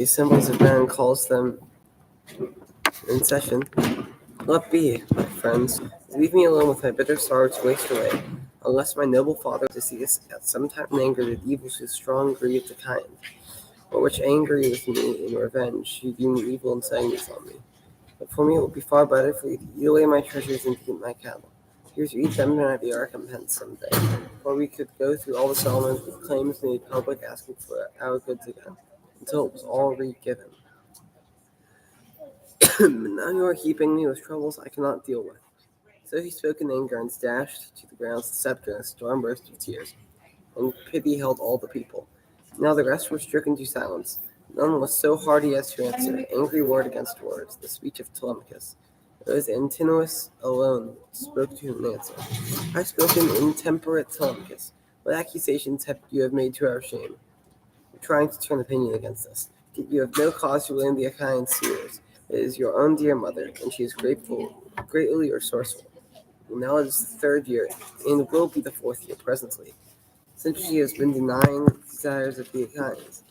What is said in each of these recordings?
The assemblies of men calls them in session. Let be, my friends. Leave me alone with my bitter sorrow to waste away, unless my noble father deceased at some time in anger did evil to strong grieve the kind, or which angry with me in revenge, he deemed evil in setting this on me. But for me it would be far better for you to eat away my treasures and to eat my cattle. Here's to eat them and I'd be our recompense some day. For we could go through all the settlements with claims made public asking for our goods again, until it was all re-given. But now you are heaping me with troubles I cannot deal with. So he spoke in anger and dashed to the ground the scepter in a storm burst of tears, and pity held all the people. Now the rest were stricken to silence. None was so hardy as to answer, angry word against words, the speech of Telemachus. It was Antinous alone spoke to him in answer. I spoke in intemperate Telemachus. What accusations have you made to our shame? You're trying to turn opinion against us. Yet you have no cause to blame the Achaean suitors. It is your own dear mother, and she is greatly resourceful. Now it is the third year, and will be the fourth year presently, since she has been denying the desires of the Achaeans.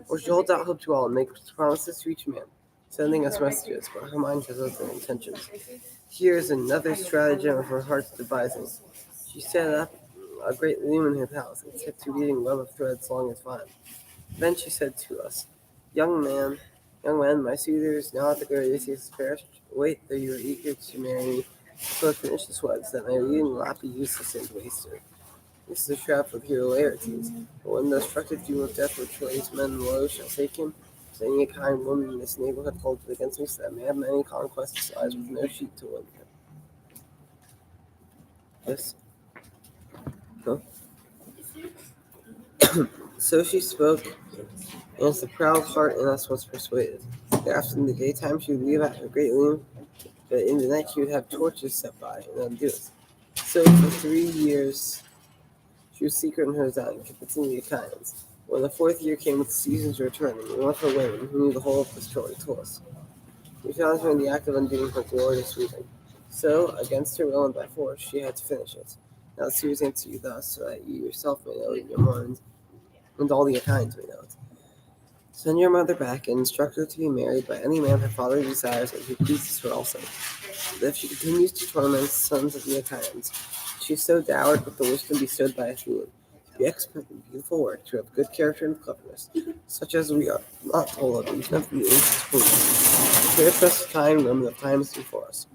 For she holds out hope to all and makes promises to each man, sending us messages, but her mind has other intentions. Here is another stratagem of her heart's devising. She set up a great loom in her palace and set to weaving web of threads long as vine. Then she said to us, young men, my suitors, now that the great Odysseus has perished, wait, though you are eager to marry me, so I finish the webs, that my weaving will not be useless and wasted. This is a trap of hero Laertes, but when the destructive doom of death which lays men low shall take him, sending a kind woman in this neighborhood holds it against me, so that I may have many conquests lies with no sheep to win him. Yes. No. So she spoke, and the proud heart in us was persuaded. Thereafter in the daytime she would weave at her great loom, but in the night she would have torches set by and undo it. So for 3 years she was secret in her design, convincing the Achaeans. When the fourth year came with the season's returning, one of her women, who knew the whole of the story, told us. We found her in the act of undoing her glorious weaving. So, against her will and by force, she had to finish it. Now the series answer you thus, so that you yourself may know it in your mind, and all the Achaeans may know it. Send your mother back and instruct her to be married by any man her father desires and who pleases her also. But if she continues to torment the sons of the Achaeans, she is so dowered with the wisdom bestowed by Athene, to be expert in beautiful work, to have good character and cleverness, such as we are not told of even of the ancient queens. Prepare for us time when the time is before us.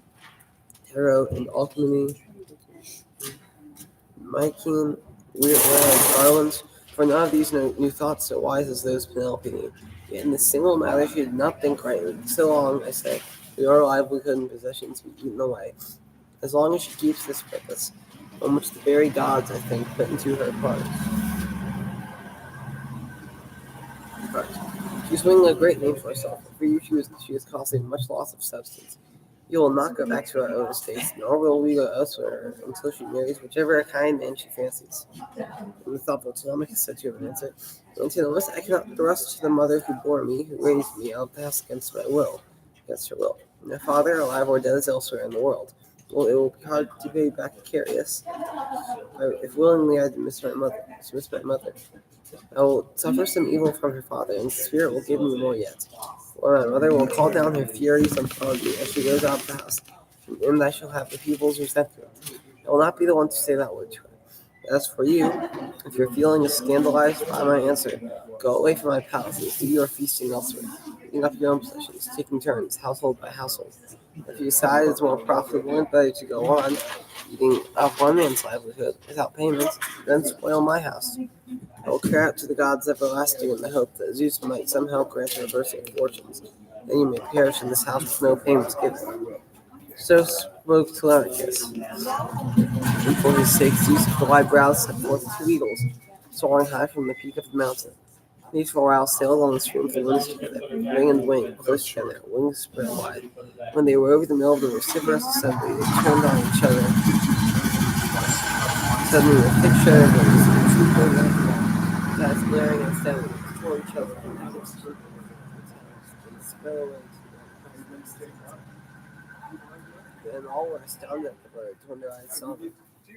Hero and Alcmene, Mycene, Weird and Garlands, for none of these new thoughts so wise as those Penelope knew. Yet in this single matter she did not think rightly. So long, I say, will your livelihood and possessions be eaten away. As long as she keeps this purpose, on which the very gods, I think, put into her heart. She is winning a great name for herself. For you she is causing much loss of substance. You will not go back to our own estates, nor will we go elsewhere until she marries whichever kind man she fancies. And the thoughtful Telemachus said to him in answer, Antinous, I cannot thrust the mother who bore me, who raised me, out of the house against her will. My father, alive or dead, is elsewhere in the world. Well, it will be hard to pay back Icarius, if willingly I dismiss my mother. I will suffer some evil from her father, and the spirit will give me more yet. Or my mother will call down her furies upon me as she goes out of the house, and I shall have the people's resentment. I will not be the one to say that word to her. As for you, if your feeling is scandalized by my answer, go away from my palaces, do your feasting elsewhere, eating up your own possessions, taking turns, household by household. If you decide it's more profitable and better to go on, eating up one man's livelihood without payment, then spoil my house. I will cry out to the gods everlasting in the hope that Zeus might somehow grant a reversal of fortunes, and you may perish in this house with no payments given. So spoke Telemachus, and for his sake Zeus with the wide brows set forth 2 eagles, soaring high from the peak of the mountain. These 4 owls sailed on the stream for winds together, wing and wing, close together, wings spread wide. When they were over the middle of the vociferous assembly, they turned on each other. Suddenly, a thick shudder of wings, and trooped over the wall, guys glaring and standing, tore each other from the house, and sped away to the then all were astounded at the birds when their eyes saw them.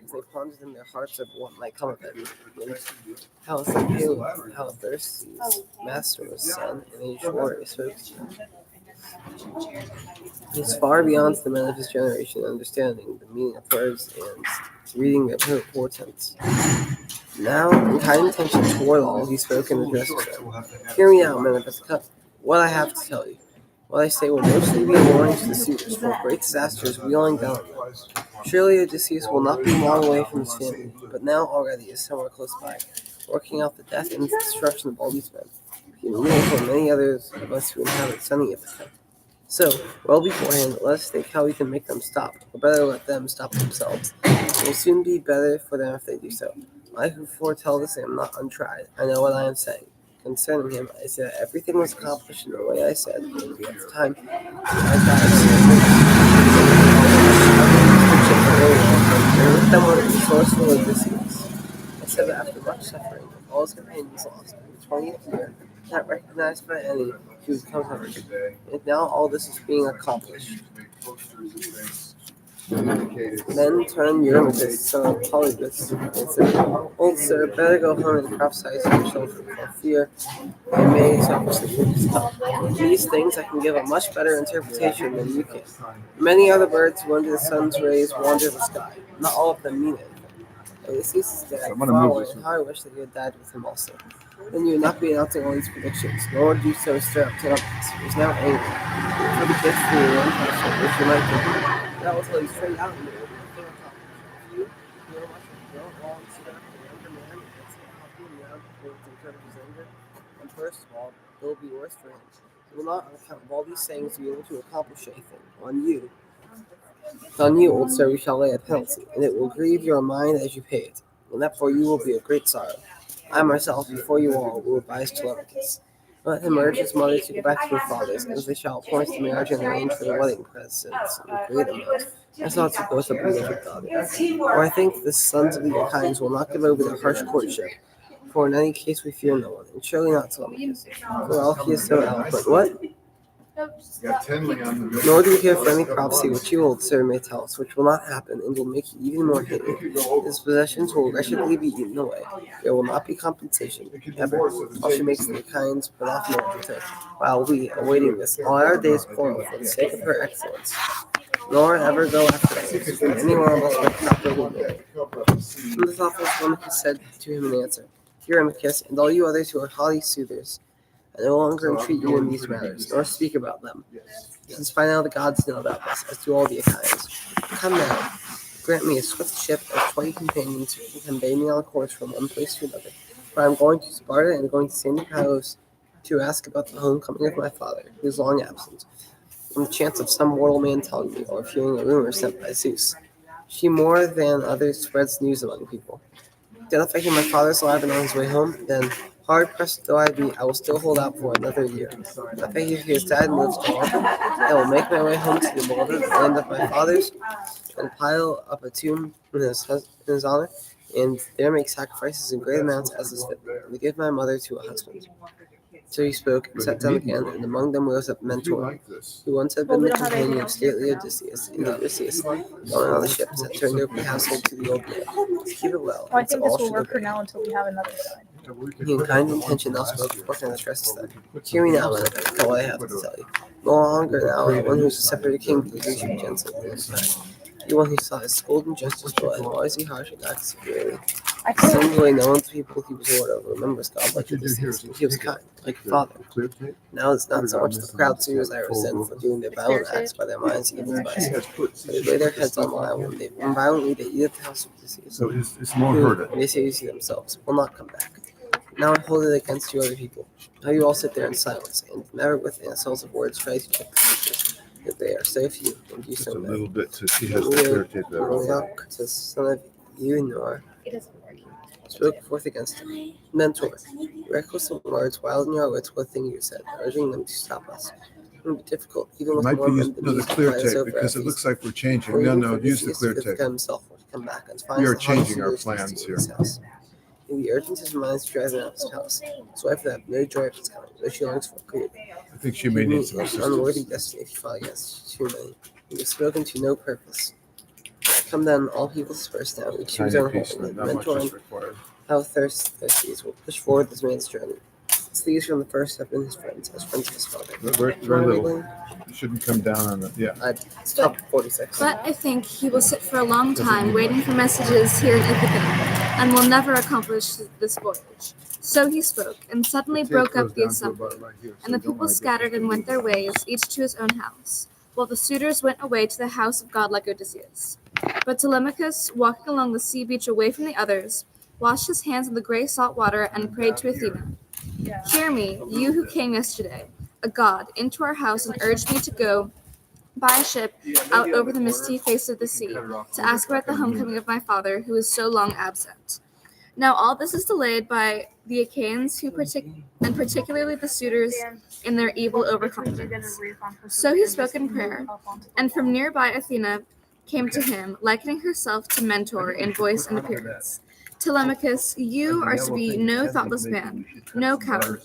as they pondered in their hearts of what might come of it. And how the how Thirsty's master was son, and aged warrior spoke to him. He is far beyond the men of his generation understanding the meaning of words and reading their portents. Now, in kind intention toward all, he spoke and addressed them. Hear me out, men of the cup. What I have to tell you. What I say will mostly be a warning to the suitors, for great disaster is wheeling down on them. Surely Odysseus will not be long away from his family, but now already is somewhere close by, working out the death and destruction of all these men. He will for many others of us who inhabit sunny Ithaca. So, well beforehand, let us think how we can make them stop, or better let them stop themselves. It will soon be better for them if they do so. I who foretell this am not untried. I know what I am saying. Concerning him, I say that everything was accomplished in the way I said it would be at the time. I with them were resourceful Odysseus. I said that after much suffering, all his companions lost, in the 20th year, not recognized by any, he was become covered. And now all this is being accomplished. Then turned Eurymachus, son of Polybus, and said, Old sir, better go home and prophesy to your children, for fear they may selfishly come. These things I can give a much better interpretation than you can. Many are the birds who under the sun's rays wander the sky. Not all of them mean anything. Odysseus is dead, far away, and how I wish that you had died with him also. Then you would not be announcing all these predictions, nor would you so stir up Telemachus, who is now angry. For the gift for your own household, which you might do. That will tell you straight out in the open thing accomplished. You know much of the long sit up the younger man and say how he now going to incur his anger. And first of all, it will be worse for him. He will not, on account of all these sayings, be able to accomplish anything. On you, old sir, we shall lay a penalty, and it will grieve your mind as you pay it, and that for you will be a great sorrow. I myself, before you all, will advise Telemachus. Let him urge his mother to go back to her father's, as they shall appoint the marriage and arrange for the wedding presents in great amount, as not to both of the beloved daughter. For I think the sons of the kinds will not give over their harsh courtship, for in any case we fear no one, and surely not Telemachus, for all he is so eloquent. What? Nor do we care for any prophecy which you, old sir, may tell us, which will not happen, and will make you even more hated. His possessions will wretchedly be eaten away. There will not be compensation, ever. All she makes the kinds put off more while we, awaiting this, all our days quarrel for the sake of her excellence. Nor ever go after us, from anyone else but properly made. And the thoughtful one who said to him in answer, Eurymachus, and all you others who are haughty soothers, I no longer entreat you in these matters, nor speak about them, since by now the gods know about this, as do all the Achaeans. Come now, grant me a swift ship of 20 companions who can convey me on a course from one place to another, for I am going to Sparta and going to Sandy Pylos to ask about the homecoming of my father, who is long absent, on the chance of some mortal man telling me, or of hearing a rumor sent by Zeus. She more than others spreads news among people. Then if I hear my father's alive and on his way home, then, hard pressed though I be, I will still hold out for another year. If I hear he has died and lives to often, I will make my way home to the beloved land of my fathers, and pile up a tomb in his honor, and there make sacrifices in great amounts as is fit, and give my mother to a husband. So he spoke and sat down again, and among them rose up Mentor, who once had been the companion of stately Odysseus, and Odysseus, going on the ship, had turned over the household to the old man, to keep it well. I think this will work for now until we have another side. He in kind intention now spoke forth and addressed them. Hear me now, men, all I have to tell you. No longer now, one who is a separated king can greet you gently and kind. You one who saw his golden justice blood, why is he harsh and acts severely? Sends away no one to people he was lord over, remembers God like Odysseus, and he was kind, like a father. Now it's not so much the proud suitors I resent for doing their violent acts by their minds evil to myself, but they lay their heads on the line when violently they eat at the house of Odysseus, who, they say you see themselves, will not come back. Now I hold it against you other people. How you all sit there in silence, and never with insults of words try to check the creatures, that they are so few, and you so many. A little bit to see has the clear tape there. Son of Eunor, It doesn't work. spoke forth against him. Mentor, reckless of words, wild in your wits, what thing you said, urging them to stop us. It would be difficult, even It with might more be men used, than no, the these, to clear fight us tape, over because our it looks feast. like we're changing. For No, even no, for use the Odysseus clear to tape. come himself or to come back and find We are the haughty changing our suitors plans feasting in here. his house. It would be urgent his mind to drive him out of his palace. His wife would have no joy of his coming, though she longs for food. I think she may need some An unworthy assistance. destiny if you fought against too many. He was spoken to no purpose. Come then, all people disperse now, each to his Tiny own home, piece, and not men much join is required. how thirsties will push forward this man's journey. These from the first have been his friends, as friends of his father. Very little. You shouldn't come down on it. Yeah. It's top 46. But I think he will sit for a long time waiting for messages here in Ithaca, and will never accomplish this voyage. So he spoke, and suddenly broke up the assembly, and the people scattered and went their ways, each to his own house, while the suitors went away to the house of godlike Odysseus. But Telemachus, walking along the sea beach away from the others, washed his hands in the gray salt water and prayed to Athena. Hear me, you who came yesterday, a god, into our house and urged me to go by a ship out over the misty face of the sea to ask about the homecoming of my father, who is so long absent. Now all this is delayed by the Achaeans, and particularly the suitors in their evil overconfidence. So he spoke in prayer, and from nearby Athena came to him, likening herself to Mentor in voice and appearance. Telemachus, you are to be no thoughtless man, no coward.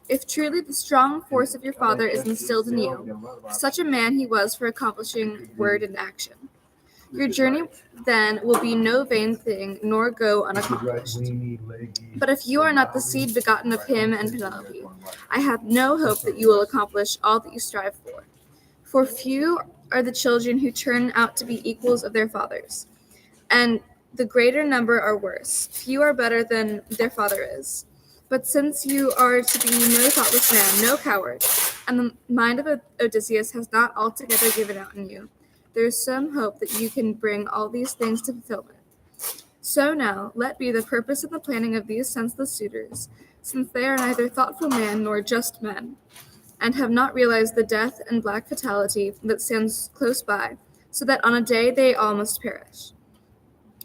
If truly the strong force of your father is instilled in you, such a man he was for accomplishing word and action. Your journey then will be no vain thing, nor go unaccomplished. But if you are not the seed begotten of him and Penelope, I have no hope that you will accomplish all that you strive for. For few are the children who turn out to be equals of their fathers, and the greater number are worse. Few are better than their father is. But since you are to be no thoughtless man, no coward, and the mind of Odysseus has not altogether given out in you, there is some hope that you can bring all these things to fulfillment. So now, let be the purpose and the planning of these senseless suitors, since they are neither thoughtful men nor just men, and have not realized the death and black fatality that stands close by, so that on a day they all must perish.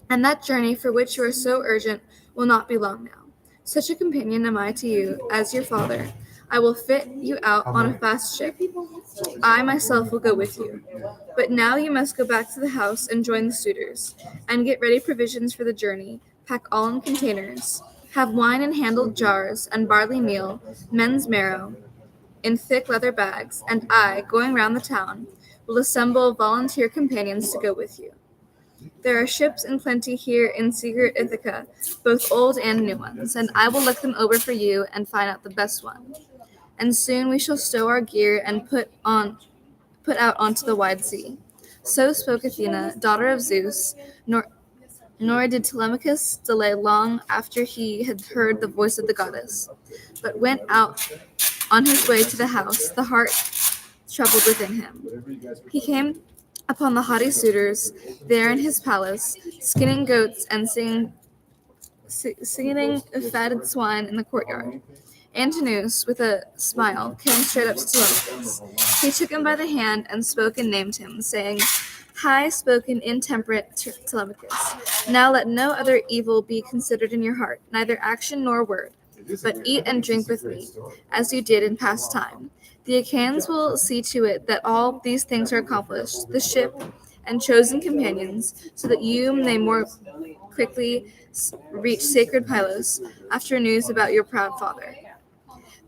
And that journey for which you are so urgent will not be long now. Such a companion am I to you as your father. I will fit you out on a fast ship. I myself will go with you. But now you must go back to the house and join the suitors, and get ready provisions for the journey, pack all in containers, have wine in handled jars, and barley meal, men's marrow, in thick leather bags, and I, going round the town, will assemble volunteer companions to go with you. There are ships in plenty here in secret Ithaca, both old and new ones, and I will look them over for you and find out the best one. And soon we shall stow our gear and put out onto the wide sea. So spoke Athena, daughter of Zeus, nor did Telemachus delay long after he had heard the voice of the goddess, but went out on his way to the house, the heart troubled within him. He came upon the haughty suitors there in his palace, skinning goats and singing fatted swine in the courtyard. Antinous, with a smile, came straight up to Telemachus. He took him by the hand and spoke and named him, saying, High-spoken, intemperate Telemachus, now let no other evil be considered in your heart, neither action nor word, but eat and drink with me, as you did in past time. The Achaeans will see to it that all these things are accomplished, the ship and chosen companions, so that you may more quickly reach sacred Pylos after news about your proud father.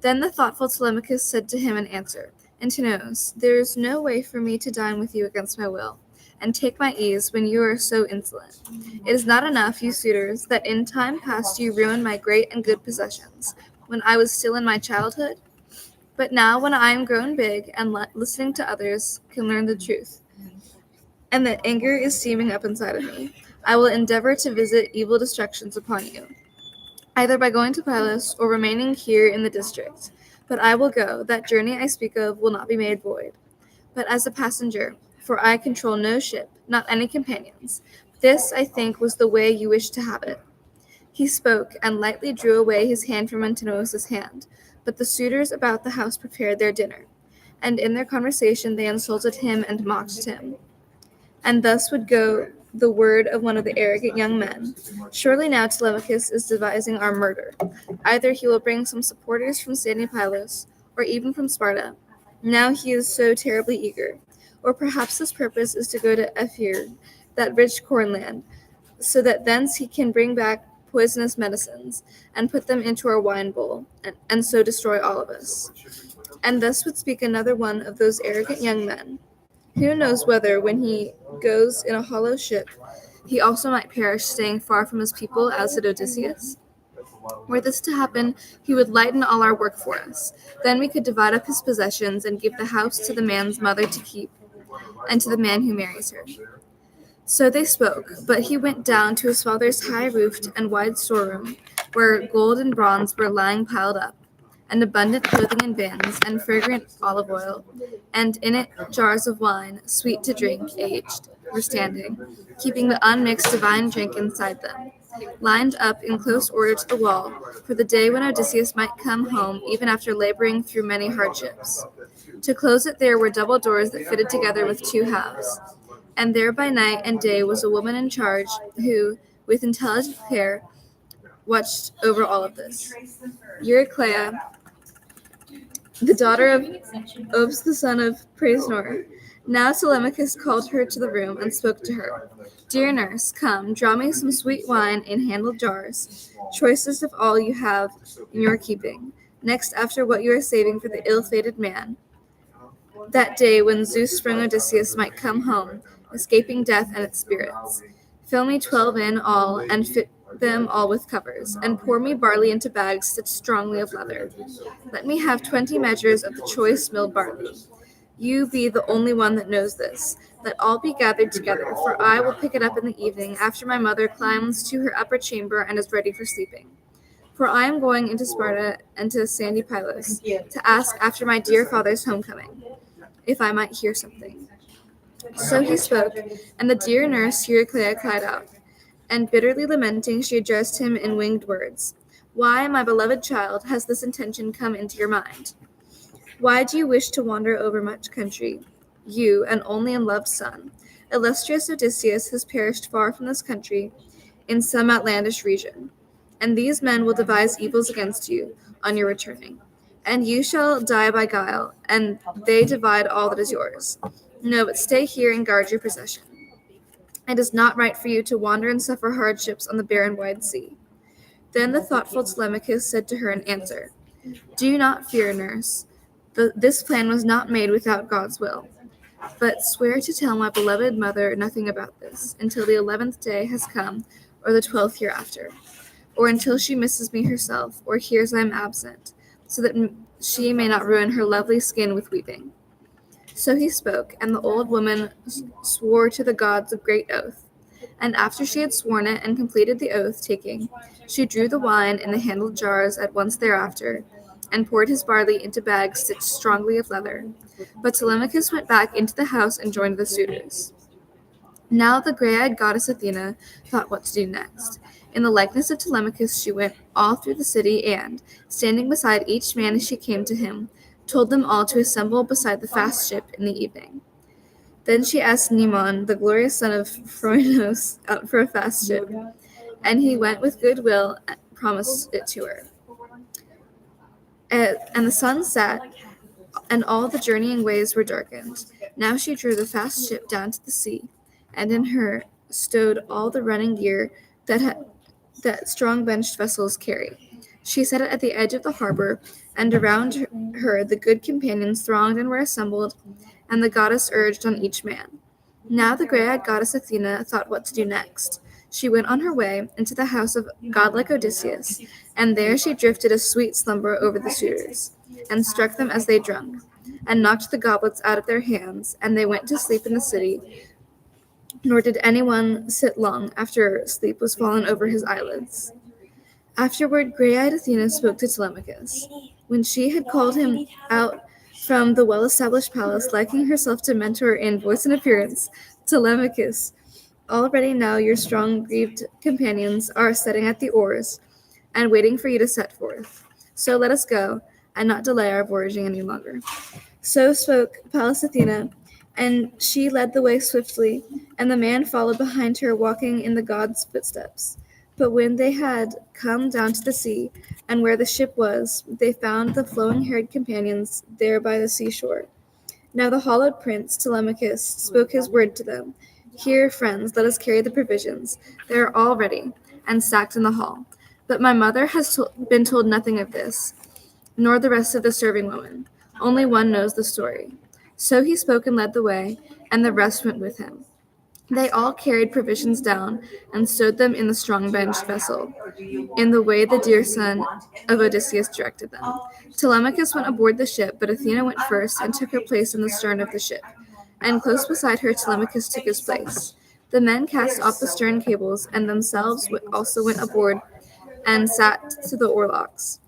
Then the thoughtful Telemachus said to him in answer, Antinous, there is no way for me to dine with you against my will, and take my ease when you are so insolent. It is not enough, you suitors, that in time past you ruined my great and good possessions, when I was still in my childhood. But now, when I am grown big and listening to others can learn the truth, and that anger is steaming up inside of me, I will endeavor to visit evil destructions upon you, either by going to Pylos or remaining here in the district. But I will go. That journey I speak of will not be made void. But as a passenger, for I control no ship, not any companions. This, I think, was the way you wished to have it. He spoke, and lightly drew away his hand from Antinous' hand. But the suitors about the house prepared their dinner, and in their conversation they insulted him and mocked him. And thus would go the word of one of the arrogant young men. Surely now Telemachus is devising our murder. Either he will bring some supporters from standing Pylos, or even from Sparta. Now he is so terribly eager. Or perhaps his purpose is to go to Ephyre, that rich corn land, so that thence he can bring back poisonous medicines, and put them into our wine bowl, and so destroy all of us. And thus would speak another one of those arrogant young men. Who knows whether, when he goes in a hollow ship, he also might perish, staying far from his people, as did Odysseus? Were this to happen, he would lighten all our work for us. Then we could divide up his possessions and give the house to the man's mother to keep, and to the man who marries her. So they spoke, but he went down to his father's high-roofed and wide storeroom, where gold and bronze were lying piled up, and abundant clothing in bins, and fragrant olive oil, and in it jars of wine, sweet to drink, aged, were standing, keeping the unmixed divine drink inside them, lined up in close order to the wall, for the day when Odysseus might come home even after laboring through many hardships. To close it there were double doors that fitted together with two halves. And there by night and day was a woman in charge who, with intelligent care, watched over all of this. Euryclea, the daughter of Obs the son of Praesnor. Now Telemachus called her to the room and spoke to her. Dear nurse, come, draw me some sweet wine in handled jars, choicest of all you have in your keeping, next after what you are saving for the ill-fated man, that day when Zeus-sprung Odysseus might come home, escaping death and its spirits. Fill me 12 in all, and fit them all with covers, and pour me barley into bags stitched strongly of leather. Let me have 20 measures of the choice milled barley. You be the only one that knows this. Let all be gathered together, for I will pick it up in the evening after my mother climbs to her upper chamber and is ready for sleeping. For I am going into Sparta and to sandy Pylos to ask after my dear father's homecoming, if I might hear something. So he spoke, and the dear nurse Euryclea cried out, and bitterly lamenting she addressed him in winged words. Why, my beloved child, has this intention come into your mind? Why do you wish to wander over much country? You, an only and loved son, illustrious Odysseus, has perished far from this country in some outlandish region, and these men will devise evils against you on your returning. And you shall die by guile, and they divide all that is yours. No, but stay here and guard your possession. It is not right for you to wander and suffer hardships on the barren wide sea. Then the thoughtful Telemachus said to her in answer, Do not fear, nurse. This plan was not made without God's will. But swear to tell my beloved mother nothing about this, until the 11th day has come, or the 12th year after, or until she misses me herself, or hears I am absent, so that she may not ruin her lovely skin with weeping. So he spoke, and the old woman swore to the gods a great oath. And after she had sworn it and completed the oath-taking, she drew the wine in the handled jars at once thereafter, and poured his barley into bags stitched strongly of leather. But Telemachus went back into the house and joined the suitors. Now the grey-eyed goddess Athena thought what to do next. In the likeness of Telemachus she went all through the city and, standing beside each man as she came to him, told them all to assemble beside the fast ship in the evening. Then she asked Nemon, the glorious son of Phrynos, out for a fast ship, and he went with good will and promised it to her. And the sun set, and all the journeying ways were darkened. Now she drew the fast ship down to the sea, and in her stowed all the running gear that strong-benched vessels carry. She set it at the edge of the harbor, and around her the good companions thronged and were assembled, and the goddess urged on each man. Now the grey-eyed goddess Athena thought what to do next. She went on her way into the house of godlike Odysseus, and there she drifted a sweet slumber over the suitors, and struck them as they drunk, and knocked the goblets out of their hands, and they went to sleep in the city, nor did anyone sit long after sleep was fallen over his eyelids. Afterward, grey-eyed Athena spoke to Telemachus. When she had called him out from the well-established palace, liking herself to mentor in voice and appearance, Telemachus, already now your strong grieved companions are setting at the oars and waiting for you to set forth. So let us go, and not delay our voyaging any longer. So spoke Pallas Athena, and she led the way swiftly, and the man followed behind her, walking in the god's footsteps. But when they had come down to the sea, and where the ship was, they found the flowing-haired companions there by the seashore. Now the hallowed prince, Telemachus, spoke his word to them. Here, friends, let us carry the provisions. They are all ready, and stacked in the hall. But my mother has been told nothing of this, nor the rest of the serving women. Only one knows the story. So he spoke and led the way, and the rest went with him. They all carried provisions down and stowed them in the strong-benched vessel, in the way the dear son of Odysseus directed them. Telemachus went aboard the ship, but Athena went first and took her place in the stern of the ship. And close beside her Telemachus took his place. The men cast off the stern cables, and themselves also went aboard and sat to the oarlocks.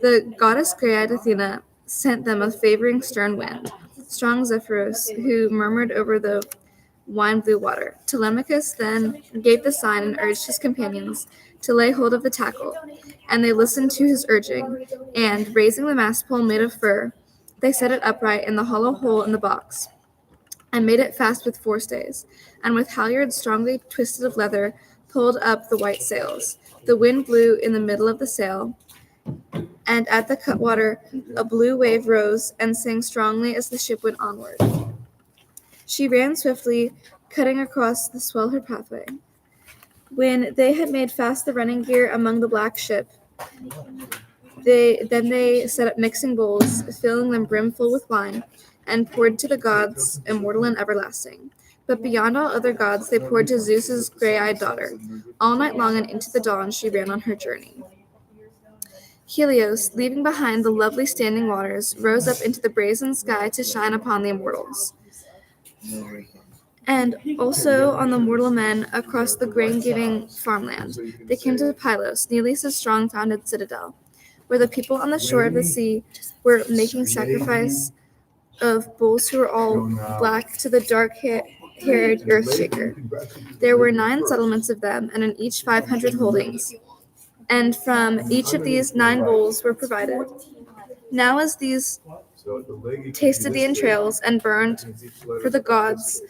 The goddess grey-eyed Athena sent them a favoring stern wind, strong Zephyros, who murmured over the wine-blue water. Telemachus then gave the sign and urged his companions to lay hold of the tackle, and they listened to his urging, and, raising the mast-pole made of fir, they set it upright in the hollow hole in the box, and made it fast with forestays, and with halyards strongly twisted of leather, pulled up the white sails. The wind blew in the middle of the sail, and at the cutwater a blue wave rose and sang strongly as the ship went onward. She ran swiftly, cutting across the swell her pathway. When they had made fast the running gear among the black ship, they set up mixing bowls, filling them brimful with wine, and poured to the gods, immortal and everlasting. But beyond all other gods, they poured to Zeus's gray-eyed daughter. All night long and into the dawn she ran on her journey. Helios, leaving behind the lovely standing waters, rose up into the brazen sky to shine upon the immortals, and also on the mortal men across the grain-giving farmland. They came to Pylos, Neleus' strong-founded citadel, where the people on the shore of the sea were making sacrifice of bulls who were all black to the dark-haired earth-shaker. There were 9 settlements of them, and in each 500 holdings, and from each of these 9 bulls were provided. Now as these tasted the entrails and burned for the gods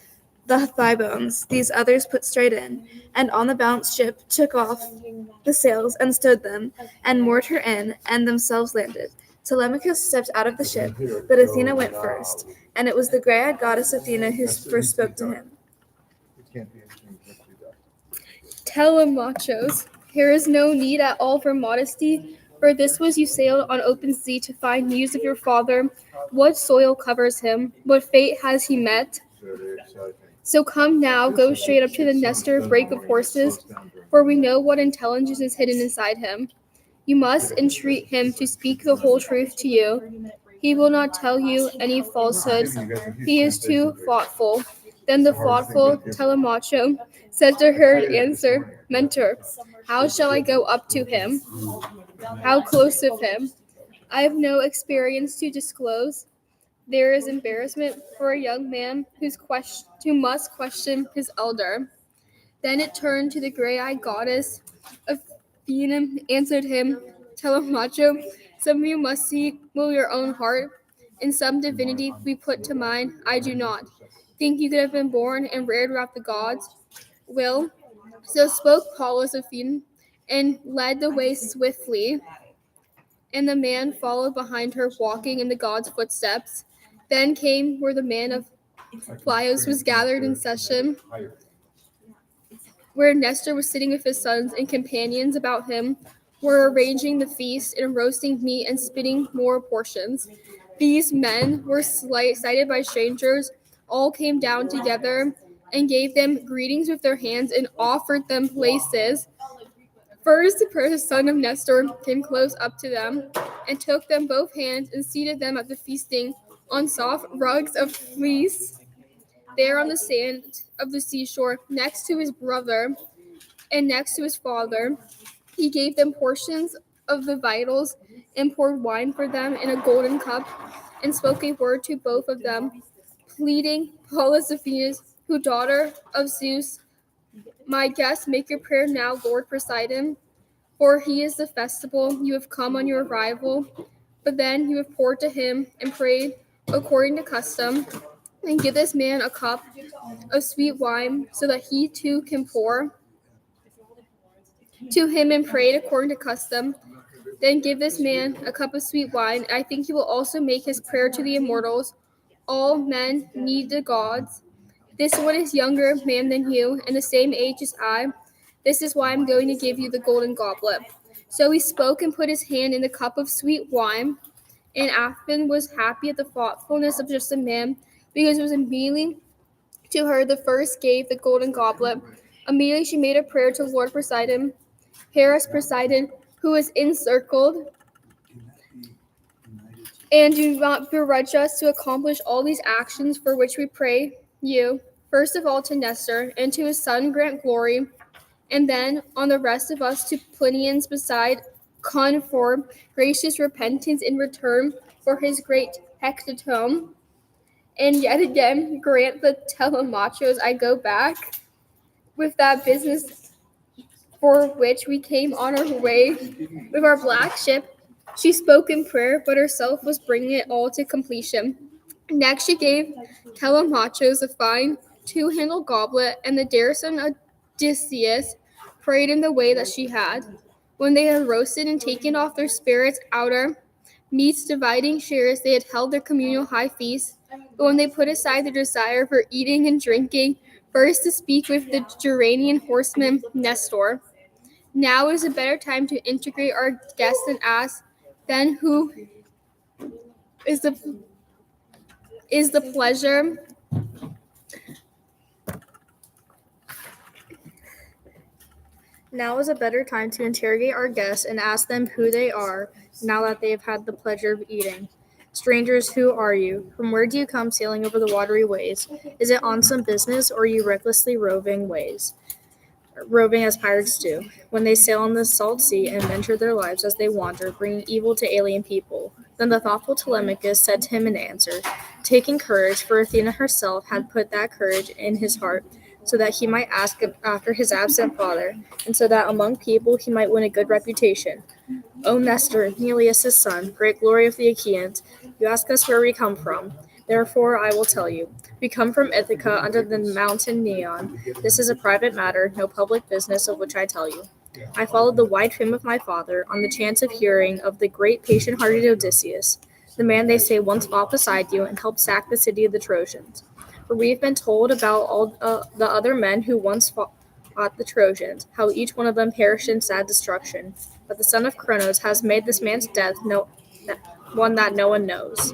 the thigh bones, these others put straight in, and on the balanced ship took off the sails and stowed them, and moored her in, and themselves landed. Telemachus stepped out of the ship, but Athena went first, and it was the gray-eyed goddess Athena who first spoke to him. Telemachos, there is no need at all for modesty, for this was you sailed on open sea to find news of your father. What soil covers him? What fate has he met? So come now, go straight up to the Nestor brake of horses, for we know what intelligence is hidden inside him. You must entreat him to speak the whole truth to you. He will not tell you any falsehood. He is too thoughtful. Then the thoughtful Telemacho said to her in answer, Mentor, how shall I go up to him? How close of him? I have no experience to disclose. There is embarrassment for a young man who must question his elder. Then it turned to the gray-eyed goddess. Athena answered him, Telemacho, some of you must see will your own heart. In some divinity we put to mind, I do not. Think you could have been born and reared without the gods? Will. So spoke Pallas Athena, and led the way swiftly. And the man followed behind her, walking in the god's footsteps. Then came where the man of Plios was gathered in session, where Nestor was sitting with his sons and companions about him, were arranging the feast and roasting meat and spitting more portions. These men were cited by strangers, all came down together and gave them greetings with their hands and offered them places. First, the son of Nestor came close up to them and took them both hands and seated them at the feasting on soft rugs of fleece, there on the sand of the seashore, next to his brother and next to his father. He gave them portions of the vitals and poured wine for them in a golden cup and spoke a word to both of them, pleading, Pallas Athena, who daughter of Zeus, my guest, make your prayer now, Lord Poseidon, for he is the festival. You have come on your arrival, but then you have poured to him and prayed according to custom, and give this man a cup of sweet wine so that he too can pour to him and prayed according to custom. Then give this man a cup of sweet wine. I think he will also make his prayer to the immortals. All men need the gods. This one is younger man than you, and the same age as I. This is why I'm going to give you the golden goblet. So he spoke and put his hand in the cup of sweet wine, and Athena was happy at the thoughtfulness of just a man because it was immediately to her the first gave the golden goblet. Immediately she made a prayer to Lord Poseidon, Paris Poseidon, who was encircled, and do not begrudge us to accomplish all these actions for which we pray you, first of all to Nestor, and to his son grant glory, and then on the rest of us to Plinians beside conform gracious repentance in return for his great hecatomb. And yet again grant the telemachos I go back with that business for which we came on our way with our black ship. She spoke in prayer, but herself was bringing it all to completion. Next she gave Telemachus a fine two-handled goblet, and the dear son Odysseus prayed in the way that she had. When they had roasted and taken off their spirits' outer meats, dividing shares, they had held their communal high feast. But when they put aside their desire for eating and drinking, first to speak with the Geranian horseman Nestor. Now is a better time to integrate our guests and ask, then who is the pleasure Now is a better time to interrogate our guests and ask them who they are, now that they have had the pleasure of eating. Strangers, who are you? From where do you come sailing over the watery ways? Is it on some business, or are you recklessly roving as pirates do, when they sail on the salt sea and venture their lives as they wander, bringing evil to alien people? Then the thoughtful Telemachus said to him in answer, taking courage, for Athena herself had put that courage in his heart, so that he might ask after his absent father, and so that among people he might win a good reputation. O Nestor, Neleus' son, great glory of the Achaeans, you ask us where we come from. Therefore I will tell you. We come from Ithaca under the mountain Neon. This is a private matter, no public business of which I tell you. I followed the wide fame of my father on the chance of hearing of the great patient-hearted Odysseus, the man they say once fought beside you and helped sack the city of the Trojans. For we have been told about all the other men who once fought the Trojans, how each one of them perished in sad destruction. But the son of Cronos has made this man's death one that no one knows.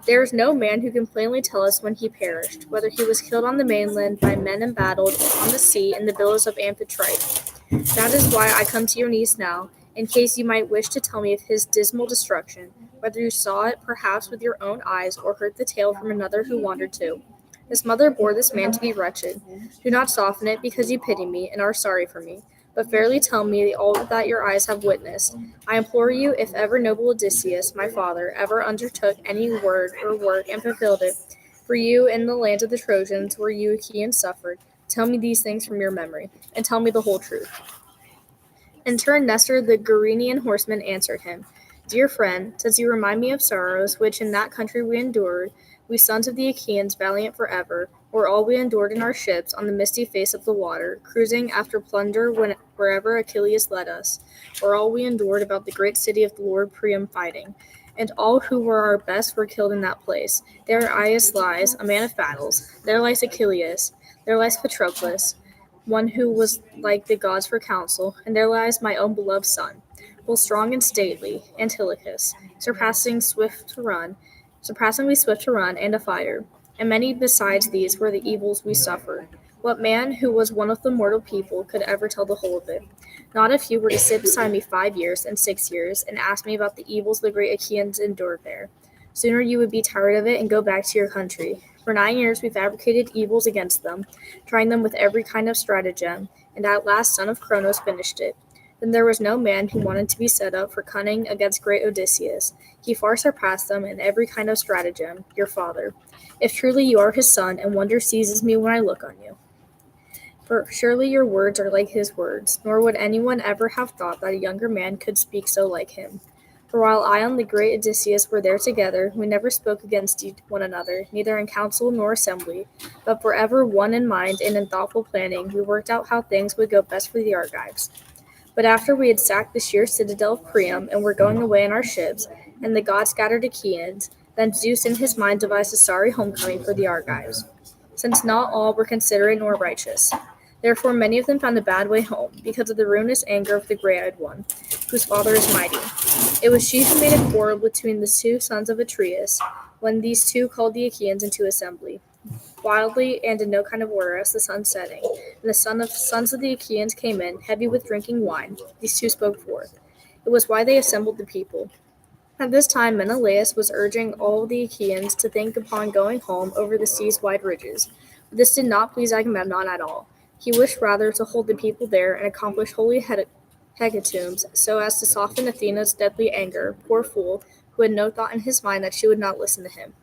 There is no man who can plainly tell us when he perished, whether he was killed on the mainland by men embattled on the sea in the billows of Amphitrite. That is why I come to your niece now, in case you might wish to tell me of his dismal destruction, whether you saw it perhaps with your own eyes or heard the tale from another who wandered too. His mother bore this man to be wretched. Do not soften it because you pity me and are sorry for me, but fairly tell me all that your eyes have witnessed. I implore you, if ever noble Odysseus, my father, ever undertook any word or work and fulfilled it, for you in the land of the Trojans where you Achaeans suffered, tell me these things from your memory, and tell me the whole truth. In turn, Nestor the Gerenian horseman answered him, Dear friend, since you remind me of sorrows which in that country we endured, we sons of the Achaeans, valiant forever, or all we endured in our ships on the misty face of the water, cruising after plunder wherever Achilles led us, or all we endured about the great city of the Lord Priam fighting, and all who were our best were killed in that place. There Aias lies, a man of battles. There lies Achilles. There lies Patroclus, one who was like the gods for counsel, and there lies my own beloved son, both strong and stately, Antilochus, surpassingly swift to run, and a fighter. And many besides these were the evils we suffered. What man who was one of the mortal people could ever tell the whole of it? Not if you were to sit beside me 5 years and 6 years and ask me about the evils the great Achaeans endured there. Sooner you would be tired of it and go back to your country. For 9 years we fabricated evils against them, trying them with every kind of stratagem, and at last son of Cronos finished it. Then there was no man who wanted to be set up for cunning against great Odysseus. He far surpassed them in every kind of stratagem, your father. If truly you are his son, and wonder seizes me when I look on you. For surely your words are like his words, nor would anyone ever have thought that a younger man could speak so like him. For while I and the great Odysseus were there together, we never spoke against one another, neither in council nor assembly, but forever one in mind and in thoughtful planning, we worked out how things would go best for the Argives. But after we had sacked the sheer citadel of Priam and were going away in our ships, and the gods scattered Achaeans, then Zeus in his mind devised a sorry homecoming for the Argives, since not all were considerate nor righteous. Therefore many of them found a bad way home, because of the ruinous anger of the grey-eyed one, whose father is mighty. It was she who made a quarrel between the two sons of Atreus, when these two called the Achaeans into assembly. Wildly and in no kind of order, as the sun setting, and the sons of the Achaeans came in, heavy with drinking wine, these two spoke forth. It was why they assembled the people. At this time Menelaus was urging all the Achaeans to think upon going home over the sea's wide ridges. But this did not please Agamemnon at all. He wished rather to hold the people there and accomplish holy hecatombs, so as to soften Athena's deadly anger, poor fool, who had no thought in his mind that she would not listen to him.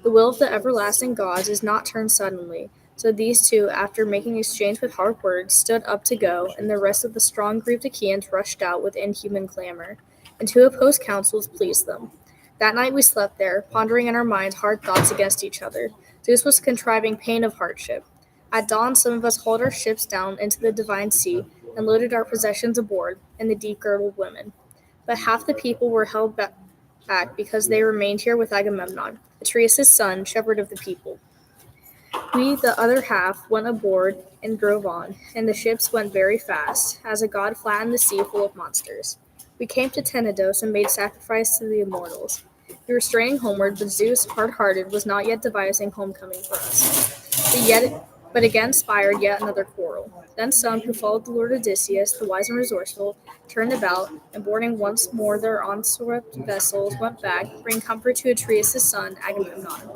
The will of the everlasting gods is not turned suddenly. So these two, after making exchange with hard words, stood up to go, and the rest of the strong grieved Achaeans rushed out with inhuman clamor, and to oppose counsels pleased them. That night we slept there, pondering in our minds hard thoughts against each other. Zeus was contriving pain of hardship. At dawn some of us hauled our ships down into the divine sea, and loaded our possessions aboard, and the deep-girdled women. But half the people were held back because they remained here with Agamemnon, Atreus' son, shepherd of the people. We, the other half, went aboard and drove on, and the ships went very fast, as a god flattened the sea full of monsters. We came to Tenedos and made sacrifice to the immortals. We were straying homeward, but Zeus, hard-hearted, was not yet devising homecoming for us. But again spired yet another quarrel. Then some who followed the lord Odysseus, the wise and resourceful, turned about, and boarding once more their onswept vessels, went back, bringing comfort to Atreus' son, Agamemnon.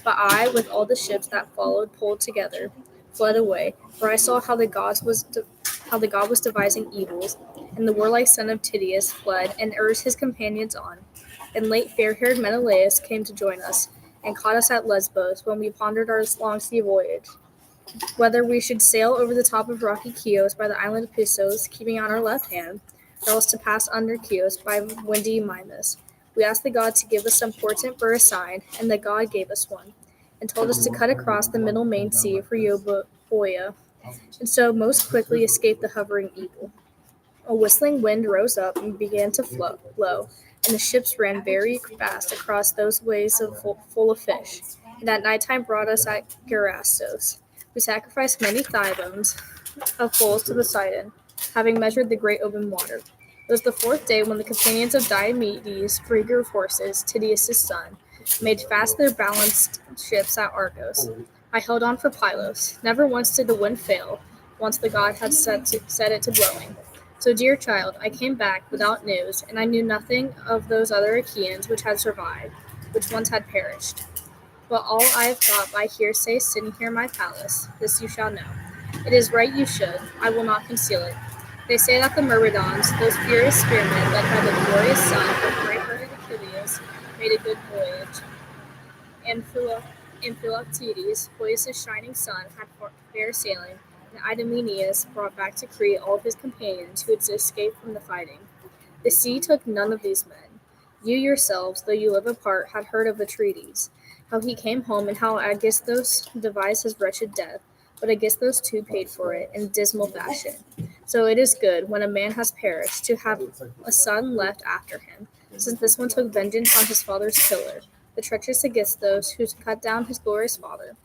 But I, with all the ships that followed pulled together, fled away, for I saw how the god was devising evils, and the warlike son of Tydeus fled and urged his companions on. And late fair-haired Menelaus came to join us, and caught us at Lesbos when we pondered our long sea voyage, whether we should sail over the top of rocky Chios by the island of Pissos, keeping on our left hand, or else to pass under Chios by windy Mimas. We asked the god to give us some portent for a sign, and the god gave us one, and told us to cut across the middle main sea for Euboea, and so most quickly escape the hovering evil. A whistling wind rose up and began to blow, and the ships ran very fast across those waves full of fish, and at nighttime brought us at Gerastos. We sacrificed many thigh bones of bulls to Poseidon, having measured the great open water. It was the fourth day when the companions of Diomedes, breeder of horses, Tydeus' son, made fast their balanced ships at Argos. I held on for Pylos. Never once did the wind fail, once the god had set it to blowing. So, dear child, I came back without news, and I knew nothing of those other Achaeans which had survived, which once had perished. But all I have got by hearsay sitting here in my palace, this you shall know. It is right you should. I will not conceal it. They say that the Myrmidons, those furious spearmen led by the glorious son of great-hearted Achilles, made a good voyage. And Philoctetes, Poeas' shining son, had fair sailing, and Idomeneus brought back to Crete all of his companions who had escaped from the fighting. The sea took none of these men. You yourselves, though you live apart, had heard of Atrides, how he came home, and how Aegisthus devised his wretched death, but Aegisthus too paid for it in dismal fashion. So it is good, when a man has perished, to have a son left after him, since this one took vengeance on his father's killer, the treacherous Aegisthus, who cut down his glorious father.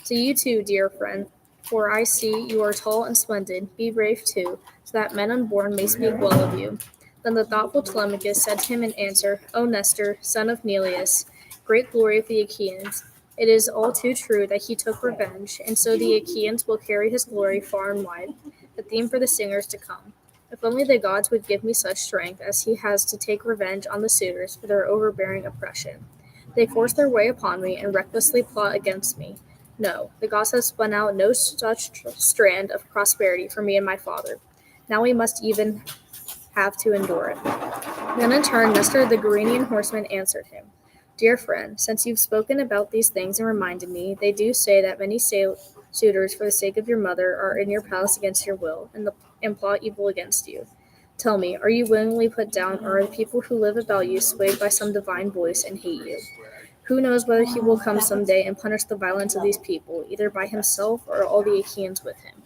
So you too, dear friend, for I see you are tall and splendid, be brave too, so that men unborn may speak well of you. Then the thoughtful Telemachus said to him in answer, O Nestor, son of Neleus, great glory of the Achaeans, it is all too true that he took revenge, and so the Achaeans will carry his glory far and wide, the theme for the singers to come. If only the gods would give me such strength as he has to take revenge on the suitors for their overbearing oppression. They force their way upon me and recklessly plot against me. No, the gods have spun out no such strand of prosperity for me and my father. Now we must even have to endure it. Then in turn Nestor the Gerenian horseman answered him, Dear friend, since you've spoken about these things and reminded me, they do say that many suitors for the sake of your mother are in your palace against your will, and plot evil against you. Tell me, are you willingly put down, or are the people who live about you swayed by some divine voice and hate you? Who knows whether he will come some day and punish the violence of these people, either by himself or all the Achaeans with him?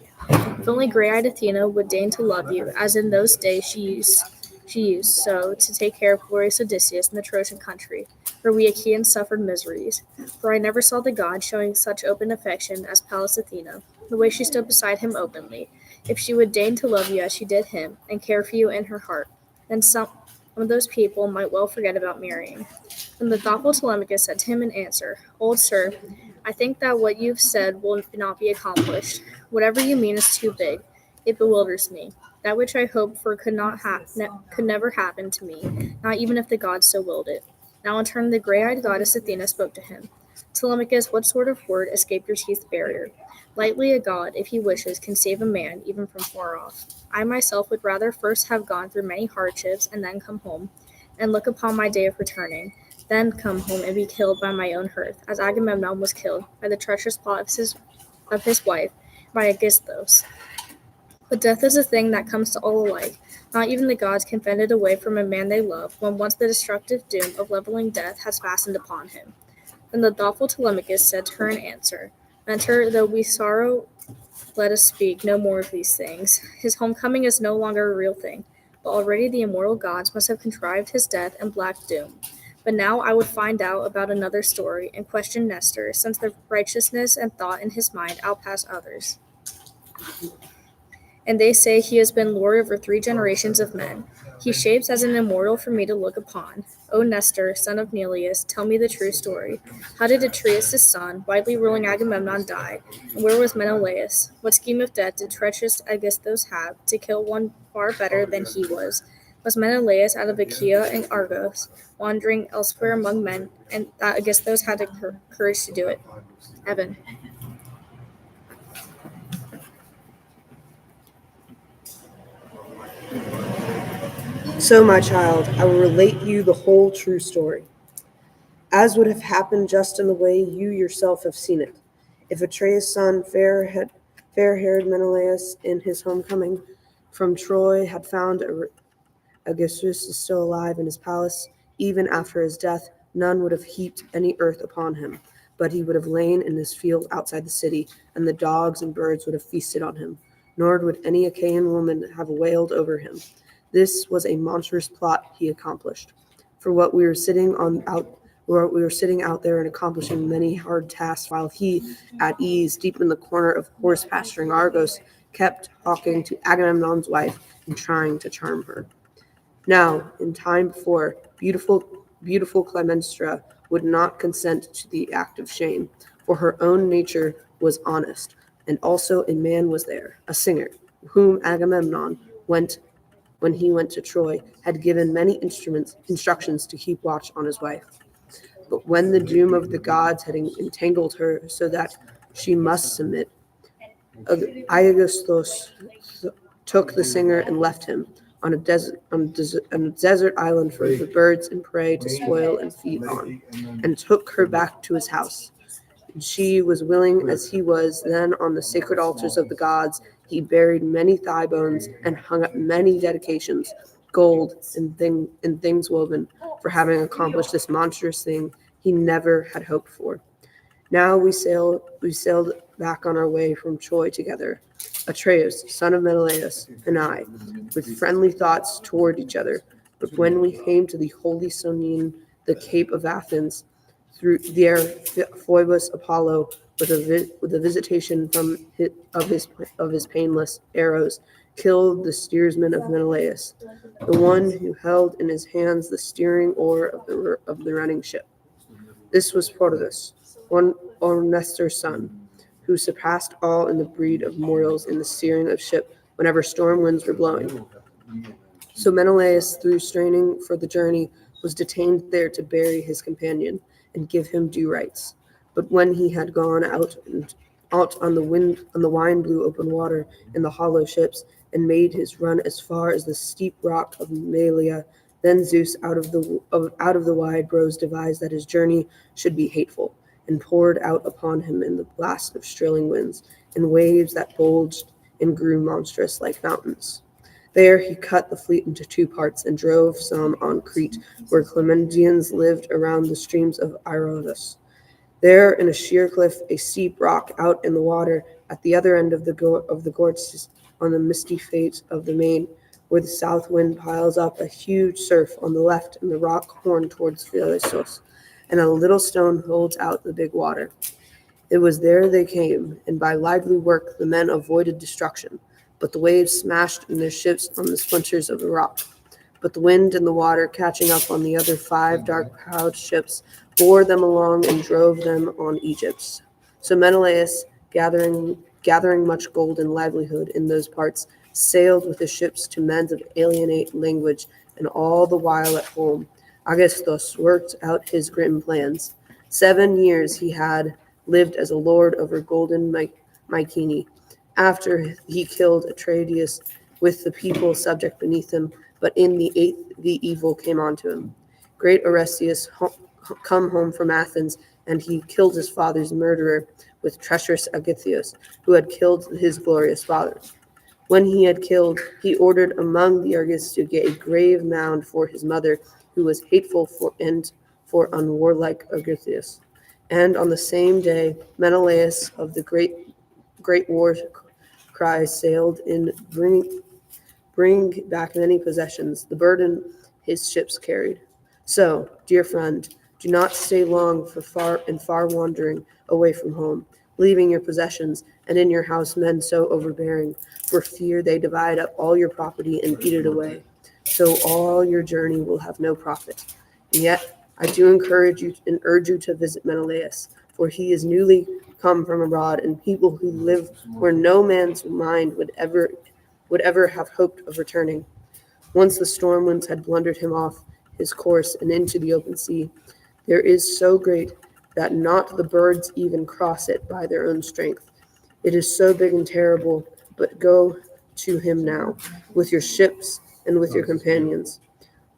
If only grey-eyed Athena would deign to love you, as in those days she used so to take care of glorious Odysseus in the Trojan country, where we Achaeans suffered miseries. For I never saw the god showing such open affection as Pallas Athena, the way she stood beside him openly. If she would deign to love you as she did him, and care for you in her heart, then One of those people might well forget about marrying. Then the thoughtful Telemachus said to him in answer, Old sir, I think that what you've said will not be accomplished. Whatever you mean is too big. It bewilders me. That which I hoped for could never happen to me, not even if the gods so willed it. Now in turn the gray-eyed goddess Athena spoke to him. Telemachus, what sort of word escaped your teeth's barrier? Lightly a god, if he wishes, can save a man, even from far off. I myself would rather first have gone through many hardships and then come home, and look upon my day of returning, then come home and be killed by my own hearth, as Agamemnon was killed by the treacherous plot of his wife, by Aegisthus. But death is a thing that comes to all alike. Not even the gods can fend it away from a man they love, when once the destructive doom of leveling death has fastened upon him. Then the thoughtful Telemachus said to her in answer, Mentor, though we sorrow, let us speak no more of these things. His homecoming is no longer a real thing, but already the immortal gods must have contrived his death and black doom. But now I would find out about another story and question Nestor, since the righteousness and thought in his mind outpass others. And they say he has been lord over 3 generations of men. He shapes as an immortal for me to look upon. O Nestor, son of Neleus, tell me the true story. How did Atreus' son, widely ruling Agamemnon, die? And where was Menelaus? What scheme of death did treacherous Aegisthus have to kill one far better than he was? Was Menelaus out of Achaea and Argos, wandering elsewhere among men, and that Aegisthus had the courage to do it? Evan. So, my child, I will relate you the whole true story, as would have happened just in the way you yourself have seen it. If Atreus' son, fair-haired Menelaus, in his homecoming from Troy, had found Aegisthus still alive in his palace, even after his death, none would have heaped any earth upon him, but he would have lain in his field outside the city, and the dogs and birds would have feasted on him, nor would any Achaean woman have wailed over him. This was a monstrous plot he accomplished. For what we were sitting out there and accomplishing many hard tasks, while he, at ease, deep in the corner of horse pasturing Argos, kept talking to Agamemnon's wife and trying to charm her. Now, in time before, beautiful Clemenstra would not consent to the act of shame, for her own nature was honest, and also a man was there, a singer, whom Agamemnon, when he went to Troy, had given many instructions to keep watch on his wife. But when the doom of the gods had entangled her so that she must submit, Aegisthus took the singer and left him on a desert island for the birds and prey to spoil and feed on, and took her back to his house. And she was willing as he was. Then on the sacred altars of the gods he buried many thigh bones and hung up many dedications, gold and things woven, for having accomplished this monstrous thing he never had hoped for. Now we sailed back on our way from Troy together, Atreus, son of Menelaus, and I, with friendly thoughts toward each other. But when we came to the holy Sonian, the Cape of Athens, through there Phoebus Apollo, with a visitation of his painless arrows, killed the steersman of Menelaus, the one who held in his hands the steering oar of the running ship. This was Protus, one of Nestor's son, who surpassed all in the breed of mortals in the steering of ship whenever storm winds were blowing. So Menelaus, through straining for the journey, was detained there to bury his companion and give him due rites. But when he had gone out on the wine-blue open water in the hollow ships, and made his run as far as the steep rock of Malea, then Zeus out of the wide rose devised that his journey should be hateful, and poured out upon him in the blast of strilling winds, and waves that bulged and grew monstrous like mountains. There he cut the fleet into 2 parts, and drove some on Crete, where Clemendians lived around the streams of Irotus. There, in a sheer cliff, a steep rock out in the water, at the other end of the gorge, on the misty face of the main, where the south wind piles up a huge surf on the left, and the rock horn towards Phylesos, and a little stone holds out the big water. It was there they came, and by lively work the men avoided destruction, but the waves smashed in their ships on the splinters of the rock. But the wind and the water, catching up on the other 5 dark-prowed ships, bore them along and drove them on Egypt. So Menelaus, gathering much gold and livelihood in those parts, sailed with the ships to men of alienate language, and all the while at home Augustus worked out his grim plans. 7 years he had lived as a lord over golden Mycenae, after he killed Atreides with the people subject beneath him, but in the 8th the evil came on to him. Great Orestes come home from Athens, and he killed his father's murderer with treacherous Agathios, who had killed his glorious father. When he had killed, he ordered among the Argives to get a grave mound for his mother, who was hateful for unwarlike Agathios. And on the same day, Menelaus of the great war cry sailed in, bring back many possessions, the burden his ships carried. So, dear friend, do not stay long for far wandering away from home, leaving your possessions, and in your house men so overbearing, for fear they divide up all your property and eat it away. So all your journey will have no profit. And yet I do encourage you and urge you to visit Menelaus, for he is newly come from abroad, and people who live where no man's mind would ever have hoped of returning. Once the storm winds had blundered him off his course and into the open sea, there is so great that not the birds even cross it by their own strength. It is so big and terrible, but go to him now, with your ships and with your companions.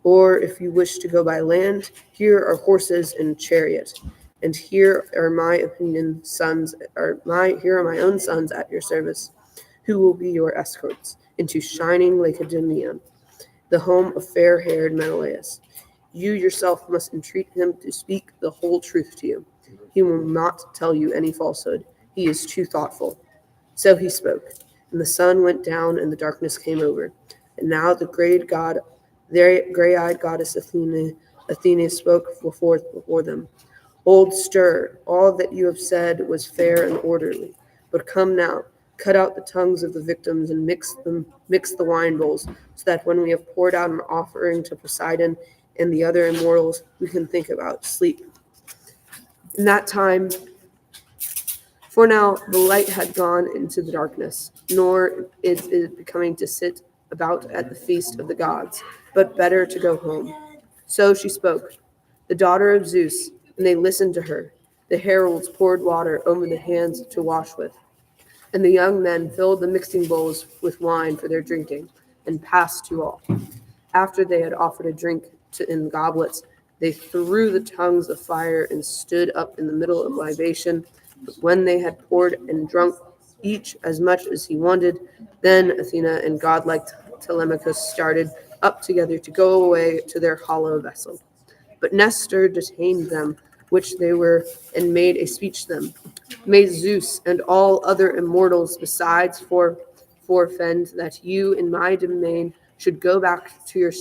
Or if you wish to go by land, here are horses and chariot, and here are my own sons at your service, who will be your escorts into shining Lacedaemon, the home of fair-haired Menelaus. You yourself must entreat him to speak the whole truth to you. He will not tell you any falsehood. He is too thoughtful. So he spoke, and the sun went down and the darkness came over. And now the gray-eyed goddess Athena spoke forth before them. Hold stir, all that you have said was fair and orderly. But come now, cut out the tongues of the victims and mix the wine bowls, so that when we have poured out an offering to Poseidon and the other immortals, we can think about sleep. In that time, for now, the light had gone into the darkness, nor is it becoming to sit about at the feast of the gods, but better to go home. So she spoke, the daughter of Zeus, and they listened to her. The heralds poured water over the hands to wash with, and the young men filled the mixing bowls with wine for their drinking, and passed to all. After they had offered a drink in goblets, they threw the tongues of fire and stood up in the middle of libation. But when they had poured and drunk each as much as he wanted, then Athena and godlike Telemachus started up together to go away to their hollow vessel. But Nestor detained them, which they were, and made a speech to them. May Zeus and all other immortals besides forfend that you in my domain should go back to your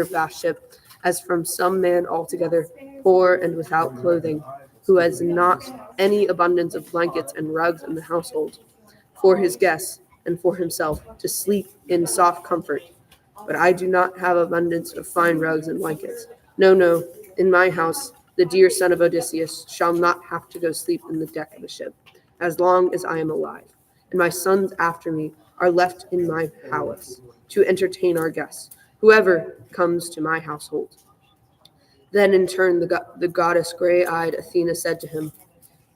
fast ship, as from some man altogether poor and without clothing, who has not any abundance of blankets and rugs in the household, for his guests and for himself to sleep in soft comfort. But I do not have abundance of fine rugs and blankets. No, in my house, the dear son of Odysseus shall not have to go sleep in the deck of the ship, as long as I am alive, and my sons after me are left in my palace to entertain our guests, whoever comes to my household. Then in turn the goddess gray-eyed Athena said to him,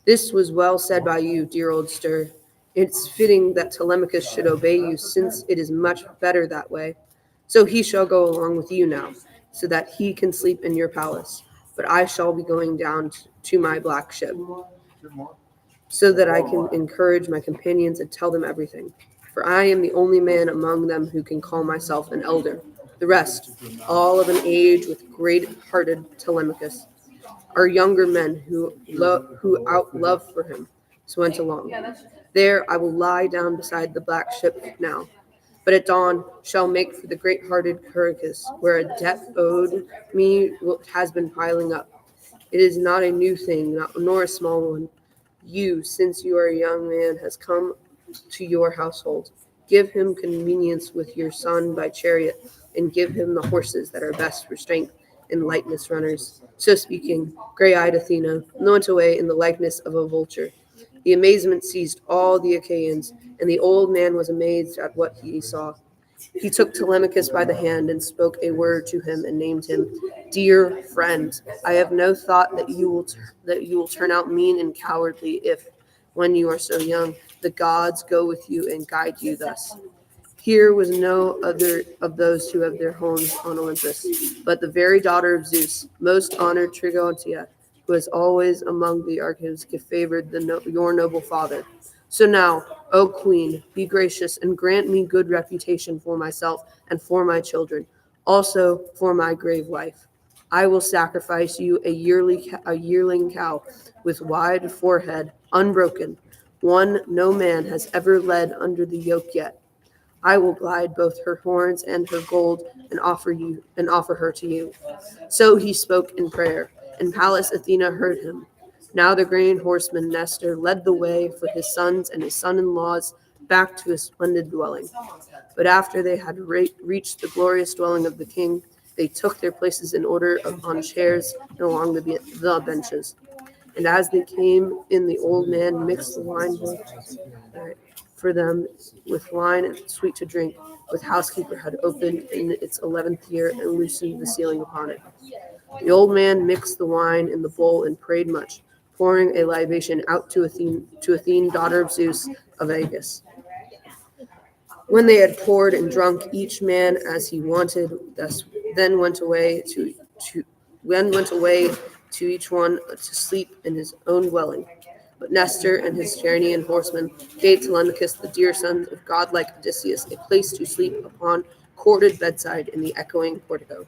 this was well said by you, dear old stir. It's fitting that Telemachus should obey you, since it is much better that way. So he shall go along with you now, so that he can sleep in your palace. But I shall be going down to my black ship, so that I can encourage my companions and tell them everything. For I am the only man among them who can call myself an elder. The rest, all of an age with great-hearted Telemachus, are younger men who out love for him, so went along. There I will lie down beside the black ship now, but at dawn shall make for the great-hearted Curicus, where a debt owed me has been piling up. It is not a new thing, nor a small one. You, since you are a young man, has come to your household. Give him convenience with your son by chariot, and give him the horses that are best for strength and lightness runners. So speaking, gray-eyed Athena went away in the likeness of a vulture. The amazement seized all the Achaeans, and the old man was amazed at what he saw. He took Telemachus by the hand and spoke a word to him and named him, "Dear friend, I have no thought that you will turn out mean and cowardly if, when you are so young, the gods go with you and guide you thus." Here was no other of those who have their homes on Olympus, but the very daughter of Zeus, most honored Trigontia, who has always among the Argives favored your noble father. So now, O queen, be gracious and grant me good reputation for myself and for my children, also for my grave wife. I will sacrifice you a yearling cow with wide forehead, unbroken, one no man has ever led under the yoke yet. I will glide both her horns and her gold and offer her to you. So he spoke in prayer, and Pallas Athena heard him. Now the great horseman Nestor led the way for his sons and his son-in-laws back to his splendid dwelling. But after they had reached the glorious dwelling of the king, they took their places in order on chairs and along the benches. And as they came in, the old man mixed the wine bowl for them with wine and sweet to drink, with housekeeper had opened in its 11th year and loosened the sealing upon it. The old man mixed the wine in the bowl and prayed much, pouring a libation out to Athene, daughter of Zeus of Aegis. When they had poured and drunk, each man as he wanted, then went away to each one to sleep in his own dwelling. But Nestor and his Gerenian horsemen gave Telemachus, the dear son of godlike Odysseus, a place to sleep upon corded bedside in the echoing portico.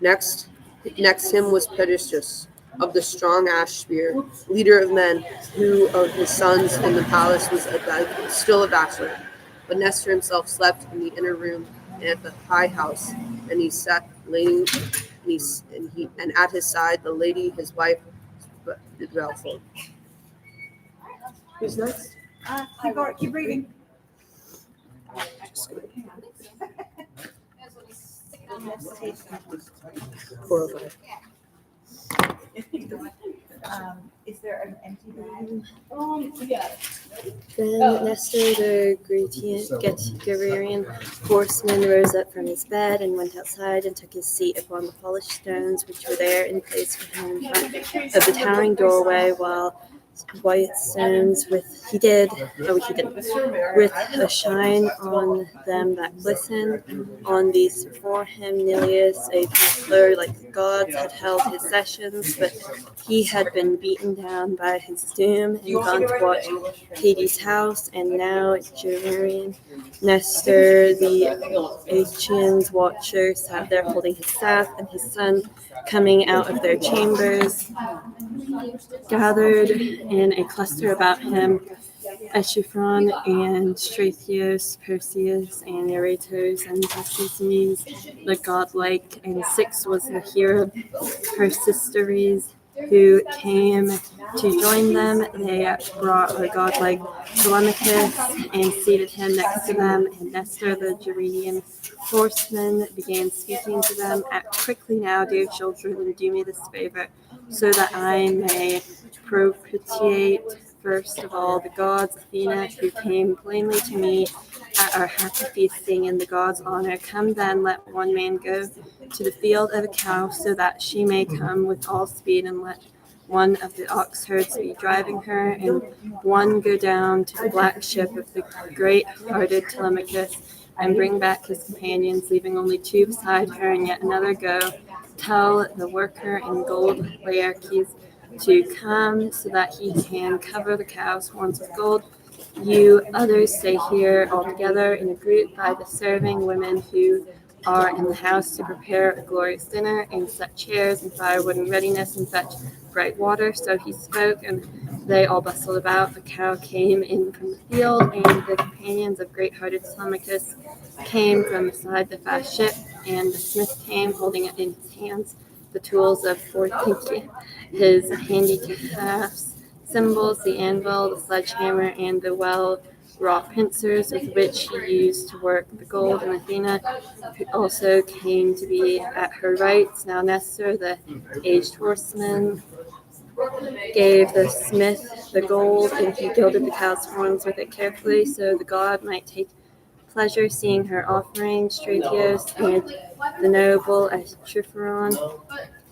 Next him was Perdiccas, of the strong ash spear, leader of men, who of his sons in the palace was still a bachelor. But Nestor himself slept in the inner room and at the high house, and he sat and at his side the lady his wife betrothal. Who's next? Keep reading. Is there an empty bag? Then Nestor the Gerenian horseman rose up from his bed and went outside and took his seat upon the polished stones which were there in place for him in front of the towering doorway, while white stones with a shine on them that glistened. On these before him Neleus, a counselor like the gods, had held his sessions, but he had been beaten down by his doom and gone to watch Hades' house, and now Gerenian Nestor, the Aeacians' watcher, sat there holding his staff, and his son, coming out of their chambers, gathered in a cluster about him Echephron and Strathios, Perseus, and Eurytos, and Pasiphaes, the godlike, and 6 was the hero Persisteres, who came to join them. They brought the godlike Telemachus and seated him next to them, and Nestor, the Gerenian horseman, began speaking to them. Act quickly now, dear children, and do me this favor, so that I may propitiate first of all the gods, Athena, who came plainly to me at our happy feasting in the gods' honor. Come then, let one man go to the field of a cow, so that she may come with all speed, and let one of the ox herds be driving her, and one go down to the black ship of the great-hearted Telemachus, and bring back his companions, leaving only 2 beside her, and yet another go. Tell the worker in gold Laerches to come, so that he can cover the cow's horns with gold. You others stay here all together in a group by the serving women who are in the house to prepare a glorious dinner, and set chairs and firewood in readiness, and fetch bright water. So he spoke, and they all bustled about. The cow came in from the field, and the companions of great-hearted Telemachus came from beside the fast ship, and the smith came, holding it in his hands the tools of forthinking, his handicrafts, cymbals, the anvil, the sledgehammer, and the well rock pincers with which he used to work the gold, and Athena, who also came to be at her rights. Now Nestor, the aged horseman, gave the smith the gold, and he gilded the cow's horns with it carefully, so the god might take pleasure seeing her offering. Stratios and the noble Atriphoron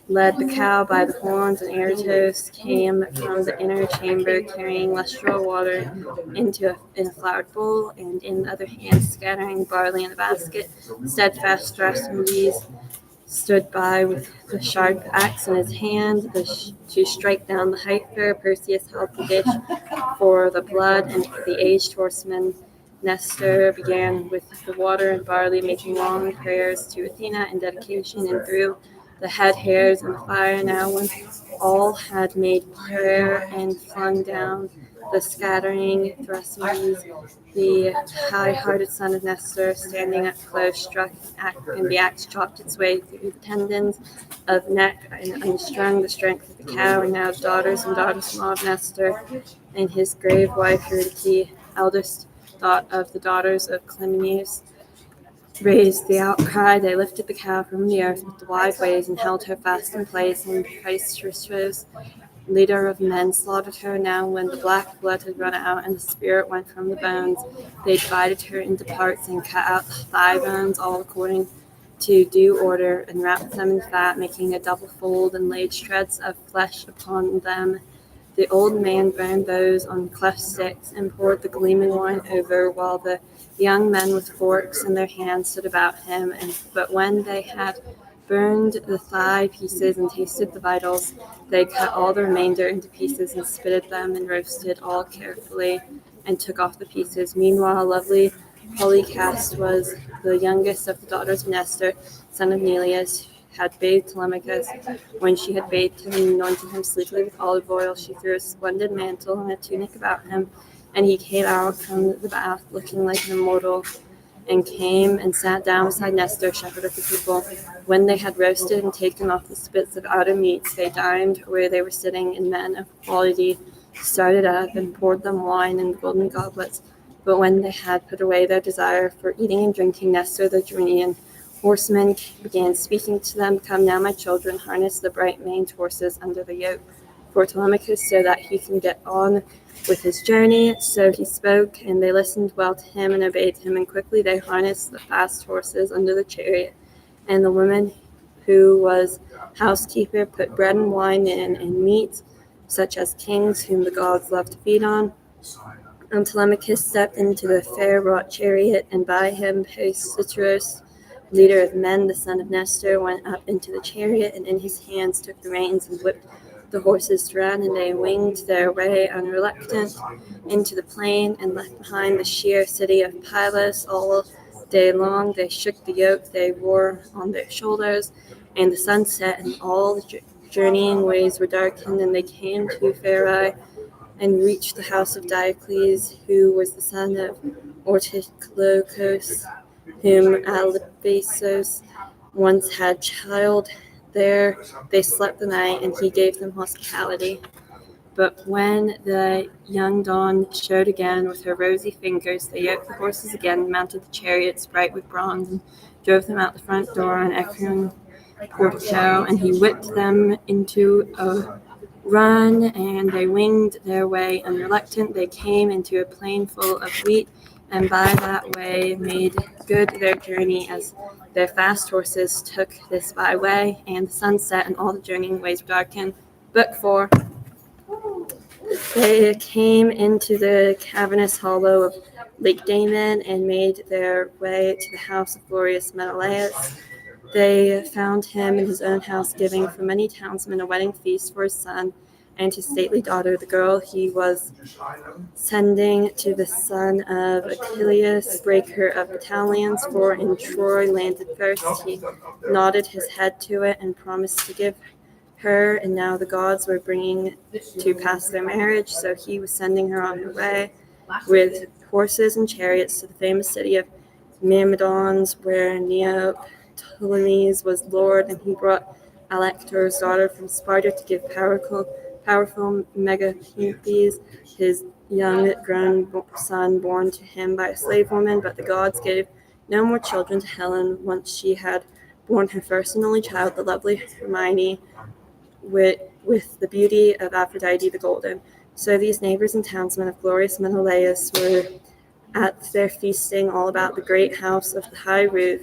led the cow by the horns, and Aretos came from the inner chamber carrying lustral water in a flowered bowl, and in the other hand scattering barley in a basket. Steadfast Thrasymedes stood by with the sharp axe in his hand to strike down the heifer. Perseus held the dish for the blood, and the aged horseman Nestor began with the water and barley, making long prayers to Athena in dedication, and threw the head hairs in the fire. Now when all had made prayer and flung down the scattering, Thrasymedes, the high-hearted son of Nestor, standing up close, struck and the axe chopped its way through the tendons of neck and unstrung the strength of the cow. And now daughters-in-law of Nestor and his grave wife Eurydice, eldest of the daughters of Clymenus, raised the outcry. They lifted the cow from the earth with the wide ways and held her fast in place, and Chrysos, leader of men, slaughtered her. Now when the black blood had run out and the spirit went from the bones, they divided her into parts and cut out the thigh bones, all according to due order, and wrapped them in fat, making a double fold, and laid shreds of flesh upon them. The old man burned those on cleft sticks and poured the gleaming wine over, while the young men with forks in their hands stood about him. But when they had burned the thigh pieces and tasted the vitals, they cut all the remainder into pieces and spitted them and roasted all carefully and took off the pieces. Meanwhile, lovely Polycaste was the youngest of the daughters of Nestor, son of Neleus, had bathed Telemachus. When she had bathed him and anointed him sleepily with olive oil, she threw a splendid mantle and a tunic about him, and he came out from the bath looking like an immortal, and came and sat down beside Nestor, shepherd of the people. When they had roasted and taken off the spits of outer meats, they dined where they were sitting, and men of quality started up and poured them wine in golden goblets. But when they had put away their desire for eating and drinking, Nestor the Gerenian horseman began speaking to them. Come now, my children, harness the bright-maned horses under the yoke for Telemachus, so that he can get on with his journey. So he spoke, and they listened well to him and obeyed him, and quickly they harnessed the fast horses under the chariot. And the woman who was housekeeper put bread and wine in, and meat, such as kings whom the gods love to feed on. And Telemachus stepped into the fair-wrought chariot, and by him Pisistratus, leader of men, the son of Nestor, went up into the chariot, and in his hands took the reins and whipped the horses to run, and they winged their way unreluctant into the plain and left behind the sheer city of Pylos. All day long they shook the yoke they wore on their shoulders, and the sun set, and all the journeying ways were darkened, and they came to Pherae and reached the house of Diocles, who was the son of Ortilochus, whom Alypisos once had child. There they slept the night, and he gave them hospitality. But when the young dawn showed again with her rosy fingers, they yoked the horses again, mounted the chariots bright with bronze, and drove them out the front door on Ecryon portico, and he whipped them into a run, and they winged their way unreluctant. They came into a plain full of wheat, and by that way made good their journey, as their fast horses took this byway, and the sun set, and all the journeying ways were darkened. Book 4. They came into the cavernous hollow of Lake Damon, and made their way to the house of glorious Menelaus. They found him in his own house, giving for many townsmen a wedding feast for his son and his stately daughter, the girl he was sending to the son of Achilles, breaker of battalions, for in Troy landed first. He nodded his head to it and promised to give her, and now the gods were bringing to pass their marriage, so he was sending her on her way with horses and chariots to the famous city of Myrmidons, where Neoptolemus was lord, and he brought Alector's daughter from Sparta to give powerful Megapenthes, his young grown son born to him by a slave woman, but the gods gave no more children to Helen once she had borne her first and only child, the lovely Hermione, with the beauty of Aphrodite the Golden. So these neighbors and townsmen of glorious Menelaus were at their feasting all about the great house of the high roof,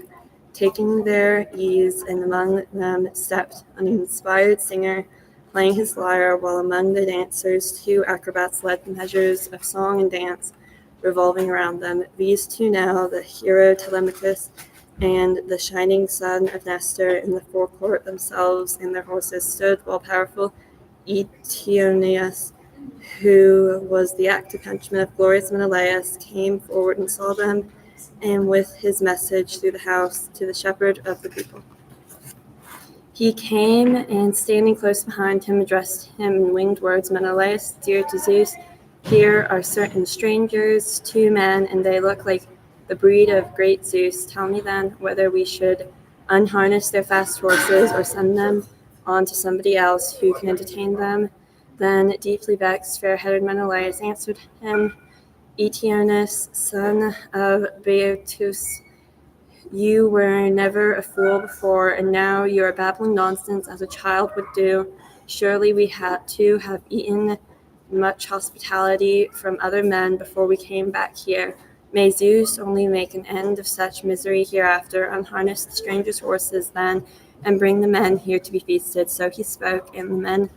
taking their ease, and among them stepped an inspired singer, playing his lyre, while among the dancers 2 acrobats led the measures of song and dance, revolving around them. These 2 now, the hero Telemachus and the shining son of Nestor, in the forecourt themselves and their horses stood, while powerful Eteoneus, who was the active henchman of glorious Menelaus, came forward and saw them, and with his message through the house to the shepherd of the people. He came, and standing close behind him, addressed him in winged words, Menelaus, dear to Zeus, here are certain strangers, 2 men, and they look like the breed of great Zeus. Tell me then whether we should unharness their fast horses or send them on to somebody else who can detain them. Then, deeply vexed, fair-headed Menelaus answered him, Eteoneus, son of Boeotus, you were never a fool before, and now you are babbling nonsense as a child would do. Surely we had to have eaten much hospitality from other men before we came back here. May Zeus only make an end of such misery hereafter. Unharness the strangers' horses then, and bring the men here to be feasted. So he spoke, and the men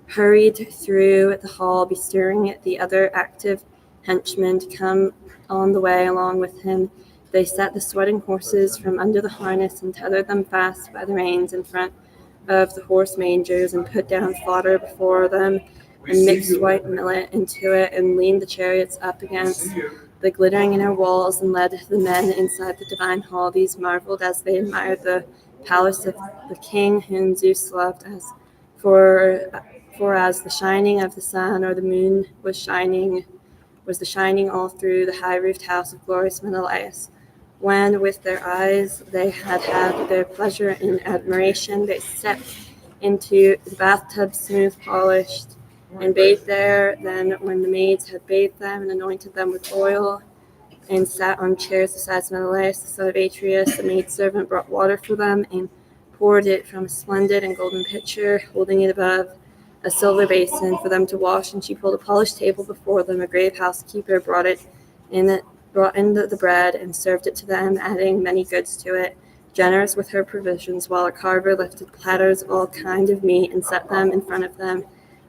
hurried through the hall, bestirring the other active henchmen to come on the way along with him. They set the sweating horses from under the harness and tethered them fast by the reins in front of the horse mangers, and put down fodder before them, and mixed white millet into it, and leaned the chariots up against the glittering inner walls, and led the men inside the divine hall. These marveled as they admired the palace of the king whom Zeus loved, for as the shining of the sun or the moon was the shining all through the high-roofed house of glorious Menelaus. When with their eyes they had had their pleasure in admiration, they stepped into the bathtub smooth polished, and bathed there. Then when the maids had bathed them and anointed them with oil, and sat on chairs beside Menelaus, the son of Atreus, the maidservant brought water for them, and poured it from a splendid and golden pitcher, holding it above a silver basin for them to wash. And she pulled a polished table before them. A grave housekeeper brought in the bread and served it to them, adding many goods to it, generous with her provisions, while a carver lifted platters of all kind of meat and set them in front of them,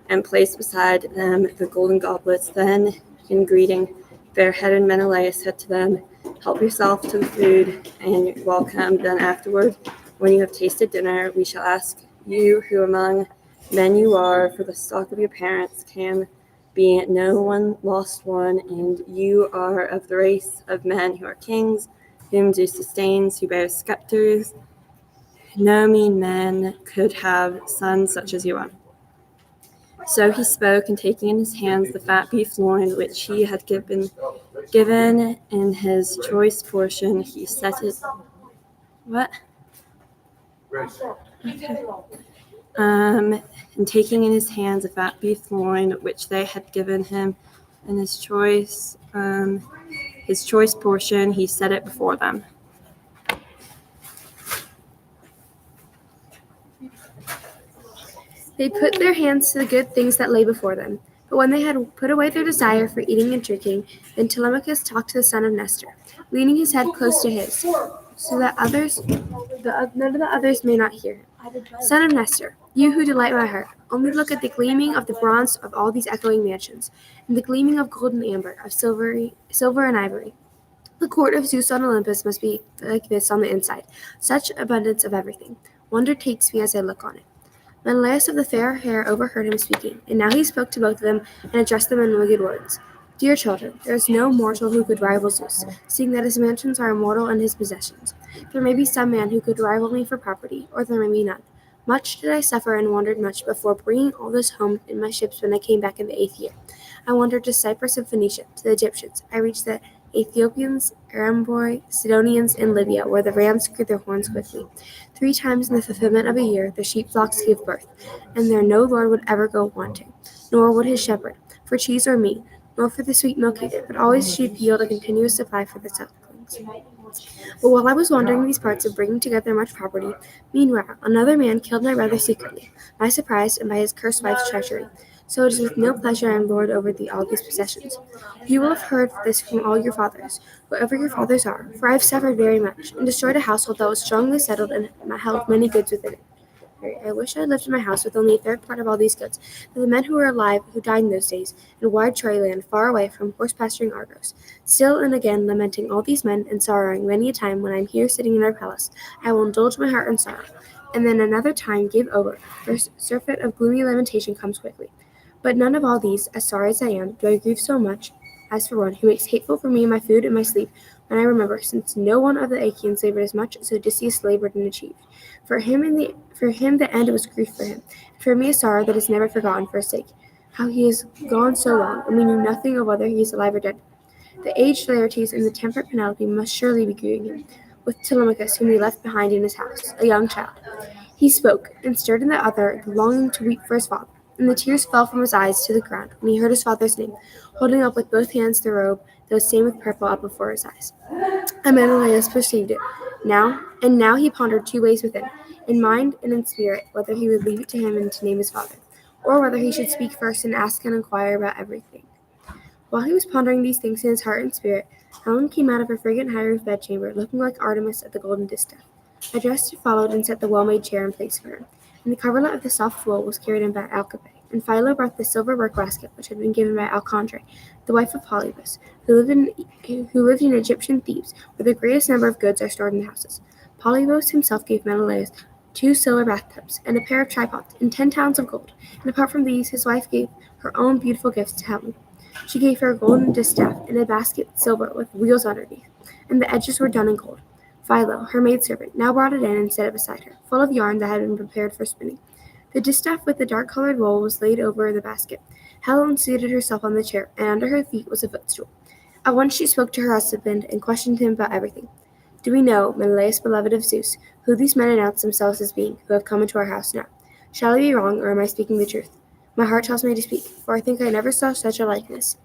and placed beside them the golden goblets. Then, in greeting, fair-headed Menelaus said to them, help yourself to the food, and you're welcome. Then afterward, when you have tasted dinner, we shall ask you who among men you are, for the stock of your parents can be no one lost one, and you are of the race of men who are kings, whom Zeus sustains, who bear scepters. No mean man could have sons such as you are. So he spoke, and taking in his hands the fat beef loin which he had given in his choice portion, he set it. What? Okay. And taking in his hands a fat beef loin which they had given him in his choice portion, he set it before them. They put their hands to the good things that lay before them. But when they had put away their desire for eating and drinking, then Telemachus talked to the son of Nestor, leaning his head close to his, so that none of the others may not hear him. Son of Nestor, you who delight my heart, only look at the gleaming of the bronze of all these echoing mansions, and the gleaming of gold and amber, of silver and ivory. The court of Zeus on Olympus must be like this on the inside, such abundance of everything. Wonder takes me as I look on it. Menelaus of the fair hair overheard him speaking, and now he spoke to both of them and addressed them in wicked words. Dear children, there is no mortal who could rival Zeus, seeing that his mansions are immortal and his possessions. There may be some man who could rival me for property, or there may be none. Much did I suffer and wandered much before bringing all this home in my ships when I came back in the 8th year. I wandered to Cyprus and Phoenicia, to the Egyptians. I reached the Ethiopians, Aramboi, Sidonians, and Libya, where the rams screw their horns quickly. 3 times in the fulfillment of a year, the sheepflocks give birth, and there no lord would ever go wanting, nor would his shepherd, for cheese or meat, nor for the sweet milk either, but always should yield a continuous supply for the sucklings. But while I was wandering these parts of bringing together much property, meanwhile another man killed my brother secretly, by surprise and by his cursed wife's treachery. So it is with no pleasure I am lord over all these possessions. You will have heard this from all your fathers, whoever your fathers are, for I have suffered very much, and destroyed a household that was strongly settled and held many goods within it. I wish I lived in my house with only a third part of all these goods, that the men who were alive, who died in those days, in wide Troy land, far away from horse-pasturing Argos. Still and again lamenting all these men, and sorrowing many a time when I am here sitting in our palace, I will indulge my heart in sorrow, and then another time give over, for surfeit of gloomy lamentation comes quickly. But none of all these, as sorry as I am, do I grieve so much as for one who makes hateful for me my food and my sleep, when I remember, since no one of the Achaeans labored as much as Odysseus labored and achieved. For him the end was grief for him, and for me a sorrow that is never forgotten for his sake. How he has gone so long, and we knew nothing of whether he is alive or dead. The aged Laertes and the temperate Penelope must surely be grieving him, with Telemachus, whom he left behind in his house, a young child. He spoke, and stirred in the other the longing to weep for his father, and the tears fell from his eyes to the ground when he heard his father's name, holding up with both hands the robe that was stained with purple up before his eyes. And Menelaus perceived it. Now he pondered two ways within, in mind and in spirit, whether he would leave it to him and to name his father, or whether he should speak first and ask and inquire about everything. While he was pondering these things in his heart and spirit, Helen came out of her fragrant high-roof bedchamber, looking like Artemis at the golden distaff. A dress followed and set the well-made chair in place for her, and the coverlet of the soft wool was carried in by Alcippe, and Philo brought the silver work-basket which had been given by Alcandre, the wife of Polybus, who lived in Egyptian Thebes, where the greatest number of goods are stored in houses. Polybus himself gave Menelaus 2 silver bathtubs, and a pair of tripods, and 10 talents of gold, and apart from these his wife gave her own beautiful gifts to Helen. She gave her a golden distaff, and a basket silver with wheels underneath, and the edges were done in gold. Philo, her maidservant, now brought it in and set it beside her, full of yarn that had been prepared for spinning. The distaff with the dark-colored wool was laid over the basket. Helen seated herself on the chair, and under her feet was a footstool. At once she spoke to her husband and questioned him about everything. Do we know, Menelaus, beloved of Zeus, who these men announce themselves as being, who have come into our house now? Shall I be wrong, or am I speaking the truth? My heart tells me to speak, for I think I never saw such a likeness,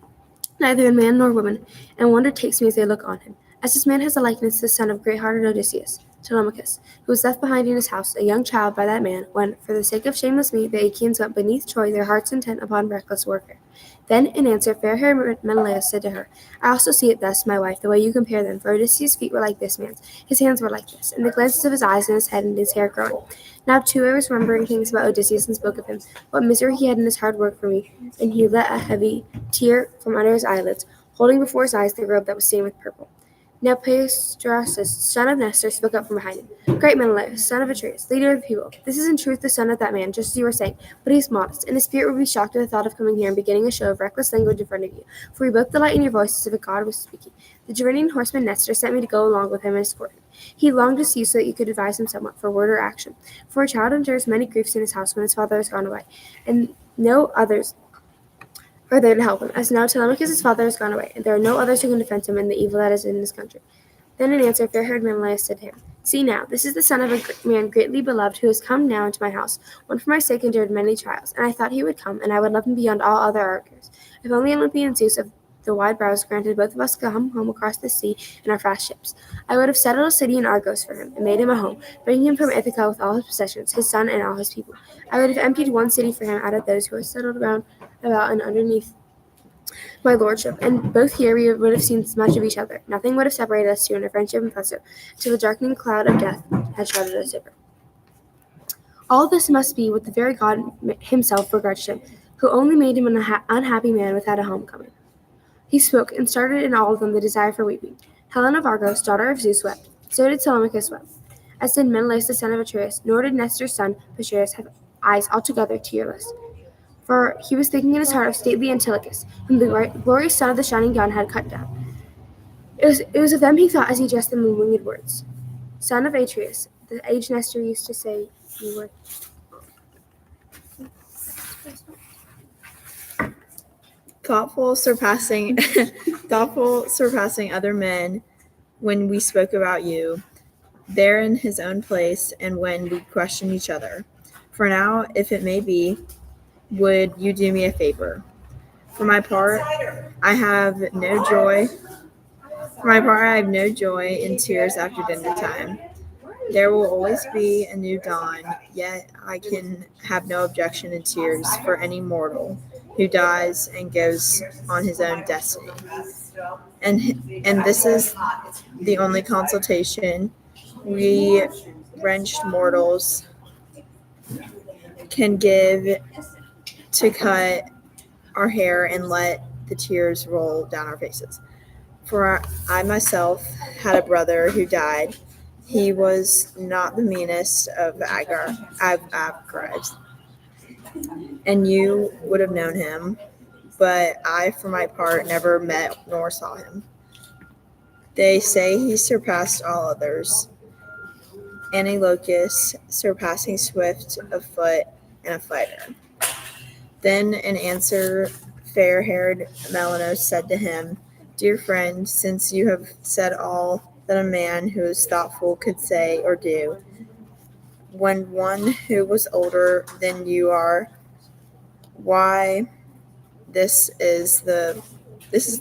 neither in man nor woman, and wonder takes me as I look on him. As this man has a likeness to the son of great-hearted Odysseus, Telemachus, who was left behind in his house, a young child by that man, when, for the sake of shameless meat, the Achaeans went beneath Troy, their hearts intent upon reckless warfare. Then, in answer, fair-haired Menelaus said to her, I also see it thus, my wife, the way you compare them, for Odysseus' feet were like this man's, his hands were like this, and the glances of his eyes and his head and his hair growing. Now, too, I was remembering things about Odysseus and spoke of him, what misery he had in his hard work for me, and he let a heavy tear from under his eyelids, holding before his eyes the robe that was stained with purple. Now Paestosus, son of Nestor, spoke up from behind him. Great Menelaus, son of Atreus, leader of the people, this is in truth the son of that man, just as you were saying, but he is modest, and his spirit would be shocked at the thought of coming here and beginning a show of reckless language in front of you, for we both delight in your voice as if a god was speaking. The Gerenian horseman Nestor sent me to go along with him and escort him. He longed to see you so that you could advise him somewhat for word or action, for a child endures many griefs in his house when his father has gone away, and no others are there to help him, as now Telemachus' father has gone away, and there are no others who can defend him in the evil that is in his country. Then in answer, fair-haired Menelaus said to him, See now, this is the son of a man greatly beloved who has come now into my house. One for my sake endured many trials, and I thought he would come, and I would love him beyond all other Argos. If only Olympian Zeus of the wide brows granted both of us to come home across the sea in our fast ships, I would have settled a city in Argos for him, and made him a home, bringing him from Ithaca with all his possessions, his son and all his people. I would have emptied one city for him out of those who are settled round about and underneath my lordship, and both here we would have seen much of each other. Nothing would have separated us two in a friendship impressive, till the darkening cloud of death had shrouded us over. All this must be what the very god himself begrudged him, who only made him an unhappy man without a homecoming. He spoke, and started in all of them the desire for weeping. Helen of Argos, daughter of Zeus, wept. So did Telemachus weep, as did Menelaus the son of Atreus, nor did Nestor's son Paestosus have eyes altogether tearless. For he was thinking in his heart of stately Antilochus, whom the glorious son of the shining dawn had cut down. It was of them he thought as he addressed them in winged words. Son of Atreus, the aged Nestor used to say you were. Thoughtful surpassing other men when we spoke about you, there in his own place, and when we questioned each other. For now, if it may be, would you do me a favor? For my part, I have no joy. For my part, I have no joy in tears after dinner time. There will always be a new dawn, yet I can have no objection in tears for any mortal who dies and goes on his own destiny. And this is the only consultation we wrenched mortals can give to cut our hair and let the tears roll down our faces. For I myself had a brother who died. He was not the meanest of Agarites, and you would have known him, but I, for my part, never met nor saw him. They say he surpassed all others, and a locust, surpassing swift of foot and a fighter. Then in answer, fair-haired Melanos said to him, "Dear friend, since you have said all that a man who is thoughtful could say or do, when one who was older than you are, why this is the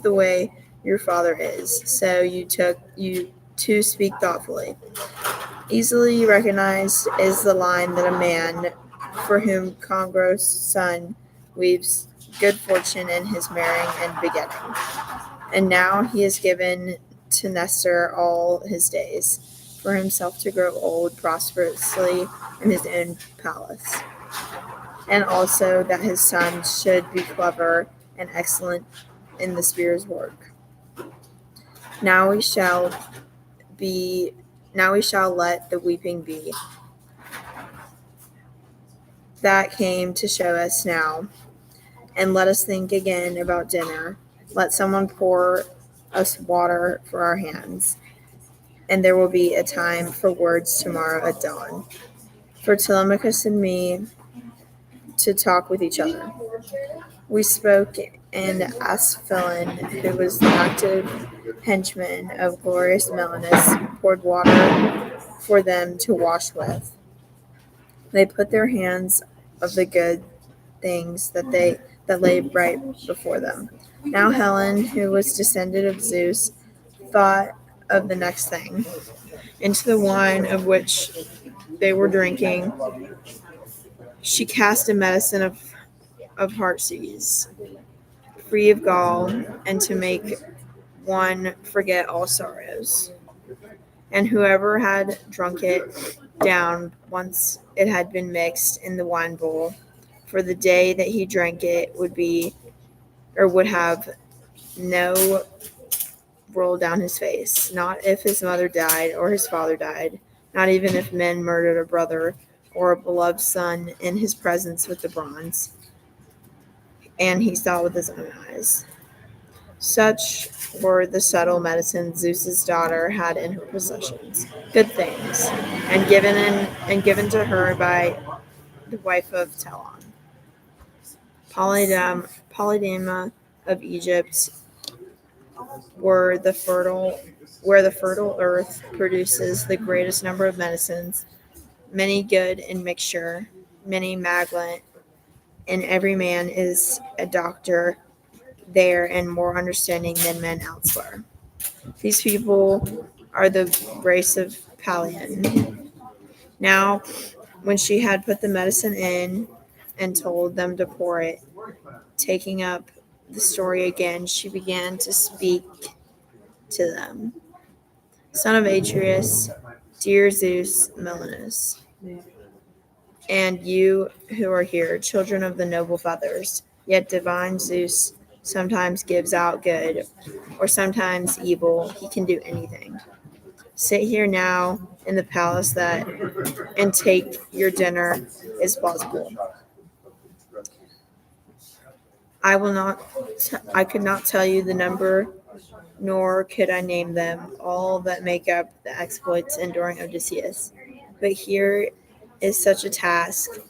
way your father is. So you to speak thoughtfully. Easily recognized is the line that a man for whom Congro's son weaves good fortune in his marrying and begetting. And now he is given to Nestor all his days, for himself to grow old prosperously in his own palace, and also that his son should be clever and excellent in the spear's work. Now we shall let the weeping be. That came to show us now, and let us think again about dinner. Let someone pour us water for our hands, and there will be a time for words tomorrow at dawn, for Telemachus and me to talk with each other." We spoke, and Asphelon, who was the active henchman of glorious Melanus, poured water for them to wash with. They put their hands of the good things that lay right before them. Now Helen, who was descended of Zeus, thought of the next thing. Into the wine of which they were drinking, she cast a medicine of heart disease, free of gall, and to make one forget all sorrows. And whoever had drunk it down once it had been mixed in the wine bowl, for the day that he drank it would have no roll down his face, not if his mother died or his father died, not even if men murdered a brother or a beloved son in his presence with the bronze, and he saw with his own eyes. Such were the subtle medicines Zeus's daughter had in her possessions, good things, and given to her by the wife of Telon. Polydama of Egypt, where the fertile earth produces the greatest number of medicines, many good in mixture, many malignant, and every man is a doctor there and more understanding than men elsewhere. These people are the race of Palian. Now, when she had put the medicine in and told them to pour it, taking up the story again, she began to speak to them. Son of Atreus, dear Zeus Melanus, and you who are here, children of the noble feathers, yet divine Zeus sometimes gives out good, or sometimes evil. He can do anything. Sit here now in the palace and take your dinner is plausible. I could not tell you the number, nor could I name them, all that make up the exploits enduring Odysseus. But here is such a task,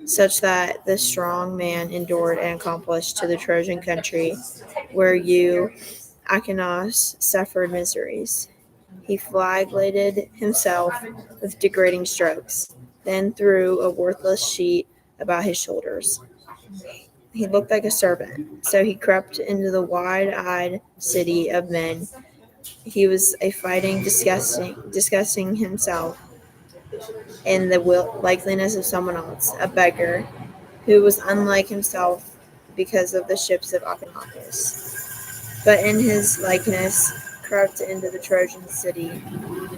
such that the strong man endured and accomplished to the Trojan country, where you, Achenos, suffered miseries. He flagellated himself with degrading strokes, then threw a worthless sheet about his shoulders. He looked like a serpent. So he crept into the wide-eyed city of men. He was a fighting, disgusting himself in the likeliness of someone else, a beggar, who was unlike himself because of the ships of Achenaus. But in his likeness crept into the Trojan city,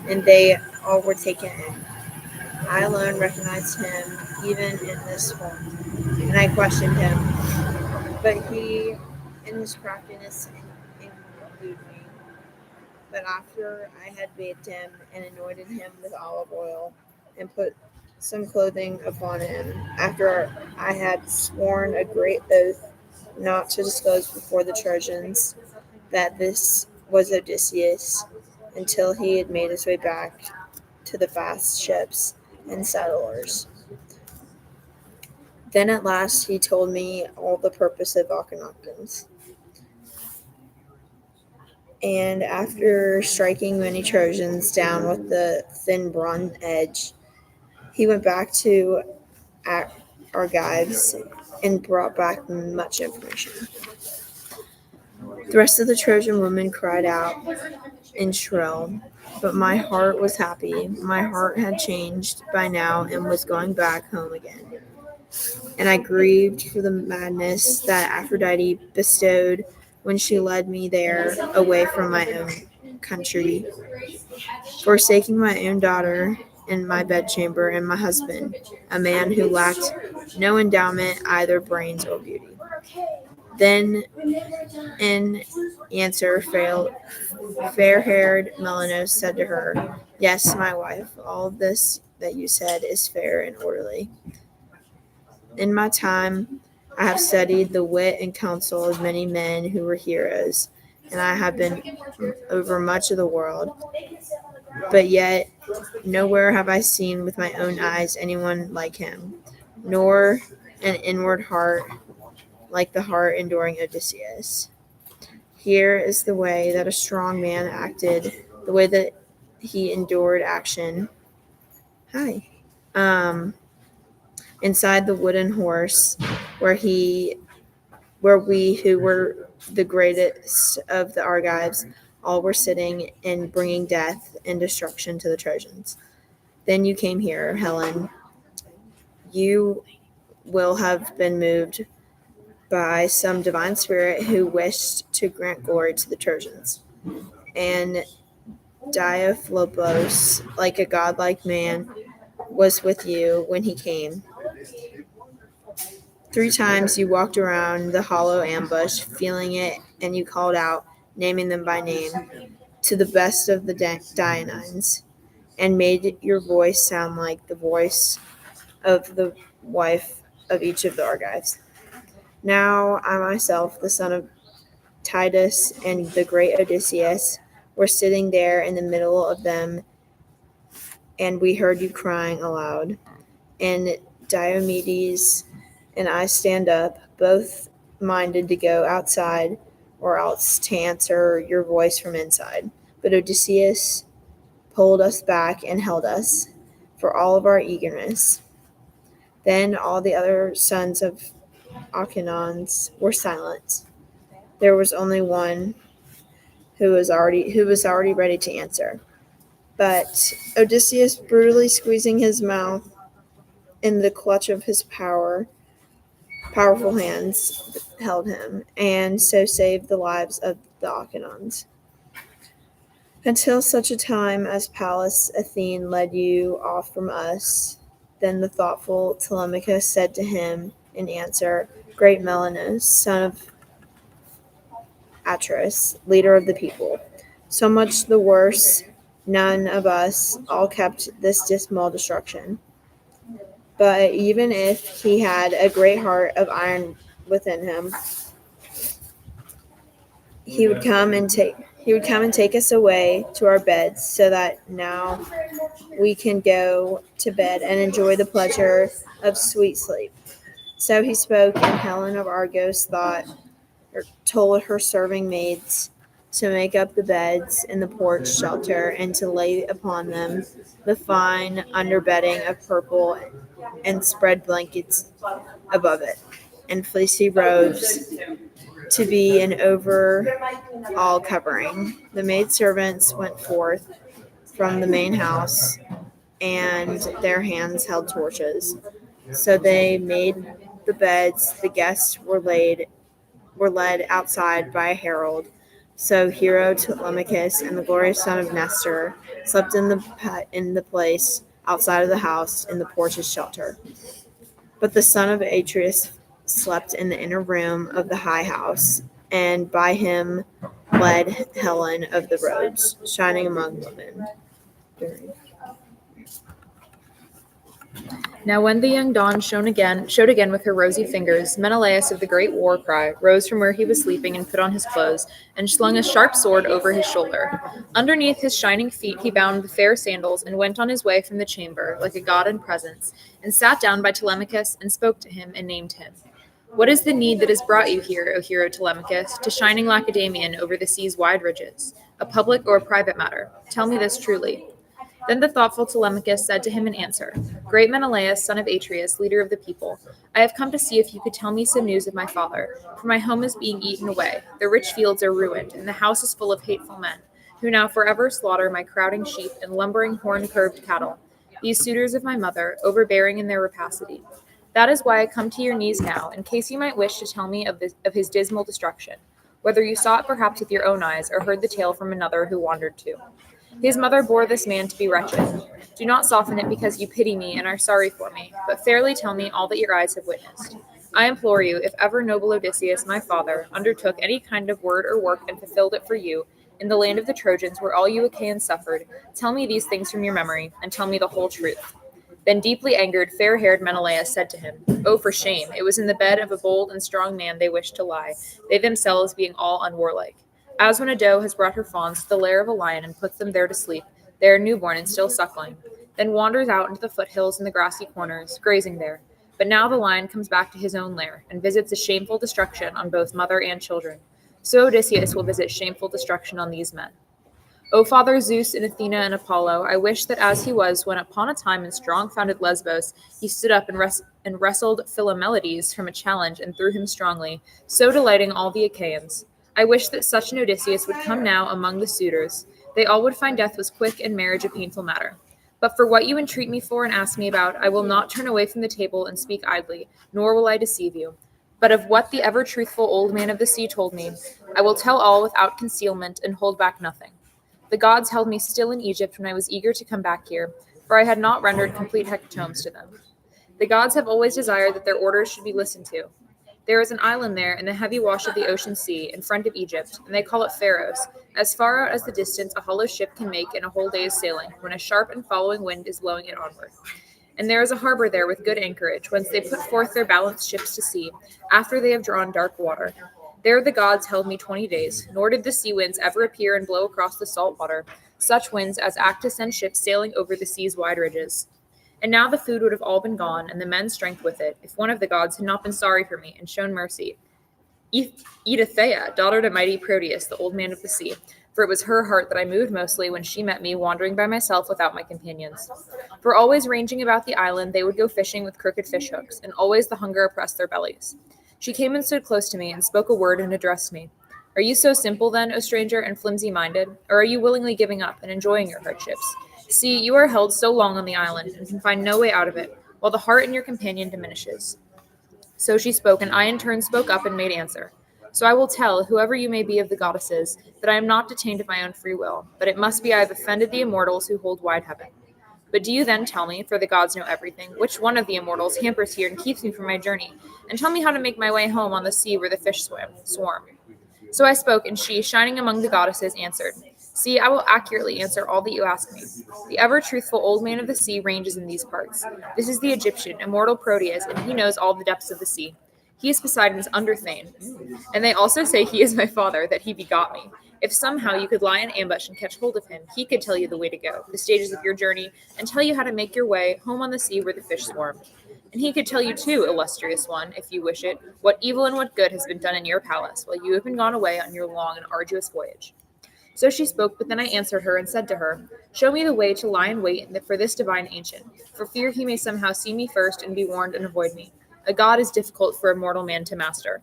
and they all were taken in. I alone recognized him even in this form, and I questioned him. But he, in his craftiness, elude me. But after I had bathed him and anointed him with olive oil and put some clothing upon him, after I had sworn a great oath not to disclose before the Trojans that this was Odysseus, until he had made his way back to the fast ships and settlers. Then at last he told me all the purpose of Akhenaten. And after striking many Trojans down with the thin bronze edge, he went back to Argives and brought back much information. The rest of the Trojan women cried out in shrill, but my heart was happy. My heart had changed by now and was going back home again. And I grieved for the madness that Aphrodite bestowed when she led me there away from my own country, forsaking my own daughter and my bedchamber and my husband, a man who lacked no endowment, either brains or beauty. Then, in answer, fair-haired Melanos said to her, "Yes, my wife, all this that you said is fair and orderly. In my time, I have studied the wit and counsel of many men who were heroes, and I have been over much of the world. But yet, nowhere have I seen with my own eyes anyone like him, nor an inward heart like the heart enduring Odysseus. Here is the way that a strong man acted, the way that he endured action. Hi. Inside the wooden horse, where we who were the greatest of the Argives, all were sitting and bringing death and destruction to the Trojans. Then you came here, Helen. You will have been moved by some divine spirit who wished to grant glory to the Trojans. And Deiphobos, like a godlike man, was with you when he came. 3 times you walked around the hollow ambush, feeling it, and you called out, naming them by name, to the best of the Dianines, and made your voice sound like the voice of the wife of each of the Argives. Now I myself, the son of Titus and the great Odysseus, were sitting there in the middle of them, and we heard you crying aloud. And Diomedes and I stand up, both minded to go outside or else to answer your voice from inside. But Odysseus pulled us back and held us, for all of our eagerness. Then all the other sons of Achenaeans were silent. There was only one who was already ready to answer. But Odysseus, brutally squeezing his mouth in the clutch of his powerful hands, held him, and so saved the lives of the Achenaeans. Until such a time as Pallas Athene led you off from us, then the thoughtful Telemachus said to him in answer, "Great Melanos, son of Atreus, leader of the people, so much the worse, none of us all kept this dismal destruction. But even if he had a great heart of iron within him, he would come and take us away to our beds, so that now we can go to bed and enjoy the pleasure of sweet sleep." So he spoke, and Helen of Argos told her serving maids to make up the beds in the porch shelter and to lay upon them the fine underbedding of purple and spread blankets above it. and fleecy robes to be an over-all covering. The maidservants went forth from the main house, and their hands held torches. So they made the beds. The guests were led outside by a herald. So hero Telemachus and the glorious son of Nestor slept in the place outside of the house in the porch's shelter. But the son of Atreus slept in the inner room of the high house, and by him led Helen of the robes, shining among women. Now when the young dawn showed again with her rosy fingers, Menelaus of the great war cry rose from where he was sleeping and put on his clothes, and slung a sharp sword over his shoulder. Underneath his shining feet he bound the fair sandals, and went on his way from the chamber, like a god in presence, and sat down by Telemachus, and spoke to him, and named him. What is the need that has brought you here, O hero Telemachus, to shining Lacedaemon over the sea's wide ridges? A public or a private matter? Tell me this truly. Then the thoughtful Telemachus said to him in answer, Great Menelaus, son of Atreus, leader of the people, I have come to see if you could tell me some news of my father, for my home is being eaten away, the rich fields are ruined, and the house is full of hateful men, who now forever slaughter my crowding sheep and lumbering horn-curved cattle, these suitors of my mother, overbearing in their rapacity. That is why I come to your knees now, in case you might wish to tell me of his dismal destruction, whether you saw it perhaps with your own eyes, or heard the tale from another who wandered too. His mother bore this man to be wretched. Do not soften it because you pity me and are sorry for me, but fairly tell me all that your eyes have witnessed. I implore you, if ever noble Odysseus, my father, undertook any kind of word or work and fulfilled it for you, in the land of the Trojans where all you Achaeans suffered, tell me these things from your memory, and tell me the whole truth. Then deeply angered, fair-haired Menelaus said to him, Oh, for shame! It was in the bed of a bold and strong man they wished to lie, they themselves being all unwarlike. As when a doe has brought her fawns to the lair of a lion and puts them there to sleep, they are newborn and still suckling, then wanders out into the foothills and the grassy corners, grazing there. But now the lion comes back to his own lair, and visits a shameful destruction on both mother and children. So Odysseus will visit shameful destruction on these men. O Father Zeus and Athena and Apollo, I wish that as he was when upon a time in strong-founded Lesbos he stood up and wrestled Philomeleides from a challenge and threw him strongly, so delighting all the Achaeans. I wish that such an Odysseus would come now among the suitors. They all would find death was quick and marriage a painful matter. But for what you entreat me for and ask me about, I will not turn away from the table and speak idly, nor will I deceive you. But of what the ever-truthful old man of the sea told me, I will tell all without concealment and hold back nothing. The gods held me still in Egypt when I was eager to come back here, for I had not rendered complete hecatombs to them. The gods have always desired that their orders should be listened to. There is an island there in the heavy wash of the ocean sea, in front of Egypt, and they call it Pharos, as far out as the distance a hollow ship can make in a whole day's sailing, when a sharp and following wind is blowing it onward. And there is a harbor there with good anchorage, whence they put forth their balanced ships to sea, after they have drawn dark water. There the gods held me 20 days, nor did the sea winds ever appear and blow across the salt water, such winds as act to send ships sailing over the sea's wide ridges. And now the food would have all been gone, and the men's strength with it, if one of the gods had not been sorry for me and shown mercy. Eidothea, daughter to mighty Proteus, the old man of the sea, for it was her heart that I moved mostly when she met me wandering by myself without my companions. For always ranging about the island, they would go fishing with crooked fish hooks, and always the hunger oppressed their bellies. She came and stood close to me, and spoke a word and addressed me. Are you so simple then, O stranger, and flimsy-minded, or are you willingly giving up and enjoying your hardships? See, you are held so long on the island, and can find no way out of it, while the heart in your companion diminishes. So she spoke, and I in turn spoke up and made answer. So I will tell, whoever you may be of the goddesses, that I am not detained of my own free will, but it must be I have offended the immortals who hold wide heaven. But do you then tell me, for the gods know everything, which one of the immortals hampers here and keeps me from my journey, and tell me how to make my way home on the sea where the fish swarm. So I spoke, and she, shining among the goddesses, answered, See, I will accurately answer all that you ask me. The ever-truthful old man of the sea ranges in these parts. This is the Egyptian, immortal Proteus, and he knows all the depths of the sea. He is Poseidon's underthane. And they also say he is my father, that he begot me. If somehow you could lie in ambush and catch hold of him, he could tell you the way to go, the stages of your journey, and tell you how to make your way home on the sea where the fish swarm. And he could tell you too, illustrious one, if you wish it, what evil and what good has been done in your palace, while you have been gone away on your long and arduous voyage. So she spoke, but then I answered her and said to her, Show me the way to lie in wait for this divine ancient, for fear he may somehow see me first and be warned and avoid me. A god is difficult for a mortal man to master.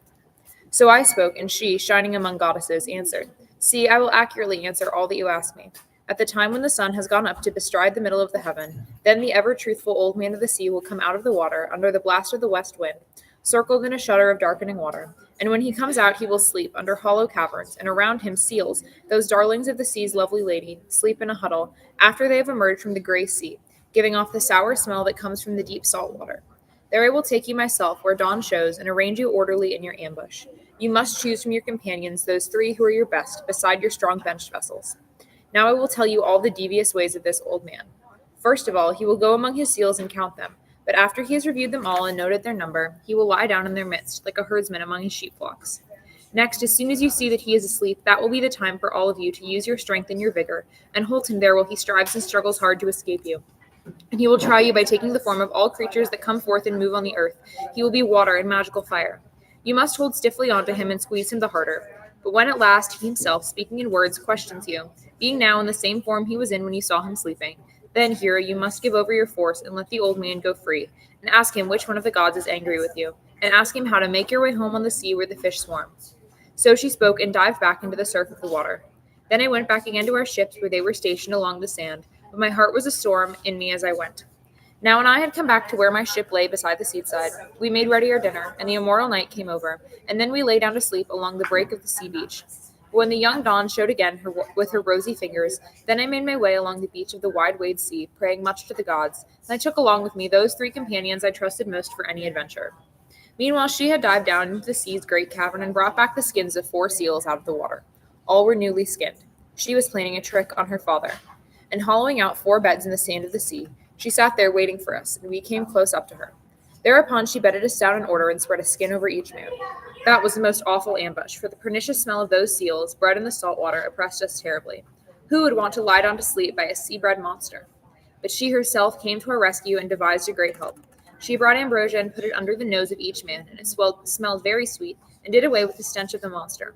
So I spoke, and she, shining among goddesses, answered, See, I will accurately answer all that you ask me. At the time when the sun has gone up to bestride the middle of the heaven, then the ever-truthful old man of the sea will come out of the water under the blast of the west wind, circled in a shudder of darkening water. And when he comes out, he will sleep under hollow caverns, and around him seals, those darlings of the sea's lovely lady, sleep in a huddle, after they have emerged from the gray sea, giving off the sour smell that comes from the deep salt water. There I will take you myself where dawn shows, and arrange you orderly in your ambush. You must choose from your companions those 3 who are your best, beside your strong benched vessels. Now I will tell you all the devious ways of this old man. First of all, he will go among his seals and count them, but after he has reviewed them all and noted their number, he will lie down in their midst, like a herdsman among his sheep flocks. Next, as soon as you see that he is asleep, that will be the time for all of you to use your strength and your vigor, and hold him there while he strives and struggles hard to escape you. And he will try you by taking the form of all creatures that come forth and move on the earth. He will be water and magical fire. You must hold stiffly onto him and squeeze him the harder. But when at last he himself, speaking in words, questions you, being now in the same form he was in when you saw him sleeping, then, hero, you must give over your force and let the old man go free, and ask him which one of the gods is angry with you, and ask him how to make your way home on the sea where the fish swarm. So she spoke and dived back into the surf of the water. Then I went back again to our ships where they were stationed along the sand, but my heart was a storm in me as I went. Now when I had come back to where my ship lay beside the seaside, we made ready our dinner, and the immortal night came over, and then we lay down to sleep along the break of the sea beach. But when the young dawn showed again with her rosy fingers, then I made my way along the beach of the wide-waved sea, praying much to the gods, and I took along with me those 3 companions I trusted most for any adventure. Meanwhile she had dived down into the sea's great cavern and brought back the skins of 4 seals out of the water. All were newly skinned. She was planning a trick on her father. And hollowing out 4 beds in the sand of the sea, she sat there waiting for us, and we came close up to her. Thereupon she bedded us down in order and spread a skin over each man. That was the most awful ambush, for the pernicious smell of those seals, bred in the salt water, oppressed us terribly. Who would want to lie down to sleep by a sea-bred monster? But she herself came to our rescue and devised a great help. She brought ambrosia and put it under the nose of each man, and it smelled very sweet, and did away with the stench of the monster.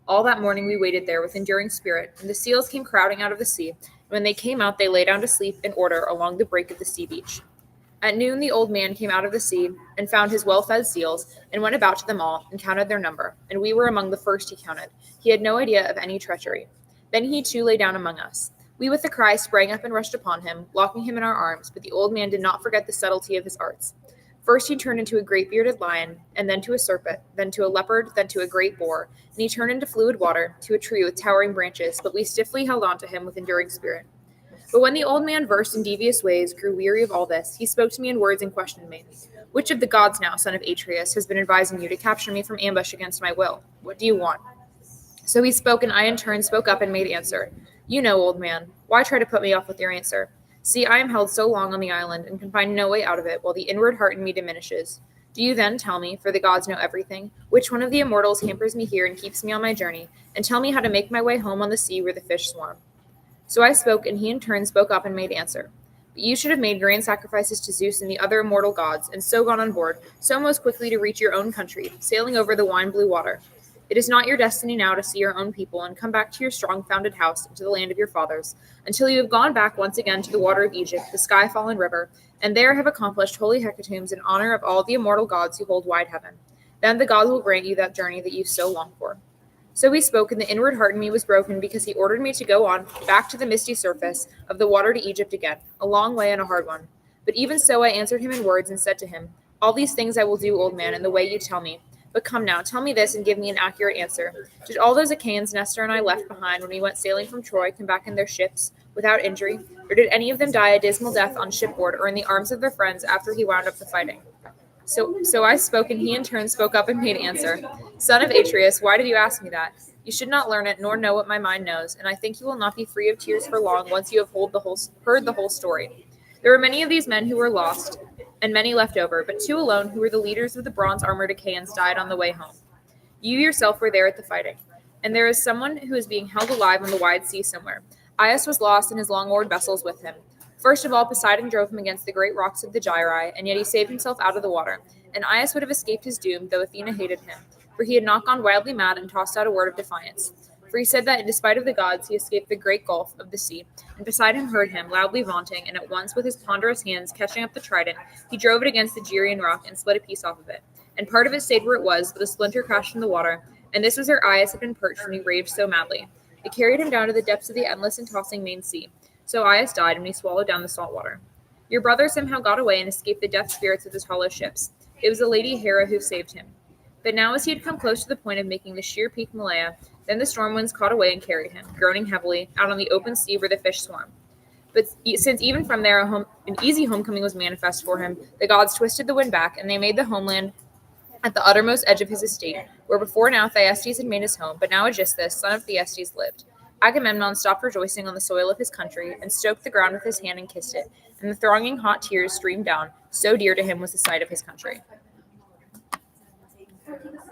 All that morning we waited there with enduring spirit, and the seals came crowding out of the sea, and when they came out they lay down to sleep in order along the break of the sea beach. At noon the old man came out of the sea, and found his well-fed seals, and went about to them all, and counted their number, and we were among the first he counted. He had no idea of any treachery. Then he too lay down among us. We with a cry sprang up and rushed upon him, locking him in our arms, but the old man did not forget the subtlety of his arts. First he turned into a great bearded lion, and then to a serpent, then to a leopard, then to a great boar, and he turned into fluid water, to a tree with towering branches, but we stiffly held on to him with enduring spirit. But when the old man, versed in devious ways, grew weary of all this, he spoke to me in words and questioned me. Which of the gods now, son of Atreus, has been advising you to capture me from ambush against my will? What do you want? So he spoke, and I in turn spoke up and made answer. You know, old man, why try to put me off with your answer? See, I am held so long on the island, and can find no way out of it, while the inward heart in me diminishes. Do you then tell me, for the gods know everything, which one of the immortals hampers me here and keeps me on my journey, and tell me how to make my way home on the sea where the fish swarm? So I spoke, and he in turn spoke up and made answer. But you should have made grand sacrifices to Zeus and the other immortal gods, and so gone on board, so most quickly to reach your own country, sailing over the wine-blue water. It is not your destiny now to see your own people and come back to your strong-founded house and to the land of your fathers, until you have gone back once again to the water of Egypt, the sky-fallen river, and there have accomplished holy hecatombs in honor of all the immortal gods who hold wide heaven. Then the gods will grant you that journey that you so long for. So he spoke, and the inward heart in me was broken, because he ordered me to go on back to the misty surface of the water to Egypt again, a long way and a hard one. But even so I answered him in words and said to him, All these things I will do, old man, in the way you tell me. But come now, tell me this and give me an accurate answer. Did all those Achaeans Nestor and I left behind when we went sailing from Troy come back in their ships without injury? Or did any of them die a dismal death on shipboard or in the arms of their friends after he wound up the fighting? So I spoke, and he in turn spoke up and made answer. Son of Atreus, why did you ask me that? You should not learn it, nor know what my mind knows, and I think you will not be free of tears for long once you have heard the whole story. There were many of these men who were lost, and many left over, but 2 alone, who were the leaders of the bronze-armored Achaeans, died on the way home. You yourself were there at the fighting, and there is someone who is being held alive on the wide sea somewhere. Aias was lost, and his long-oared vessels with him. First of all, Poseidon drove him against the great rocks of the Gyrae, and yet he saved himself out of the water, and Aias would have escaped his doom, though Athena hated him, for he had not gone wildly mad and tossed out a word of defiance. For he said that in despite of the gods he escaped the great gulf of the sea, and beside him heard him, loudly vaunting, and at once with his ponderous hands catching up the trident, he drove it against the Gyrian rock and split a piece off of it. And part of it stayed where it was, but a splinter crashed in the water, and this was where Aias had been perched when he raged so madly. It carried him down to the depths of the endless and tossing main sea. So Aias died when he swallowed down the salt water. Your brother somehow got away and escaped the death spirits of his hollow ships. It was the lady Hera who saved him. But now as he had come close to the point of making the sheer peak Malaya, then the storm winds caught away and carried him, groaning heavily, out on the open sea where the fish swarm. But since even from there an easy homecoming was manifest for him, the gods twisted the wind back, and they made the homeland at the uttermost edge of his estate, where before now Thyestes had made his home, but now Aegisthus, son of Thyestes, lived. Agamemnon stopped rejoicing on the soil of his country, and stroked the ground with his hand and kissed it, and the thronging hot tears streamed down, so dear to him was the sight of his country.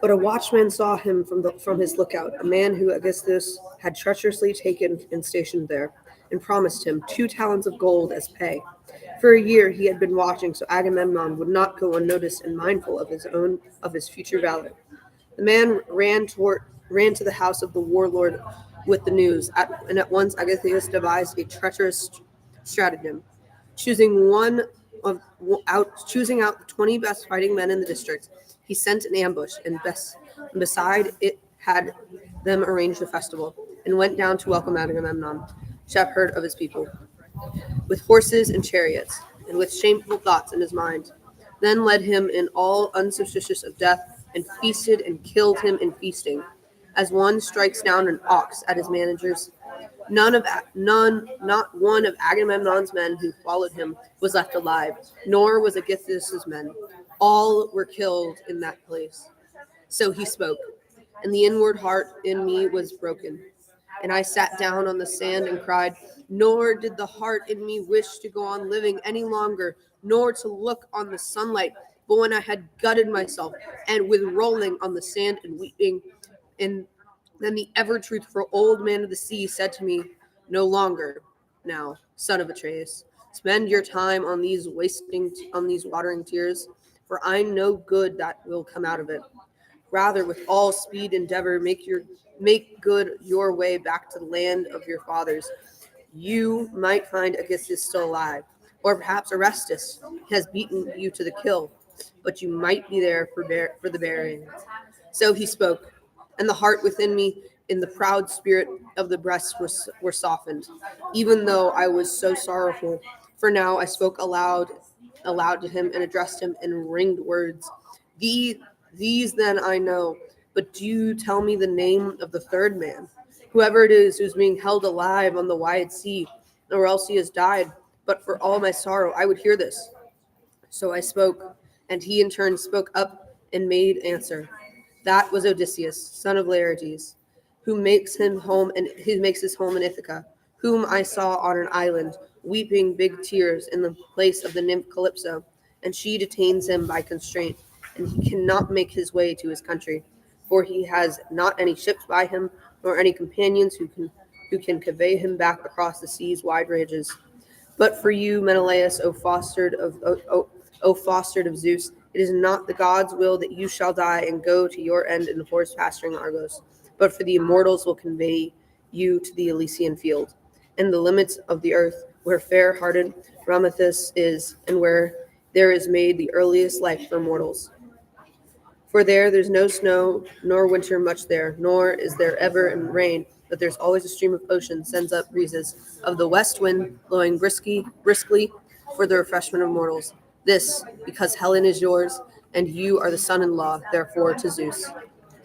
But a watchman saw him from his lookout, a man who Aegisthus had treacherously taken and stationed there, and promised him 2 talents of gold as pay. For a year he had been watching, so Agamemnon would not go unnoticed and mindful of his future valor. The man ran to the house of the warlord with the news, and at once Aegisthus devised a treacherous stratagem, choosing out the 20 best fighting men in the district. He sent an ambush, and beside it had them arrange a festival, and went down to welcome Agamemnon, shepherd of his people, with horses and chariots, and with shameful thoughts in his mind. Then led him in all unsuspicious of death, and feasted and killed him in feasting, as one strikes down an ox at his manager's. Not one of Agamemnon's men who followed him was left alive, nor was Aegisthus' men. All were killed in that place. So he spoke, and the inward heart in me was broken. And I sat down on the sand and cried, nor did the heart in me wish to go on living any longer, nor to look on the sunlight. But when I had gutted myself, and with rolling on the sand and weeping, and then the ever-truthful old man of the sea said to me, no longer now, son of Atreus, spend your time on these watering tears, for I know good that will come out of it. Rather, with all speed endeavor, make good your way back to the land of your fathers. You might find Aegisthus still alive, or perhaps Orestes has beaten you to the kill, but you might be there for the burying. So he spoke, and the heart within me, in the proud spirit of the breast, were softened, even though I was so sorrowful. For now I spoke aloud to him and addressed him in ringed words. These then I know, but do you tell me the name of the third man, whoever it is who's being held alive on the wide sea, or else he has died. But for all my sorrow, I would hear this. So I spoke, and he in turn spoke up and made answer. That was Odysseus, son of Laertes, who makes his home in Ithaca, whom I saw on an island, weeping big tears in the place of the nymph Calypso, and she detains him by constraint, and he cannot make his way to his country, for he has not any ships by him, nor any companions who can convey him back across the sea's wide ranges. But for you, Menelaus, O fostered of Zeus, it is not the gods' will that you shall die and go to your end in horse pasturing Argos, but for the immortals will convey you to the Elysian field, and the limits of the earth, where fair-hearted Prometheus is, and where there is made the earliest life for mortals. For there's no snow, nor winter much there, nor is there ever rain, but there's always a stream of ocean sends up breezes of the west wind, blowing briskly for the refreshment of mortals. This, because Helen is yours, and you are the son-in-law, therefore, to Zeus.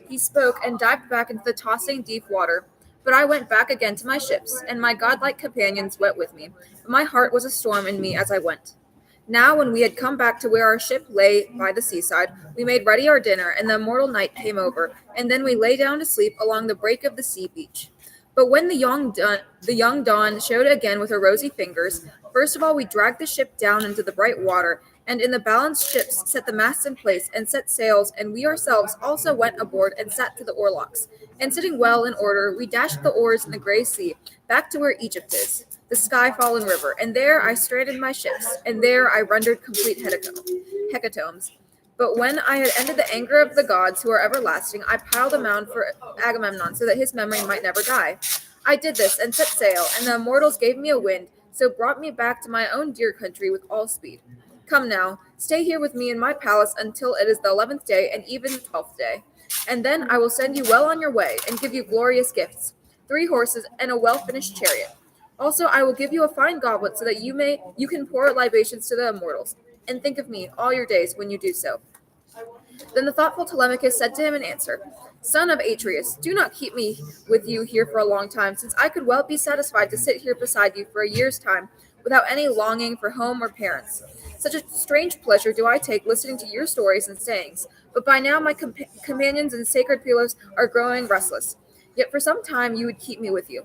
He spoke and dived back into the tossing deep water. But I went back again to my ships, and my godlike companions went with me. But my heart was a storm in me as I went. Now when we had come back to where our ship lay by the seaside, we made ready our dinner, and the immortal night came over, and then we lay down to sleep along the break of the sea beach. But when the young dawn showed again with her rosy fingers, first of all we dragged the ship down into the bright water, and in the balanced ships set the masts in place and set sails, and we ourselves also went aboard and sat to the oarlocks. And sitting well in order, we dashed the oars in the grey sea, back to where Egypt is, the sky-fallen river, and there I stranded my ships, and there I rendered complete hecatombs. But when I had ended the anger of the gods who are everlasting, I piled a mound for Agamemnon so that his memory might never die. I did this and set sail, and the immortals gave me a wind, so brought me back to my own dear country with all speed. Come now, stay here with me in my palace until it is the 11th day and even the 12th day. And then I will send you well on your way and give you glorious gifts, 3 horses and a well-finished chariot. Also, I will give you a fine goblet so that you can pour libations to the immortals. And think of me all your days when you do so. Then the thoughtful Telemachus said to him in answer, Son of Atreus, do not keep me with you here for a long time, since I could well be satisfied to sit here beside you for a year's time, without any longing for home or parents. Such a strange pleasure do I take listening to your stories and sayings, but by now my companions in sacred Pylos are growing restless. Yet for some time you would keep me with you.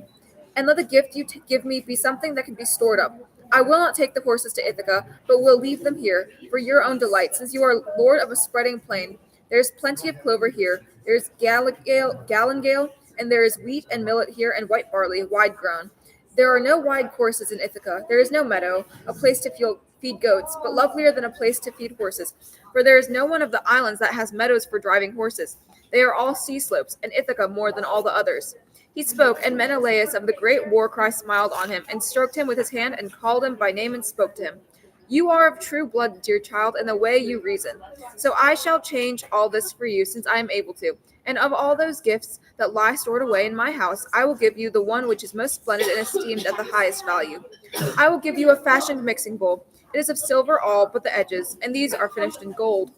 And let the gift you give me be something that can be stored up. I will not take the horses to Ithaca, but will leave them here for your own delight, since you are lord of a spreading plain. There is plenty of clover here, there is galingale, and there is wheat and millet here, and white barley, wide grown. There are no wide courses in Ithaca. There is no meadow, a place to feed goats, but lovelier than a place to feed horses. For there is no one of the islands that has meadows for driving horses. They are all sea slopes, and Ithaca more than all the others. He spoke, and Menelaus of the great war cry smiled on him, and stroked him with his hand, and called him by name, and spoke to him. You are of true blood, dear child, in the way you reason. So I shall change all this for you, since I am able to. And of all those gifts that lie stored away in my house, I will give you the one which is most splendid and esteemed at the highest value. I will give you a fashioned mixing bowl. It is of silver all but the edges, and these are finished in gold.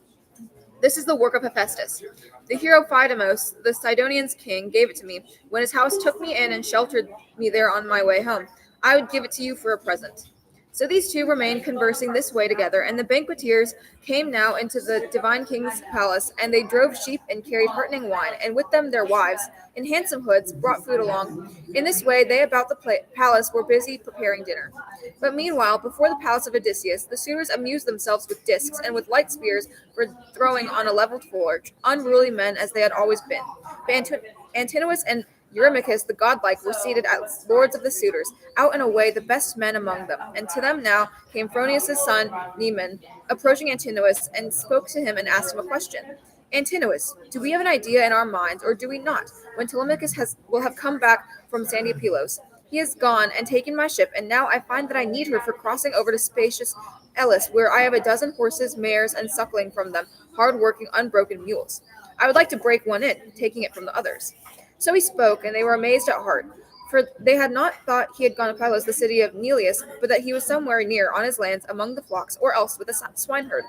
This is the work of Hephaestus. The hero Phaedamos, the Sidonians' king, gave it to me when his house took me in and sheltered me there on my way home. I would give it to you for a present. So these two remained conversing this way together, and the banqueteers came now into the divine king's palace, and they drove sheep and carried heartening wine, and with them their wives, in handsome hoods, brought food along. In this way they about the palace were busy preparing dinner. But meanwhile, before the palace of Odysseus, the suitors amused themselves with discs and with light spears for throwing on a leveled forge, unruly men as they had always been. But Antinous and Eurymachus the godlike were seated as lords of the suitors, out and away the best men among them. And to them now came Phronius' son Neman, approaching Antinous, and spoke to him and asked him a question. Antinous, do we have an idea in our minds, or do we not, when Telemachus will have come back from sandy Pylos? He has gone and taken my ship, and now I find that I need her for crossing over to spacious Elis, where I have a dozen horses, mares, and suckling from them, hard-working, unbroken mules. I would like to break one in, taking it from the others. So he spoke, and they were amazed at heart, for they had not thought he had gone to Pylos, the city of Neleus, but that he was somewhere near on his lands among the flocks, or else with a swineherd.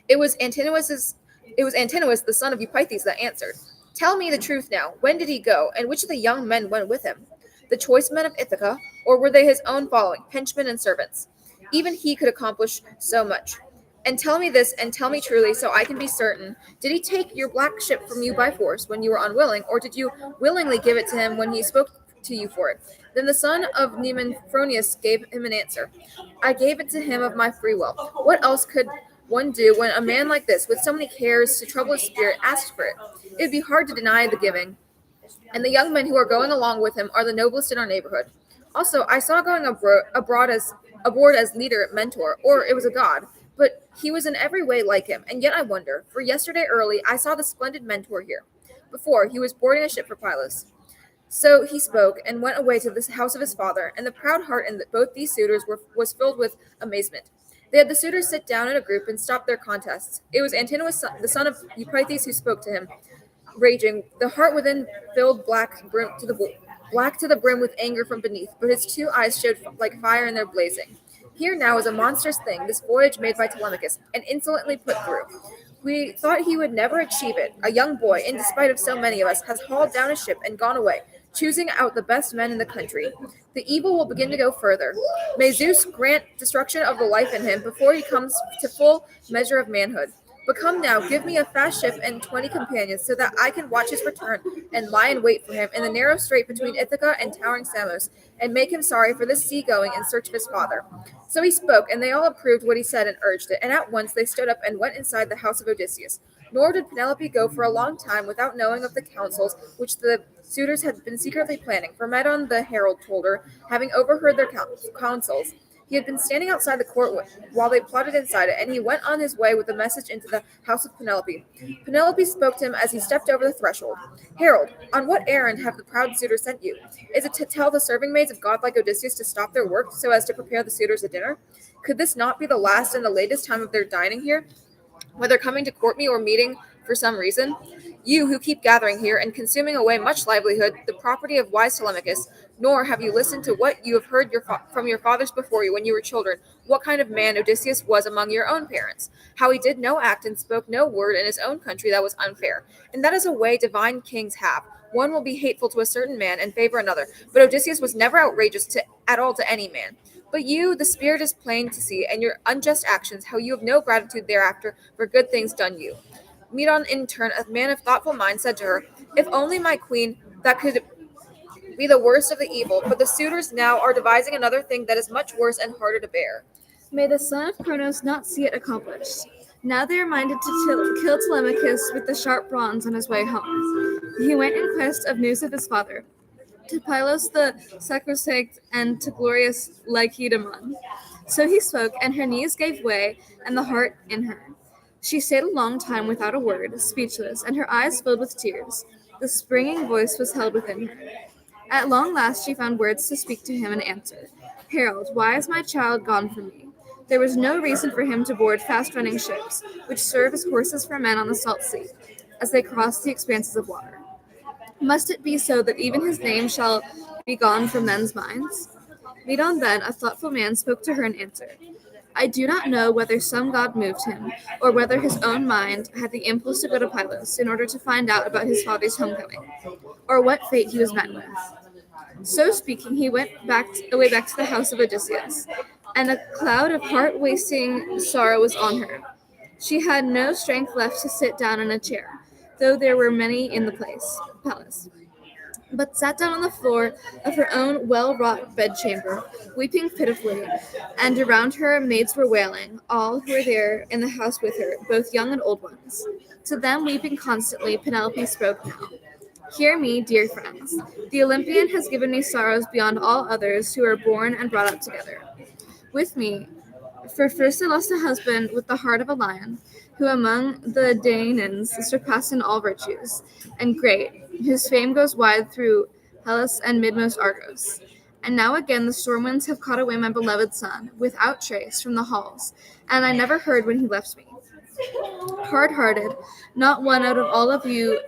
It was Antinous, the son of Eupeithes, that answered, Tell me the truth now. When did he go, and which of the young men went with him? The choice men of Ithaca, or were they his own following, henchmen and servants? Even he could accomplish so much. And tell me this, and tell me truly, so I can be certain. Did he take your black ship from you by force when you were unwilling, or did you willingly give it to him when he spoke to you for it? Then the son of Neman, Phronius, gave him an answer. I gave it to him of my free will. What else could one do when a man like this, with so many cares to trouble his spirit, asked for it? It would be hard to deny the giving. And the young men who are going along with him are the noblest in our neighborhood. Also, I saw going aboard as leader, mentor, or it was a god. But he was in every way like him, and yet I wonder, for yesterday early I saw the splendid mentor here. Before, he was boarding a ship for Pylos. So he spoke, and went away to the house of his father, and the proud heart in both these suitors was filled with amazement. They had the suitors sit down in a group and stop their contests. It was Antinous, the son of Eupeithes, who spoke to him, raging, the heart within filled black to the brim with anger from beneath, but his 2 eyes showed like fire in their blazing. Here now is a monstrous thing, this voyage made by Telemachus, and insolently put through. We thought he would never achieve it. A young boy, in despite of so many of us, has hauled down a ship and gone away, choosing out the best men in the country. The evil will begin to go further. May Zeus grant destruction of the life in him before he comes to full measure of manhood. But come now, give me a fast ship and 20 companions, so that I can watch his return and lie in wait for him in the narrow strait between Ithaca and towering Samos, and make him sorry for this sea-going in search of his father. So he spoke, and they all approved what he said and urged it, and at once they stood up and went inside the house of Odysseus. Nor did Penelope go for a long time without knowing of the counsels which the suitors had been secretly planning, for Medon the herald told her, having overheard their counsels, He had been standing outside the court while they plotted inside it, and he went on his way with a message into the house of Penelope. Penelope spoke to him as he stepped over the threshold. Herald, on what errand have the proud suitors sent you? Is it to tell the serving maids of godlike Odysseus to stop their work so as to prepare the suitors a dinner? Could this not be the last and the latest time of their dining here, whether coming to court me or meeting for some reason? You who keep gathering here and consuming away much livelihood, the property of wise Telemachus, nor have you listened to what you have heard from your fathers before you when you were children, what kind of man Odysseus was among your own parents, how he did no act and spoke no word in his own country that was unfair. And that is a way divine kings have. One will be hateful to a certain man and favor another, but Odysseus was never outrageous at all to any man. But you, the spirit is plain to see, and your unjust actions, how you have no gratitude thereafter for good things done you. Medon, in turn, a man of thoughtful mind, said to her, If only, my queen, that could be the worst of the evil, but the suitors now are devising another thing that is much worse and harder to bear. May the son of Cronos not see it accomplished. Now they are minded to kill Telemachus with the sharp bronze on his way home. He went in quest of news of his father, to Pylos the sacrosanct and to glorious Lacedaemon. So he spoke, and her knees gave way, and the heart in her. She stayed a long time without a word, speechless, and her eyes filled with tears. The springing voice was held within her. At long last she found words to speak to him and answer. Herald, why is my child gone from me? There was no reason for him to board fast-running ships, which serve as horses for men on the salt sea, as they cross the expanses of water. Must it be so that even his name shall be gone from men's minds? Medon then, a thoughtful man, spoke to her and answered. I do not know whether some god moved him, or whether his own mind had the impulse to go to Pylos in order to find out about his father's homecoming, or what fate he was met with. So speaking, he went away back to the house of Odysseus, and a cloud of heart-wasting sorrow was on her. She had no strength left to sit down in a chair, though there were many in the palace, but sat down on the floor of her own well-wrought bedchamber, weeping pitifully, and around her maids were wailing, all who were there in the house with her, both young and old ones. To them, weeping constantly, Penelope spoke now. Hear me, dear friends. The Olympian has given me sorrows beyond all others who are born and brought up together with me. For first I lost a husband with the heart of a lion, who among the Danaans surpassed in all virtues, and great, whose fame goes wide through Hellas and midmost Argos. And now again the storm winds have caught away my beloved son, without trace, from the halls, and I never heard when he left me. Hard-hearted, not one out of all of you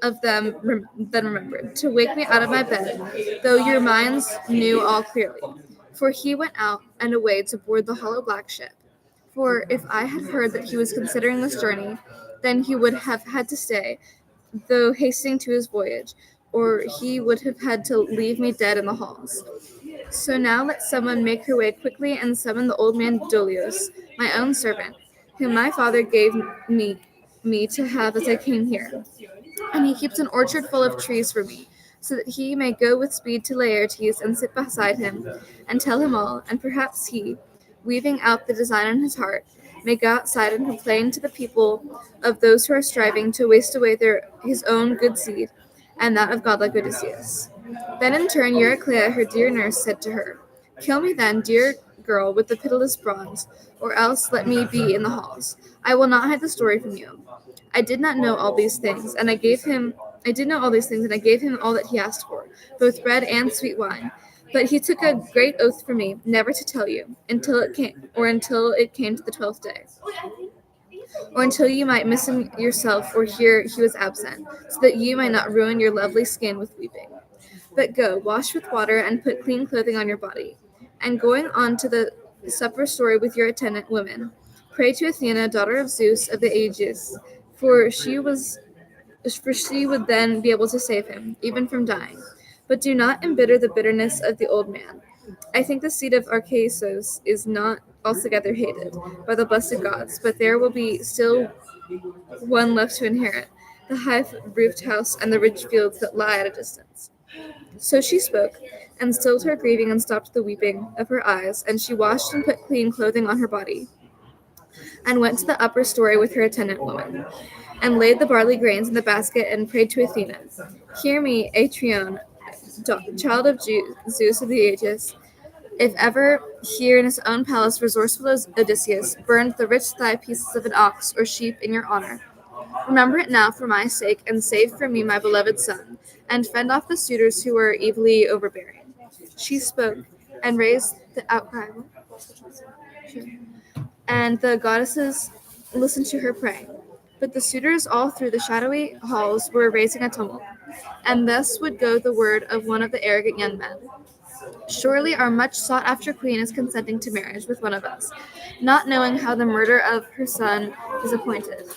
of them then remembered to wake me out of my bed, though your minds knew all clearly. For he went out and away to board the hollow black ship. For if I had heard that he was considering this journey, then he would have had to stay, though hastening to his voyage, or he would have had to leave me dead in the halls. So now let someone make her way quickly and summon the old man Dolios, my own servant, whom my father gave me to have as I came here. And he keeps an orchard full of trees for me, so that he may go with speed to Laertes and sit beside him, and tell him all, and perhaps he, weaving out the design in his heart, may go outside and complain to the people of those who are striving to waste away his own good seed, and that of godlike Odysseus. Then in turn Euryclea, her dear nurse, said to her, Kill me then, dear girl, with the pitiless bronze, or else let me be in the halls. I will not hide the story from you. I did know all these things, and I gave him all that he asked for, both bread and sweet wine. But he took a great oath from me, never to tell you, until it came to the 12th day, or until you might miss him yourself or hear he was absent, so that you might not ruin your lovely skin with weeping. But go, wash with water, and put clean clothing on your body. And going on to the supper story with your attendant women, pray to Athena, daughter of Zeus of the Aegis, for she would then be able to save him, even from dying. But do not embitter the bitterness of the old man. I think the seed of Archaios is not altogether hated by the blessed gods, but there will be still one left to inherit, the high-roofed house and the rich fields that lie at a distance. So she spoke, and stilled her grieving and stopped the weeping of her eyes, and she washed and put clean clothing on her body, and went to the upper story with her attendant woman, and laid the barley grains in the basket and prayed to Athena. Hear me, Atrione, child of Zeus of the Aegis. if ever here in his own palace resourceful as Odysseus burned the rich thigh pieces of an ox or sheep in your honor. Remember it now for my sake, and save for me my beloved son, and fend off the suitors who are evilly overbearing. She spoke, and raised the outcry, and the goddesses listened to her praying. But the suitors all through the shadowy halls were raising a tumult, and thus would go the word of one of the arrogant young men. Surely our much sought after queen is consenting to marriage with one of us, not knowing how the murder of her son is appointed.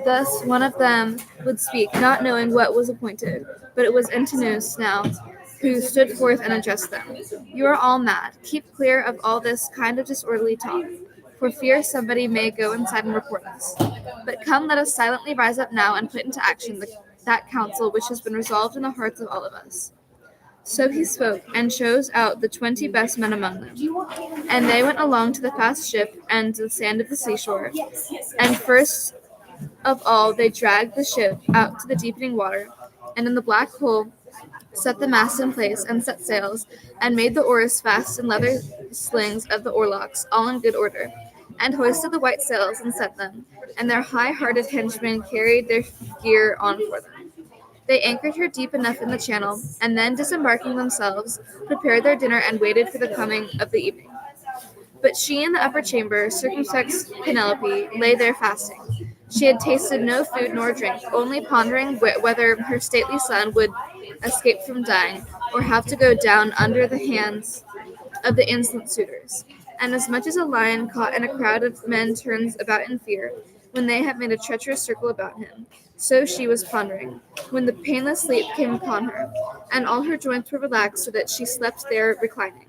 Thus one of them would speak, not knowing what was appointed, but it was Antinous now who stood forth and addressed them. You are all mad. Keep clear of all this kind of disorderly talk, for fear somebody may go inside and report us. But come, let us silently rise up now and put into action that counsel which has been resolved in the hearts of all of us. So he spoke, and chose out the 20 best men among them. And they went along to the fast ship and to the sand of the seashore. And first of all they dragged the ship out to the deepening water, and in the black hole set the mast in place, and set sails, and made the oars fast in leather slings of the oarlocks, all in good order, and hoisted the white sails, and set them, and their high-hearted henchmen carried their gear on for them. They anchored her deep enough in the channel, and then, disembarking themselves, prepared their dinner and waited for the coming of the evening. But she in the upper chamber, circumspect Penelope, lay there fasting. She had tasted no food nor drink, only pondering whether her stately son would escape from dying, or have to go down under the hands of the insolent suitors. And as much as a lion caught in a crowd of men turns about in fear, when they have made a treacherous circle about him, so she was pondering, when the painless sleep came upon her, and all her joints were relaxed so that she slept there reclining.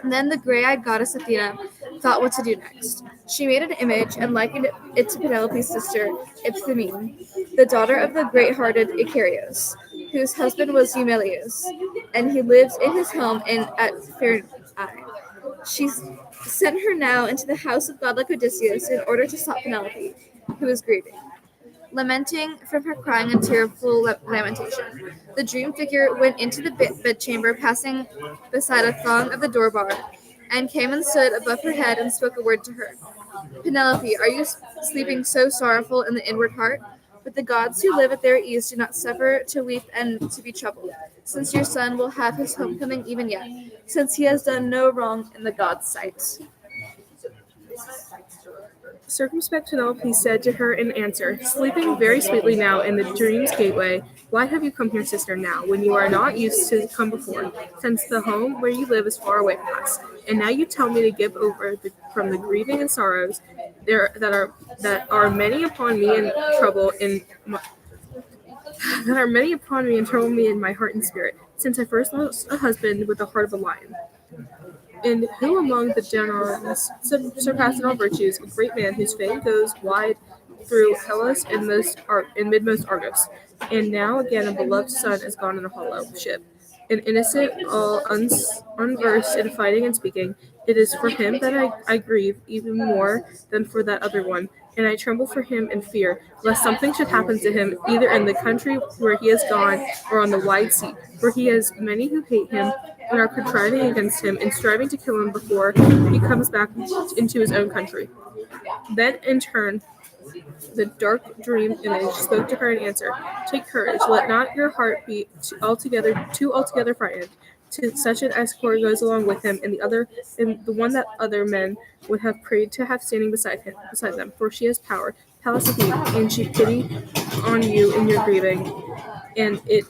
And then the gray-eyed goddess Athena thought what to do next. She made an image and likened it to Penelope's sister Iphthime, the daughter of the great-hearted Icarius, whose husband was Eumelus, and he lives in his home at Pherae. She sent her now into the house of godlike Odysseus in order to stop Penelope, who was grieving, lamenting from her crying and tearful lamentation. The dream figure went into the bedchamber, passing beside a thong of the door bar, and came and stood above her head and spoke a word to her. Penelope, are you sleeping so sorrowful in the inward heart? But the gods who live at their ease do not suffer to weep and to be troubled, since your son will have his homecoming even yet, since he has done no wrong in the gods' sight. Circumspect Penelope said to her in answer, sleeping very sweetly now in the dream's gateway, why have you come here, sister, now, when you are not used to come before, since the home where you live is far away from us? And now you tell me to give over from the grieving and sorrows that are many upon me and trouble me in my heart and spirit, since I first lost a husband with the heart of a lion. And who among the generals surpassed in all virtues, a great man whose fame goes wide through Hellas and midmost Argos. And now again a beloved son is gone in a hollow ship. An innocent, all unversed in fighting and speaking, it is for him that I grieve even more than for that other one, and I tremble for him in fear, lest something should happen to him, either in the country where he has gone, or on the wide sea, for he has many who hate him, and are contriving against him, and striving to kill him before he comes back into his own country. Then, in turn, the dark dream image spoke to her in answer, take courage, let not your heart be too altogether frightened. To such an escort goes along with him, and the one that other men would have prayed to have standing beside them, for she has power, Pallas Athene, and she pity on you in your grieving, and it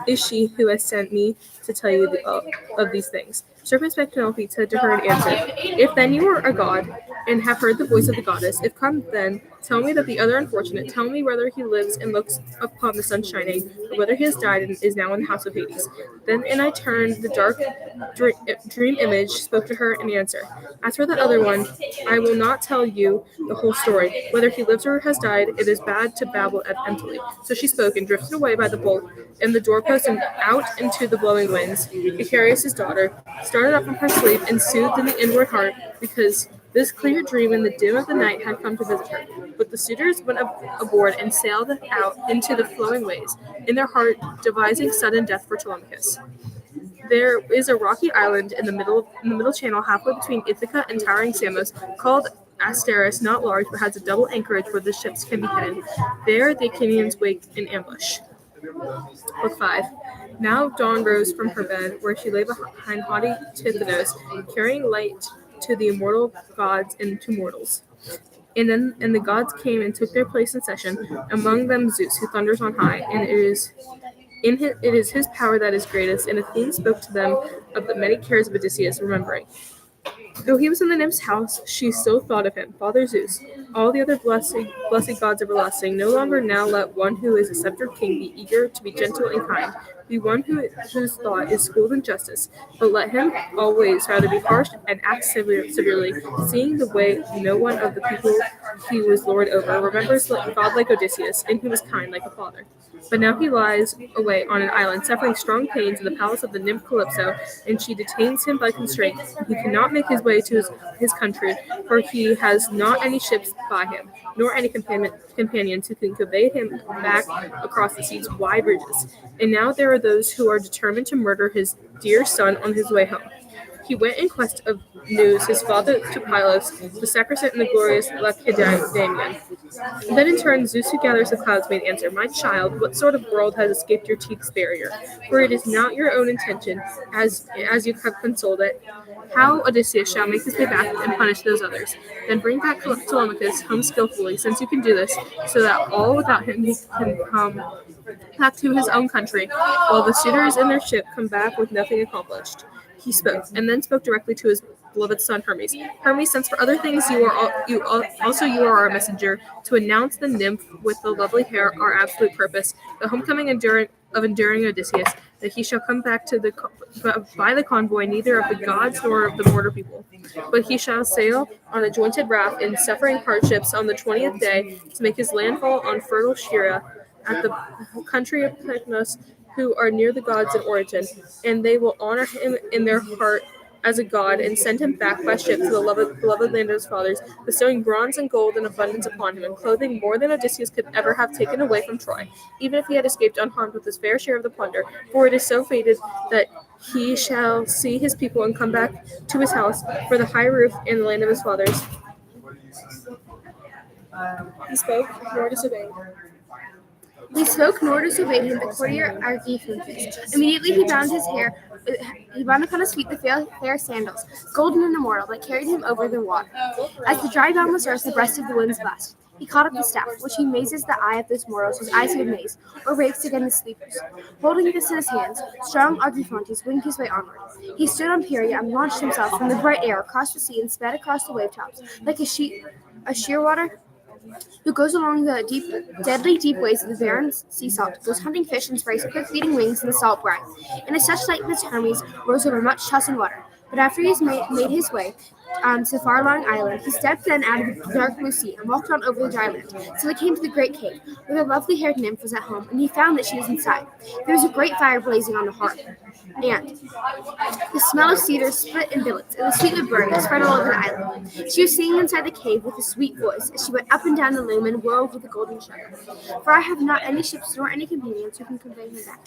is she who has sent me to tell you of these things. Circumspect Penelope said to her in answer, if then you are a god, and have heard the voice of the goddess, if come then, tell me that the other unfortunate, tell me whether he lives and looks upon the sun shining, or whether he has died and is now in the house of Hades. Then in I turned, the dark dream image spoke to her in answer, as for that other one, I will not tell you the whole story. Whether he lives or has died, it is bad to babble emptily. So she spoke, and drifted away by the bolt and the doorpost and out into the blowing winds. Icarius' daughter started up from her sleep and soothed in the inward heart, because this clear dream in the dim of the night had come to visit her. But the suitors went aboard and sailed out into the flowing waves, in their heart devising sudden death for Telemachus. There is a rocky island in the middle channel, halfway between Ithaca and towering Samos, called Asteris, not large, but has a double anchorage where the ships can be hidden. There the Achaeans wait in ambush. Book 5. Now dawn rose from her bed, where she lay behind haughty Tithonus, carrying light to the immortal gods and to mortals. And the gods came and took their place in session, among them Zeus, who thunders on high, and it is his power that is greatest. And Athene spoke to them of the many cares of Odysseus, remembering. Though he was in the nymph's house, she still thought of him, Father Zeus. All the other blessed gods everlasting, no longer now let one who is a sceptred king be eager to be gentle and kind, be one whose thought is schooled in justice, but let him always rather be harsh and act severely, seeing the way no one of the people he was lord over remembers God like Odysseus, and who was kind like a father. But now he lies away on an island, suffering strong pains in the palace of the nymph Calypso, and she detains him by constraint. He cannot make his way to his country, for he has not any ships by him, nor any companions who can convey him back across the sea's wide bridges. And now there are those who are determined to murder his dear son on his way home. He went in quest of news his father to Pylos, the sacrosanct and the glorious Lacedaemon. Then in turn Zeus, who gathers the clouds, made answer, My child, what sort of world has escaped your teeth's barrier? For it is not your own intention, as you have consoled it, how Odysseus shall make his way back and punish those others. Then bring back Telemachus home skillfully, since you can do this, so that all without him he can come back to his own country, while the suitors in their ship come back with nothing accomplished. He spoke, and then spoke directly to his beloved son Hermes. Hermes, since for other things you are our messenger, to announce the nymph with the lovely hair our absolute purpose, the homecoming enduring Odysseus, that he shall come back by the convoy neither of the gods nor of the mortal people, but he shall sail on a jointed raft in suffering hardships on the 20th day to make his landfall on fertile Scheria, at the country of Pycnos, who are near the gods in origin, and they will honor him in their heart as a god, and send him back by ship to the beloved land of his fathers, bestowing bronze and gold in abundance upon him, and clothing more than Odysseus could ever have taken away from Troy, even if he had escaped unharmed with his fair share of the plunder. For it is so fated that he shall see his people and come back to his house, for the high roof and the land of his fathers. He spoke, nor disobeyed. He spoke, nor disobeyed him, the courtier Argiphontes. Immediately he bound upon his feet the fair sandals, golden and immortal, that carried him over the water. As the dry boundless earth abreast of the wind's blast, he caught up the staff, which he mazes the eye of those mortals whose eyes he would maze, or rakes again the sleepers. Holding this in his hands, strong Argiphontes winged his way onward. He stood on Pieria and launched himself from the bright air across the sea and sped across the wave tops, like a shearwater who goes along the deadly deep ways of the barren sea salt, goes hunting fish and sprays quick beating wings in the salt brine. In a such light as Hermes rose over much tossing water. But after he has made his way to far-lying island, he stepped then out of the dark blue sea and walked on over the dry land, till he came to the great cave, where the lovely-haired nymph was at home, and he found that she was inside. There was a great fire blazing on the hearth, and the smell of cedar split in billets, and the sweet of burning spread all over the island. She was singing inside the cave with a sweet voice, as she went up and down the loom and wove with a golden shuttle. For I have not any ships nor any companions who can convey him back.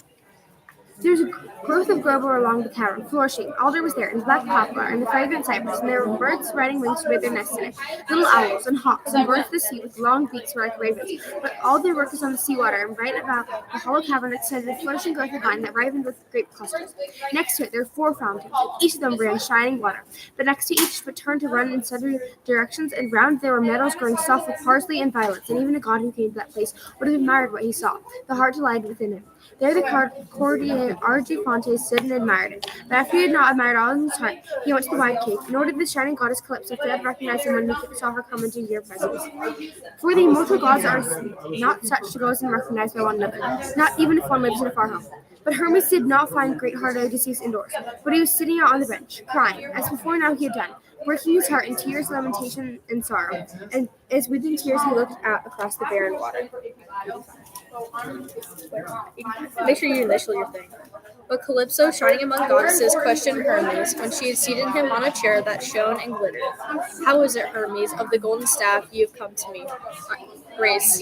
There was a growth of grover along the cavern, flourishing. Alder was there, and black poplar, and the fragrant cypress, and there were birds spreading wings to make their nests in it, little owls, and hawks, and birds of the sea with long beaks were like ravens. But all their work was on the sea water, and right about the hollow cavern extended a flourishing growth of vine that ripened with grape clusters. Next to it there were 4 fountains, and each of them ran shining water. But next to each would turn to run in sundry directions, and round there were meadows growing soft with parsley and violets, and even a god who came to that place would have admired what he saw. The heart delighted within him. There the courtier Argiphontes stood and admired it. But after he had not admired all in his heart, he went to the wide cave, nor did the shining goddess Calypso fail to recognize him when he saw her come into near presence. For the immortal gods are not such to go and recognized by one another, not even if one lives in a far home. But Hermes did not find great-hearted Odysseus indoors, but he was sitting out on the bench, crying, as before now he had done, breaking his heart in tears, lamentation, and sorrow. And as weeping tears he looked out across the barren water. Make sure you initial your thing. But Calypso, shining among goddesses, questioned Hermes when she had seated him on a chair that shone and glittered. How is it, Hermes, of the golden staff you have come to me? Grace.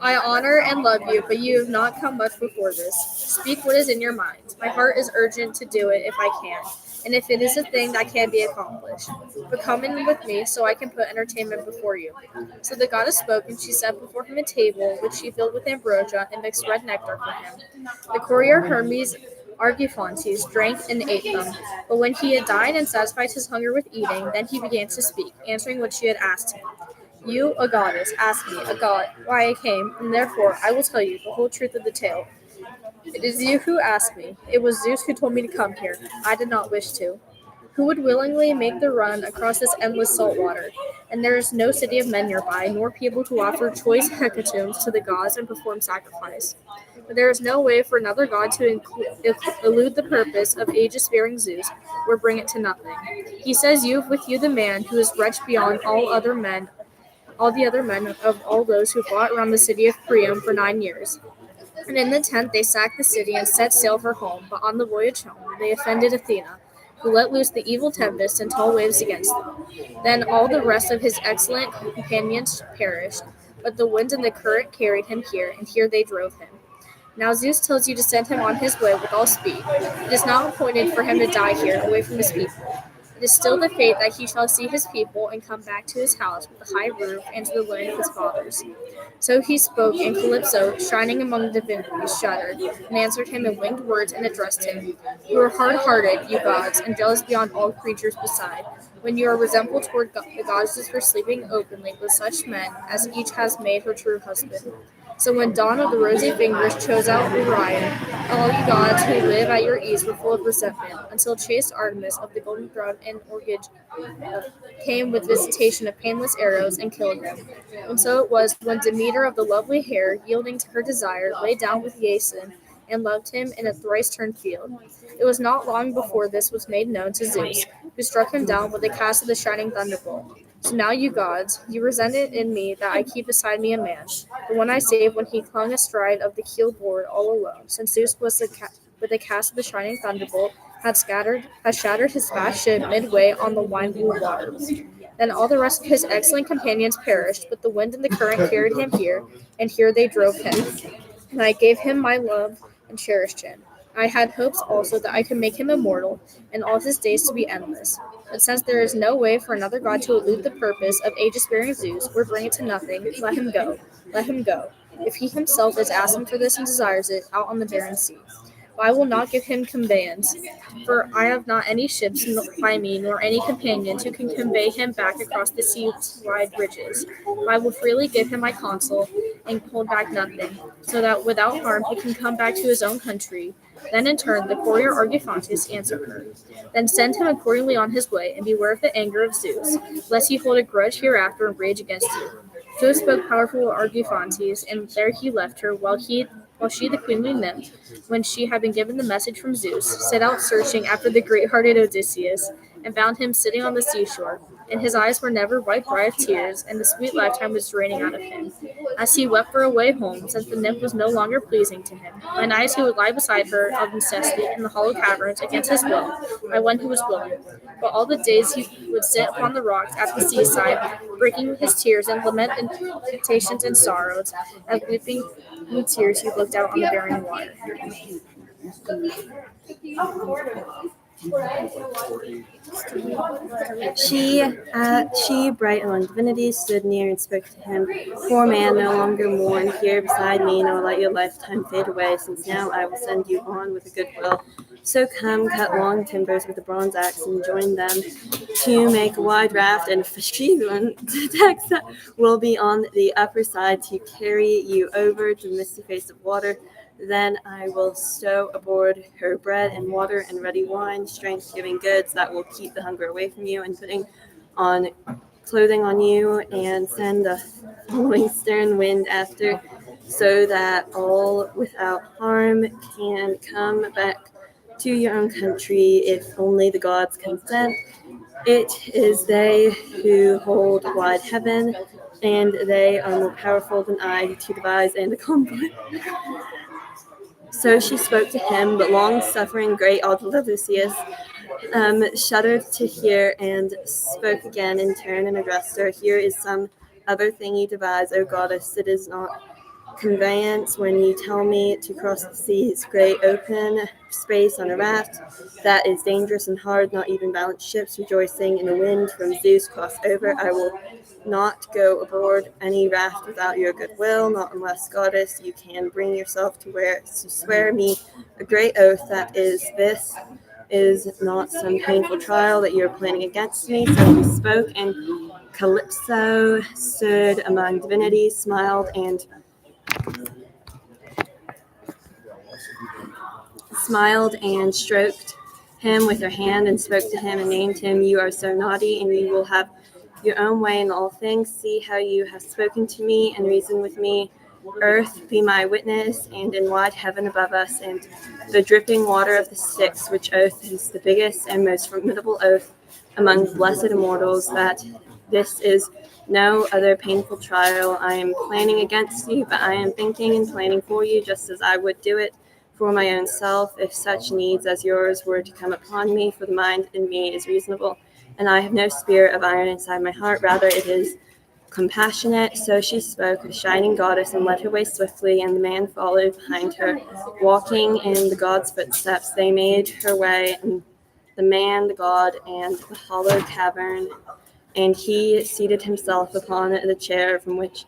I honor and love you, but you have not come much before this. Speak what is in your mind. My heart is urgent to do it if I can, and if it is a thing that can be accomplished. But come in with me so I can put entertainment before you. So the goddess spoke, and she set before him a table which she filled with ambrosia and mixed red nectar for him. The courier Hermes Argiphantes drank and ate them, but when he had dined and satisfied his hunger with eating, then he began to speak, answering what she had asked him. You, a goddess, ask me, a god, why I came, and therefore I will tell you the whole truth of the tale. It is you who asked me. It was Zeus who told me to come here. I did not wish to. Who would willingly make the run across this endless salt water? And there is no city of men nearby, nor people to offer choice hecatombs to the gods and perform sacrifice. But there is no way for another god to elude the purpose of aegis-bearing Zeus, or bring it to nothing. He says you have with you the man who is wretched beyond all the other men of all those who fought around the city of Priam for 9 years. And in the 10th they sacked the city and set sail for home, but on the voyage home they offended Athena, who let loose the evil tempest and tall waves against them. Then all the rest of his excellent companions perished, but the wind and the current carried him here, and here they drove him. Now Zeus tells you to send him on his way with all speed. It is not appointed for him to die here, away from his people. It is still the fate that he shall see his people and come back to his house with a high roof and to the land of his fathers. So he spoke, and Calypso, shining among divinities, shuddered, and answered him in winged words and addressed him. You are hard-hearted, you gods, and jealous beyond all creatures beside, when you are resentful toward the goddesses for sleeping openly with such men as each has made her true husband. So when Dawn of the rosy fingers chose out Orion, all you gods who live at your ease were full of resentment, until chaste Artemis of the golden throne and orchid came with visitation of painless arrows and killed him. And so it was when Demeter of the lovely hair, yielding to her desire, lay down with Jason and loved him in a thrice-turned field. It was not long before this was made known to Zeus, who struck him down with a cast of the shining thunderbolt. So now, you gods, you resent it in me that I keep beside me a man, the one I saved when he clung astride of the keel board all alone, since Zeus was with a cast of the shining thunderbolt had shattered his fast ship midway on the wine-blue waters. Then all the rest of his excellent companions perished, but the wind and the current carried him here, and here they drove him. And I gave him my love and cherished him. I had hopes also that I could make him immortal, and all his days to be endless. But since there is no way for another god to elude the purpose of aegis-bearing Zeus, or bring it to nothing, let him go. Let him go. If he himself is asking for this and desires it, out on the barren sea. But I will not give him conveyance, for I have not any ships by me, nor any companions who can convey him back across the sea-wide bridges. But I will freely give him my counsel, and hold back nothing, so that without harm he can come back to his own country. Then in turn the courier Argiphantes answered her. Then send him accordingly on his way, and beware of the anger of Zeus, lest he hold a grudge hereafter and rage against you. So spoke powerful Argiphantes, and there he left her, while she, the queenly nymph, when she had been given the message from Zeus, set out searching after the great-hearted Odysseus, and found him sitting on the seashore, and his eyes were never wiped dry of tears, and the sweet lifetime was draining out of him. As he wept for a way home, since the nymph was no longer pleasing to him, by nights he would lie beside her of necessity in the hollow caverns against his will, by one who was willing. But all the days he would sit upon the rocks at the seaside, breaking with his tears and lamentations and sorrows, as weeping with tears he looked out on the barren water. She, bright among divinities, stood near and spoke to him. Poor man, no longer mourn here beside me, nor let your lifetime fade away, since now I will send you on with a good will. So come, cut long timbers with a bronze axe, and join them to make a wide raft, and Fashion decks that will be on the upper side to carry you over to the misty face of water. Then I will stow aboard her bread and water and ready wine, strength-giving goods that will keep the hunger away from you, and putting on clothing on you, and send a following stern wind after, so that all without harm can come back to your own country, if only the gods consent. It is they who hold wide heaven, and they are more powerful than I to devise and accomplish. So she spoke to him, but long-suffering great Odysseus shuddered to hear, and spoke again in turn and addressed her. Here is some other thing you devise, O goddess. It is not conveyance when you tell me to cross the sea's great open space on a raft that is dangerous and hard, not even balanced ships rejoicing in the wind from Zeus cross over. I will not go aboard any raft without your goodwill, not unless, goddess, you can bring yourself to swear me a great oath that this is not some painful trial that you're planning against me. So he spoke, and Calypso stood among divinities, smiled and stroked him with her hand, and spoke to him and named him. You are so naughty, and you will have your own way in all things. See how you have spoken to me and reasoned with me. Earth, be my witness, and in wide heaven above us, and the dripping water of the Styx, which oath is the biggest and most formidable oath among blessed immortals, that this is no other painful trial I am planning against you, but I am thinking and planning for you, just as I would do it for my own self, if such needs as yours were to come upon me, for the mind in me is reasonable, and I have no spirit of iron inside my heart, rather it is compassionate. So she spoke, a shining goddess, and led her way swiftly, and the man followed behind her, walking in the god's footsteps. They made her way, and the man, the god, and the hollow cavern, and he seated himself upon the chair from which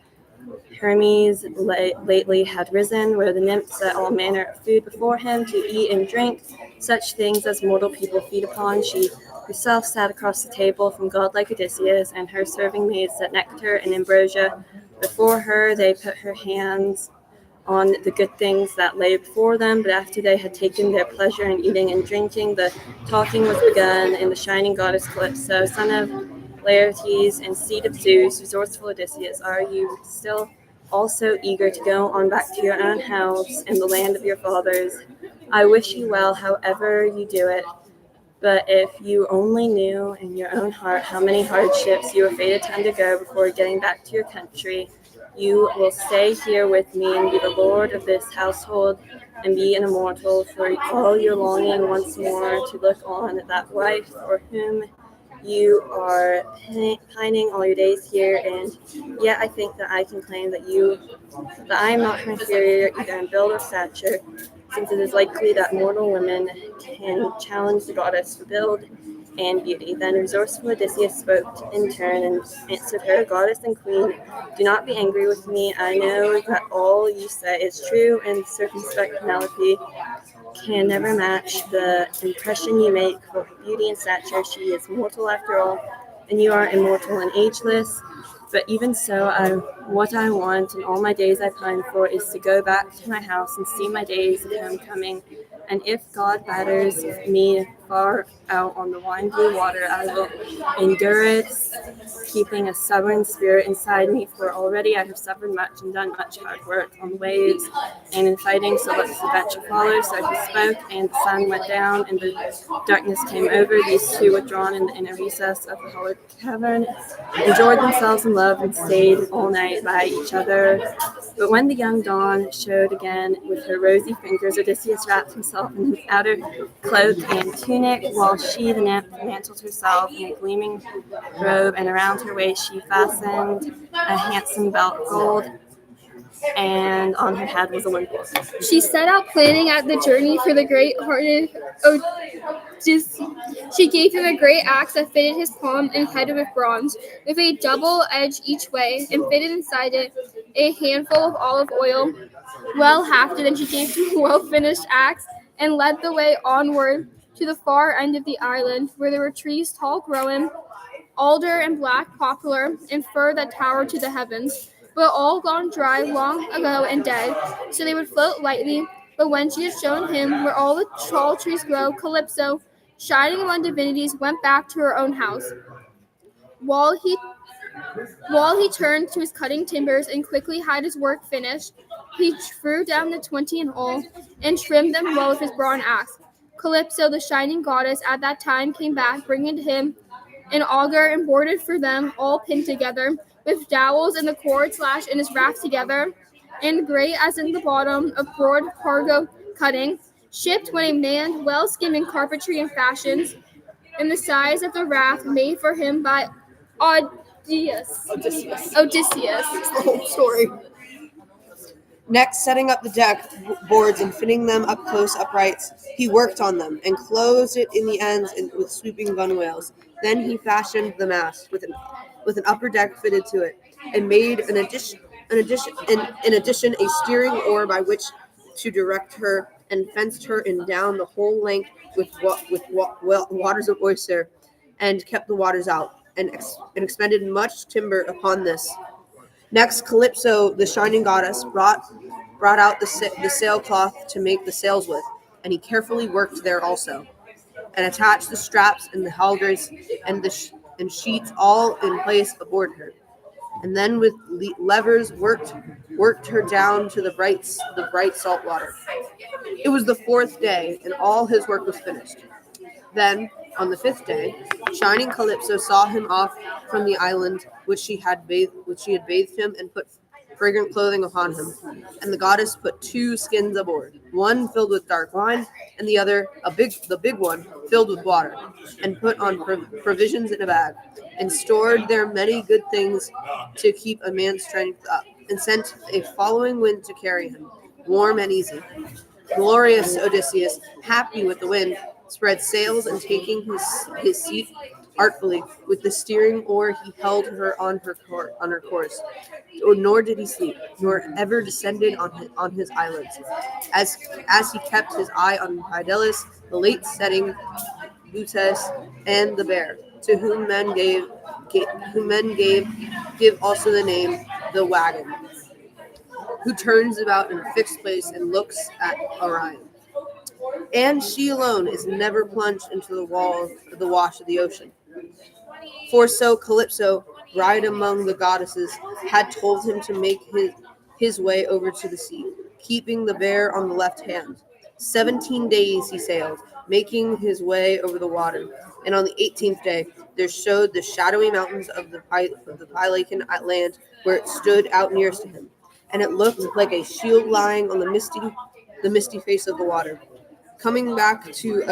Hermes lately had risen, where the nymphs set all manner of food before him to eat and drink, such things as mortal people feed upon. She herself sat across the table from godlike Odysseus, and her serving maids set nectar and ambrosia before her. They put her hands on the good things that lay before them, but after they had taken their pleasure in eating and drinking, the talking was begun, and the shining goddess Calypso, son of Laertes and seed of Zeus, resourceful Odysseus, are you still also eager to go on back to your own house and the land of your fathers? I wish you well, however you do it. But if you only knew in your own heart how many hardships you are fated to undergo before getting back to your country, you will stay here with me and be the lord of this household and be an immortal, for all your longing once more to look on that wife for whom you are pining all your days here. And yet I think that I can claim that I am not her inferior either in build or stature, since it is likely that mortal women can challenge the goddess for build and beauty. Then resourceful Odysseus spoke in turn and answered her, Goddess and Queen, do not be angry with me. I know that all you say is true, and circumspect Penelope can never match the impression you make for her beauty and stature. She is mortal after all, and you are immortal and ageless. But even so, what I want and all my days I pine for is to go back to my house and see my days of homecoming. And if God batters me far out on the wine-blue water, I will endure it, keeping a stubborn spirit inside me, for already I have suffered much and done much hard work on the waves and in fighting, so let this adventure follow. So he spoke, and the sun went down, and the darkness came over. These two, withdrawn in the inner recess of the hollow cavern, enjoyed themselves in love and stayed all night by each other. But when the young dawn showed again with her rosy fingers, Odysseus wrapped himself in his outer cloak and tunic, while she, the nymph, mantled herself in a gleaming robe, and around her waist she fastened a handsome belt of gold, and on her head was a wimple. She set out planning at the journey for the great-hearted Odysseus. She gave him a great axe that fitted his palm and headed with bronze, with a double edge each way, and fitted inside it a handful of olive oil, well hafted. And she gave him a well-finished axe and led the way onward to the far end of the island, where there were trees tall growing, alder and black poplar, and fir that towered to the heavens, but all gone dry long ago and dead, so they would float lightly. But when she had shown him where all the tall trees grow, Calypso, shining among divinities, went back to her own house. While he turned to his cutting timbers and quickly had his work finished, he threw down the 20 in all and trimmed them well with his bronze axe. Calypso, the shining goddess, at that time came back, bringing to him an auger embroidered for them, all pinned together, with dowels and the cord slashed and is wrapped together, and great as in the bottom of broad cargo cutting, shipped when a man well skimmed in carpentry and fashions, in the size of the raft made for him by Odysseus. It's the whole story. Next, setting up the deck boards and fitting them up close uprights, he worked on them and closed it in the ends with sweeping gunwales. Then he fashioned the mast with an upper deck fitted to it, and made in addition a steering oar by which to direct her, and fenced her in down the whole length with waters of oyster, and kept the waters out, and expended much timber upon this. Next, Calypso, the shining goddess, brought out the sailcloth to make the sails with, and he carefully worked there also, and attached the straps and the halgers and and sheets all in place aboard her, and then with levers worked her down to the bright salt water. It was the 4th day, and all his work was finished. Then, on the 5th day, shining Calypso saw him off from the island which she had bathed him, and put fragrant clothing upon him. And the goddess put 2 skins aboard, one filled with dark wine, and the other, the big one, filled with water, and put on provisions in a bag, and stored there many good things to keep a man's strength up, and sent a following wind to carry him, warm and easy. Glorious Odysseus, happy with the wind, spread sails, and taking his seat artfully with the steering oar, he held her on her course. Nor did he sleep, nor ever descended on his islands, as he kept his eye on Hydelus, the late setting Butes, and the bear, to whom men give also the name the wagon, who turns about in a fixed place and looks at Orion. And she alone is never plunged into the wash of the ocean. For so Calypso, bride among the goddesses, had told him to make his way over to the sea, keeping the bear on the left hand. 17 days he sailed, making his way over the water, and on the 18th day there showed the shadowy mountains of the Pylican land, where it stood out nearest to him, and it looked like a shield lying on the misty face of the water. Coming back to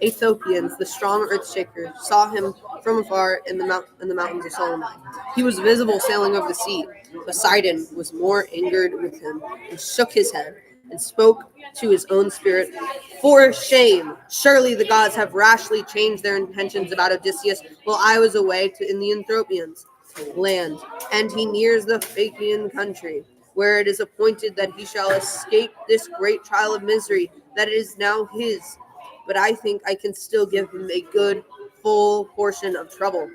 Ethiopians, the strong earthshaker, saw him from afar in the mountains of Solomon. He was visible sailing over the sea. Poseidon was more angered with him, and shook his head, and spoke to his own spirit, "For shame! Surely the gods have rashly changed their intentions about Odysseus while I was away in the Ethiopians' land, and he nears the Phaeacian country, where it is appointed that he shall escape this great trial of misery that is now his. But I think I can still give him a good, full portion of trouble."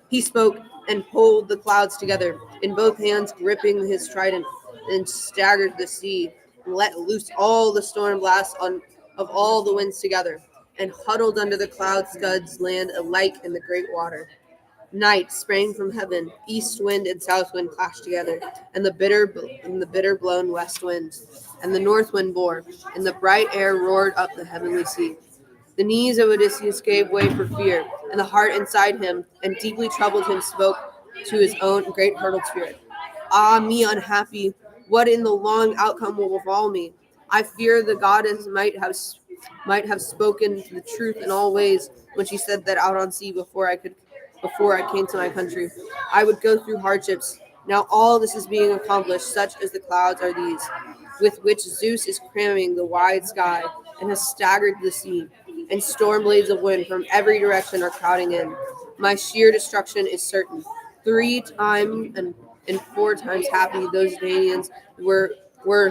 He spoke and pulled the clouds together, in both hands gripping his trident, and staggered the sea, and let loose all the storm blasts of all the winds together, and huddled under the cloud scuds land alike in the great water. Night sprang from heaven, east wind and south wind clashed together, and the bitter blown west wind, and the north wind bore, and the bright air roared up the heavenly sea. The knees of Odysseus gave way for fear, and the heart inside him, and deeply troubled him, spoke to his own great hurtled spirit. "Ah, me unhappy! What in the long outcome will befall me? I fear the goddess might have spoken the truth in all ways when she said that out on sea before I came to my country, I would go through hardships. Now all this is being accomplished, such as the clouds are these, with which Zeus is cramming the wide sky, and has staggered the sea, and storm blades of wind from every direction are crowding in. My sheer destruction is certain. 3 times and 4 times happy those Danaans were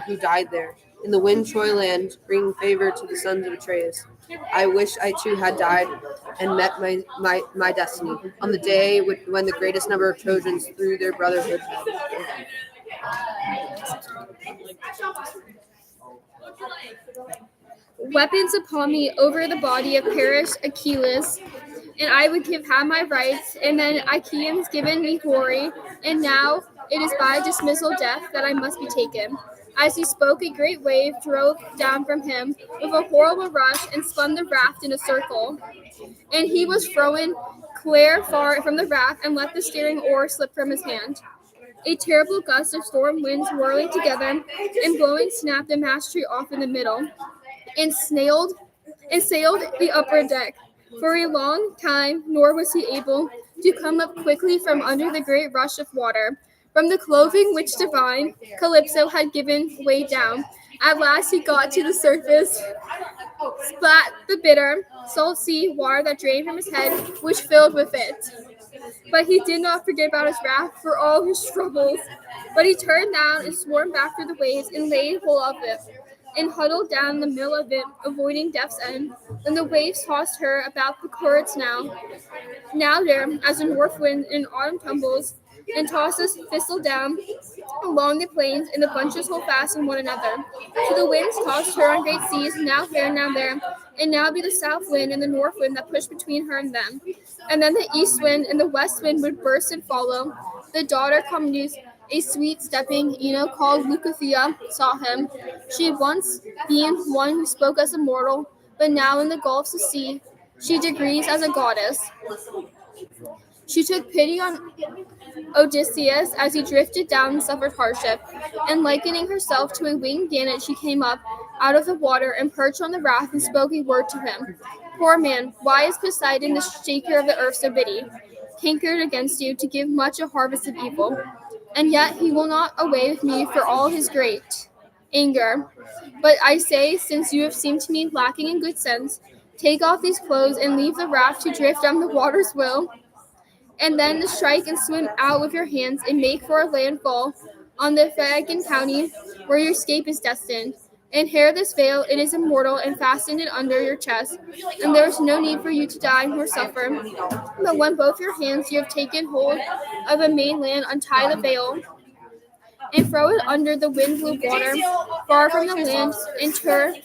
who died there. In the wind Troy land, bringing favor to the sons of Atreus. I wish I too had died and met my destiny on the day when the greatest number of Trojans through their brotherhood." Weapons upon me over the body of Paris Achilles, and I would have my rights, and then Achaeans given me glory, and now it is by dismissal death that I must be taken. As he spoke, a great wave drove down from him with a horrible rush and spun the raft in a circle, and he was thrown clear far from the raft and let the steering oar slip from his hand. A terrible gust of storm winds whirling together and blowing snapped the mast tree off in the middle, and sailed the upper deck for a long time, nor was he able to come up quickly from under the great rush of water, From the clothing which divine Calypso had given way down, at last he got to the surface, splat the bitter, salt sea water that drained from his head, which filled with it. But he did not forget about his wrath for all his troubles. But he turned down and swarmed back through the waves and laid hold of it, and huddled down in the middle of it, avoiding death's end. And the waves tossed her about the currents now there, as the north wind in autumn tumbles, and tosses thistle down along the plains, and the bunches hold fast in one another. So the winds tossed her on great seas, now here, now there, and now be the south wind and the north wind that push between her and them. And then the east wind and the west wind would burst and follow. The daughter Comneus, a sweet stepping Eno called Leucothea, saw him. She had once been one who spoke as a mortal, but now in the gulfs of sea, she degrees as a goddess. She took pity on Odysseus as he drifted down and suffered hardship, and likening herself to a winged gannet, she came up out of the water and perched on the raft and spoke a word to him. Poor man, why is Poseidon, the shaker of the earth, so bitty, cankered against you to give much a harvest of evil? And yet he will not away with me for all his great anger. But I say, since you have seemed to me lacking in good sense, take off these clothes and leave the raft to drift down the water's will, and then strike and swim out with your hands and make for a landfall on the Phrygian country where your escape is destined. And here this veil, it is immortal and fastened it under your chest, and there is no need for you to die nor suffer. But when both your hands you have taken hold of a mainland, untie the veil and throw it under the wind-blew water, far from the land, and turn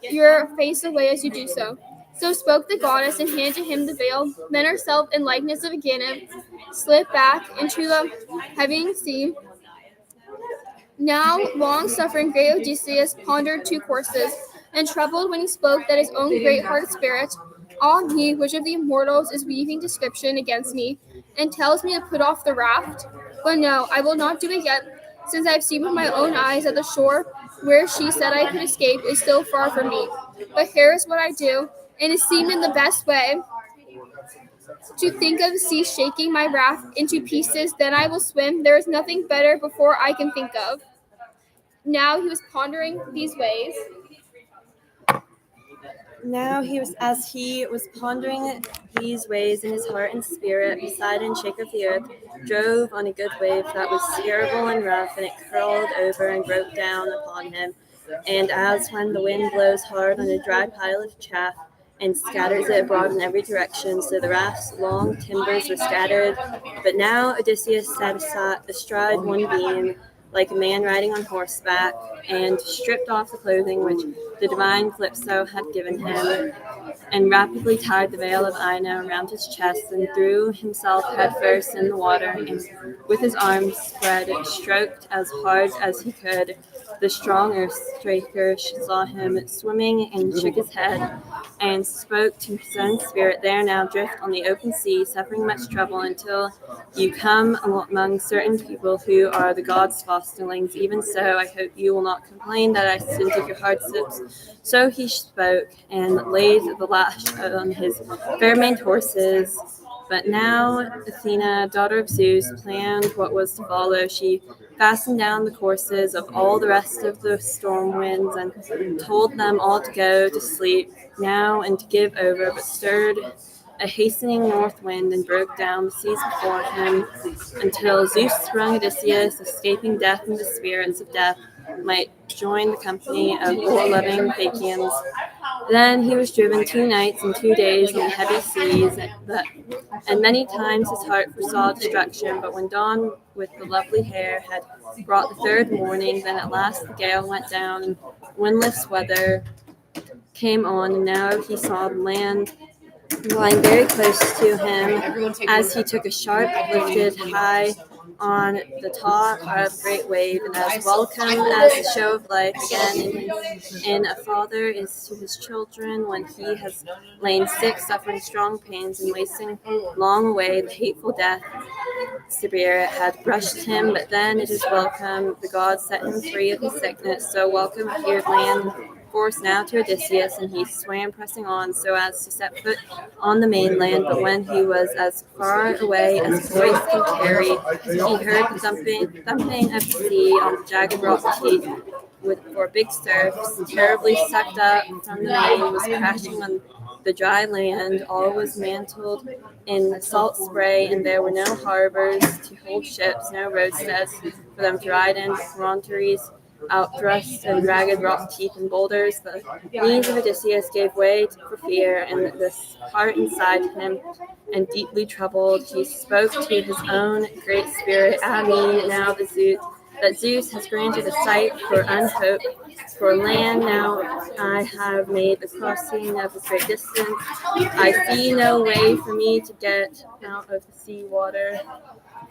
your face away as you do so. So spoke the goddess, and handed him the veil. Then herself, in likeness of a gannet, slipped back into the heaving sea. Now long-suffering great Odysseus pondered two courses, and troubled when he spoke that his own great-hearted spirit, ah me, which of the immortals is weaving description against me, and tells me to put off the raft? But no, I will not do it yet, since I have seen with my own eyes that the shore where she said I could escape is still far from me. But here is what I do, and it seemed in the best way to think of the sea shaking my raft into pieces. Then I will swim. There is nothing better before I can think of. Now he was pondering these ways. Now as he was pondering these ways in his heart and spirit, Poseidon, shaker of the earth, drove on a good wave that was terrible and rough, and it curled over and broke down upon him. And as when the wind blows hard on a dry pile of chaff and scatters it abroad in every direction, so the raft's long timbers were scattered. But now Odysseus sat astride one beam, like a man riding on horseback, and stripped off the clothing which the divine Calypso had given him, and rapidly tied the veil of Ino around his chest, and threw himself headfirst in the water, and with his arms spread, stroked as hard as he could. The strong earth straker saw him swimming and shook his head, and spoke to his own spirit, there now drift on the open sea, suffering much trouble, until you come among certain people who are the gods' fosterlings. Even so, I hope you will not complain that I stint of your hardships. So he spoke, and laid the lash on his fair-maned horses. But now Athena, daughter of Zeus, planned what was to follow. She fastened down the courses of all the rest of the storm winds, and told them all to go to sleep now and to give over, but stirred a hastening north wind and broke down the seas before him, until Zeus sprung Odysseus, escaping death and the spirits of death, might join the company of war-loving Phaeacians. Then he was driven 2 nights and 2 days in the heavy seas, and many times his heart foresaw destruction. But when dawn with the lovely hair had brought the 3rd morning, then at last the gale went down, and windless weather came on, and now he saw the land lying very close to him, as he took a sharp lifted high on the top of a great wave, and as welcome as a show of life again in a father is to his children when he has lain sick, suffering strong pains, and wasting long away the hateful death spirit had brushed him. But then it is welcome, the gods set him free of his sickness, so welcome here land force now to Odysseus, and he swam, pressing on so as to set foot on the mainland. But when he was as far away as his voice could carry, he heard the thumping of the sea on the jagged rock teeth, for big surfs, terribly sucked up from the main, was crashing on the dry land. All was mantled in salt spray, and there were no harbors to hold ships, no roadsteads for them to ride in, but promontories outthrust and ragged rock teeth and boulders. The knees of Odysseus gave way for fear, and the heart inside him, and deeply troubled, he spoke to his own great spirit, "Ah me, now that Zeus has granted a sight for unhoped for land. Now I have made the crossing of this great distance. I see no way for me to get out of the sea water.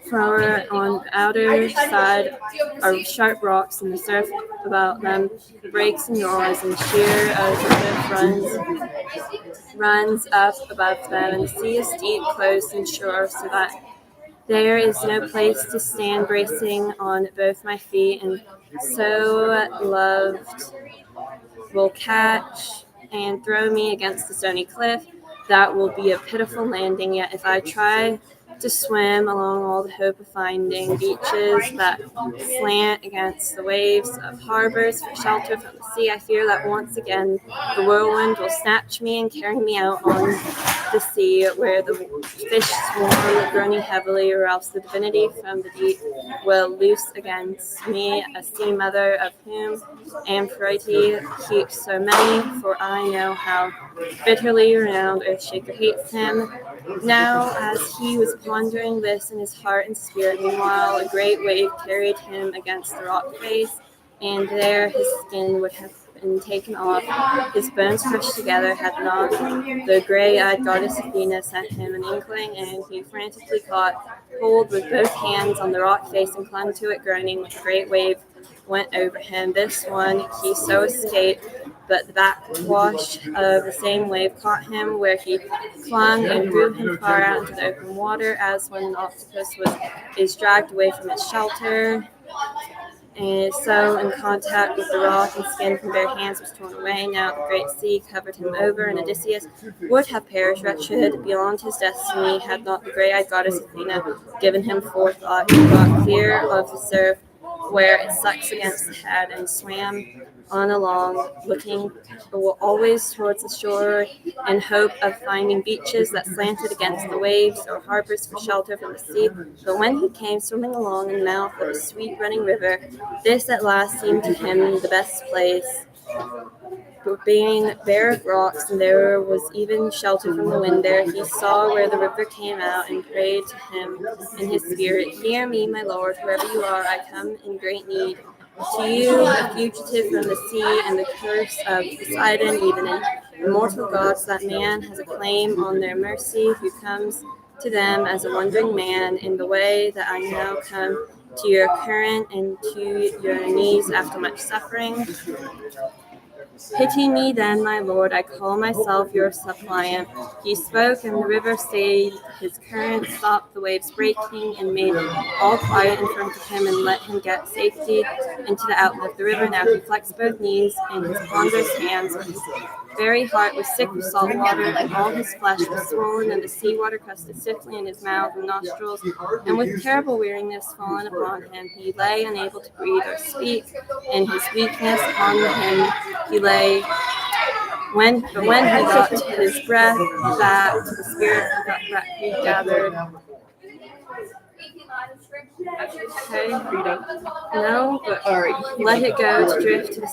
For on the outer side are sharp rocks, and the surf about them breaks and roars, and sheer as the cliff runs up above them, and the sea is deep, close, and sure, so that there is no place to stand bracing on both my feet, and so loved will catch and throw me against the stony cliff. That will be a pitiful landing, yet if I try to swim along all the hope of finding beaches that slant against the waves of harbors for shelter from the sea, I fear that once again the whirlwind will snatch me and carry me out on the sea, where the fish swarm, groaning heavily, or else the divinity from the deep will loose against me a sea mother, of whom Amphitrite keeps so many, for I know how bitterly renowned Earthshaker hates him. Now, as he was pondering this in his heart and spirit, meanwhile a great wave carried him against the rock face, and there his skin would have been taken off, his bones crushed together, had not the gray-eyed goddess Athena sent him an inkling, and he frantically caught hold with both hands on the rock face and clung to it, groaning. With a great wave went over him. This one he so escaped, but the backwash of the same wave caught him where he clung and drew him far out into the open water, as when an octopus is dragged away from its shelter. And so, in contact with the rock, and skin from bare hands was torn away. Now the great sea covered him over, and Odysseus would have perished wretched beyond his destiny, had not the gray-eyed goddess Athena given him forethought. He got clear of the surf, where it sucks against the head, and swam on along, looking always towards the shore in hope of finding beaches that slanted against the waves, or harbors for shelter from the sea. But when he came swimming along in the mouth of a sweet running river, this at last seemed to him the best place, being bare of rocks, and there was even shelter from the wind there. He saw where the river came out, and prayed to him in his spirit, "Hear me, my Lord, whoever you are, I come in great need. To you, a fugitive from the sea and the curse of Poseidon, even an immortal gods, that man has a claim on their mercy, who comes to them as a wandering man in the way that I now come to your current and to your knees after much suffering. Pity me then, my Lord, I call myself your suppliant." He spoke, and the river stayed his current, stopped the waves breaking, and made all quiet in front of him, and let him get safety into the outlet of the river. Now he flexed both knees in his ponderous hands, and his very heart was sick with salt water, and all his flesh was swollen, and the sea water crusted stiffly in his mouth and nostrils, and with terrible weariness fallen upon him, he lay unable to breathe or speak. In his weakness upon him he lay. When he got his breath back, the spirit he gathered. Okay, no, but let it go to drift to the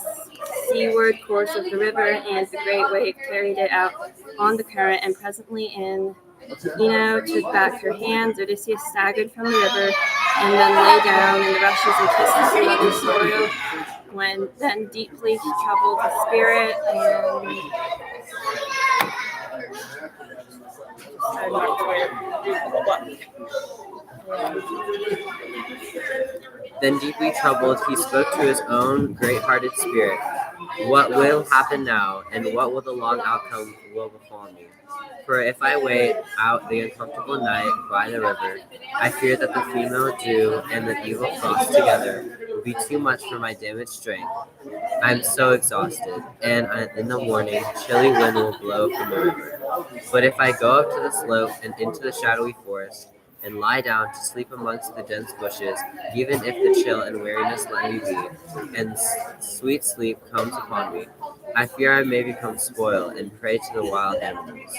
seaward course of the river, and the great wave carried it out on the current, and presently Ino took back her hands. Odysseus staggered from the river, and then lay down in the rushes and kissed the sea-level soil. When then deeply he troubled his spirit, Then deeply troubled, he spoke to his own great-hearted spirit, What will happen now, and what will the long outcome will befall me? For if I wait out the uncomfortable night by the river, I fear that the female dew and the evil frost together will be too much for my damaged strength. I am so exhausted, and in the morning, chilly wind will blow from the river. But if I go up to the slope and into the shadowy forest, and lie down to sleep amongst the dense bushes, even if the chill and weariness let me be, and sweet sleep comes upon me, I fear I may become spoil and prey to the wild animals.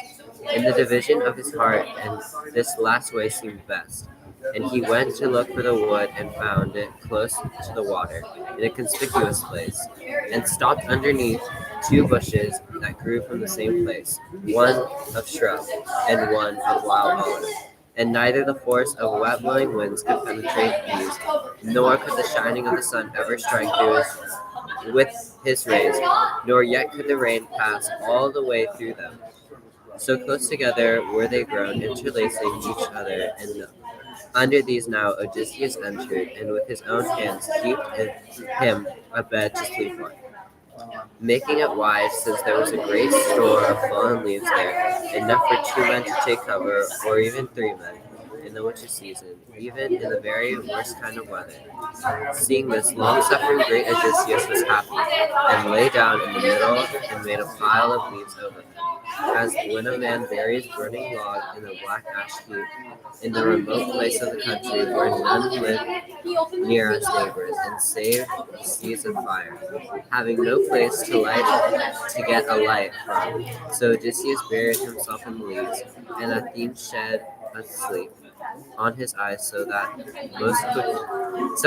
In the division of his heart, and this last way seemed best. And he went to look for the wood and found it close to the water, in a conspicuous place, and stopped underneath two bushes that grew from the same place, one of shrub and one of wild olive. And neither the force of wet blowing winds could penetrate these, nor could the shining of the sun ever strike with his rays, nor yet could the rain pass all the way through them. So close together were they grown, interlacing each other, and under these now Odysseus entered, and with his own hands heaped him a bed to sleep on, making it wide, since there was a great store of fallen leaves there, enough for 2 men to take cover, or even 3 men, in the winter season, even in the very worst kind of weather. Seeing this, long-suffering great Odysseus was happy, and lay down in the middle and made a pile of leaves over him, as when a man buries burning log in a black ash heap in the remote place of the country where none live near as neighbors, and save the seas of fire, having no place to get a light from. So Odysseus buried himself in the leaves, and Athene shed a sleep on his eyes so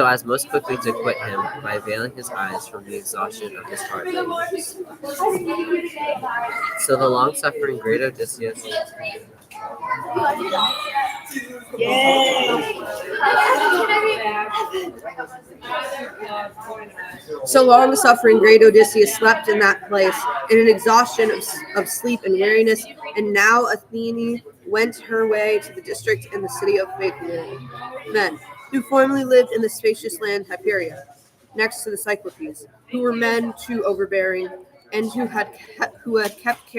as most quickly to quit him by veiling his eyes from the exhaustion of his heart labors. So the long-suffering great Odysseus So long suffering great Odysseus slept in that place, in an exhaustion of sleep and weariness, and now Athene went her way to the district and the city of Phaeacian men, who formerly lived in the spacious land Hyperia, next to the Cyclopes, who were men too overbearing, and who had kept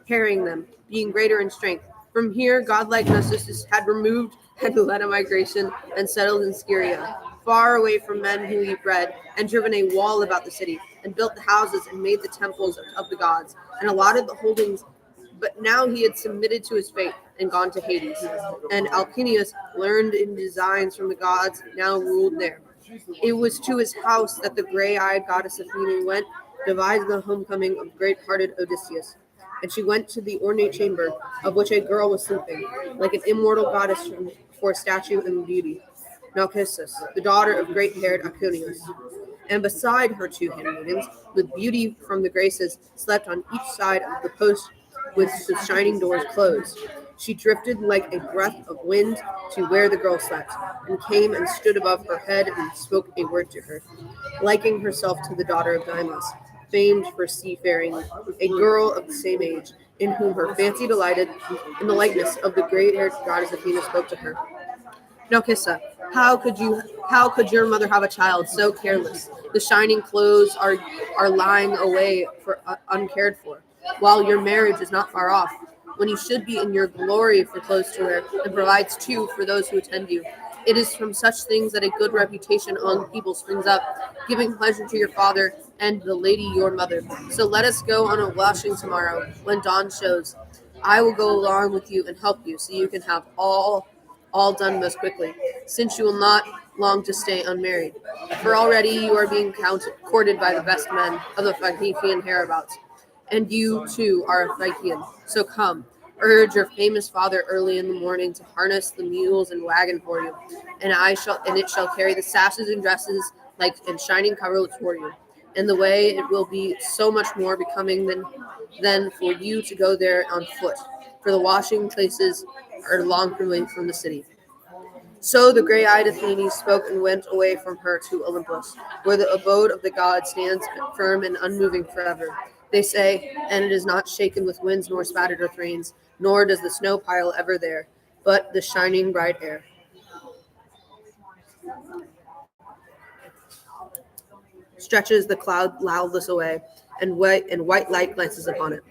carrying them, being greater in strength. From here, godlike Narcissus had led a migration and settled in Scyria, far away from men who eat bread, and driven a wall about the city, and built the houses and made the temples of the gods, and allotted the holdings. But now he had submitted to his fate and gone to Hades, and Alcinous, learned in designs from the gods, now ruled there. It was to his house that the gray-eyed goddess Athene went, devised the homecoming of great-hearted Odysseus. And she went to the ornate chamber, of which a girl was sleeping, like an immortal goddess for statue and beauty, Narcissus, the daughter of great-haired Alcinous. And beside her 2 handmaidens, with beauty from the Graces, slept on each side of the post with the shining doors closed. She drifted like a breath of wind to where the girl slept, and came and stood above her head and spoke a word to her, liking herself to the daughter of Deimos, famed for seafaring, a girl of the same age, in whom her fancy delighted. In the likeness of the great-haired goddess Athena spoke to her. Narcissa, how could your mother have a child so careless? The shining clothes are lying away for uncared for, while your marriage is not far off, when you should be in your glory for clothes to wear, and provides too for those who attend you. It is from such things that a good reputation among people springs up, giving pleasure to your father and the lady your mother. So let us go on a washing tomorrow, when dawn shows. I will go along with you and help you, so you can have all done most quickly, since you will not long to stay unmarried. For already you are being courted by the best men of the Phaeacian hereabouts, and you too are a Phaeacian. So come, urge your famous father early in the morning to harness the mules and wagon for you, and it shall carry the sashes and dresses and shining coverlets for you. In the way it will be so much more becoming than for you to go there on foot, for the washing places are long away from the city. So the gray-eyed Athene spoke and went away from her to Olympus, where the abode of the gods stands firm and unmoving forever. They say, and it is not shaken with winds nor spattered with rains, nor does the snow pile ever there, but the shining bright air. Stretches the cloud cloudless away, and white light glances upon it.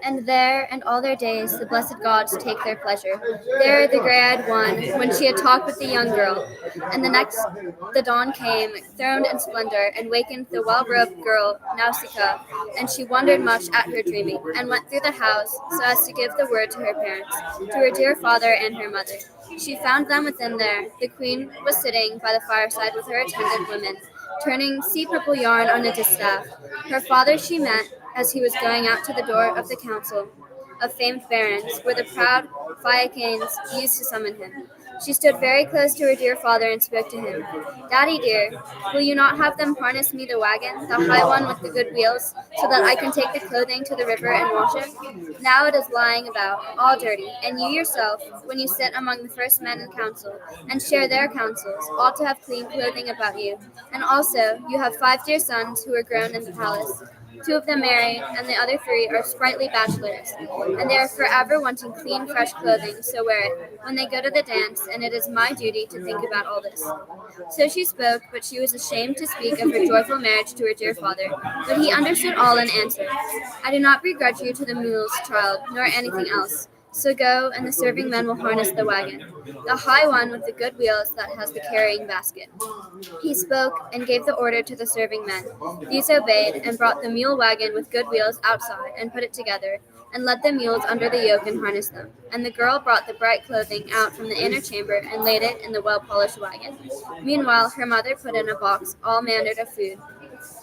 And there and all their days the blessed gods take their pleasure. There the grey-eyed one, when she had talked with the young girl, and the dawn came, throned in splendor, and wakened the well-robed girl Nausicaa, and she wondered much at her dreaming, and went through the house, so as to give the word to her parents, to her dear father and her mother. She found them within there. The queen was sitting by the fireside with her attendant women, turning sea-purple yarn on a distaff. Her father she met, as he was going out to the door of the council of famed barons, where the proud Phaeacians used to summon him. She stood very close to her dear father and spoke to him. Daddy dear, will you not have them harness me the wagon, the high one with the good wheels, so that I can take the clothing to the river and wash it? Now it is lying about, all dirty, and you yourself, when you sit among the first men in council, and share their counsels, ought to have clean clothing about you. And also, you have 5 dear sons who are grown in the palace. 2 of them married, and the other 3 are sprightly bachelors, and they are forever wanting clean, fresh clothing, so wear it when they go to the dance, and it is my duty to think about all this. So she spoke, but she was ashamed to speak of her joyful marriage to her dear father, but he understood all and answered, I do not begrudge you to the mules, child, nor anything else. So go, and the serving men will harness the wagon, the high one with the good wheels that has the carrying basket. He spoke, and gave the order to the serving men. These obeyed, and brought the mule wagon with good wheels outside, and put it together, and led the mules under the yoke and harnessed them. And the girl brought the bright clothing out from the inner chamber, and laid it in the well-polished wagon. Meanwhile her mother put in a box all manner of food,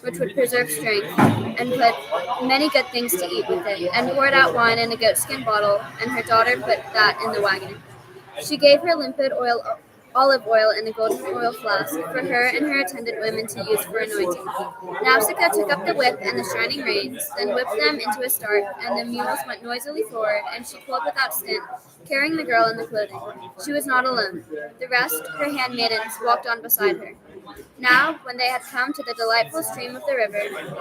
which would preserve strength, and put many good things to eat with it, and poured out wine in a goatskin bottle, and her daughter put that in the wagon. She gave her limpid olive oil in a golden oil flask for her and her attendant women to use for anointing. Nausicaa took up the whip and the shining reins, then whipped them into a start, and the mules went noisily forward, and she pulled without stint, carrying the girl in the clothing. She was not alone. The rest, her handmaidens, walked on beside her. Now, when they had come to the delightful stream of the river,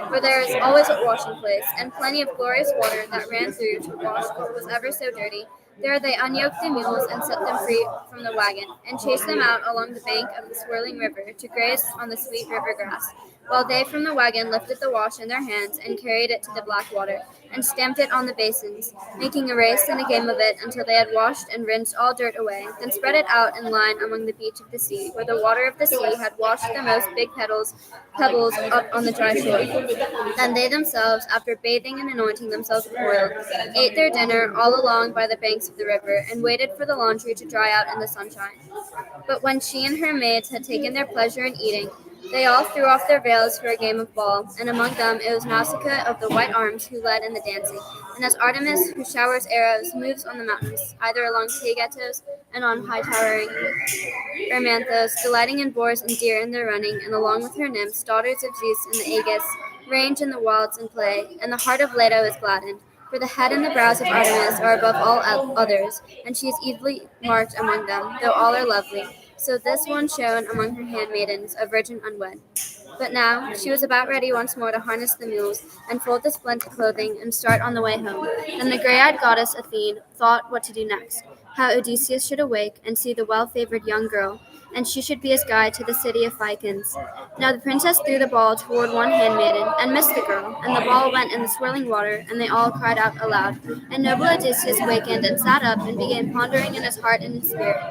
where there is always a washing place, and plenty of glorious water that ran through to wash what was ever so dirty, there they unyoked the mules and set them free from the wagon, and chased them out along the bank of the swirling river to graze on the sweet river grass, while they from the wagon lifted the wash in their hands and carried it to the black water, and stamped it on the basins, making a race and a game of it until they had washed and rinsed all dirt away, then spread it out in line along the beach of the sea, where the water of the sea had washed the most big pebbles up on the dry shore. Then they themselves, after bathing and anointing themselves with oil, ate their dinner all along by the banks of the river, and waited for the laundry to dry out in the sunshine. But when she and her maids had taken their pleasure in eating, they all threw off their veils for a game of ball, and among them it was Nausicaa of the white arms who led in the dancing, and as Artemis, who showers arrows, moves on the mountains, either along Taygetus and on high-towering Erymanthos, delighting in boars and deer in their running, and along with her nymphs, daughters of Zeus and the Aegis, range in the wilds and play, and the heart of Leto is gladdened. For the head and the brows of Artemis are above all others, and she is evilly marked among them, though all are lovely. So this one shone among her handmaidens, a virgin unwed. But now she was about ready once more to harness the mules, and fold the splendid clothing, and start on the way home. Then the grey-eyed goddess Athene thought what to do next, how Odysseus should awake, and see the well-favored young girl, and she should be his guide to the city of Phaeacians. Now the princess threw the ball toward one handmaiden, and missed the girl, and the ball went in the swirling water, and they all cried out aloud. And noble Odysseus wakened, and sat up, and began pondering in his heart and in spirit.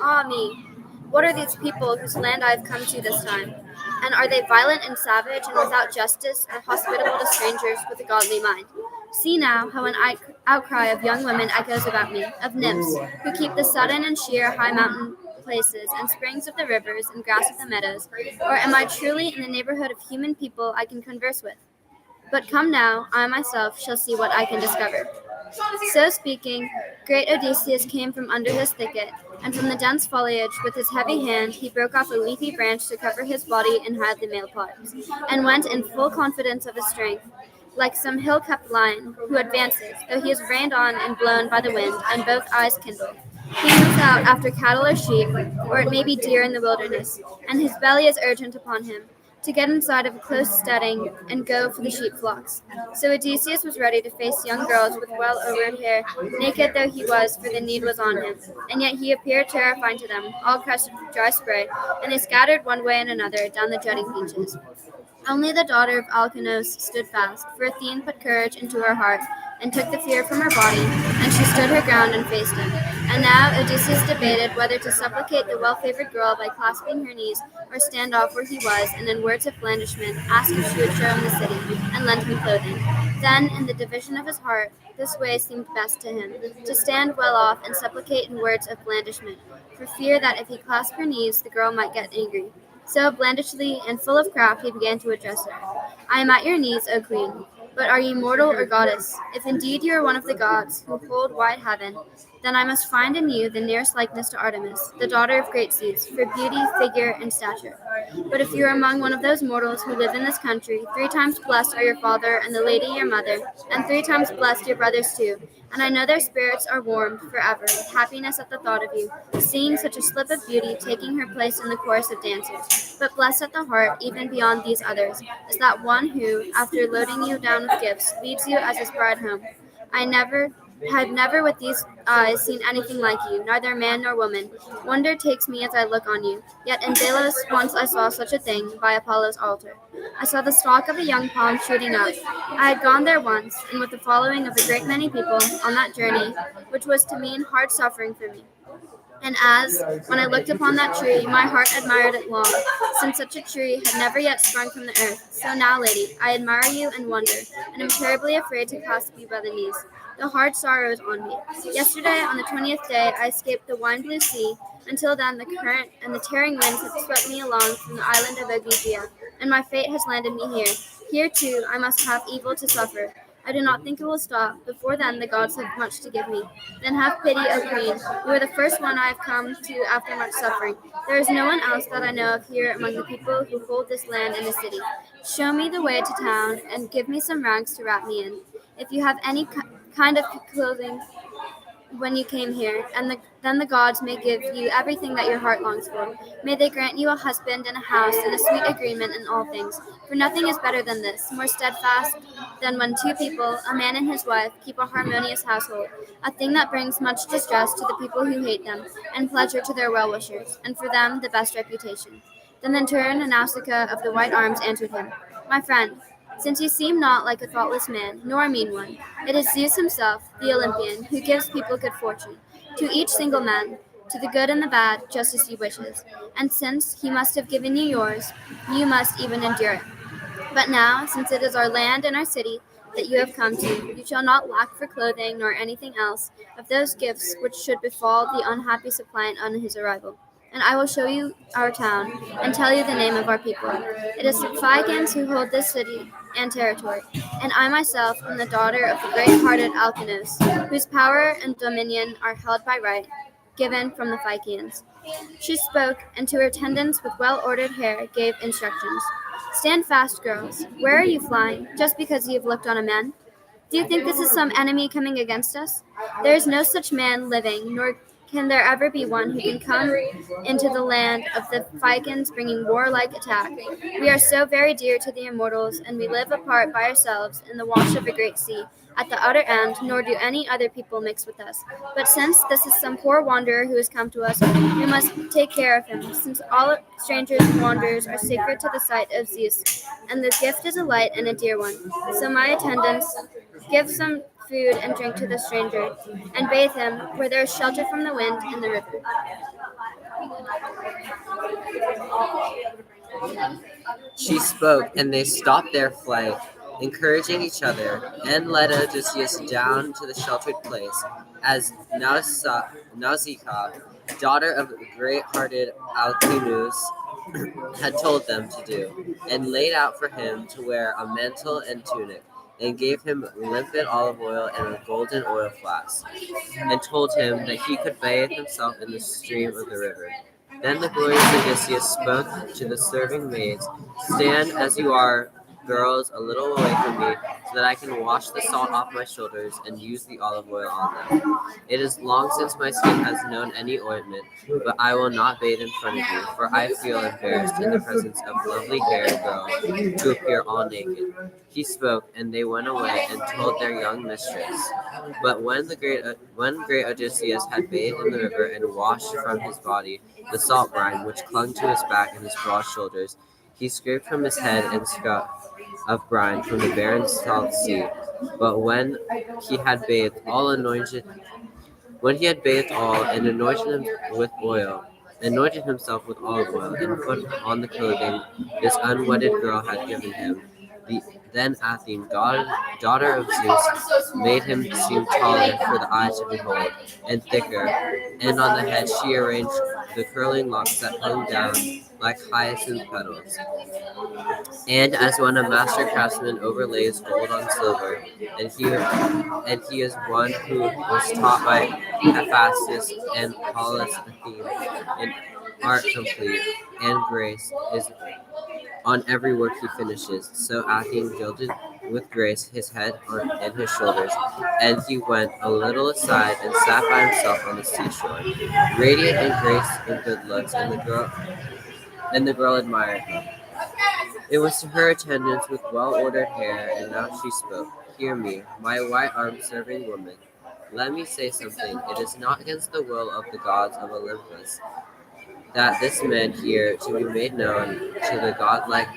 Ah me, what are these people whose land I have come to this time? And are they violent and savage, and without justice, or hospitable to strangers with a godly mind? See now how an outcry of young women echoes about me, of nymphs, who keep the sudden and sheer high mountain places, and springs of the rivers, and grass of the meadows, or am I truly in the neighborhood of human people I can converse with? But come now, I myself shall see what I can discover. So speaking, great Odysseus came from under his thicket, and from the dense foliage with his heavy hand he broke off a leafy branch to cover his body and hide the male parts, and went in full confidence of his strength, like some hill-kept lion, who advances, though he is reined on and blown by the wind, and both eyes kindle. He moves out after cattle or sheep, or it may be deer in the wilderness, and his belly is urgent upon him, to get inside of a close steading and go for the sheep flocks. So Odysseus was ready to face young girls with well-overed hair, naked though he was, for the need was on him. And yet he appeared terrifying to them, all crushed with dry spray, and they scattered one way and another down the jutting beaches. Only the daughter of Alcinous stood fast, for Athene put courage into her heart, and took the fear from her body, and she stood her ground and faced him. And now Odysseus debated whether to supplicate the well-favored girl by clasping her knees, or stand off where he was, and in words of blandishment ask if she would show him the city, and lend him clothing. Then, in the division of his heart, this way seemed best to him, to stand well off and supplicate in words of blandishment, for fear that if he clasped her knees, the girl might get angry. So blandishly and full of craft he began to address her. I am at your knees, O queen. But are ye mortal or goddess? If indeed you are one of the gods who hold wide heaven, then I must find in you the nearest likeness to Artemis, the daughter of great Zeus, for beauty, figure, and stature. But if you are among one of those mortals who live in this country, 3 times blessed are your father and the lady your mother, and 3 times blessed your brothers too. And I know their spirits are warmed forever with happiness at the thought of you, seeing such a slip of beauty taking her place in the chorus of dancers. But blessed at the heart, even beyond these others, is that one who, after loading you down with gifts, leads you as his bride home. Had never with these eyes seen anything like you, neither man nor woman. Wonder takes me as I look on you. Yet in Delos once I saw such a thing by Apollo's altar. I saw the stalk of a young palm shooting up. I had gone there once, and with the following of a great many people, on that journey, which was to mean hard suffering for me. And as, when I looked upon that tree, my heart admired it long, since such a tree had never yet sprung from the earth, so now, lady, I admire you and wonder, and am terribly afraid to clasp you by the knees. The hard sorrow is on me. Yesterday, on the 20th day, I escaped the wine-blue sea. Until then, the current and the tearing winds have swept me along from the island of Ogygia, and my fate has landed me here. Here, too, I must have evil to suffer. I do not think it will stop. Before then, the gods have much to give me. Then have pity, O queen. You are the first one I have come to after much suffering. There is no one else that I know of here among the people who hold this land and the city. Show me the way to town, and give me some rags to wrap me in. If you have any kind of clothing when you came here, and then the gods may give you everything that your heart longs for. May they grant you a husband and a house and a sweet agreement in all things. For nothing is better than this, more steadfast than when 2 people, a man and his wife, keep a harmonious household, a thing that brings much distress to the people who hate them, and pleasure to their well-wishers, and for them the best reputation. Then the Turn and Nausicaa of the white arms answered him, My friend, since you seem not like a thoughtless man, nor a mean one, it is Zeus himself, the Olympian, who gives people good fortune, to each single man, to the good and the bad, just as he wishes. And since he must have given you yours, you must even endure it. But now, since it is our land and our city that you have come to, you shall not lack for clothing nor anything else of those gifts which should befall the unhappy suppliant on his arrival. And I will show you our town, and tell you the name of our people. It is the Phaeacians who hold this city and territory, and I myself am the daughter of the great-hearted Alcinous, whose power and dominion are held by right, given from the Phaeacians. She spoke, and to her attendants with well-ordered hair gave instructions. Stand fast, girls. Where are you flying? Just because you have looked on a man? Do you think this is some enemy coming against us? There is no such man living, nor can there ever be one who can come into the land of the Phaeacians bringing warlike attack. We are so very dear to the immortals, and we live apart by ourselves in the wash of a great sea, at the outer end, nor do any other people mix with us. But since this is some poor wanderer who has come to us, we must take care of him, since all strangers and wanderers are sacred to the sight of Zeus, and the gift is a light and a dear one. So my attendants give some food and drink to the stranger, and bathe him where there is shelter from the wind in the river. She spoke, and they stopped their flight, encouraging each other, and led Odysseus down to the sheltered place, as Nausicaa, daughter of great-hearted Alcinous, had told them to do, and laid out for him to wear a mantle and tunic, and gave him limpid olive oil and a golden oil flask, and told him that he could bathe himself in the stream of the river. Then the glorious Odysseus spoke to the serving maids, Stand as you are, girls, a little away from me, so that I can wash the salt off my shoulders and use the olive oil on them. It is long since my skin has known any ointment, but I will not bathe in front of you, for I feel embarrassed in the presence of lovely-haired girls to appear all naked. He spoke, and they went away and told their young mistress. But when great Odysseus had bathed in the river and washed from his body the salt brine which clung to his back and his broad shoulders, He scraped from his head and scrubbed of brine from the barren salt sea. But when he had bathed all and anointed himself with olive oil, and put on the clothing this unwedded girl had given him, then Athene, daughter of Zeus, made him seem taller for the eye to behold, and thicker, and on the head she arranged the curling locks that hung down like hyacinth petals. And as when a master craftsman overlays gold on silver, and he is one who was taught by Hephaestus and Pallas Athene in art complete, and grace is on every work he finishes. So Athene gilded with grace his head and his shoulders, and he went a little aside and sat by himself on the seashore, radiant in grace and good looks, and the girl admired him. It was to her attendants with well-ordered hair, and now she spoke. Hear me, my white-armed serving woman. Let me say something. It is not against the will of the gods of Olympus that this man here to be made known to the godlike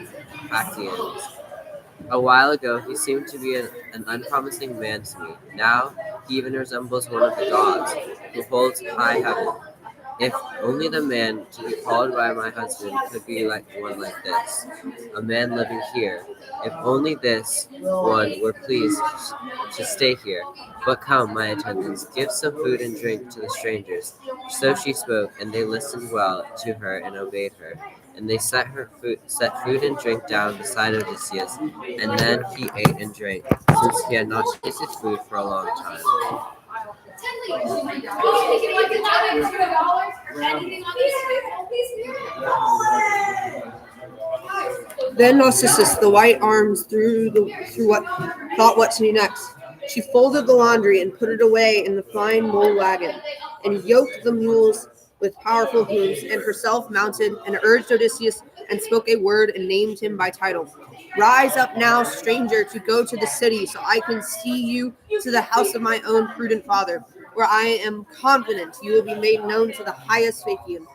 Achaeans. A while ago he seemed to be an unpromising man to me. Now he even resembles one of the gods, who holds high heaven. If only the man to be called by my husband could be like one like this, a man living here. If only this one were pleased to stay here. But come, my attendants, give some food and drink to the strangers. So she spoke, and they listened well to her and obeyed her. And they set food and drink down beside Odysseus, and then he ate and drank, since he had not tasted food for a long time. Then Narcissus, the white arms through what to do next. She folded the laundry and put it away in the fine mule wagon, and yoked the mules with powerful hooves, and herself mounted, and urged Odysseus, and spoke a word, and named him by title. Rise up now, stranger, to go to the city, so I can see you to the house of my own prudent father, where I am confident you will be made known to the highest Phaeacian.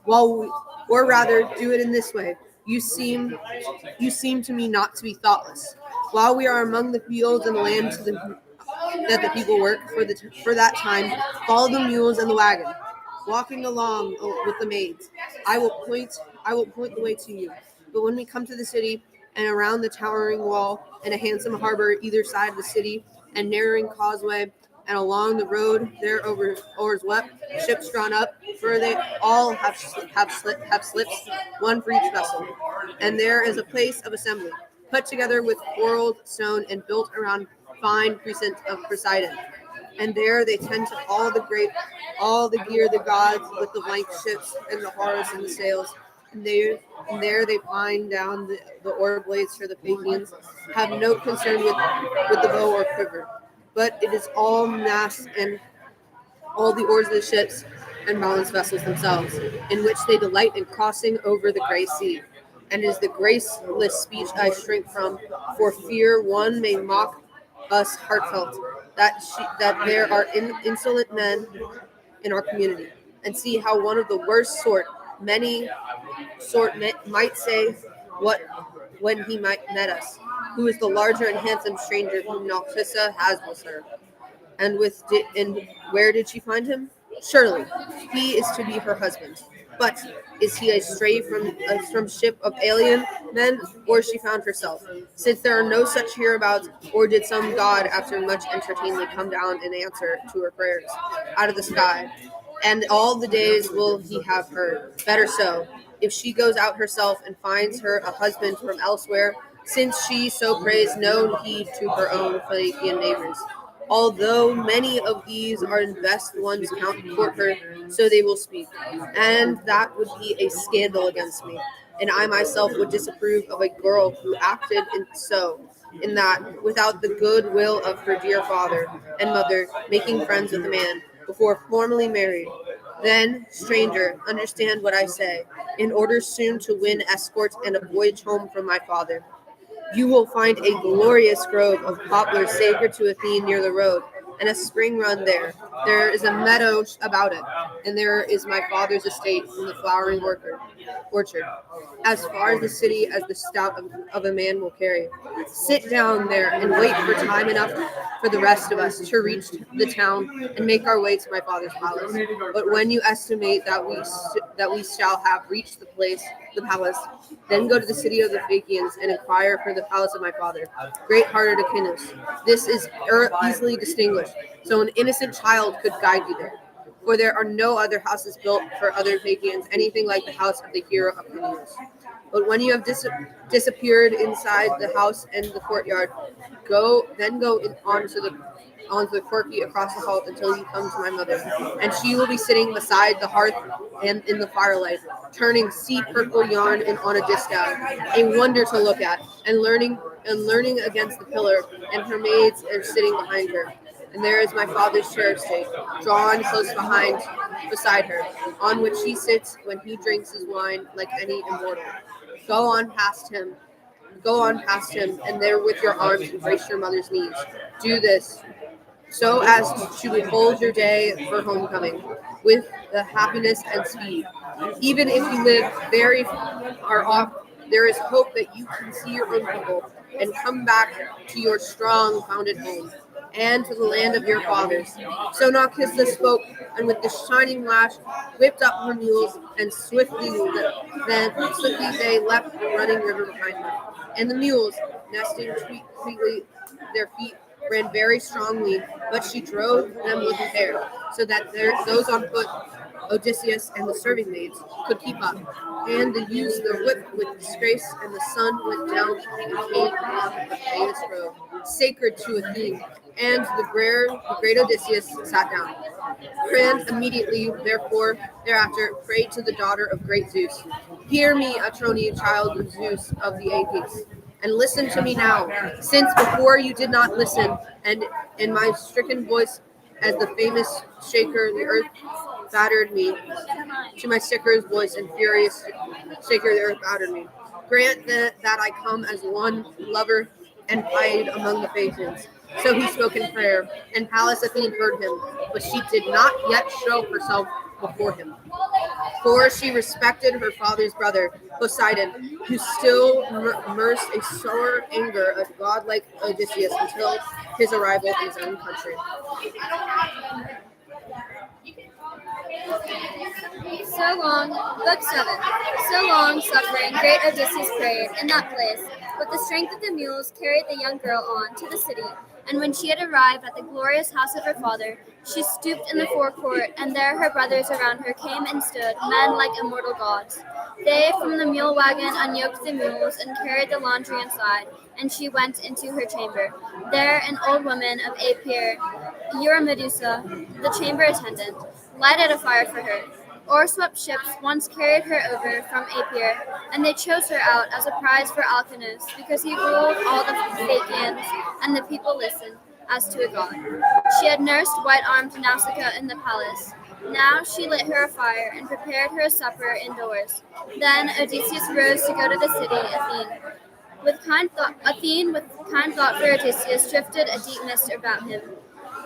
Or rather, do it in this way. You seem to me not to be thoughtless. While we are among the fields and the land that the people work for that time, follow the mules and the wagon, walking along with the maids. I will point the way to you. But when we come to the city and around the towering wall and a handsome harbor either side of the city and narrowing causeway, and along the road there over oars swept, ships drawn up, for they all have slips, one for each vessel. And there is a place of assembly, put together with quarried stone and built around fine precinct of Poseidon. And there they tend to all the gear the gods with the blank ships and the oars and the sails. And there they bind down the oar blades for the Phaeacians, have no concern with the bow or quiver. But it is all masts and all the oars of the ships and balanced vessels themselves, in which they delight in crossing over the gray sea. And it is the graceless speech I shrink from, for fear one may mock us heartfelt, that there are insolent men in our community, and see how one of the worst sort might say what when he might met us, who is the larger and handsome stranger whom Narcissa has with her. And where did she find him? Surely, he is to be her husband. But is he a stray from ship of alien men, or she found herself? Since there are no such hereabouts, or did some god, after much entertainment, come down in answer to her prayers out of the sky? And all the days will he have her. Better so, if she goes out herself and finds her a husband from elsewhere, since she so prays no heed to her own Phaeacian neighbors. Although many of these are the best ones court her, so they will speak. And that would be a scandal against me. And I myself would disapprove of a girl who acted in that, without the good will of her dear father and mother, making friends with a man, before formally married. Then, stranger, understand what I say, in order soon to win escort and a voyage home from my father. You will find a glorious grove of poplars sacred to Athene near the road, and a spring run there. There is a meadow about it, and there is my father's estate in the flowering orchard, as far as the city as the stout of a man will carry. Sit down there and wait for time enough for the rest of us to reach the town and make our way to my father's palace. But when you estimate that we shall have reached the palace, then go to the city of the Phaeacians and inquire for the palace of my father, great-hearted Aquinas. This is easily distinguished, so an innocent child could guide you there. For there are no other houses built for other Phaeacians, anything like the house of the hero Aquinas. But when you have disappeared inside the house and the courtyard, go onto the quirky across the hall until you come to my mother, and she will be sitting beside the hearth and in the firelight, turning sea purple yarn on a distaff, a wonder to look at, and learning against the pillar, and her maids are sitting behind her. And there is my father's chair estate, drawn close beside her, on which he sits when he drinks his wine like any immortal. Go on past him, and there with your arms embrace your mother's knees. Do this, so as to behold your day for homecoming, with the happiness and speed. Even if you live very far off, there is hope that you can see your own people and come back to your strong founded home and to the land of your fathers. So Narcissa spoke, and with the shining lash whipped up her mules, and swiftly they left the running river behind them. And the mules, nesting sweetly their feet, ran very strongly, but she drove them with care, so that those on foot, Odysseus and the serving maids, could keep up. And they used their whip with disgrace, and the sun went down and came on the famous road, sacred to Athene. And the great Odysseus sat down. And immediately, thereafter, prayed to the daughter of great Zeus. Hear me, Atronian child of Zeus of the Aches, and listen to me now, since before you did not listen, and in my stricken voice, as the famous shaker, the earth battered me, to my sicker's voice and furious shaker, the earth battered me. Grant that I come as one lover and pied among the Phaeacians. So he spoke in prayer, and Pallas Athene heard him, but she did not yet show herself before him. For she respected her father's brother, Poseidon, who still nursed a sore anger at godlike Odysseus until his arrival in his own country. So long, Book 7. So long, suffering, great Odysseus prayed in that place. But the strength of the mules carried the young girl on to the city, and when she had arrived at the glorious house of her father, she stooped in the forecourt, and there her brothers around her came and stood, men like immortal gods. They from the mule wagon unyoked the mules and carried the laundry inside, and she went into her chamber. There an old woman of Apia, Eurymedusa, the chamber attendant, lighted a fire for her. Oar-swept ships once carried her over from Apia, and they chose her out as a prize for Alcinous, because he ruled all the Phaeacians, and the people listened as to a god. She had nursed white-armed Nausicaa in the palace. Now she lit her a fire and prepared her a supper indoors. Then Odysseus rose to go to the city, Athene. With kind thought for Odysseus drifted a deep mist about him.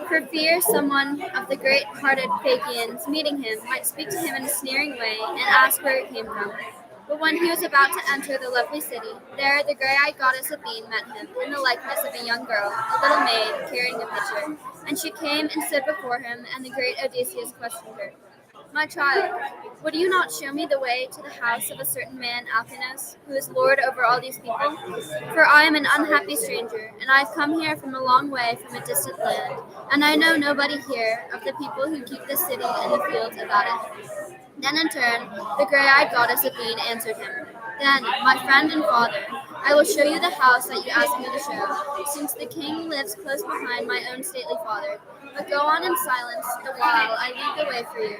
For fear someone of the great-hearted Phaeacians, meeting him, might speak to him in a sneering way and ask where it came from. But when he was about to enter the lovely city, there the grey-eyed goddess Athene met him in the likeness of a young girl, a little maid, carrying a pitcher. And she came and stood before him, and the great Odysseus questioned her. My child, would you not show me the way to the house of a certain man, Alcinous, who is lord over all these people? For I am an unhappy stranger, and I have come here from a long way from a distant land, and I know nobody here of the people who keep the city and the fields about it. Then in turn, the grey-eyed goddess Athene answered him. Then, my friend and father, I will show you the house that you asked me to show, since the king lives close behind my own stately father. But go on in silence the while I lead the way for you.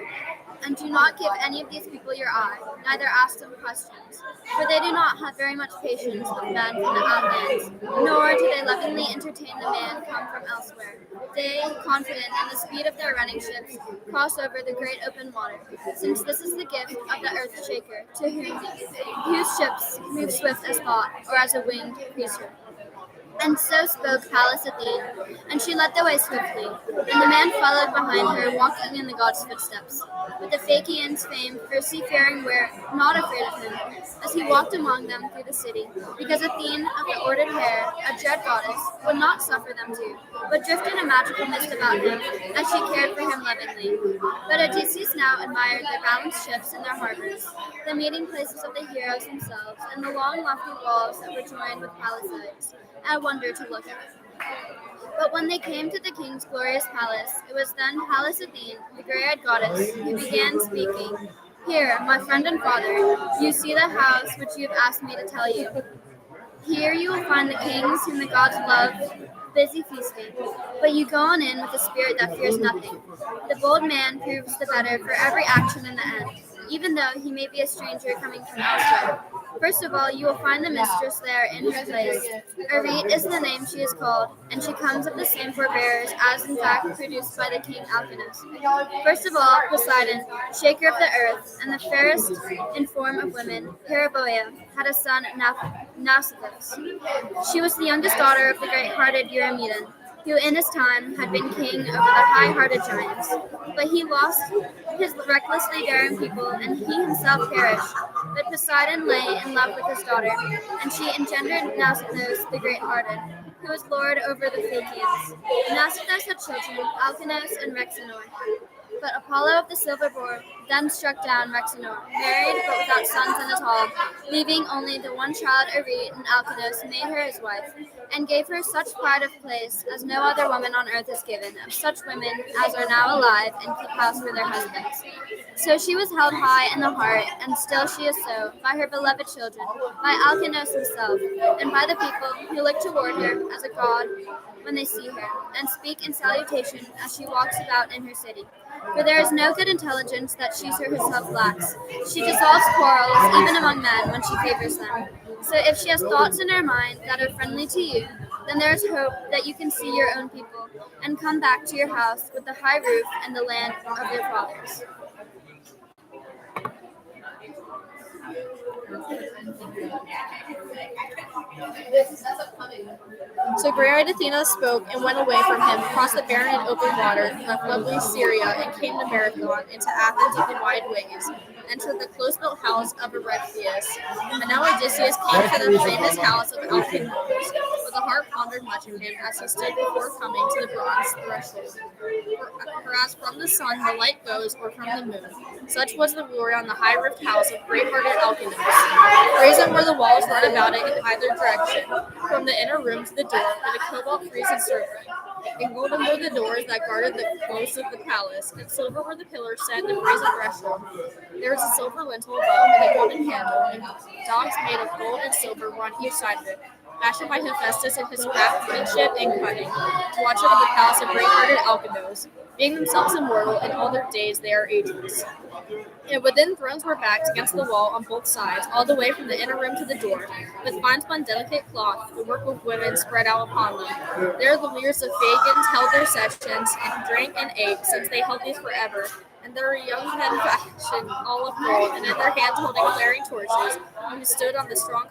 And do not give any of these people your eye, neither ask them questions, for they do not have very much patience with men from the outlands, nor do they lovingly entertain the man come from elsewhere. They, confident in the speed of their running ships, cross over the great open water, since this is the gift of the earth shaker, to whose ships move swift as thought, or as a winged creature. And so spoke Pallas Athene, and she led the way swiftly, and the man followed behind her, walking in the god's footsteps. But the Phaeacians famed for seafaring were not afraid of him, as he walked among them through the city, because Athene of the ordered hair, a dread goddess, would not suffer them to, but drifted a magical mist about him, as she cared for him lovingly. But Odysseus now admired their balanced ships and their harbors, the meeting places of the heroes themselves, and the long lofty walls that were joined with palisades, a wonder to look at. But when they came to the king's glorious palace, it was then Pallas Athene, the grey-eyed goddess, who began speaking. Here, my friend and father, you see the house which you have asked me to tell you. Here you will find the kings whom the gods love busy feasting, but you go on in with a spirit that fears nothing. The bold man proves the better for every action in the end, even though he may be a stranger coming from elsewhere. First of all, you will find the mistress there in her place. Arete is the name she is called, and she comes of the same forebears as in fact produced by the king Alcinous. First of all, Poseidon, shaker of the earth, and the fairest in form of women, Periboea, had a son Nausithous. She was the youngest daughter of the great-hearted Eurymedon, who in his time had been king over the high-hearted giants. But he lost his recklessly daring people, and he himself perished. But Poseidon lay in love with his daughter, and she engendered Nausithous the great-hearted, who was lord over the Phaeacians. Nausithous had children, Alcinous and Rhexenor. But Apollo of the silver boar then struck down Rhexenor, married but without sons in his hall, leaving only the one child Arete, and Alcinous made her his wife, and gave her such pride of place as no other woman on earth is given, of such women as are now alive and keep house for their husbands. So she was held high in the heart, and still she is so, by her beloved children, by Alcinous himself, and by the people who look toward her as a god when they see her, and speak in salutation as she walks about in her city. For there is no good intelligence that she herself lacks. She dissolves quarrels even among men when she favors them. So if she has thoughts in her mind that are friendly to you, then there is hope that you can see your own people, and come back to your house with the high roof and the land of their fathers. So grey-eyed Athena spoke and went away from him, crossed the barren and open water, left lovely Syria, and came to Marathon, into Athens of the wide ways, entered the close-built house of Erechtheus. And now Odysseus came to the famous house of Alcinous, but the heart pondered much in him as he stood before coming to the bronze threshold. For as from the sun the light goes, or from the moon, such was the glory on the high-roofed house of great-hearted Alcinous. Brazen were the walls run about it in either direction, from the inner room to the door, with a cobalt frieze encircling. And golden were the doors that guarded the close of the palace, and silver were the pillars set in the brazen threshold. There was a silver lintel above, and a golden handle, and dogs made of gold and silver were on each side of it, fashioned by Hephaestus in his craftsmanship and cunning, to watch over the palace of great-hearted Alcinous. Being themselves immortal, in all their days they are ageless. And within thrones were backed against the wall on both sides, all the way from the inner room to the door, with fine-spun delicate cloth, the work of women spread out upon them. There the leaders of Phaeacians held their sessions, and drank and ate, since they held these forever. And there were young men fashioned all of gold, and in their hands holding flaring torches, who stood on the strong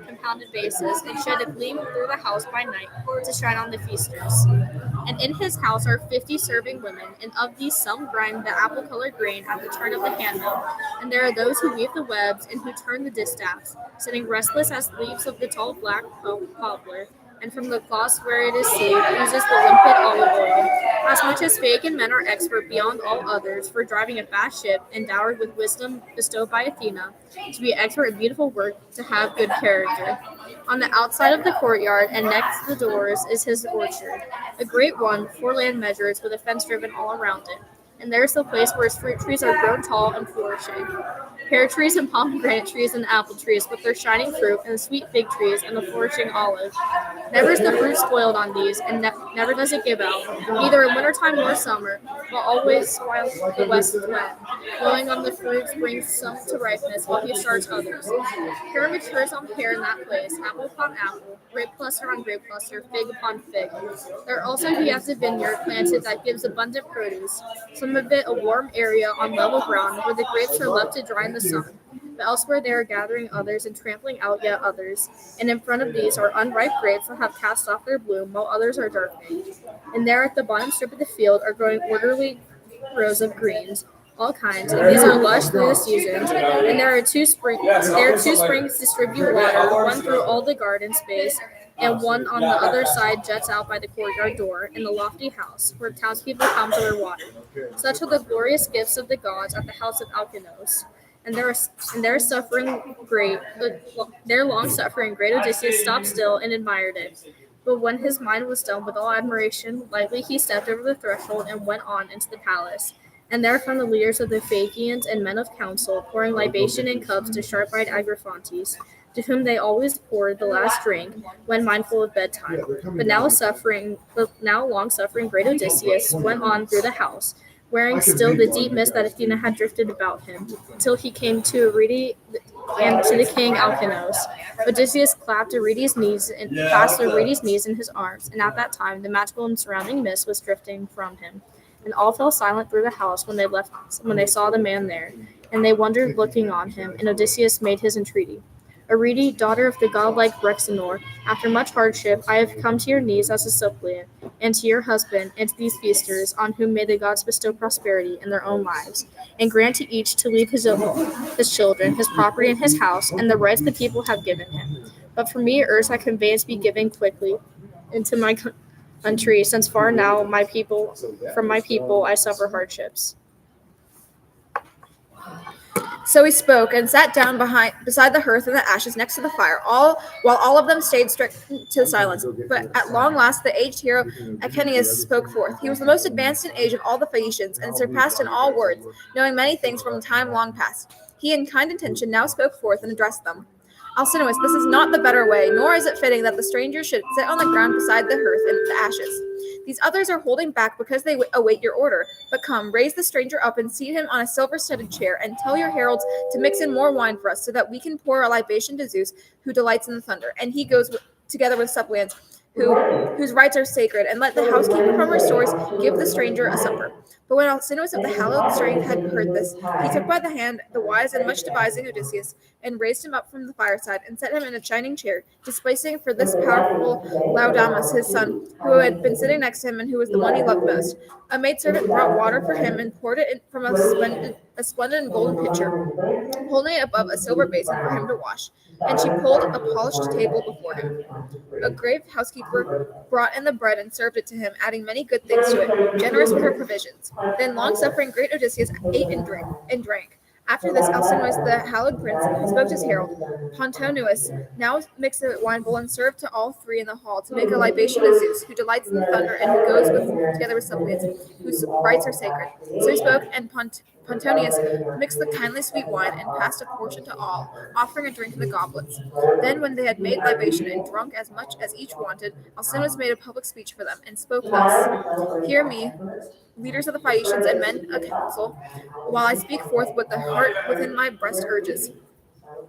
compounded bases, and shed a gleam through the house by night, to shine on the feasters. And in his house are 50 serving women, and of these some grind the apple-colored grain at the turn of the handmill. And there are those who weave the webs, and who turn the distaffs, sitting restless as leaves of the tall black poplar. And from the cloths where it is saved oozes the limpid olive oil. As much as Phaeacian men are expert beyond all others for driving a fast ship, endowed with wisdom bestowed by Athena, to be expert in beautiful work, to have good character. On the outside of the courtyard and next the doors is his orchard, a great one, 4 land measures, with a fence driven all around it. And there is the place where his fruit trees are grown tall and flourishing. Pear trees and pomegranate trees and apple trees with their shining fruit, and the sweet fig trees and the flourishing olive. Never is the fruit spoiled on these, and never does it give out, neither in wintertime nor summer, but always while the west is wet. Blowing on the fruits brings some to ripeness, while he starts others. Pear matures on pear in that place, apple upon apple, grape cluster on grape cluster, fig upon fig. There also he has a vineyard planted that gives abundant produce, some of it a warm area on level ground, where the grapes are left to dry in the sun, but but elsewhere they are gathering others and trampling out yet others. And in front of these are unripe grapes that have cast off their bloom, while others are darkening. And there at the bottom strip of the field are growing orderly rows of greens, all kinds, and these are lush through the seasons. And there are two springs distribute water, one through all the garden space, and one on the other side juts out by the courtyard door in the lofty house, where townspeople come for their water. Such are the glorious gifts of the gods at the house of Alcinous. And their suffering great, their long suffering great Odysseus stopped still and admired it. But when his mind was done with all admiration, lightly he stepped over the threshold and went on into the palace. And there found the leaders of the Phaeacians and men of council pouring libation in cups to sharp-eyed Agriphantes, to whom they always poured the last drink when mindful of bedtime. But now long-suffering great Odysseus went on through the house, wearing still the deep mist that Athena had drifted about him, till he came to Arete and to the king Alcinous. Odysseus clasped Arete's knees in his arms, and at that time the magical and surrounding mist was drifting from him. And all fell silent through the house when they saw the man there, and they wondered looking on him, and Odysseus made his entreaty. Arete, daughter of the godlike Rhexenor, after much hardship, I have come to your knees as a suppliant, and to your husband, and to these feasters, on whom may the gods bestow prosperity in their own lives, and grant to each to leave his children, his property, and his house, and the rights the people have given him. But for me, urge that conveyance be given quickly into my country, since far now from my people I suffer hardships. So he spoke and sat down beside the hearth and the ashes next to the fire, while all of them stayed strict to silence. But at long last the aged hero Aeneas spoke forth. He was the most advanced in age of all the Phaeacians, and surpassed in all words, knowing many things from time long past. He in kind intention now spoke forth and addressed them. Alcinous, this is not the better way, nor is it fitting that the stranger should sit on the ground beside the hearth and the ashes. These others are holding back because they await your order. But come, raise the stranger up and seat him on a silver-studded chair, and tell your heralds to mix in more wine for us, so that we can pour a libation to Zeus, who delights in the thunder. And he goes together with suppliants, whose rights are sacred, and let the housekeeper from her stores give the stranger a supper. But when Alcinous of the hallowed strain had heard this, he took by the hand the wise and much devising Odysseus, and raised him up from the fireside, and set him in a shining chair, displacing for this powerful Laodamas his son, who had been sitting next to him, and who was the one he loved most. A maidservant brought water for him, and poured it from a splendid and golden pitcher, holding it above a silver basin for him to wash. And she pulled a polished table before him. A grave housekeeper brought in the bread and served it to him, adding many good things to it, generous with her provisions. Then long-suffering great Odysseus ate and drank. After this, Alcinous, the hallowed prince, spoke to his herald, Pontonous, now mix the wine bowl and serve to all three in the hall to make a libation to Zeus, who delights in the thunder, and who goes together with suppliants, whose rights are sacred. So he spoke, and Pontonous mixed the kindly sweet wine and passed a portion to all, offering a drink in the goblets. Then, when they had made libation and drunk as much as each wanted, Alcinous made a public speech for them, and spoke thus: Hear me, leaders of the Phaeacians and men of council, while I speak forth what the heart within my breast urges.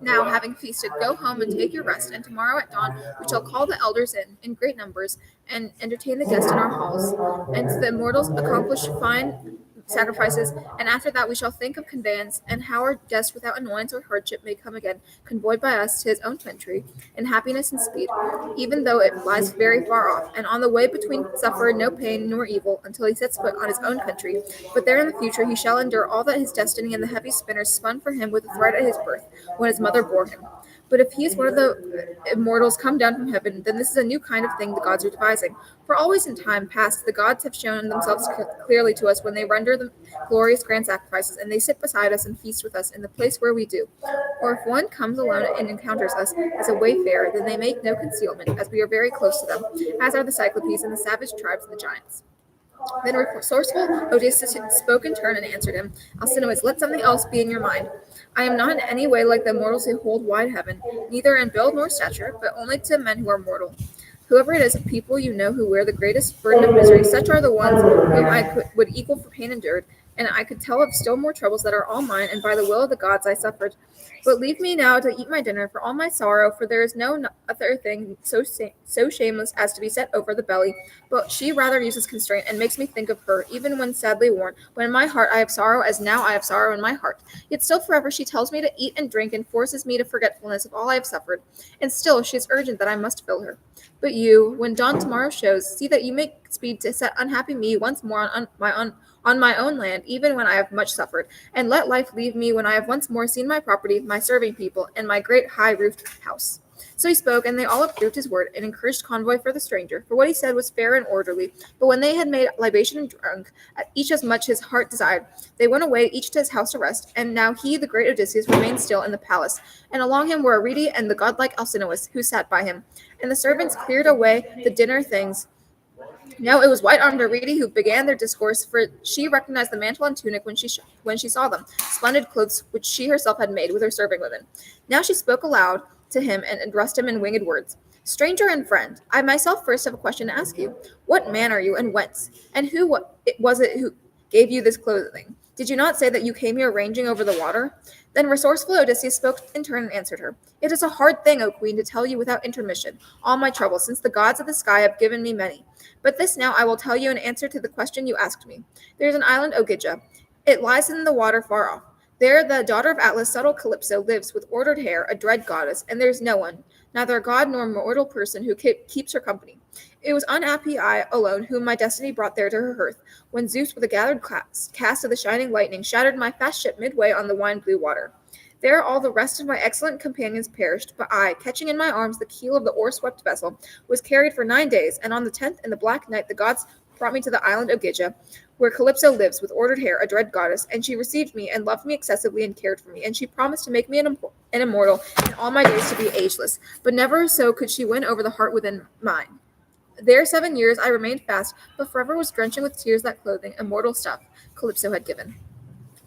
Now, having feasted, go home and take your rest, and tomorrow at dawn we shall call the elders in great numbers, and entertain the guests in our halls, and the immortals accomplish fine sacrifices, and after that we shall think of conveyance, and how our guest without annoyance or hardship may come again, convoyed by us to his own country, in happiness and speed, even though it lies very far off, and on the way between suffer no pain nor evil, until he sets foot on his own country. But there in the future he shall endure all that his destiny and the heavy spinners spun for him with a thread at his birth, when his mother bore him. But if he is one of the immortals come down from heaven, then this is a new kind of thing the gods are devising. For always in time past the gods have shown themselves clearly to us when they render the glorious grand sacrifices, and they sit beside us and feast with us in the place where we do. Or if one comes alone and encounters us as a wayfarer, then they make no concealment, as we are very close to them, as are the Cyclopes and the savage tribes of the giants. Then resourceful Odysseus spoke in turn and answered him, Alcinous, let something else be in your mind. I am not in any way like the mortals who hold wide heaven, neither in build nor stature, but only to men who are mortal. Whoever it is of people you know who wear the greatest burden of misery, such are the ones whom I would equal for pain endured, and I could tell of still more troubles that are all mine, and by the will of the gods I suffered But leave me now to eat my dinner for all my sorrow, for there is no other thing so shameless as to be set over the belly. But she rather uses constraint and makes me think of her, even when sadly worn. When in my heart I have sorrow, as now I have sorrow in my heart. Yet still forever she tells me to eat and drink and forces me to forgetfulness of all I have suffered. And still she is urgent that I must fill her. But you, when dawn tomorrow shows, see that you make speed to set unhappy me once more on my own land, even when I have much suffered, and let life leave me when I have once more seen my property, my serving people, and my great high-roofed house. So he spoke, and they all approved his word, and encouraged convoy for the stranger, for what he said was fair and orderly. But when they had made libation and drunk, each as much his heart desired, they went away, each to his house to rest. And now he, the great Odysseus, remained still in the palace, and along him were Arete and the godlike Alcinous, who sat by him. And the servants cleared away the dinner things. Now it was white-armed Arete who began their discourse, for she recognized the mantle and tunic when she saw them, splendid clothes which she herself had made with her serving women. Now she spoke aloud to him and addressed him in winged words. Stranger and friend, I myself first have a question to ask you. What man are you, and whence? And who was it who gave you this clothing? Did you not say that you came here ranging over the water? Then resourceful Odysseus spoke in turn and answered her. It is a hard thing, O queen, to tell you without intermission all my troubles, since the gods of the sky have given me many. But this now I will tell you in answer to the question you asked me. There is an island, Ogygia. It lies in the water far off. There the daughter of Atlas, subtle Calypso, lives with ordered hair, a dread goddess, and there is no one, neither a god nor mortal person, who keeps her company. It was unhappy I alone whom my destiny brought there to her hearth, when Zeus with a gathered cast of the shining lightning shattered my fast ship midway on the wine-blue water. There all the rest of my excellent companions perished, but I, catching in my arms the keel of the oar-swept vessel, was carried for 9 days, and on the 10th, in the black night, the gods brought me to the island Ogygia, where Calypso lives with ordered hair, a dread goddess, and she received me and loved me excessively and cared for me, and she promised to make me an immortal and all my days to be ageless, but never so could she win over the heart within mine. There 7 years I remained fast, but forever was drenching with tears that clothing, immortal stuff, Calypso had given.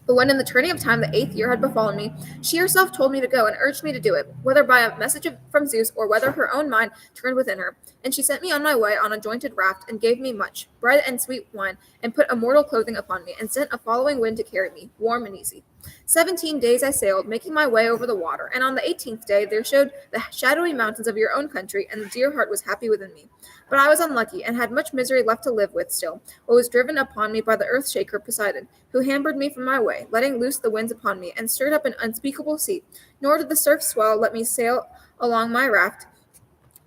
But when in the turning of time the 8th year had befallen me, she herself told me to go and urged me to do it, whether by a message from Zeus or whether her own mind turned within her. And she sent me on my way on a jointed raft, and gave me much bread and sweet wine, and put immortal clothing upon me, and sent a following wind to carry me, warm and easy. 17 days I sailed, making my way over the water, and on the 18th day there showed the shadowy mountains of your own country, and the dear heart was happy within me. But I was unlucky, and had much misery left to live with still, but was driven upon me by the earth-shaker Poseidon, who hampered me from my way, letting loose the winds upon me, and stirred up an unspeakable sea. Nor did the surf swell let me sail along my raft,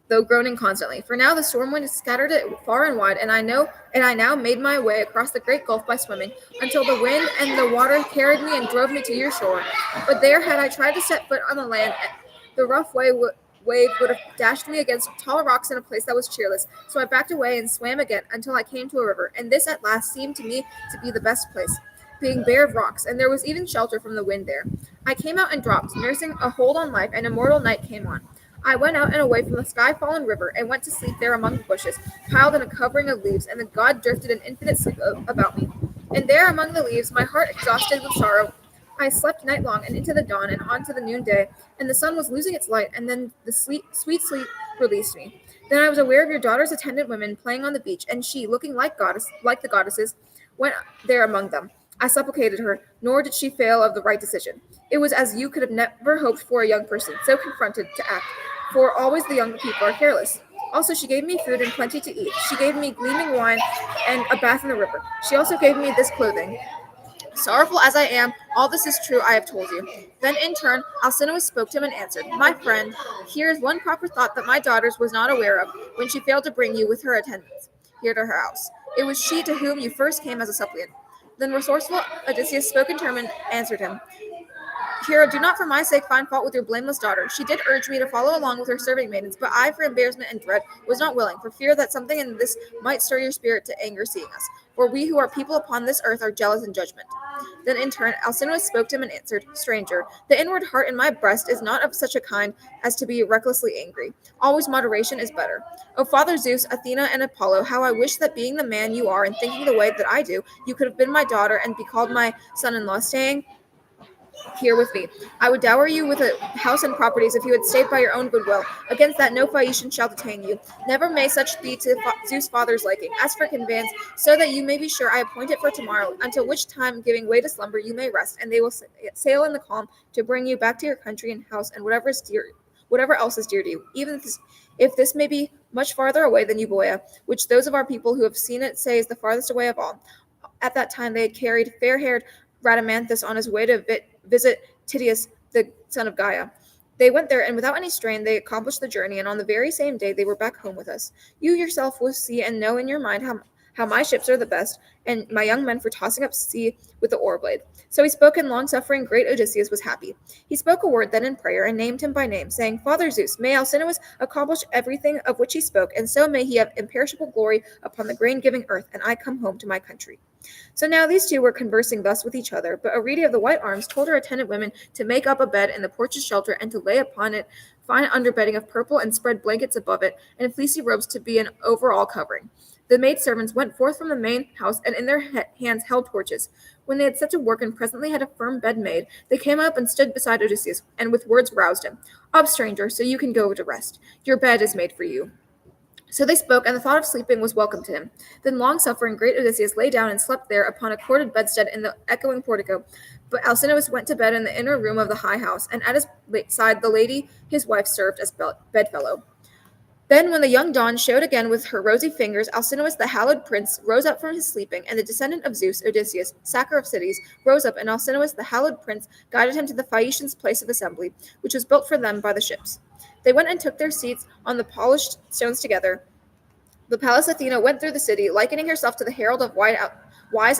though groaning constantly. For now the storm wind scattered it far and wide, and I now made my way across the great gulf by swimming, until the wind and the water carried me and drove me to your shore. But there had I tried to set foot on the land, the rough wave would have dashed me against tall rocks in a place that was cheerless. So I backed away and swam again until I came to a river, and this at last seemed to me to be the best place, being bare of rocks, and there was even shelter from the wind there. I came out and dropped, nursing a hold on life, and immortal night came on. I went out and away from the sky-fallen river, and went to sleep there among the bushes, piled in a covering of leaves, and the god drifted in infinite sleep about me. And there among the leaves, my heart exhausted with sorrow, I slept night long, and into the dawn, and on to the noonday, and the sun was losing its light, and then the sweet sleep released me. Then I was aware of your daughter's attendant women playing on the beach, and she, looking like the goddesses, went there among them. I supplicated her, nor did she fail of the right decision. It was as you could have never hoped for a young person, so confronted to act, for always the younger people are careless. Also, she gave me food and plenty to eat. She gave me gleaming wine and a bath in the river. She also gave me this clothing. Sorrowful as I am, all this is true I have told you. Then in turn, Alcinous spoke to him and answered, My friend, here is one proper thought that my daughter's was not aware of when she failed to bring you with her attendants here to her house. It was she to whom you first came as a suppliant. Then resourceful Odysseus spoke in turn and answered him, Hero, do not for my sake find fault with your blameless daughter. She did urge me to follow along with her serving maidens, but I, for embarrassment and dread, was not willing, for fear that something in this might stir your spirit to anger seeing us. For we who are people upon this earth are jealous in judgment. Then in turn Alcinous spoke to him and answered, Stranger, the inward heart in my breast is not of such a kind as to be recklessly angry. Always moderation is better. O Father Zeus, Athena, and Apollo, how I wish that being the man you are and thinking the way that I do, you could have been my daughter and be called my son-in-law, staying here with me. I would dower you with a house and properties if you had stayed by your own goodwill. Against that no Phaeacian shall detain you. Never may such be to Zeus' father's liking. As for conveyance, so that you may be sure I appoint it for tomorrow, until which time, giving way to slumber, you may rest, and they will sail in the calm to bring you back to your country and house and whatever else is dear to you, even if this may be much farther away than Euboea, which those of our people who have seen it say is the farthest away of all. At that time they had carried fair-haired Rhadamanthus on his way to visit Titius, the son of Gaia. They went there, and without any strain they accomplished the journey, and on the very same day they were back home with us. You yourself will see and know in your mind how my ships are the best, and my young men for tossing up sea with the oar blade. So he spoke, and long-suffering great Odysseus was happy. He spoke a word then in prayer, and named him by name, saying, Father Zeus, may Alcinous accomplish everything of which he spoke, and so may he have imperishable glory upon the grain-giving earth, and I come home to my country. So now these two were conversing thus with each other, but Arete of the white arms told her attendant women to make up a bed in the porch's shelter, and to lay upon it fine underbedding of purple, and spread blankets above it, and fleecy robes to be an over-all covering. The maidservants went forth from the main house, and in their hands held torches. When they had set to work and presently had a firm bed made, they came up and stood beside Odysseus, and with words roused him. Up, stranger, so you can go to rest. Your bed is made for you. So they spoke, and the thought of sleeping was welcome to him. Then long-suffering great Odysseus lay down and slept there upon a corded bedstead in the echoing portico. But Alcinous went to bed in the inner room of the high house, and at his side the lady his wife served as bedfellow. Then, when the young dawn showed again with her rosy fingers, Alcinous, the hallowed prince, rose up from his sleeping, and the descendant of Zeus, Odysseus, sacker of cities, rose up, and Alcinous, the hallowed prince, guided him to the Phaeacians' place of assembly, which was built for them by the ships. They went and took their seats on the polished stones together. The Pallas Athena went through the city, likening herself to the herald of wise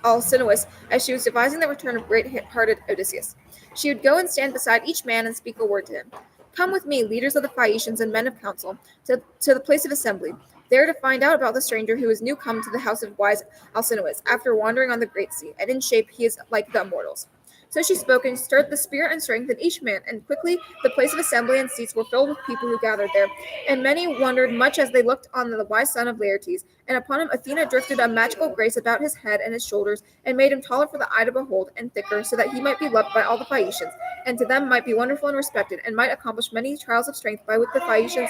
Alcinous, as she was devising the return of great-hearted Odysseus. She would go and stand beside each man and speak a word to him. Come with me, leaders of the Phaeacians and men of counsel, to the place of assembly, there to find out about the stranger who is new come to the house of wise Alcinous, after wandering on the great sea, and in shape he is like the immortals. So she spoke and stirred the spirit and strength in each man, and quickly the place of assembly and seats were filled with people who gathered there, and many wondered much as they looked on the wise son of Laertes, and upon him Athena drifted a magical grace about his head and his shoulders, and made him taller for the eye to behold, and thicker, so that he might be loved by all the Phaeacians, and to them might be wonderful and respected, and might accomplish many trials of strength by which the Phaeacians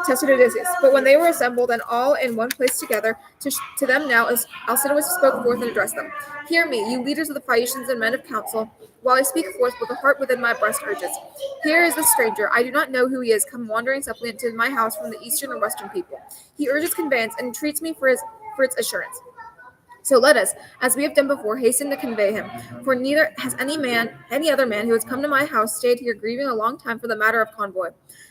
tested Odysseus. But when they were assembled and all in one place together, to them now as Alcinous spoke forth and addressed them. Hear me, you leaders of the Phaeacians and men of counsel, while I speak forth what the heart within my breast urges. Here is the stranger. I do not know who he is, come wandering suppliant to my house from the eastern or western people. He urges conveyance and entreats me for its assurance. So let us, as we have done before, hasten to convey him. For neither has any other man who has come to my house stayed here grieving a long time for the matter of convoy.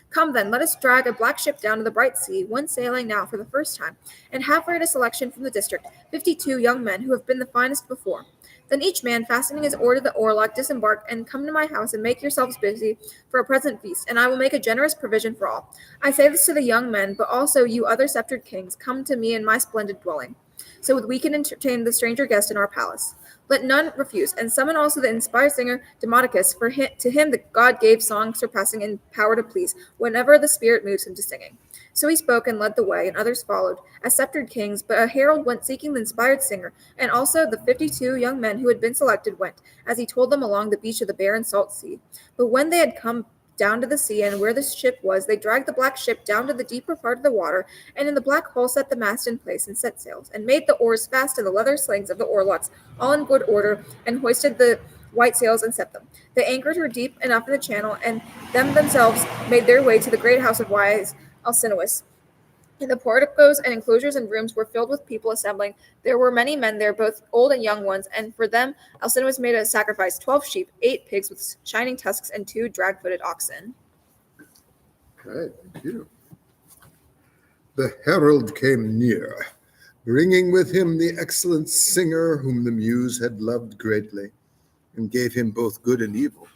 Come then, let us drag a black ship down to the bright sea, one sailing now for the first time, and have for it a selection from the district, 52 young men who have been the finest before. Then each man, fastening his oar to the oarlock, disembark, and come to my house, and make yourselves busy for a present feast, and I will make a generous provision for all. I say this to the young men, but also you other sceptred kings, come to me in my splendid dwelling, so that we can entertain the stranger guest in our palace. Let none refuse, and summon also the inspired singer Demodocus, for to him the god gave song surpassing in power to please, whenever the spirit moves him to singing. So he spoke and led the way, and others followed, as sceptred kings, but a herald went seeking the inspired singer, and also the 52 young men who had been selected went, as he told them along the beach of the barren salt sea. But when they had come down to the sea, and where the ship was, they dragged the black ship down to the deeper part of the water, and in the black hole set the mast in place, and set sails, and made the oars fast to the leather slings of the oarlocks, all in good order, and hoisted the white sails and set them. They anchored her deep enough in the channel, and themselves made their way to the great house of wise Alcinous. And the porticos and enclosures and rooms were filled with people assembling. There were many men there, both old and young ones, and for them Alcinous made a sacrifice, 12 sheep, 8 pigs with shining tusks, and 2 drag-footed oxen. Okay, thank you. The herald came near, bringing with him the excellent singer whom the muse had loved greatly, and gave him both good and evil.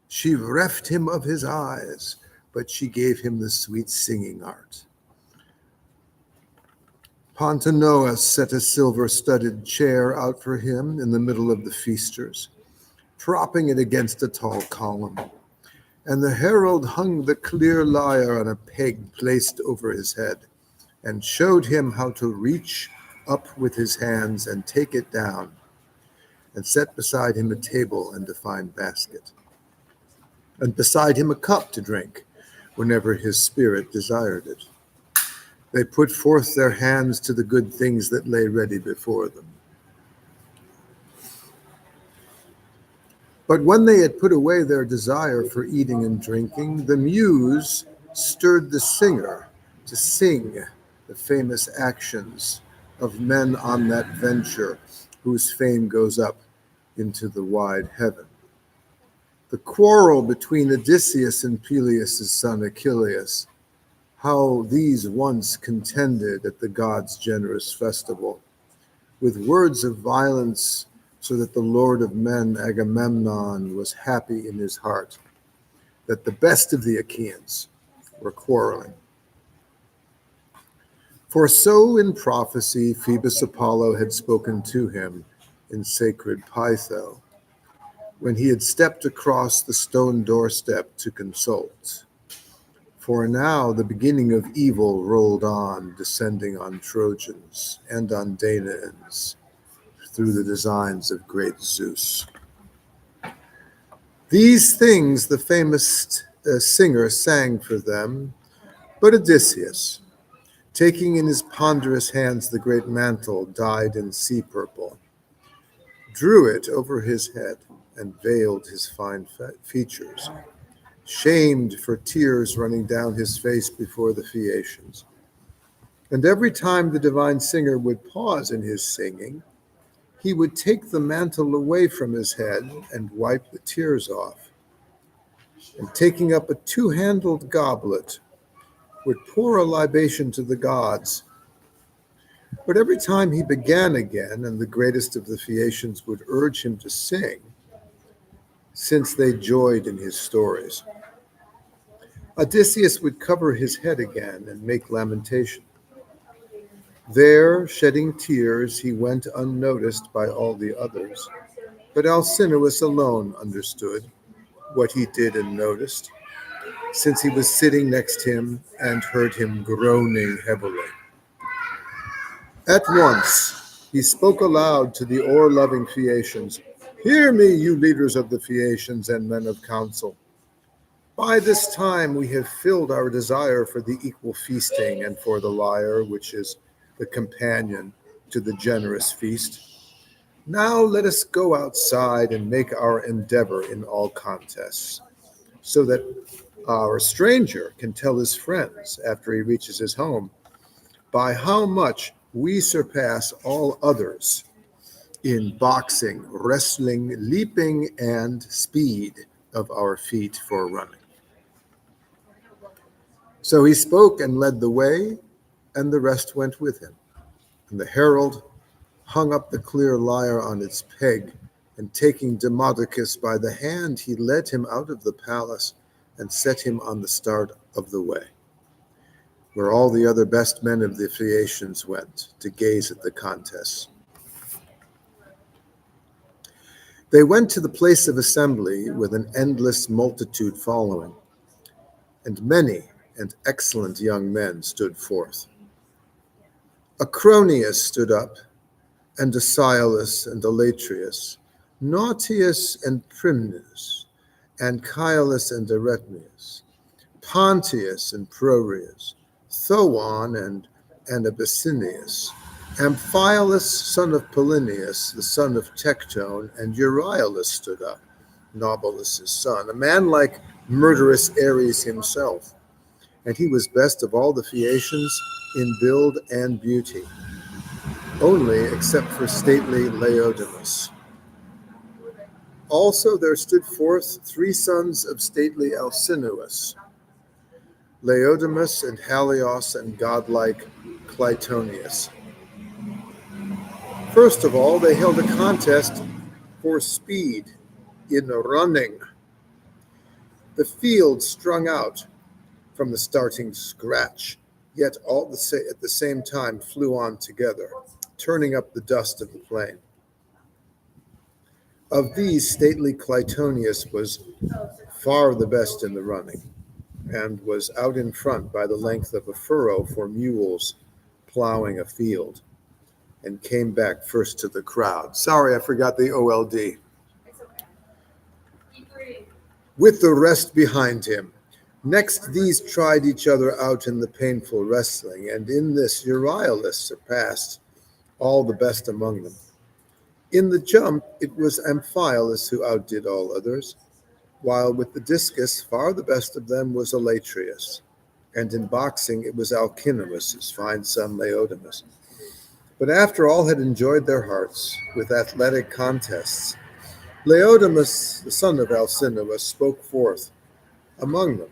She reft him of his eyes, but she gave him the sweet singing art. Pontonoa set a silver-studded chair out for him in the middle of the feasters, propping it against a tall column, and the herald hung the clear lyre on a peg placed over his head, and showed him how to reach up with his hands and take it down. and set beside him a table and a fine basket, and beside him a cup to drink whenever his spirit desired it. They put forth their hands to the good things that lay ready before them. But when they had put away their desire for eating and drinking, the muse stirred the singer to sing the famous actions of men on that venture whose fame goes up into the wide heaven. The quarrel between Odysseus and Peleus' son Achilles, how these once contended at the gods' generous festival, with words of violence, so that the lord of men, Agamemnon, was happy in his heart that the best of the Achaeans were quarreling. For so in prophecy Phoebus Apollo had spoken to him in sacred Pytho, when he had stepped across the stone doorstep to consult. For now the beginning of evil rolled on, descending on Trojans and on Danaans, through the designs of great Zeus. These things the famous singer sang for them, but Odysseus, taking in his ponderous hands the great mantle dyed in sea purple, drew it over his head and veiled his fine features, shamed for tears running down his face before the Phaeacians. And every time the divine singer would pause in his singing, he would take the mantle away from his head and wipe the tears off, and taking up a two-handled goblet, would pour a libation to the gods. But every time he began again, and the greatest of the Phaeacians would urge him to sing, since they joyed in his stories, Odysseus would cover his head again and make lamentation. There, shedding tears, he went unnoticed by all the others, but Alcinous alone understood what he did and noticed, since he was sitting next him and heard him groaning heavily. At once he spoke aloud to the oar-loving Phaeacians, "Hear me, you leaders of the Phaeacians and men of counsel. By this time we have filled our desire for the equal feasting and for the lyre, which is the companion to the generous feast. Now let us go outside and make our endeavor in all contests, so that our stranger can tell his friends after he reaches his home by how much we surpass all others in boxing, wrestling, leaping, and speed of our feet for running." So he spoke and led the way, and the rest went with him. And the herald hung up the clear lyre on its peg, and taking Demodocus by the hand, he led him out of the palace and set him on the start of the way, where all the other best men of the Phaeacians went to gaze at the contests. They went to the place of assembly with an endless multitude following, and many and excellent young men stood forth. Acroneus stood up, and Asiolus and Elatrius, Nautius and Primnus, and Chialus and Eretmius, Pontius and Proreus, Thoon and Anabasinius, Amphialus, son of Polynius, the son of Tectone, and Euryalus stood up, Nobilus's son, a man like murderous Ares himself, and he was best of all the Phaeacians in build and beauty, only except for stately Laodamas. Also there stood forth 3 sons of stately Alcinous, Laodamas and Halios and godlike Clytonius. First of all, they held a contest for speed in running. The field strung out from the starting scratch, yet all at the same time flew on together, turning up the dust of the plain. Of these, stately Clytonius was far the best in the running, and was out in front by the length of a furrow for mules plowing a field. and came back first to the crowd. Sorry, I forgot the OLD. With the rest behind him. Next, these tried each other out in the painful wrestling, and in this Euryalus surpassed all the best among them. In the jump, it was Amphialus who outdid all others, while with the discus, far the best of them was Elatrius, and in boxing it was Alcinous' fine son Laodamas. But after all had enjoyed their hearts with athletic contests, Laodamas, the son of Alcinous, spoke forth among them.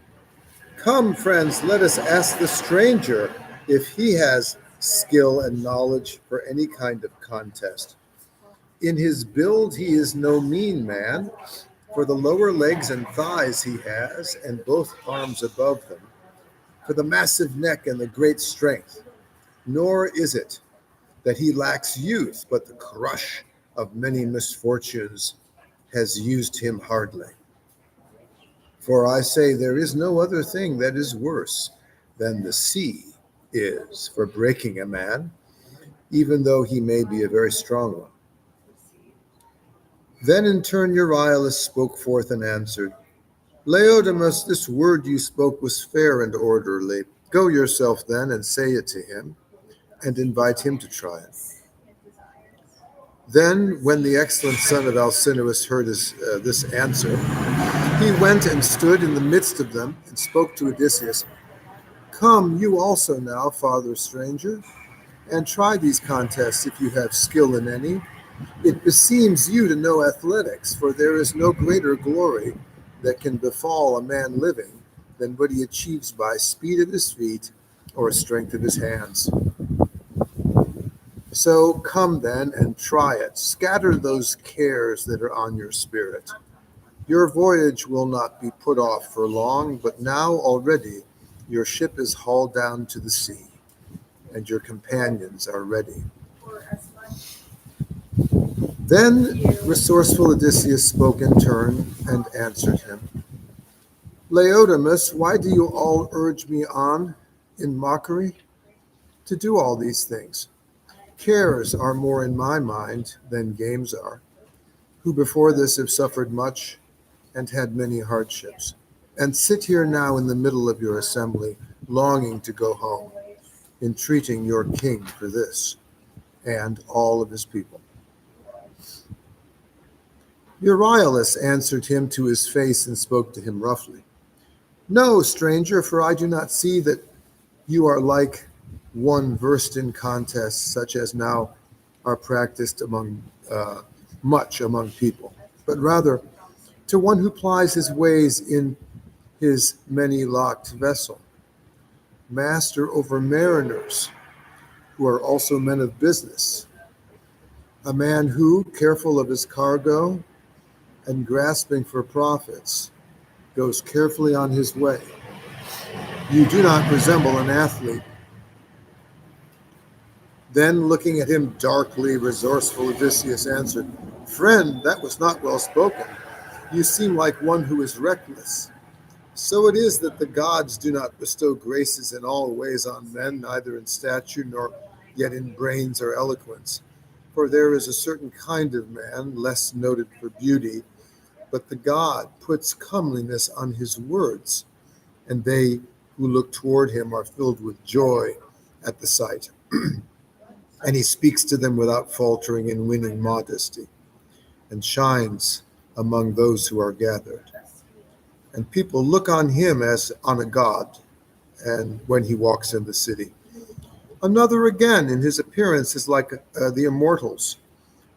Come, friends, let us ask the stranger if he has skill and knowledge for any kind of contest. In his build he is no mean man, for the lower legs and thighs he has, and both arms above them, for the massive neck and the great strength. Nor is it that he lacks youth, but the crush of many misfortunes has used him hardly. For I say there is no other thing that is worse than the sea is for breaking a man, even though he may be a very strong one. Then in turn Euryalus spoke forth and answered, Laodamas, this word you spoke was fair and orderly. Go yourself then and say it to him, and invite him to try it. Then, when the excellent son of Alcinous heard this answer, he went and stood in the midst of them and spoke to Odysseus, Come, you also now, father stranger, and try these contests if you have skill in any. It beseems you to know athletics, for there is no greater glory that can befall a man living than what he achieves by speed of his feet or strength of his hands. So come then and try it. Scatter those cares that are on your spirit. Your voyage will not be put off for long, but now already your ship is hauled down to the sea, and your companions are ready. Then resourceful Odysseus spoke in turn and answered him. Laodamas, why do you all urge me on in mockery to do all these things? Cares are more in my mind than games are, who before this have suffered much and had many hardships, and sit here now in the middle of your assembly, longing to go home, entreating your king for this, and all of his people. Euryalus answered him to his face and spoke to him roughly. No, stranger, for I do not see that you are like one versed in contests such as now are practiced much among people, but rather to one who plies his ways in his many-locked vessel, master over mariners who are also men of business, a man who, careful of his cargo and grasping for profits, goes carefully on his way. You do not resemble an athlete. Then, looking at him darkly, resourceful Odysseus answered, Friend, that was not well spoken. You seem like one who is reckless. So it is that the gods do not bestow graces in all ways on men, neither in stature nor yet in brains or eloquence. For there is a certain kind of man, less noted for beauty, but the god puts comeliness on his words, and they who look toward him are filled with joy at the sight. And he speaks to them without faltering and winning modesty, and shines among those who are gathered. And people look on him as on a god, and when he walks in the city. Another again, in his appearance, is like the immortals,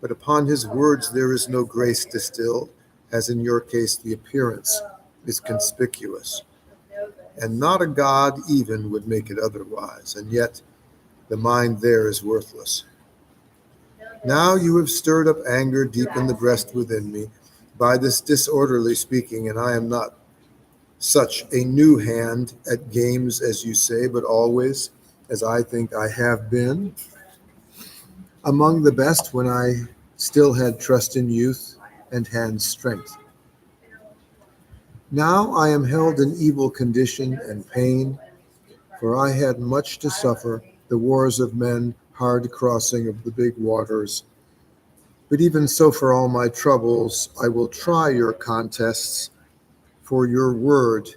but upon his words there is no grace distilled, as in your case the appearance is conspicuous. And not a god even would make it otherwise, and yet the mind there is worthless. Now you have stirred up anger deep in the breast within me by this disorderly speaking, and I am not such a new hand at games as you say, but always, as I think I have been, among the best when I still had trust in youth and hand strength. Now I am held in evil condition and pain, for I had much to suffer, the wars of men hard crossing of the big waters. But even so, for all my troubles, I will try your contests, for your word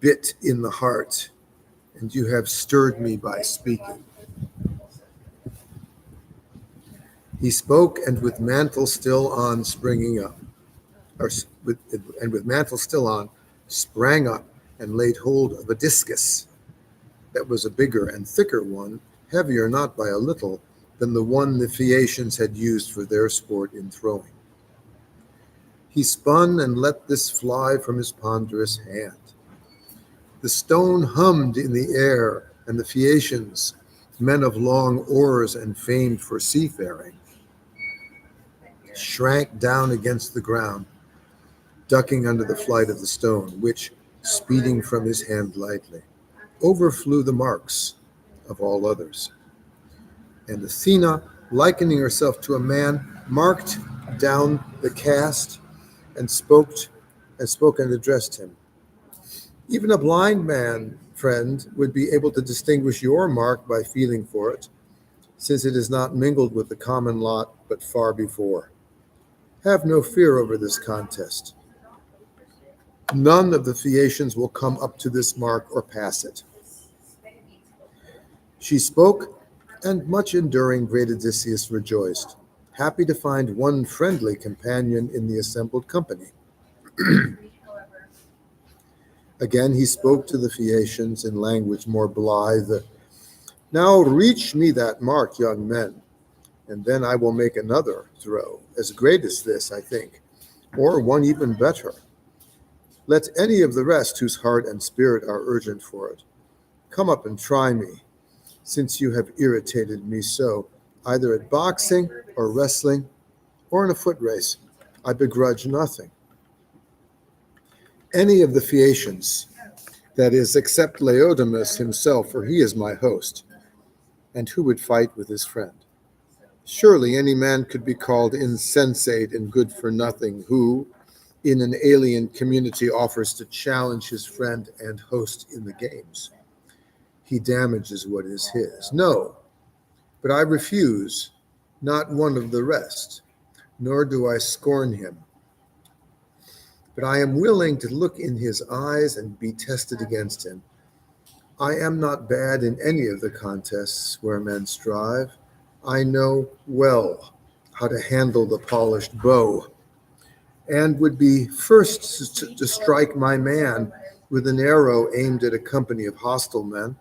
bit in the heart, and you have stirred me by speaking. He spoke, and with mantle still on springing up, with mantle still on, sprang up and laid hold of a discus that was a bigger and thicker one, heavier not by a little than the one the Phaeacians had used for their sport in throwing. He spun and let this fly from his ponderous hand. The stone hummed in the air, and the Phaeacians, men of long oars and famed for seafaring, shrank down against the ground, ducking under the flight of the stone, which, speeding from his hand lightly, overflew the marks of all others. And Athena, likening herself to a man, marked down the cast and spoke and addressed him. Even a blind man, friend, would be able to distinguish your mark by feeling for it, since it is not mingled with the common lot, but far before. Have no fear over this contest. None of the Phaeacians will come up to this mark or pass it. She spoke, and much enduring great Odysseus rejoiced, happy to find one friendly companion in the assembled company. Again he spoke to the Phaeacians in language more blithe. Now reach me that mark, young men, and then I will make another throw, as great as this, I think, or one even better. Let any of the rest whose heart and spirit are urgent for it come up and try me, since you have irritated me so, either at boxing or wrestling or in a foot race. I begrudge nothing. Any of the Phaeacians, that is, except Laodamas himself, for he is my host, and who would fight with his friend? Surely any man could be called insensate and good for nothing who, in an alien community, offers to challenge his friend and host in the games. He damages what is his. No, but I refuse, not one of the rest, nor do I scorn him. But I am willing to look in his eyes and be tested against him. I am not bad in any of the contests where men strive. I know well how to handle the polished bow, and would be first to strike my man with an arrow aimed at a company of hostile men,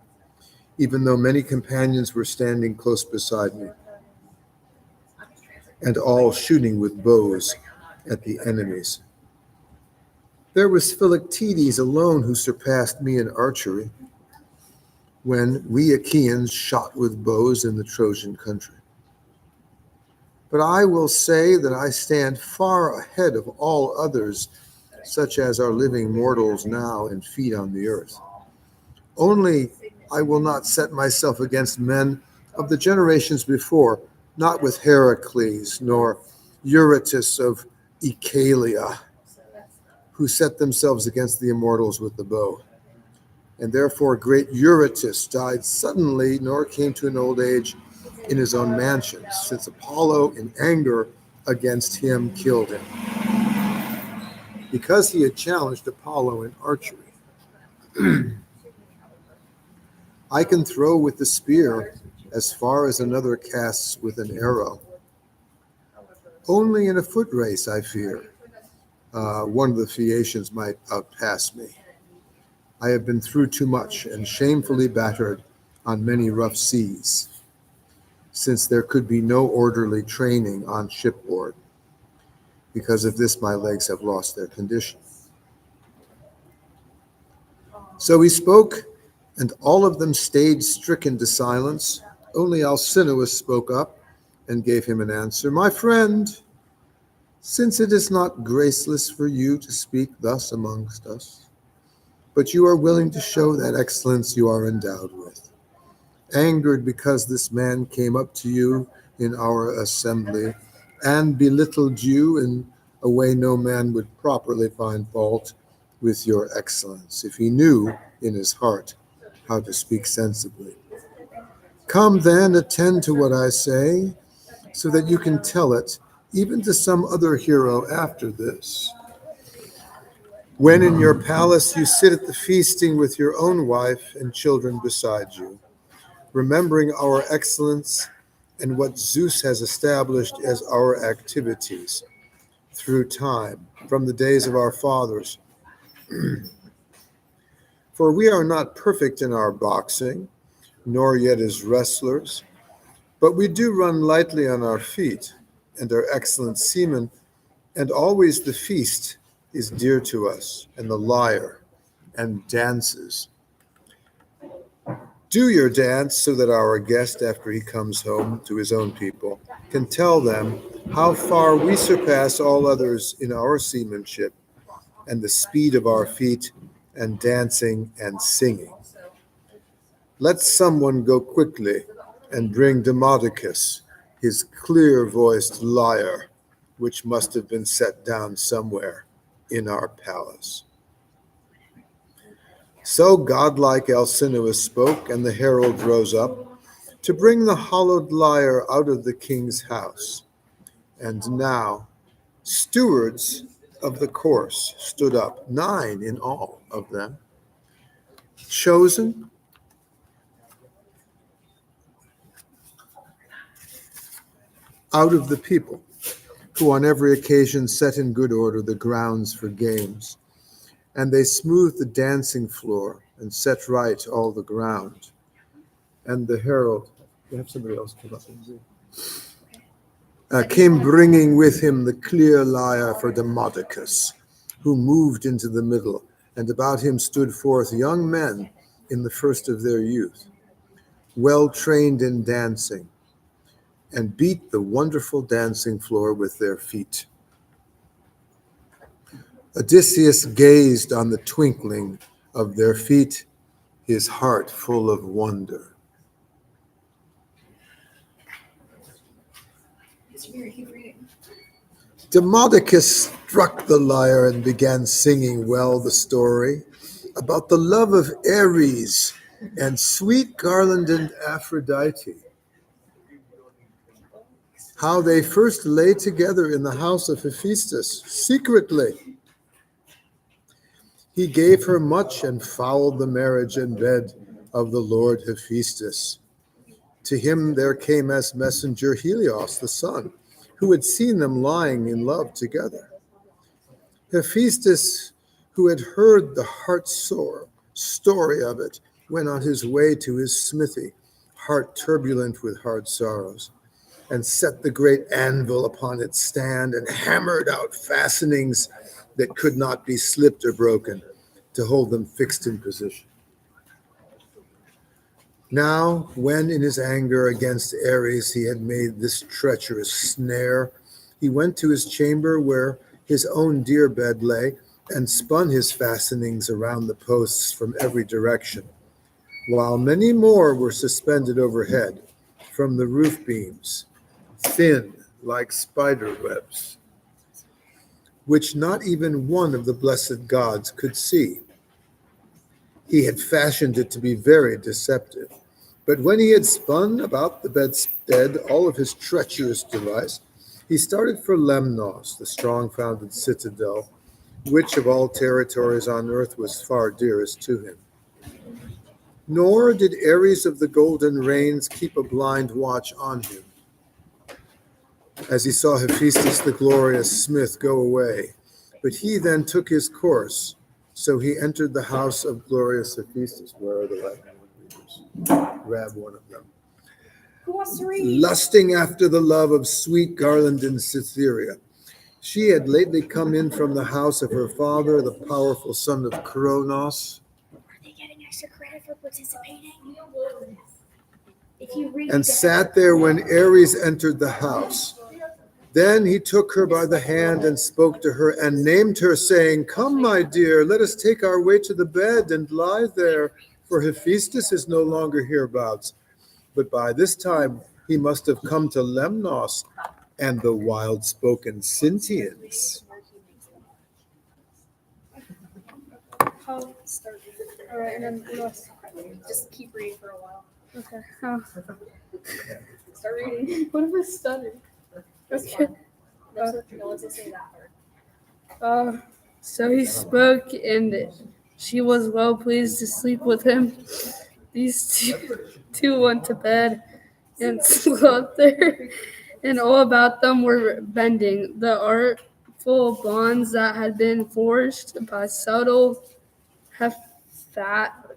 even though many companions were standing close beside me, and all shooting with bows at the enemies. There was Philoctetes alone who surpassed me in archery, when we Achaeans shot with bows in the Trojan country. But I will say that I stand far ahead of all others, such as are living mortals now and feet on the earth. Only I will not set myself against men of the generations before, not with Heracles nor Eurytus of Oechalia, who set themselves against the immortals with the bow. And therefore great Eurytus died suddenly, nor came to an old age in his own mansion, since Apollo in anger against him killed him, because he had challenged Apollo in archery. I can throw with the spear as far as another casts with an arrow. Only in a foot race, I fear, one of the Phaeacians might outpass me. I have been through too much and shamefully battered on many rough seas, since there could be no orderly training on shipboard. Because of this, my legs have lost their condition. So he spoke, and all of them stayed stricken to silence. Only Alcinous spoke up and gave him an answer. My friend, since it is not graceless for you to speak thus amongst us, but you are willing to show that excellence you are endowed with, angered because this man came up to you in our assembly and belittled you in a way no man would properly find fault with your excellence, if he knew in his heart how to speak sensibly. Come then, attend to what I say, so that you can tell it even to some other hero after this. When in your palace you sit at the feasting with your own wife and children beside you, remembering our excellence and what Zeus has established as our activities through time, from the days of our fathers. For we are not perfect in our boxing, nor yet as wrestlers, but we do run lightly on our feet, and are excellent seamen, and always the feast is dear to us, and the lyre, and dances. Do your dance so that our guest, after he comes home to his own people, can tell them how far we surpass all others in our seamanship, and the speed of our feet, and dancing and singing. Let someone go quickly and bring Demodocus, his clear-voiced lyre, which must have been set down somewhere in our palace. So godlike Alcinous spoke, and the herald rose up to bring the hollowed lyre out of the king's house. And now stewards of the course stood up, 9 in all of them, chosen out of the people, who on every occasion set in good order the grounds for games. And they smoothed the dancing floor and set right all the ground. And the herald, you have somebody else come up, came bringing with him the clear lyre for Demodocus, who moved into the middle, and about him stood forth young men in the first of their youth, well trained in dancing, and beat the wonderful dancing floor with their feet. Odysseus gazed on the twinkling of their feet, his heart full of wonder. Demodocus struck the lyre and began singing well the story about the love of Ares and sweet garlanded Aphrodite, how they first lay together in the house of Hephaestus secretly. He gave her much and fouled the marriage and bed of the Lord Hephaestus. To him there came as messenger Helios the sun, who had seen them lying in love together. Hephaestus, who had heard the heart-sore story of it, went on his way to his smithy, heart turbulent with hard sorrows, and set the great anvil upon its stand and hammered out fastenings that could not be slipped or broken to hold them fixed in position. Now, when in his anger against Ares he had made this treacherous snare, he went to his chamber where his own dear bed lay, and spun his fastenings around the posts from every direction, while many more were suspended overhead from the roof beams, thin like spider webs, which not even one of the blessed gods could see. He had fashioned it to be very deceptive. But when he had spun about the bedstead all of his treacherous device, he started for Lemnos, the strong-founded citadel, which of all territories on earth was far dearest to him. Nor did Ares of the golden reins keep a blind watch on him, as he saw Hephaestus the glorious smith go away. But he then took his course, so he entered the house of glorious Hephaestus. Where are the Latin readers? Grab one of them. Who wants to read? Lusting after the love of sweet garlanded Cytherea. She had lately come in from the house of her father, the powerful son of Kronos, Are they getting extra credit for participating? and sat there when Ares entered the house. Then he took her by the hand and spoke to her and named her, saying, "Come, my dear, let us take our way to the bed and lie there, for Hephaestus is no longer hereabouts." But by this time he must have come to Lemnos and the wild-spoken Sintians. I'll start. All right, and then just keep reading for a while. Okay. Start reading. What if I stutter? Okay. No one's listening that hard. So he spoke, and she was well pleased to sleep with him. These two went to bed and slept there, and all about them were bending the artful bonds that had been forged by subtle Hephaestus,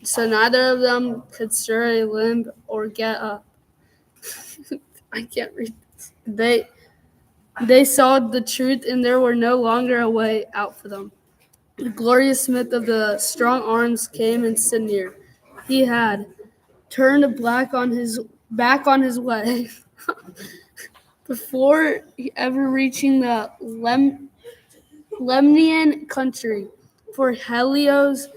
so neither of them could stir a limb or get up. I can't read this. They saw the truth, and there were no longer a way out for them. The glorious smith of the strong arms came and stood near. He had turned back on his way before ever reaching the Lemnian country, for Helios,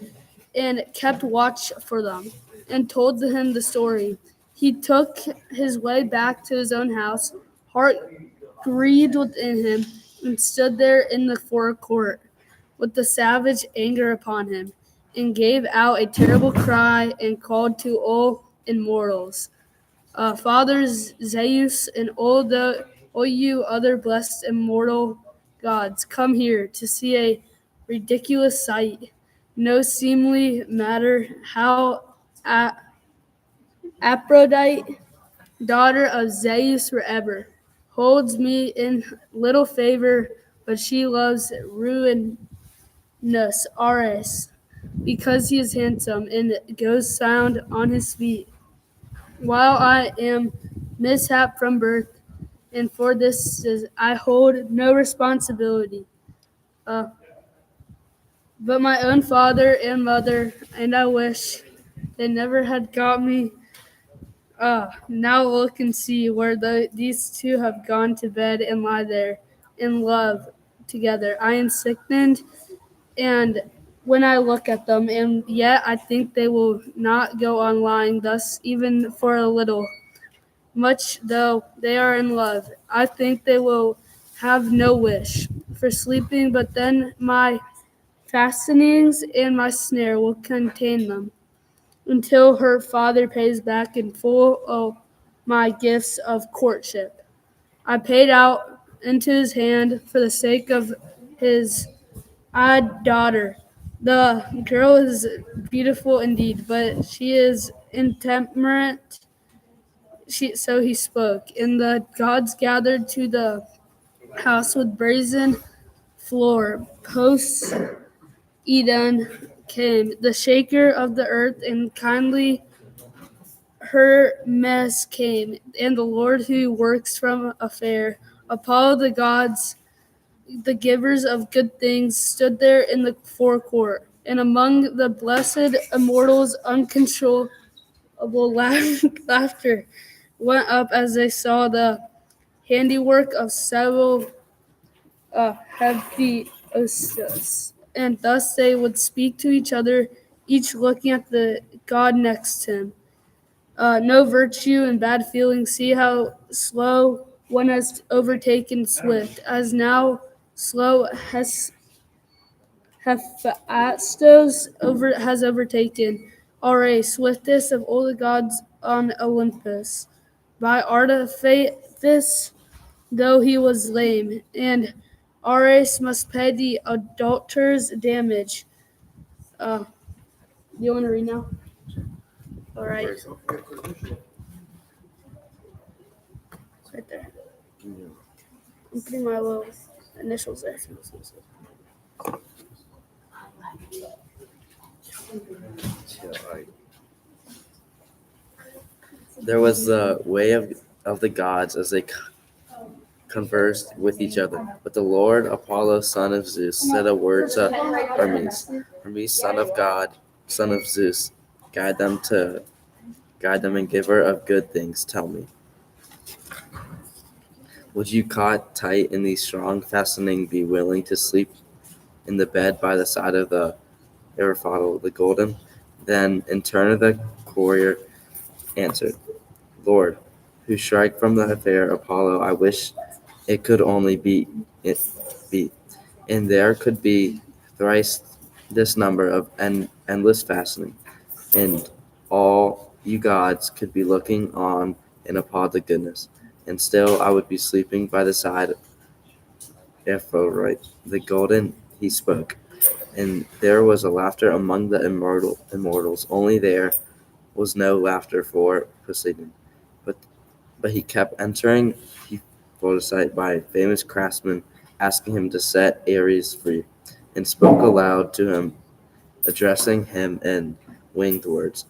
and kept watch for them, and told him the story. He took his way back to his own house, heart grieved within him, and stood there in the forecourt with the savage anger upon him, and gave out a terrible cry and called to all immortals, fathers Zeus and all you other blessed immortal gods, come here to see a ridiculous sight. No seemly matter how Aphrodite, daughter of Zeus forever, holds me in little favor, but she loves ruinous Ares, because he is handsome and goes sound on his feet, while I am mishap from birth, and for this I hold no responsibility. But my own father and mother, and I wish they never had got me. Now look and see where these two have gone to bed and lie there in love together. I am sickened, and when I look at them, and yet I think they will not go on lying thus even for a little. Much though they are in love, I think they will have no wish for sleeping, but then my fastenings and my snare will contain them until her father pays back in full my gifts of courtship. I paid out into his hand for the sake of his daughter. The girl is beautiful indeed, but she is intemperate. So he spoke, and the gods gathered to the house with brazen floor. Post Eden came, the shaker of the earth, and kindly Hermes came, and the Lord who works from afar. Apollo, the gods, the givers of good things, stood there in the forecourt, and among the blessed immortals uncontrollable laughter went up as they saw the handiwork of several Hephaestus, and thus they would speak to each other, each looking at the god next to him. No virtue and bad feelings. See how slow one has overtaken swift, as now slow Hephaestus has overtaken. Already swiftest of all the gods on Olympus. By artifice, though he was lame, and Ares must pay the adulterer's damage. You want to read now? All right. It's right there. I'm putting my little initials there. There was the way of the gods as they conversed with each other. But the Lord Apollo, son of Zeus, said a word to Hermes. Hermes, son of God, son of Zeus, guide them and giver of good things. Tell me, would you caught tight in the strong fastening be willing to sleep in the bed by the side of the Aristotle, the golden? Then in turn the courier answered, Lord, who strike from the fair Apollo, I wish it could only be, and there could be thrice this number of endless fastening, and all you gods could be looking on in appalled goodness, and still I would be sleeping by the side of Aphrodite, the golden. He spoke, and there was a laughter among the immortals. Only there was no laughter for Poseidon, but he kept entering Aphrodite by famous craftsmen, asking him to set Ares free, and spoke aloud to him, addressing him in winged words.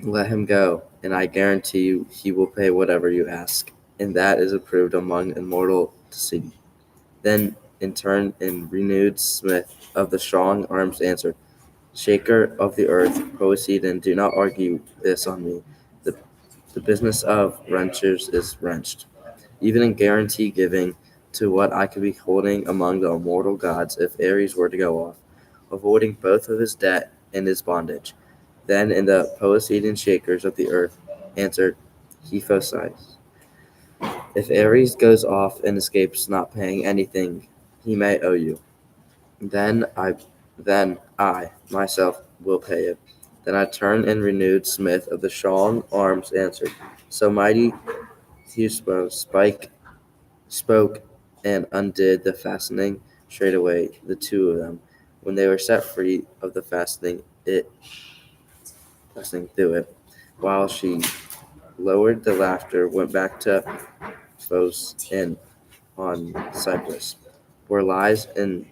Let him go, and I guarantee you he will pay whatever you ask. And that is approved among immortal Poseidon. Then, in turn, in renewed smith of the strong arms answered, Shaker of the earth, Poseidon, do not argue this on me. The business of wrenchers is wrenched. Even in guarantee giving to what I could be holding among the immortal gods if Ares were to go off, avoiding both of his debt and his bondage. Then in the Poseidon shakers of the earth answered Hephaestus, if Ares goes off and escapes not paying anything he may owe you, then I myself will pay it. Then I turned and renewed smith of the strong arms answered, so mighty Hephaestus spoke and undid the fastening straightway, the two of them. When they were set free of the fastening through it, while she lowered the laughter, went back to Phos Inn on Cyprus, where lies in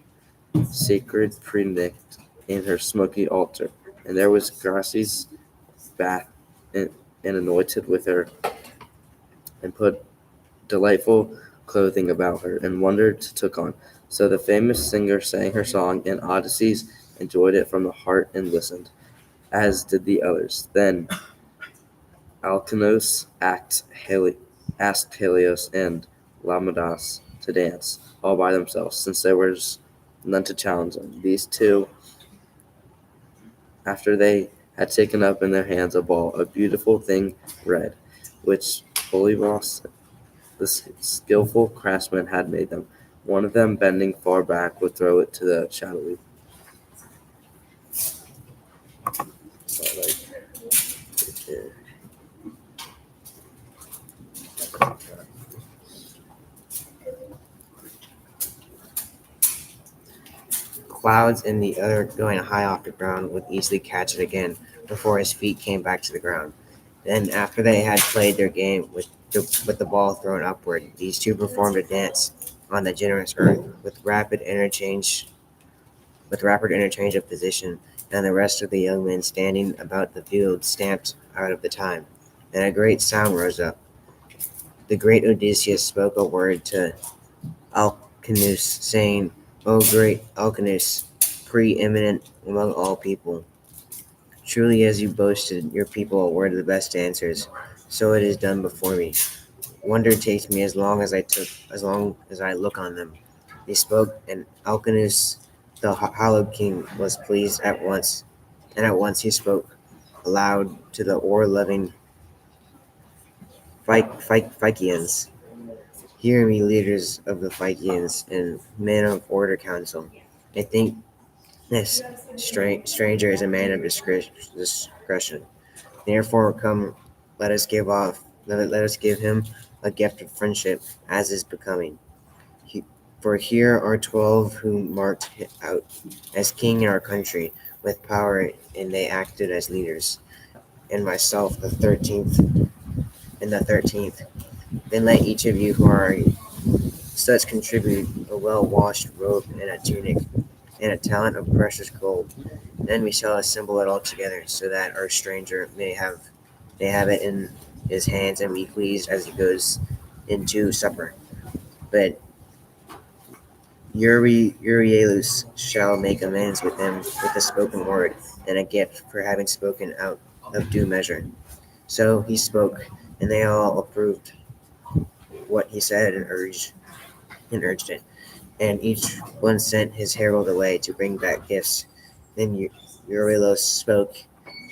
sacred predict in her smoky altar, and there was Graces bath and anointed with her, and put delightful clothing about her, and wonder took on. So the famous singer sang her song, and Odysseus enjoyed it from the heart and listened, as did the others. Then Alcinous asked Helios and Laodamas to dance, all by themselves, since there was none to challenge them. These two, after they had taken up in their hands a ball, a beautiful thing red, which Polybos, the skillful craftsman, had made them. One of them, bending far back, would throw it to the shadowy. Clouds and the other going high off the ground would easily catch it again before his feet came back to the ground. Then, after they had played their game with the ball thrown upward, these two performed a dance on the generous earth with rapid interchange of position, and the rest of the young men standing about the field stamped out of the time. Then a great sound rose up. The great Odysseus spoke a word to Alcinous, saying, O great Alcinous, preeminent among all people, truly as you boasted, your people were the best dancers, so it is done before me. Wonder takes me as long as I look on them. He spoke, and Alcinous, the hallowed king, was pleased at once, and at once he spoke aloud to the oar-loving Phaeacians. Hear me, leaders of the Phaeacians and men of order council. I think this stranger is a man of discretion. Therefore, come, let us give him a gift of friendship, as is becoming. For here are 12 who marked out as king in our country with power, and they acted as leaders, and myself the 13th. Then let each of you who are such contribute a well-washed robe and a tunic, and a talent of precious gold. Then we shall assemble it all together, so that our stranger may have it in his hands and be pleased as he goes into supper. But Euryalus shall make amends with him with a spoken word and a gift for having spoken out of due measure. So he spoke, and they all approved what he said and urged it. And each one sent his herald away to bring back gifts. Then Euryalus spoke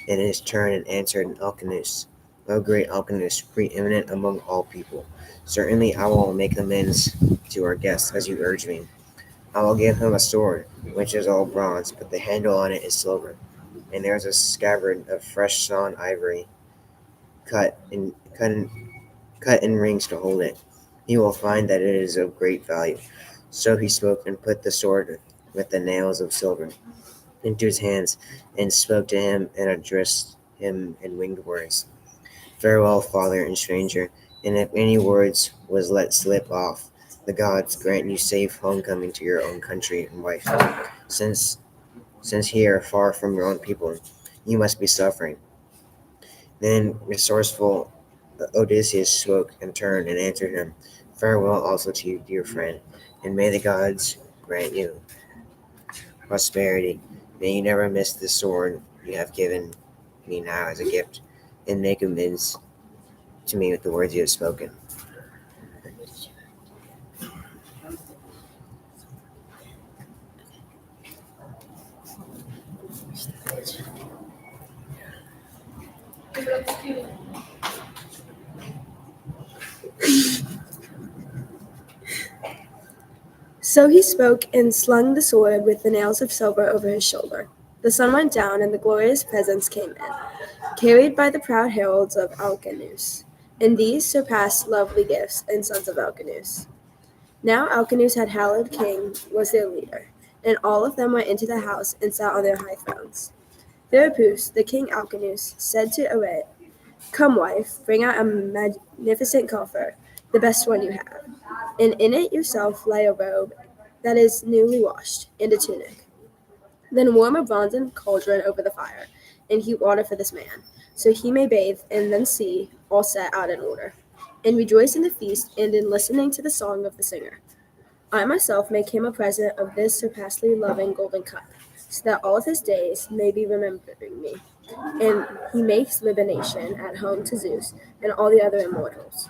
in his turn and answered Alcinous, O great Alcinous, preeminent among all people, certainly I will make amends to our guests as you urge me. I will give him a sword, which is all bronze, but the handle on it is silver. and there is a scabbard of fresh sawn ivory cut in rings to hold it. He will find that it is of great value. So he spoke and put the sword with the nails of silver into his hands, and spoke to him and addressed him in winged words. Farewell, father and stranger, and if any words was let slip off, the gods grant you safe homecoming to your own country and wife. Since here, far from your own people, you must be suffering. Then resourceful Odysseus spoke and turned and answered him. Farewell also to you, dear friend, and may the gods grant you prosperity. May you never miss the sword you have given me now as a gift, and make amends to me with the words you have spoken. So he spoke and slung the sword with the nails of silver over his shoulder. The sun went down, and the glorious presents came in, carried by the proud heralds of Alcinous. And these surpassed lovely gifts and sons of Alcinous. Now Alcinous had hallowed king was their leader, and all of them went into the house and sat on their high thrones. Therapus, the king Alcinous, said to Arete, "Come, wife, bring out a magnificent coffer, the best one you have, and in it yourself lay a robe that is newly washed, and a tunic. Then warm a bronzen cauldron over the fire, and heat water for this man, so he may bathe, and then see all set out in order, and rejoice in the feast and in listening to the song of the singer. I myself make him a present of this surpassingly loving golden cup, so that all of his days may be remembering me. And he makes libation at home to Zeus and all the other immortals."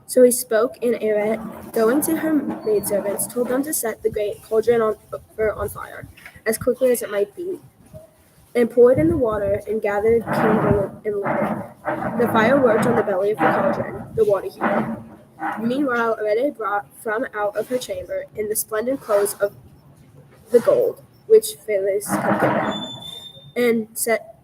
So he spoke, and Arete, going to her maidservants, told them to set the great cauldron on fire, as quickly as it might be, and poured in the water, and gathered kindle and lit it. The fire worked on the belly of the cauldron, the water heated. Meanwhile Arete brought from out of her chamber in the splendid clothes of the gold, which Phylis had given,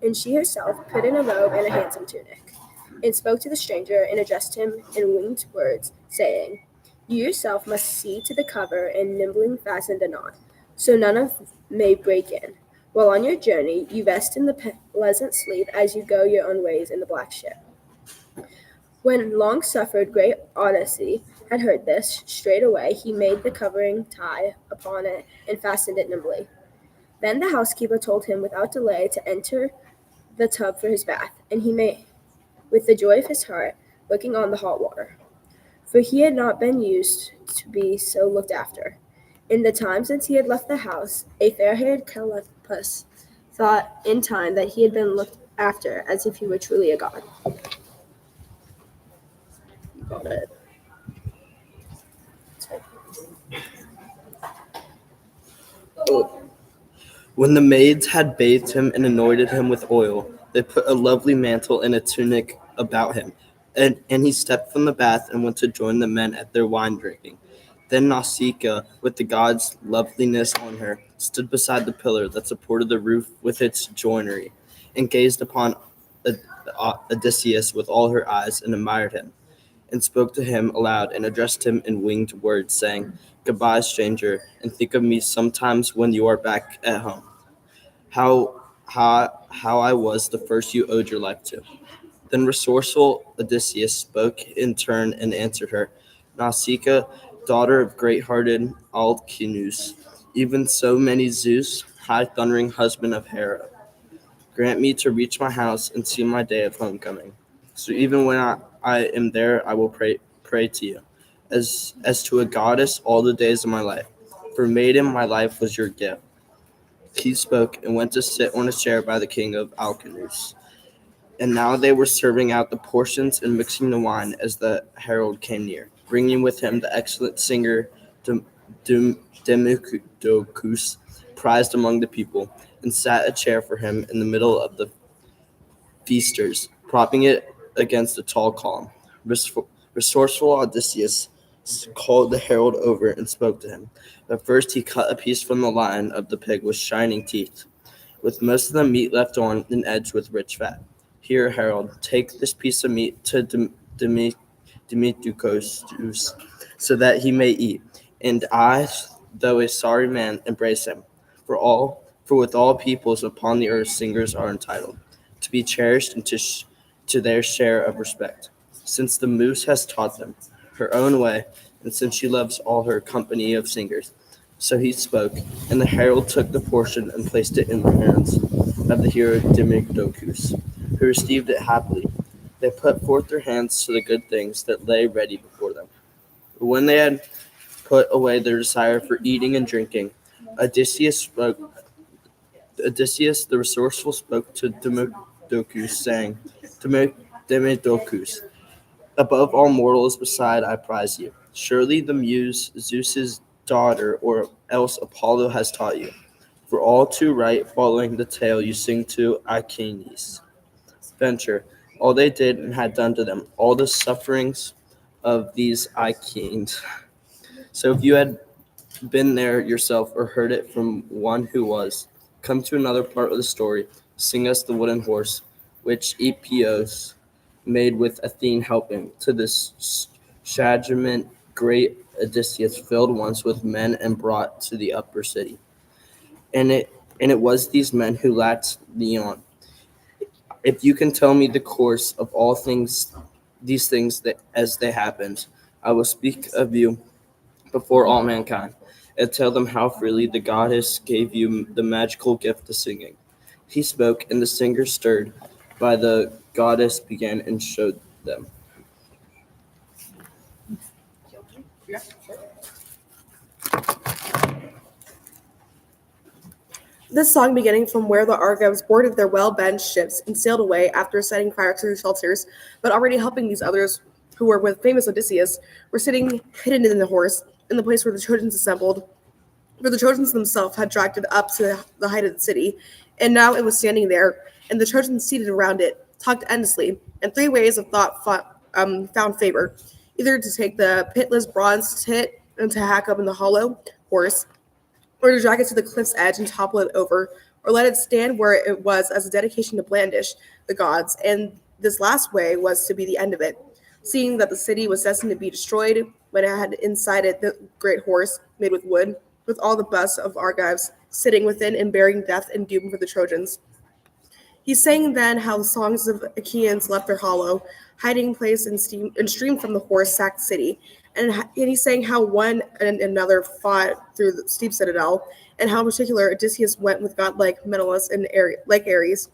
and she herself put in a robe and a handsome tunic, and spoke to the stranger and addressed him in winged words, saying, "You yourself must see to the cover and nimbly fasten the knot, so none of may break in. While on your journey, you rest in the pleasant sleep as you go your own ways in the black ship." When long-suffered great Odyssey had heard this, straightway he made the covering tie upon it and fastened it nimbly. Then the housekeeper told him without delay to enter the tub for his bath, and he made, with the joy of his heart, looking on the hot water. For he had not been used to be so looked after. In the time since he had left the house, a fair-haired Callippus thought in time that he had been looked after as if he were truly a god. You got it. When the maids had bathed him and anointed him with oil, they put a lovely mantle and a tunic about him, and he stepped from the bath and went to join the men at their wine drinking. Then Nausicaa, with the god's loveliness on her, stood beside the pillar that supported the roof with its joinery, and gazed upon Odysseus with all her eyes, and admired him, and spoke to him aloud, and addressed him in winged words, saying, "Goodbye, stranger, and think of me sometimes when you are back at home. How I was the first you owed your life to." Then resourceful Odysseus spoke in turn and answered her, "Nausicaa, daughter of great-hearted Alcinous, even so many Zeus, high-thundering husband of Hera, grant me to reach my house and see my day of homecoming. So even when I am there, I will pray to you, as to a goddess all the days of my life. For maiden, my life was your gift." He spoke and went to sit on a chair by the king of Alcinous. And now they were serving out the portions and mixing the wine as the herald came near, bringing with him the excellent singer Demodocus, prized among the people, and sat a chair for him in the middle of the feasters, propping it against a tall column. Resourceful Odysseus called the herald over and spoke to him. But first he cut a piece from the lion of the pig with shining teeth, with most of the meat left on and edged with rich fat. Here, Harold, take this piece of meat to Demetrius, so that he may eat. And I, though a sorry man, embrace him. For with all peoples upon the earth, singers are entitled to be cherished and to their share of respect, since the moose has taught them her own way, and since she loves all her company of singers. So he spoke, and the herald took the portion and placed it in the hands of the hero Demodocus, who received it happily. They put forth their hands to the good things that lay ready before them. But when they had put away their desire for eating and drinking, Odysseus the resourceful spoke to Demodocus, saying, Demodocus, above all mortals beside I prize you. Surely the muse Zeus's daughter, or else Apollo has taught you. For all too right, following the tale you sing to Achanes. Venture, all they did and had done to them, all the sufferings of these Achaeans. So if you had been there yourself or heard it from one who was, come to another part of the story, sing us the wooden horse, which Epios made with Athene helping. To this chagrin great Odysseus filled once with men and brought to the upper city. And it was these men who lacked Neon. If you can tell me the course of all things, these things that as they happened, I will speak of you before all mankind, and tell them how freely the goddess gave you the magical gift of singing. He spoke, and the singers, stirred by the goddess, began and showed them. This song beginning from where the Argives boarded their well-benched ships and sailed away after setting fire to their shelters, but already helping these others who were with famous Odysseus, were sitting hidden in the horse, in the place where the Trojans assembled, for the Trojans themselves had dragged it up to the height of the city, and now it was standing there, and the Trojans seated around it, talked endlessly, and three ways of thought found favor, either to take the pitless bronze tit and to hack up in the hollow horse, or to drag it to the cliff's edge and topple it over, or let it stand where it was as a dedication to Blandish, the gods, and this last way was to be the end of it, seeing that the city was destined to be destroyed when it had inside it the great horse made with wood, with all the busts of Argives sitting within and bearing death and doom for the Trojans. He sang then how the songs of Achaeans left their hollow, hiding place and streamed from the horse-sacked city, and he sang how one and another fought through the steep citadel, and how in particular Odysseus went with godlike Menelaus and like Ares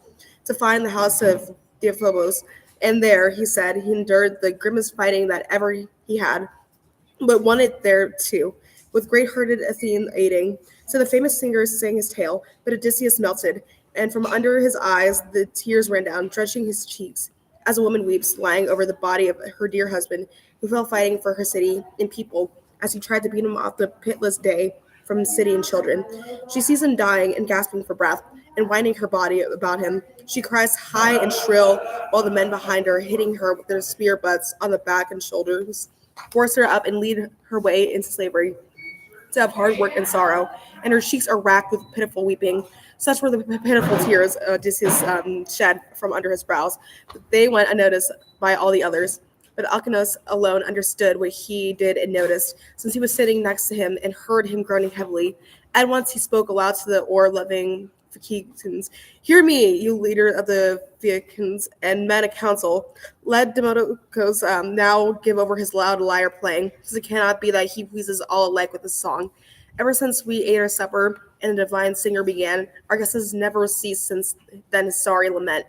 to find the house of Deiphobos, and there, he said, he endured the grimmest fighting that ever he had, but won it there too, with great-hearted Athene aiding. So the famous singers sang his tale, but Odysseus melted, and from under his eyes the tears ran down, drenching his cheeks, as a woman weeps, lying over the body of her dear husband, who fell fighting for her city and people, as he tried to beat him off the pitless day from city and children. She sees him dying and gasping for breath, and winding her body about him. She cries high and shrill, while the men behind her, hitting her with their spear butts on the back and shoulders, force her up and lead her way into slavery, to have hard work and sorrow, and her cheeks are racked with pitiful weeping. Such were the pitiful tears Odysseus shed from under his brows, but they went unnoticed by all the others. But Alcinous alone understood what he did and noticed, since he was sitting next to him and heard him groaning heavily. At once he spoke aloud to the oar-loving Phaeacians. Hear me, you leader of the Phaeacians and men of council. Let Demodocus now give over his loud lyre playing, since it cannot be that he pleases all alike with his song. Ever since we ate our supper and the divine singer began, our guest has never ceased since then his sorry lament.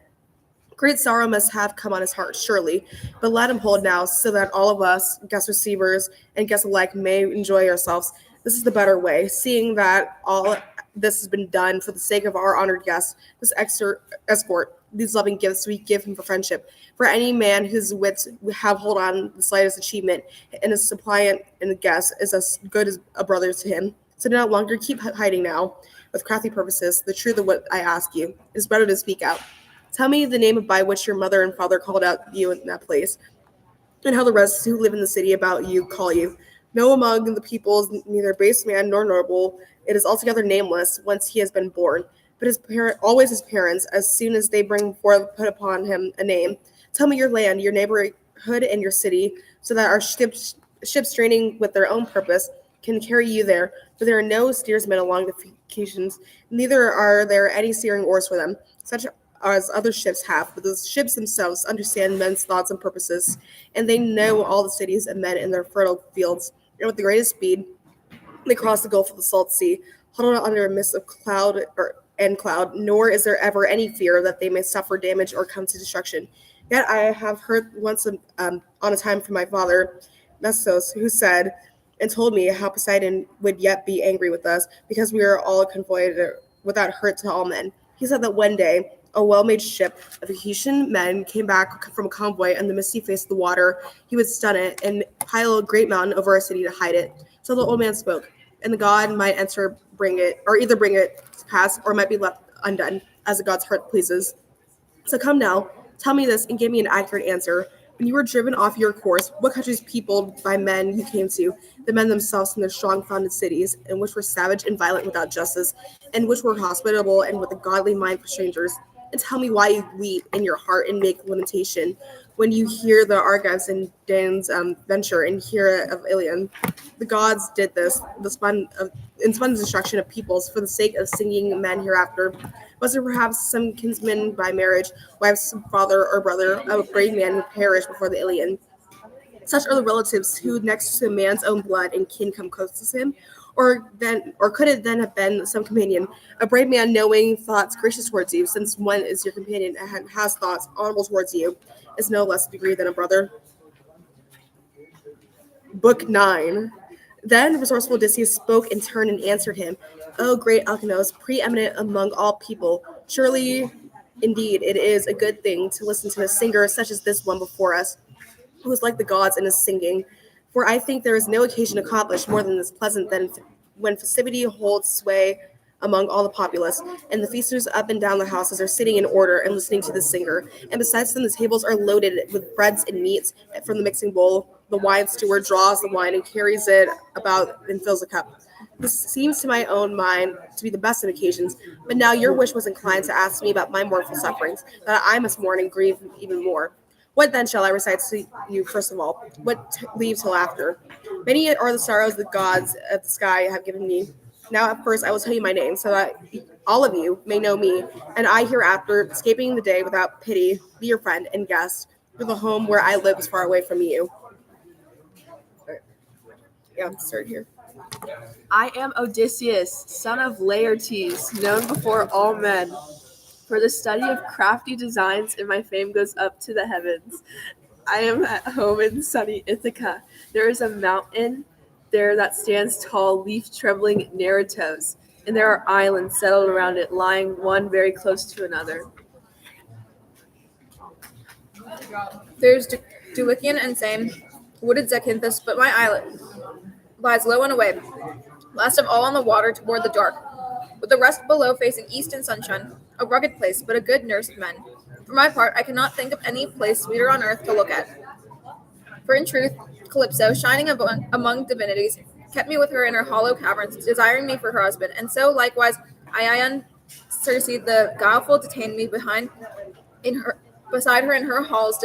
Great sorrow must have come on his heart, surely, but let him hold now, so that all of us, guest receivers and guests alike, may enjoy ourselves. This is the better way, seeing that all this has been done for the sake of our honored guest, this escort, these loving gifts we give him for friendship. For any man whose wits have hold on the slightest achievement, and his suppliant and the guest is as good as a brother to him. So do not longer keep hiding now, with crafty purposes, the truth of what I ask you. It is better to speak out. Tell me the name by which your mother and father called out you in that place, and how the rest who live in the city about you call you. No among the peoples, neither base man nor noble, it is altogether nameless, whence he has been born. but always his parents, as soon as they bring forth, put upon him a name. Tell me your land, your neighborhood, and your city, so that our ships straining with their own purpose can carry you there. For there are no steersmen along the vacations, neither are there any steering oars for them, such as other ships have. But the ships themselves understand men's thoughts and purposes, and they know all the cities and men in their fertile fields. And with the greatest speed, they cross the Gulf of the Salt Sea, huddled under a mist of cloud, nor is there ever any fear that they may suffer damage or come to destruction. Yet I have heard once on a time from my father, Mestos, who said and told me how Poseidon would yet be angry with us because we are all convoyed without hurt to all men. He said that one day a well-made ship of Phaeacian men came back from a convoy on the misty face of the water. He would stun it and pile a great mountain over our city to hide it. So the old man spoke, and the god might either bring it to pass or might be left undone, as the god's heart pleases. So come now, tell me this and give me an accurate answer. When you were driven off your course, what countries peopled by men you came to, the men themselves in their strong founded cities, and which were savage and violent without justice, and which were hospitable and with a godly mind for strangers? And tell me why you weep in your heart and make lamentation when you hear the Argives and Danes venture and hear of Ilion. The gods did this, spun destruction of peoples for the sake of singing men hereafter. Was there perhaps some kinsman by marriage, wife's father or brother of a brave man who perished before the Ilion? Such are the relatives who, next to man's own blood and kin, come closest to him. Or could it then have been some companion, a brave man knowing thoughts gracious towards you, since one is your companion and has thoughts honorable towards you, is no less degree than a brother? Book 9. Then resourceful Odysseus spoke in turn and answered him, O great Alcinous, preeminent among all people, surely indeed it is a good thing to listen to a singer such as this one before us, who is like the gods in his singing. For I think there is no occasion accomplished more than this pleasant than when festivity holds sway among all the populace, and the feasters up and down the houses are sitting in order and listening to the singer. And besides them, the tables are loaded with breads and meats from the mixing bowl. The wine steward draws the wine and carries it about and fills a cup. This seems to my own mind to be the best of occasions, but now your wish was inclined to ask me about my mournful sufferings, that I must mourn and grieve even more. What then shall I recite to you first of all? What leave till after? Many are the sorrows the gods of the sky have given me. Now at first I will tell you my name, so that all of you may know me, and I hereafter, escaping the day without pity, be your friend and guest, for the home where I live is far away from you. Yeah, start here. I am Odysseus, son of Laertes, known before all men for the study of crafty designs, and my fame goes up to the heavens. I am at home in sunny Ithaca. There is a mountain there that stands tall, leaf-trembling Neritos, and there are islands settled around it, lying one very close to another. There's Dulichian and same, wooded Zacynthus, but my islet lies low and away, last of all on the water toward the dark, with the rest below facing east and sunshine, a rugged place, but a good nurse of men. For my part, I cannot think of any place sweeter on earth to look at. For in truth, Calypso, shining among divinities, kept me with her in her hollow caverns, desiring me for her husband, and so likewise Ion, Circe the guileful, detained me beside her in her halls,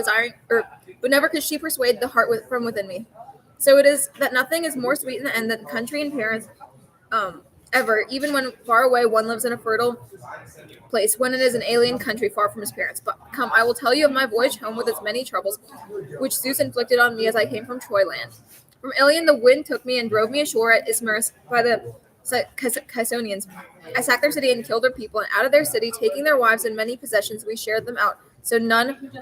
but never could she persuade the heart from within me. So it is that nothing is more sweet in the end than country and parents, ever, even when far away one lives in a fertile place, when it is an alien country far from his parents. But come, I will tell you of my voyage home with its many troubles, which Zeus inflicted on me as I came from Troy land. From Ilion the wind took me and drove me ashore at Ismarus by the Caesonians. I sacked their city and killed their people, and out of their city, taking their wives and many possessions, we shared them out, so none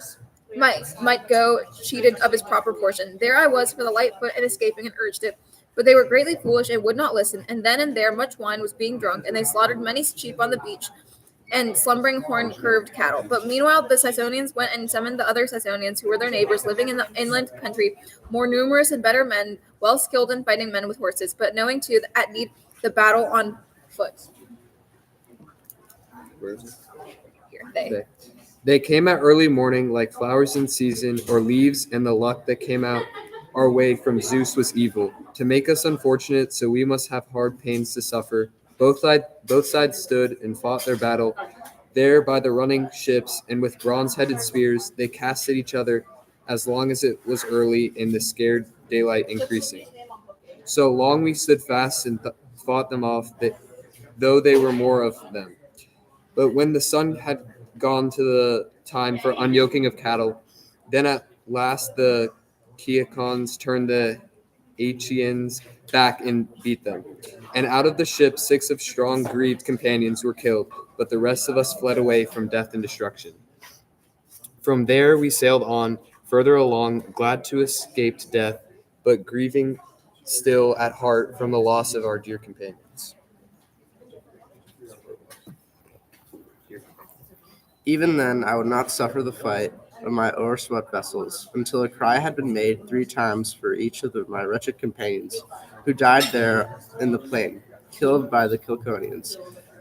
might go cheated of his proper portion. There I was for the light foot and escaping and urged it. But they were greatly foolish and would not listen, and then and there much wine was being drunk, and they slaughtered many sheep on the beach, and slumbering horn-curved cattle. But meanwhile the Caesonians went and summoned the other Caesonians, who were their neighbors, living in the inland country, more numerous and better men, well skilled in fighting men with horses, but knowing too that at need the battle on foot. Where is it? Here, They came at early morning like flowers in season or leaves, and the luck that came out our way from Zeus was evil, to make us unfortunate, so we must have hard pains to suffer, Both sides stood and fought their battle there by the running ships, and with bronze-headed spears they cast at each other as long as it was early and the scared daylight increasing. So long we stood fast and fought them off, though they were more of them. But when the sun had gone to the time for unyoking of cattle, then at last the Caicons turned the Aeaeans back and beat them. And out of the ship 6 of strong grieved companions were killed, but the rest of us fled away from death and destruction. From there we sailed on, further along, glad to escape death, but grieving still at heart from the loss of our dear companions. Even then I would not suffer the fight of my o'erswept vessels, until a cry had been made 3 times for each of my wretched companions, who died there in the plain, killed by the Ciconians.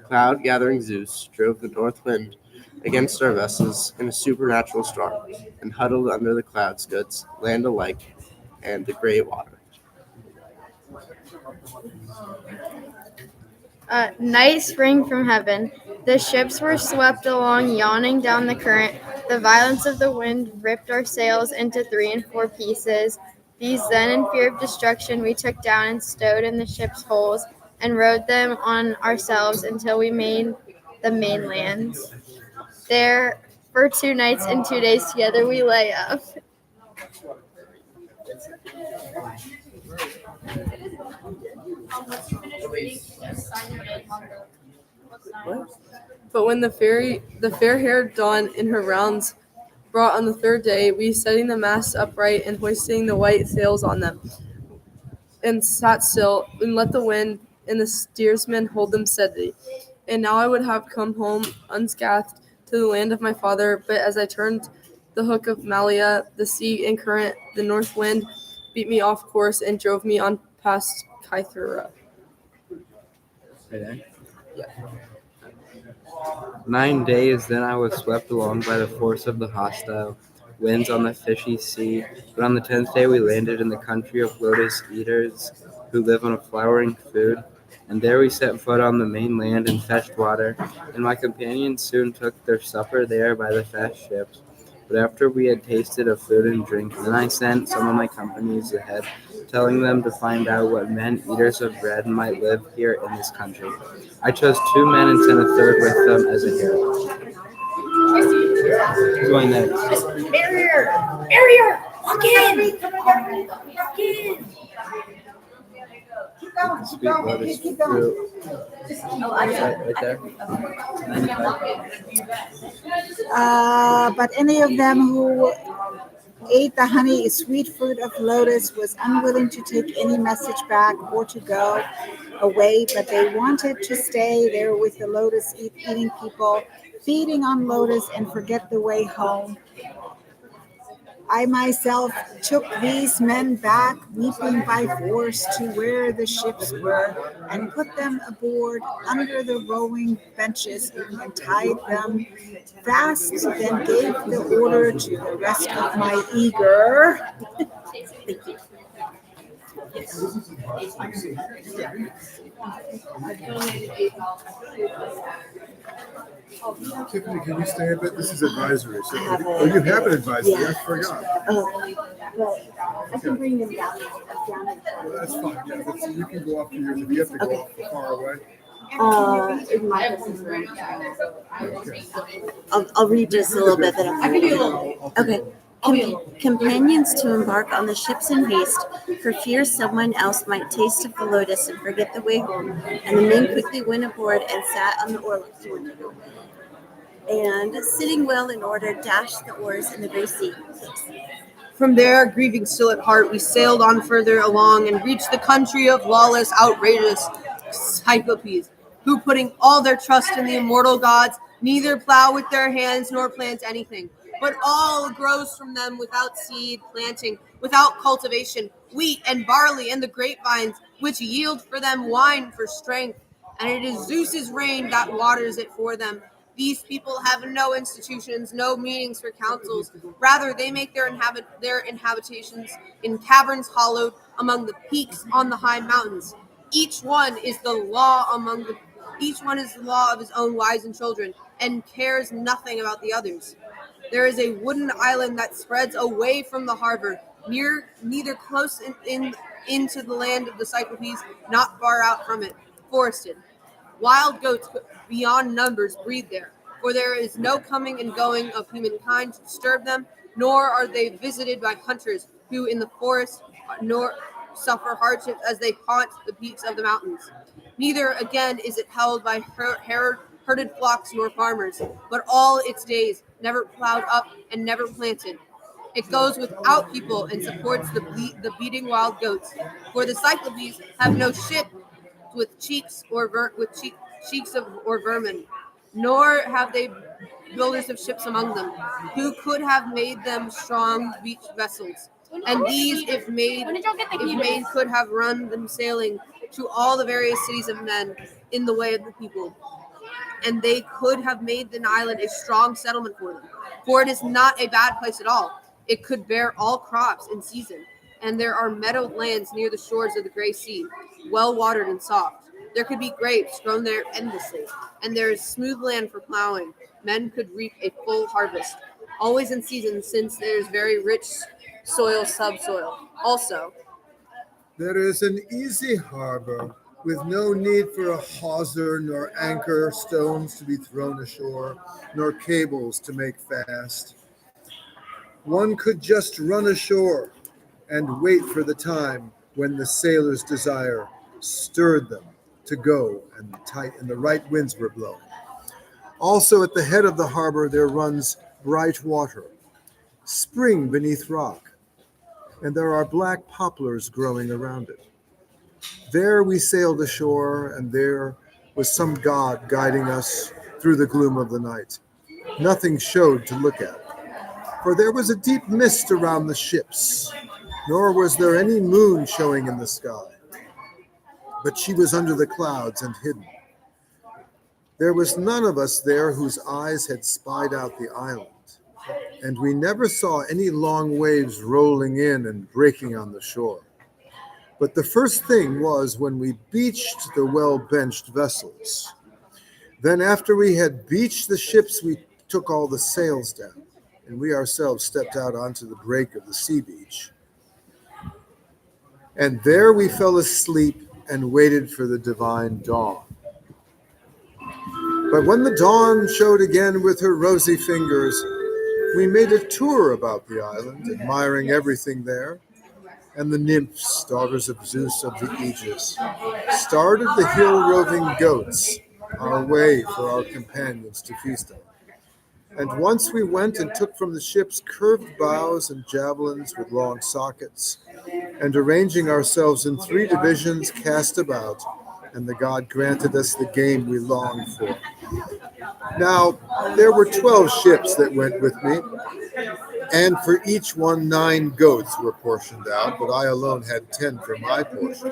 Cloud-gathering Zeus drove the north wind against our vessels in a supernatural storm, and huddled under the clouds goods, land alike, and the gray water. Night sprang from heaven. The ships were swept along, yawning down the current. The violence of the wind ripped our sails into 3 and 4 pieces. These then, in fear of destruction, we took down and stowed in the ship's holes, and rowed them on ourselves until we made the mainland. There, for 2 nights and 2 days together, we lay up. But when the fair-haired Dawn in her rounds brought on the 3rd day, we setting the masts upright and hoisting the white sails on them, and sat still, and let the wind and the steersman hold them steadily. And now I would have come home unscathed to the land of my father, but as I turned the hook of Malea, the sea and current, the north wind beat me off course and drove me on past Kythera. Right. 9 days then I was swept along by the force of the hostile winds on the fishy sea, but on the 10th day we landed in the country of lotus eaters who live on a flowering food, and there we set foot on the mainland and fetched water, and my companions soon took their supper there by the fast ships. But after we had tasted of food and drink, then I sent some of my companies ahead, telling them to find out what men eaters of bread might live here in this country. I chose 2 men and sent a third with them as a herald. Who's going next? Barrier! Walk in! Walk in! Sweet lotus fruit. Right there. But any of them who ate the honey, sweet fruit of lotus, was unwilling to take any message back or to go away, but they wanted to stay there with the lotus eating people, feeding on lotus and forget the way home. I myself took these men back, weeping by force, to where the ships were, and put them aboard under the rowing benches and tied them fast, then gave the order to the rest of my eager. Tiffany, can you stay a bit? This is advisory. So, you have an advisory. Yeah. I forgot. I can bring them down. Well, that's fine. Yeah, you can go off to yours if you have to go far away. In my room. Okay. I'll read just a little bit. Okay. Companions to embark on the ships in haste, for fear someone else might taste of the lotus and forget the way home. And the men quickly went aboard and sat on the oarlocks. And sitting well in order, dashed the oars in the very sea. From there, grieving still at heart, we sailed on further along and reached the country of lawless, outrageous Cyclopes, who, putting all their trust in the immortal gods, neither plow with their hands nor plant anything, but all grows from them without seed planting, without cultivation, wheat and barley and the grapevines, which yield for them wine for strength. And it is Zeus's rain that waters it for them. These people have no institutions, no meetings for councils. Rather, they make their inhabitations in caverns hollowed among the peaks on the high mountains. Each one is the law among Each one is the law of his own wives and children, and cares nothing about the others. There is a wooden island that spreads away from the harbor, neither close into the land of the Cyclopes, not far out from it, forested. Wild goats beyond numbers breed there, for there is no coming and going of humankind to disturb them, nor are they visited by hunters who in the forest nor suffer hardships as they haunt the peaks of the mountains. Neither again is it held by herded flocks nor farmers, but all its days never plowed up and never planted. It goes without people and supports the beating wild goats, for the Cyclopes have no ship with cheeks or vermin, nor have they builders of ships among them, who could have made them strong beach vessels. And these, if made, could have run them sailing to all the various cities of men in the way of the people. And they could have made the island a strong settlement for them. For it is not a bad place at all. It could bear all crops in season, and there are meadowed lands near the shores of the Gray Sea, well watered and soft. There could be grapes grown there endlessly, and there is smooth land for plowing. Men could reap a full harvest, always in season, since there is very rich subsoil. Also, there is an easy harbor with no need for a hawser, nor anchor stones to be thrown ashore, nor cables to make fast. One could just run ashore and wait for the time when the sailor's desire stirred them to go and the right winds were blowing. Also at the head of the harbor there runs bright water, spring beneath rock, and there are black poplars growing around it. There we sailed ashore, and there was some god guiding us through the gloom of the night. Nothing showed to look at, for there was a deep mist around the ships, nor was there any moon showing in the sky. But she was under the clouds and hidden. There was none of us there whose eyes had spied out the island, and we never saw any long waves rolling in and breaking on the shore. But the first thing was when we beached the well-benched vessels. Then after we had beached the ships, we took all the sails down, and we ourselves stepped out onto the break of the sea beach. And there we fell asleep and waited for the divine dawn. But when the dawn showed again with her rosy fingers, we made a tour about the island, admiring everything there. And the nymphs, daughters of Zeus of the Aegis, started the hill-roving goats our way for our companions to feast on. And once we went and took from the ships curved bows and javelins with long sockets, and arranging ourselves in 3 divisions cast about, and the god granted us the game we longed for. Now, there were 12 ships that went with me, and for each one 9 goats were portioned out, but I alone had 10 for my portion.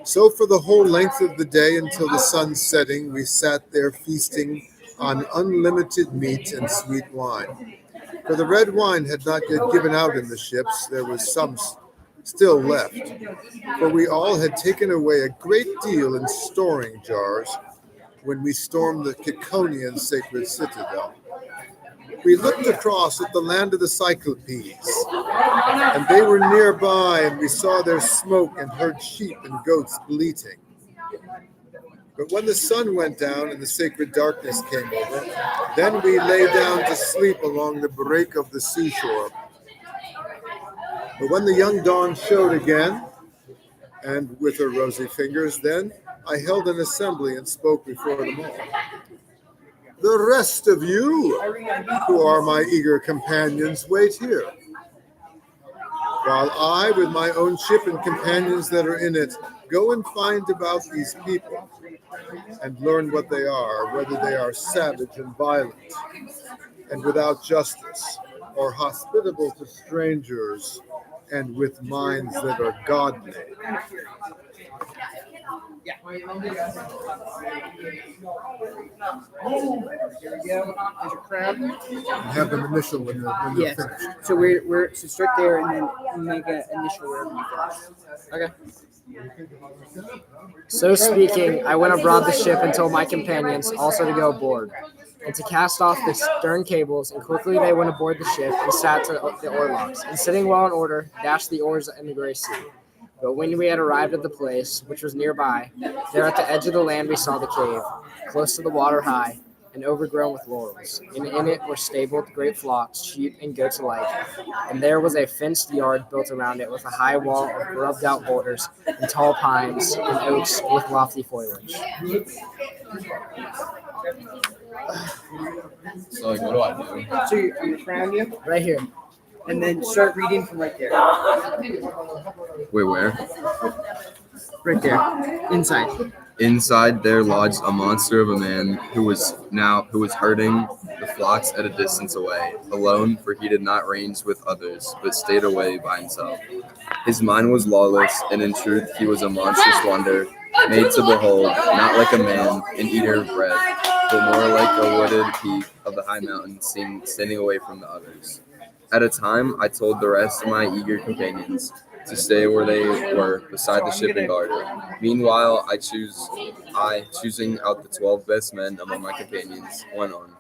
So for the whole length of the day until the sun setting, we sat there feasting on unlimited meat and sweet wine. For the red wine had not yet given out in the ships, there was some still left, for we all had taken away a great deal in storing jars when we stormed the Ciconian sacred citadel. We looked across at the land of the Cyclopes, and they were nearby, and we saw their smoke and heard sheep and goats bleating. But when the sun went down and the sacred darkness came over, then we lay down to sleep along the break of the seashore. But when the young dawn showed again, and with her rosy fingers, then I held an assembly and spoke before them all. The rest of you, who are my eager companions, wait here, while I, with my own ship and companions that are in it, go and find about these people and learn what they are, whether they are savage and violent and without justice, or hospitable to strangers and with minds that are godly. Here we go. There's your crab. And have them initial when they're Yes. finished. So we're so start there and then make an initial wherever you finish. Okay. So speaking, I went aboard the ship and told my companions also to go aboard, and to cast off the stern cables, and quickly they went aboard the ship and sat to the oarlocks, and sitting well in order, dashed the oars in the gray sea. But when we had arrived at the place, which was nearby, there at the edge of the land we saw the cave, close to the water high, and overgrown with laurels. And in it were stabled great flocks, sheep and goats alike. And there was a fenced yard built around it with a high wall of rubbed out boulders, and tall pines and oaks with lofty foliage. So, like, what do I do? So I'm gonna crown you. Right here. And then start reading from right there. Wait, where? Right there. Inside. Inside there lodged a monster of a man who was herding the flocks at a distance away, alone, for he did not range with others, but stayed away by himself. His mind was lawless, and in truth he was a monstrous wonder, made to behold, not like a man, an eater of bread, but more like a wooded peak of the high mountain, standing away from the others. At a time, I told the rest of my eager companions to stay where they were, beside the ship and guard it. Meanwhile, choosing out the 12 best men among my companions, went on.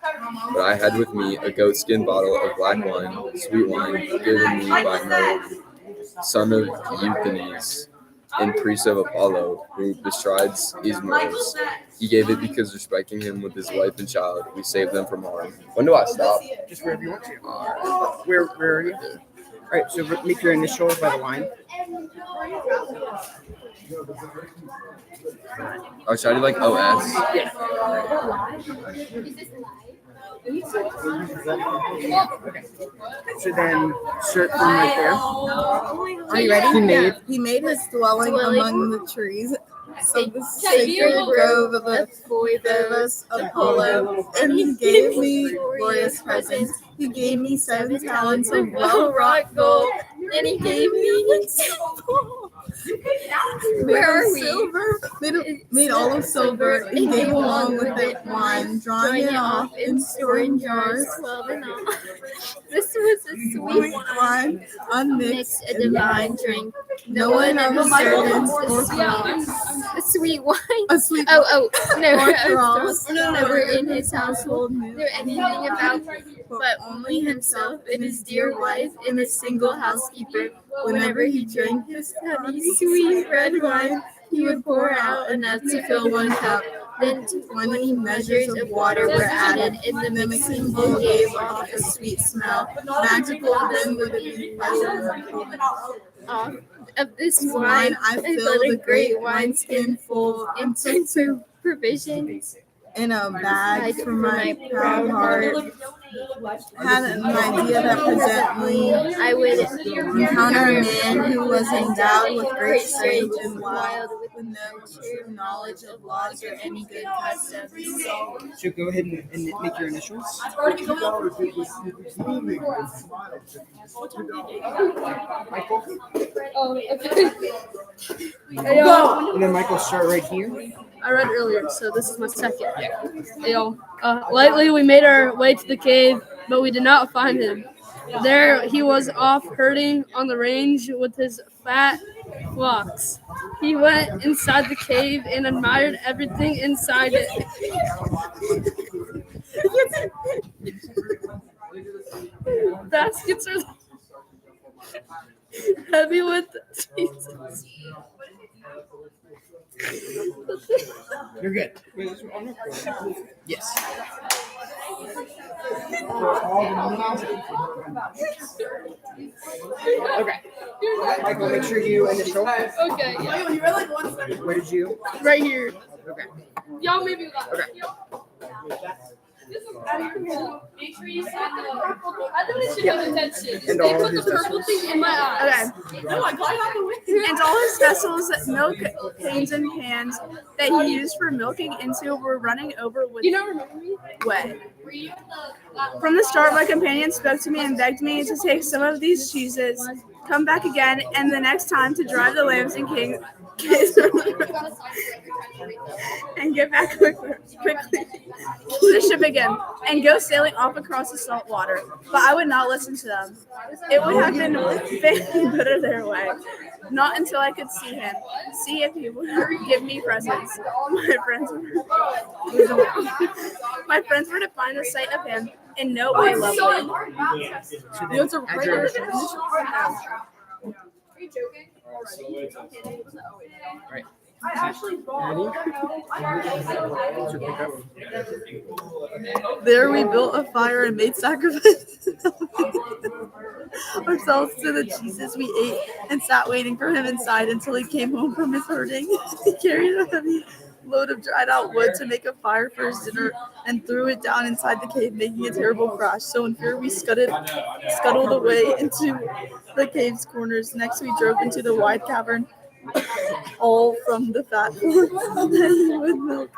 But I had with me a goatskin bottle of black wine, sweet wine, given me by Merlin, son of Euphenes, and priest of Apollo, who bestrides Ismaelis. He gave it because, respecting him with his wife and child, we saved them from harm. When do I stop? Just wherever you want to. Where are you? All right, so make your initials by the line. Oh, should I do like OS? Yeah. Okay. So then start from right there. Are you ready? He made his dwelling among the trees of the sacred grove of the Phoebus Apollo, and he gave me glorious presents. He gave me 7 talents of well-wrought gold, and he gave me Where are we? silver, made all of silver, and gave along with it wine, drawing it off in storing jars. 12 in all. This was a sweet wine, unmixed, a divine drink. No one of the servants or A sweet wine. A sweet no, cross. that were in his household knew anything about, but only himself and his dear wife and a single housekeeper. Whenever he drank his honey sweet red wine, he would pour out enough to fill 1 cup. Then 20 measures of water were added, and the mixing bowl gave off a sweet smell. Magical then would it be of this wine, I filled a great wineskin full and took for provisions in a bag for my proud heart. Had an idea that presently I would encounter a man who was endowed with great strength and wild, with no true knowledge of laws or any good customs. So go ahead and make your initials. Go! And then Michael, start right here. I read earlier, so this is my second. Lately we made our way to the cave, but we did not find him. There he was off herding on the range with his fat flocks. He went inside the cave and admired everything inside it. Baskets are heavy with Jesus. You're good. Yes. Okay. Michael, make sure you initial. Okay, yeah. Where did you? Right here. Okay. Y'all maybe. Okay. Make sure you see the purple. I think it should have attention. And They all put his the purple vessels. thing in my eyes. Okay. No, I got out the window. And all his vessels, milk panes and pans that he used for milking into were running over with wet. From the start, my companion spoke to me and begged me to take some of these cheeses come back again, and the next time to drive the lambs and kings and get back quickly to the ship again and go sailing off across the salt water. But I would not listen to them. It would have been very better their way. Not until I could see him, see if he would give me presents. My friends were to find the sight of him in no way lovely. Those are right. Right. There we built a fire and made sacrifices ourselves to the Jesus we ate and sat waiting for him inside until he came home from his herding. He carried a heavy load of dried out wood to make a fire for his dinner and threw it down inside the cave, making a terrible crash. So in fear we scuttled away into the cave's corners. Next we drove into the wide cavern, all from the fat that he would milk.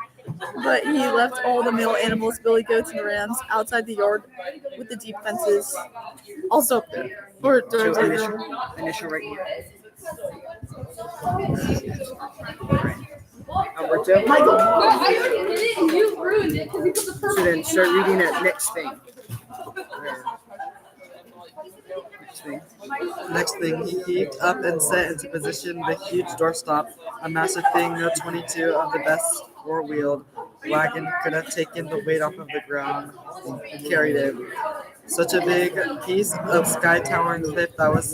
But he left all the male animals, billy goats and rams, outside the yard with the deep fences. Also up there. Initial right here. Alberto. You ruined it because you put the So then start reading that next thing. Next thing, he heaved up and set into position the huge doorstop. A massive thing, 22 of the best four-wheeled wagon could have taken the weight off of the ground and carried it. Such a big piece of sky-towering cliff that was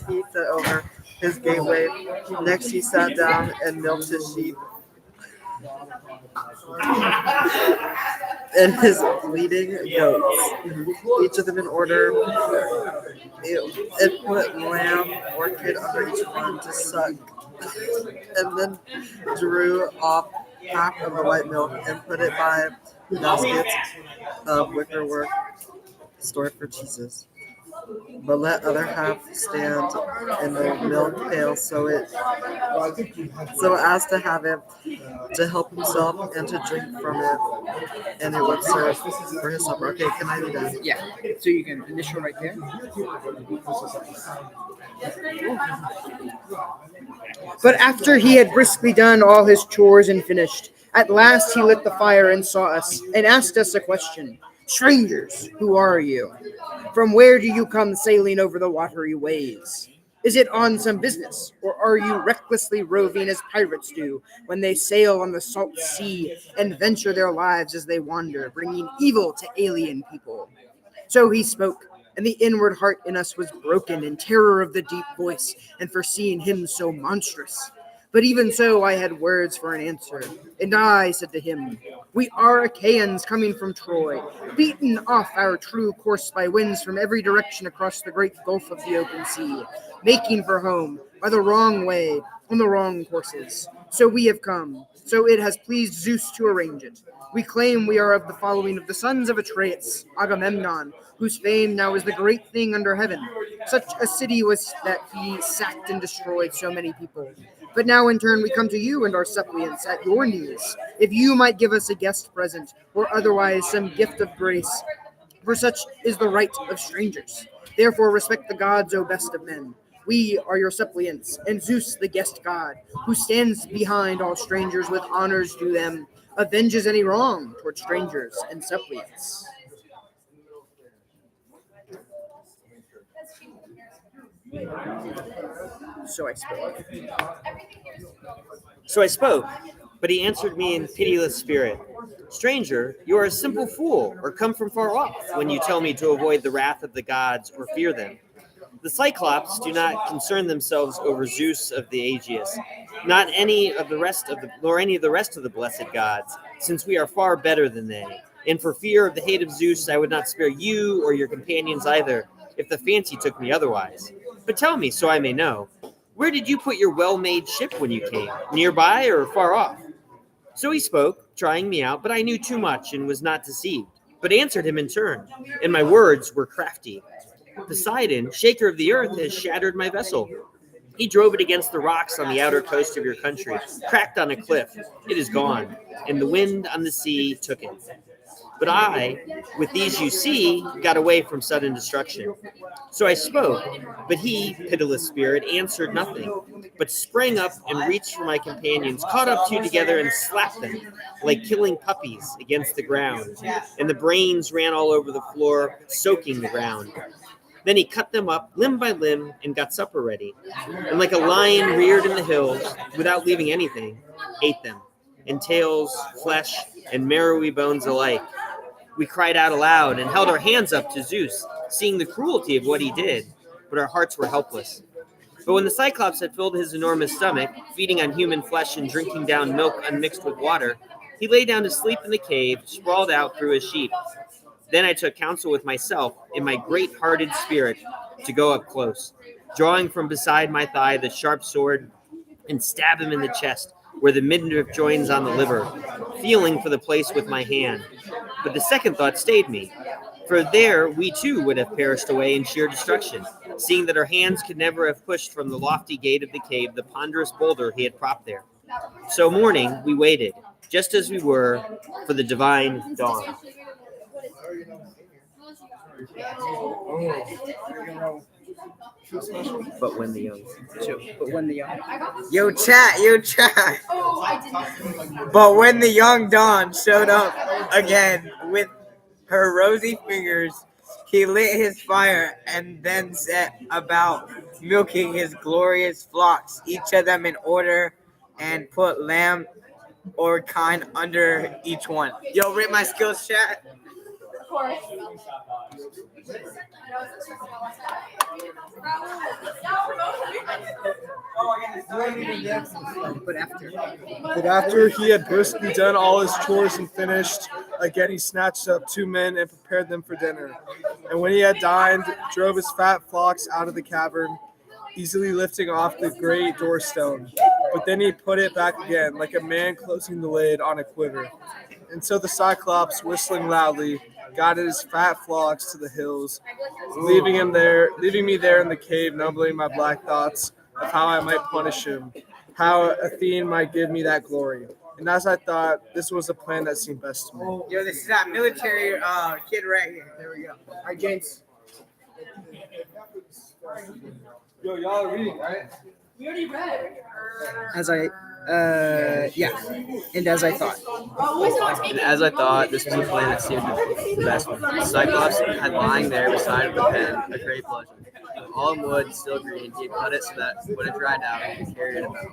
heaped over his gateway. Next, he sat down and milked his sheep and his bleeding goats, each of them in order. It put lamb or kid under each one to suck, and then drew off half of the white milk and put it by baskets of wicker work stored for cheeses. But let other half stand in the milk pail so as to have it to help himself and to drink from it, and it would serve for his supper. Okay, can I do that? Yeah. So you can initial right there. But after he had briskly done all his chores and finished, at last he lit the fire and saw us, and asked us a question. Strangers, who are you? From where do you come sailing over the watery ways? Is it on some business, or are you recklessly roving as pirates do when they sail on the salt sea and venture their lives as they wander, bringing evil to alien people? So he spoke, and the inward heart in us was broken in terror of the deep voice, and for seeing him so monstrous. But even so I had words for an answer, and I said to him, we are Achaeans coming from Troy, beaten off our true course by winds from every direction across the great gulf of the open sea, making for home by the wrong way, on the wrong courses. So we have come, so it has pleased Zeus to arrange it. We claim we are of the following of the sons of Atreus, Agamemnon, whose fame now is the great thing under heaven. Such a city was that he sacked and destroyed so many people. But now in turn we come to you and our suppliants at your knees, if you might give us a guest present, or otherwise some gift of grace, for such is the right of strangers. Therefore respect the gods, O best of men. We are your suppliants, and Zeus the guest god, who stands behind all strangers with honors due them, avenges any wrong toward strangers and suppliants. So I spoke, but he answered me in pitiless spirit. Stranger, you are a simple fool, or come from far off, when you tell me to avoid the wrath of the gods or fear them. The Cyclops do not concern themselves over Zeus of the Aegeus, nor any of the rest of the blessed gods, since we are far better than they. And for fear of the hate of Zeus, I would not spare you or your companions either, if the fancy took me otherwise. But tell me, so I may know, where did you put your well-made ship when you came? Nearby or far off? So he spoke, trying me out, but I knew too much and was not deceived, but answered him in turn, and my words were crafty. Poseidon, shaker of the earth, has shattered my vessel. He drove it against the rocks on the outer coast of your country, cracked on a cliff. It is gone, and the wind on the sea took it. But I, with these you see, got away from sudden destruction. So I spoke, but he, pitiless spirit, answered nothing, but sprang up and reached for my companions, caught up two together and slapped them, like killing puppies, against the ground. And the brains ran all over the floor, soaking the ground. Then he cut them up limb by limb and got supper ready. And like a lion reared in the hills, without leaving anything, ate them, entrails, flesh, and marrowy bones alike. We cried out aloud and held our hands up to Zeus, seeing the cruelty of what he did, but our hearts were helpless. But when the Cyclops had filled his enormous stomach, feeding on human flesh and drinking down milk unmixed with water, he lay down to sleep in the cave, sprawled out through his sheep. Then I took counsel with myself in my great-hearted spirit to go up close, drawing from beside my thigh the sharp sword and stab him in the chest, where the midriff joins on the liver, feeling for the place with my hand. But the second thought stayed me, for there we too would have perished away in sheer destruction, seeing that our hands could never have pushed from the lofty gate of the cave the ponderous boulder he had propped there. So morning we waited, just as we were, for the divine dawn. But when the young Yo, chat. But when the young dawn showed up again with her rosy fingers, he lit his fire and then set about milking his glorious flocks, each of them in order, and put lamb or kine under each one. Yo, rate my skills, chat. But after he had briskly done all his chores and finished, again he snatched up two men and prepared them for dinner. And when he had dined, drove his fat flocks out of the cavern, easily lifting off the great doorstone. But then he put it back again, like a man closing the lid on a quiver. And so the Cyclops, whistling loudly, guided his fat flocks to the hills, leaving me there in the cave, numbling my black thoughts of how I might punish him, how Athene might give me that glory. And as I thought, this was a plan that seemed best to me. Yo, this is that military kid right here. There we go. All right, James. Yo, y'all are reading, right? We already read. And as I thought. And as I thought, this was a plan that seemed the best one. The Cyclops had lying there beside the pen a great bludgeon. All in wood, still green, he had cut it so that when it dried out, he could carry it about.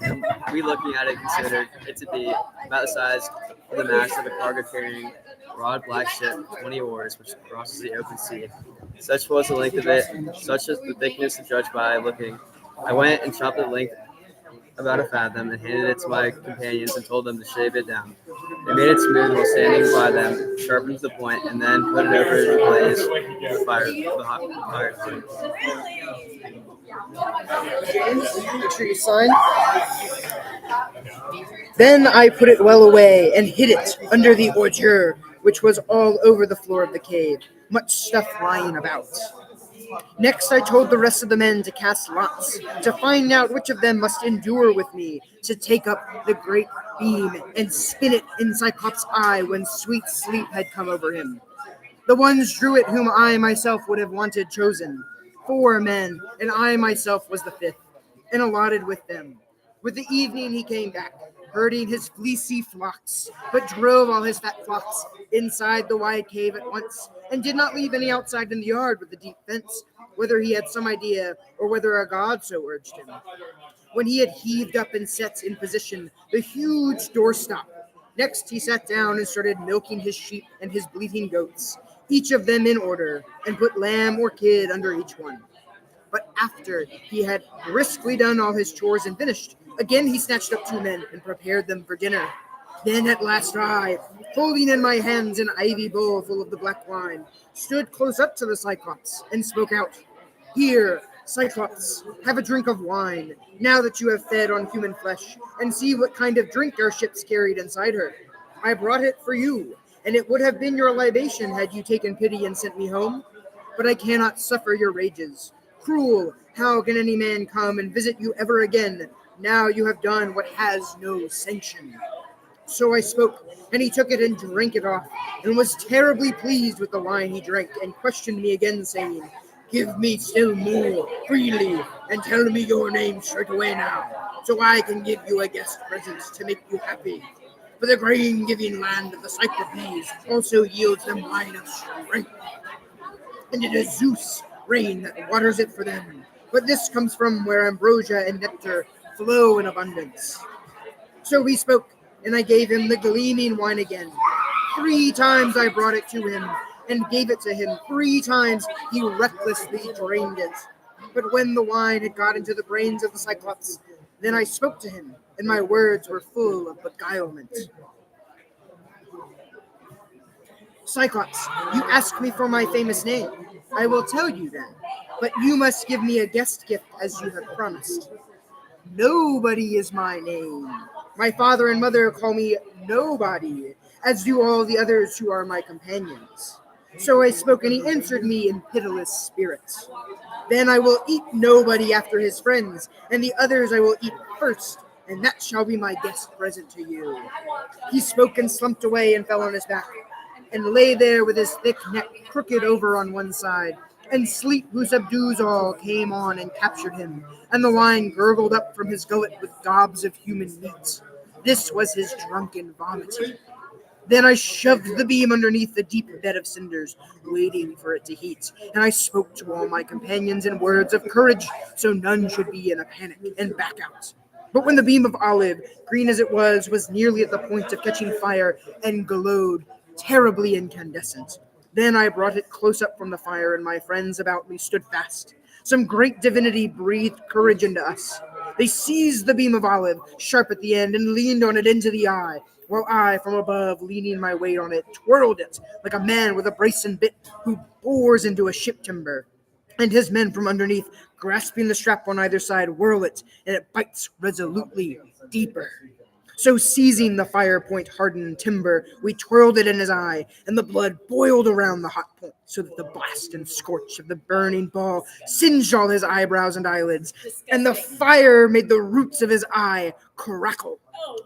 And we looking at it considered it to be about the size of the mast of a cargo-carrying broad black ship, 20 oars, which crosses the open sea. Such was the length of it, such as the thickness to judge by looking. I went and chopped the length about a fathom and handed it to my companions and told them to shave it down. They made it smooth while standing by them, sharpened the point, and then put it over the blaze of the fire. Make sure you sign. Then I put it well away and hid it under the ordure, which was all over the floor of the cave, much stuff lying about. Next, I told the rest of the men to cast lots, to find out which of them must endure with me, to take up the great beam and spin it in Cyclops' eye when sweet sleep had come over him. The ones drew it whom I myself would have wanted chosen, 4 men, and I myself was the 5th, and allotted with them. With the evening he came back, herding his fleecy flocks, but drove all his fat flocks inside the wide cave at once, and did not leave any outside in the yard with the deep fence, whether he had some idea or whether a god so urged him. When he had heaved up and set in position the huge doorstop, next he sat down and started milking his sheep and his bleating goats, each of them in order, and put lamb or kid under each one. But after he had briskly done all his chores and finished, again he snatched up 2 men and prepared them for dinner. Then at last I, holding in my hands an ivy bowl full of the black wine, stood close up to the Cyclops and spoke out. Here, Cyclops, have a drink of wine, now that you have fed on human flesh, and see what kind of drink our ships carried inside her. I brought it for you, and it would have been your libation had you taken pity and sent me home. But I cannot suffer your rages. Cruel, how can any man come and visit you ever again, now you have done what has no sanction? So I spoke, and he took it and drank it off, and was terribly pleased with the wine he drank, and questioned me again, saying, "Give me still more, freely, and tell me your name straight away now, so I can give you a guest present to make you happy. For the grain-giving land of the Cyclopes also yields them wine of strength, and it is Zeus' rain that waters it for them. But this comes from where ambrosia and nectar flow in abundance." So he spoke, and I gave him the gleaming wine again. 3 times I brought it to him, and gave it to him. 3 times he recklessly drained it. But when the wine had got into the brains of the Cyclops, then I spoke to him, and my words were full of beguilement. "Cyclops, you ask me for my famous name. I will tell you then, but you must give me a guest gift as you have promised." "Nobody is my name. My father and mother call me Nobody, as do all the others who are my companions." So I spoke, and he answered me in pitiless spirits. "Then I will eat Nobody after his friends, and the others I will eat first, and that shall be my guest present to you." He spoke and slumped away and fell on his back, and lay there with his thick neck crooked over on one side. And sleep, who subdues all, came on and captured him, and the wine gurgled up from his gullet with gobs of human meat. This was his drunken vomiting. Then I shoved the beam underneath the deep bed of cinders, waiting for it to heat, and I spoke to all my companions in words of courage, so none should be in a panic and back out. But when the beam of olive, green as it was nearly at the point of catching fire, and glowed, terribly incandescent, then I brought it close up from the fire, and my friends about me stood fast. Some great divinity breathed courage into us. They seized the beam of olive, sharp at the end, and leaned on it into the eye, while I, from above, leaning my weight on it, twirled it like a man with a brace and bit who bores into a ship timber. And his men from underneath, grasping the strap on either side, whirl it, and it bites resolutely deeper. So seizing the fire point hardened timber, we twirled it in his eye, and the blood boiled around the hot point, so that the blast and scorch of the burning ball singed all his eyebrows and eyelids, and the fire made the roots of his eye crackle,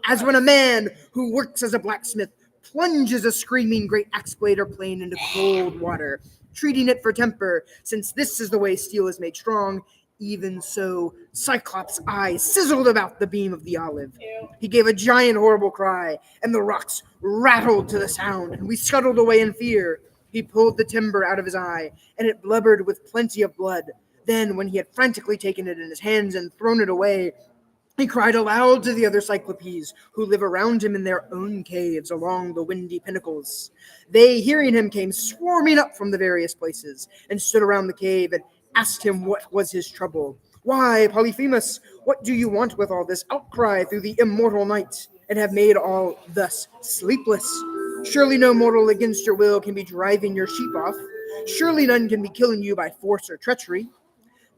as when a man who works as a blacksmith plunges a screaming great axe blade or plane into cold water, treating it for temper, since this is the way steel is made strong. Even so, Cyclops' eye sizzled about the beam of the olive. He gave a giant horrible cry, and the rocks rattled to the sound, and we scuttled away in fear. He pulled the timber out of his eye, and it blubbered with plenty of blood. Then, when he had frantically taken it in his hands and thrown it away, he cried aloud to the other Cyclopes, who live around him in their own caves along the windy pinnacles. They, hearing him, came swarming up from the various places, and stood around the cave, and asked him what was his trouble. "Why, Polyphemus, what do you want with all this outcry through the immortal night, and have made all thus sleepless? Surely no mortal against your will can be driving your sheep off. Surely none can be killing you by force or treachery."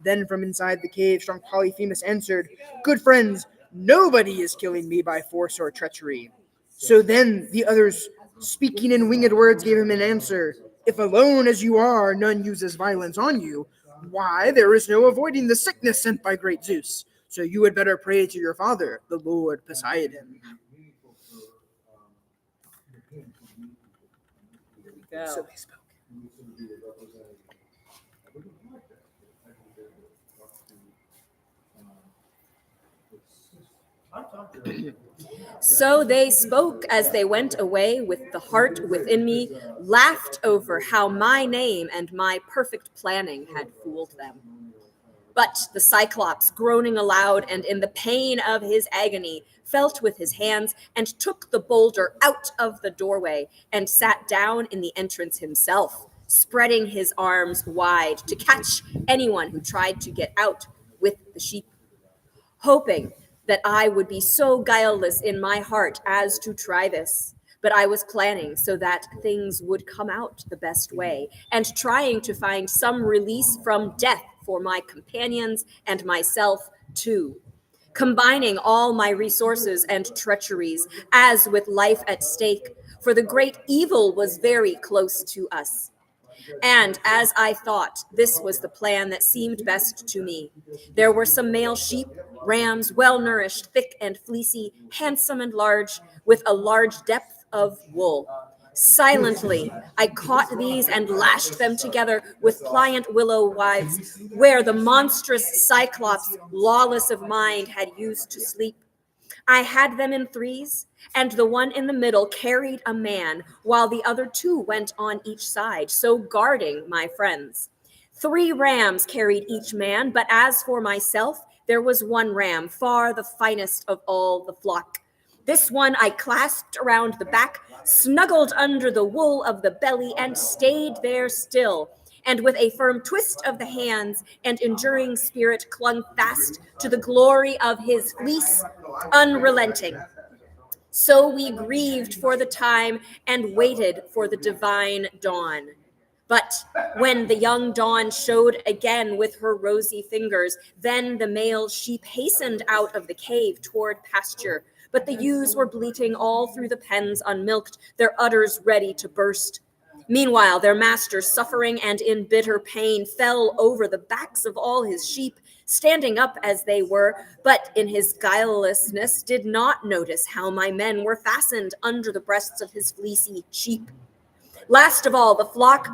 Then from inside the cave, strong Polyphemus answered, "Good friends, nobody is killing me by force or treachery." So then the others, speaking in winged words, gave him an answer. "If alone as you are, none uses violence on you, why, there is no avoiding the sickness sent by great Zeus. So you had better pray to your father, the Lord Poseidon." So they spoke. So they spoke as they went away, with the heart within me laughed over how my name and my perfect planning had fooled them. But the Cyclops, groaning aloud and in the pain of his agony, felt with his hands and took the boulder out of the doorway and sat down in the entrance himself, spreading his arms wide to catch anyone who tried to get out with the sheep, hoping that I would be so guileless in my heart as to try this. But I was planning so that things would come out the best way, and trying to find some release from death for my companions and myself too, combining all my resources and treacheries, as with life at stake, for the great evil was very close to us. And as I thought, this was the plan that seemed best to me. There were some male sheep, rams, well-nourished, thick and fleecy, handsome and large, with a large depth of wool. Silently, I caught these and lashed them together with pliant willow withes, where the monstrous Cyclops, lawless of mind, had used to sleep. I had them in threes, and the one in the middle carried a man, while the other two went on each side, so guarding my friends. 3 rams carried each man, but as for myself, there was 1 ram, far the finest of all the flock. This one I clasped around the back, snuggled under the wool of the belly, and stayed there still, and with a firm twist of the hands and enduring spirit clung fast to the glory of his fleece, unrelenting. So we grieved for the time and waited for the divine dawn. But when the young dawn showed again with her rosy fingers, then the male sheep hastened out of the cave toward pasture. But the ewes were bleating all through the pens unmilked, their udders ready to burst. Meanwhile, their master, suffering and in bitter pain, fell over the backs of all his sheep, standing up as they were, but in his guilelessness did not notice how my men were fastened under the breasts of his fleecy sheep. Last of all, the flock,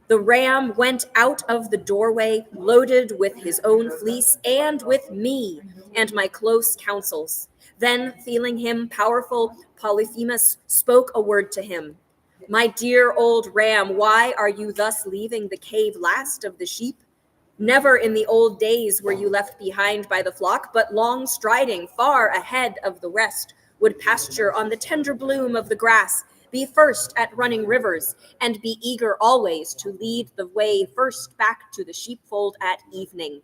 the ram went out of the doorway, loaded with his own fleece and with me and my close counsels. Then, feeling him powerful, Polyphemus spoke a word to him. My dear old ram, why are you thus leaving the cave last of the sheep? Never in the old days were you left behind by the flock, but long striding far ahead of the rest, would pasture on the tender bloom of the grass, be first at running rivers, and be eager always to lead the way first back to the sheepfold at evening.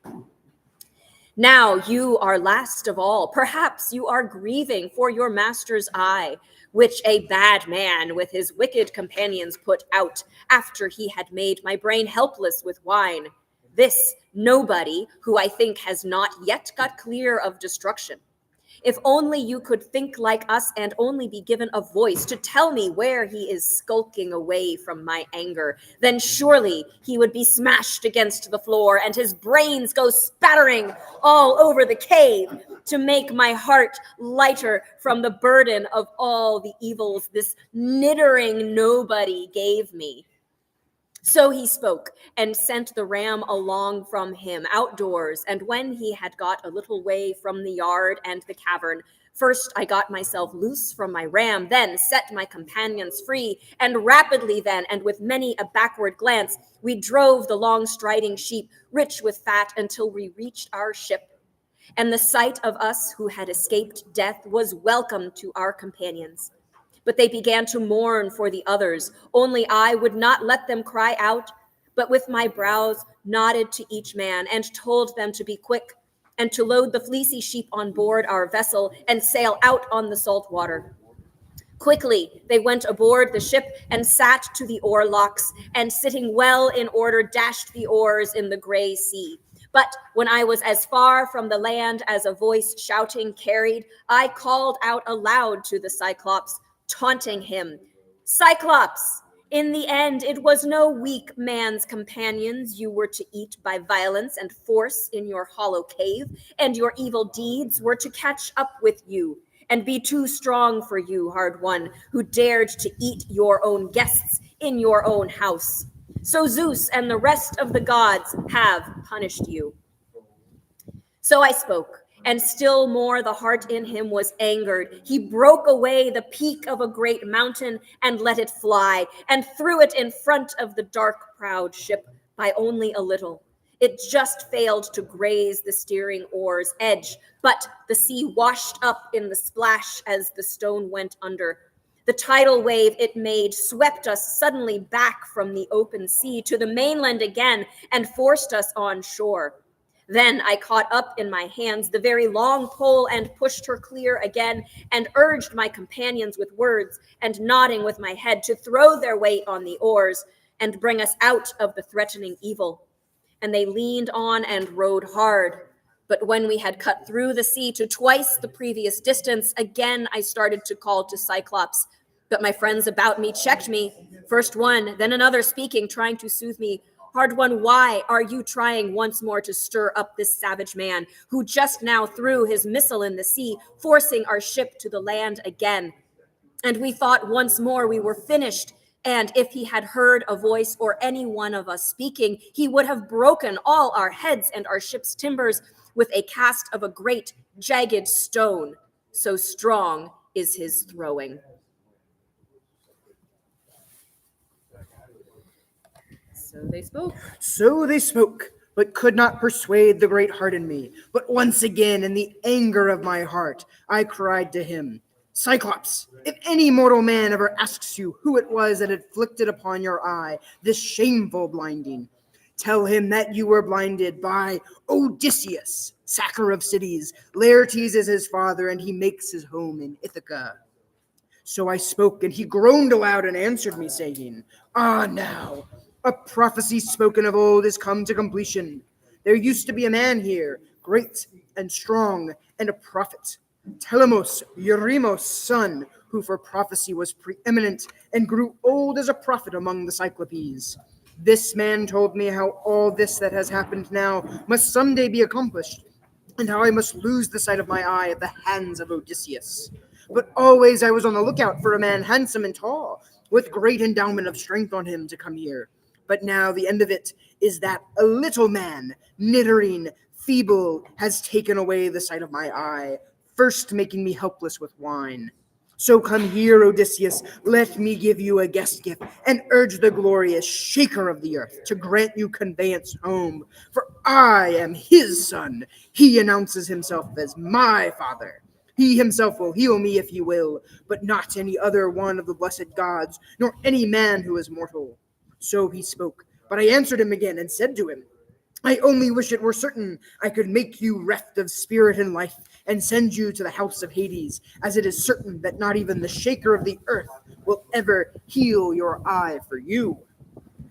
Now you are last of all. Perhaps you are grieving for your master's eye, which a bad man with his wicked companions put out after he had made my brain helpless with wine. This nobody who I think has not yet got clear of destruction. If only you could think like us and only be given a voice to tell me where he is skulking away from my anger, then surely he would be smashed against the floor and his brains go spattering all over the cave to make my heart lighter from the burden of all the evils this niddering nobody gave me. So he spoke and sent the ram along from him outdoors, and when he had got a little way from the yard and the cavern, first I got myself loose from my ram, then set my companions free, and rapidly then, and with many a backward glance, we drove the long striding sheep, rich with fat, until we reached our ship. And the sight of us who had escaped death was welcome to our companions. But they began to mourn for the others. Only I would not let them cry out, but with my brows nodded to each man and told them to be quick and to load the fleecy sheep on board our vessel and sail out on the salt water. Quickly, they went aboard the ship and sat to the oarlocks, and sitting well in order, dashed the oars in the gray sea. But when I was as far from the land as a voice shouting carried, I called out aloud to the Cyclops, taunting him, Cyclops, in the end, it was no weak man's companions you were to eat by violence and force in your hollow cave, and your evil deeds were to catch up with you and be too strong for you, hard one, who dared to eat your own guests in your own house. So Zeus and the rest of the gods have punished you. So I spoke. And still more the heart in him was angered. He broke away the peak of a great mountain and let it fly, and threw it in front of the dark proud ship by only a little. It just failed to graze the steering oar's edge, but the sea washed up in the splash as the stone went under. The tidal wave it made swept us suddenly back from the open sea to the mainland again and forced us on shore. Then I caught up in my hands the very long pole and pushed her clear again and urged my companions with words and nodding with my head to throw their weight on the oars and bring us out of the threatening evil. And they leaned on and rowed hard. But when we had cut through the sea to twice the previous distance, again I started to call to Cyclops, But my friends about me checked me, first one, then another speaking, trying to soothe me. Hard one, why are you trying once more to stir up this savage man who just now threw his missile in the sea, forcing our ship to the land again? And we thought once more we were finished, and if he had heard a voice or any one of us speaking, he would have broken all our heads and our ship's timbers with a cast of a great jagged stone, so strong is his throwing. So they spoke. So they spoke, but could not persuade the great heart in me. But once again, in the anger of my heart, I cried to him, Cyclops, if any mortal man ever asks you who it was that inflicted upon your eye this shameful blinding, tell him that you were blinded by Odysseus, sacker of cities. Laertes is his father, and he makes his home in Ithaca. So I spoke, and he groaned aloud and answered me, saying, Ah, now, a prophecy spoken of old is come to completion. There used to be a man here, great and strong, and a prophet, Telemachus, Eurymus' son, who for prophecy was preeminent and grew old as a prophet among the Cyclopes. This man told me how all this that has happened now must someday be accomplished, and how I must lose the sight of my eye at the hands of Odysseus. But always I was on the lookout for a man handsome and tall, with great endowment of strength on him to come here. But now the end of it is that a little man, niddering, feeble, has taken away the sight of my eye, first making me helpless with wine. So come here, Odysseus, let me give you a guest gift, and urge the glorious shaker of the earth to grant you conveyance home, for I am his son. He announces himself as my father. He himself will heal me if he will, but not any other one of the blessed gods, nor any man who is mortal. So he spoke, but I answered him again and said to him, I only wish it were certain I could make you reft of spirit and life, and send you to the house of Hades, as it is certain that not even the shaker of the earth will ever heal your eye for you.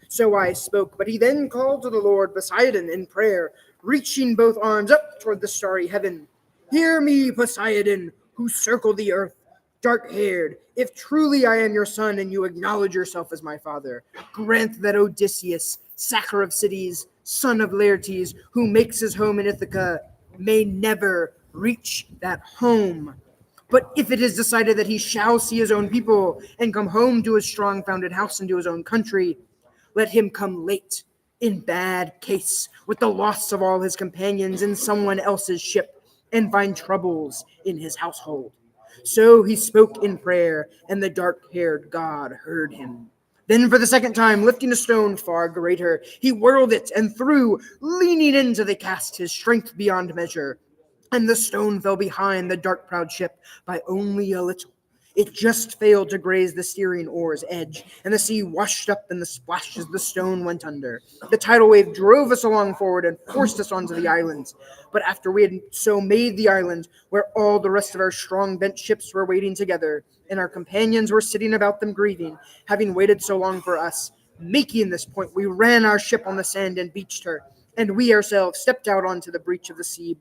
So I spoke, but he then called to the Lord Poseidon in prayer, reaching both arms up toward the starry heaven. Hear me, Poseidon, who circle the earth, dark-haired, if truly I am your son and you acknowledge yourself as my father, grant that Odysseus, sacker of cities, son of Laertes, who makes his home in Ithaca, may never reach that home. But if it is decided that he shall see his own people and come home to his strong-founded house and to his own country, let him come late, in bad case, with the loss of all his companions in someone else's ship, and find troubles in his household. So he spoke in prayer, and the dark-haired god heard him. Then for the second time, lifting a stone far greater, he whirled it and threw, leaning into the cast his strength beyond measure. And the stone fell behind the dark-prowed ship by only a little. It just failed to graze the steering oar's edge, and the sea washed up in the splash as the stone went under. The tidal wave drove us along forward and forced us onto the island. But after we had so made the island, where all the rest of our strong bent ships were waiting together, and our companions were sitting about them grieving, having waited so long for us, making this point, we ran our ship on the sand and beached her, and we ourselves stepped out onto the breach of the sea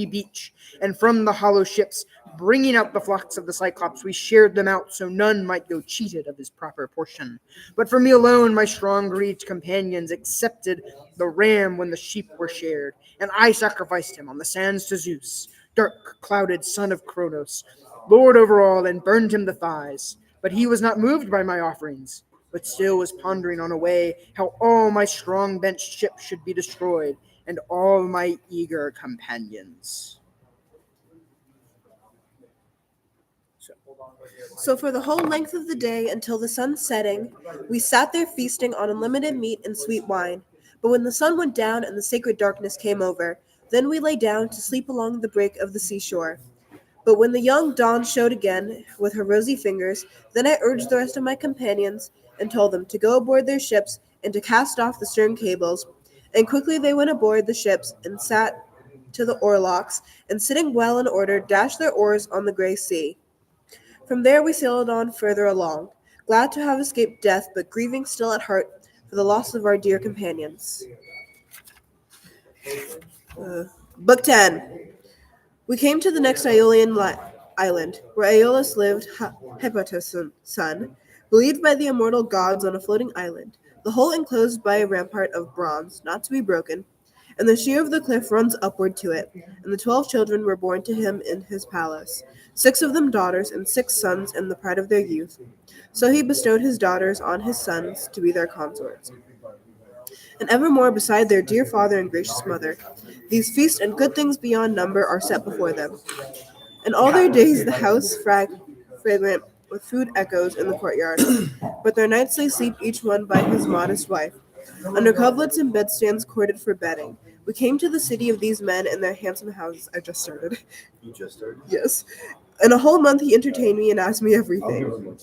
beach, and from the hollow ships, bringing out the flocks of the Cyclops, we shared them out so none might go cheated of his proper portion. But for me alone, my strong-grieved companions accepted the ram when the sheep were shared, and I sacrificed him on the sands to Zeus, dark-clouded son of Cronos, lord over all, and burned him the thighs. But he was not moved by my offerings, but still was pondering on a way how all my strong-bent ship should be destroyed, and all my eager companions. So for the whole length of the day until the sun setting, we sat there feasting on unlimited meat and sweet wine. But when the sun went down and the sacred darkness came over, then we lay down to sleep along the break of the seashore. But when the young dawn showed again with her rosy fingers, then I urged the rest of my companions and told them to go aboard their ships and to cast off the stern cables. And quickly they went aboard the ships and sat to the oarlocks, and sitting well in order, dashed their oars on the grey sea. From there we sailed on further along, glad to have escaped death, but grieving still at heart for the loss of our dear companions. Book 10. We came to the next Ionian island where Aeolus lived, Hephaestus' son, believed by the immortal gods on a floating island, the whole enclosed by a rampart of bronze, not to be broken, and the sheer of the cliff runs upward to it, and the 12 children were born to him in his palace, 6 of them daughters, and 6 sons in the pride of their youth. So he bestowed his daughters on his sons to be their consorts. And evermore beside their dear father and gracious mother, these feasts and good things beyond number are set before them. And all their days the house fragrant with food echoes in the courtyard, but their nights they sleep each one by his modest wife, under coverlets and bedsteads corded for bedding. We came to the city of these men and their handsome houses. I just started. You just started? Yes. In a whole month he entertained me and asked me everything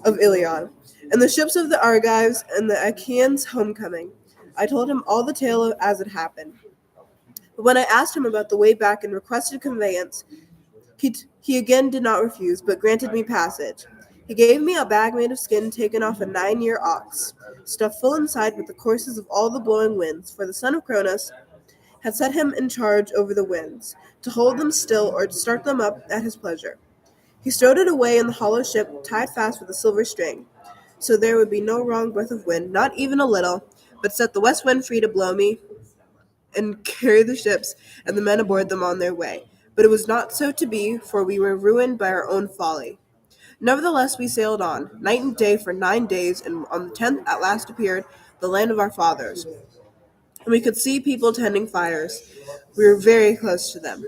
of Ilion, and the ships of the Argives and the Achaeans' homecoming. I told him all the tale as it happened. But when I asked him about the way back and requested conveyance, he again did not refuse, but granted me passage. He gave me a bag made of skin taken off a 9-year ox, stuffed full inside with the courses of all the blowing winds, for the son of Cronus had set him in charge over the winds, to hold them still or to start them up at his pleasure. He stowed it away in the hollow ship, tied fast with a silver string, so there would be no wrong breath of wind, not even a little, but set the west wind free to blow me and carry the ships and the men aboard them on their way. But it was not so to be, for we were ruined by our own folly. Nevertheless, we sailed on, night and day for 9 days, and on the 10th at last appeared the land of our fathers. And we could see people tending fires. We were very close to them.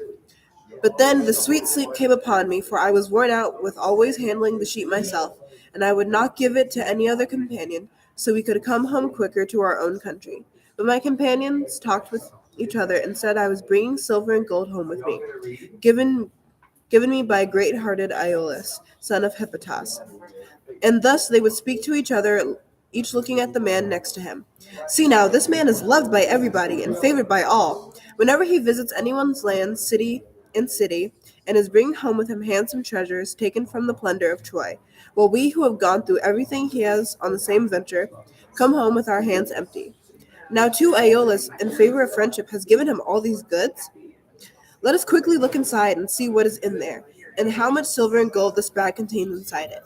But then the sweet sleep came upon me, for I was worn out with always handling the sheep myself, and I would not give it to any other companion, so we could come home quicker to our own country. But my companions talked with each other and said I was bringing silver and gold home with me, given me by great-hearted Aeolus, son of Hephaestus. And thus they would speak to each other, each looking at the man next to him. See now, this man is loved by everybody and favored by all. Whenever he visits anyone's land, city, and is bringing home with him handsome treasures taken from the plunder of Troy, while we who have gone through everything he has on the same venture, come home with our hands empty. Now too Aeolus, in favor of friendship, has given him all these goods. Let us quickly look inside and see what is in there, and how much silver and gold this bag contains inside it.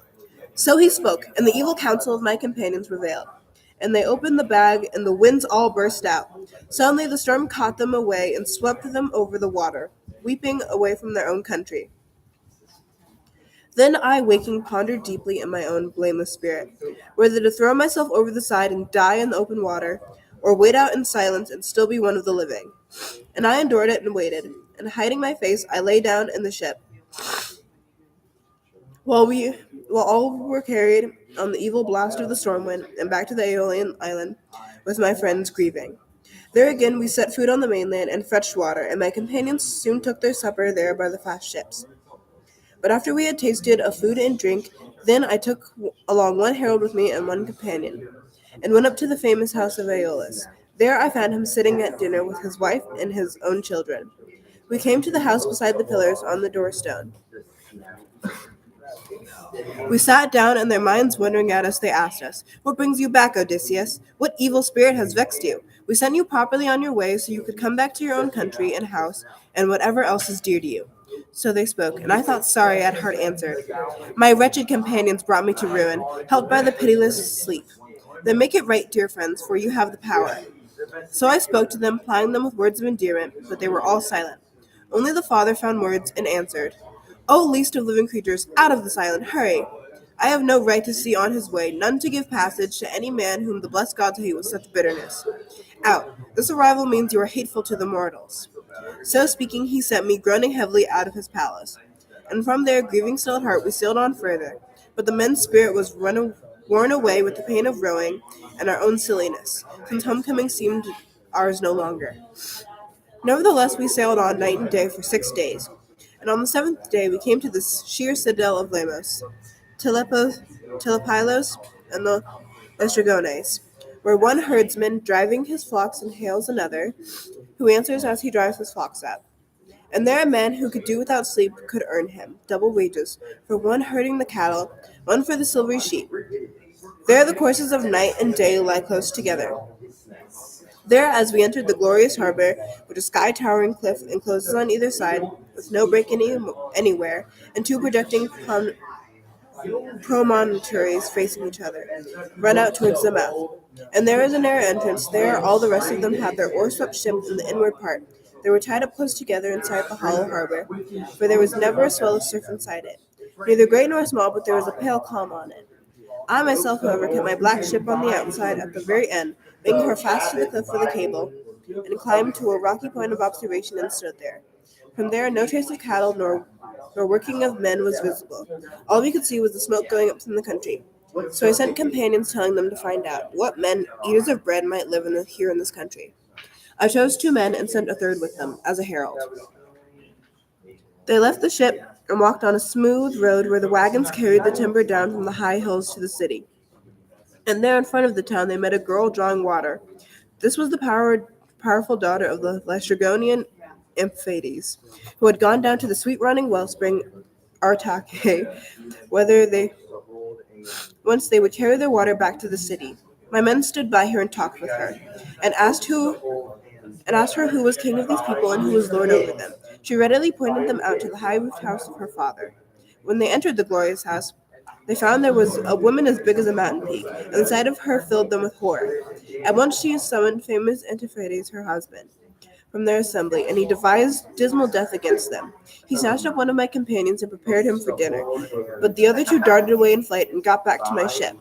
So he spoke, and the evil counsel of my companions prevailed. And they opened the bag, and the winds all burst out. Suddenly the storm caught them away and swept them over the water, weeping away from their own country. Then I, waking, pondered deeply in my own blameless spirit, whether to throw myself over the side and die in the open water, or wait out in silence and still be one of the living. And I endured it and waited, and hiding my face, I lay down in the ship. While all were carried on the evil blast of the storm wind and back to the Aeolian island, with my friends grieving. There again we set food on the mainland and fetched water, and my companions soon took their supper there by the fast ships. But after we had tasted of food and drink, then I took along one herald with me and one companion, and went up to the famous house of Aeolus. There I found him sitting at dinner with his wife and his own children. We came to the house beside the pillars on the doorstone. We sat down, and their minds wondering at us, they asked us, "What brings you back, Odysseus? What evil spirit has vexed you? We sent you properly on your way so you could come back to your own country and house and whatever else is dear to you." So they spoke, and I thought sorry at heart answered, "My wretched companions brought me to ruin, helped by the pitiless sleep. Then make it right, dear friends, for you have the power." So I spoke to them, plying them with words of endearment, but they were all silent. Only the father found words and answered, "O least of living creatures, out of this island, hurry! I have no right to see on his way, none to give passage to any man whom the blessed gods hate with such bitterness. Out! This arrival means you are hateful to the mortals." So speaking, he sent me, groaning heavily, out of his palace. And from there, grieving still at heart, we sailed on further. But the men's spirit was worn away with the pain of rowing and our own silliness, since homecoming seemed ours no longer. Nevertheless, we sailed on night and day for 6 days. And on the 7th day we came to the sheer citadel of Lamos, Telepylos, and the Estragones, where one herdsman, driving his flocks, and hails another, who answers as he drives his flocks up. And there a man who could do without sleep could earn him double wages, for one herding the cattle, one for the silvery sheep. There the courses of night and day lie close together. There, as we entered the glorious harbor, with a sky-towering cliff enclosed on either side, with no break anywhere, and two projecting promontories facing each other, run out towards the mouth. And there is a narrow entrance. There all the rest of them had their oar-swept ship in the inward part. They were tied up close together inside the hollow harbor, for there was never a swell of surf inside it, neither great nor small, but there was a pale calm on it. I myself, however, kept my black ship on the outside at the very end, making her fast to the cliff with a cable, and climbed to a rocky point of observation and stood there. From there, no trace of cattle nor working of men was visible. All we could see was the smoke going up from the country. So I sent companions telling them to find out what men, eaters of bread, might live here in this country. I chose 2 men and sent a third with them, as a herald. They left the ship and walked on a smooth road where the wagons carried the timber down from the high hills to the city. And there in front of the town they met a girl drawing water. This was the powerful daughter of the Laestrygonian Amphiades, who had gone down to the sweet-running wellspring Artache, whence they would carry their water back to the city. My men stood by her and talked with her, and asked her who was king of these people and who was lord over them. She readily pointed them out to the high-roofed house of her father. When they entered the glorious house, they found there was a woman as big as a mountain peak, and the sight of her filled them with horror. At once she summoned famous Antiphates, her husband, from their assembly, and he devised dismal death against them. He snatched up one of my companions and prepared him for dinner, but the other 2 darted away in flight and got back to my ship.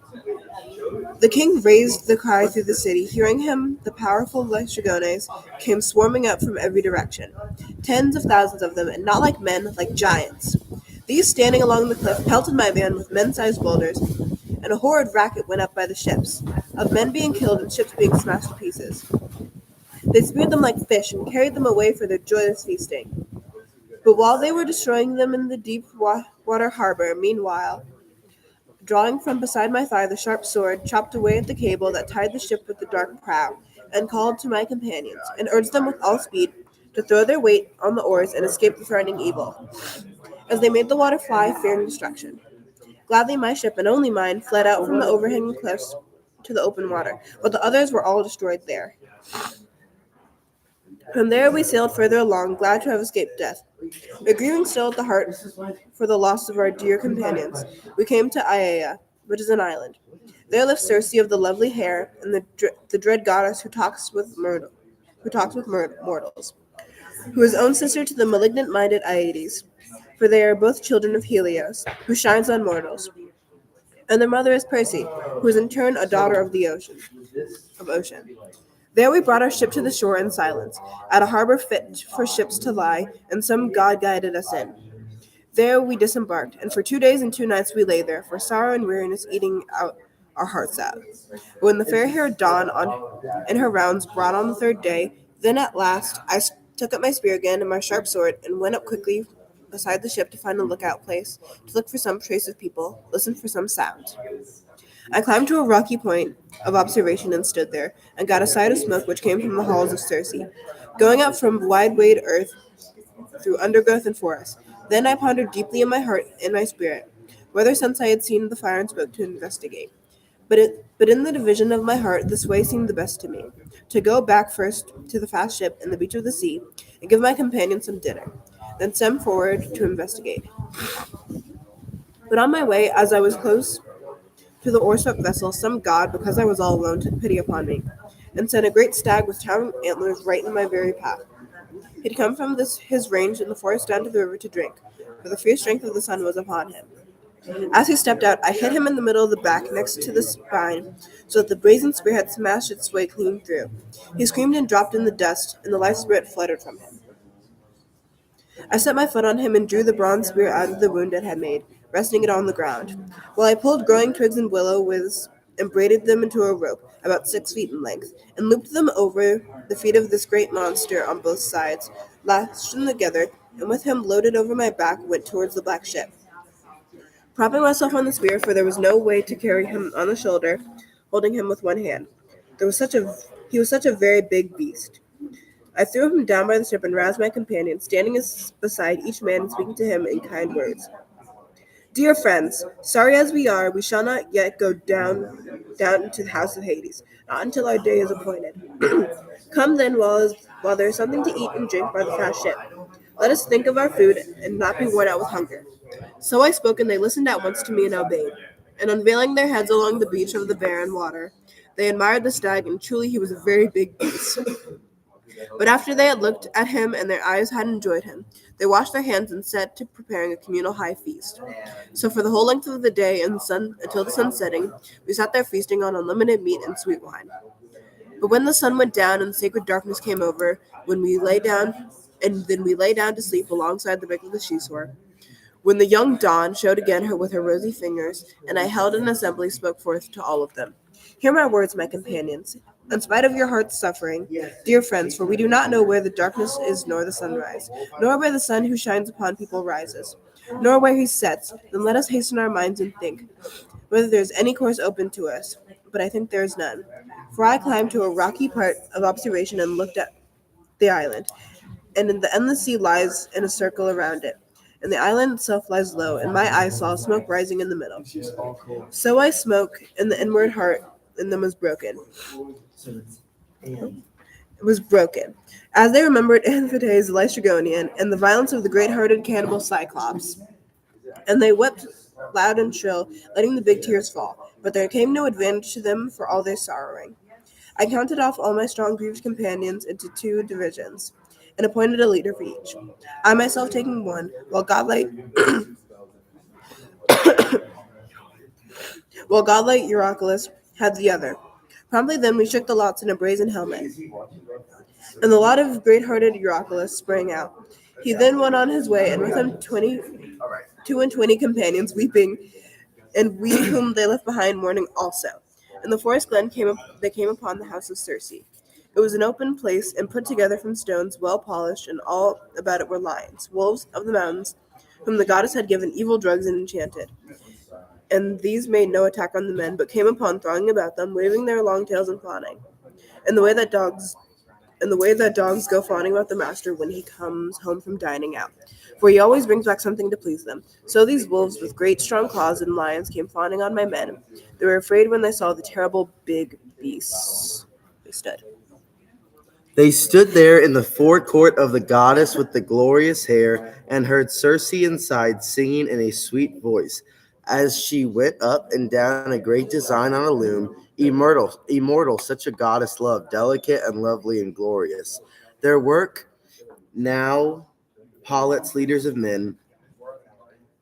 The king raised the cry through the city. Hearing him, the powerful Laestrygons came swarming up from every direction, tens of thousands of them, and not like men, like giants. These, standing along the cliff, pelted my van with men-sized boulders, and a horrid racket went up by the ships, of men being killed and ships being smashed to pieces. They speared them like fish and carried them away for their joyous feasting. But while they were destroying them in the deep water harbor, meanwhile, drawing from beside my thigh the sharp sword, chopped away at the cable that tied the ship with the dark prow, and called to my companions, and urged them with all speed to throw their weight on the oars and escape the threatening evil, as they made the water fly, fearing destruction. Gladly my ship, and only mine, fled out from the overhanging cliffs to the open water, but the others were all destroyed there. From there we sailed further along, glad to have escaped death. But grieving still at the heart for the loss of our dear companions, we came to Aiaia, which is an island. There lived Circe of the lovely hair, and the dread goddess who talks with mortals, who is own sister to the malignant-minded Aides, for they are both children of Helios, who shines on mortals. And their mother is Perse, who is in turn a daughter of the ocean. There we brought our ship to the shore in silence, at a harbor fit for ships to lie, and some god guided us in. There we disembarked, and for 2 days and 2 nights we lay there, for sorrow and weariness eating out our hearts out. When the fair-haired Dawn in her rounds brought on the 3rd day, then at last I took up my spear again and my sharp sword, and went up quickly beside the ship to find a lookout place, to look for some trace of people, listen for some sound. I climbed to a rocky point of observation and stood there, and got a sight of smoke which came from the halls of Circe, going up from wide-wayed earth through undergrowth and forest. Then I pondered deeply in my heart and my spirit, whether since I had seen the fire and smoke to investigate. But in the division of my heart, this way seemed the best to me, to go back first to the fast ship in the beach of the sea, and give my companion some dinner, then send forward to investigate. But on my way, as I was close to the oar-swept vessel, some god, because I was all alone, took pity upon me, and sent a great stag with towering antlers right in my very path. He had come from his range in the forest down to the river to drink, for the fierce strength of the sun was upon him. As he stepped out, I hit him in the middle of the back, next to the spine, so that the brazen spear had smashed its way clean through. He screamed and dropped in the dust, and the life spirit fluttered from him. I set my foot on him and drew the bronze spear out of the wound it had made, resting it on the ground, while I pulled growing twigs and willow withes and braided them into a rope, about 6 feet in length, and looped them over the feet of this great monster on both sides, lashed them together, and with him loaded over my back, went towards the black ship. Propping myself on the spear, for there was no way to carry him on the shoulder, holding him with one hand. He was such a very big beast. I threw him down by the ship and roused my companion, standing beside each man and speaking to him in kind words. Dear friends, sorry as we are, we shall not yet go down into the house of Hades, not until our day is appointed. Come then while there is something to eat and drink by the fast ship. Let us think of our food and not be worn out with hunger. So I spoke, and they listened at once to me and obeyed. And unveiling their heads along the beach of the barren water, they admired the stag, and truly he was a very big beast. But after they had looked at him and their eyes had enjoyed him, they washed their hands and set to preparing a communal high feast. So for the whole length of the day and until the sun setting, we sat there feasting on unlimited meat and sweet wine. But when the sun went down and sacred darkness came over, when we lay down to sleep alongside the bank of the seashore, when the young dawn showed again her with her rosy fingers, and I held an assembly, spoke forth to all of them. Hear my words, my companions. In spite of your heart's suffering, dear friends, for we do not know where the darkness is nor the sunrise, nor where the sun who shines upon people rises, nor where he sets, then let us hasten our minds and think whether there is any course open to us. But I think there is none. For I climbed to a rocky part of observation and looked at the island, and in the endless sea lies in a circle around it. And the island itself lies low, and my eye saw smoke rising in the middle. So I smoke, and the inward heart in them was broken. It was broken, as they remembered Amphithe's Lystragonian and the violence of the great-hearted cannibal Cyclops. And they wept loud and shrill, letting the big tears fall. But there came no advantage to them for all their sorrowing. I counted off all my strong grieved companions into 2 divisions, and appointed a leader for each. I myself taking one, while godlike Euryclus had the other. Promptly then we shook the lots in a brazen helmet, and the lot of great-hearted Euryclus sprang out. He then went on his way, and with him 22 companions weeping, and we whom they left behind mourning also. In the forest glen they came upon the house of Circe. It was an open place and put together from stones well polished, and all about it were lions, wolves of the mountains, whom the goddess had given evil drugs and enchanted. And these made no attack on the men, but came upon thronging about them, waving their long tails and fawning. And the way that dogs go fawning about the master when he comes home from dining out, for he always brings back something to please them. So these wolves with great strong claws and lions came fawning on my men. They were afraid when they saw the terrible big beasts. They stood there in the forecourt of the goddess with the glorious hair, and heard Circe inside singing in a sweet voice, as she went up and down a great design on a loom, immortal, such a goddess love, delicate and lovely and glorious. Their work now, Pollux, leaders of men,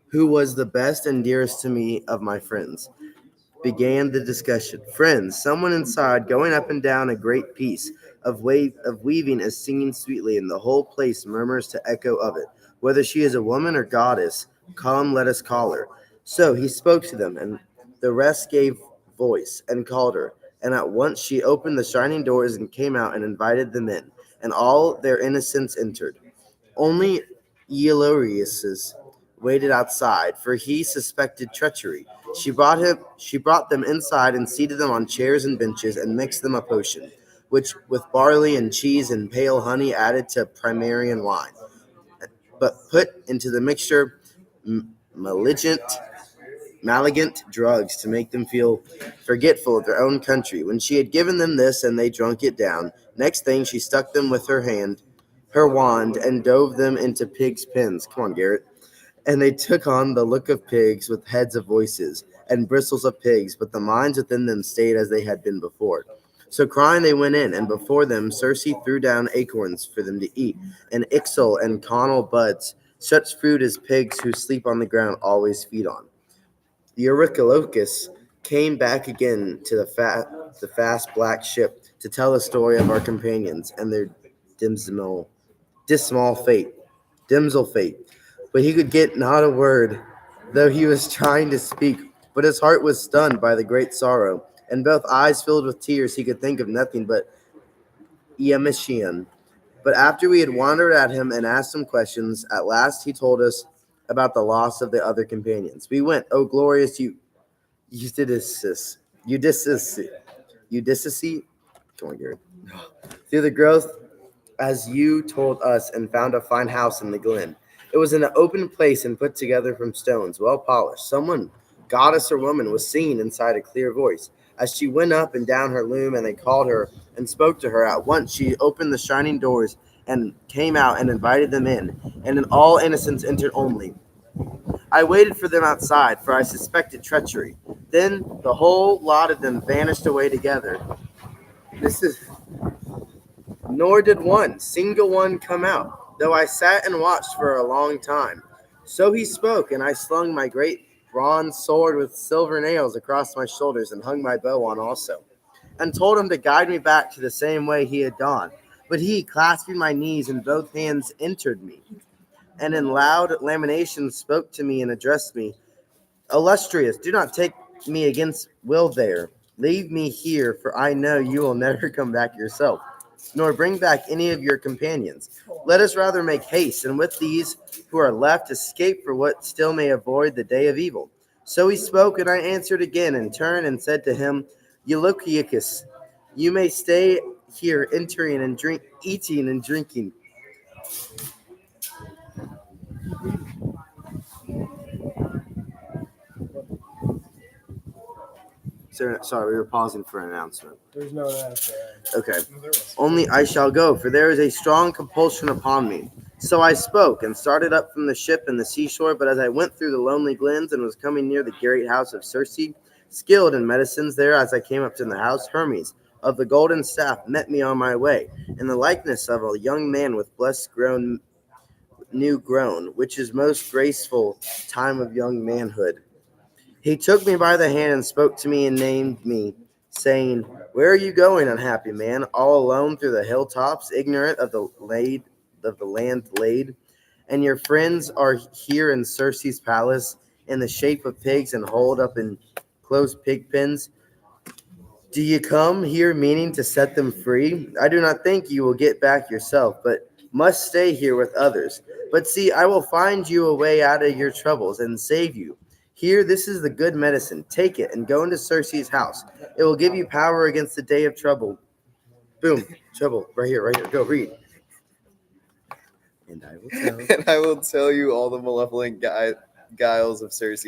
who was the best and dearest to me of my friends, began the discussion. Friends, someone inside, going up and down a great piece of weaving, is singing sweetly, and the whole place murmurs to echo of it. Whether she is a woman or goddess, come, let us call her. So he spoke to them, and the rest gave voice and called her. And at once she opened the shining doors and came out and invited them in, and all their innocents entered. Only Eurylochus waited outside, for he suspected treachery. She brought them inside and seated them on chairs and benches, and mixed them a potion, which with barley and cheese and pale honey added to Primarian wine, but put into the mixture malignant drugs to make them feel forgetful of their own country. When she had given them this and they drunk it down, next thing she stuck them with her wand, and dove them into pigs' pens. Come on, Garrett. And they took on the look of pigs with heads of voices and bristles of pigs, but the minds within them stayed as they had been before. So crying they went in, and before them Circe threw down acorns for them to eat, and ixal and connel buds, such fruit as pigs who sleep on the ground always feed on. Eurylochus came back again to the fast black ship to tell the story of our companions and their dismal fate. But he could get not a word, though he was trying to speak, but his heart was stunned by the great sorrow, and both eyes filled with tears. He could think of nothing but Eumæon. But after we had wondered at him and asked him questions, at last he told us about the loss of the other companions. We went, O glorious Eurydice, come on, Gary, through the growth as you told us, and found a fine house in the glen. It was in an open place and put together from stones, well polished. Someone, goddess or woman, was singing inside a clear voice. as she went up and down her loom, and they called her and spoke to her. At once she opened the shining doors and came out and invited them in, and in all innocence entered only. I waited for them outside, for I suspected treachery. Then the whole lot of them vanished away together. Nor did one single one come out, though I sat and watched for a long time. So he spoke, and I slung my great bronze sword with silver nails across my shoulders and hung my bow on also, and told him to guide me back to the same way he had gone. But he, clasping my knees in both hands, entered me, and in loud lamentations spoke to me and addressed me. Illustrious, do not take me against will there. Leave me here, for I know you will never come back yourself, nor bring back any of your companions. Let us rather make haste, and with these who are left escape for what still may avoid the day of evil. So he spoke, and I answered again, and turned and said to him, Eulochiacus, you may stay here, entering and eating and drinking. Sorry, we were pausing for an announcement. There's no answer. Okay. Only I shall go, for there is a strong compulsion upon me. So I spoke, and started up from the ship and the seashore, but as I went through the lonely glens and was coming near the great house of Circe, skilled in medicines, there as I came up to the house, Hermes, of the golden staff, met me on my way, in the likeness of a young man with breasts new grown, which is most graceful time of young manhood. He took me by the hand and spoke to me and named me, saying, Where are you going, unhappy man, all alone through the hilltops, ignorant of the land laid? And your friends are here in Circe's palace, in the shape of pigs and holed up in closed pig pens. Do you come here meaning to set them free? I do not think you will get back yourself, but must stay here with others. But see, I will find you a way out of your troubles and save you. Here, this is the good medicine. Take it and go into Circe's house. It will give you power against the day of trouble. Boom. Trouble. Right here, right here. Go, read. And I will tell. And I will tell you all the malevolent guiles of Circe.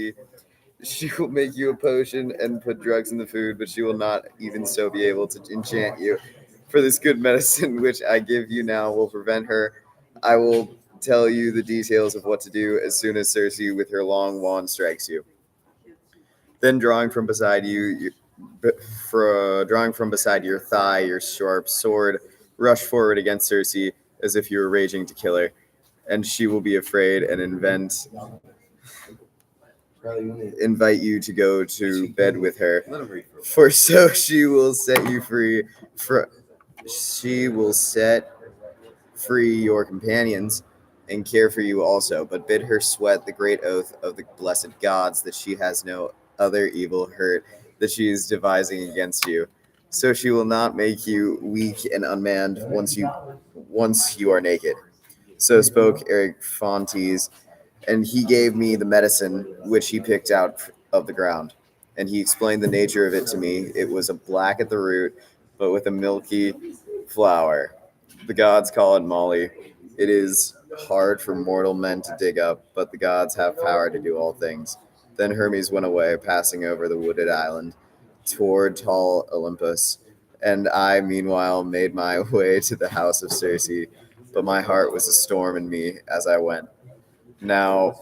She will make you a potion and put drugs in the food, but she will not even so be able to enchant you. For this good medicine which I give you now will prevent her. I will tell you the details of what to do as soon as Circe with her long wand strikes you. Then drawing from beside your thigh your sharp sword, rush forward against Circe as if you were raging to kill her, and she will be afraid and invite you to go to bed with her, for so she will set you free. She will set free your companions and care for you also, but bid her sweat the great oath of the blessed gods that she has no other evil hurt that she is devising against you. So she will not make you weak and unmanned once you are naked. So spoke Ariphantes, and he gave me the medicine which he picked out of the ground. And he explained the nature of it to me. It was a black at the root, but with a milky flower. The gods call it Molly. It is hard for mortal men to dig up, but the gods have power to do all things. Then Hermes went away, passing over the wooded island toward tall Olympus, and I, meanwhile, made my way to the house of Circe, but my heart was a storm in me as I went. Now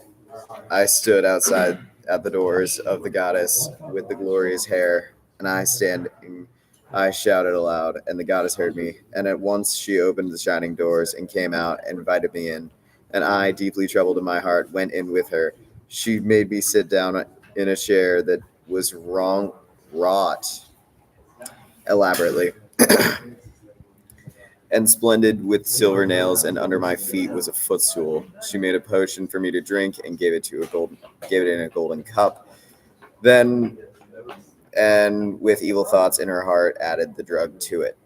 I stood outside at the doors of the goddess with the glorious hair, and I shouted aloud, and the goddess heard me, and at once she opened the shining doors and came out and invited me in, and I, deeply troubled in my heart, went in with her. She made me sit down in a chair that was wrought elaborately and splendid with silver nails, and under my feet was a footstool. She made a potion for me to drink and gave it in a golden cup. Then, and with evil thoughts in her heart, added the drug to it.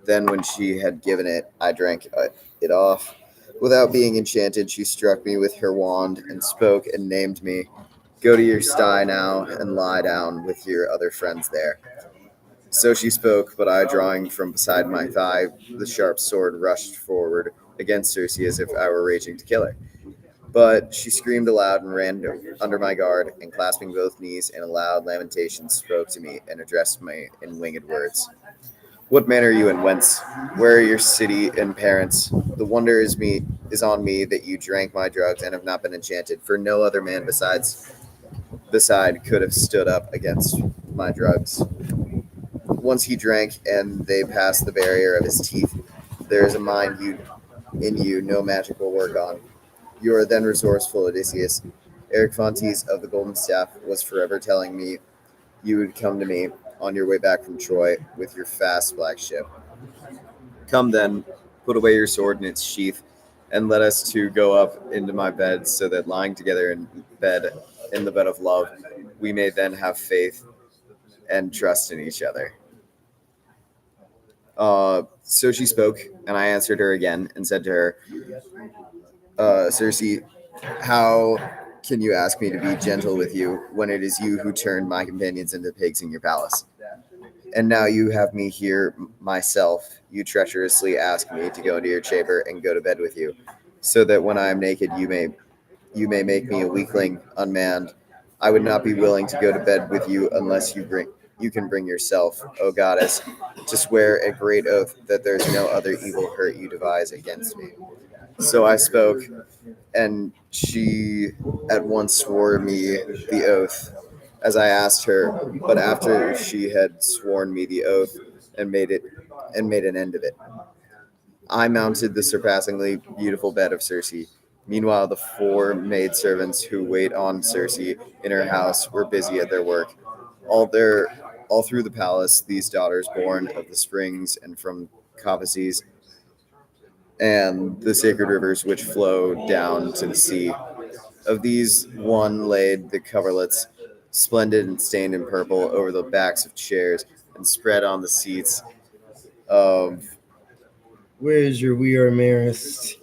Then when she had given it, I drank it off. Without being enchanted, she struck me with her wand and spoke and named me. Go to your sty now and lie down with your other friends there. So she spoke, but I, drawing from beside my thigh the sharp sword, rushed forward against Circe as if I were raging to kill her. But she screamed aloud and ran under my guard, and clasping both knees in a loud lamentation, spoke to me and addressed me in winged words. What man are you and whence? Where are your city and parents? The wonder is on me that you drank my drugs and have not been enchanted, for no other man beside could have stood up against my drugs. Once he drank, and they passed the barrier of his teeth. There is a mind in you no magic will work on. You are then resourceful, Odysseus. Eric Fontes of the Golden Staff was forever telling me you would come to me on your way back from Troy with your fast black ship. Come then, put away your sword in its sheath, and let us two go up into my bed, so that lying together in the bed of love, we may then have faith and trust in each other. So she spoke, and I answered her again and said to her, Circe, how can you ask me to be gentle with you when it is you who turned my companions into pigs in your palace? And now you have me here myself. You treacherously ask me to go into your chamber and go to bed with you, so that when I am naked you may make me a weakling, unmanned. I would not be willing to go to bed with you unless you can bring yourself, O goddess, to swear a great oath that there is no other evil hurt you devise against me. So I spoke, and she at once swore me the oath, as I asked her. But after she had sworn me the oath and made an end of it, I mounted the surpassingly beautiful bed of Circe. Meanwhile, the 4 maidservants who wait on Circe in her house were busy at their work. All through the palace, these daughters born of the springs and from Caucasus and the sacred rivers which flow down to the sea. Of these, one laid the coverlets, splendid and stained in purple, over the backs of chairs, and spread on the seats of Where's your we are marist?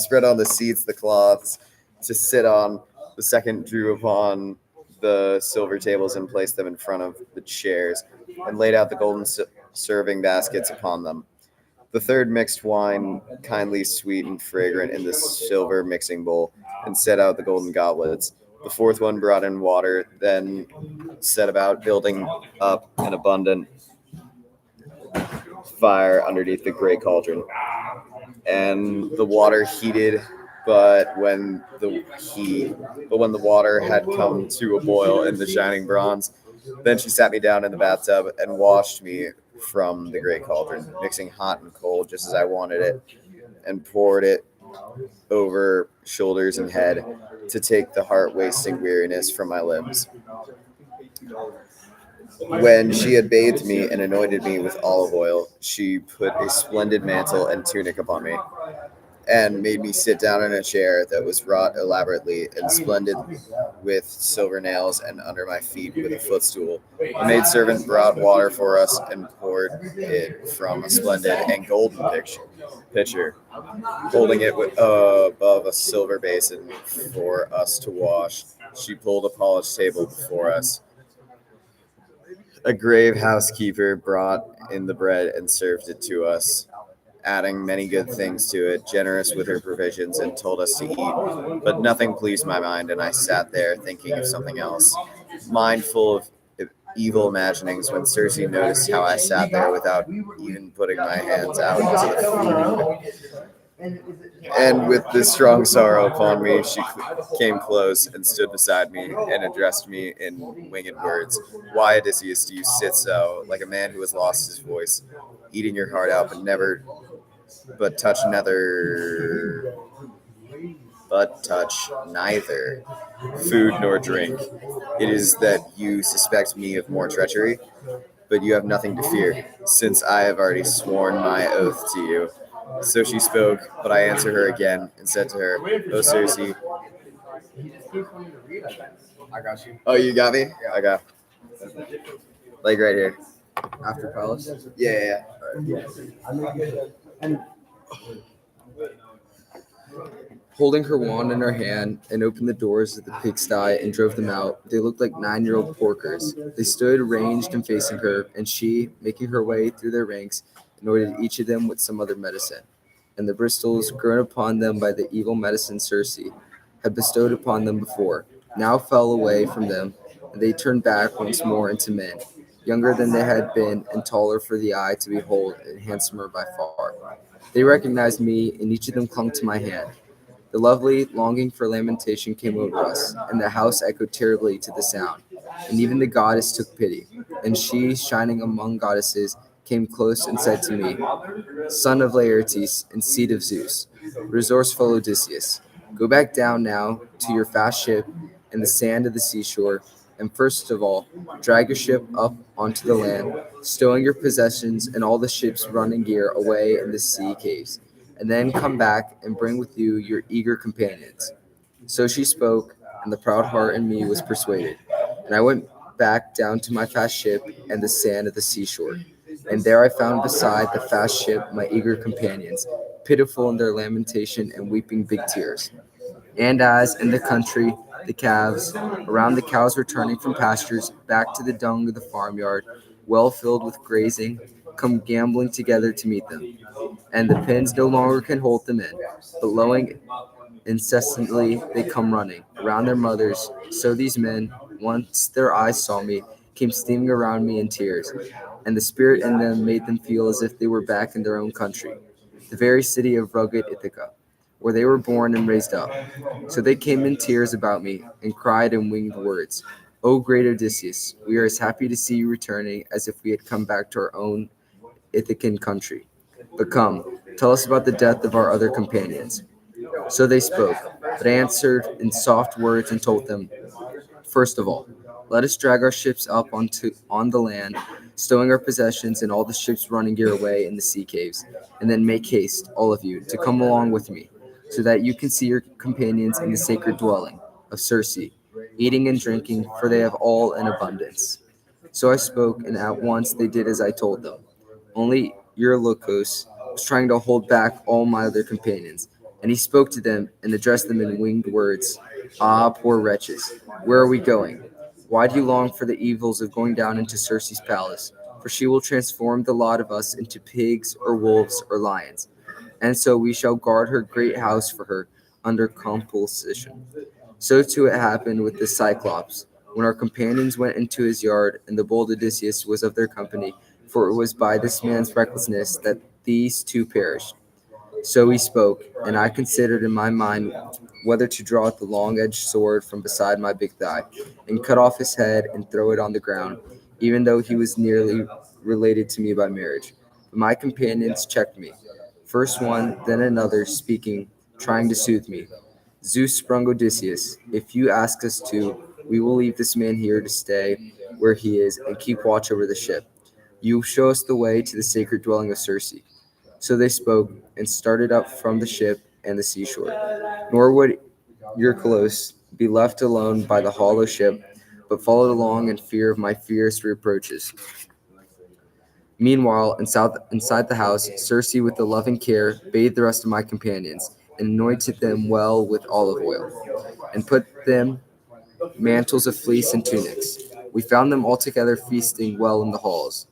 Spread on the seats the cloths to sit on. The second drew upon the silver tables and placed them in front of the chairs, and laid out the golden serving baskets upon them. The third mixed wine, kindly sweet and fragrant, in the silver mixing bowl, and set out the golden goblets. The fourth one brought in water, then set about building up an abundant fire underneath the great cauldron. And the water heated, but when the water had come to a boil in the shining bronze, then she sat me down in the bathtub and washed me from the great cauldron, mixing hot and cold just as I wanted it, and poured it over shoulders and head to take the heart-wasting weariness from my limbs. When she had bathed me and anointed me with olive oil, she put a splendid mantle and tunic upon me, and made me sit down in a chair that was wrought elaborately and splendid with silver nails, and under my feet with a footstool. A maidservant brought water for us and poured it from a splendid and golden pitcher, holding it above a silver basin for us to wash. She pulled a polished table before us. A grave housekeeper brought in the bread and served it to us, adding many good things to it, generous with her provisions, and told us to eat. But nothing pleased my mind, and I sat there thinking of something else, mindful of evil imaginings, when Circe noticed how I sat there without even putting my hands out to the food. And with this strong sorrow upon me, she came close and stood beside me and addressed me in winged words. Why, Odysseus, do you sit so, like a man who has lost his voice, eating your heart out, but touch neither food nor drink? It is that you suspect me of more treachery, but you have nothing to fear, since I have already sworn my oath to you. So she spoke, but I answered her again and said to her, O Circe. I got you. Oh, you got me? I got. Like right here. After palace? Yeah. Holding her wand in her hand and opened the doors of the pigsty and drove them out, they looked like 9-year-old porkers. They stood ranged and facing her, and she, making her way through their ranks, anointed each of them with some other medicine. And the bristles, grown upon them by the evil medicine Circe, had bestowed upon them before, now fell away from them, and they turned back once more into men, younger than they had been, and taller for the eye to behold, and handsomer by far. They recognized me, and each of them clung to my hand. The lovely longing for lamentation came over us, and the house echoed terribly to the sound. And even the goddess took pity, and she, shining among goddesses, came close and said to me, "Son of Laertes and seed of Zeus, resourceful Odysseus, go back down now to your fast ship in the sand of the seashore, and first of all, drag your ship up onto the land, stowing your possessions and all the ship's running gear away in the sea caves, and then come back and bring with you your eager companions." So she spoke, and the proud heart in me was persuaded, and I went back down to my fast ship and the sand of the seashore. And there I found beside the fast ship my eager companions, pitiful in their lamentation and weeping big tears. And as in the country, the calves, around the cows returning from pastures, back to the dung of the farmyard, well filled with grazing, come gamboling together to meet them. And the pens no longer can hold them in, but lowing incessantly they come running around their mothers. So these men, once their eyes saw me, came steaming around me in tears, and the spirit in them made them feel as if they were back in their own country, the very city of rugged Ithaca, where they were born and raised up. So they came in tears about me, and cried in winged words, "O great Odysseus, we are as happy to see you returning as if we had come back to our own Ithacan country. But come, tell us about the death of our other companions." So they spoke, but I answered in soft words and told them, "First of all, let us drag our ships up on the land, stowing our possessions and all the ship's running gear away in the sea caves, and then make haste, all of you, to come along with me, so that you can see your companions in the sacred dwelling of Circe, eating and drinking, for they have all in abundance." So I spoke, and at once they did as I told them. Only Eurylochus was trying to hold back all my other companions, and he spoke to them and addressed them in winged words. "Ah, poor wretches, where are we going? Why do you long for the evils of going down into Circe's palace? For she will transform the lot of us into pigs or wolves or lions, and so we shall guard her great house for her under compulsion." So too it happened with the Cyclops, when our companions went into his yard, and the bold Odysseus was of their company, for it was by this man's recklessness that these two perished. So he spoke, and I considered in my mind whether to draw out the long-edged sword from beside my big thigh, and cut off his head and throw it on the ground, even though he was nearly related to me by marriage. But my companions checked me, first one, then another, speaking, trying to soothe me. Zeus sprung Odysseus, "If you ask us to, we will leave this man here to stay where he is and keep watch over the ship. You show us the way to the sacred dwelling of Circe." So they spoke, and started up from the ship and the seashore. Nor would Eurylochus be left alone by the hollow ship, but followed along in fear of my fierce reproaches. Meanwhile, inside the house, Circe, with the loving care, bathed the rest of my companions, and anointed them well with olive oil, and put them mantles of fleece and tunics. We found them altogether feasting well in the halls.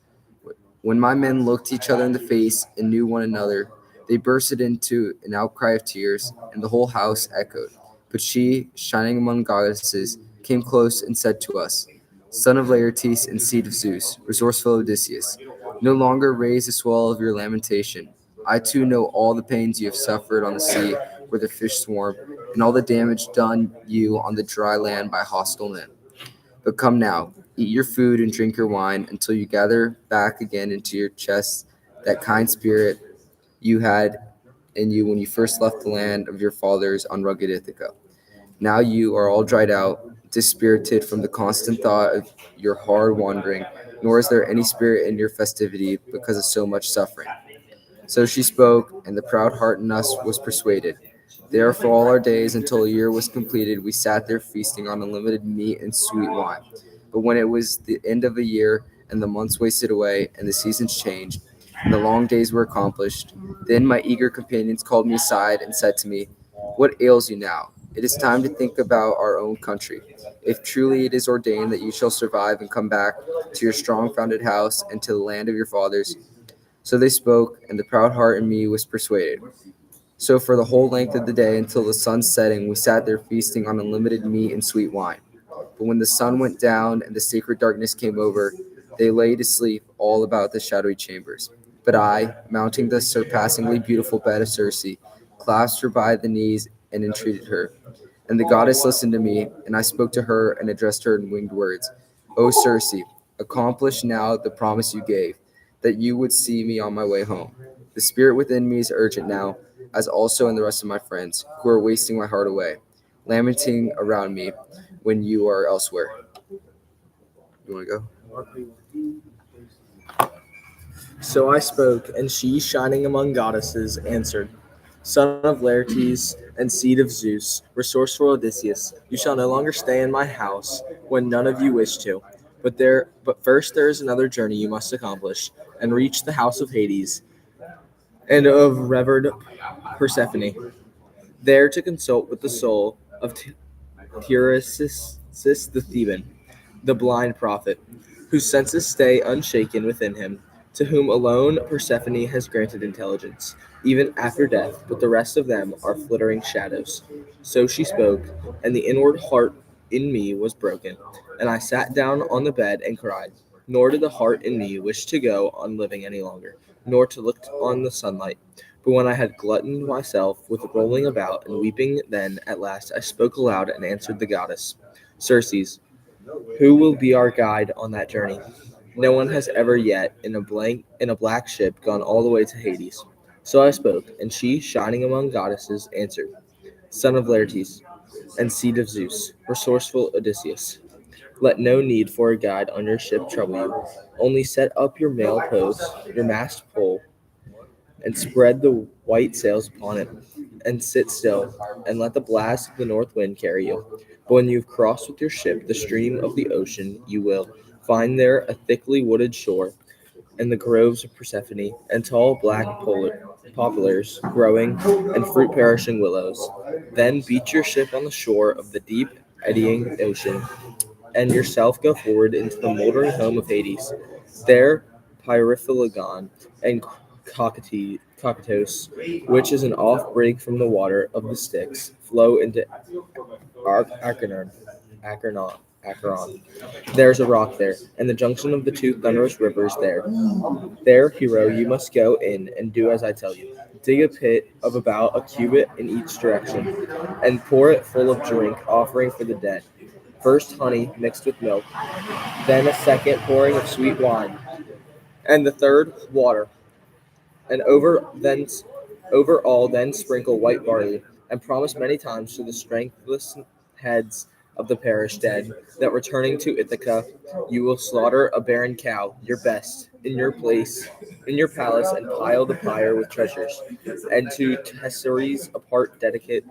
When my men looked each other in the face and knew one another, they bursted into an outcry of tears, and the whole house echoed. But she, shining among goddesses, came close and said to us, "Son of Laertes and seed of Zeus, resourceful Odysseus, no longer raise the swell of your lamentation. I too know all the pains you have suffered on the sea where the fish swarm, and all the damage done you on the dry land by hostile men. But come now, eat your food and drink your wine until you gather back again into your chests that kind spirit you had in you when you first left the land of your fathers on rugged Ithaca. Now you are all dried out, dispirited from the constant thought of your hard wandering, nor is there any spirit in your festivity because of so much suffering." So she spoke, and the proud heart in us was persuaded. There, for all our days until a year was completed, we sat there feasting on unlimited meat and sweet wine. But when it was the end of a year, and the months wasted away, and the seasons changed, and the long days were accomplished, then my eager companions called me aside and said to me, "What ails you now? It is time to think about our own country. If truly it is ordained that you shall survive and come back to your strong-founded house and to the land of your fathers." So they spoke, and the proud heart in me was persuaded. So for the whole length of the day until the sun's setting, we sat there feasting on unlimited meat and sweet wine. But when the sun went down and the sacred darkness came over, they lay to sleep all about the shadowy chambers. But I, mounting the surpassingly beautiful bed of Circe, clasped her by the knees and entreated her. And the goddess listened to me, and I spoke to her and addressed her in winged words. O Circe, accomplish now the promise you gave, that you would see me on my way home. The spirit within me is urgent now, as also in the rest of my friends, who are wasting my heart away, lamenting around me when you are elsewhere. You want to go? So I spoke, and she, shining among goddesses, answered, Son of Laertes and seed of Zeus, resourceful Odysseus, you shall no longer stay in my house when none of you wish to. But first there is another journey you must accomplish, and reach the house of Hades and of revered Persephone, there to consult with the soul of Tiresias the Theban, the blind prophet, whose senses stay unshaken within him, to whom alone Persephone has granted intelligence, even after death, but the rest of them are flittering shadows. So she spoke, and the inward heart in me was broken, and I sat down on the bed and cried. Nor did the heart in me wish to go on living any longer, nor to look on the sunlight. But when I had gluttoned myself with rolling about and weeping, then at last I spoke aloud and answered the goddess, Circes, who will be our guide on that journey? No one has ever yet in a black ship gone all the way to Hades. So I spoke, and she, shining among goddesses, answered, Son of Laertes, and seed of Zeus, resourceful Odysseus, let no need for a guide on your ship trouble you. Only set up your mail post, your mast pole, and spread the white sails upon it, and sit still, and let the blast of the north wind carry you. But when you have crossed with your ship the stream of the ocean, you will find there a thickly wooded shore, and the groves of Persephone, and tall black poplars growing, and fruit-perishing willows. Then beach your ship on the shore of the deep, eddying ocean, and yourself go forward into the moldering home of Hades. There, Pyriphlegon and Cocytus, which is an off-break from the water of the Styx, flow into Acheron. There's a rock there, and the junction of the two thunderous rivers there. There, hero, you must go in and do as I tell you. Dig a pit of about a cubit in each direction, and pour it full of drink offering for the dead. First honey mixed with milk, then a second pouring of sweet wine, and the third water, and over all then sprinkle white barley, and promise many times to the strengthless heads of the perished dead that returning to Ithaca you will slaughter a barren cow, your best, in your palace, and pile the pyre with treasures, and to Tessores apart dedicate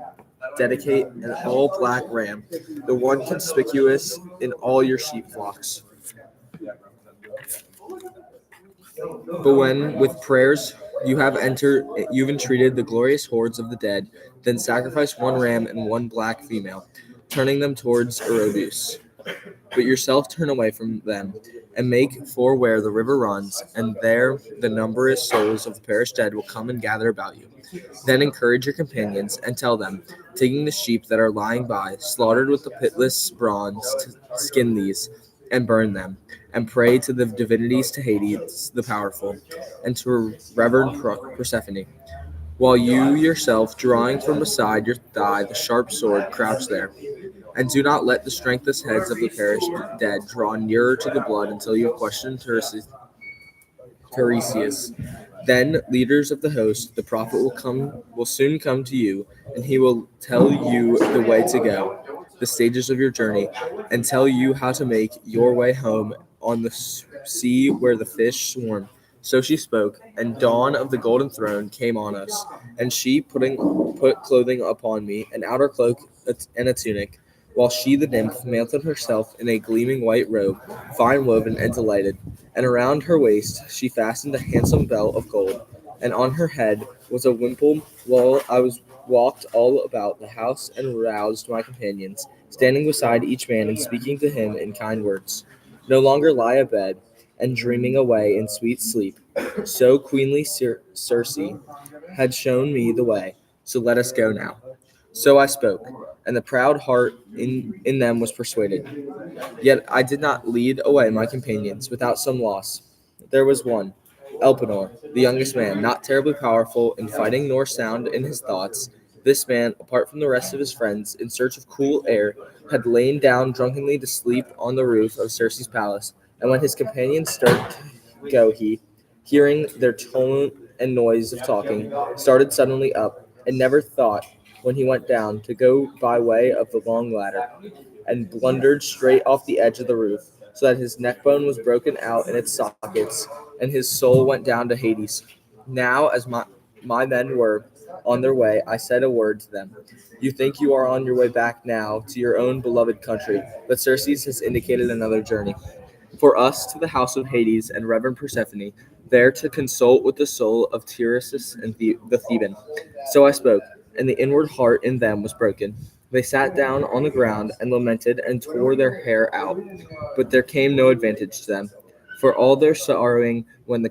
an all black ram, the one conspicuous in all your sheep flocks. But when, with prayers, you've entreated the glorious hordes of the dead, then sacrifice one ram and one black female, turning them towards Erebus. But yourself turn away from them, and make for where the river runs, and there the numberless souls of the perished dead will come and gather about you. Then encourage your companions, and tell them, taking the sheep that are lying by, slaughtered with the pitless bronze, to skin these, and burn them, and pray to the divinities, to Hades the powerful, and to reverend Persephone, while you yourself, drawing from beside your thigh the sharp sword, crouch there. And do not let the strengthless heads of the perished dead draw nearer to the blood until you have questioned Tiresias. Then, leaders of the host, the prophet will soon come to you, and he will tell you the way to go, the stages of your journey, and tell you how to make your way home on the sea where the fish swarm. So she spoke, and dawn of the golden throne came on us, and she put clothing upon me, an outer cloak and a tunic, while she, the nymph, mantled herself in a gleaming white robe, fine woven and delighted, and around her waist she fastened a handsome belt of gold, and on her head was a wimple. While I walked all about the house and roused my companions, standing beside each man and speaking to him in kind words. No longer lie abed and dreaming away in sweet sleep. So queenly Circe had shown me the way, So let us go now. So I spoke, and the proud heart in them was persuaded. Yet I did not lead away my companions without some loss. There was one, Elpenor, the youngest man, not terribly powerful in fighting nor sound in his thoughts. This man, apart from the rest of his friends, in search of cool air, had lain down drunkenly to sleep on the roof of Circe's palace. And when his companions stirred to go, he, hearing their tone and noise of talking, started suddenly up, and never thought, when he went down, to go by way of the long ladder, and blundered straight off the edge of the roof, so that his neck bone was broken out in its sockets, and his soul went down to Hades. Now, as my men were on their way, I said a word to them. You think you are on your way back now to your own beloved country, but Circe has indicated another journey. For us to the house of Hades and Reverend Persephone, there to consult with the soul of Tiresias and the Theban. So I spoke, and the inward heart in them was broken. They sat down on the ground and lamented and tore their hair out, but there came no advantage to them. For all their sorrowing, when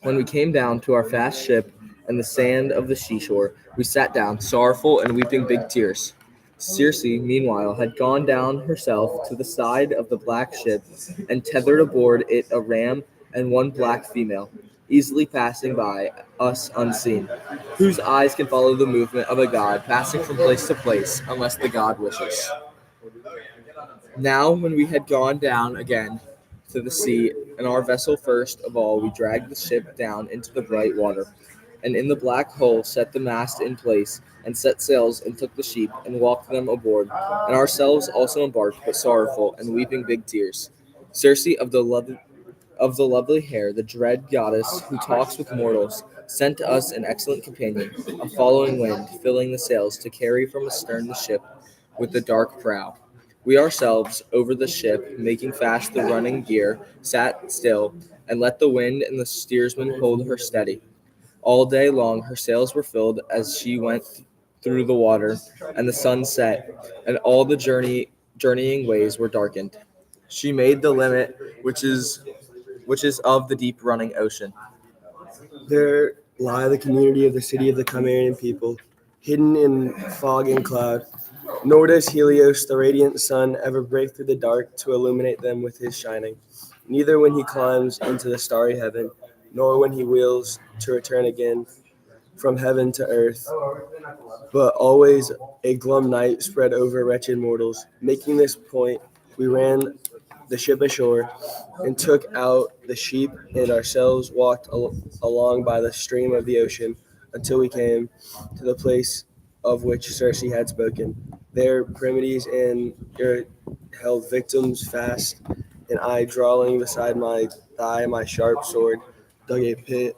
we came down to our fast ship and the sand of the seashore, we sat down, sorrowful and weeping big tears. Circe, meanwhile, had gone down herself to the side of the black ship and tethered aboard it a ram and one black female, easily passing by us unseen. Whose eyes can follow the movement of a god passing from place to place, unless the god wishes? Now, when we had gone down again to the sea, and our vessel first of all, we dragged the ship down into the bright water, and in the black hull set the mast in place, and set sails, and took the sheep, and walked them aboard, and ourselves also embarked, but sorrowful, and weeping big tears. Circe of the lovely hair, the dread goddess who talks with mortals, sent to us an excellent companion, a following wind, filling the sails to carry from astern the ship with the dark prow. We ourselves, over the ship, making fast the running gear, sat still, and let the wind and the steersman hold her steady. All day long her sails were filled as she went through the water, and the sun set, and all the journeying ways were darkened. She made the limit, which is of the deep running ocean. There lie the community of the city of the Chimerian people, hidden in fog and cloud. Nor does Helios, the radiant sun, ever break through the dark to illuminate them with his shining, neither when he climbs into the starry heaven, nor when he wheels to return again from heaven to earth, but always a glum night spread over wretched mortals. Making this point, we ran the ship ashore and took out the sheep, and ourselves walked along by the stream of the ocean until we came to the place of which Circe had spoken. There Primedes and held victims fast, and I, drawing beside my thigh my sharp sword, dug a pit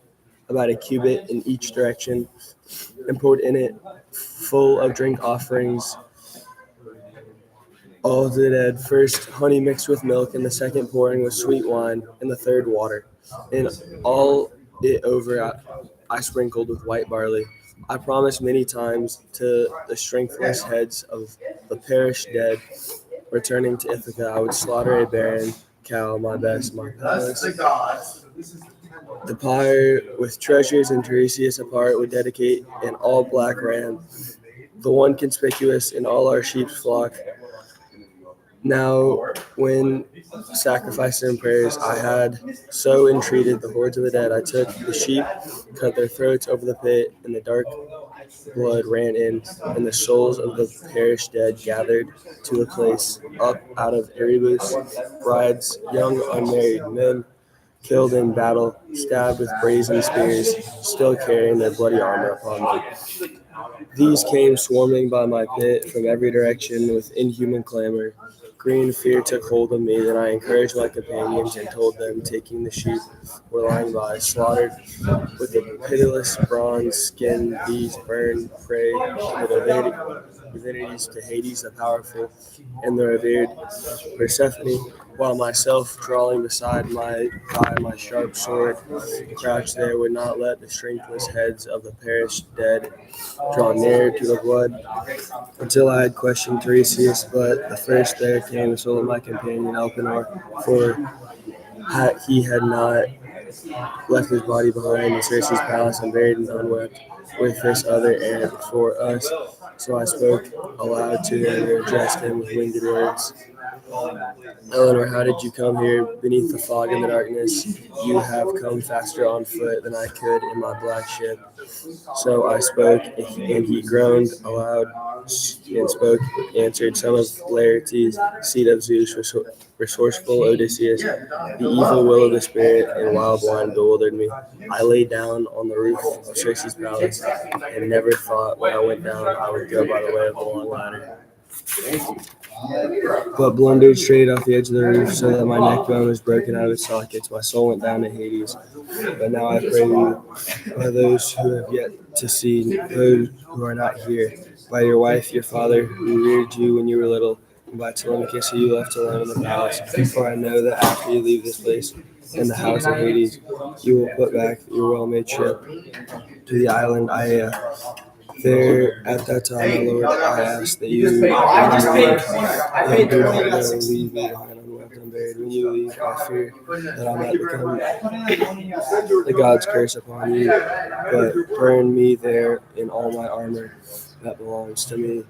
about a cubit in each direction, and poured in it full of drink offerings all the dead, first honey mixed with milk, and the second pouring with sweet wine, and the third water. And all it over I sprinkled with white barley. I promised many times to the strengthless heads of the perished dead, returning to Ithaca, I would slaughter a barren cow, my best, my palace. The pyre with treasures and Tiresias apart would dedicate an all-black ram, the one conspicuous in all our sheep's flock. Now, when sacrifices and prayers I had so entreated the hordes of the dead, I took the sheep, cut their throats over the pit, and the dark blood ran in, and the souls of the perished dead gathered to a place up out of Erebus, brides, young unmarried men, killed in battle, stabbed with brazen spears, still carrying their bloody armor upon them. These came swarming by my pit from every direction with inhuman clamor. Green fear took hold of me, then I encouraged my companions and told them, taking the sheep were lying by, slaughtered with the pitiless bronze skin, these burn prey to the divinities, to Hades the powerful, and the revered Persephone, while myself, drawing beside my sharp sword, crouched there, would not let the strengthless heads of the perished dead draw near to the blood, until I had questioned Tiresias. But the first there came the soul of my companion Elpenor, for he had not left his body behind in Circe's palace unburied and unwept with this other heir before us. So I spoke aloud to him and addressed him with winged words. Eleanor, how did you come here beneath the fog and the darkness? You have come faster on foot than I could in my black ship. So I spoke, and he groaned aloud and spoke, answered, Son of Laertes, seed of Zeus, resourceful Odysseus, the evil will of the spirit and wild wine bewildered me. I lay down on the roof of Circe's palace and never thought when I went down I would go by the way of the long ladder. But blundered straight off the edge of the roof so that my neck bone was broken out of its sockets. My soul went down to Hades. But now I pray you, by those who have yet to see, those who are not here, by your wife, your father, who reared you when you were little, and by Telemachus, who you left alone in the palace. For I know that after you leave this place, in the house of Hades, you will put back your well-made ship to the island Aea. There, at that time, my Lord, I ask that you remember me and do not leave me behind unwept and unburied. When you leave, I fear that I might become the God's curse upon you, but burn me there in all my armor that belongs to me,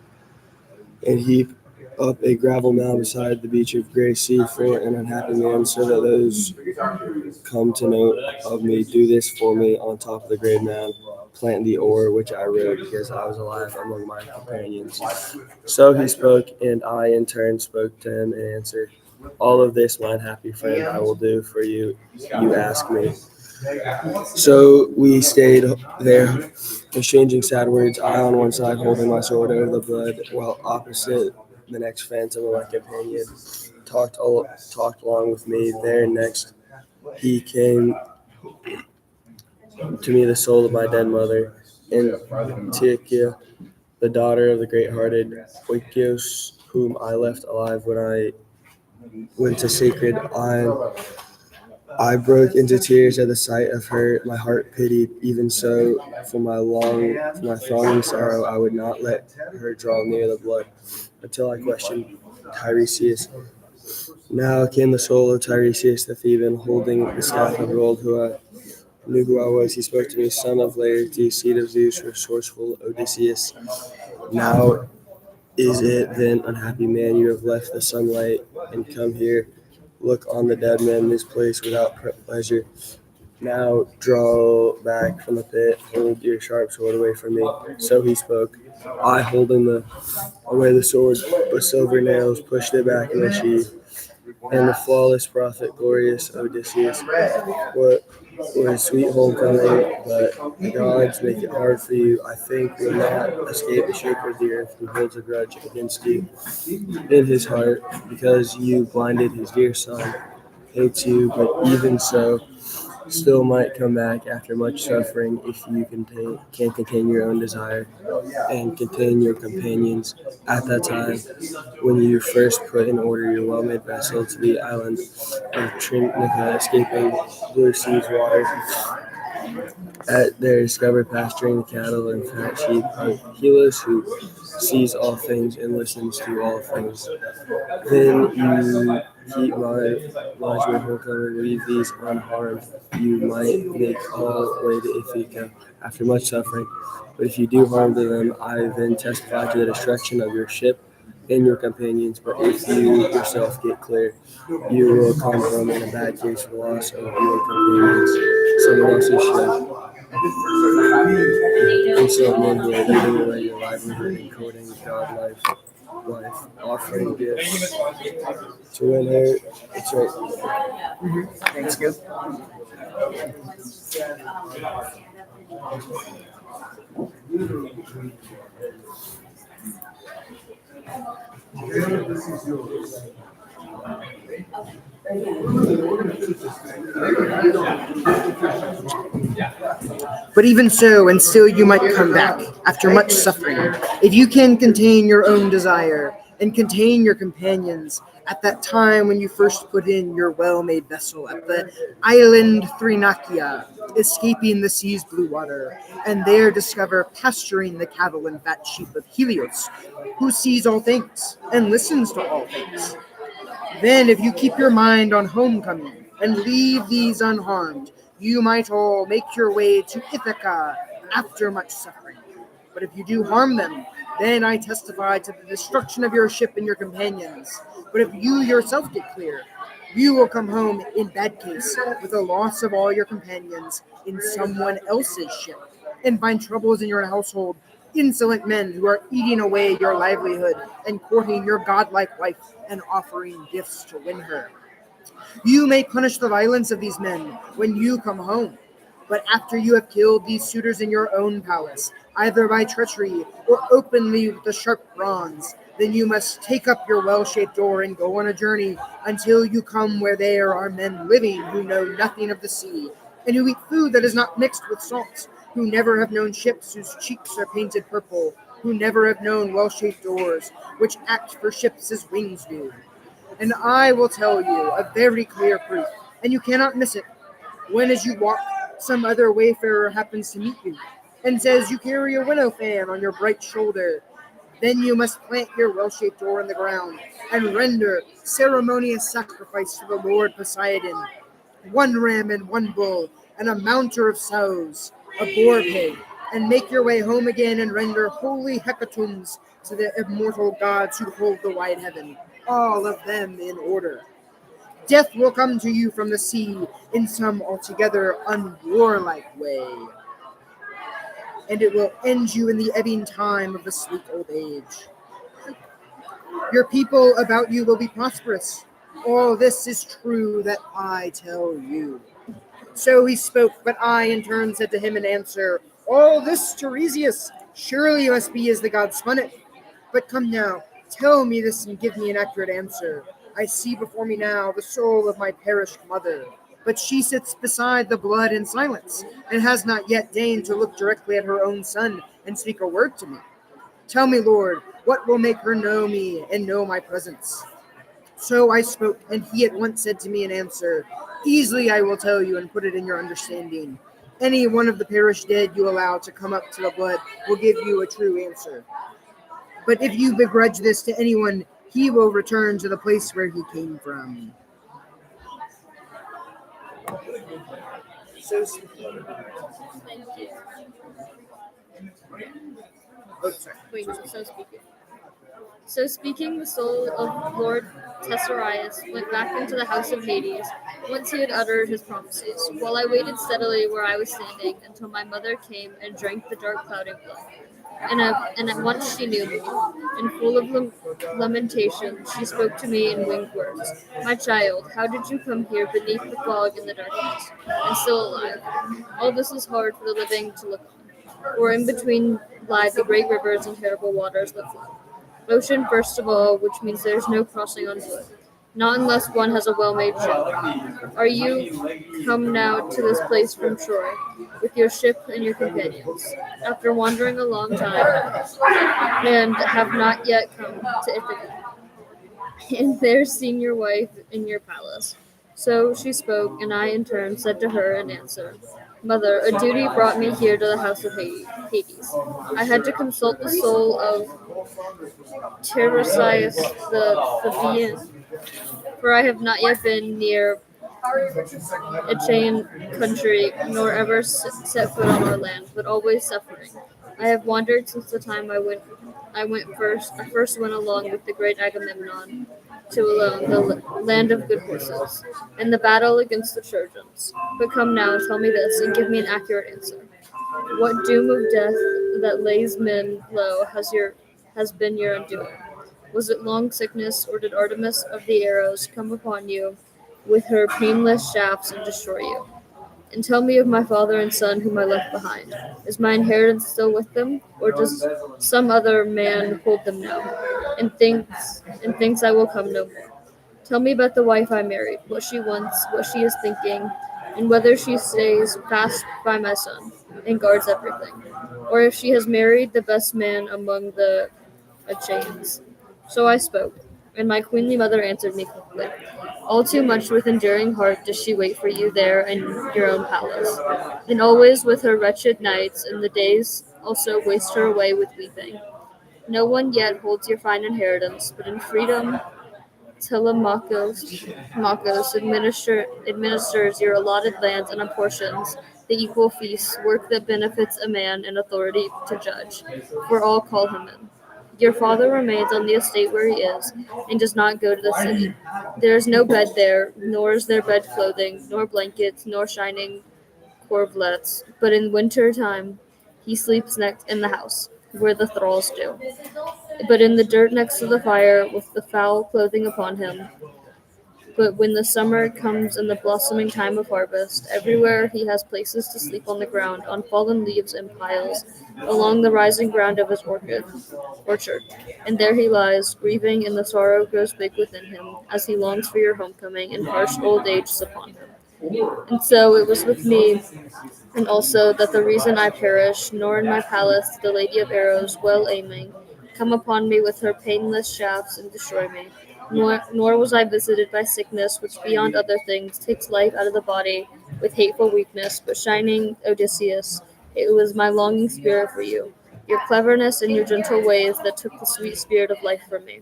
and heap up a gravel mound beside the beach of Gray Sea for an unhappy man, so that those come to know of me do this for me on top of the great mound. Plant the oar which I rode because I was alive among my companions. So he spoke, and I in turn spoke to him and answered, All of this, mine happy friend, I will do for you. You ask me. So we stayed there, exchanging sad words, I on one side holding my sword over the blood, while opposite the next phantom of my companion talked along with me. There next he came to me, the soul of my dead mother, Antiochia, the daughter of the great-hearted Oikios, whom I left alive when I went to sacred Ion. I broke into tears at the sight of her. My heart pitied. Even so, for my thronging sorrow, I would not let her draw near the blood until I questioned Tiresias. Now came the soul of Tiresias the Theban, holding the staff of gold, who I knew who I was. He spoke to me, Son of Laertes, seed of Zeus, resourceful Odysseus. Now is it then, unhappy man, you have left the sunlight and come here? Look on the dead men in this place without pleasure. Now draw back from the pit, hold your sharp sword away from me. So he spoke. I, holding away the sword with silver nails, pushed it back in the sheath. And the flawless prophet, glorious Odysseus, what was sweet homecoming, but the gods make it hard for you. I think will not escape the shaker of the earth who holds a grudge against you in his heart, because you blinded his dear son, hates you, but even so, still might come back after much suffering if you can't contain your own desire and contain your companions. At that time, when you first put in order your well-made vessel to the island of Trinica, escaping Blue Sea's water, at there discovered pasturing the cattle and fat sheep of Helos, who sees all things and listens to all things. Then you keep my way homecoming and leave these unharmed. You might make all way to Ithaca after much suffering. But if you do harm to them, I then testify to the destruction of your ship and your companions. But if you yourself get clear, you will come home in a bad case for the loss of your companions, someone else's ship. And so men who are living away your livelihood and courting God life, offering gifts to win her. That's right. Thanks, good. But even so, and still you might come back after much suffering, if you can contain your own desire and contain your companions. At that time when you first put in your well-made vessel at the island Thrinakia, escaping the sea's blue water, and there discover pasturing the cattle and fat sheep of Helios, who sees all things and listens to all things. Then if you keep your mind on homecoming and leave these unharmed, You might all make your way to Ithaca after much suffering. But if you do harm them, then I testify to the destruction of your ship and your companions. But if you yourself get clear, you will come home, in that case, with the loss of all your companions in someone else's ship, and find troubles in your household, insolent men who are eating away your livelihood and courting your godlike wife and offering gifts to win her. You may punish the violence of these men when you come home, but after you have killed these suitors in your own palace, either by treachery or openly with the sharp bronze, then you must take up your well-shaped oar and go on a journey until you come where there are men living who know nothing of the sea, and who eat food that is not mixed with salt, who never have known ships whose cheeks are painted purple, who never have known well-shaped oars, which act for ships as wings do. And I will tell you a very clear proof, and you cannot miss it. When as you walk, some other wayfarer happens to meet you, and says you carry a winnow fan on your bright shoulder. Then you must plant your well-shaped oar in the ground, and render ceremonious sacrifice to the Lord Poseidon. 1 ram and 1 bull, and a mounter of sows, a boar pig, and make your way home again and render holy hecatombs to the immortal gods who hold the wide heaven, all of them in order. Death will come to you from the sea in some altogether unwarlike way, and it will end you in the ebbing time of the sleek old age. Your people about you will be prosperous. All this is true that I tell you. So he spoke, but I in turn said to him in answer, All this, Tiresias, surely must be as the gods spun it. But come now, tell me this and give me an accurate answer. I see before me now the soul of my perished mother, but she sits beside the blood in silence, and has not yet deigned to look directly at her own son and speak a word to me. Tell me, Lord, what will make her know me and know my presence? So I spoke, and he at once said to me in answer, Easily I will tell you and put it in your understanding. Any one of the perished dead you allow to come up to the blood will give you a true answer. But if you begrudge this to anyone, he will return to the place where he came from. So speaking. Oh, sorry. Wait, so speaking, the soul of Lord Tessarius went back into the house of Hades, once he had uttered his prophecies, while I waited steadily where I was standing until my mother came and drank the dark clouded blood. And at once she knew me, and full of lamentation, she spoke to me in winged words. My child, how did you come here beneath the fog and the darkness, and still alive? All this is hard for the living to look on, for in between lie the great rivers and terrible waters that flow. Ocean first of all, which means there's no crossing on foot, not unless one has a well-made ship. Are you come now to this place from Troy, with your ship and your companions, after wandering a long time, and have not yet come to Ithaca, and there seen your wife in your palace? So she spoke, and I in turn said to her in answer, Mother, a duty brought me here to the house of Hades. I had to consult the soul of Tiresias the Theban, for I have not yet been near Achaean country, nor ever set foot on our land, but always suffering. I have wandered since the time I first went along with the great Agamemnon to Elon, the land of good horses, in the battle against the Trojans. But come now, tell me this, and give me an accurate answer. What doom of death that lays men low has been your undoing? Was it long sickness, or did Artemis of the arrows come upon you with her painless shafts and destroy you? And tell me of my father and son whom I left behind. Is my inheritance still with them, or does some other man hold them now, and thinks I will come no more? Tell me about the wife I married, what she wants, what she is thinking, and whether she stays fast by my son and guards everything, or if she has married the best man among the Achaeans. So I spoke, and my queenly mother answered me quickly. All too much with enduring heart does she wait for you there in your own palace, and always with her wretched nights and the days also waste her away with weeping. No one yet holds your fine inheritance, but in freedom Telemachus administers your allotted lands and apportions the equal feasts, work that benefits a man in authority to judge, for all call him in. Your father remains on the estate where he is, and does not go to the city. There is no bed there, nor is there bed clothing, nor blankets, nor shining corvelets, but in winter time he sleeps next in the house, where the thralls do. But in the dirt next to the fire, with the foul clothing upon him. But when the summer comes and the blossoming time of harvest, everywhere he has places to sleep on the ground, on fallen leaves and piles, along the rising ground of his orchard. And there he lies, grieving, and the sorrow grows big within him, as he longs for your homecoming, and harsh old age is upon him. And so it was with me, and also that the reason I perish, nor in my palace the Lady of Arrows, well aiming, come upon me with her painless shafts and destroy me. Nor was I visited by sickness, which beyond other things takes life out of the body with hateful weakness, but shining Odysseus, it was my longing spirit for you, your cleverness and your gentle ways that took the sweet spirit of life from me.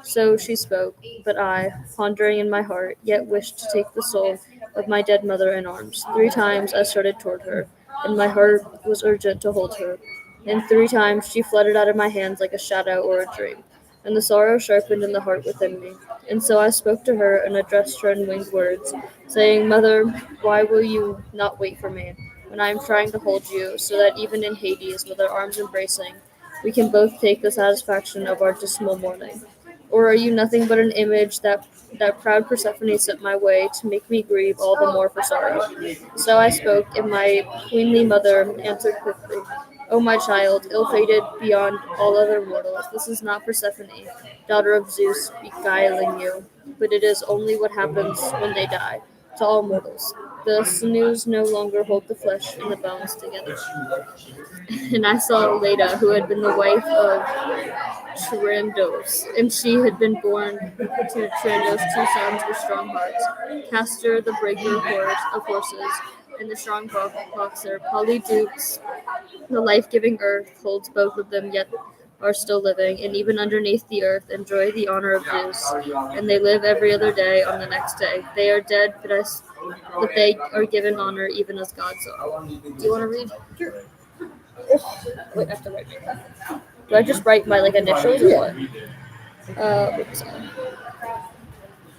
So she spoke, but I, pondering in my heart, yet wished to take the soul of my dead mother in arms. 3 times I started toward her, and my heart was urgent to hold her. And 3 times she fluttered out of my hands like a shadow or a dream, and the sorrow sharpened in the heart within me. And so I spoke to her and addressed her in winged words, saying, Mother, why will you not wait for me, when I am trying to hold you, so that even in Hades, with our arms embracing, we can both take the satisfaction of our dismal mourning? Or are you nothing but an image that proud Persephone sent my way to make me grieve all the more for sorrow? So I spoke, and my queenly mother answered quickly, O my child, ill-fated beyond all other mortals, this is not Persephone, daughter of Zeus, beguiling you, but it is only what happens when they die, to all mortals. The sinews no longer hold the flesh and the bones together. And I saw Leda, who had been the wife of Tyrandos, and she had been born to Tyrandos 2 sons with strong hearts, Castor the breaker of horses, and the strong boxer, Polydeuces. The life-giving earth holds both of them, yet are still living, and even underneath the earth enjoy the honor of Zeus, and they live every other day on the next day. They are dead, but they are given honor even as gods are. Do you want to read? Sure. Wait, I have to write my. Do I just write my initials or what? Oops.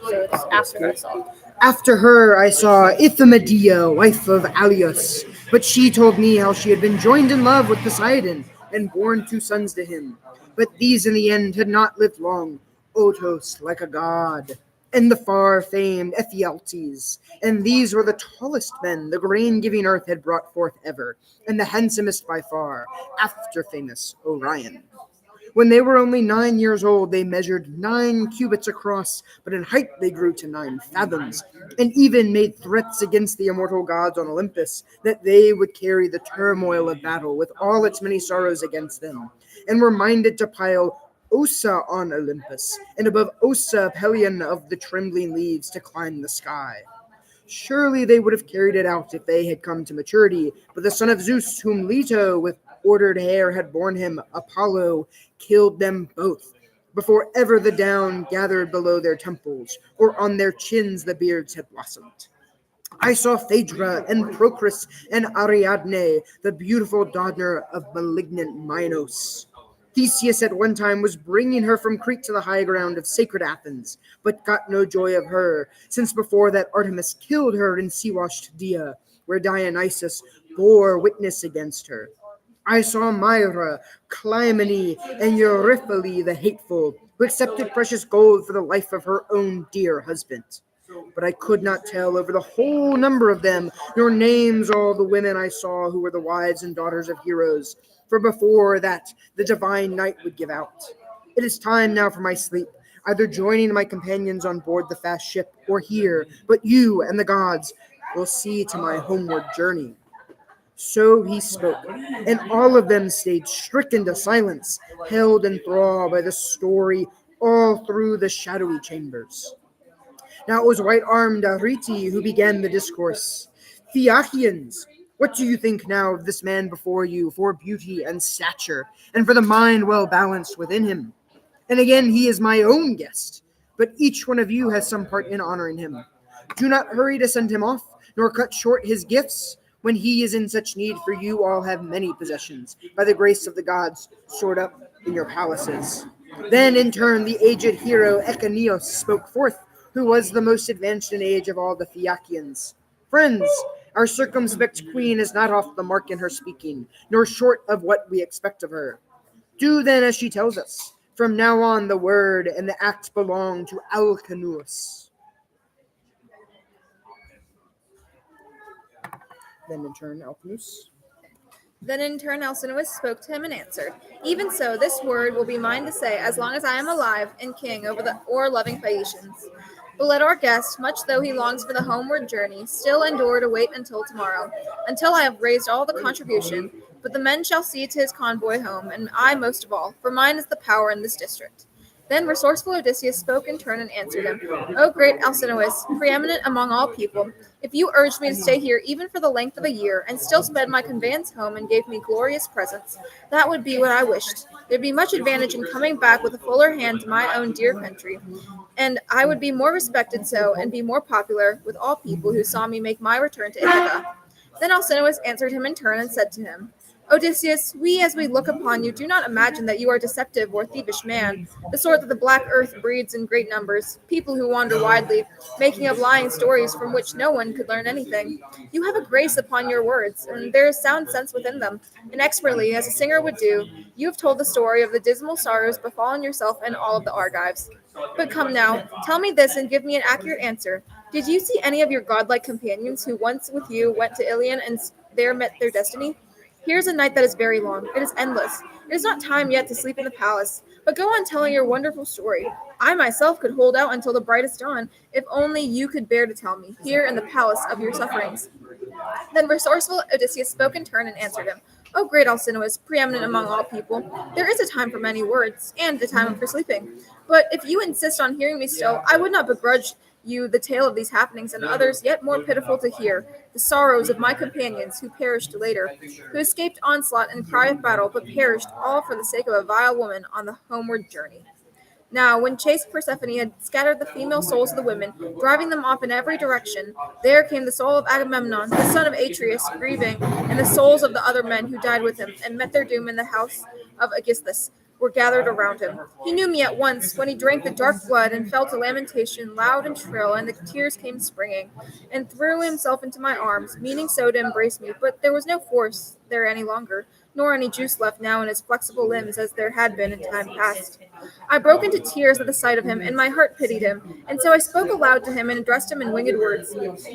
So it's after her I saw. After her I saw Ithomedea, wife of Aleus, but she told me how she had been joined in love with Poseidon and born 2 sons to him. But these in the end had not lived long. Otos like a god, and the far-famed Ephialtes, and these were the tallest men the grain-giving earth had brought forth ever, and the handsomest by far, after famous Orion. When they were only 9 years old, they measured 9 cubits across, but in height they grew to 9 fathoms, and even made threats against the immortal gods on Olympus, that they would carry the turmoil of battle with all its many sorrows against them, and were minded to pile Ossa on Olympus, and above Ossa Pelion of the trembling leaves to climb the sky. Surely they would have carried it out if they had come to maturity, but the son of Zeus, whom Leto with ordered hair had borne him, Apollo, killed them both, before ever the down gathered below their temples, or on their chins the beards had blossomed. I saw Phaedra and Procris and Ariadne, the beautiful daughter of malignant Minos. Theseus at one time was bringing her from Crete to the high ground of sacred Athens, but got no joy of her, since before that Artemis killed her in sea-washed Dia, where Dionysus bore witness against her. I saw Myra, Clymene, and Eurypyle the hateful, who accepted precious gold for the life of her own dear husband. But I could not tell over the whole number of them, nor names all the women I saw who were the wives and daughters of heroes, for before that the divine night would give out. It is time now for my sleep, either joining my companions on board the fast ship, or here, but you and the gods will see to my homeward journey. So he spoke, and all of them stayed stricken to silence, held in thrall by the story all through the shadowy chambers. Now it was white-armed Arete who began the discourse. Phaeacians, what do you think now of this man before you for beauty and stature, and for the mind well balanced within him? And again, he is my own guest. but each one of you has some part in honoring him. Do not hurry to send him off, nor cut short his gifts. When he is in such need, for you all have many possessions, by the grace of the gods, stored up in your palaces. Then, in turn, the aged hero Echanios spoke forth, who was the most advanced in age of all the Phaeacians. Friends, our circumspect queen is not off the mark in her speaking, nor short of what we expect of her. Do then as she tells us. From now on, the word and the act belong to Alcinous. Then in turn, Alcinous. Then in turn Alcinous spoke to him and answered, Even so, this word will be mine to say as long as I am alive and king over the o'er-loving Phaeacians. But let our guest, much though he longs for the homeward journey, still endure to wait until tomorrow, until I have raised all the contribution. But the men shall see to his convoy home, and I most of all, for mine is the power in this district. Then resourceful Odysseus spoke in turn and answered him, O great Alcinous, preeminent among all people, if you urged me to stay here even for the length of a year, and still sped my conveyance home and gave me glorious presents, that would be what I wished. There'd be much advantage in coming back with a fuller hand to my own dear country, and I would be more respected so, and be more popular with all people who saw me make my return to Ithaca. Then Alcinous answered him in turn and said to him, Odysseus, we as we look upon you do not imagine that you are a deceptive or thievish man, the sort that the black earth breeds in great numbers, people who wander widely, making up lying stories from which no one could learn anything. You have a grace upon your words, and there is sound sense within them, and expertly, as a singer would do, you have told the story of the dismal sorrows befallen yourself and all of the Argives. But come now, tell me this and give me an accurate answer. Did you see any of your godlike companions who once with you went to Ilion and there met their destiny? Here is a night that is very long. It is endless. It is not time yet to sleep in the palace, but go on telling your wonderful story. I myself could hold out until the brightest dawn, if only you could bear to tell me, here in the palace, of your sufferings. Then resourceful Odysseus spoke in turn and answered him, O great Alcinous, preeminent among all people, there is a time for many words, and a time for sleeping. But if you insist on hearing me still, I would not begrudge you the tale of these happenings and others yet more pitiful to hear, the sorrows of my companions who perished later, who escaped onslaught and cry of battle, but perished all for the sake of a vile woman on the homeward journey. Now, when chaste Persephone had scattered the female souls of the women, driving them off in every direction, there came the soul of Agamemnon, the son of Atreus, grieving, and the souls of the other men who died with him, and met their doom in the house of Aegisthus, were gathered around him. He knew me at once when he drank the dark blood and felt a lamentation loud and shrill, and the tears came springing, and threw himself into my arms, meaning so to embrace me, but there was no force there any longer, nor any juice left now in his flexible limbs as there had been in time past. I broke into tears at the sight of him, and my heart pitied him, and so I spoke aloud to him and addressed him in winged words.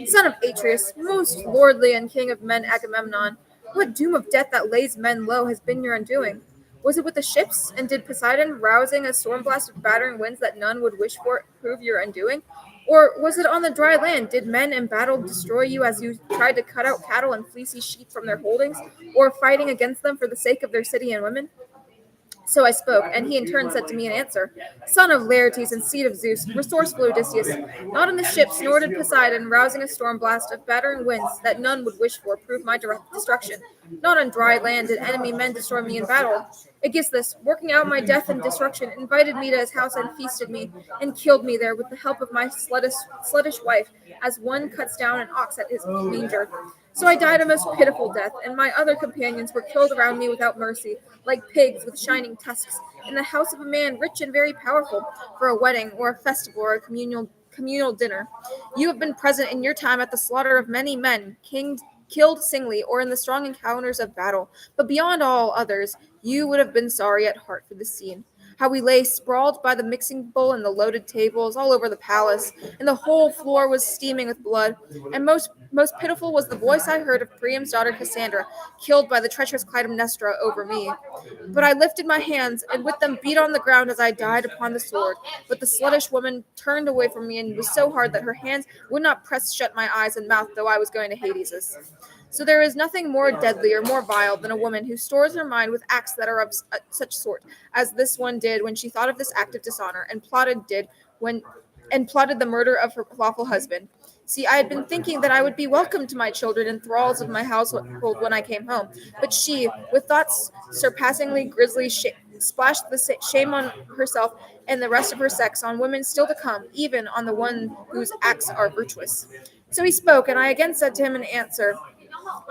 Son of Atreus, most lordly and king of men Agamemnon, what doom of death that lays men low has been your undoing? Was it with the ships, and did Poseidon, rousing a storm blast of battering winds that none would wish for, prove your undoing? Or was it on the dry land? Did men embattled destroy you as you tried to cut out cattle and fleecy sheep from their holdings, or fighting against them for the sake of their city and women? So I spoke, and he in turn said to me in answer, Son of Laertes and seed of Zeus, resourceful Odysseus, not in the ships nor did Poseidon, rousing a storm blast of battering winds that none would wish for, prove my destruction. Not on dry land did enemy men destroy me in battle. Aegisthus, working out my death and destruction, invited me to his house and feasted me, and killed me there with the help of my sluttish wife, as one cuts down an ox at his manger. So I died a most pitiful death, and my other companions were killed around me without mercy, like pigs with shining tusks, in the house of a man rich and very powerful, for a wedding or a festival or a communal dinner. You have been present in your time at the slaughter of many men, killed singly or in the strong encounters of battle, but beyond all others, you would have been sorry at heart for the scene. How we lay sprawled by the mixing bowl and the loaded tables all over the palace, and the whole floor was steaming with blood. And most pitiful was the voice I heard of Priam's daughter Cassandra, killed by the treacherous Clytemnestra over me. But I lifted my hands, and with them beat on the ground as I died upon the sword. But the sluttish woman turned away from me, and was so hard that her hands would not press shut my eyes and mouth, though I was going to Hades'. So there is nothing more deadly or more vile than a woman who stores her mind with acts that are of such sort, as this one did when she thought of this act of dishonor, and plotted did when and plotted the murder of her lawful husband. See, I had been thinking that I would be welcome to my children and thralls of my household when I came home, but she, with thoughts surpassingly grisly, splashed the shame on herself and the rest of her sex on women still to come, even on the one whose acts are virtuous. So he spoke, and I again said to him in answer,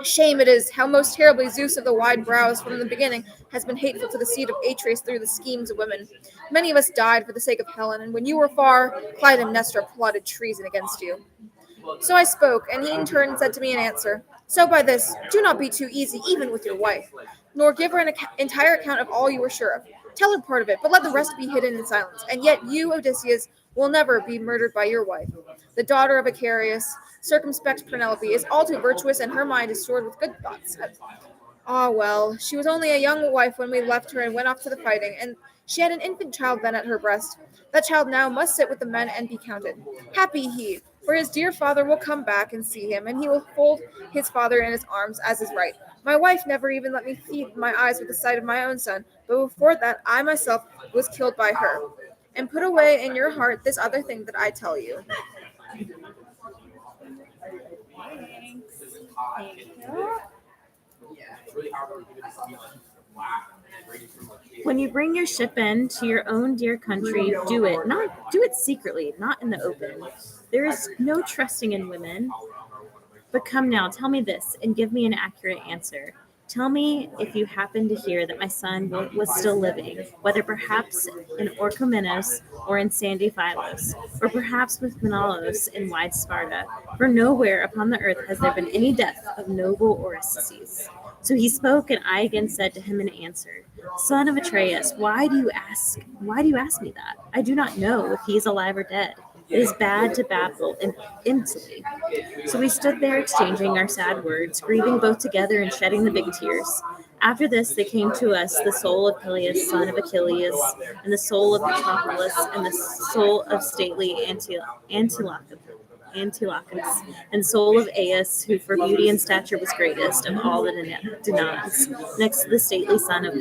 Shame it is, how most terribly Zeus of the wide brows from the beginning has been hateful to the seed of Atreus through the schemes of women. Many of us died for the sake of Helen, and when you were far, Clytemnestra plotted treason against you. So I spoke, and he in turn said to me in answer, So by this, do not be too easy even with your wife, nor give her an entire account of all you are sure of. Tell her part of it, but let the rest be hidden in silence. And yet you, Odysseus, will never be murdered by your wife. The daughter of Icarius, circumspect Penelope, is all too virtuous, and her mind is stored with good thoughts. Ah, well, she was only a young wife when we left her and went off to the fighting, and she had an infant child then at her breast. That child now must sit with the men and be counted. Happy he, for his dear father will come back and see him, and he will hold his father in his arms as is right. My wife never even let me feed my eyes with the sight of my own son, but before that I myself was killed by her. And put away in your heart this other thing that I tell you. When you bring your ship in to your own dear country, do it secretly, not in the open. There is no trusting in women. But come now, tell me this, and give me an accurate answer. Tell me if you happen to hear that my son was still living, whether perhaps in Orchomenos or in sandy Pylos, or perhaps with Menelaus in wide Sparta, for nowhere upon the earth has there been any death of noble Orestes. So he spoke, and I again said to him in answer, Son of Atreus, why do you ask me that? I do not know if he is alive or dead. It is bad to babble emptily. So we stood there exchanging our sad words, grieving both together and shedding the big tears. After this, there came to us the soul of Peleus, son of Achilles, and the soul of Patroclus, and the soul of stately Antilochus, and soul of Aias, who for beauty and stature was greatest of all the Danaans, next to the stately son of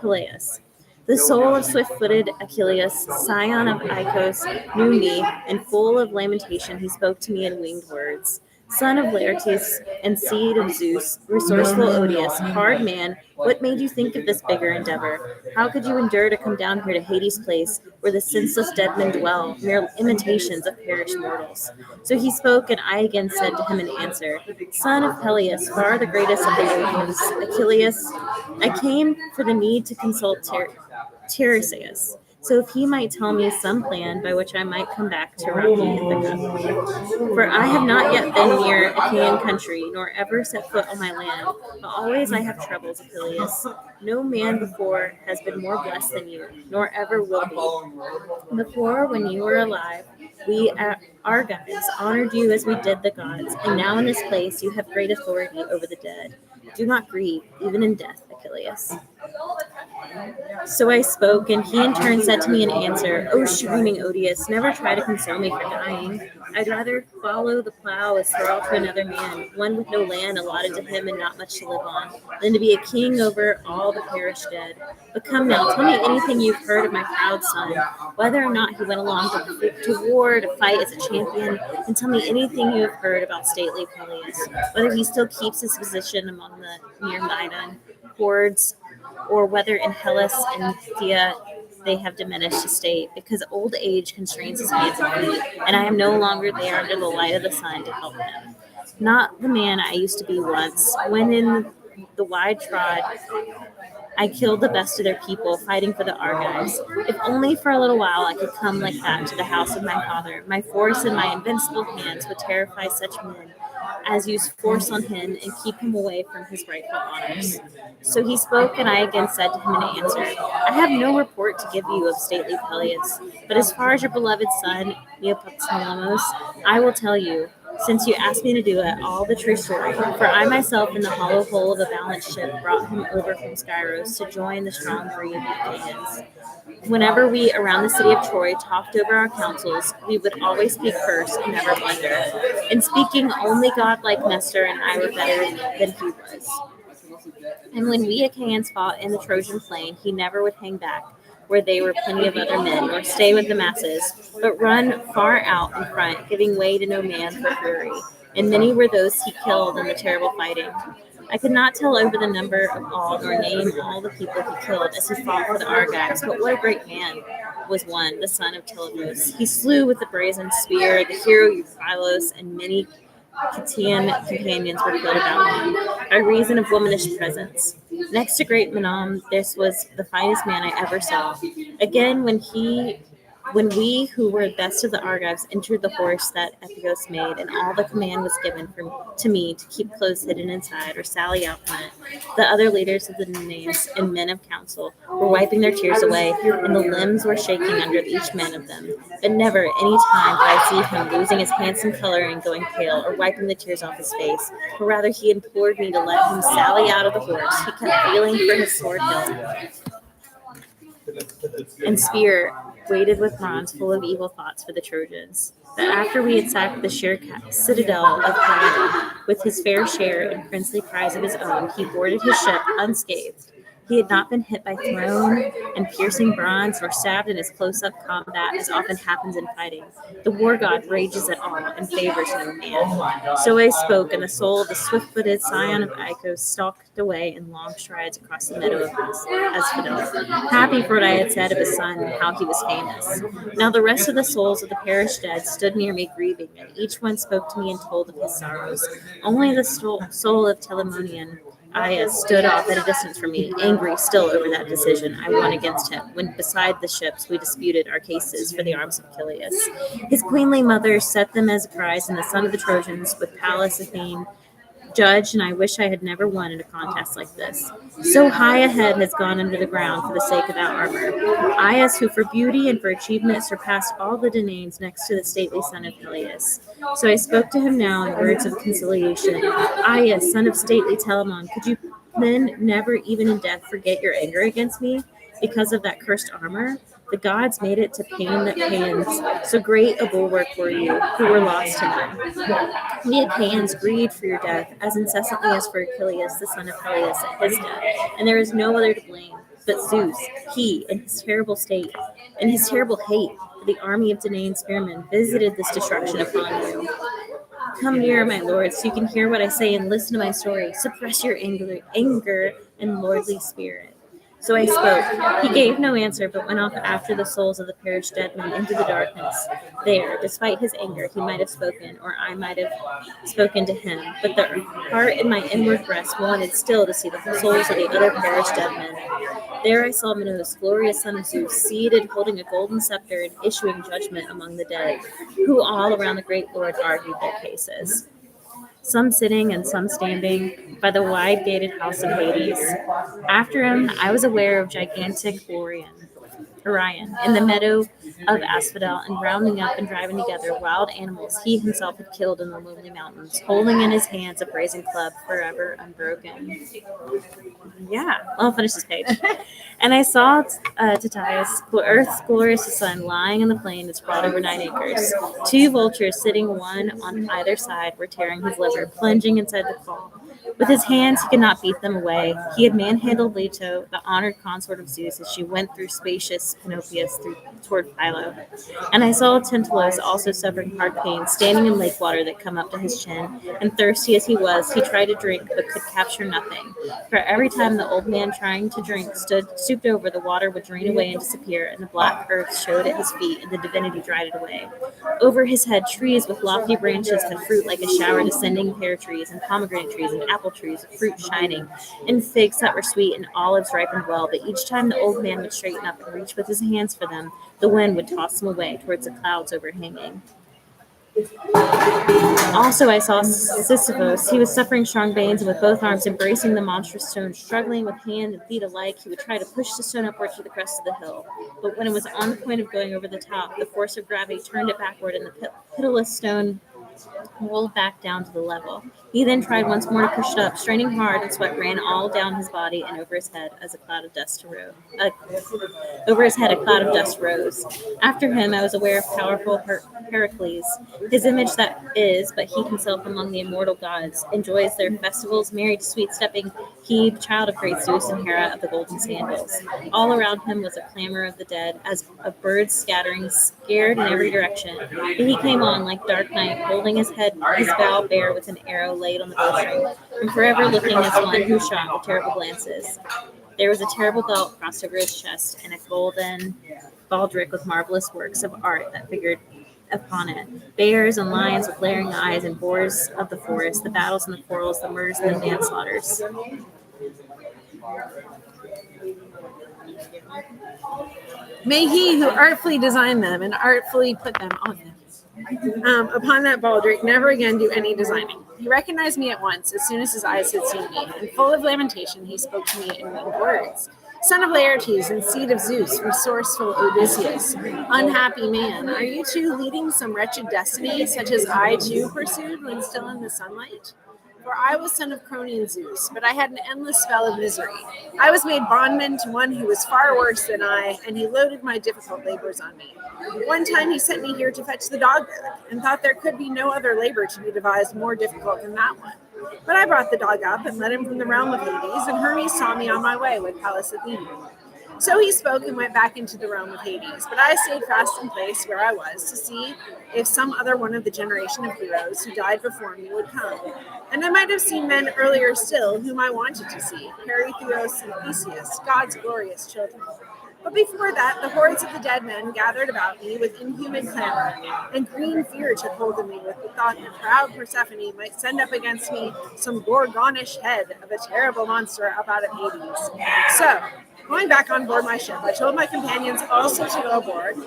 Peleus. The soul of swift-footed Achilles, scion of Icos, knew me, and full of lamentation he spoke to me in winged words. Son of Laertes and seed of Zeus, resourceful Odious, hard man, what made you think of this bigger endeavor? How could you endure to come down here to Hades' place, where the senseless dead men dwell, mere imitations of perished mortals? So he spoke, and I again said to him in answer, Son of Peleus, far the greatest of the Trojans, Achilles, I came for the need to consult Tiresias, so if he might tell me some plan by which I might come back to rocky Ithaca. For I have not yet been near Achaean country, nor ever set foot on my land, but always I have troubles, Achilles. No man before has been more blessed than you, nor ever will be. Before, when you were alive, we Argives honored you as we did the gods, and now in this place you have great authority over the dead. Do not grieve, even in death, Achilles. So I spoke, and he in turn said to me in answer, O screaming Odious, never try to console me for dying. I'd rather follow the plow as thrall to another man, one with no land allotted to him and not much to live on, than to be a king over all the perished dead. But come now, tell me anything you've heard of my proud son, whether or not he went along to war, to fight as a champion, and tell me anything you have heard about stately Peleus, whether he still keeps his position among the Myrmidon hordes, or whether in Hellas and Thea they have diminished estate, because old age constrains his hands and feet, and I am no longer there under the light of the sun to help him. Not the man I used to be once, when in the wide trod I killed the best of their people, fighting for the Argives. If only for a little while I could come like that to the house of my father, my force and my invincible hands would terrify such men as use force on him and keep him away from his rightful honors. So he spoke, and I again said to him in answer, I have no report to give you of stately Peleus, but as far as your beloved son, Neoptolemus, I will tell you, since you asked me to do it, all the true story. For I myself in the hollow hull of a valiant ship brought him over from Skyros to join the strong breed of Achaeans. Whenever we around the city of Troy talked over our councils, we would always speak first and never blunder. In speaking, only God like Nestor and I were better than he was. And when we Achaeans fought in the Trojan plain, he never would hang back, where there were plenty of other men, nor stay with the masses, but run far out in front, giving way to no man for fury. And many were those he killed in the terrible fighting. I could not tell over the number of all, nor name all the people he killed as he fought for the Argives, but what a great man was one, the son of Telemachus. He slew with the brazen spear the hero Euphyllos, and many Catian companions were killed about him by reason of womanish presence. Next to great Menom, this was the finest man I ever saw. Again, when we who were best of the Argives entered the horse that Epicus made, and all the command was given to me to keep close hidden inside or sally out from it, the other leaders of the Danaans and men of council were wiping their tears away, and the limbs were shaking under each man of them. But never any time did I see him losing his handsome color and going pale, or wiping the tears off his face, but rather he implored me to let him sally out of the horse. He kept feeling for his sword hilt and spear weighted with bronze, full of evil thoughts for the Trojans. But after we had sacked the sheer citadel of Priam, with his fair share in princely prize of his own, he boarded his ship unscathed. He had not been hit by thrown and piercing bronze, nor stabbed in his close-up combat, as often happens in fighting. The war god rages at all and favors no man. So I spoke, and the soul of the swift-footed scion of Icos stalked away in long strides across the meadow of Asphodel, happy for what I had said of his son and how he was famous. Now the rest of the souls of the perished dead stood near me grieving, and each one spoke to me and told of his sorrows. Only the soul of Telamonian Aias stood off at a distance from me, angry still over that decision I won against him, when beside the ships we disputed our cases for the arms of Achilles. His queenly mother set them as a prize, and the son of the Trojans, with Pallas Athene, judged, and I wish I had never won in a contest like this. So high a head has gone under the ground for the sake of that armor. Aias, who for beauty and for achievement surpassed all the Danaans next to the stately son of Peleus. So I spoke to him now in words of conciliation. Aias, son of stately Telamon, could you then never even in death forget your anger against me because of that cursed armor? The gods made it to pain that pains. So great a bulwark were you, who were lost in them. We had Paeans grieved for your death as incessantly as for Achilles, the son of Peleus, at his death, and there is no other to blame but Zeus. He, in his terrible state, and his terrible hate for the army of Danaan spearmen, visited this destruction upon you. Come nearer, my lord, so you can hear what I say and listen to my story. Suppress your anger and lordly spirit. So I spoke. He gave no answer, but went off after the souls of the perished dead men into the darkness. There, despite his anger, he might have spoken, or I might have spoken to him. But the heart in my inward breast wanted still to see the souls of the other perished dead men. There I saw Minos, glorious son of Zeus, seated, holding a golden scepter and issuing judgment among the dead, who all around the great Lord argued their cases. Some sitting and some standing by the wide-gated house of Hades. After him, I was aware of gigantic Orion in the meadow of Asphodel, and rounding up and driving together wild animals he himself had killed in the lonely mountains, holding in his hands a brazen club forever unbroken. Yeah, I'll finish this page. And I saw Titius, Earth's glorious sun, lying in the plain that sprawled over 9 acres. 2 vultures, sitting one on either side, were tearing his liver, plunging inside the fall. With his hands, he could not beat them away. He had manhandled Leto, the honored consort of Zeus, as she went through spacious Panopius toward Philo. And I saw Tantalus, also suffering hard pain, standing in lake water that come up to his chin, and thirsty as he was, he tried to drink, but could capture nothing. For every time the old man trying to drink stooped over, the water would drain away and disappear, and the black earth showed at his feet, and the divinity dried it away. Over his head, trees with lofty branches had fruit like a shower descending, pear trees and pomegranate trees and apple trees, fruit shining, and figs that were sweet, and olives ripened well. But each time the old man would straighten up and reach with his hands for them, the wind would toss them away towards the clouds overhanging. Also I saw Sisyphus. He was suffering strong pains, and with both arms embracing the monstrous stone, struggling with hand and feet alike, he would try to push the stone upward to the crest of the hill. But when it was on the point of going over the top, the force of gravity turned it backward, and the pitiless stone rolled back down to the level. He then tried once more to push it up, straining hard, and sweat ran all down his body and over his head as a cloud of dust over his head a cloud of dust rose. After him, I was aware of powerful Heracles, his image that is, but he himself among the immortal gods, enjoys their festivals, married to sweet-stepping Hebe, child of great Zeus and Hera of the golden sandals. All around him was a clamor of the dead, as of birds scattering, scared in every direction. But he came on like dark night, holding his bow bare with an arrow laid on the bowstring, and forever looking as one who shot with terrible glances. There was a terrible belt crossed over his chest, and a golden baldric with marvelous works of art that figured upon it. Bears and lions with glaring eyes, and boars of the forest, the battles and the quarrels, the murders and the manslaughters. May he who artfully designed them and artfully put them on them upon that baldric never again do any designing. He recognized me at once as soon as his eyes had seen me, and full of lamentation he spoke to me in winged words. Son of Laertes and seed of Zeus, resourceful Odysseus, unhappy man, are you too leading some wretched destiny, such as I too pursued when still in the sunlight? For I was son of Cronian Zeus, but I had an endless spell of misery. I was made bondman to one who was far worse than I, and he loaded my difficult labors on me. One time he sent me here to fetch the dog back, and thought there could be no other labor to be devised more difficult than that one. But I brought the dog up and led him from the realm of Hades, and Hermes saw me on my way with Pallas Athene. So he spoke and went back into the realm of Hades, but I stayed fast in place where I was to see if some other one of the generation of heroes who died before me would come. And I might have seen men earlier still whom I wanted to see, Perithous and Theseus, God's glorious children. But before that, the hordes of the dead men gathered about me with inhuman clamor, and green fear took hold of me with the thought that proud Persephone might send up against me some gorgonish head of a terrible monster up out of Hades. So, going back on board my ship, I told my companions also to go aboard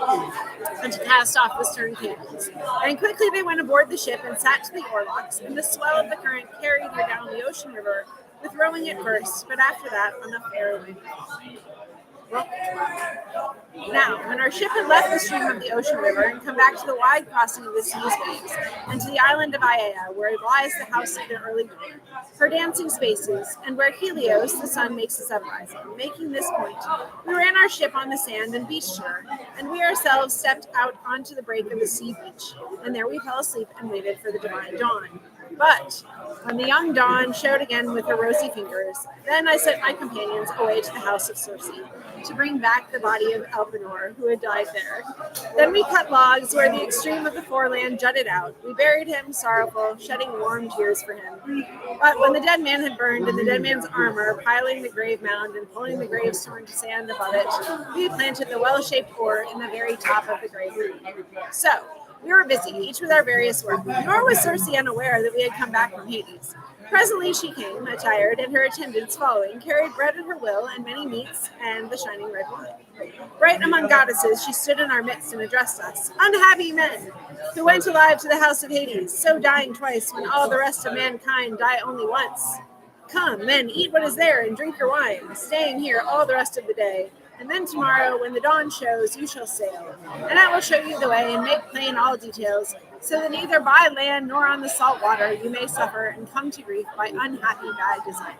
and to cast off the stern cables. And quickly they went aboard the ship and sat to the oarlocks, and the swell of the current carried her down the ocean river, with rowing at first, but after that on a fair wind. Now, when our ship had left the stream of the ocean river and come back to the wide crossing of the sea's waves, and to the island of Aiaia, where lies the house of the early dawn, her dancing spaces, and where Helios, the sun, makes his uprising, making this point, we ran our ship on the sand and beached her, and we ourselves stepped out onto the break of the sea beach, and there we fell asleep and waited for the divine dawn. But when the young dawn showed again with her rosy fingers, then I sent my companions away to the house of Circe, to bring back the body of Elpenor, who had died there. Then we cut logs where the extreme of the foreland jutted out. We buried him, sorrowful, shedding warm tears for him. But when the dead man had burned, and the dead man's armor, piling the grave mound and pulling the gravestone to sand above it, we planted the well-shaped oar in the very top of the grave mound. So, we were busy, each with our various work, nor was Circe unaware that we had come back from Hades. Presently she came, attired, and her attendants following, carried bread at her will, and many meats, and the shining red wine. Bright among goddesses, she stood in our midst and addressed us, unhappy men, who went alive to the house of Hades, so dying twice, when all the rest of mankind die only once. Come, men, eat what is there, and drink your wine, staying here all the rest of the day. And then tomorrow, when the dawn shows, you shall sail, and I will show you the way and make plain all details, so that neither by land nor on the salt water you may suffer and come to grief by unhappy bad designing.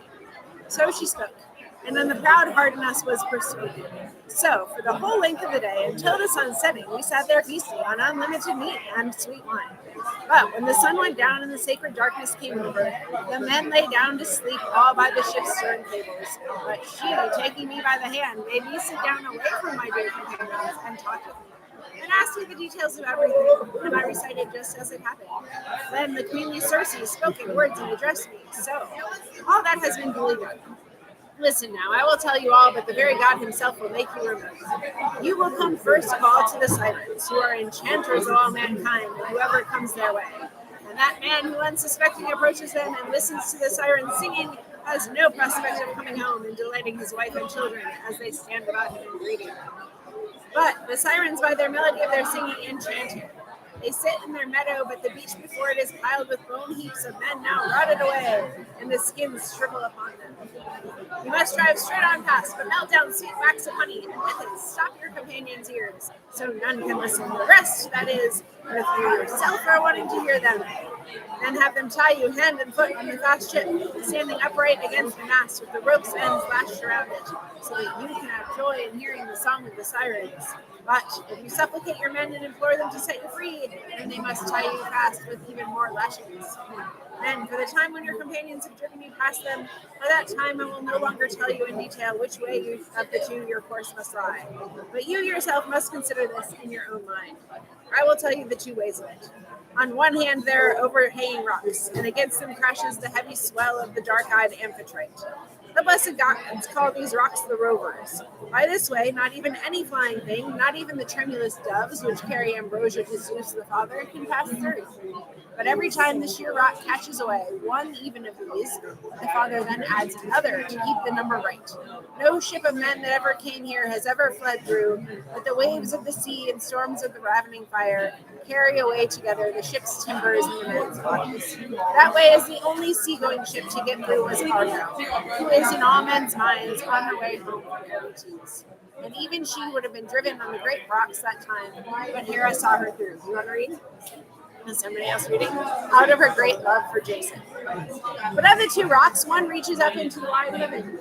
So she spoke, and then the proud heart in us was persuaded. So, for the whole length of the day, until the sun setting, we sat there feasting on unlimited meat and sweet wine. But when the sun went down and the sacred darkness came over, the men lay down to sleep all by the ship's stern cables. But she, taking me by the hand, made me sit down away from my dear companions and talk with me, and asked me the details of everything, and I recited just as it happened. Then the queenly Circe spoke in words and addressed me. So, all that has been duly done. Listen now, I will tell you all, but the very God himself will make you remember. You will come first of all to the sirens, who are enchanters of all mankind, and whoever comes their way. And that man who unsuspecting approaches them and listens to the sirens singing has no prospect of coming home and delighting his wife and children as they stand about him in greeting. But the sirens, by their melody of their singing, enchant him. They sit in their meadow, but the beach before it is piled with bone heaps of men now rotted away, and the skins shrivel upon them. You must drive straight on past, but melt down sweet wax of honey, and with it stop your companions' ears, so none can listen. The rest, that is, if you yourself are wanting to hear them. Then have them tie you hand and foot on the fast ship, standing upright against the mast with the rope's ends lashed around it, so that you can have joy in hearing the song of the sirens. But if you supplicate your men and implore them to set you free, then they must tie you fast with even more lashings. Then, for the time when your companions have driven you past them, by that time I will no longer tell you in detail which way of the two your course must lie. But you yourself must consider this in your own mind. I will tell you the two ways of it. On one hand, there are overhanging rocks, and against them crashes the heavy swell of the dark-eyed amphitrite. The blessed gods call these rocks the rovers. By this way, not even any flying thing, not even the tremulous doves which carry ambrosia to Zeus the Father, can pass through. But every time the sheer rock catches away one even of these, the Father then adds another to keep the number right. No ship of men that ever came here has ever fled through, but the waves of the sea and storms of the ravening fire carry away together the ship's timbers and the men's bodies. That way is the only seagoing ship to get through was Argo, who is in all men's minds on her way home from Aeetes. And even she would have been driven on the great rocks that time, but Hera saw her through. You want to read? Is somebody else reading? Out of her great love for Jason. But of the two rocks, one reaches up into the wide heaven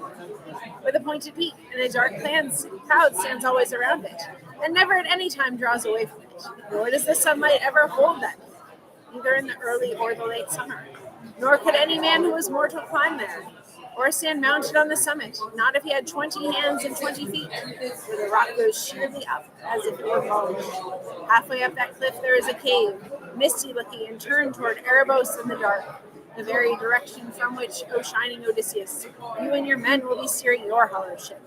with a pointed peak, and a dark cloud stands always around it, and never at any time draws away from it. Nor does the sunlight ever hold that peak, either in the early or the late summer. Nor could any man who was mortal climb there, or stand mounted on the summit, not if he had 20 hands and 20 feet, for the rock goes sheerly up, as if it were polished. Halfway up that cliff there is a cave, misty-looking and turned toward Erebos in the dark, the very direction from which, O shining Odysseus, you and your men will be steering your hollow ship.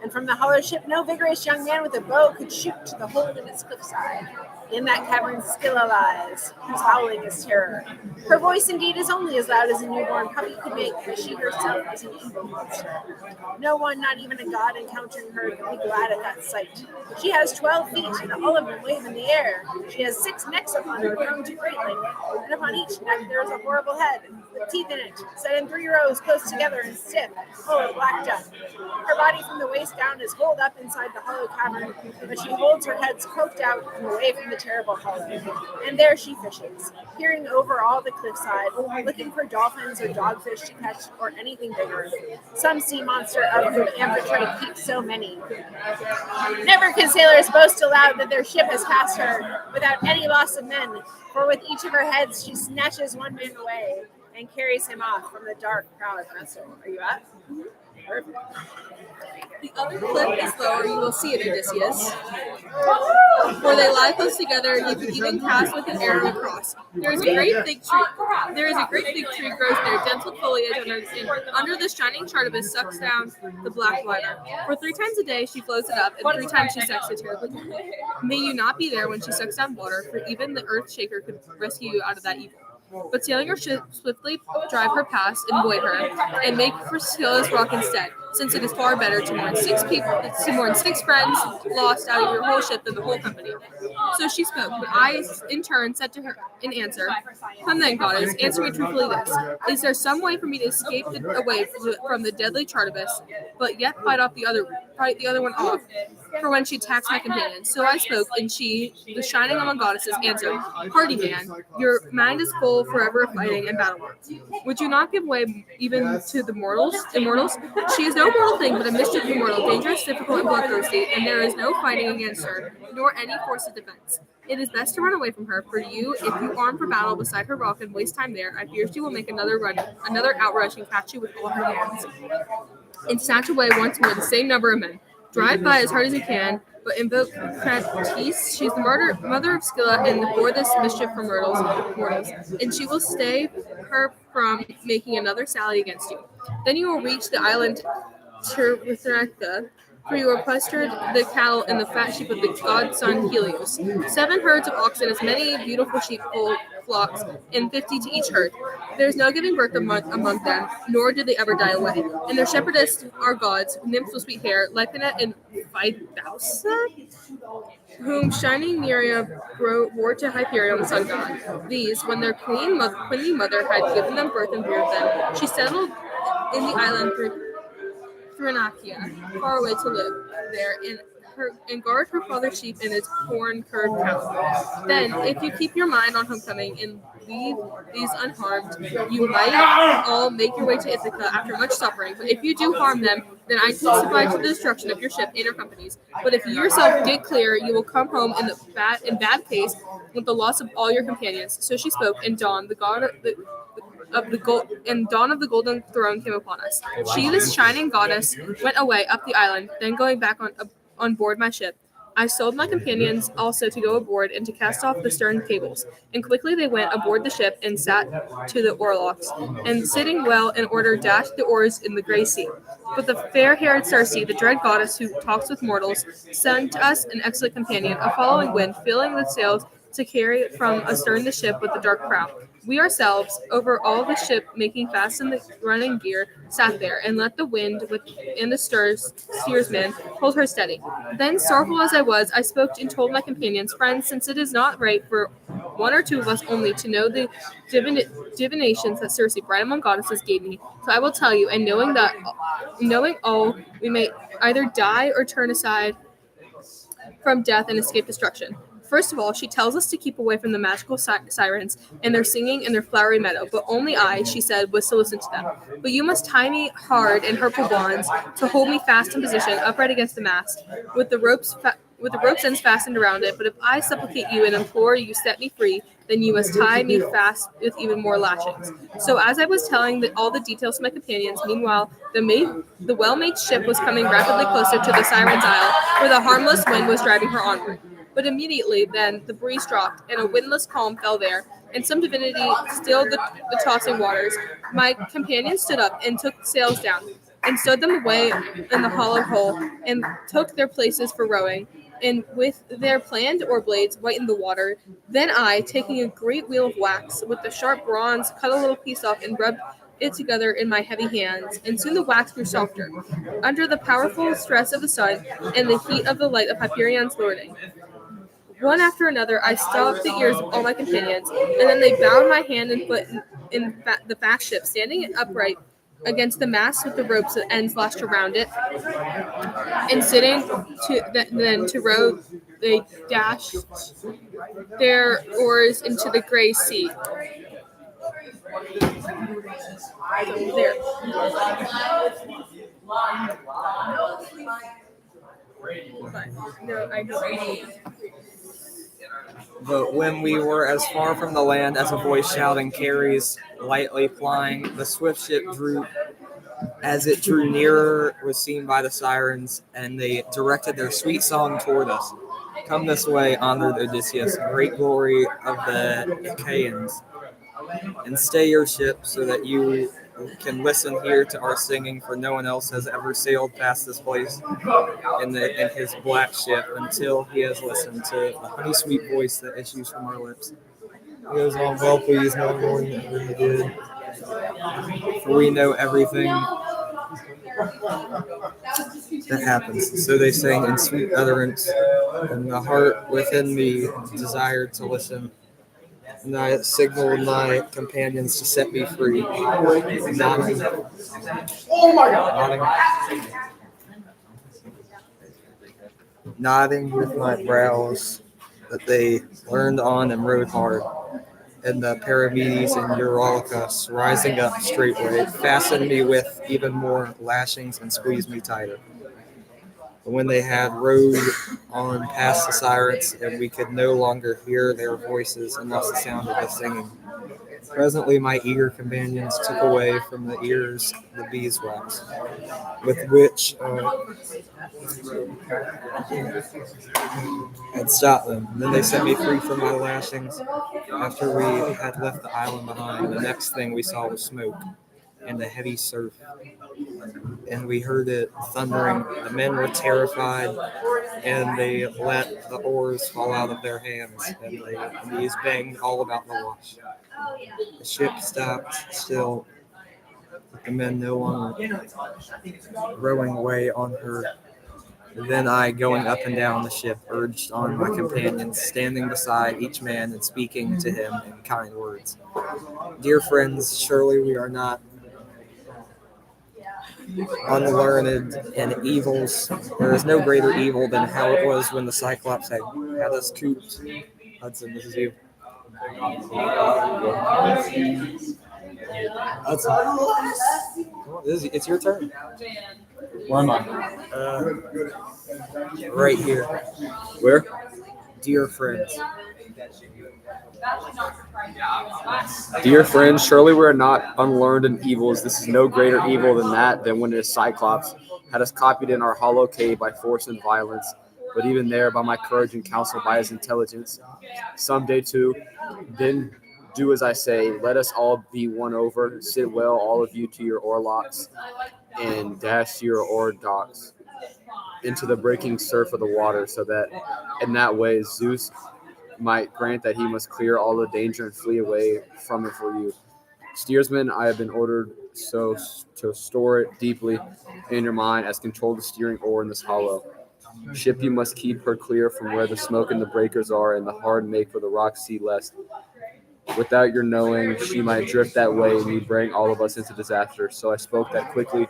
And from the hollow ship no vigorous young man with a bow could shoot to the hole in its cliffside. In that cavern Scylla lies, whose howling is terror. Her voice indeed is only as loud as a newborn puppy could make, but she herself is an evil monster. No one, not even a god encountering her, could be glad at that sight. She has 12 feet, and all of them wave in the air. She has 6 necks upon her, grown to great length, and upon each neck there is a horrible head, with teeth in it, set in 3 rows close together and stiff, full of black dust. Her body from the waist down is holed up inside the hollow cavern, but she holds her head poked out and away from the terrible hollow. And there she fishes, peering over all the cliffside, looking for dolphins or dogfish to catch or anything bigger. Some sea monster of the amphitrite keeps so many. Never can sailors boast aloud that their ship has passed her without any loss of men, for with each of her heads she snatches one man away and carries him off from the dark, proud vessel. Are you up? Perfect. The other cliff is lower, you will see it, Odysseus. For they lie close together, you can even cast with an arrow across. There is a great big tree grows there, dense with foliage, and under the shining Chartibus sucks down the black water. For 3 times a day she flows it up, and 3 times she sucks it terribly. May you not be there when she sucks down water, for even the earth shaker could rescue you out of that evil. But sailing your ship swiftly drive her past and void her, and make for Scylla's rock instead, since it is far better to mourn 6 friends lost out of your whole ship than the whole company. So she spoke, but I in turn said to her in answer, Come then, goddess, answer me truthfully this. Is there some way for me to escape away from the deadly Chartibus, but yet fight the other one off, for when she attacks my companions? So I spoke, and she, the shining among goddesses, answered, Hardy man, your mind is full forever of fighting and battle. Would you not give way even to the immortals? She is no mortal thing, but a mischief immortal, dangerous, difficult, and bloodthirsty, and there is no fighting against her, nor any force of defense. It is best to run away from her, for if you arm for battle beside her rock and waste time there, I fear she will make another outrush and catch you with all her hands, and snatch away once more the same number of men. Drive by as hard as you can, but invoke Cratis. She's the mother of Scylla, and for this mischief for mortals, and she will stay her from making another sally against you. Then you will reach the island Tirithraca, for you are pastured the cattle and the fat sheep of the god son Helios. 7 herds of oxen, as many beautiful sheep flocks, and 50 to each herd. There is no giving birth among them, nor do they ever die away. And their shepherdess are gods, nymphs with sweet hair, Lycaena and Phaedausa, whom shining Miriam bore to Hyperion, the sun god. These, when their queenly mother had given them birth and reared them, she settled in the island Thrinakia, far away to live there and guard her father's sheep and his corn-curd cow. Then, if you keep your mind on homecoming and leave these unharmed, you might all make your way to Ithaca after much suffering. But if you do harm them, then I testify to the destruction of your ship and your companies. But if you yourself get clear, you will come home in bad case with the loss of all your companions. So she spoke, and Dawn, the god of the gold and dawn of the golden throne came upon us. She, this shining goddess, went away up the island. Then going back on board my ship, I sold my companions also to go aboard and to cast off the stern cables. And quickly they went aboard the ship and sat to the oarlocks, and sitting well in order dashed the oars in the grey sea. But the fair-haired Circe, the dread goddess who talks with mortals, sent us an excellent companion, a following wind, filling the sails to carry from astern the ship with the dark prow. We ourselves, over all the ship, making fast in the running gear, sat there, and let the wind and the steersman hold her steady. Then, sorrowful as I was, I spoke and told my companions, friends, since it is not right for one or two of us only to know the divinations that Circe, bright among goddesses, gave me, so I will tell you, and knowing all, we may either die or turn aside from death and escape destruction. First of all, she tells us to keep away from the magical sirens and their singing in their flowery meadow, but only I, she said, was to listen to them. But you must tie me hard in purple bonds to hold me fast in position, upright against the mast, with the rope's ends fastened around it. But if I supplicate you and implore you set me free, then you must tie me fast with even more lashings. So as I was telling all the details to my companions, meanwhile, the well-made ship was coming rapidly closer to the Siren's Isle, where the harmless wind was driving her onward. But immediately then the breeze dropped, and a windless calm fell there, and some divinity stilled the tossing waters. My companions stood up and took the sails down, and stowed them away in the hollow hull, and took their places for rowing, and with their planned oar blades whitened the water. Then I, taking a great wheel of wax, with the sharp bronze, cut a little piece off and rubbed it together in my heavy hands, and soon the wax grew softer, under the powerful stress of the sun and the heat of the light of Hyperion's lording. One after another, I stopped the ears of all my companions, and then they bound my hand and foot in the fast ship, standing upright against the mast with the ropes and ends lashed around it, and sitting to row, they dashed their oars into the gray sea. There. No, I don't. But when we were as far from the land as a voice shouting carries, lightly plying, the swift ship drew. As it drew nearer, was seen by the sirens, and they directed their sweet song toward us. Come this way, honored Odysseus, great glory of the Achaeans, and stay your ship so that you can listen here to our singing, for no one else has ever sailed past this place in his black ship until he has listened to the honey sweet voice that issues from our lips. He goes on, well pleased, not knowing that he did, for we know everything that happens. So they sang in sweet utterance, and the heart within me desired to listen. And I signaled my companions to set me free, nodding, nodding with my brows that they learned on and rode hard. And the Paramedes and Eurylochus, rising up straightway, fastened me with even more lashings and squeezed me tighter. But when they had rowed on past the sirens, and we could no longer hear their voices unless the sound of the singing, presently my eager companions took away from the ears the beeswax, with which had stopped them. And then they set me free from my lashings. After we had left the island behind, the next thing we saw was smoke and a heavy surf. And we heard it thundering. The men were terrified, and they let the oars fall out of their hands, and the knees banged all about the wash. The ship stopped still, with the men no longer rowing away on her. And then I, going up and down the ship, urged on my companions, standing beside each man and speaking to him in kind words. Dear friends, surely we are not unlearned in evils. There is no greater evil than how it was when the Cyclops had us cooped. Hudson, this is you. Hudson, it's your turn. Where am I? Right here. Where? Dear friends. Dear friends, surely we are not unlearned in evils. This is no greater evil than that, than when the Cyclops had us copied in our hollow cave by force and violence, but even there by my courage and counsel by his intelligence. Someday too, then do as I say. Let us all be won over. Sit well, all of you, to your oarlocks, and dash to your oar docks into the breaking surf of the water, so that in that way Zeus might grant that he must clear all the danger and flee away from it for you. Steersman, I have been ordered so to store it deeply in your mind as control the steering oar in this hollow. Ship, you must keep her clear from where the smoke and the breakers are, and the hard make for the rock sea, lest without your knowing she might drift that way and you bring all of us into disaster. So I spoke that quickly.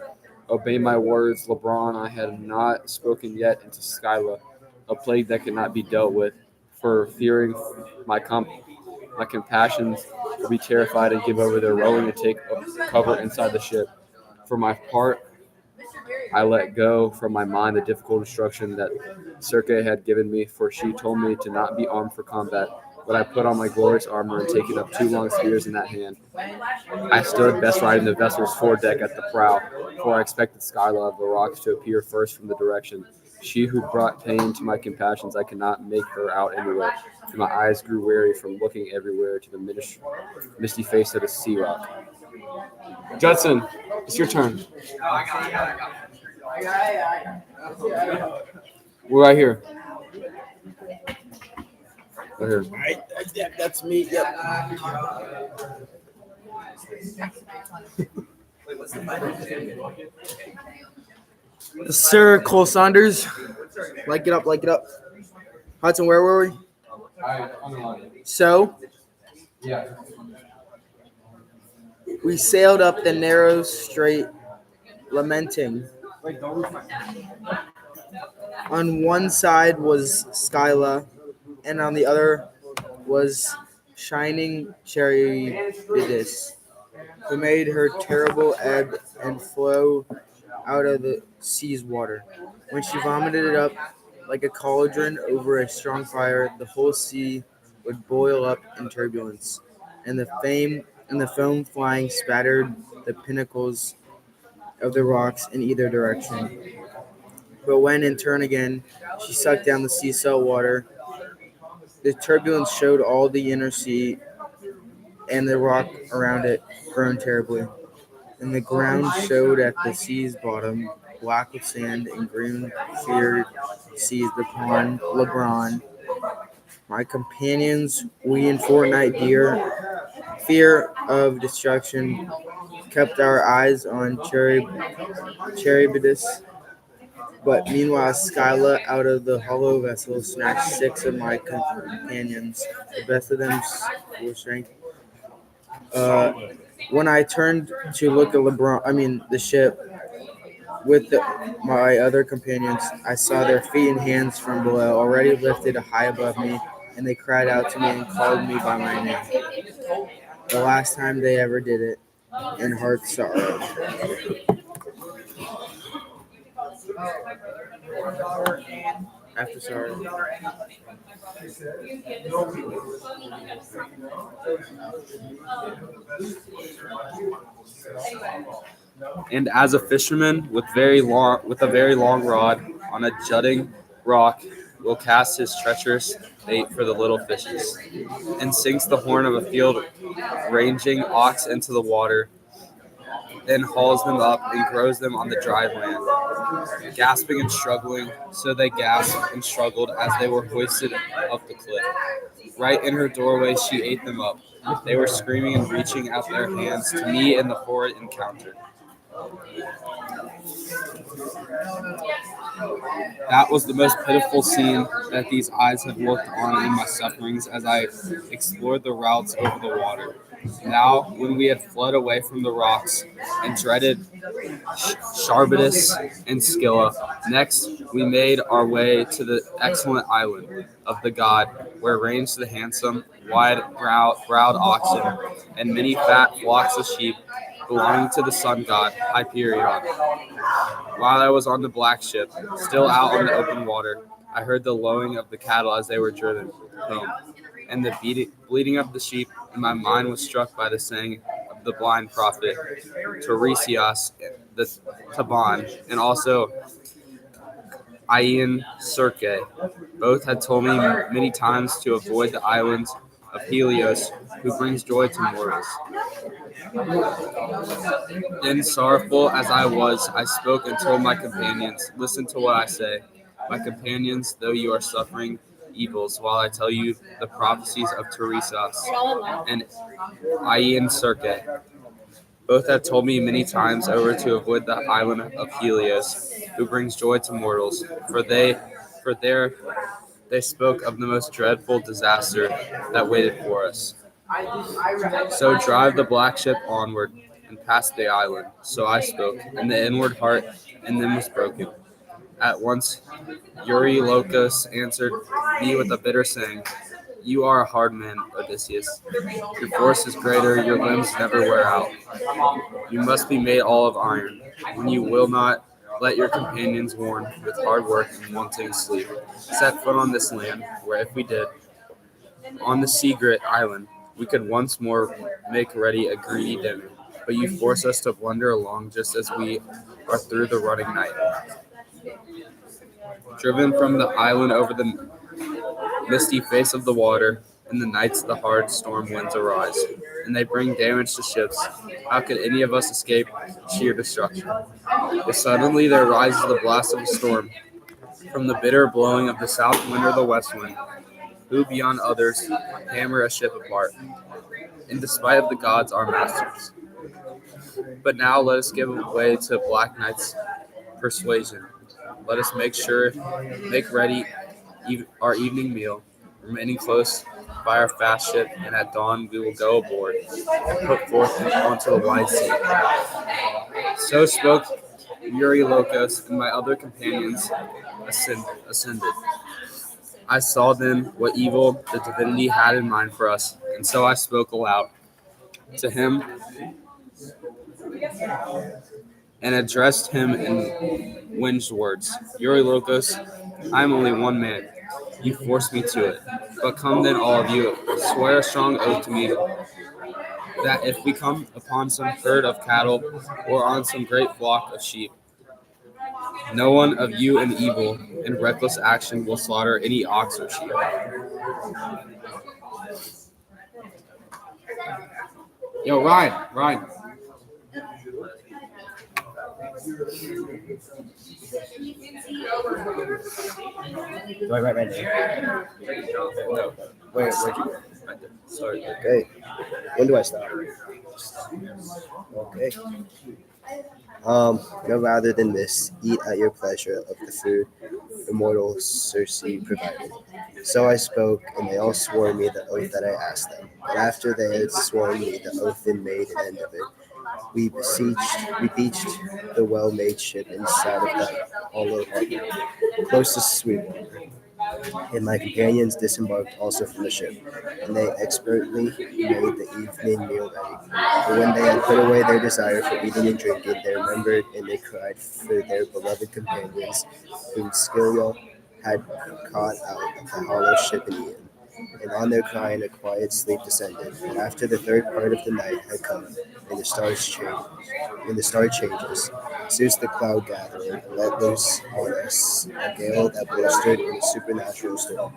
Obey my words, LeBron. I had not spoken yet into Skyla, a plague that cannot be dealt with. For fearing my compassions will be terrified and give over their rowing and take cover inside the ship. For my part, I let go from my mind the difficult instruction that Circe had given me, for she told me to not be armed for combat. But I put on my glorious armor and taking up 2 long spears in that hand, I stood best riding the vessel's foredeck at the prow, for I expected Skyla of the rocks to appear first from the direction. She who brought pain to my compassions, I could not make her out anywhere, and my eyes grew weary from looking everywhere to the misty face of the sea rock. Judson, it's your turn. We're right here. Right here. Right, that's me. Yep. Sir Cole Saunders. Like it up, like it up. Hudson, where were we? So, we sailed up the narrow strait, lamenting. On one side was Skyla, and on the other was shining Charybdis, who made her terrible ebb and flow out of the sea's water. When she vomited it up like a cauldron over a strong fire, the whole sea would boil up in turbulence, and the foam flying spattered the pinnacles of the rocks in either direction. But when in turn again she sucked down the sea salt water, the turbulence showed all the inner sea, and the rock around it groaned terribly. And the ground showed at the sea's bottom, black with sand, and green fear seized upon LeBron. My companions, we in fortnight dear, fear of destruction, kept our eyes on Charybdis. But meanwhile, Skyla, out of the hollow vessel, snatched 6 of my companions, the best of them full strength. When I turned to look at the ship, with my other companions, I saw their feet and hands from below already lifted high above me, and they cried out to me and called me by my name. The last time they ever did it, and heart sorrowed. After sorrow. And as a fisherman with a very long rod on a jutting rock will cast his treacherous bait for the little fishes, and sinks the horn of a field ranging ox into the water, then hauls them up and grows them on the dry land, gasping and struggling, so they gasped and struggled as they were hoisted up the cliff. Right in her doorway she ate them up. They were screaming and reaching out their hands to me in the horrid encounter. That was the most pitiful scene that these eyes have looked on in my sufferings as I explored the routes over the water. Now, when we had fled away from the rocks and dreaded Charybdis and Scylla, next we made our way to the excellent island of the god, where ranged the handsome, wide-browed oxen and many fat flocks of sheep belonging to the sun god Hyperion. While I was on the black ship, still out on the open water, I heard the lowing of the cattle as they were driven home, and the bleating of the sheep, and my mind was struck by the saying of the blind prophet Tiresias the Taban, and also Ian Circe. Both had told me many times to avoid the islands of Helios, who brings joy to mortals. Then, sorrowful as I was, I spoke and told my companions, "Listen to what I say. My companions, though you are suffering evils, while I tell you the prophecies of Tiresias and Ian Circe. Both have told me many times over to avoid the island of Helios, who brings joy to mortals, for there they spoke of the most dreadful disaster that waited for us. So drive the black ship onward and past the island. So I spoke, and the inward heart in them was broken. At once Eurylochus answered me with a bitter saying, "You are a hard man, Odysseus. Your force is greater, your limbs never wear out. You must be made all of iron, when you will not let your companions worn with hard work and wanting sleep set foot on this land, where if we did, on the Sigrid island, we could once more make ready a greedy dinner. But you force us to blunder along just as we are through the running night. Driven from the island over the misty face of the water, in the nights the hard storm winds arise, and they bring damage to ships. How could any of us escape sheer destruction? But suddenly there rises the blast of a storm, from the bitter blowing of the south wind or the west wind, who beyond others hammer a ship apart, in despite of the gods our masters. But now let us give way to Black Knight's persuasion. Let us make ready our evening meal, remaining close by our fast ship, and at dawn we will go aboard, and put forth onto the wide sea." So spoke Eurylochus, and my other companions ascended. I saw then what evil the divinity had in mind for us, and so I spoke aloud to him and addressed him in winged words. "Eurylochus, I am only one man. You forced me to it. But come then, all of you, swear a strong oath to me that if we come upon some herd of cattle or on some great flock of sheep, no one of you in evil and reckless action will slaughter any ox or sheep." Yo, Ryan. Do I write right there? No. Where'd you go? Right there. Sorry. Okay. When do I stop? Okay. No, rather than this, eat at your pleasure of the food immortal Circe provided. So I spoke, and they all swore me the oath that I asked them. But after they had sworn me the oath and made an end of it, we beached the well-made ship inside of the hollow harbor, close to Sweetwater. And my companions disembarked also from the ship, and they expertly made the evening meal ready. But when they had put away their desire for eating and drinking, they remembered and they cried for their beloved companions, whom Scylla had caught out of the hollow ship in Ian. And on their crying a quiet sleep descended. And after the third part of the night had come, and the star changes, Zeus the cloud gatherer let loose on us a gale that blustered in a supernatural storm,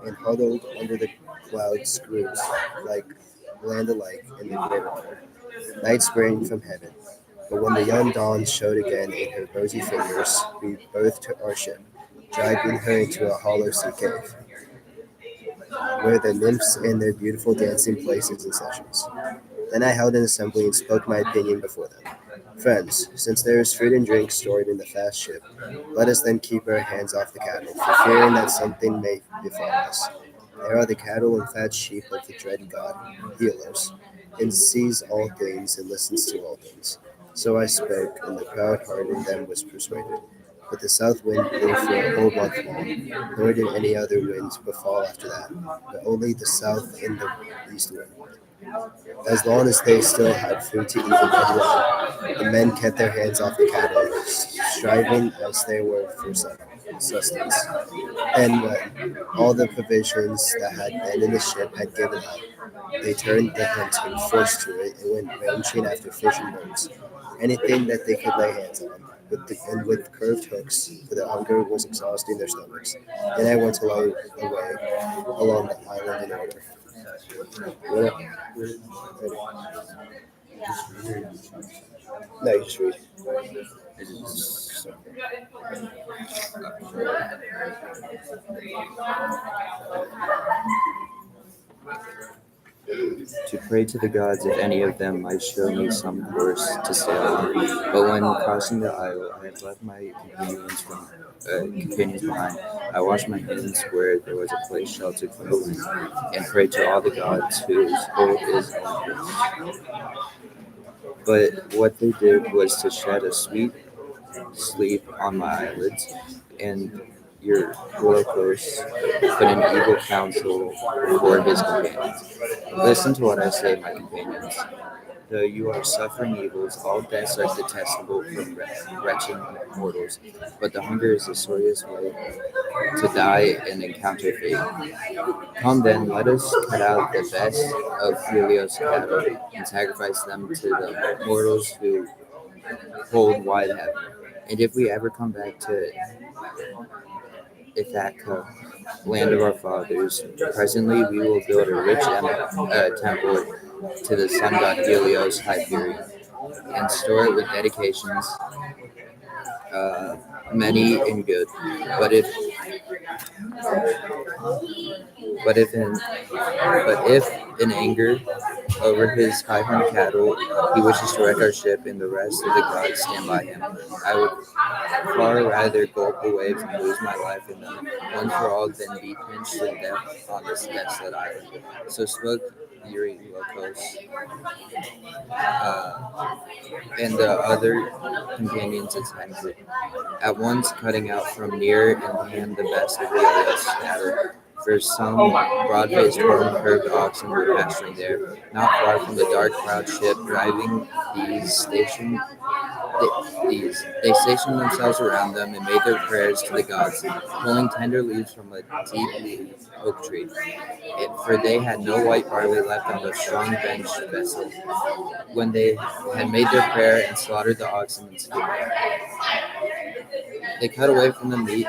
and huddled under the clouds screws like land alike in the great water. Night sprang from heaven. But when the young dawn showed again in her rosy fingers, we berthed our ship, dragging her into a hollow sea cave, where the nymphs and their beautiful dancing places and sessions. Then I held an assembly and spoke my opinion before them. Friends, since there is food and drink stored in the fast ship, let us then keep our hands off the cattle, for fearing that something may befall us. There are the cattle and fat sheep of the dread god, Helios, and sees all things and listens to all things. So I spoke, and the proud heart in them was persuaded. But the south wind blew for a whole month long, nor did any other winds befall after that, but only the south and the east wind. As long as they still had food to eat and red wine, the men kept their hands off the cattle, striving as they were for sustenance. And when all the provisions that had been in the ship had given out, they turned the hunting forced to it and went ranging after fish and birds, anything that they could lay hands on, with curved hooks, for their hunger was exhausting their stomachs. Then I went to lie away along the island in order. No, you just read. To pray to the gods if any of them might show me some course to sail on. But when crossing the isle, I had left my companions behind. I washed my hands where there was a place sheltered from the wind, and prayed to all the gods whose hold is on. But what they did was to shed a sweet sleep on my eyelids, and Eurylochus put an evil counsel for his companions. Listen to what I say, my companions. Though you are suffering evils, all deaths are detestable from wretched mortals, but the hunger is the sorriest way to die and encounter fate. Come then, let us cut out the best of Helios' cattle and sacrifice them to the mortals who hold wide heaven. And if we ever come back to Ithaca, land of our fathers, presently we will build a rich temple to the sun god Helios Hyperion, and store it with dedications, many and good. But if but if in but if in anger over his 500 cattle he wishes to wreck our ship and the rest of the gods stand by him, I would far rather gulp the waves and lose my life in them once for all than be pinched to death on this desolate island. So spoke Eurylochus, and the other companions attended, at once cutting out from near and hand the best of Helios' cattle. For some broad-faced horned curved oxen were pasturing there, not far from the dark prowed ship. Driving they stationed themselves around them and made their prayers to the gods, pulling tender leaves from a deep oak tree. For they had no white barley left on the strong bench vessel. When they had made their prayer and slaughtered the oxen and skinned them, they cut away the meat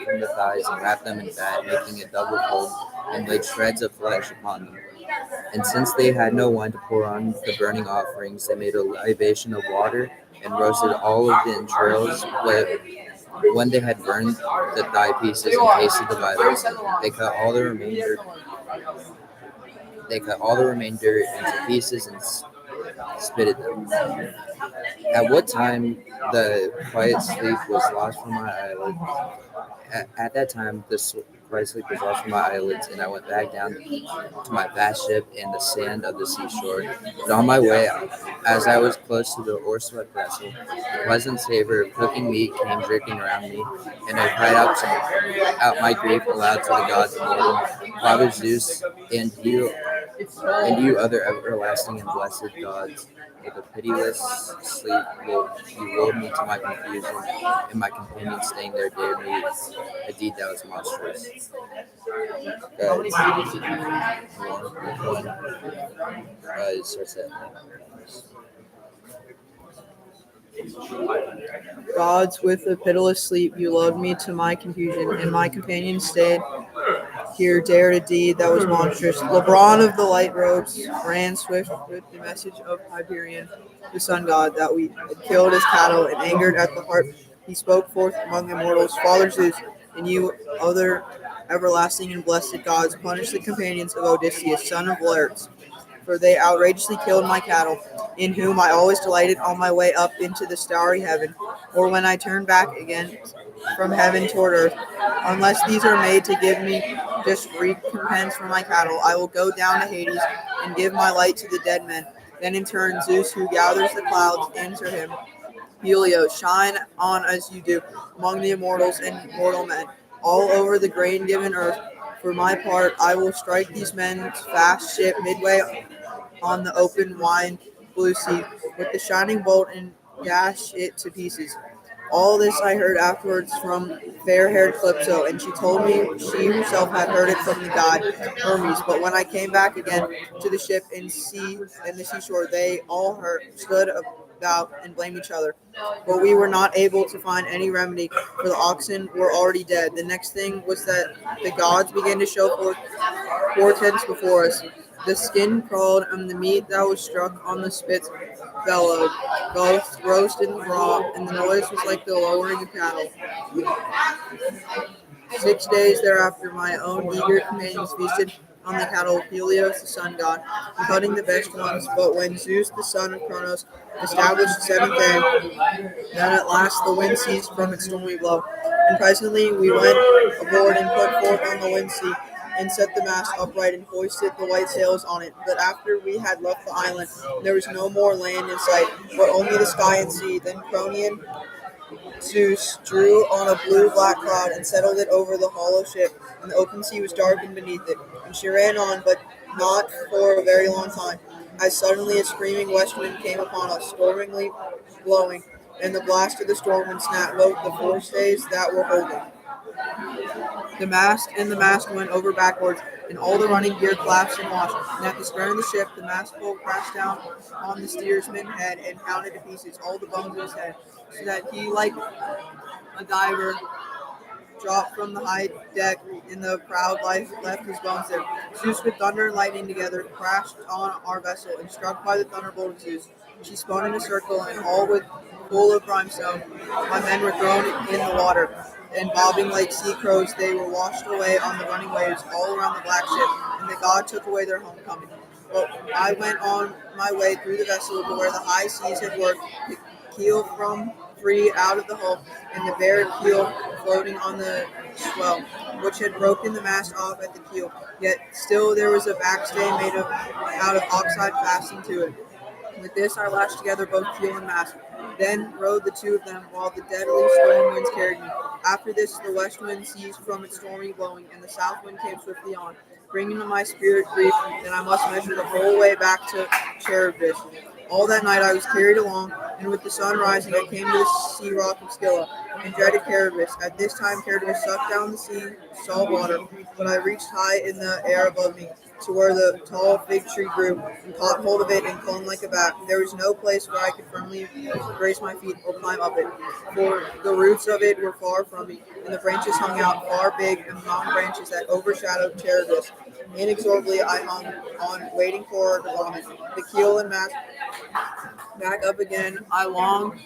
from the thighs and wrapped them in fat, making a double fold, and laid shreds of flesh upon them. And since they had no wine to pour on the burning offerings, they made a libation of water and roasted all of the entrails. But when they had burned the thigh pieces and tasted the violets, they cut all the remainder into pieces and spitted them. At what time the quiet sleep was lost from my eyelids. At that time, the quiet sleep was lost from my eyelids, and I went back down to my vast ship and the sand of the seashore. But on my way, as I was close to the oar-swept vessel, the pleasant savor of cooking meat came drifting around me, and I cried out my grief aloud to the gods immortal, Father Zeus, and you other everlasting and blessed gods. With a pitiless sleep, you lulled me to my confusion, and my companions staying there dared me a deed that was monstrous. It starts at Gods, with a pitiless sleep, you lulled me to my confusion, and my companions stayed here, dared a deed that was monstrous. LeBron of the light robes ran swift with the message of Hyperion, the sun god, that we had killed his cattle, and angered at the heart. He spoke forth among immortals, Father Zeus, and you other everlasting and blessed gods, punish the companions of Odysseus, son of Laertes, for they outrageously killed my cattle, in whom I always delighted on my way up into the starry heaven, or when I turn back again from heaven toward earth. Unless these are made to give me just recompense for my cattle, I will go down to Hades and give my light to the dead men. Then in turn, Zeus, who gathers the clouds, answered him, Helios, shine on as you do among the immortals and mortal men, all over the grain-given earth. For my part, I will strike these men's fast ship midway on the open wide blue sea with the shining bolt and dash it to pieces. All this I heard afterwards from fair-haired Calypso, and she told me she herself had heard it from the god Hermes. But when I came back again to the ship and the seashore, they all stood about and blamed each other. But we were not able to find any remedy, for the oxen were already dead. The next thing was that the gods began to show forth portents before us. The skin crawled, and the meat that was struck on the spits bellowed, both roast and raw, and the noise was like the lowering of cattle. 6 days thereafter, my own eager companions feasted on the cattle of Helios, the sun god, cutting the best ones. But when Zeus, the son of Cronos, established the seventh day, then at last the wind ceased from its stormy blow. And presently we went aboard and put forth on the wind sea, and set the mast upright and hoisted the white sails on it. But after we had left the island, there was no more land in sight, but only the sky and sea. Then Cronian Zeus drew on a blue-black cloud and settled it over the hollow ship, and the open sea was darkened beneath it. And she ran on, but not for a very long time, as suddenly a screaming west wind came upon us, stormingly blowing, and the blast of the storm wind snapped both the forestays that were holding the mast went over backwards, and all the running gear collapsed and washed. And at the stern of the ship, the mast pole crashed down on the steersman's head and pounded to pieces all the bones of his head, so that he, like a diver, dropped from the high deck, and the proud life left his bones there. Zeus, with thunder and lightning together, crashed on our vessel, and struck by the thunderbolt of Zeus, she spun in a circle, and all full of brimstone. My men were thrown in the water, and bobbing like sea crows, they were washed away on the running waves all around the black ship, and the god took away their homecoming. But I went on my way through the vessel to where the high seas had worked, the keel from free out of the hull, and the bare keel floating on the swell, which had broken the mast off at the keel. Yet still there was a backstay made out of oxide fastened to it. With this I lashed together both keel and mast. Then rode the two of them, while the deadly storm winds carried me. After this the west wind ceased from its stormy blowing, and the south wind came swiftly on, bringing to my spirit grief that I must measure the whole way back to Charybdis. All that night I was carried along, and with the sun rising I came to the sea rock of Scylla, and dreaded Charybdis. At this time Charybdis sucked down the sea salt water, but I reached high in the air above me, to where the tall fig tree grew, and caught hold of it and clung like a bat. There was no place where I could firmly brace my feet or climb up it, for the roots of it were far from me, and the branches hung out far big and long branches that overshadowed Charybdis. Inexorably I hung on, waiting for her to vomit. The keel and mast back up again. I longed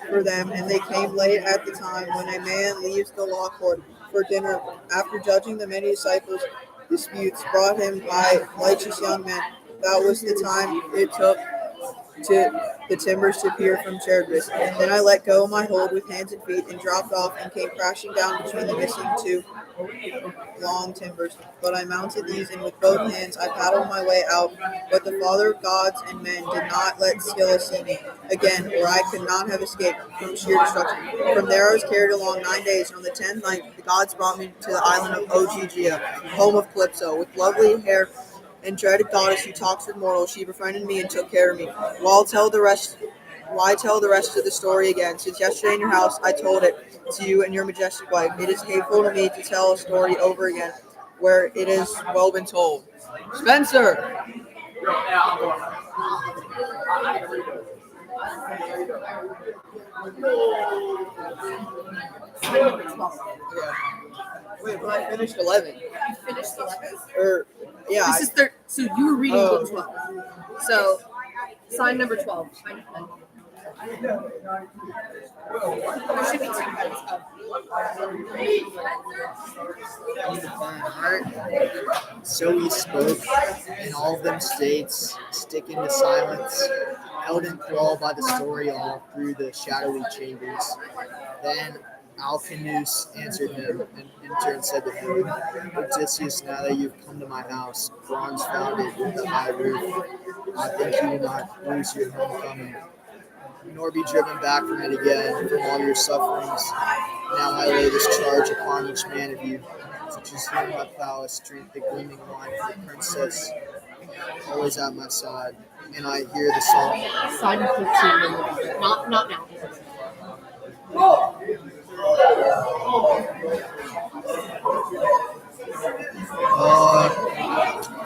for them, and they came late at the time when a man leaves the law court for dinner, after judging the many disciples' disputes brought him by righteous young men. That was the time it took to the timbers to appear from Charybdis. Then I let go my hold with hands and feet, and dropped off and came crashing down between the missing two long timbers. But I mounted these, and with both hands I paddled my way out. But the Father of gods and men did not let Scylla see me again, or I could not have escaped from sheer destruction. From there I was carried along 9 days, and on the 10th night the gods brought me to the island of Ogygia, home of Calypso, with lovely hair and dreaded goddess who talks with mortals. She befriended me and took care of me. Why tell the rest of the story again? Since yesterday in your house I told it to you and your majestic wife. It is hateful to me to tell a story over again where it has well been told. Spencer! Wait, but I finished 11. You finished 11? Yeah. This is so you were reading book 12. So sign number 12. So he spoke, and all of them stayed, sticking to silence, held in thrall by the story all through the shadowy chambers. Then Alcinous answered him, and in turn said to him, Odysseus, now that you've come to my house, bronze founded with a high roof, I think you will not lose your homecoming, nor be driven back from it again from all your sufferings. Now I lay this charge upon each man of you, to just hear my prowess, drink the gleaming wine for the princess, always at my side, and I hear the song. Side 15, not now.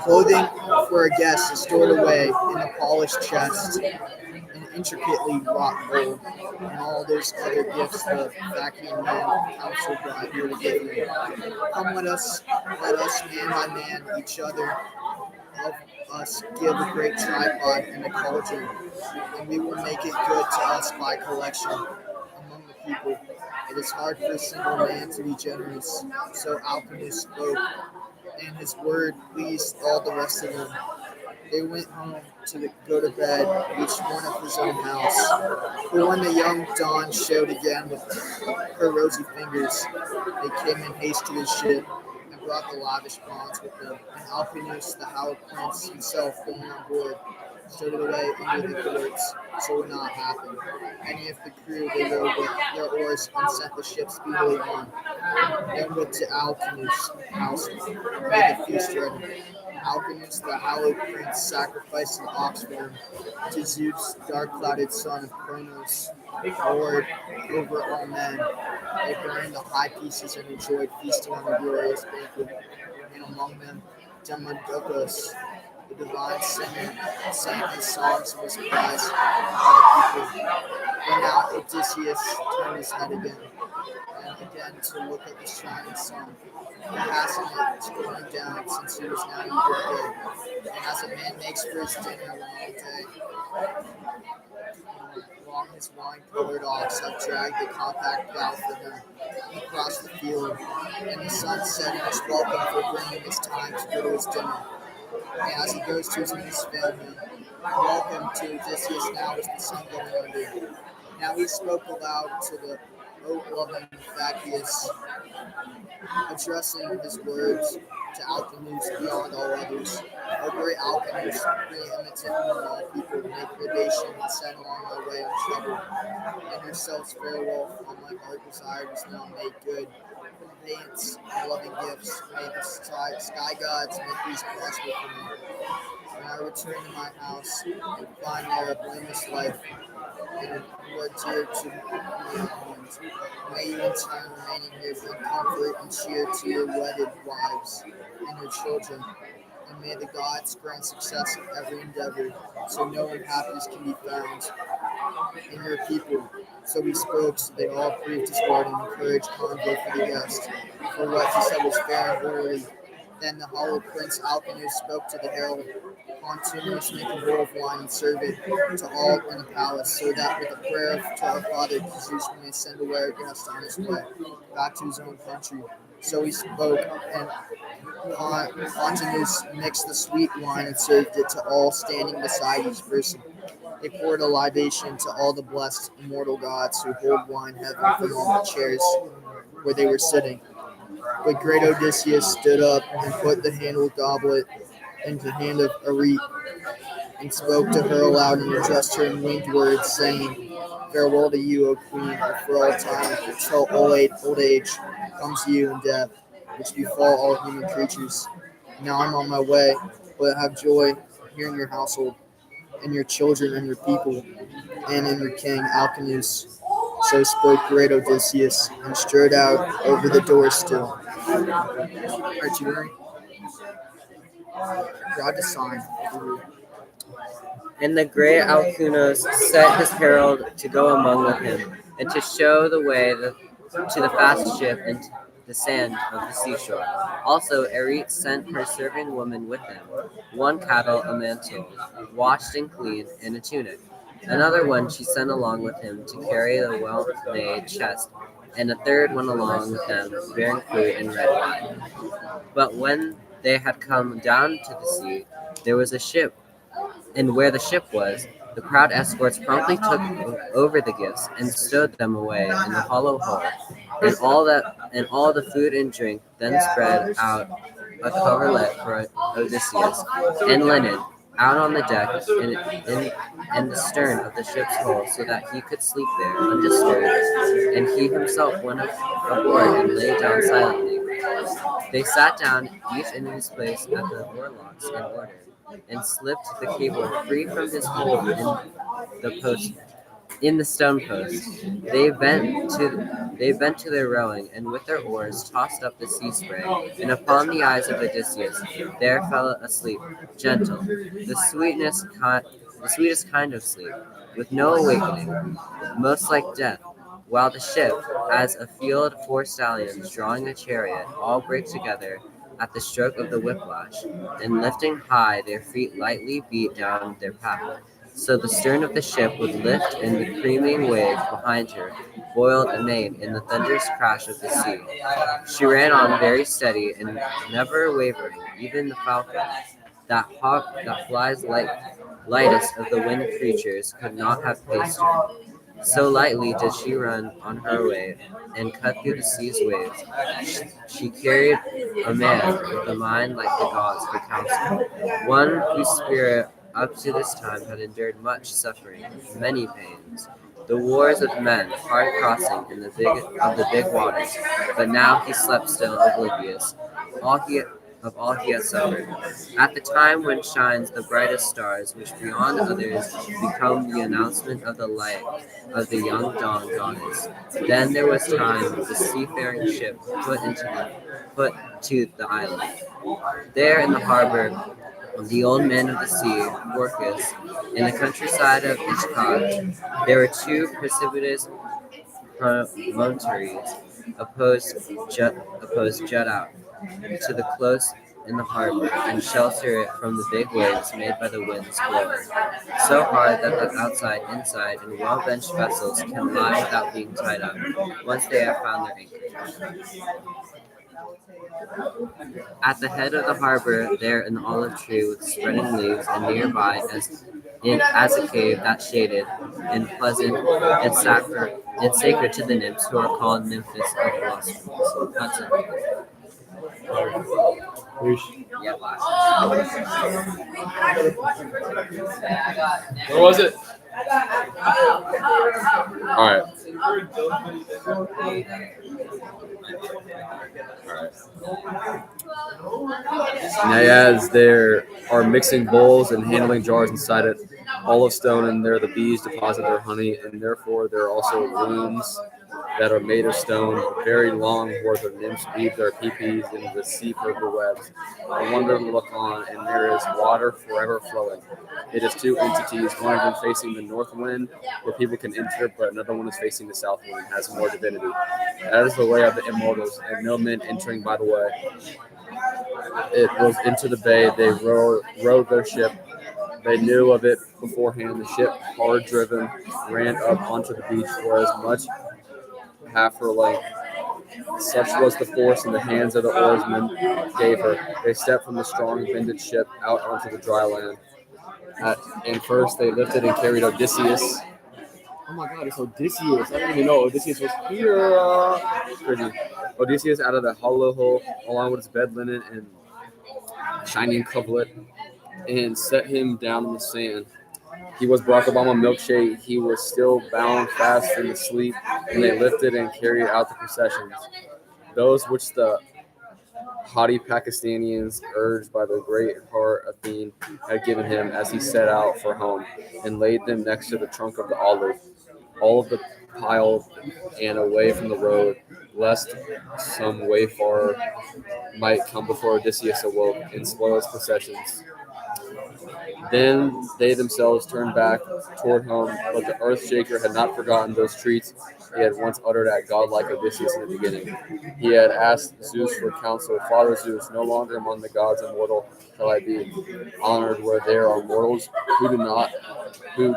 Clothing for a guest is stored away in a polished chest, and intricately wrought gold, and all those other gifts the Phaeacian men counseled by here to give you. Come, let us man by man each other of us give a great tripod and a cauldron, and we will make it good to us by collection among the people. It is hard for a single man to be generous, so Alcinous spoke, and his word pleased all the rest of them. They went home to go to bed, each one of his own house. But when the young dawn showed again with her rosy fingers, they came in haste to the ship and brought the lavish bonds with them. And Alcinous, the hallowed prince himself, going on board, stowed it away under the thwarts, so it would not happen. Any of the crew they rowed with their oars and sent the ship speedily on. Then went to Alcinous' house and made the feast ready. Alcinous, the hallowed prince, sacrificed an ox for him to Zeus, dark-clouded son of Cronos, lord over all men. They burned the high pieces and enjoyed feasting on the glorious banquet. And among them, Demodocus, the divine singer, sang his songs and was prized by the people. And now Odysseus turned his head again, and again to look at the shining sun, passing it going down since he was now eager dead. And as a man makes for his dinner when all day, along his wine-colored ox have dragged the compact bough for him across the field, and the sun set in his welcome for bringing his time to go to his dinner. And as he goes to his knees fail him, welcome to Odysseus now as the sun going under. Now he spoke aloud to the loving Phaeacius, addressing his words to Alcinous beyond all others. O great Alcinous, preeminent among all people, make libation and send along my way untroubled. And yourselves farewell, for my heart desire is now made good. Conveyance and loving gifts, may the sky gods make these prosper for me. When I return to my house and find there a blameless life, and you are dear to me at home. May you in turn remaining here bring comfort and cheer to your wedded wives and your children, and may the gods grant success in every endeavor, so no unhappiness can be found in your people. So he spoke, so they all approved his word and encouraged convoy for the guest, for what he said was fair and orderly. Then the hollow prince Alcinous spoke to the herald, Pontonous, make a bowl of wine and serve it to all in the palace, so that with a prayer to our father Zeus we may send away our guest on his way back to his own country. So he spoke, and Pontonous mixed the sweet wine and served it to all standing beside each person. They poured a libation to all the blessed immortal gods who hold wine heaven from all the chairs where they were sitting. But great Odysseus stood up and put the handled goblet into the hand of Arete, and spoke to her aloud and addressed her in winged words, saying, Farewell to you, O queen, for all time, till old age comes to you and death, which befall all human creatures. Now I'm on my way, but have joy here in your household, and your children and your people, and in your king Alcinous. So spoke great Odysseus, and strode out over the door still. Artillery. God to sign. And the great Alcinous set his herald to go among with him, and to show the way to the fast ship and the sand of the seashore. Also Arete sent her serving woman with them, one cattle, a mantle, washed and clean, and a tunic. Another one she sent along with him to carry the well-made chest, and a third went along with them, bearing food and red wine. But when they had come down to the sea, there was a ship, and where the ship was, the proud escorts promptly took over the gifts and stowed them away in the hollow hull, and all the food and drink then spread out a coverlet for Odysseus, and linen out on the deck in the stern of the ship's hull, so that he could sleep there undisturbed, and he himself went aboard and lay down silently. They sat down, each in his place at the oarlocks in order, and slipped the cable free from his hold in the stone post. They bent to their rowing, and with their oars tossed up the sea spray, and upon the eyes of Odysseus there fell asleep, gentle, the sweetest kind of sleep, with no awakening, most like death, while the ship, as a field four stallions drawing a chariot, all break together at the stroke of the whiplash, and lifting high their feet lightly beat down their path. So the stern of the ship would lift, and the creaming wave behind her boiled amain in the thunderous crash of the sea. She ran on very steady and never wavering. Even the falcon, that hawk that flies lightest of the wind creatures, could not have paced her. So lightly did she run on her way and cut through the sea's waves. She carried a man with a mind like the gods for counsel, one whose spirit up to this time had endured much suffering, many pains, the wars of men, hard crossing in the big waters. But now he slept still, oblivious of all he had suffered. At the time when shines the brightest stars, which beyond others become the announcement of the light of the young dawn goddess, then there was time the seafaring ship put to the island. There in the harbor of the old man of the sea, Orcus, in the countryside of Ishkar, there were two precipitous promontories opposed jut out to the close in the harbor and shelter it from the big waves made by the winds blowing so hard that the outside, inside, and well-benched vessels can lie without being tied up once they have found their anchor. At the head of the harbor, there an olive tree with spreading leaves, and nearby, as a cave that shaded and pleasant and sacred to the nymphs who are called nymphs of philosophies. Hudson. Where was it? All right. Naiads there are mixing bowls and handling jars inside it, all of stone, and there the bees deposit their honey, and therefore there are also looms that are made of stone. Very long hordes of nymphs weave their peepees into the sea purple webs. A wonder to look on, and there is water forever flowing. It is two entities, one of them facing the north wind, where people can enter, but another one is facing the south wind and has more divinity. That is the way of the immortals, and no men entering by the way. It was into the bay. They rowed their ship. They knew of it beforehand. The ship, hard driven, ran up onto the beach for as much half her length. Such was the force in the hands of the oarsmen gave her. They stepped from the strong bended ship out onto the dry land. And first they lifted and carried Odysseus. Oh my God, it's Odysseus. I didn't even know Odysseus was here. Crazy. Odysseus out of the hollow hole, along with his bed linen and shining coverlet, and set him down on the sand. He was Barack Obama milkshake. He was still bound fast in the sleep, and they lifted and carried out the processions, those which the haughty Pakistanians, urged by the great heart Athene, had given him as he set out for home, and laid them next to the trunk of the olive, all of the piled and away from the road, lest some wayfarer might come before Odysseus awoke and spoil his processions. Then they themselves turned back toward home, but the earth shaker had not forgotten those treats he had once uttered at godlike Odysseus in the beginning. He had asked Zeus for counsel. Father Zeus, no longer among the gods immortal shall I be honored where there are mortals who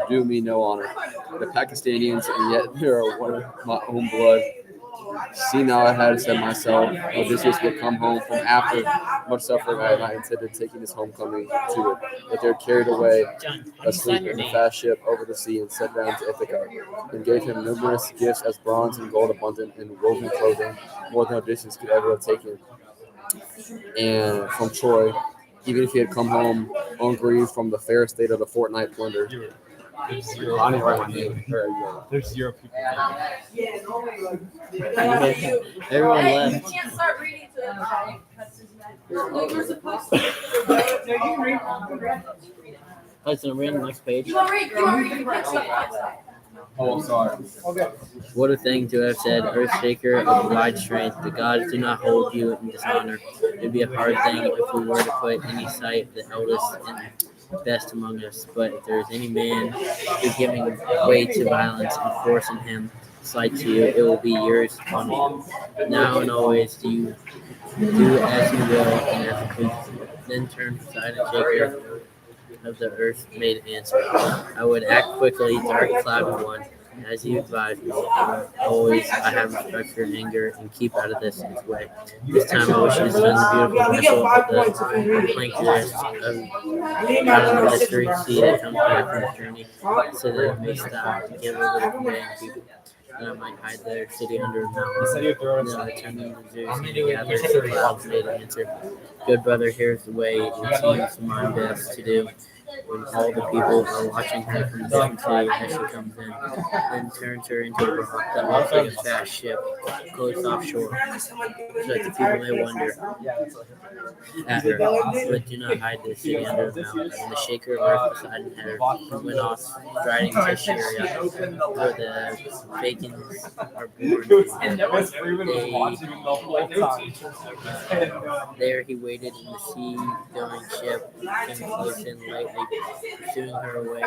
do me no honor. The Pakistanians, and yet they are one of my own blood. See now I had said myself, Odysseus would come home from after much suffering. I had not intended taking his homecoming to it, but they were carried away asleep in the fast ship over the sea and set down to Ithaca, and gave him numerous gifts as bronze and gold abundant and woven clothing, more than Odysseus could ever have taken, and from Troy, even if he had come home ungrieved from the fair state of the fortnight plunder. There's zero people. Everyone left. You can't start reading to them. We're supposed to. Listen, I'm reading the next page. You want to read? You want to read? You can't stop. Oh, sorry. Okay. What a thing to have said, Earthshaker of wide strength. The gods do not hold you in dishonor. It would be a hard thing if we were to put any sight the eldest and best among us. But if there is any man who giving way to violence and forcing him slight to you, it will be yours upon me. Now and always do as you will and as it pleases you. Then turn aside and Shaker of the earth made answer. I would act quickly, dark clouded one, as you advised me. Always I have respect for your anger and keep out of this way. This time I wish you to send the beautiful vessel of the plankton out of the mystery sea that comes back from the journey, so that it may stop to give over the command people. And I might hide their city under a mountain. And then returning to Zeus and gather the clouds made answer. Good brother, here's the way it seems my best to do. When all the people are watching her from the distance as she comes in, then turns her into a rock that looks like a fast ship close offshore, so that the people may wonder at her. But do not hide the city under the mountain. And the shaker of earth beside her went off striding to Syria, where the Bacons are born. There he waited in the sea-going ship, came close in lightly, pursuing her away.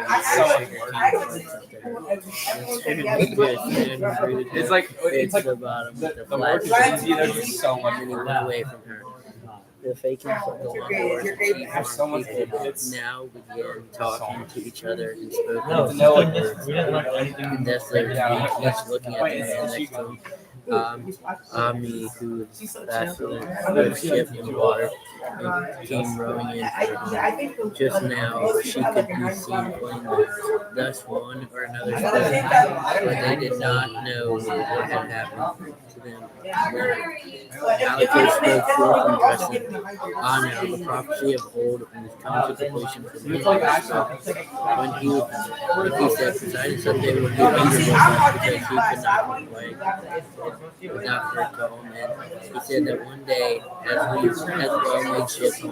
It's like it's the bottom with the flat so much and he went away from her. The Fakins of the London people now began talking to each other and spoke words. And that's their each looking at the man next to him. Ami, who passed the ship in the water, and came rowing in for home. Just now, she could be seen plainly. Thus, one or another spoke, but they did not know what had happened to them. Alito spoke forth and dressed them. Now, the prophecy of old and has come to completion for me. When he said, Poseidon someday would be under because he could not run away without her to all men. He said that one day, as well made ships on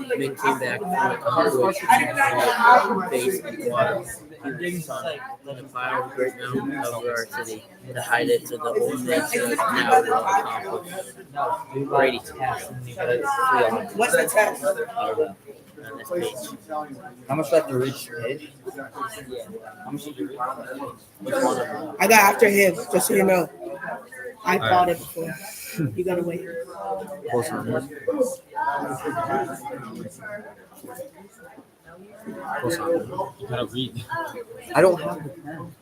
men came back from the convoys and face in water. He was sun, when the fire of the great mountain over our city, to hide it to the old nation now will accomplish. Brady. What's the text? How much left to reach the page? How much did you read? I got after him, just so you know. I thought it before. You gotta wait. Close enough. You gotta read. I don't have the pen.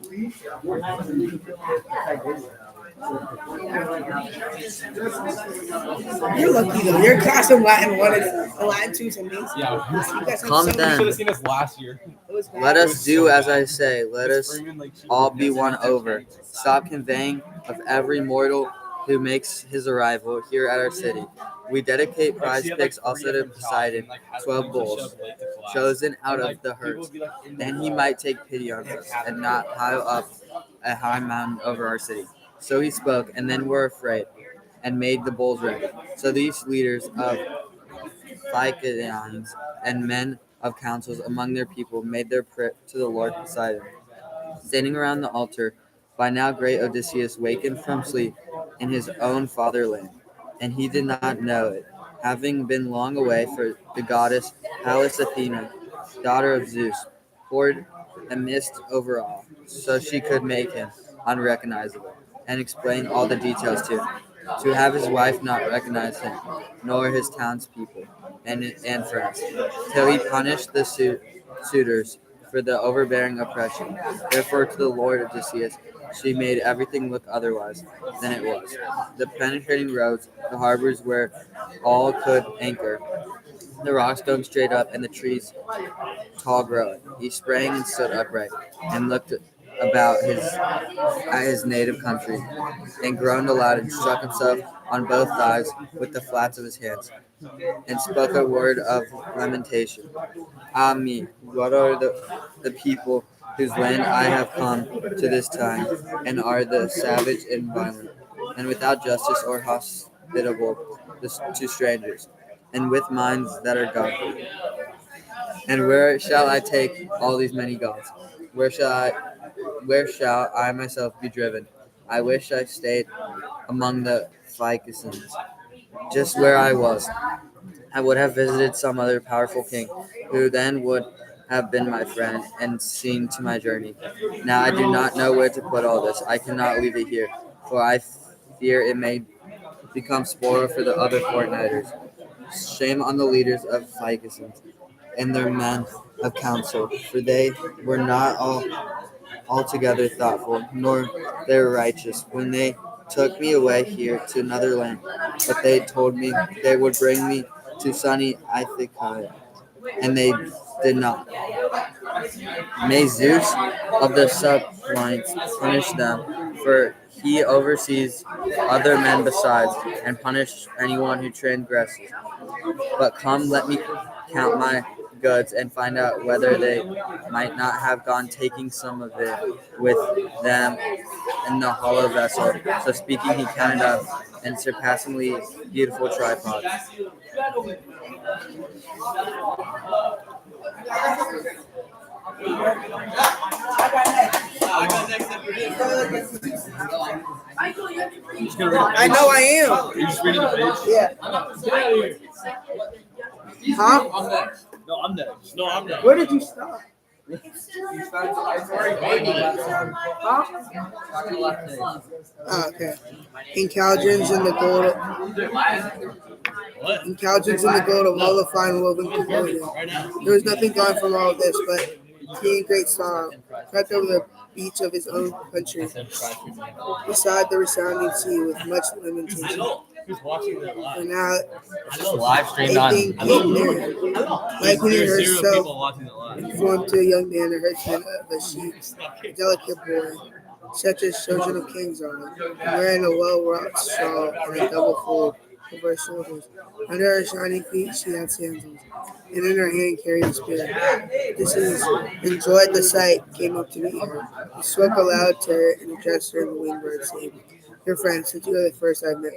You're lucky though. Your class in Latin 1 and Latin 2 is amazing. Yeah. Calm down. You should have seen us last year. Let us do as I say. Let us all be won over. Stop conveying of every mortal who makes his arrival here at our city. We dedicate prize picks also to Poseidon, 12 bulls, chosen out of the herds. Then he might take pity on us and not pile up a high mountain over our city. So he spoke, and then were afraid, and made the bulls ready. So these leaders of Phaeacians and men of councils among their people made their prayer to the Lord Poseidon. Standing around the altar, by now great Odysseus wakened from sleep in his own fatherland, and he did not know it, having been long away, for the goddess Pallas Athena, daughter of Zeus, poured a mist over all, so she could make him. unrecognizable, and explain all the details to him. To have his wife not recognize him, nor his townspeople and friends, till he punished the suitors for the overbearing oppression. Therefore, to the Lord Odysseus, she made everything look otherwise than it was. The penetrating roads, the harbors where all could anchor, the rocks going straight up, and the trees tall growing. He sprang and stood upright, and looked about at his native country, and groaned aloud and struck himself on both thighs with the flats of his hands, and spoke a word of lamentation. Ah me, what are the people whose land I have come to this time, and are the savage and violent, and without justice or hospitable to strangers, and with minds that are godly. And where shall I take all these many gods? Where shall I myself be driven? I wish I stayed among the Phycicians, just where I was. I would have visited some other powerful king, who then would have been my friend and seen to my journey. Now I do not know where to put all this. I cannot leave it here, for I fear it may become spoil for the other fortnighters. Shame on the leaders of Phycicians and their men of counsel, for they were not altogether thoughtful, nor they were righteous, when they took me away here to another land. But they told me they would bring me to sunny Ithaca, and they did not. May Zeus of the suppliants punish them, for he oversees other men besides, and punish anyone who transgresses. But come, let me count my goods and find out whether they might not have gone taking some of it with them in the hollow vessel. So speaking, he counted up and surpassingly beautiful tripods. I know I am. You just reading the page? Yeah. Huh? No, I'm next. No, I'm next. Where did you stop? Oh, okay. In Caldrons in the gold of all the fine woven conclusion. There was nothing gone from all of this, but he in great sorrow crept over the beach of his own country, beside the resounding sea with much lamentation. For now, live streamed on. came near, like when he herself formed to a young man, a herdsman of a sheep, a delicate boy, such as children of kings are, wearing a well-wrought shawl and a double fold over her shoulders. Under her shining feet she had sandals, and in her hand carried a spear. Odysseus enjoyed the sight, came up to meet her. He spoke aloud to her and addressed her in the winged word, saying, "Dear friend, since you are the first I have met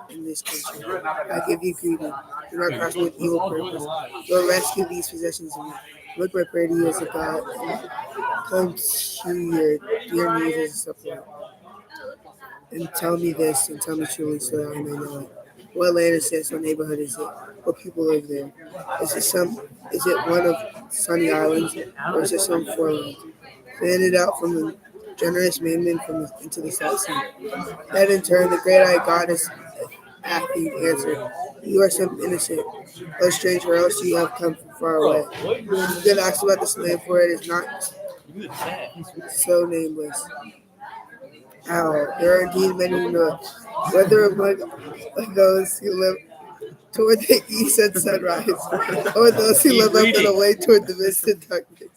in this country, I give you greeting. Do not cross me with evil purpose. You will rescue these possessions of me. Look, my prayer to you as a god, and come to your dear needs as a supplement. And tell me this, and tell me truly, so that I may know it. What land is this? What neighborhood is it? What people live there? Is it one of sunny islands, or is it some foreland? Planted out from the generous mainland into the South Sea." Then in turn, the great-eyed goddess Athene answered, "You are some innocent, O stranger, else you have come from far away. You could ask about this land, for it is not so nameless. Owl, there are indeed many who know it, whether among those who live toward the east at sunrise, or those who live up and away toward the mist and darkness.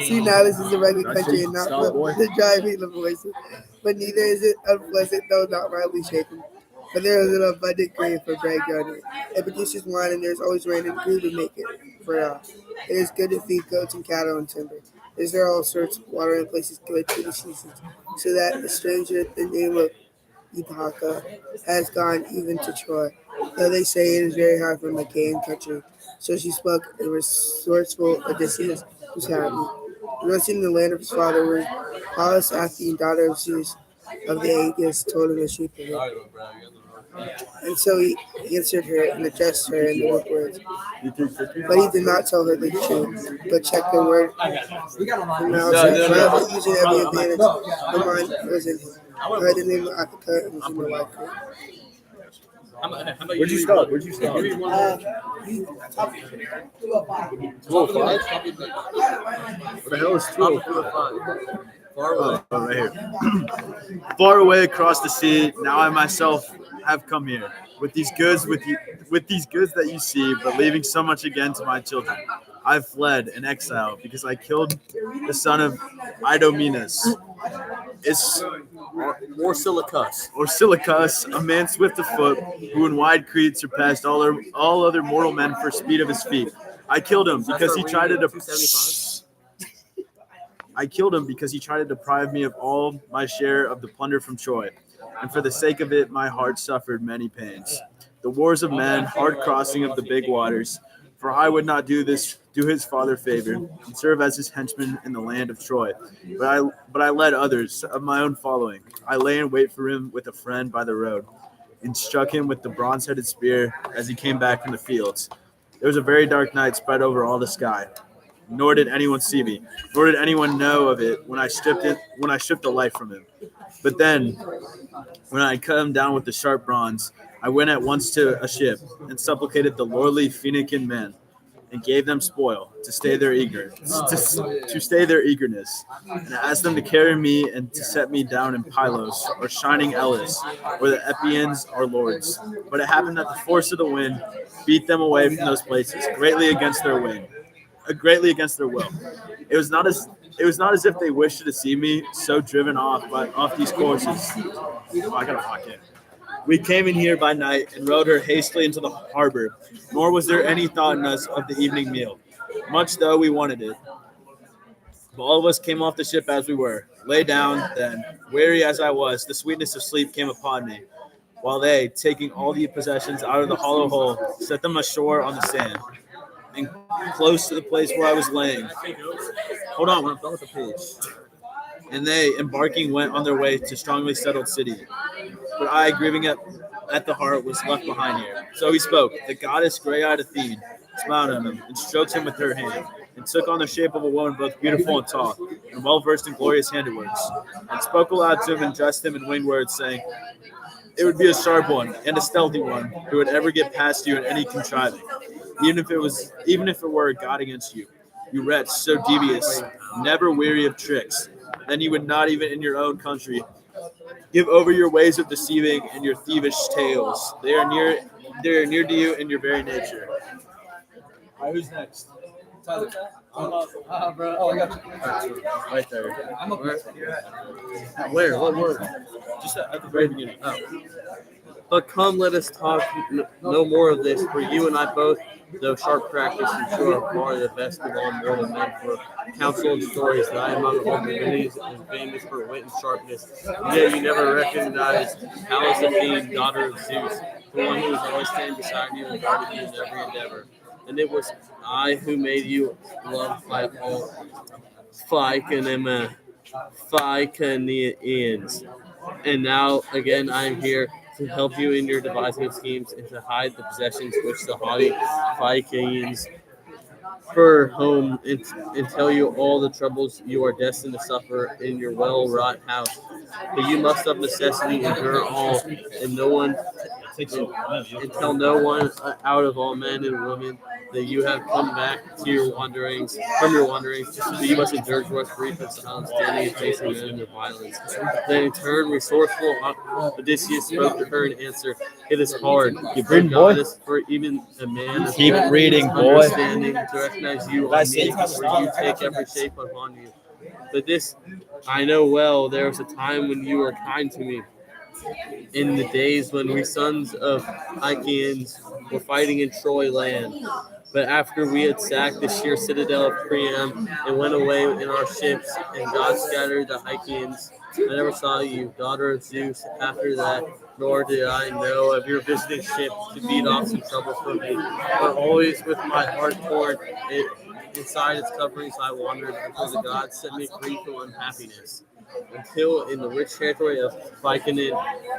See now, this is a rugged country and not the driving of voices, but neither is it unpleasant, though not mildly shaken. But there is an abundant grain for bread ground here. It produces wine, and there is always rain and food to make it for all. It is good to feed goats and cattle and timber. Is there all sorts of water and places good to the seasons, so that the stranger, the name of Ithaca, has gone even to Troy, though they say it is very hard from the Achaean country." So she spoke, and resourceful Odysseus was happy. Resting in the land of his father, where Pallas Athene, daughter of Zeus of the Aegis, told him the truth of it. And so he answered her and addressed her in the words. But he did not tell her the truth, but checked the word analysis. Forever using every advantage of mine was in him. I had the name of Africa and was in the white coat. Where'd you stop? Where'd you stop? 205? What the hell is 205? Far away. Oh, right here. Far away across the sea, now I myself have come here with these goods that you see, but leaving so much again to my children. I've fled in exile because I killed the son of Idomeneus. Or Silicus, a man swift of foot, who in wide Crete surpassed all other mortal men for speed of his feet. I killed him because he tried to deprive me of all my share of the plunder from Troy, and for the sake of it, my heart suffered many pains. The wars of men, hard crossing of the big waters, for I would not do his father favor, and serve as his henchman in the land of Troy. But I led others of my own following. I lay in wait for him with a friend by the road, and struck him with the bronze-headed spear as he came back from the fields. There was a very dark night spread over all the sky. Nor did anyone see me, nor did anyone know of it when I stripped the life from him. But then, when I cut him down with the sharp bronze, I went at once to a ship and supplicated the lordly Phoenician men, and gave them spoil to stay their eagerness, and asked them to carry me and to set me down in Pylos or shining Elis, where the Epeans are lords. But it happened that the force of the wind beat them away from those places, greatly against their will. It was not as if they wished to deceive me, so driven off these courses. I gotta walk in. We came in here by night and rowed her hastily into the harbor, nor was there any thought in us of the evening meal, much though we wanted it. But all of us came off the ship as we were. Lay down, then, weary as I was, the sweetness of sleep came upon me, while they, taking all the possessions out of the hollow hull, set them ashore on the sand, and close to the place where I was laying. Hold on, when I'm done with the page. And they, embarking, went on their way to strongly settled city. But I, grieving at the heart, was left behind here. So he spoke. The goddess gray-eyed Athene smiled on him and stroked him with her hand, and took on the shape of a woman both beautiful and tall, and well-versed in glorious handiworks, and spoke aloud to him and addressed him in winged words, saying, it would be a sharp one and a stealthy one who would ever get past you in any contriving, even if it were a god against you. You wretch, so devious, never weary of tricks. Then you would not even in your own country give over your ways of deceiving and your thievish tales. They are near to you in your very nature. All right, who's next? Tyler. Bro. Oh, I got you. Right there. I'm up. Where? What word? Just at the very beginning. Oh. But come, let us talk no more of this, for you and I both, though sharp practice and sure are far the best of all mortal men for counsel and stories, that I among all divinities and famous for wit and sharpness. Yet you never recognized Alice Athene, daughter of Zeus, the one who was always standing beside you and guarded you in every endeavor. And it was I who made you loved by all Phyconians. And now again I am here to help you in your devising of schemes and to hide the possessions which the haughty Phyconians spur home and tell you all the troubles you are destined to suffer in your well-wrought house. But you must of necessity endure all, and no one and tell no one out of all men and women that you have come back to your wanderings but you must endure God's grief and silence, standing and facing men and their violence. Then in turn, resourceful Odysseus spoke to her and answered, it is hard, for even a man Keep reading, boy. Understanding to recognize you on me, for you take every shape upon you. But this I know well, there was a time when you were kind to me, in the days when we sons of Achaeans were fighting in Troy land. But after we had sacked the sheer citadel of Priam and went away in our ships, and God scattered the Achaeans, I never saw you, daughter of Zeus, after that, nor did I know of your visiting ship to beat off some trouble from me. But always with my heart torn inside its coverings I wandered until the gods set me free from unhappiness. until in the rich territory of Vicodin,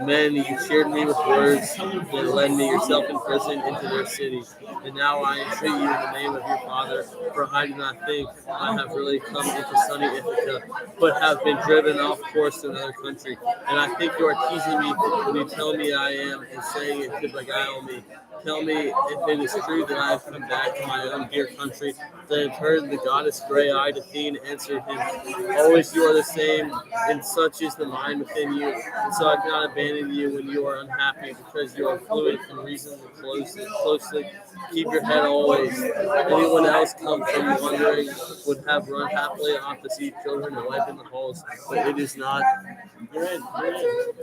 men you cheered me with words, then led me yourself in prison into their city. And now I entreat you in the name of your father, for I do not think I have really come into sunny Ithaca, but have been driven off course to another country. And I think you are teasing me when you tell me I am, and saying it to beguile me. Tell me if it is true that I have come back to my own dear country. Then heard the goddess gray-eyed Athene answered him, always you are the same, and such is the mind within you. And so I cannot abandon you when you are unhappy, because you are fluent and reason closely. Keep your head always. Anyone else come from wandering would have run happily off to see children and wipe in the halls, but it is not. You're in.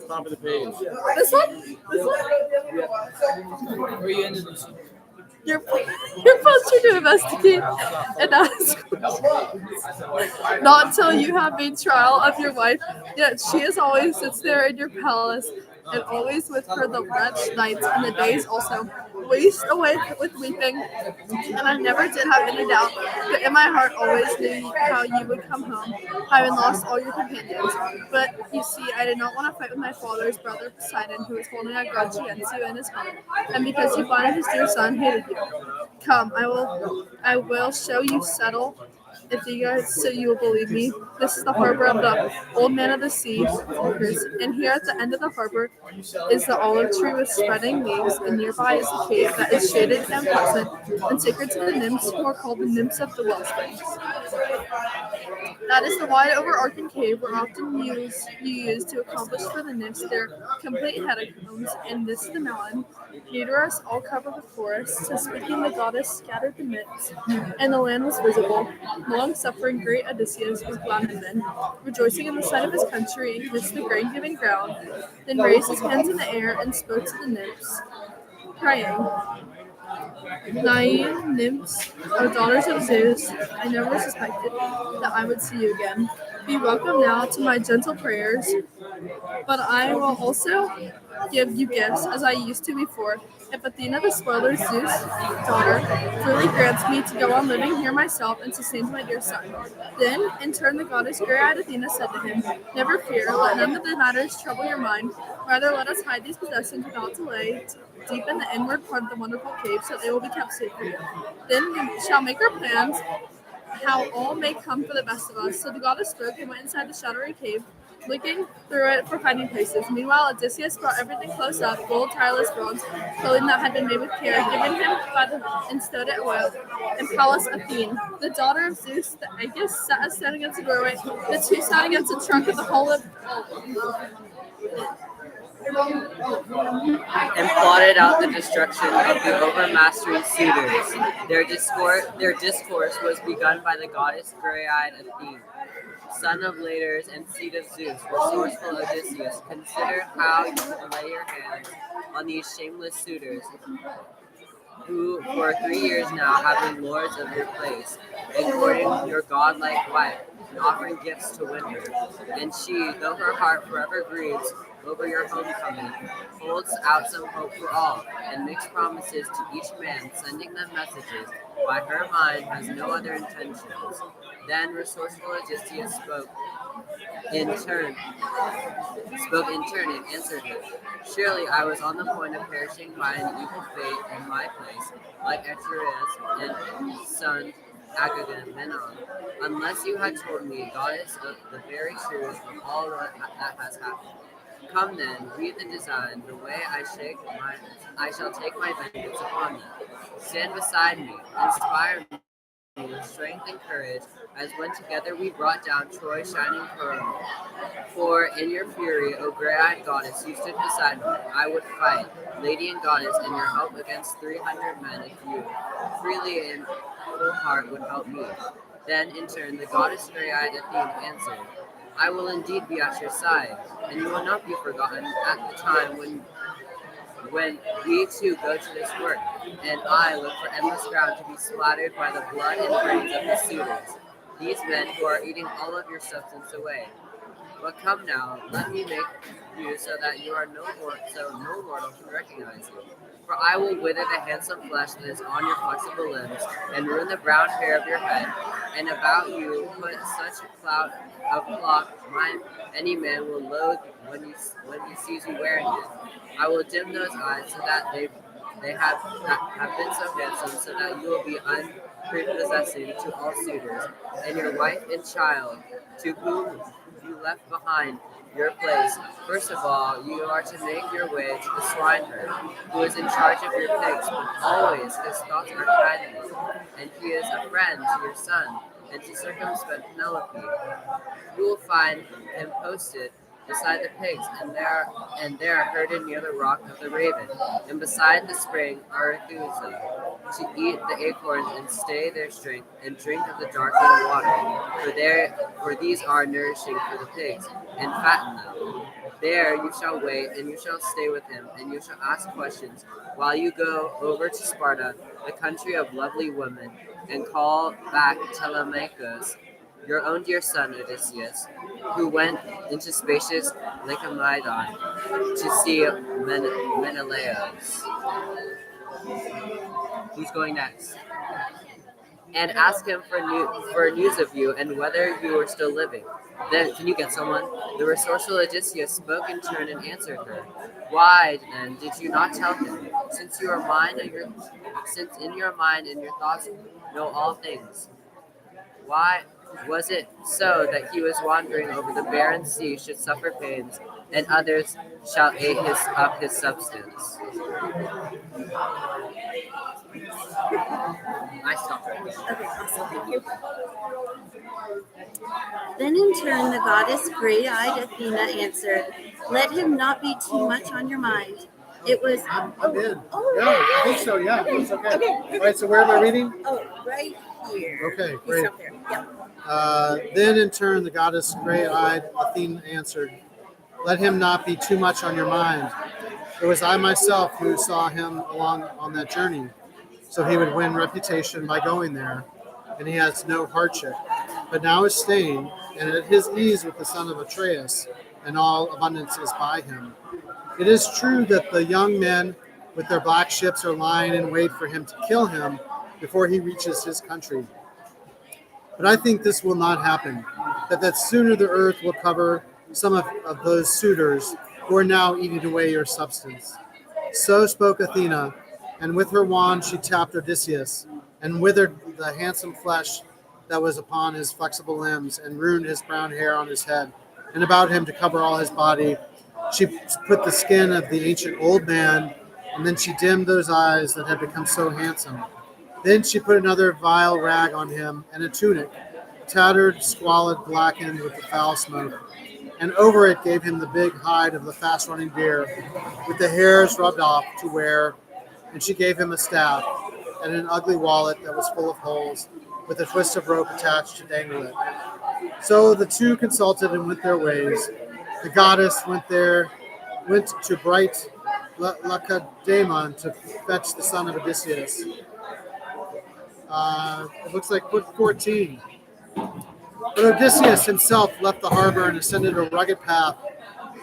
Top of the page. This one? This one? Where are you ending this? You're supposed to investigate and ask not until you have made trial of your wife, yet she as always sits there in your palace, and always with her the wretched nights and the days also waste away with weeping. And I never did have any doubt, but in my heart always knew how you would come home, having lost all your companions. But you see, I did not want to fight with my father's brother Poseidon, who was holding a grudge against you in his heart, and because you blinded his dear son, hated you. Come, I will show you settle if you guys so you will believe me. This is the harbor of the old man of the sea, and here at the end of the harbor is the olive tree with spreading leaves, and nearby is the cave that is shaded and pleasant and sacred to the nymphs who are called the nymphs of the well springs. That is the wide overarching cave where often you use to accomplish for the nymphs their complete catacombs, and this is the mountain. Uterus all covered with forests, so speaking the goddess scattered the midst, and the land was visible. Long-suffering great Odysseus was glad in men, rejoicing in the sight of his country, and kissed the grain-giving ground, then raised his hands in the air and spoke to the nymphs, crying, Naive nymphs, O daughters of Zeus, I never suspected that I would see you again. Be welcome now to my gentle prayers, but I will also give you gifts as I used to before. If Athena the spoiler, Zeus' daughter, freely grants me to go on living here myself and sustains my dear son. Then, in turn, the goddess gray-eyed Athena said to him, Never fear, let none of the matters trouble your mind. Rather, let us hide these possessions without delay deep in the inward part of the wonderful cave, so they will be kept safe for you. Then we shall make our plans how all may come for the best of us. So the goddess spoke and went inside the shadowy cave, looking through it for hiding places. Meanwhile, Odysseus brought everything close up, gold, tireless bronze, clothing that had been made with care, given him and stowed it away. And Pallas Athene, the daughter of Zeus, the Aegis, sat as stand against the doorway, the two sat against the trunk of the hall of and plotted out the destruction of the overmastering suitors. Their discourse was begun by the goddess gray-eyed Athene, son of Laertes and seed of Zeus, resourceful Odysseus. Consider how you can lay your hands on these shameless suitors, who for 3 years now have been lords of your place, and courting your godlike wife, and offering gifts to win her. And she, though her heart forever grieves over your homecoming, holds out some hope for all, and makes promises to each man, sending them messages, why her mind has no other intentions. Then resourceful Odysseus spoke in turn and answered him. Surely I was on the point of perishing by an evil fate in my place, like Atreus and son Agamemnon, unless you had told me, goddess, of the very truth of all that has happened. Come then, read the design, the way I shall take my vengeance upon them. Stand beside me, inspire me with strength and courage, as when together we brought down Troy's shining pearl. For in your fury, O gray-eyed goddess, you stood beside me. I would fight, lady and goddess, in your help against 300 men if you, freely and full heart, would help me. Then, in turn, the goddess gray-eyed Athene answered, I will indeed be at your side, and you will not be forgotten at the time when we too go to this work, and I look for endless ground to be splattered by the blood and brains of the suitors, these men who are eating all of your substance away. But come now, let me make you so that you are no mortal can recognize you. For I will wither the handsome flesh that is on your flexible limbs, and ruin the brown hair of your head, and about you put such a cloud of cloth any man will loathe when he sees you wearing it. I will dim those eyes so that they have been so handsome, so that you will be unprepossessing to all suitors, and your wife and child, to whom you left behind your place. First of all, you are to make your way to the swineherd, who is in charge of your pigs, but always his thoughts are kindly, and he is a friend to your son, and to circumspect Penelope. You will find him posted beside the pigs, and there herded near the rock of the raven, and beside the spring Arethusa, to eat the acorns and stay their strength, and drink of the darkling water, for these are nourishing for the pigs, and fatten them. There you shall wait, and you shall stay with him, and you shall ask questions, while you go over to Sparta, the country of lovely women, and call back Telemachus, your own dear son Odysseus, who went into spacious Lycomedon to see Menelaus. Who's going next? And ask him for news of you and whether you are still living. Then, can you get someone? The resourceful Odysseus spoke in turn and answered her. Why, then, did you not tell him? Since in your mind and your thoughts know all things. Why was it so that he was wandering over the barren sea should suffer pains, and others shall eat up his substance? I stopped right there. Okay, awesome. Thank you. Then in turn, the goddess great-eyed Athena answered, "Let him not be too much on your mind. It was." I'm in. Yeah, I think so. Yeah, it's okay. All right. So where am I reading? Oh, right here. Okay, He's great. up there. Yeah. Then in turn, the goddess great-eyed Athena answered, "Let him not be too much on your mind. It was I myself who saw him along on that journey, so he would win reputation by going there, and he has no hardship. But now is staying, and at his ease with the son of Atreus, and all abundance is by him. It is true that the young men with their black ships are lying in wait for him to kill him before he reaches his country. But I think this will not happen, that sooner the earth will cover some of those suitors who are now eating away your substance." So spoke Athena, and with her wand she tapped Odysseus, and withered the handsome flesh that was upon his flexible limbs, and ruined his brown hair on his head, and about him to cover all his body. She put the skin of the ancient old man, and then she dimmed those eyes that had become so handsome. Then she put another vile rag on him, and a tunic, tattered, squalid, blackened with the foul smoke, and over it gave him the big hide of the fast-running deer, with the hairs rubbed off to wear, and she gave him a staff, and an ugly wallet that was full of holes, with a twist of rope attached to dangle it. So the two consulted and went their ways. The goddess went to bright Lacedaemon to fetch the son of Odysseus. It looks like book 14. But Odysseus himself left the harbor and ascended a rugged path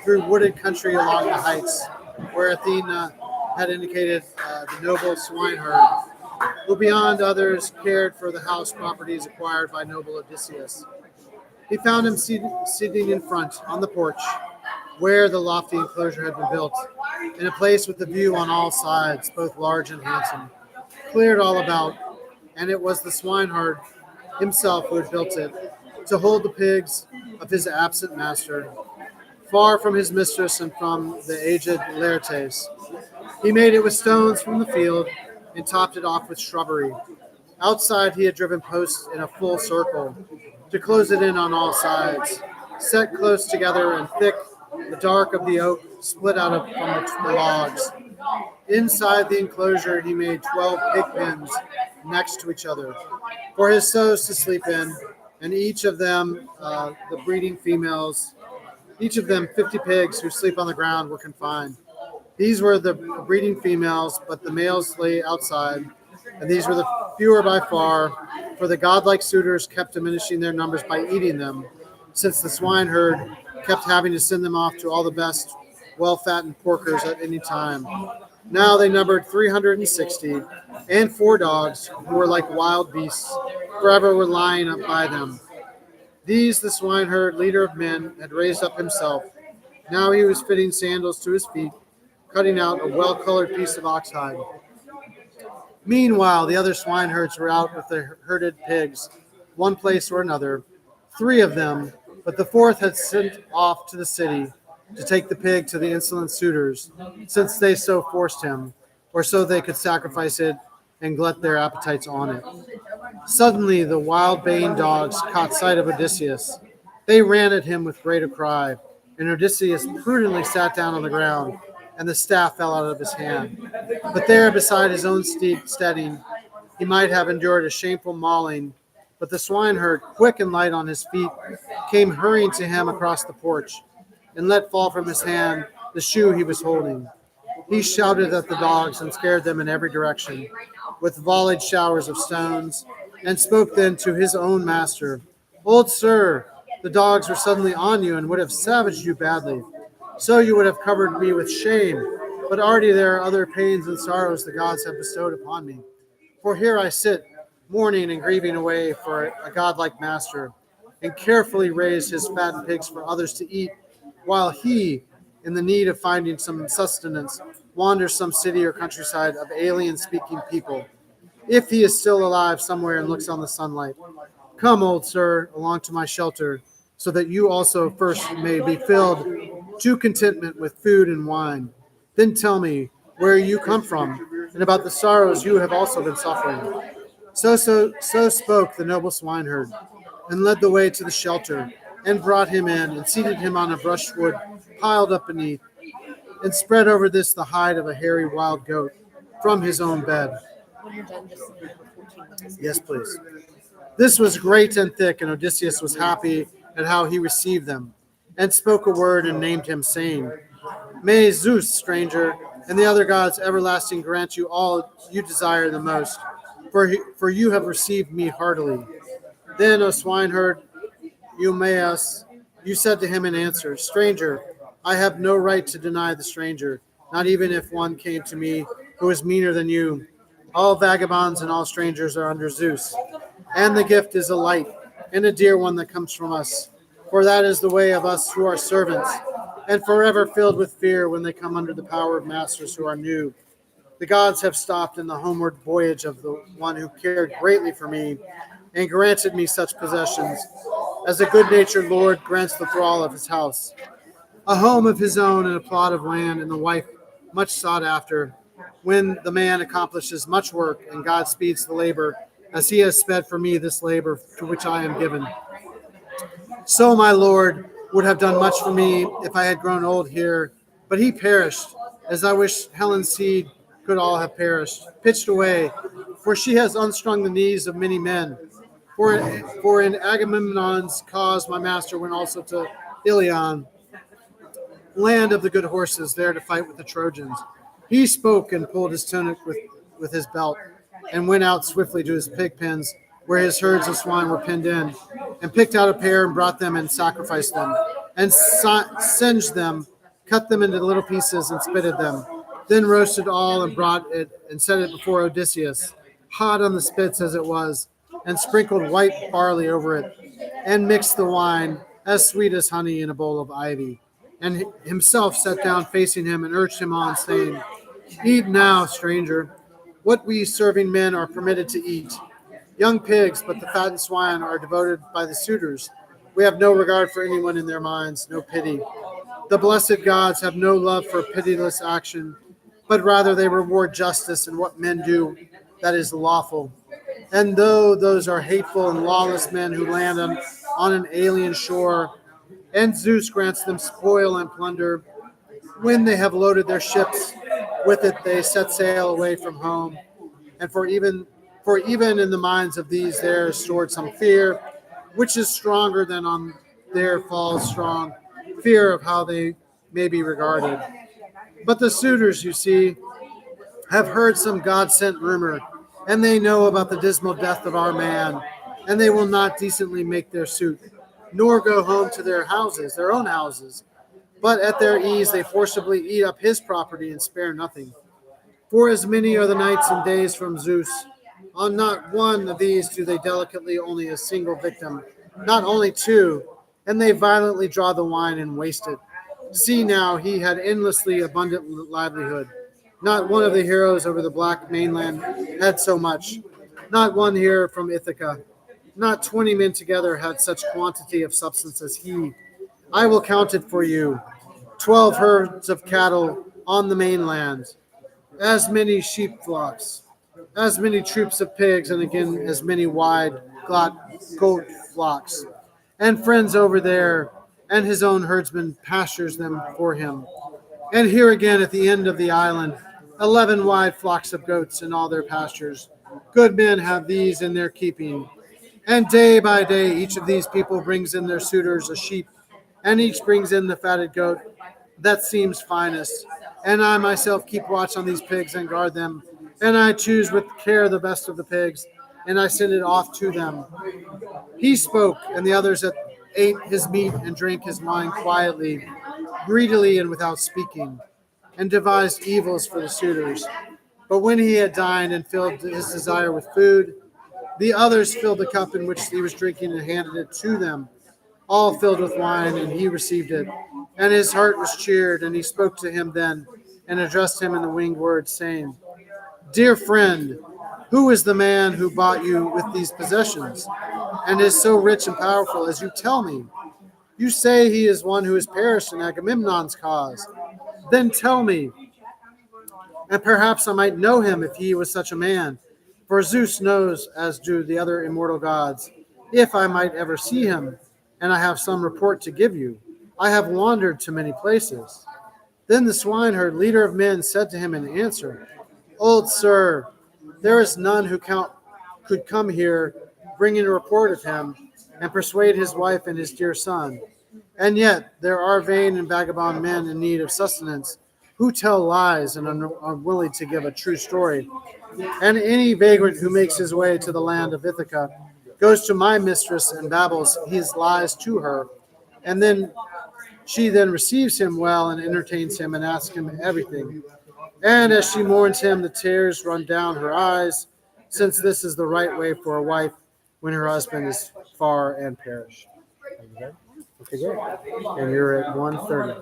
through wooded country along the heights, where Athena had indicated the noble swineherd, who beyond others cared for the house properties acquired by noble Odysseus. He found him sitting in front, on the porch, where the lofty enclosure had been built, in a place with a view on all sides, both large and handsome, cleared all about, and it was the swineherd himself who had built it, to hold the pigs of his absent master, far from his mistress and from the aged Laertes. He made it with stones from the field, and topped it off with shrubbery. Outside he had driven posts in a full circle, to close it in on all sides, set close together and thick, the dark of the oak split out from the logs. Inside the enclosure he made 12 pig pens next to each other, for his sows to sleep in, and each of them, the breeding females, each of them 50 pigs who sleep on the ground were confined. These were the breeding females, but the males lay outside, and these were the fewer by far, for the godlike suitors kept diminishing their numbers by eating them, since the swineherd kept having to send them off to all the best, well-fattened porkers at any time. Now they numbered 360, and 4 dogs who were like wild beasts, forever were lying up by them. These the swineherd, leader of men, had raised up himself. Now he was fitting sandals to his feet, cutting out a well-colored piece of oxhide. Meanwhile, the other swineherds were out with their herded pigs, one place or another, 3 of them, but the 4th had sent off to the city to take the pig to the insolent suitors, since they so forced him, or so they could sacrifice it and glut their appetites on it. Suddenly the wild baying dogs caught sight of Odysseus. They ran at him with great cry, and Odysseus prudently sat down on the ground, and the staff fell out of his hand. But there, beside his own steading, he might have endured a shameful mauling. But the swineherd, quick and light on his feet, came hurrying to him across the porch, and let fall from his hand the shoe he was holding. He shouted at the dogs and scared them in every direction, with volleyed showers of stones, and spoke then to his own master. Old sir, the dogs were suddenly on you and would have savaged you badly. So you would have covered me with shame, but already there are other pains and sorrows the gods have bestowed upon me. For here I sit, mourning and grieving away for a godlike master, and carefully raise his fattened pigs for others to eat, while he, in the need of finding some sustenance, wanders some city or countryside of alien-speaking people, if he is still alive somewhere and looks on the sunlight. Come, old sir, along to my shelter, so that you also first may be filled to contentment with food and wine. Then tell me where you come from, and about the sorrows you have also been suffering. So spoke the noble swineherd, and led the way to the shelter, and brought him in, and seated him on a brushwood piled up beneath, and spread over this the hide of a hairy wild goat from his own bed. Yes, please. This was great and thick, and Odysseus was happy at how he received them, and spoke a word and named him, saying, May Zeus, stranger, and the other gods everlasting grant you all you desire the most, for you have received me heartily. Then, O swineherd Eumaeus, you said to him in answer, Stranger, I have no right to deny the stranger, not even if one came to me who is meaner than you. All vagabonds and all strangers are under Zeus, and the gift is a light and a dear one that comes from us, for that is the way of us who are servants, and forever filled with fear when they come under the power of masters who are new. The gods have stopped in the homeward voyage of the one who cared greatly for me, and granted me such possessions as a good-natured lord grants the thrall of his house, a home of his own and a plot of land and the wife much sought after, when the man accomplishes much work and God speeds the labor, as he has sped for me this labor to which I am given. So my lord would have done much for me if I had grown old here, but he perished, as I wish Helen's seed could all have perished, pitched away, for she has unstrung the knees of many men. For in Agamemnon's cause my master went also to Ilion, land of the good horses, there to fight with the Trojans. He spoke and pulled his tunic with his belt, and went out swiftly to his pig pens, where his herds of swine were penned in, and picked out a pair and brought them and sacrificed them, and singed them, cut them into little pieces and spitted them. Then roasted all and brought it and set it before Odysseus, hot on the spits as it was, and sprinkled white barley over it, and mixed the wine, as sweet as honey, in a bowl of ivy. And himself sat down facing him and urged him on, saying, Eat now, stranger, what we serving men are permitted to eat. Young pigs, but the fattened swine are devoted by the suitors. We have no regard for anyone in their minds, no pity. The blessed gods have no love for pitiless action, but rather they reward justice and what men do that is lawful. And though those are hateful and lawless men who land on an alien shore, and Zeus grants them spoil and plunder, when they have loaded their ships with it, they set sail away from home. And for even in the minds of these there is stored some fear, which is stronger than on there falls strong fear of how they may be regarded. But the suitors, you see, have heard some God-sent rumor, and they know about the dismal death of our man, and they will not decently make their suit, nor go home to their own houses, but at their ease they forcibly eat up his property and spare nothing. For as many are the nights and days from Zeus. On not one of these do they delicately only a single victim, not only two, and they violently draw the wine and waste it. See now, he had endlessly abundant livelihood. Not one of the heroes over the black mainland had so much. Not one here from Ithaca. Not 20 men together had such quantity of substance as he. I will count it for you. 12 herds of cattle on the mainland, as many sheep flocks, as many troops of pigs, and again as many wide goat flocks. And friends over there, and his own herdsman pastures them for him. And here again at the end of the island, 11 wide flocks of goats in all their pastures. Good men have these in their keeping. And day by day, each of these people brings in their suitors a sheep, and each brings in the fatted goat that seems finest. And I myself keep watch on these pigs and guard them, and I choose with care the best of the pigs, and I send it off to them. He spoke, and the others ate his meat and drank his wine quietly, greedily and without speaking, and devised evils for the suitors. But when he had dined and filled his desire with food, the others filled the cup in which he was drinking and handed it to them, all filled with wine, and he received it. And his heart was cheered, and he spoke to him then, and addressed him in the winged words, saying, Dear friend, who is the man who bought you with these possessions, and is so rich and powerful as you tell me? You say he is one who has perished in Agamemnon's cause. Then tell me, and perhaps I might know him if he was such a man. For Zeus knows, as do the other immortal gods, if I might ever see him, and I have some report to give you. I have wandered to many places. Then the swineherd, leader of men, said to him in answer, Old sir, there is none who could come here bringing a report of him and persuade his wife and his dear son. And yet there are vain and vagabond men in need of sustenance who tell lies and are unwilling to give a true story. And any vagrant who makes his way to the land of Ithaca goes to my mistress and babbles his lies to her, and then she receives him well and entertains him and asks him everything. And as she mourns him, the tears run down her eyes, since this is the right way for a wife when her husband is far and perished. Okay, great. And you're at 1:30.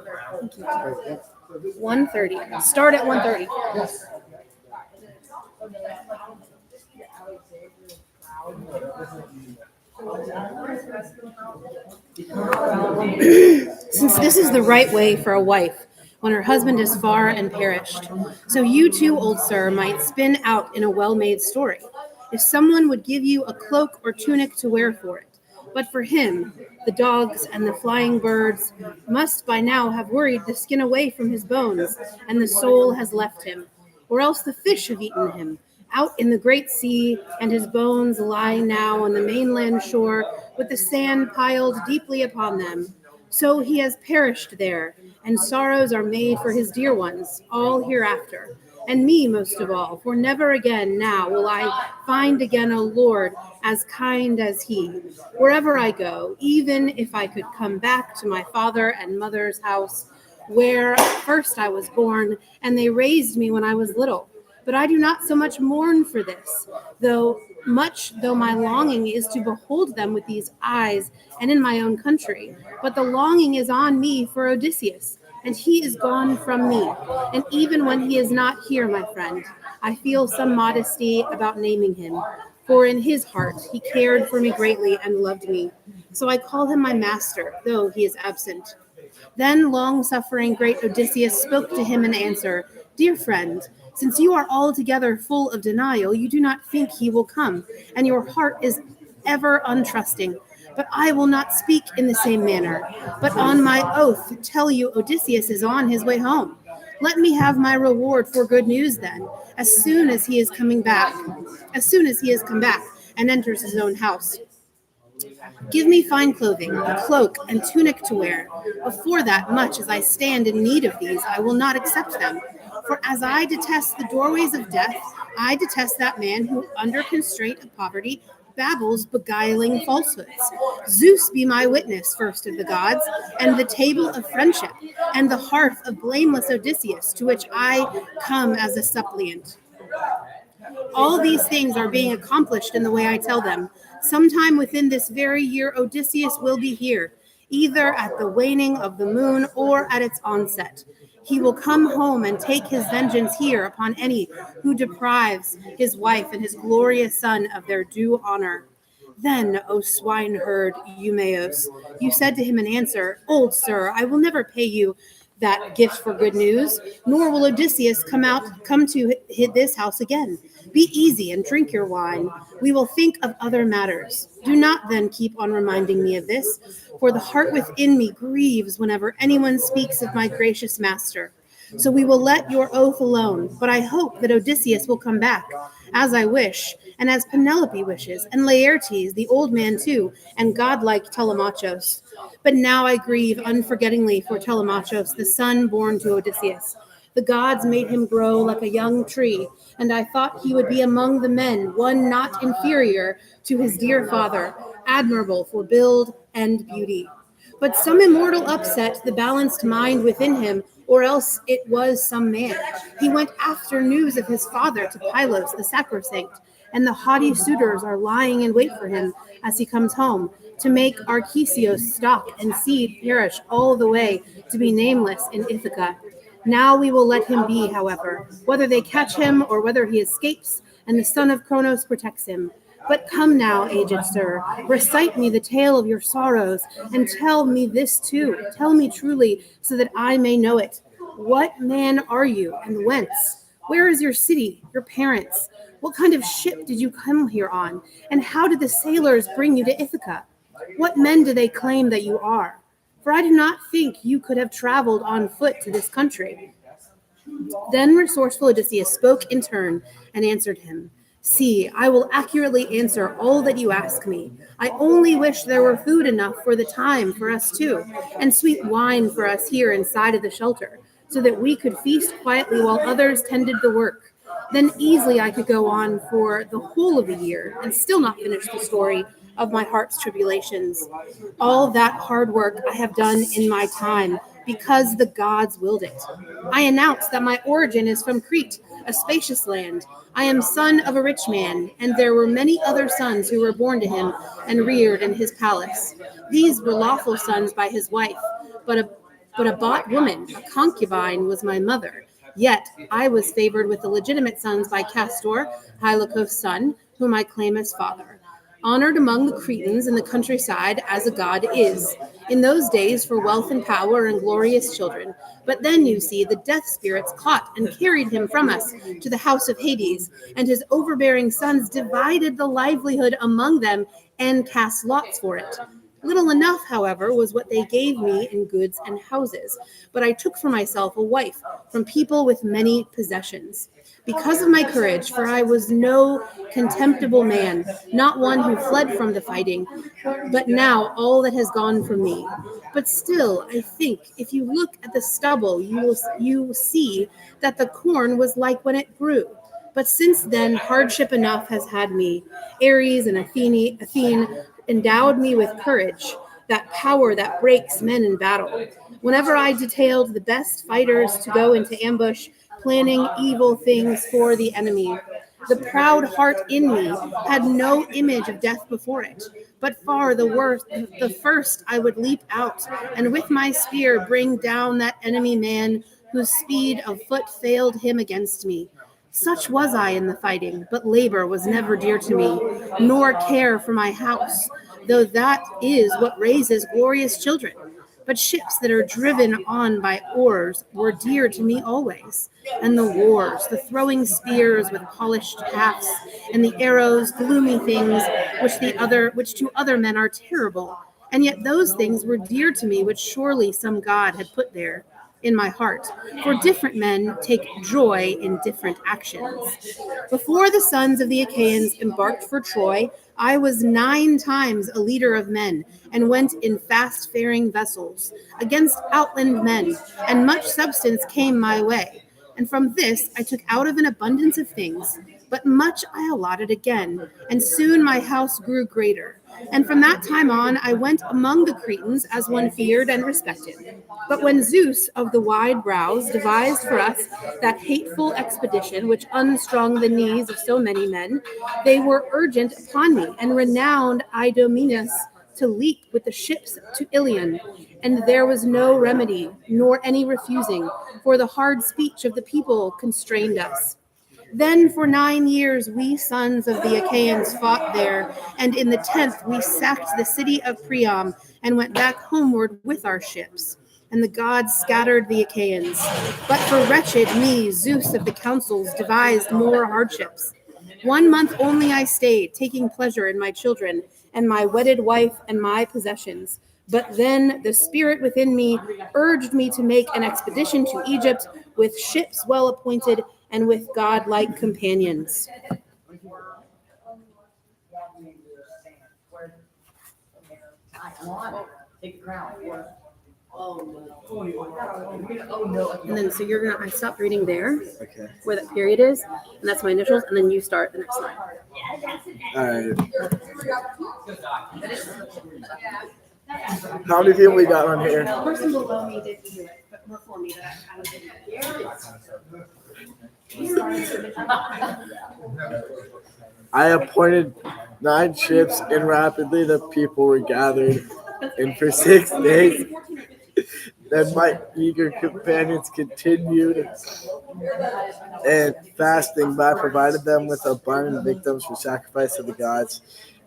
1:30. Start at 1:30. Yes. Since this is the right way for a wife when her husband is far and perished, so you too, old sir, might spin out in a well-made story, if someone would give you a cloak or tunic to wear for it. But for him, the dogs and the flying birds must by now have worried the skin away from his bones, and the soul has left him, or else the fish have eaten him, out in the great sea, and his bones lie now on the mainland shore with the sand piled deeply upon them. So he has perished there, and sorrows are made for his dear ones, all hereafter, and me most of all, for never again now will I find again a lord as kind as he, wherever I go, even if I could come back to my father and mother's house, where first I was born, and they raised me when I was little. But I do not so much mourn for this, though my longing is to behold them with these eyes and in my own country. But the longing is on me for Odysseus, and he is gone from me. And even when he is not here, my friend, I feel some modesty about naming him, for in his heart he cared for me greatly and loved me. So I call him my master, though he is absent. Then long-suffering great Odysseus spoke to him in answer, Dear friend, since you are altogether full of denial, you do not think he will come, and your heart is ever untrusting. But I will not speak in the same manner, but on my oath tell you Odysseus is on his way home. Let me have my reward for good news then, as soon as he has come back and enters his own house. Give me fine clothing, a cloak, and tunic to wear. Before that, much as I stand in need of these, I will not accept them. For as I detest the doorways of death, I detest that man who, under constraint of poverty, babbles beguiling falsehoods. Zeus be my witness, first of the gods, and the table of friendship, and the hearth of blameless Odysseus, to which I come as a suppliant. All these things are being accomplished in the way I tell them. Sometime within this very year, Odysseus will be here, either at the waning of the moon or at its onset. He will come home and take his vengeance here upon any who deprives his wife and his glorious son of their due honor. Then, O swineherd Eumaeus, you said to him in answer, Old sir, I will never pay you that gift for good news, nor will Odysseus come to this house again. Be easy and drink your wine. We will think of other matters. Do not then keep on reminding me of this, for the heart within me grieves whenever anyone speaks of my gracious master. So we will let your oath alone, but I hope that Odysseus will come back, as I wish, and as Penelope wishes, and Laertes, the old man too, and godlike Telemachus. But now I grieve unforgettingly for Telemachus, the son born to Odysseus. The gods made him grow like a young tree, and I thought he would be among the men, one not inferior to his dear father, admirable for build and beauty. But some immortal upset the balanced mind within him, or else it was some man. He went after news of his father to Pylos the sacrosanct, and the haughty suitors are lying in wait for him as he comes home, to make Archesios' stock and seed perish all the way to be nameless in Ithaca. Now we will let him be, however, whether they catch him or whether he escapes, and the son of Cronos protects him. But come now, aged sir, recite me the tale of your sorrows, and tell me this too. Tell me truly, so that I may know it. What man are you, and whence? Where is your city, your parents? What kind of ship did you come here on, and how did the sailors bring you to Ithaca? What men do they claim that you are? For I do not think you could have traveled on foot to this country. Then resourceful Odysseus spoke in turn and answered him. See, I will accurately answer all that you ask me. I only wish there were food enough for the time for us too, and sweet wine for us here inside of the shelter, so that we could feast quietly while others tended the work. Then easily I could go on for the whole of a year and still not finish the story of my heart's tribulations. All that hard work I have done in my time, because the gods willed it. I announce that my origin is from Crete, a spacious land. I am son of a rich man, and there were many other sons who were born to him and reared in his palace. These were lawful sons by his wife, but a bought woman, a concubine, was my mother. Yet I was favored with the legitimate sons by Castor, Hylocos' son, whom I claim as father. Honored among the Cretans in the countryside as a god is, in those days for wealth and power and glorious children. But then, you see, the death spirits caught and carried him from us to the house of Hades, and his overbearing sons divided the livelihood among them and cast lots for it. Little enough, however, was what they gave me in goods and houses, but I took for myself a wife from people with many possessions. Because of my courage, for I was no contemptible man, not one who fled from the fighting, but now all that has gone from me. But still, I think, if you look at the stubble, you see that the corn was like when it grew. But since then, hardship enough has had me. Ares and Athene endowed me with courage, that power that breaks men in battle. Whenever I detailed the best fighters to go into ambush, planning evil things for the enemy, the proud heart in me had no image of death before it, but far the first I would leap out, and with my spear bring down that enemy man whose speed of foot failed him against me. Such was I in the fighting, but labor was never dear to me, nor care for my house, though that is what raises glorious children. But ships that are driven on by oars were dear to me always, and the wars, the throwing spears with polished hafts, and the arrows, gloomy things, which to other men are terrible, and yet those things were dear to me, which surely some god had put there in my heart, for different men take joy in different actions. Before the sons of the Achaeans embarked for Troy, I was 9 times a leader of men, and went in fast-faring vessels against outland men, and much substance came my way. And from this I took out of an abundance of things But much I allotted again, and soon my house grew greater. And from that time on I went among the Cretans as one feared and respected. But when Zeus of the wide brows devised for us that hateful expedition which unstrung the knees of so many men, they were urgent upon me, and renowned Idomeneus to leap with the ships to Ilion. And there was no remedy, nor any refusing, for the hard speech of the people constrained us. Then for 9 years we sons of the Achaeans fought there, and in the 10th we sacked the city of Priam and went back homeward with our ships. And the gods scattered the Achaeans. But for wretched me, Zeus of the councils devised more hardships. 1 month only I stayed, taking pleasure in my children and my wedded wife and my possessions. But then the spirit within me urged me to make an expedition to Egypt with ships well appointed and with godlike companions. And then so you're gonna I stopped reading there, Okay. where that period is, and that's my initials, and then you start the next line. All right. How many people we got on here? The person below me didn't do it, but before me that I was in I appointed 9 ships, and rapidly the people were gathered. And for 6 days, then my eager companions continued and fasting, but I provided them with abundant victims for sacrifice to the gods,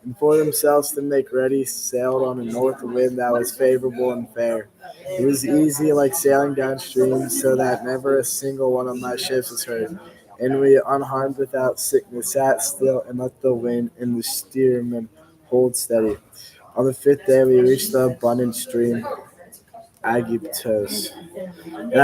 and for themselves to make ready, sailed on a north wind that was favorable and fair. It was easy, like sailing downstream, so that never a single one of my ships was hurt. And we, unharmed without sickness, sat still and let the wind and the steersman hold steady. On the 5th day, we reached the abundant stream, Aegyptos, and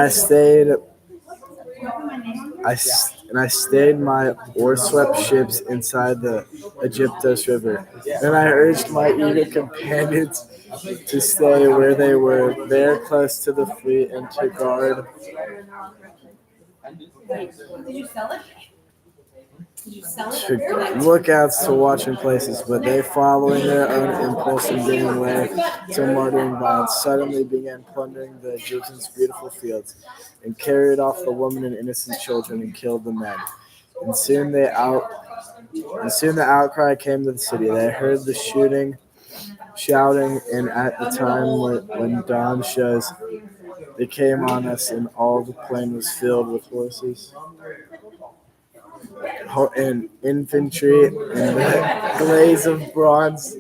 I stayed my oar-swept ships inside the Aegyptos River. Then I urged my eager companions to stay where they were, there close to the fleet, and to guard. Did you sell it? Did you sell it? To lookouts to watching places, but they, following their own impulse and giving way to murdering violence, suddenly began plundering the Egyptians' beautiful fields, and carried off the women and innocent children and killed the men. And soon the outcry came to the city. They heard the shouting, and at the time when dawn shows, they came on us, and all the plain was filled with horses and infantry and the glaze of bronze.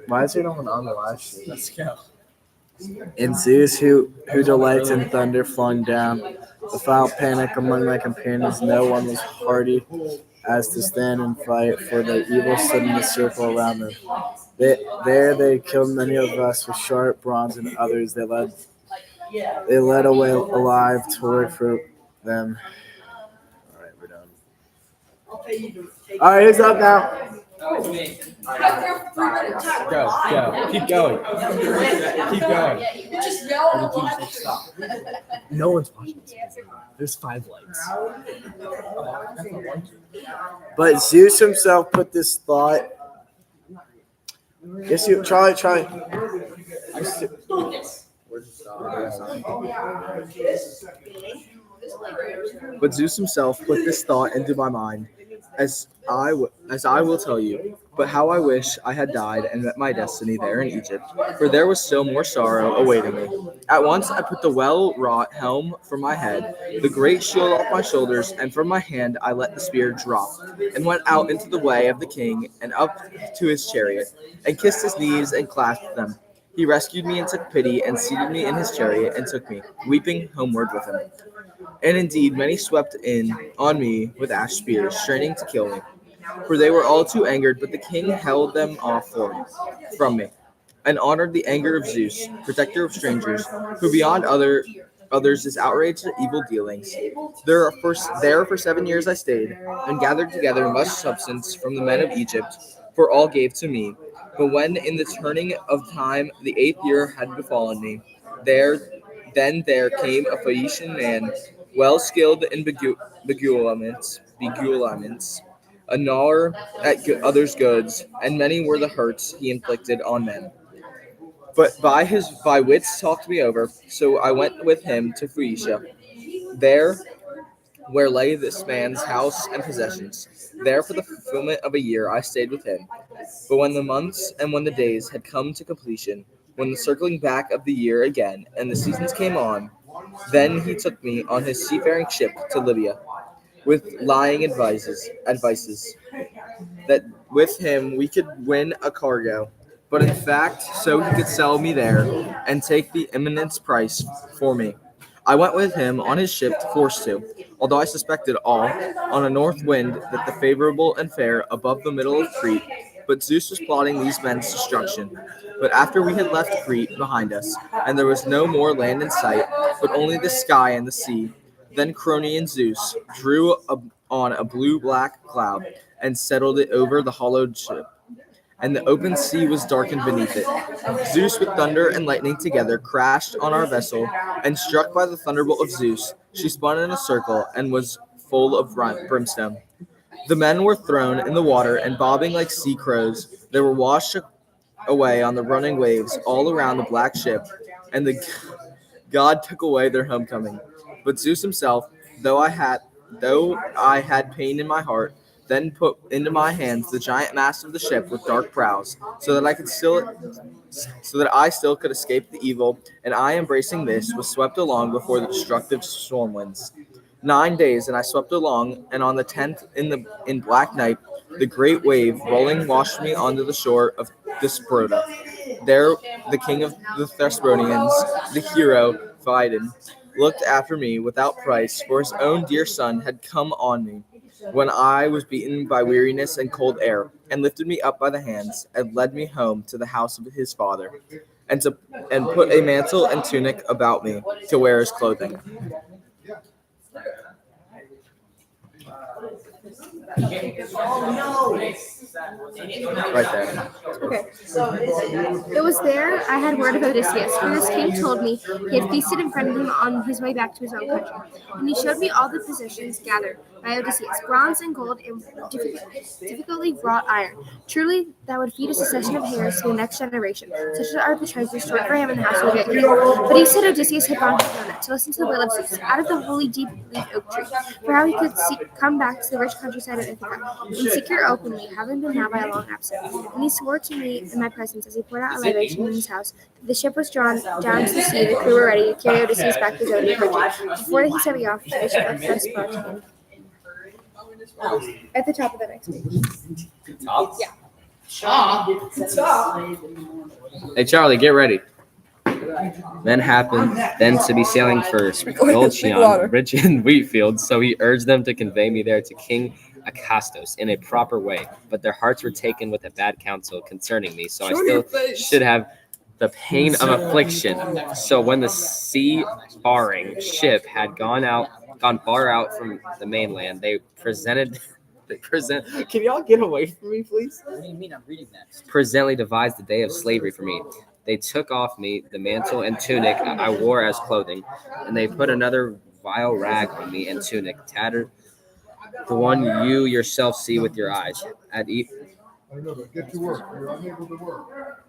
Why is there no one on the live stream? Let's go. And Zeus, who delights in thunder, flung down. Without panic among my companions, no one was hardy as to stand and fight, for the evil stood in a circle around them. They killed many of us with sharp bronze, and others they led away alive to work for them. All right, we're done. All right, who's up now? Go. Keep going. Keep going. Stop. No one's watching this. There's 5 likes. But Zeus himself put this thought. Yes, you try. But Zeus himself put this thought into my mind, as I will tell you. But how I wish I had died and met my destiny there in Egypt, for there was still more sorrow awaiting me. At once I put the well-wrought helm from my head, the great shield off my shoulders, and from my hand I let the spear drop, and went out into the way of the king and up to his chariot, and kissed his knees and clasped them. He rescued me and took pity, and seated me in his chariot, and took me, weeping, homeward with him. And indeed many swept in on me with ash spears, straining to kill me. For they were all too angered, but the king held them off from me, and honored the anger of Zeus, protector of strangers, who beyond others is outraged at evil dealings. There for 7 years I stayed, and gathered together much substance from the men of Egypt, for all gave to me. But when in the turning of time the 8th year had befallen me, there came a Phoenician man well skilled in beguilements, a gnawer at others' goods, and many were the hurts he inflicted on men. But by wits talked me over, so I went with him to Phoenicia. There where lay this man's house and possessions. There for the fulfillment of a year I stayed with him. But when the months and when the days had come to completion, when the circling back of the year again and the seasons came on, then he took me on his seafaring ship to Libya, with lying advices that with him we could win a cargo, but in fact so he could sell me there and take the immense price for me. I went with him on his ship forced to, although I suspected all, on a north wind that the favorable and fair above the middle of Crete, but Zeus was plotting these men's destruction. But after we had left Crete behind us, and there was no more land in sight, but only the sky and the sea, then Cronian Zeus drew on a blue-black cloud and settled it over the hollowed ship, and the open sea was darkened beneath it. Zeus with thunder and lightning together crashed on our vessel, and struck by the thunderbolt of Zeus, she spun in a circle and was full of brimstone. The men were thrown in the water, and bobbing like sea crows, they were washed away on the running waves all around the black ship, and the God took away their homecoming. But Zeus himself, though I had pain in my heart, then put into my hands the giant mast of the ship with dark prows, so that I still could escape the evil, and I, embracing this, was swept along before the destructive storm winds. 9 days, and I swept along, and on the 10th, in black night, the great wave rolling washed me onto the shore of Thesprotia. There, the king of the Thesprotians, the hero Phidon, looked after me without price, for his own dear son had come on me when I was beaten by weariness and cold air, and lifted me up by the hands, and led me home to the house of his father, and put a mantle and tunic about me to wear as clothing. Right there. Okay. It was there I had word of Odysseus, for this king told me he had feasted in front of him on his way back to his own country. And he showed me all the possessions gathered by Odysseus, bronze and gold and difficultly wrought iron. Truly, that would feed a succession of heirs to the next generation. Such are the treasures stored for him in the house of the great king. But he said Odysseus had gone to Helena to listen to the will of Zeus, out of the holy deep-leaf oak tree, for how he could come back to the rich countryside of Ithaca, and secure openly, having been now by a long absence. And he swore to me in my presence, as he poured out a libation in his house, that the ship was drawn down to the sea, the crew were ready to carry Odysseus back to his own country. Before he sent me off to the ship of Thesprotia. At the top of the next page. Top? Yeah. Hey, Charlie, get ready. Then happened to be sailing for Colchion, rich in wheat fields, so he urged them to convey me there to King Acastos in a proper way. But their hearts were taken with a bad counsel concerning me, so I still should have the pain of affliction. So when the sea-faring ship had gone far out from the mainland, they present. Can y'all get away from me, please? What do you mean? I'm reading that. Presently devised the day of slavery for me. They took off me the mantle and tunic I wore as clothing, and they put another vile rag on me and tunic, tattered, the one you yourself see with your eyes. Get to work. You're unable to work.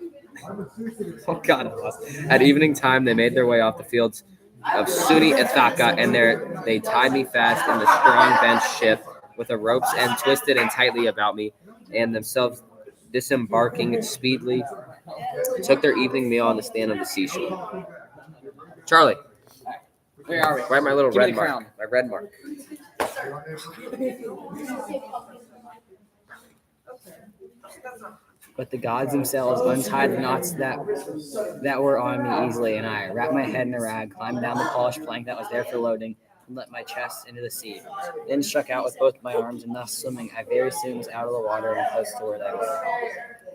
Oh God! At evening time, they made their way off the fields of Sunni Ithaca, and there they tied me fast in the strong bench ship with the ropes and twisted and tightly about me, and themselves disembarking speedily took their evening meal on the stand of the seashore. Charlie, Where are we? write my little Give me red the mark. crown. My red mark. But the gods themselves untied the knots that were on me easily, and I wrapped my head in a rag, climbed down the polished plank that was there for loading, and let my chest into the sea. Then struck out with both my arms, and thus swimming, I very soon was out of the water and close to where they were.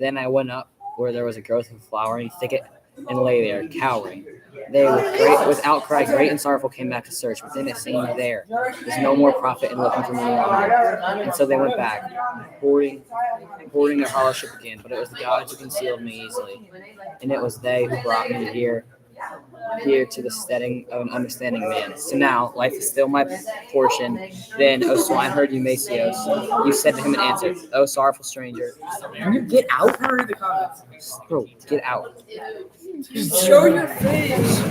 Then I went up where there was a growth of flowering thicket, and lay there, cowering. They, with outcry great and sorrowful, came back to search, but then it seemed there was no more profit in looking for me longer. And so they went back, boarding their hollow ship again. But it was the gods who concealed me easily, and it was they who brought me here here to the setting of an understanding man. So now, life is still my portion. Then, O swineherd Eumacios, you said to him in answer, O sorrowful stranger, can you get out? Bro, get out. Show your face.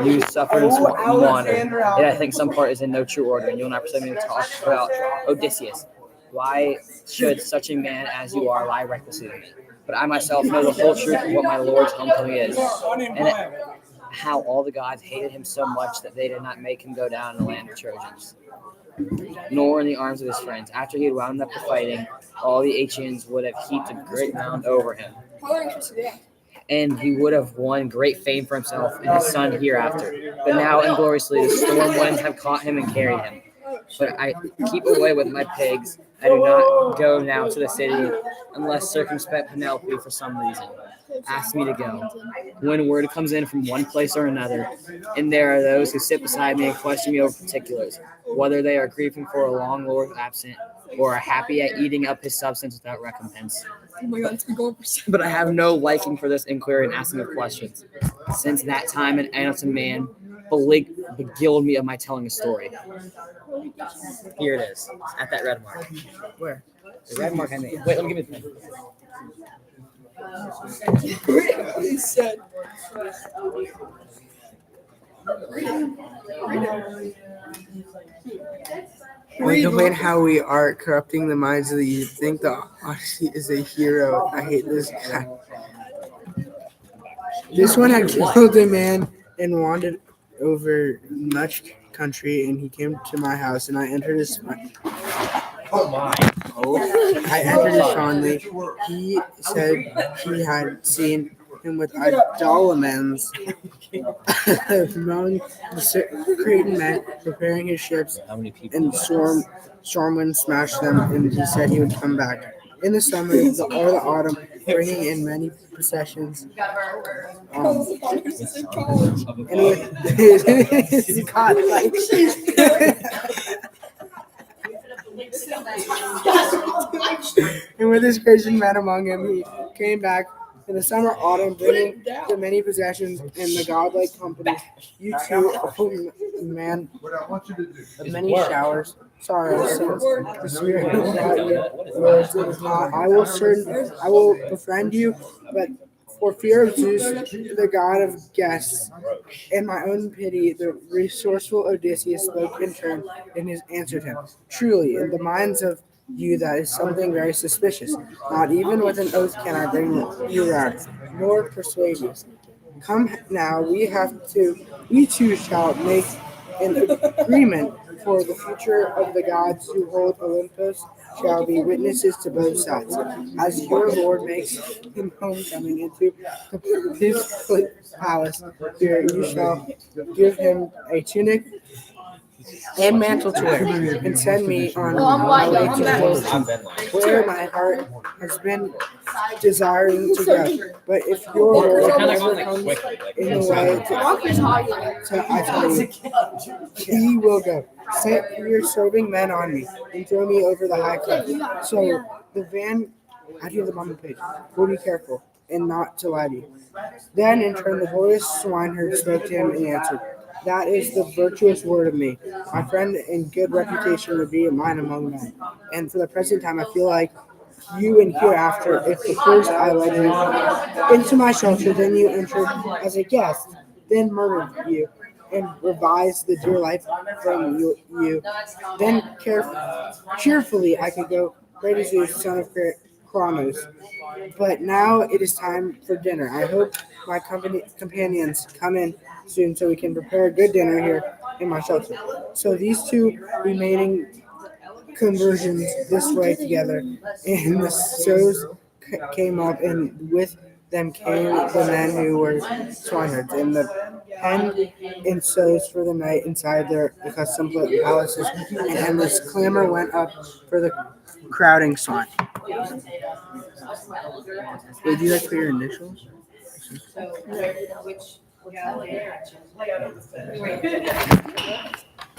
You suffer and sweat and wander. Yet I think some part is in no true order, and you'll not persuade me to talk about Odysseus. Why should such a man as you are lie recklessly to me? But I myself know the whole truth of what my Lord's homecoming is, and how all the gods hated him so much that they did not make him go down in the land of Trojans, nor in the arms of his friends. After he had wound up the fighting, all the Achaeans would have heaped a great mound over him, and he would have won great fame for himself and his son hereafter. But now, ingloriously, the storm winds have caught him and carried him. But I keep away with my pigs. I do not go now to the city unless circumspect Penelope, for some reason, asks me to go. When word comes in from one place or another, and there are those who sit beside me and question me over particulars, whether they are grieving for a long Lord absent or are happy at eating up his substance without recompense. Oh my God, it's been going for But I have no liking for this inquiry and asking of questions. Since that time, an innocent man beguiled me of my telling a story. Here it is, at that red mark. Where? The red mark I made. Wait, let me give me the pen. He said. Like the way how we are corrupting the minds of the youth. Think the Odyssey is a hero. I hate this guy. This one had killed a man and wandered over much country, and he came to my house, and I entered his. Oh my! I entered it fondly. He said he had seen him with idolamens among the Cretan men preparing his ships, and storm wind smashed them, and he said he would come back in the summer or the autumn, bringing in many processions. And with his and with his Christian men among him, he came back in the summer, autumn, bringing the many possessions and the godlike company. You too, oh man, of many showers, sorrows, since the spirit of God words is hot. I will befriend you, but for fear of Zeus, the god of guests, and my own pity, the resourceful Odysseus spoke in turn and answered him. Truly, in the minds of you that is something very suspicious. Not even with an oath can I bring you round, nor persuade you. Come now, we two shall make an agreement for the future of the gods who hold Olympus shall be witnesses to both sides. As your Lord makes him homecoming into his palace, here you shall give him a tunic and mantle to wear, and send me on my way to where my heart has been desiring to go. But if your Lord never comes in the way I tell you, he will go. Set your serving men on me and throw me over the high cliff. So the van, I hear them on the page. Will be careful and not to lie to you. Then in turn the glorious swineherd spoke to him and answered, that is the virtuous word of me. My friend and good reputation would be mine among men. And for the present time, I feel like you and hereafter, if the first I led you into my shelter, then you entered as a guest, then murdered you, and revised the dear life from you. Then cheerfully I could go, great as Zeus, son of Cronos. But now it is time for dinner. I hope my companions come in soon so we can prepare a good dinner here in my shelter. So these two remaining conversions this way together, and the sows came up, and with them came the men who were swineherds, and the penned in sows for the night inside their accustomed palaces, and endless clamor went up for the crowding swine. Would you like to put your initials?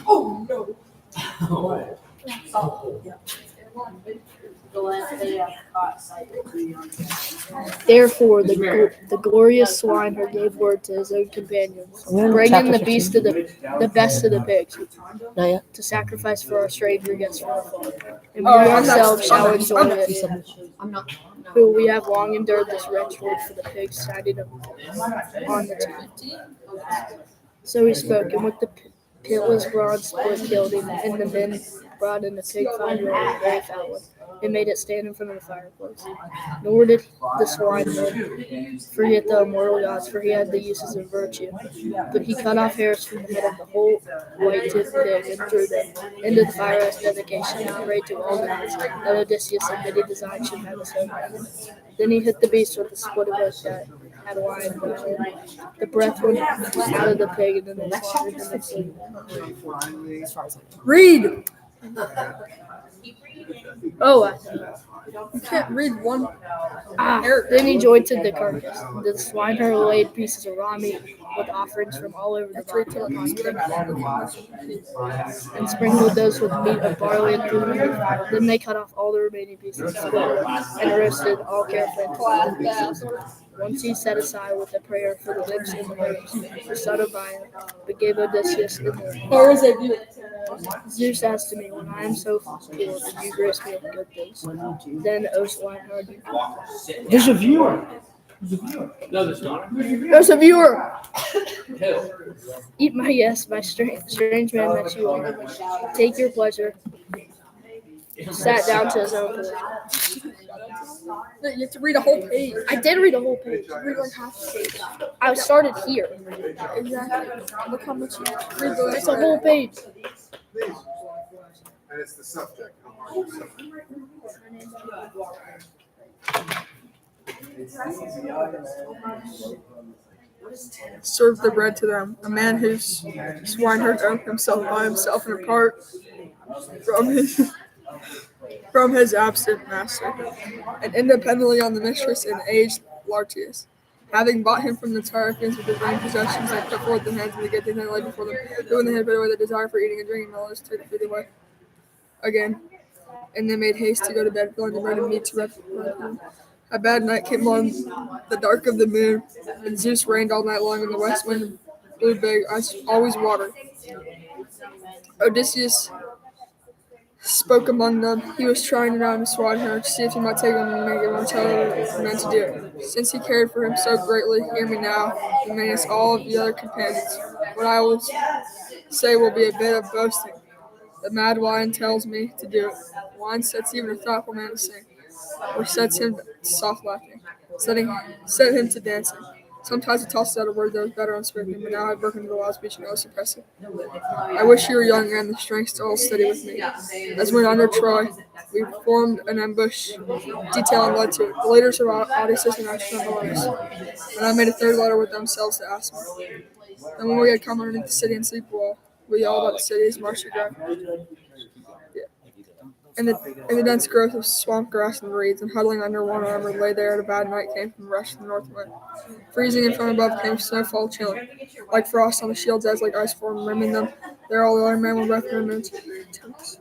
Oh no. Therefore, the glorious swineherd gave word to his own companions, bring in the beast of the best of the pigs, to sacrifice for our stranger guests from afar. And we ourselves shall enjoy it, who we have long endured this wretched word for the pigs standing on the team. So he spoke, and with the pitless bronze split killed him, and the men brought in the pig finder and a very fat one, and made it stand in front of the fireplace. Nor did the swineherd forget the immortal gods, for he had the uses of virtue. But he cut off hairs from the head of the whole white-toothed pig and threw them into the fire as dedication and prayed to all gods that Odysseus and many designs should have his own heaven. Then he hit the beast with the split of oak that had wine in the breath went out of the pig, and then they slaughtered him and slew him. Read! Oh, You can't read one. Then he jointed the carcass. The swineherd laid pieces of raw meat with offerings from all over the body upon pig and sprinkled those with meat of barley and fruit. Then they cut off all the remaining pieces and roasted all carefully until the pieces. Once he set aside with a prayer for the lips and the lips, the son of Bion, but gave Odysseus in the Zeus asked to me, when I am so poor, did you grace me with good things? Then, O swineherd, There's a viewer. no, there's not. There's a viewer. Eat my yes, my strange man that you are. Take your pleasure. Sat down to his own portion. You have to read a whole page. I did read a whole page. Read like half the page. I started here. Exactly. Look how much you read. It's a whole page. And it's the subject. Served the bread to them. A man whose swineherd owned himself by himself and apart from his absent master, and independently on the mistress and aged Lartius. Having bought him from the Tarquins with his own possessions, they put forth their hands and the good things they laid before them. But when they had put away the desire for eating and drinking, the Lord took the food away again. And they made haste to go to bed, filling the bread and meat to rest. A bad night came on the dark of the moon, and Zeus reigned all night long, and the west wind blew big, as always water. Odysseus spoke among them. He was trying it out in a swineherd to see if he might take him and make him tell the men to do it. Since he cared for him so greatly, hear me now, and minus all of the other companions. What I will say will be a bit of boasting. The mad wine tells me to do it. Wine sets even a thoughtful man to sing, or sets him to soft laughing, set him to dancing. Sometimes he tosses out a word that was better unspoken, but now I've broken into the wild speech and I will suppress it. I wish you were young and the strength to hold steady with me. As when under Troy, we formed an ambush, detail and led to it. The leaders of Odysseus and Agamemnon, and I made a third letter with themselves to ask me. And when we had come underneath the city and sleep well, we all about the city's marched to ground. In the dense growth of swamp grass and reeds, and huddling under one armor, lay there at a bad night came from the rush of the north wind. Freezing and from above came snowfall chilling, like frost on the shields as like ice form rimming them. There all the other men were wrapped in their tents.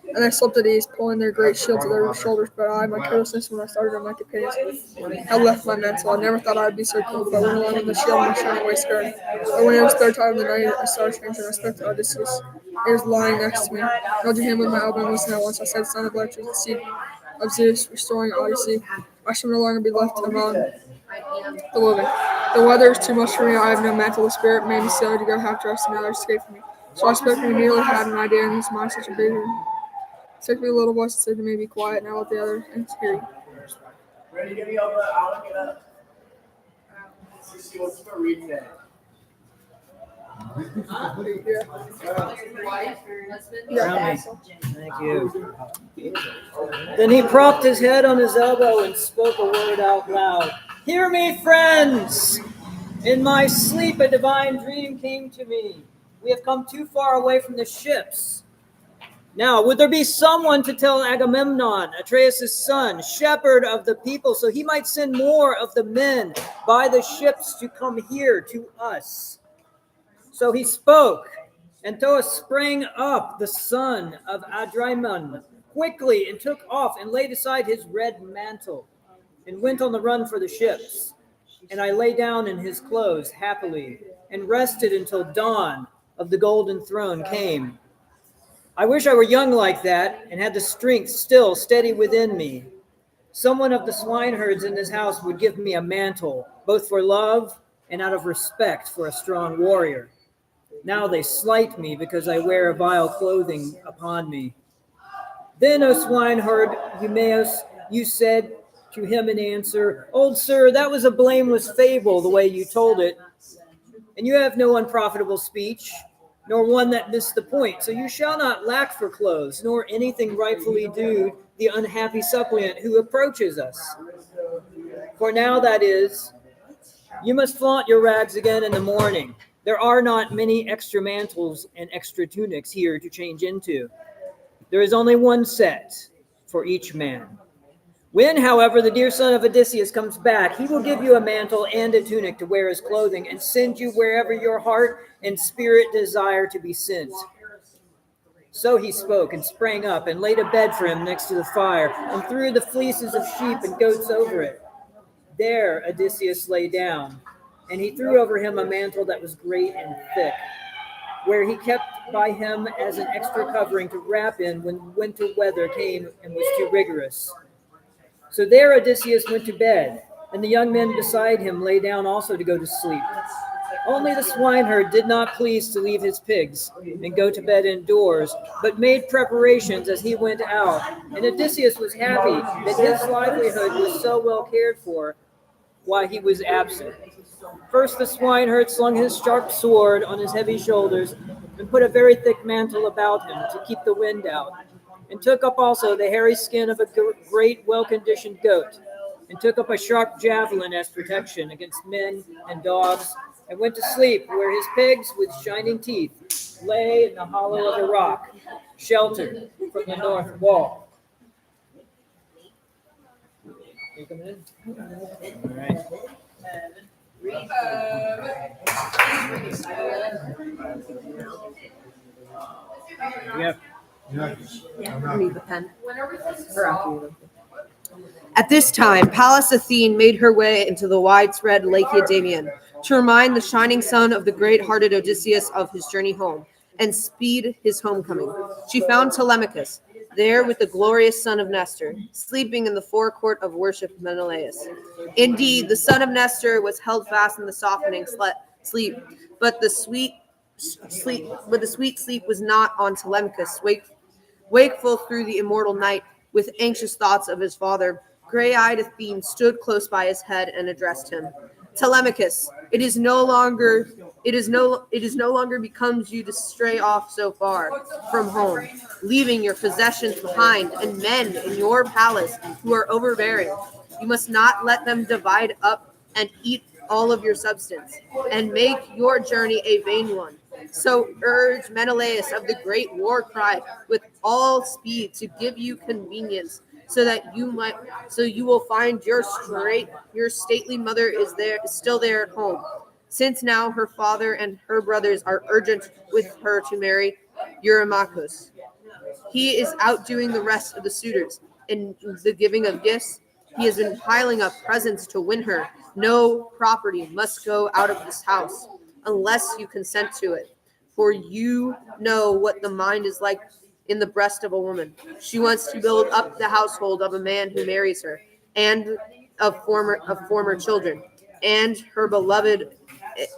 And they slept at ease, pulling their great shields to their shoulders, but I, my courteousness when I started on my companions, had left my mantle. I never thought I'd be so cold, but I went along with the shield and my shining waistcoat. But when it was third time of the night, I saw a stranger and I spoke to Odysseus. He was lying next to me. I held him with my elbow and listened at once. I said, son of Lectures, the seed of Zeus, restoring Odyssey. I shall no longer be left among the living. The weather is too much for me. I have no mantle. The spirit made me silly to go half dressed, and others escaped from me. So I spoke and immediately had an idea in his mind, such a big one. Took me a little voice and said to me, be quiet, and I let the other and hear you. Ready to give me over? I'll look it up. Let's see what's for reading today. Thank you. Then he propped his head on his elbow and spoke a word out loud. Hear me, friends! In my sleep, a divine dream came to me. We have come too far away from the ships. Now, would there be someone to tell Agamemnon, Atreus' son, shepherd of the people, so he might send more of the men by the ships to come here to us? So he spoke, and Thoas sprang up, the son of Adrimon, quickly and took off and laid aside his red mantle and went on the run for the ships. And I lay down in his clothes happily and rested until dawn of the golden throne came. I wish I were young like that and had the strength still steady within me. Someone of the swineherds in this house would give me a mantle, both for love and out of respect for a strong warrior. Now they slight me because I wear a vile clothing upon me. Then, O swineherd Eumaeus, you said to him in answer, Old sir, that was a blameless fable the way you told it, and you have no unprofitable speech, nor one that missed the point. So you shall not lack for clothes, nor anything rightfully due the unhappy suppliant who approaches us. For now, that is, you must flaunt your rags again in the morning. There are not many extra mantles and extra tunics here to change into. There is only one set for each man. When, however, the dear son of Odysseus comes back, he will give you a mantle and a tunic to wear as clothing and send you wherever your heart and spirit desire to be sent. So he spoke and sprang up and laid a bed for him next to the fire and threw the fleeces of sheep and goats over it. There Odysseus lay down, and he threw over him a mantle that was great and thick, where he kept by him as an extra covering to wrap in when winter weather came and was too rigorous. So there Odysseus went to bed, and the young men beside him lay down also to go to sleep. Only the swineherd did not please to leave his pigs and go to bed indoors, but made preparations as he went out. And Odysseus was happy that his livelihood was so well cared for while he was absent. First the swineherd slung his sharp sword on his heavy shoulders and put a very thick mantle about him to keep the wind out, and took up also the hairy skin of a great well-conditioned goat, and took up a sharp javelin as protection against men and dogs, and went to sleep where his pigs with shining teeth lay in the hollow of a rock, sheltered from the north wall. You coming in? All right. Yep. Need the pen. At this time, Pallas Athene made her way into the widespread Lacedaemon to remind the shining son of the great-hearted Odysseus of his journey home and speed his homecoming. She found Telemachus there with the glorious son of Nestor, sleeping in the forecourt of worship of Menelaus. Indeed, the son of Nestor was held fast in the softening sleep, but the sweet sleep was not on Telemachus. Wakeful through the immortal night, with anxious thoughts of his father, gray-eyed Athene stood close by his head and addressed him. Telemachus, it is no longer becomes you to stray off so far from home, leaving your possessions behind and men in your palace who are overbearing. You must not let them divide up and eat all of your substance, and make your journey a vain one. So urge Menelaus of the great war cry with all speed to give you convenience, so you will find your stately mother is still there at home, since now her father and her brothers are urgent with her to marry Eurymachus. He is outdoing the rest of the suitors in the giving of gifts. He has been piling up presents to win her. No property must go out of this house unless you consent to it. For you know what the mind is like in the breast of a woman. She wants to build up the household of a man who marries her, and of former children, and her beloved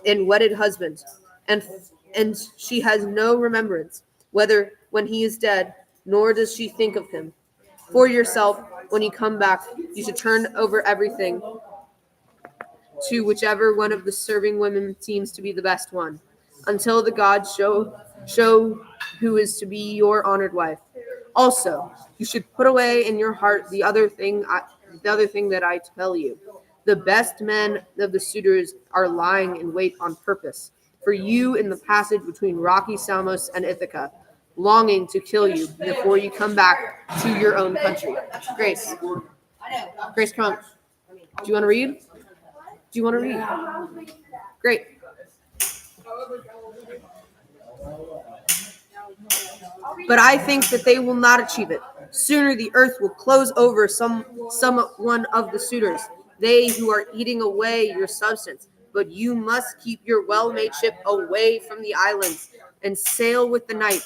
and wedded husband. And she has no remembrance, whether when he is dead, nor does she think of him. For yourself, when you come back, you should turn over everything to whichever one of the serving women seems to be the best one, until the gods show who is to be your honored wife. Also, you should put away in your heart the other thing that I tell you. The best men of the suitors are lying in wait on purpose for you in the passage between rocky Samos and Ithaca, longing to kill you before you come back to your own country. Grace, come on. Do you want to read? Great. But I think that they will not achieve it. Sooner the earth will close over someone of the suitors, they who are eating away your substance. But you must keep your well-made ship away from the islands and sail with the night.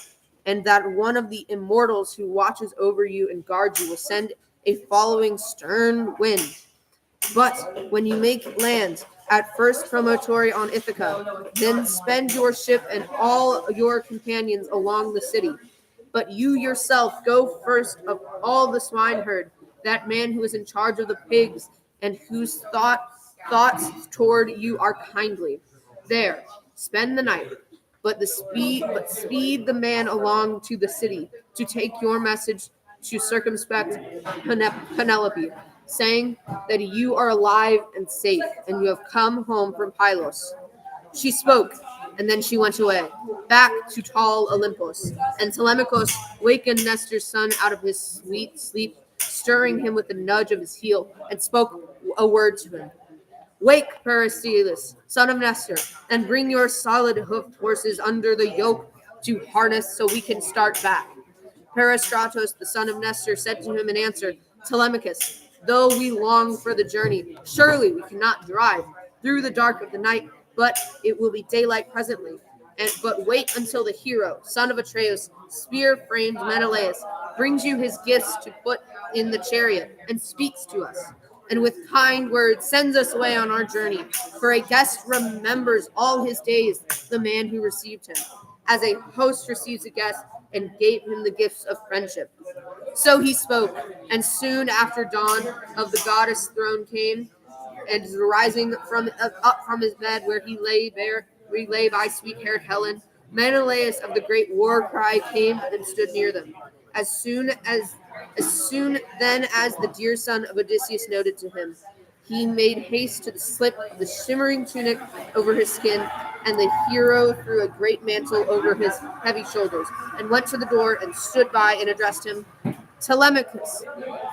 And that one of the immortals who watches over you and guards you will send a following stern wind. But when you make land, at first promontory on Ithaca, then spend your ship and all your companions along the city. But you yourself go first of all the swineherd, that man who is in charge of the pigs, and whose thoughts toward you are kindly. There, spend the night. But speed the man along to the city to take your message to circumspect Penelope, saying that you are alive and safe, and you have come home from Pylos. She spoke, and then she went away, back to tall Olympus. And Telemachus wakened Nestor's son out of his sweet sleep, stirring him with a nudge of his heel, and spoke a word to him. Wake, Peristylus, son of Nestor, and bring your solid-hoofed horses under the yoke to harness so we can start back. Peristratos, the son of Nestor, said to him in answer, Telemachus, though we long for the journey, surely we cannot drive through the dark of the night, but it will be daylight presently. But wait until the hero, son of Atreus, spear-framed Menelaus, brings you his gifts to put in the chariot and speaks to us, and with kind words sends us away on our journey. For a guest remembers all his days the man who received him, as a host receives a guest, and gave him the gifts of friendship. So he spoke, and soon after dawn of the goddess throne came, and rising up from his bed where he lay by sweet-haired Helen, Menelaus of the great war cry came and stood near them. As soon then as the dear son of Odysseus noted to him, he made haste to slip the shimmering tunic over his skin, and the hero threw a great mantle over his heavy shoulders, and went to the door and stood by and addressed him, Telemachus.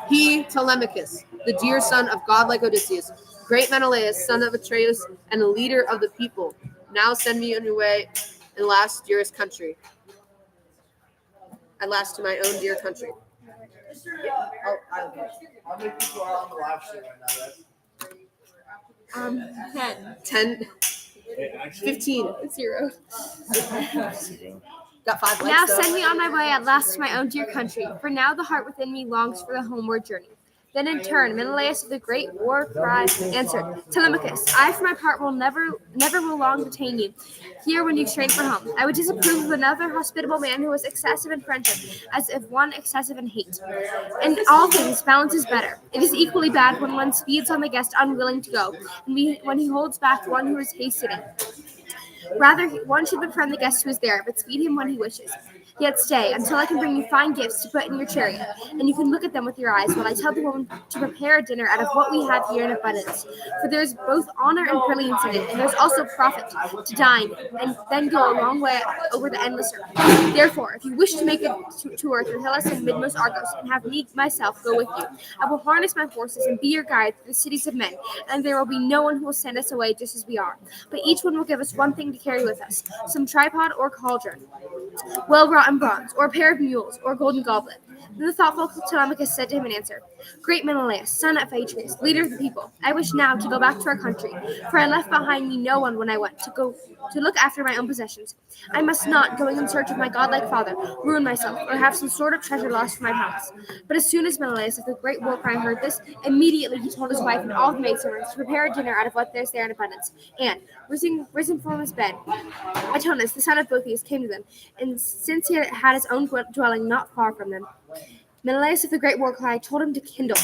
He, Telemachus, the dear son of godlike Odysseus, great Menelaus, son of Atreus, and a leader of the people, now send me on your way, and last dearest country. At last to my own dear country. How many people are on the live stream right now? 10. 15. 0. Got 5 Now likes, send me on my way at last to my own dear country, for now the heart within me longs for the homeward journey. Then in turn, Menelaus of the great war cry answered, Telemachus, I for my part will never will long detain you here when you strain for home. I would disapprove of another hospitable man who was excessive in friendship, as if one excessive in hate. In all things, balance is better. It is equally bad when one speeds on the guest unwilling to go, and when he holds back one who is hastening. Rather, one should befriend the guest who is there, but speed him when he wishes. Yet stay, until I can bring you fine gifts to put in your chariot, and you can look at them with your eyes, while I tell the woman to prepare a dinner out of what we have here in abundance. For there is both honor and brilliance in it, and there is also profit to dine, and then go a long way over the endless earth. Therefore, if you wish to make a tour through Hellas and midmost Argos, and have me myself go with you, I will harness my horses and be your guide through the cities of men, and there will be no one who will send us away just as we are. But each one will give us one thing to carry with us, some tripod or cauldron, well wrought in bronze, or a pair of mules, or a golden goblet. Then the thoughtful Telemachus said to him in answer, Great Menelaus, son of Atreus, leader of the people, I wish now to go back to our country, for I left behind me no one when I went to look after my own possessions. I must not, going in search of my godlike father, ruin myself, or have some sort of treasure lost from my palace. But as soon as Menelaus of the great war cry heard this, immediately he told his wife and all the maidservants to prepare a dinner out of what there is there in abundance. And, risen from his bed, Atonus, the son of Boethius, came to them, and since he had his own dwelling not far from them, Menelaus of the great war cry told him to kindle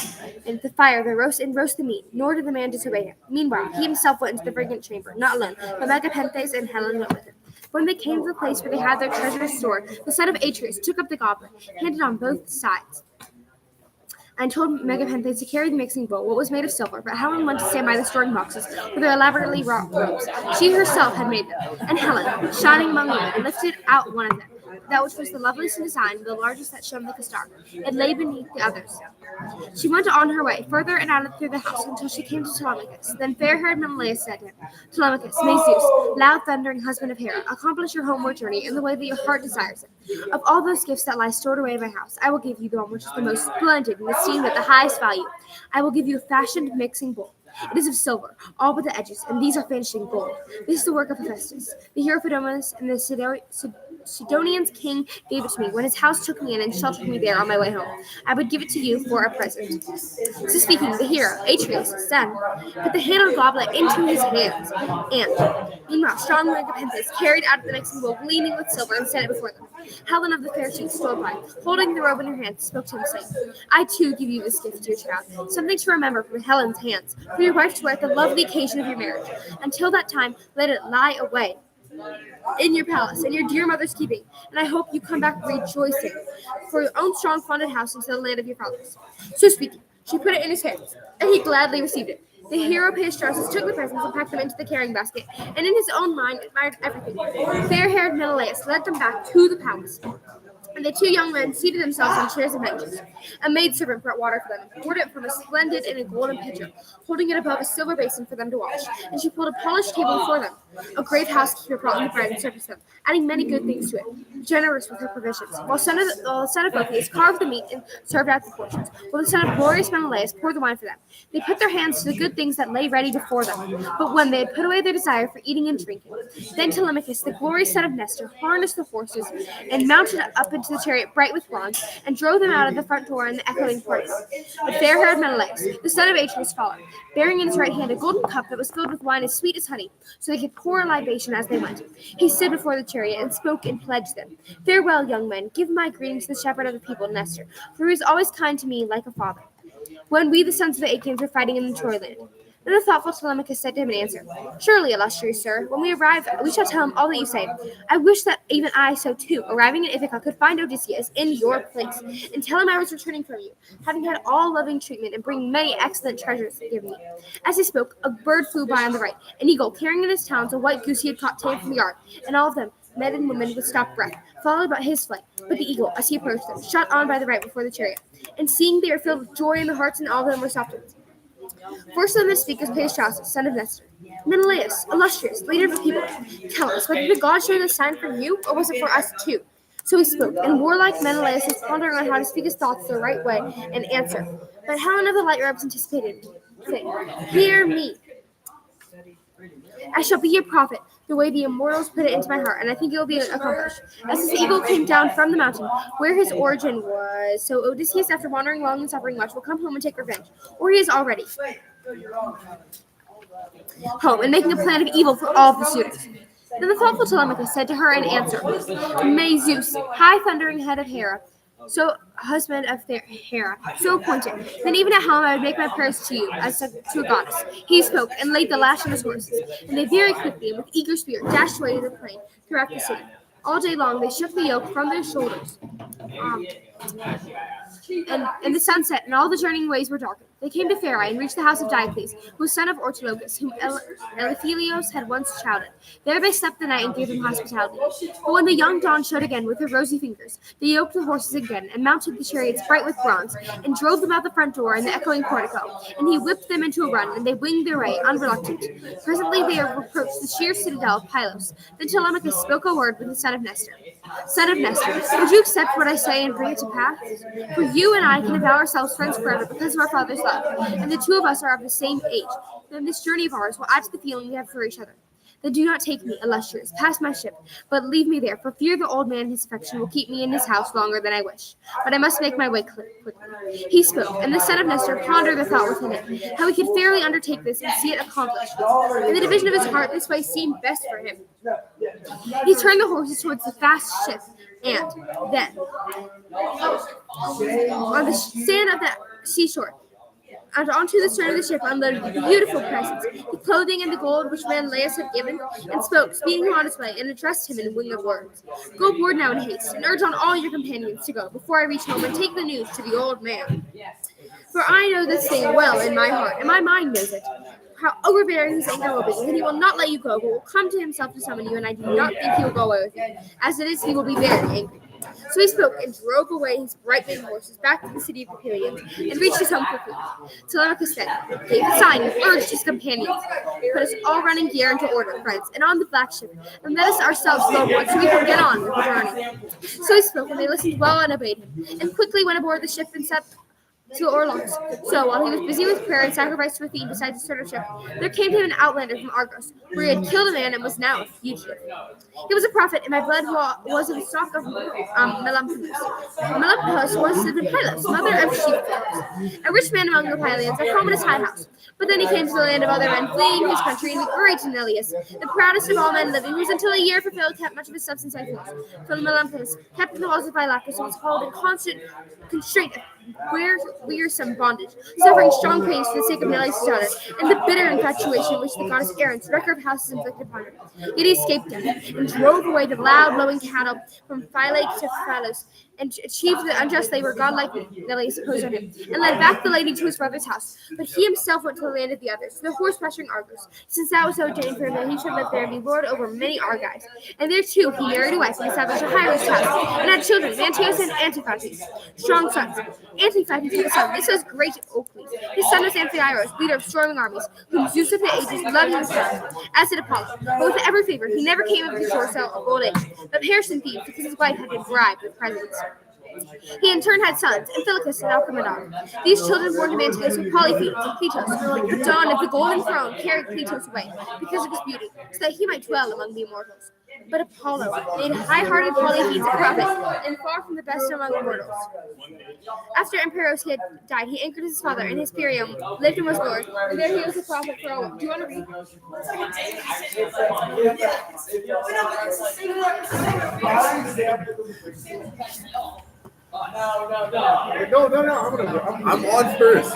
in the fire the roast the meat, nor did the man disobey him. Meanwhile, he himself went into the fragrant chamber, not alone, but Megapenthes and Helen went with him. When they came to the place where they had their treasure stored, the son of Atreus took up the goblet, handed on both sides, and told Megapenthes to carry the mixing bowl, what was made of silver, but Helen went to stand by the storing boxes with their elaborately wrought ropes. She herself had made them, and Helen, shining among women, lifted out one of them, that which was the loveliest in design, the largest that shone like a star. It lay beneath the others. She went on her way, further and out through the house, until she came to Telemachus. Then fair-haired Menelaus said to him, Telemachus, may Zeus, loud thundering husband of Hera, accomplish your homeward journey in the way that your heart desires it. Of all those gifts that lie stored away in my house, I will give you the one which is the most splendid and esteemed at the highest value. I will give you a fashioned mixing bowl. It is of silver, all but the edges, and these are finished in gold. This is the work of Hephaestus, the hero Phaedonus, and the Sidonians' king gave it to me when his house took me in and sheltered me there on my way home. I would give it to you for a present. So speaking, the hero, Atreus, his son, put the handled goblet into his hands, and, meanwhile, strong Megapenthus carried out of the mixing bowl gleaming with silver and set it before them. Helen of the fair cheeks strode by, holding the robe in her hand, spoke to him, saying, I too give you this gift, dear child, something to remember from Helen's hands, for your wife to wear at the lovely occasion of your marriage. Until that time, let it lie away in your palace, in your dear mother's keeping, and I hope you come back rejoicing for your own strong founded house into the land of your fathers. So speaking, she put it in his hands, and he gladly received it. The hero Phaedonus took the presents and packed them into the carrying basket, and in his own mind admired everything. Fair-haired Menelaus led them back to the palace. And the two young men seated themselves on chairs and benches. A maidservant brought water for them, and poured it from a splendid and a golden pitcher, holding it above a silver basin for them to wash. And she pulled a polished table for them. A grave housekeeper brought in the bread and served them, adding many good things to it, generous with her provisions. While the son of Boethius carved the meat and served out the portions, while the son of glorious Menelaus poured the wine for them. They put their hands to the good things that lay ready before them. But when they had put away their desire for eating and drinking, then Telemachus, the glorious son of Nestor, harnessed the horses and mounted up into the chariot bright with bronze, and drove them out of the front door in the echoing portico. The fair-haired Menelaus, the son of Atreus, followed, bearing in his right hand a golden cup that was filled with wine as sweet as honey, so they could pour a libation as they went. He stood before the chariot and spoke and pledged them. Farewell, young men. Give my greetings to the shepherd of the people, Nestor, for he is always kind to me like a father. When we, the sons of the Achaeans, were fighting in the Troy land, then the thoughtful Telemachus said to him in answer, Surely, illustrious sir, when we arrive, we shall tell him all that you say. I wish that even I so too, arriving in Ithaca, could find Odysseus in your place, and tell him I was returning from you, having had all loving treatment and bringing many excellent treasures given me. As he spoke, a bird flew by on the right, an eagle carrying in his talons a white goose he had caught tame from the yard, and all of them, men and women, with stopped breath, followed by his flight. But the eagle, as he approached them, shot on by the right before the chariot, and seeing they were filled with joy in their hearts, and all of them were stopped. First of them to speak is Phaedonus, son of Nestor. Menelaus, illustrious, leader of the people, tell us, but did the gods show this sign for you, or was it for us too? So he spoke, and warlike Menelaus was pondering on how to speak his thoughts the right way and answer. But Helen of the light robes anticipated, saying, Hear me. I shall be your prophet, the way the immortals put it into my heart, and I think it will be accomplished. As the eagle came down from the mountain, where his origin was, so Odysseus, after wandering long and suffering much, will come home and take revenge, or he is already home and making a plan of evil for all the suitors. Then the thoughtful Telemachus said to her in answer, May Zeus, high thundering head of Hera, so husband of Hera, so appointed, then even at home I would make my prayers to you as to a goddess. He spoke and laid the lash on his horses, and they very quickly and with eager spirit dashed away to the plain throughout the city. All day long they shook the yoke from their shoulders. And the sun set, and all the journeying ways were darkened. They came to Pherae and reached the house of Diocles, who was son of Ortilochus, whom Elephelios had once childed. There they slept the night and gave him hospitality. But when the young dawn showed again with her rosy fingers, they yoked the horses again, and mounted the chariots bright with bronze, and drove them out the front door in the echoing portico. And he whipped them into a run, and they winged their way, unreluctant. Presently they approached the sheer citadel of Pylos. Then Telemachus spoke a word with the son of Nestor. Son of Nestor, would you accept what I say and bring it to pass? For you and I can avow ourselves friends forever because of our father's love, and the two of us are of the same age. Then this journey of ours will add to the feeling we have for each other. Then do not take me, illustrious, past my ship, but leave me there, for fear the old man and his affection will keep me in his house longer than I wish. But I must make my way quickly. He spoke, and the son of Nestor pondered the thought within him, how he could fairly undertake this and see it accomplished. In the division of his heart, this way seemed best for him. He turned the horses towards the fast ship, and then, on the sand of the seashore, and onto the stern of the ship unloaded the beautiful presents, the clothing and the gold which Menelaus had given, and spoke, speeding him on his way, and addressed him in winged words. Go aboard now in haste, and urge on all your companions to go, before I reach home, and take the news to the old man. For I know this thing well in my heart, and my mind knows it. how overbearing his anger will be, and he will not let you go, but will come to himself to summon you, and I do not think he will go away with you. As it is, he will be very angry. So he spoke and drove away his bright-winged horses back to the city of the Pelians and reached his home quickly. Telemachus then gave a sign and urged his companions, "Put us all running gear into order, friends, and on the black ship, and let us ourselves go aboard so we can get on with the journey." So he spoke, and they listened well and obeyed him, and quickly went aboard the ship and set to Orlos. So while he was busy with prayer and sacrifice to Athene beside the starter ship, there came to him an outlander from Argos, where he had killed a man and was now a fugitive. He was a prophet, and my blood was of the stock of Melampus. Melampus was the Pylos, mother of sheep-goats, a rich man among the Pylians, at home in his high house. But then he came to the land of other men, fleeing his country, and the great Neleus, the proudest of all men living, who until a year fulfilled kept much of his substance by force. From Melampus, kept in the walls of Phylacus, and was called in constant constraint of wearisome bondage, suffering strong pains for the sake of Neleus' daughter, and the bitter infatuation which the goddess Erin's wrecker of houses inflicted upon him. Yet he escaped death, and drove away the loud lowing cattle from Phylake to Phylos, and achieved the unjust labor godlike Neleus imposed on him, and led back the lady to his brother's house. But he himself went to the land of the others, to the horse-pasturing Argos, since that was so ordained for him that he should live there and be lord over many Argives. And there too he married a wife and established a high-rich house, and had children, Mantius and Antiphates, strong sons. Antiphates had a son. This was great Oakley. His son was Amphiaraus, leader of storming armies, whom Zeus of the ages loved and respected, as did Apollo. But with every favor, he never came of the shore cell of old age, but Harrison thieved because his wife had been bribed with presents. He in turn had sons, Amphilochus and Alcimedon. These children born to Mantius were Polyphemus and Cletus. The dawn of the golden throne carried Cletus away because of his beauty, so that he might dwell among the immortals. But Apollo made high-hearted Polyphemus a prophet, and far from the best among mortals. After Emperors had died, he anchored his father in Hesperium, lived and was lord, and there he was a prophet for all. Do you want to read? No. I'm on first.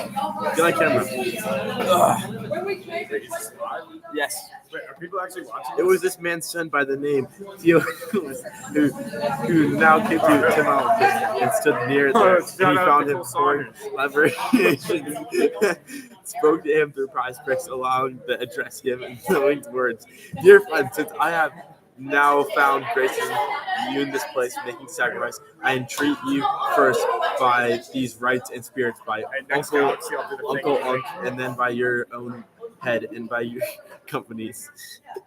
Get on camera. Yes. Wait, are people actually watching? It was this man's son by the name Theo who now came to Timon and stood near there. And he found him pouring liberations. Spoke to him through prize picks, allowing to address him in knowing words. Dear friend, since I have now found grace in you in this place, making sacrifice, I entreat you first by these rites and spirits, by Uncle Unc, and then by your own head and by your companies.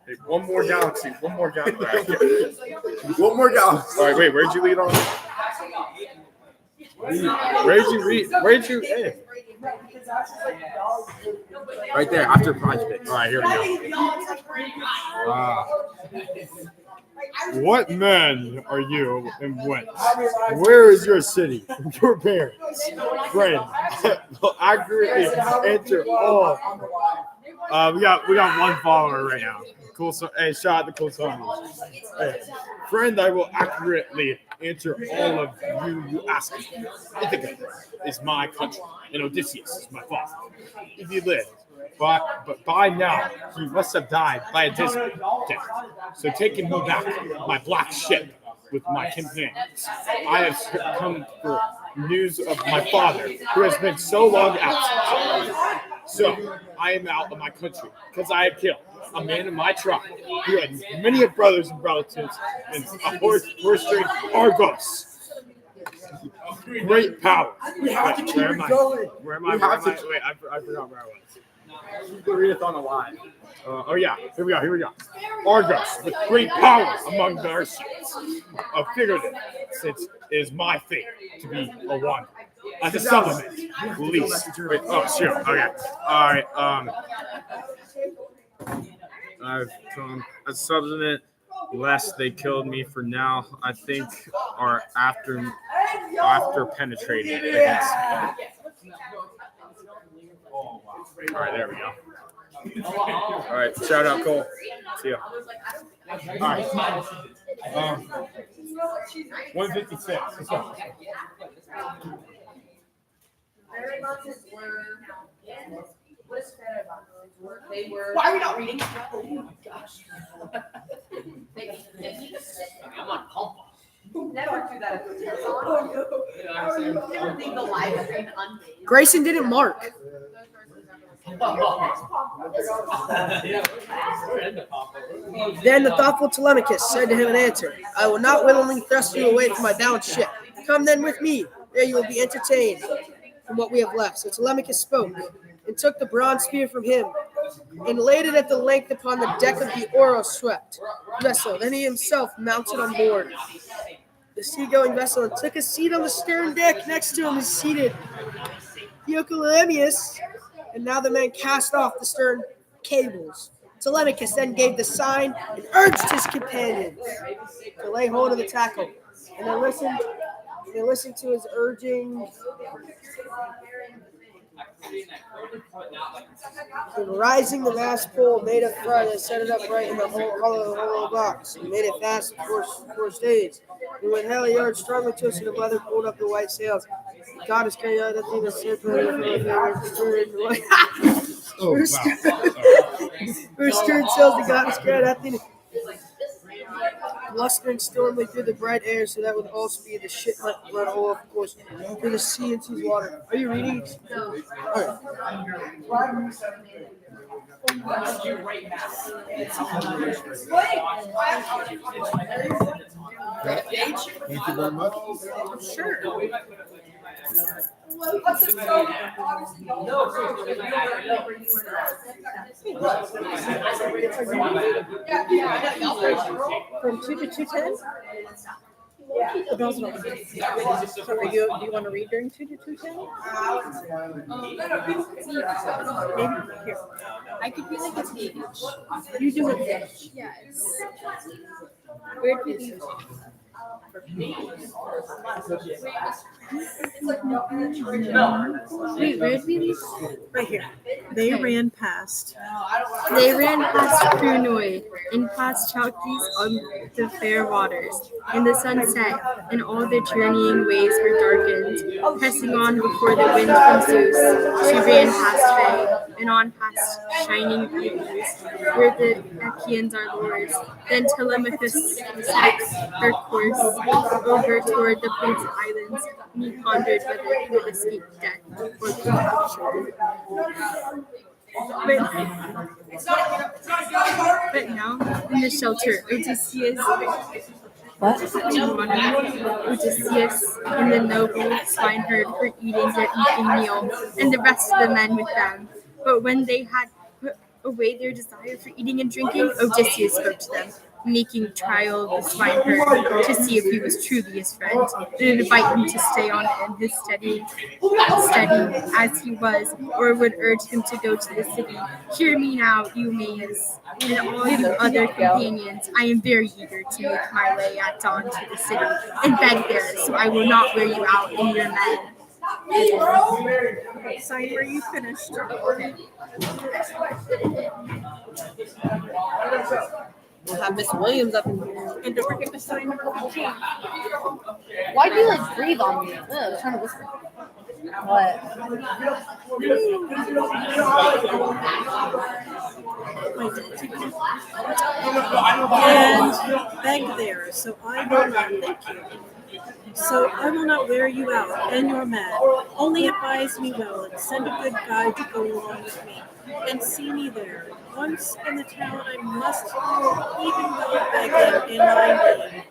Hey, one more galaxy. One more galaxy. All right, wait, where'd you lead on? Where'd you read? Hey. Right there, after prize picks. All right, here we go. What men are you and whence? Where is your city? Your parents, friends, will accurately answer all. We got one follower right now. Cool. So, hey, shout out to Cool Song. Hey, friend, I will accurately answer all of you ask me. Ithaca is my country, and Odysseus is my father. If you live. But by now, he must have died by a distant death. So taking me back, my black ship, with my companions, I have come for news of my father, who has been so long absent. So I am out of my country, because I have killed a man of my tribe, who had many brothers and relatives, and a horse-drained Argos. Great power. We have to keep it going. Wait, I forgot where I was. Read-a-thon alive. Oh yeah, here we go. Argos with great power among the Arsians. A figurative, since it is my fate to be a one. As a supplement, least. Wait, oh sure, okay. Alright, I've come as a supplement, lest they killed me for now, I think are after penetrating against me. All right, there we go. All right, shout out Cole. See ya. All right. 156. Let's go. Why are we not reading? Oh my gosh. I'm on pump. Never do that. The live stream unmade. Grayson didn't mark. Then the thoughtful Telemachus said to him in answer, I will not willingly thrust you away from my bound ship. Come then with me, there you will be entertained from what we have left. So Telemachus spoke, and took the bronze spear from him, and laid it at the length upon the deck of the Oar-swept vessel. Then he himself mounted on board the seagoing vessel and took a seat on the stern deck. Next to him is seated Theoclymenus, and now the men cast off the stern cables. Telemachus then gave the sign and urged his companions to lay hold of the tackle. And they listened to his urging. And rising the mast pole made a fire, they set it upright in the hollow box, and made it fast four stays. And when Heliard strongly twisted the weather, pulled up the white sails. God is carried out, nothing but First stern sails, the God is carried out, blustering stormily through the bright air, so that with all speed the ship might run all, of course, through the sea and seas water. Are you reading? All right. Thank you very much. Sure. From 2 to 2:10? The bells don't ring. So do you want to read during 2 to 2:10? Maybe here. I could be like a page. You do it. Yes. Where do you Wait, where did we leave? Right here. They ran past. They ran past Prunoid and past Chalkes on the fair waters, and the sun set, and all their journeying ways were darkened. Pressing on before the wind from Zeus, she ran past Fae, and on past shining Hades, where the Achaeans are lords. Then Telemachus set her course over toward the Prince Islands, and he pondered whether he would escape death or capture. But now, in the shelter, Odysseus and the noble swineherd were eating their evening meal, and the rest of the men with them. But when they had put away their desire for eating and drinking, Odysseus spoke to them, making trial of the swineherd to see if he was truly his friend, and invite him to stay on in his steady as he was, or would urge him to go to the city. Hear me now, Eumaeus, and all you other companions. I am very eager to make my way at dawn to the city and bed there, so I will not wear you out in your men. Sign where you finished. We'll have Miss Williams up in here. And don't forget to sign number 15. Why do you like breathe on me? Ugh, I'm trying to whisper. What? And beg there, so I will not thank you. So I will not wear you out and your men. Only advise me well and send a good guide to go along with me and see me there. Once in the town, I must even go begging in my name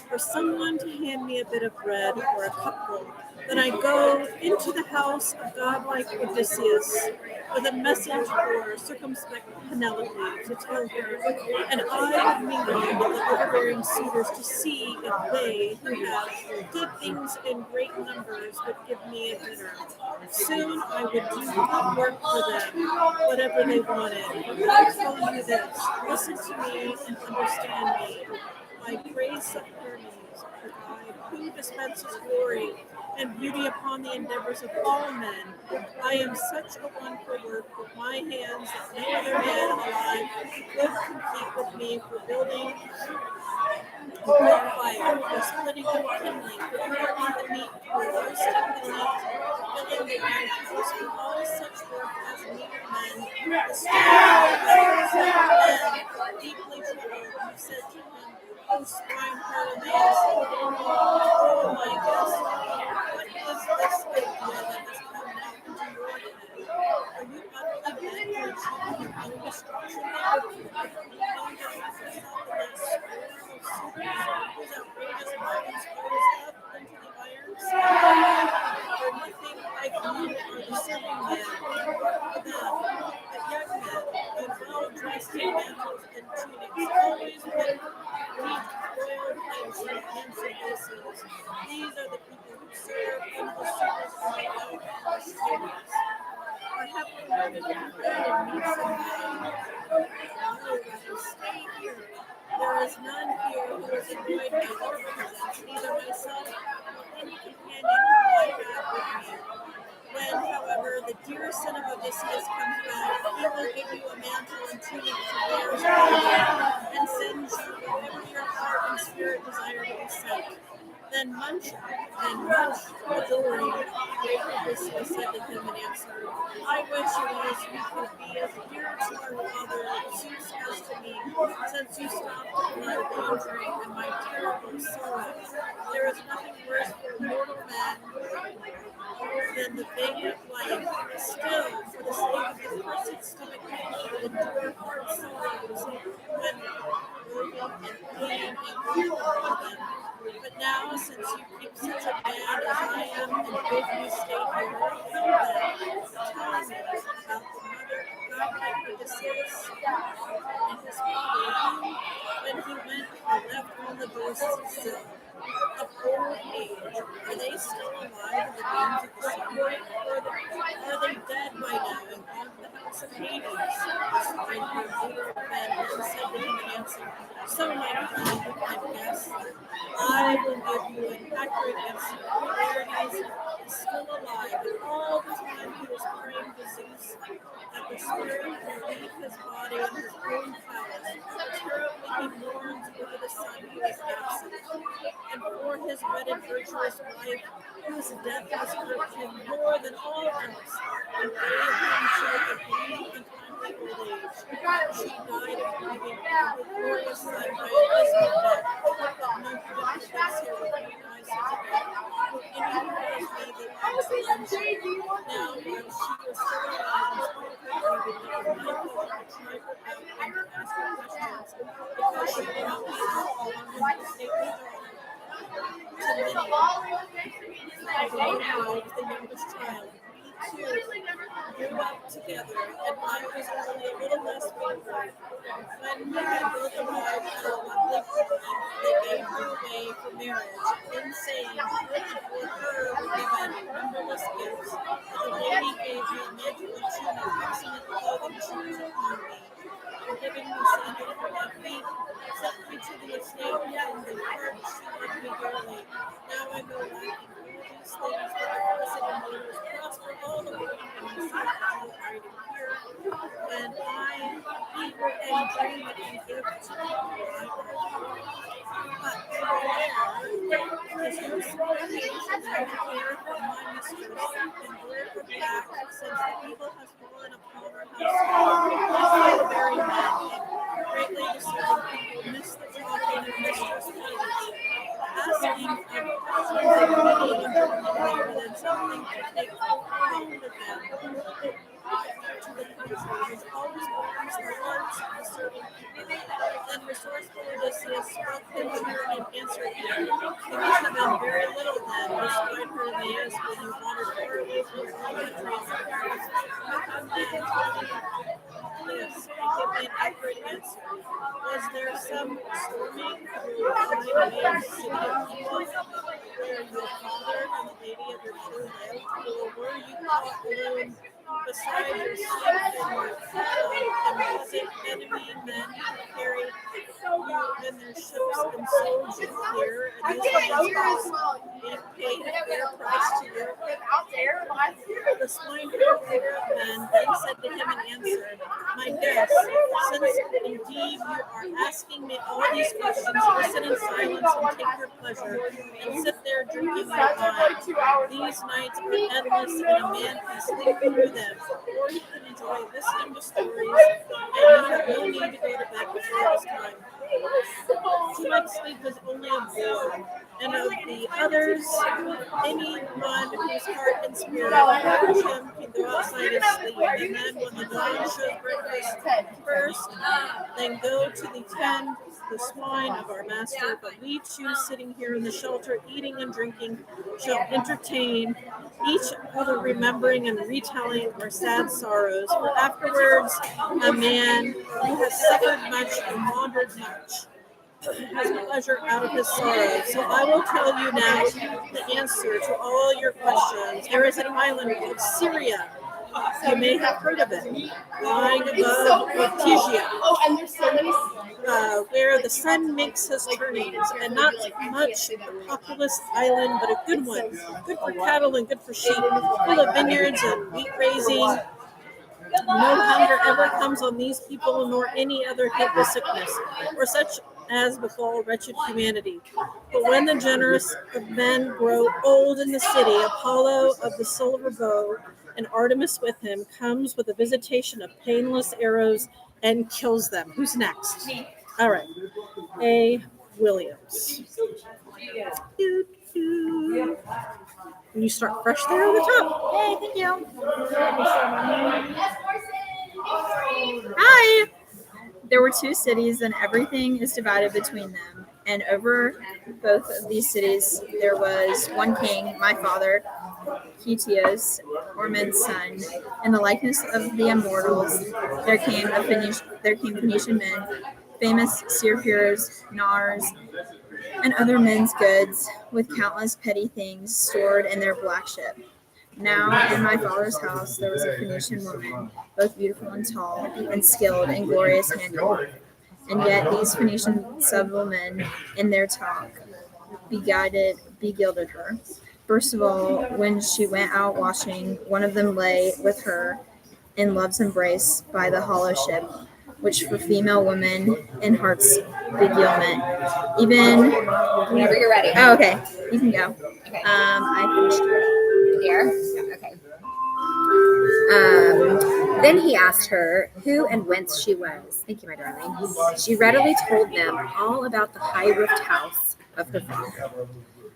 for someone to hand me a bit of bread or a cupful. Then I go into the house of godlike Odysseus with a message for circumspect Penelope to tell her, and I would mingle with the overbearing suitors to see if they, who have good things in great numbers, would give me a dinner. Soon I would do work for them, whatever they wanted. I tell you this, listen to me and understand me. By grace of Hermes, the God who dispenses glory and beauty upon the endeavors of all men. I am such a one for work with my hands that no other man alive could compete with me for building a fire, for splitting and kindling, for preparing the meat, for roasting the meat, filling the utensils, for all such work as needed men. The strong deeply troubled, who said to him, O swineherd, oh my guest, what is this idea that has come now into your head? Are you utterly bent achieving their own destruction there? Meaning that you yourself in that swarm of suitors whose outrageous minds rose up into the irons? For nothing like you are the serving men, for them, but young men, and well-dressed in mantles and tunics, always with neat royal heads and handsome faces. These are the people who serve and will serve for my well-polished tables. I have promoted you bread and meat sometime. No, rather, stay here. There is none here who is annoyed by your presence, neither myself nor any companion whom I have with me. When, however, the dear son of Odysseus comes back, he will give you a mantle and tunic to wear as well, and send you wherever your heart and spirit desire to be sent. Then much adoring, great Odysseus said to him in answer, I wish it was you could be as dear to our father Zeus as to me, since you stopped blood and drink and my terrible sorrow. There is nothing worse for mortal man than the vagrant life. Still, for the sake of the cursed stomach people, endure hard sorrows when roving and pain and grief upon them. But now, since you keep such a man as I am and bid me stay here, come then, tell me about the mother of godlike Odysseus and his father, who, when he went, he left on the doorsill of old age. Are they still alive in the beams of the sunlight, or are they dead by now and gone to the house of Hades? The swineherd leader of men then said to him in answer, so my friend, I guess I will give you an accurate answer. Laertes is still alive, and all the time he was praying to Zeus that the spirit will leave his body in his own palace. Terribly he mourns over the son who is absent, and for his wedded virtuous wife, whose death has hurt him more than all else, and gave him to a brief and timely old age. She died of grieving for her glorious son by a dismal death, but no good lives here with me, I said to them. Any who has me that I was avenged. Now, while she was still alive, in spite of her grieving, it was my pleasure to try her out and to ask her questions, because she brought me out along with her stately daughter. To many, I was the youngest child. We two grew up together, and I was only a little less favored. When we had both arrived at a lovely time, they gave her away for marriage, in saying that for her were given numberless gifts. The lady gave me a mantle and tunic, excellent clothing she was upon me. For giving me sandals for my feet, sent me to the estate, and the heart she loved me dearly. Now I go lacking all these things, but the blessed immortals prosper all the work of myself that you are writing here, and I eat and drink and give to people. But beware, because no small case is I care for my mistress, and word her back, since the evil has fallen upon her household. These are very men, and greatly deserving people miss the talking of mistress ladies, asking of questions and meeting and drinking there, than something to take home with them to the country, which always warms the hearts of the serving people. Then resourceful Odysseus spoke him to her and answered him. You must have been very little then, despite her Aeneas, when you wandered far away from your own country and parents. But come then, tell me this, and give me an accurate answer. Was there some storming through the named city of Egypt, where your father and the lady of your mother lived, or were you caught alone beside your ship and was it enemy men who carried you in their ships and sold you here in this man's house, being paid a fair price to you? The swineherd leader of men then said to him in answer, my guest, since indeed you are asking me all these questions, listen in silence and take your pleasure, and sit there drinking your wine. These nights are endless, and a man can sleep through them, or he can enjoy listening to stories, and you have no need to go to bed before this time. Tonight's sleep is only of you, and of the others, any one whose heart and spirit wash him, can go outside and sleep. And then when the dawn shows breakfast first, then go to the tend the swine of our master. But we two sitting here in the shelter, eating and drinking, shall entertain each other, remembering and retelling our sad sorrows. For afterwards, a man who has suffered much and wandered much has pleasure out of his sorrow. So I will tell you now the answer to all your questions. There is an island called Syria. You may have heard of it, lying above Ortygia, where the sun makes his turnings, and not much a populous island, but a good one, good for cattle and good for sheep, full of vineyards and wheat raising. No hunger ever comes on these people, nor any other hateful sickness, or such as befall wretched humanity. But when the generous of men grow old in the city, Apollo of the silver bow, and Artemis with him, comes with a visitation of painless arrows and kills them. Who's next? All right. A. Williams. And you start fresh there on the top. Yay, thank you. Hi. There were two cities, and everything is divided between them. And over both of these cities, there was one king, my father, Ketios, Ormond's son. In the likeness of the immortals, there came Phoenician men, famous seafarers, Nars, and other men's goods, with countless petty things stored in their black ship. Now in my father's house there was a Phoenician woman, both beautiful and tall, and skilled in glorious handiwork. And yet these Phoenician subtle men in their talk beguiled her. First of all, when she went out washing, one of them lay with her in love's embrace by the hollow ship, which for female women in heart's beguilement, even whenever you're ready. Oh, okay, you can go. Okay. I finished here. Okay. Then he asked her who and whence she was. Thank you, my darling. She readily told them all about the high-roofed house of her father.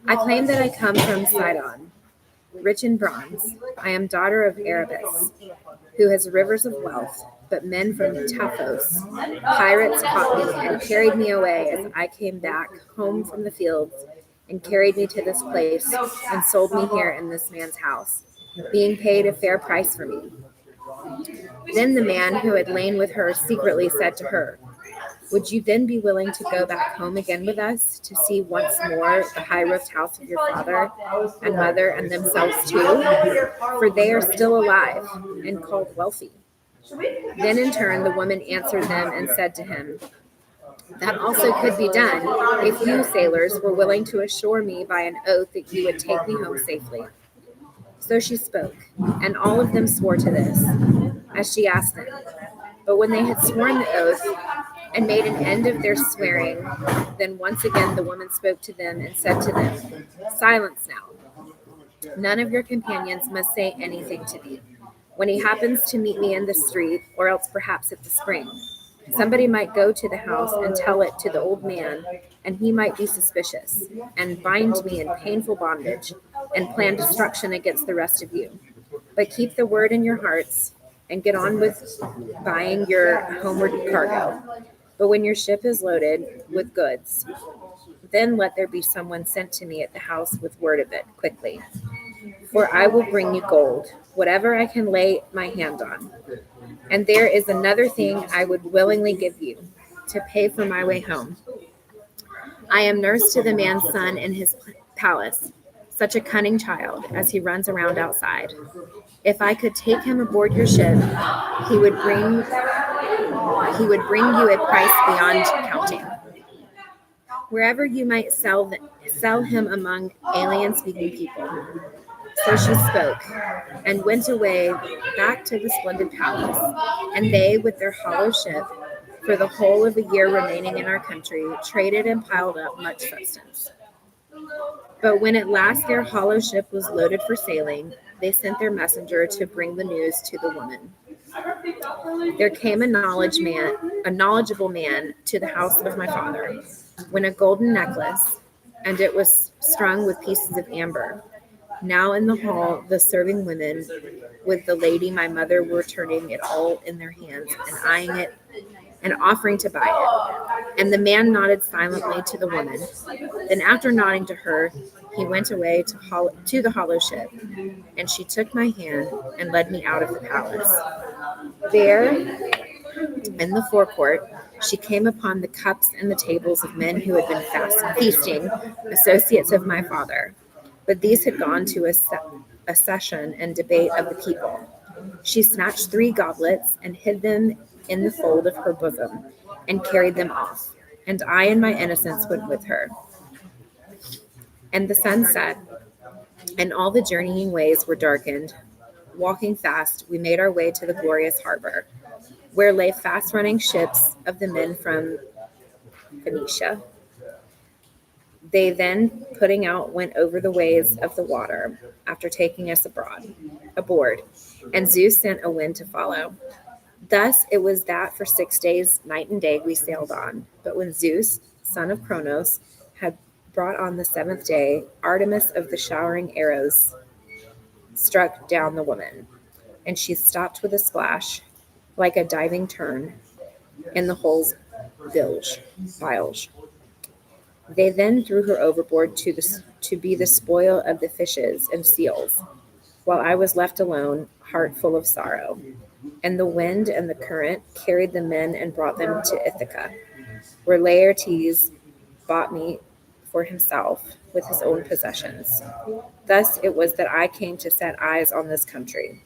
I claim that I come from Sidon, rich in bronze. I am daughter of Erebus, who has rivers of wealth, but men from Taphos, pirates, caught me and carried me away as I came back home from the fields, and carried me to this place and sold me here in this man's house, being paid a fair price for me. Then the man who had lain with her secretly said to her, would you then be willing to go back home again with us to see once more the high-roofed house of your father and mother and themselves too? For they are still alive and called wealthy. Then in turn the woman answered them and said to him, that also could be done if you, sailors, were willing to assure me by an oath that you would take me home safely. So she spoke, and all of them swore to this, as she asked them. But when they had sworn the oath and made an end of their swearing, then once again the woman spoke to them and said to them, silence now. None of your companions must say anything to me when he happens to meet me in the street, or else perhaps at the spring. Somebody might go to the house and tell it to the old man, and he might be suspicious, and bind me in painful bondage, and plan destruction against the rest of you. But keep the word in your hearts, and get on with buying your homeward cargo. But when your ship is loaded with goods, then let there be someone sent to me at the house with word of it quickly. For I will bring you gold, whatever I can lay my hand on. And there is another thing I would willingly give you, to pay for my way home. I am nurse to the man's son in his palace, such a cunning child as he runs around outside. If I could take him aboard your ship, he would bring you a price beyond counting. Wherever you might sell him among alien-speaking people. So she spoke, and went away back to the splendid palace, and they, with their hollow ship, for the whole of the year remaining in our country, traded and piled up much substance. But when at last their hollow ship was loaded for sailing, they sent their messenger to bring the news to the woman. There came a knowledgeable man to the house of my father, when a golden necklace, and it was strung with pieces of amber, Now in the hall, the serving women with the lady my mother were turning it all in their hands and eyeing it and offering to buy it. And the man nodded silently to the woman. Then, after nodding to her, he went away to the hollow ship, and she took my hand and led me out of the palace. There, in the forecourt, she came upon the cups and the tables of men who had been feasting, associates of my father. But these had gone to a session and debate of the people. She snatched 3 goblets and hid them in the fold of her bosom and carried them off. And I in my innocence went with her. And the sun set, and all the journeying ways were darkened. Walking fast, we made our way to the glorious harbor, where lay fast-running ships of the men from Phoenicia. They then, putting out, went over the ways of the water, after taking us aboard, and Zeus sent a wind to follow. Thus it was that for 6 days, night and day, we sailed on. But when Zeus, son of Cronos, had brought on the 7th day, Artemis of the showering arrows struck down the woman, and she stopped with a splash, like a diving tern, in the whole's bilge. They then threw her overboard to be the spoil of the fishes and seals, while I was left alone, heart full of sorrow. And the wind and the current carried the men and brought them to Ithaca, where Laertes bought me for himself with his own possessions. Thus it was that I came to set eyes on this country.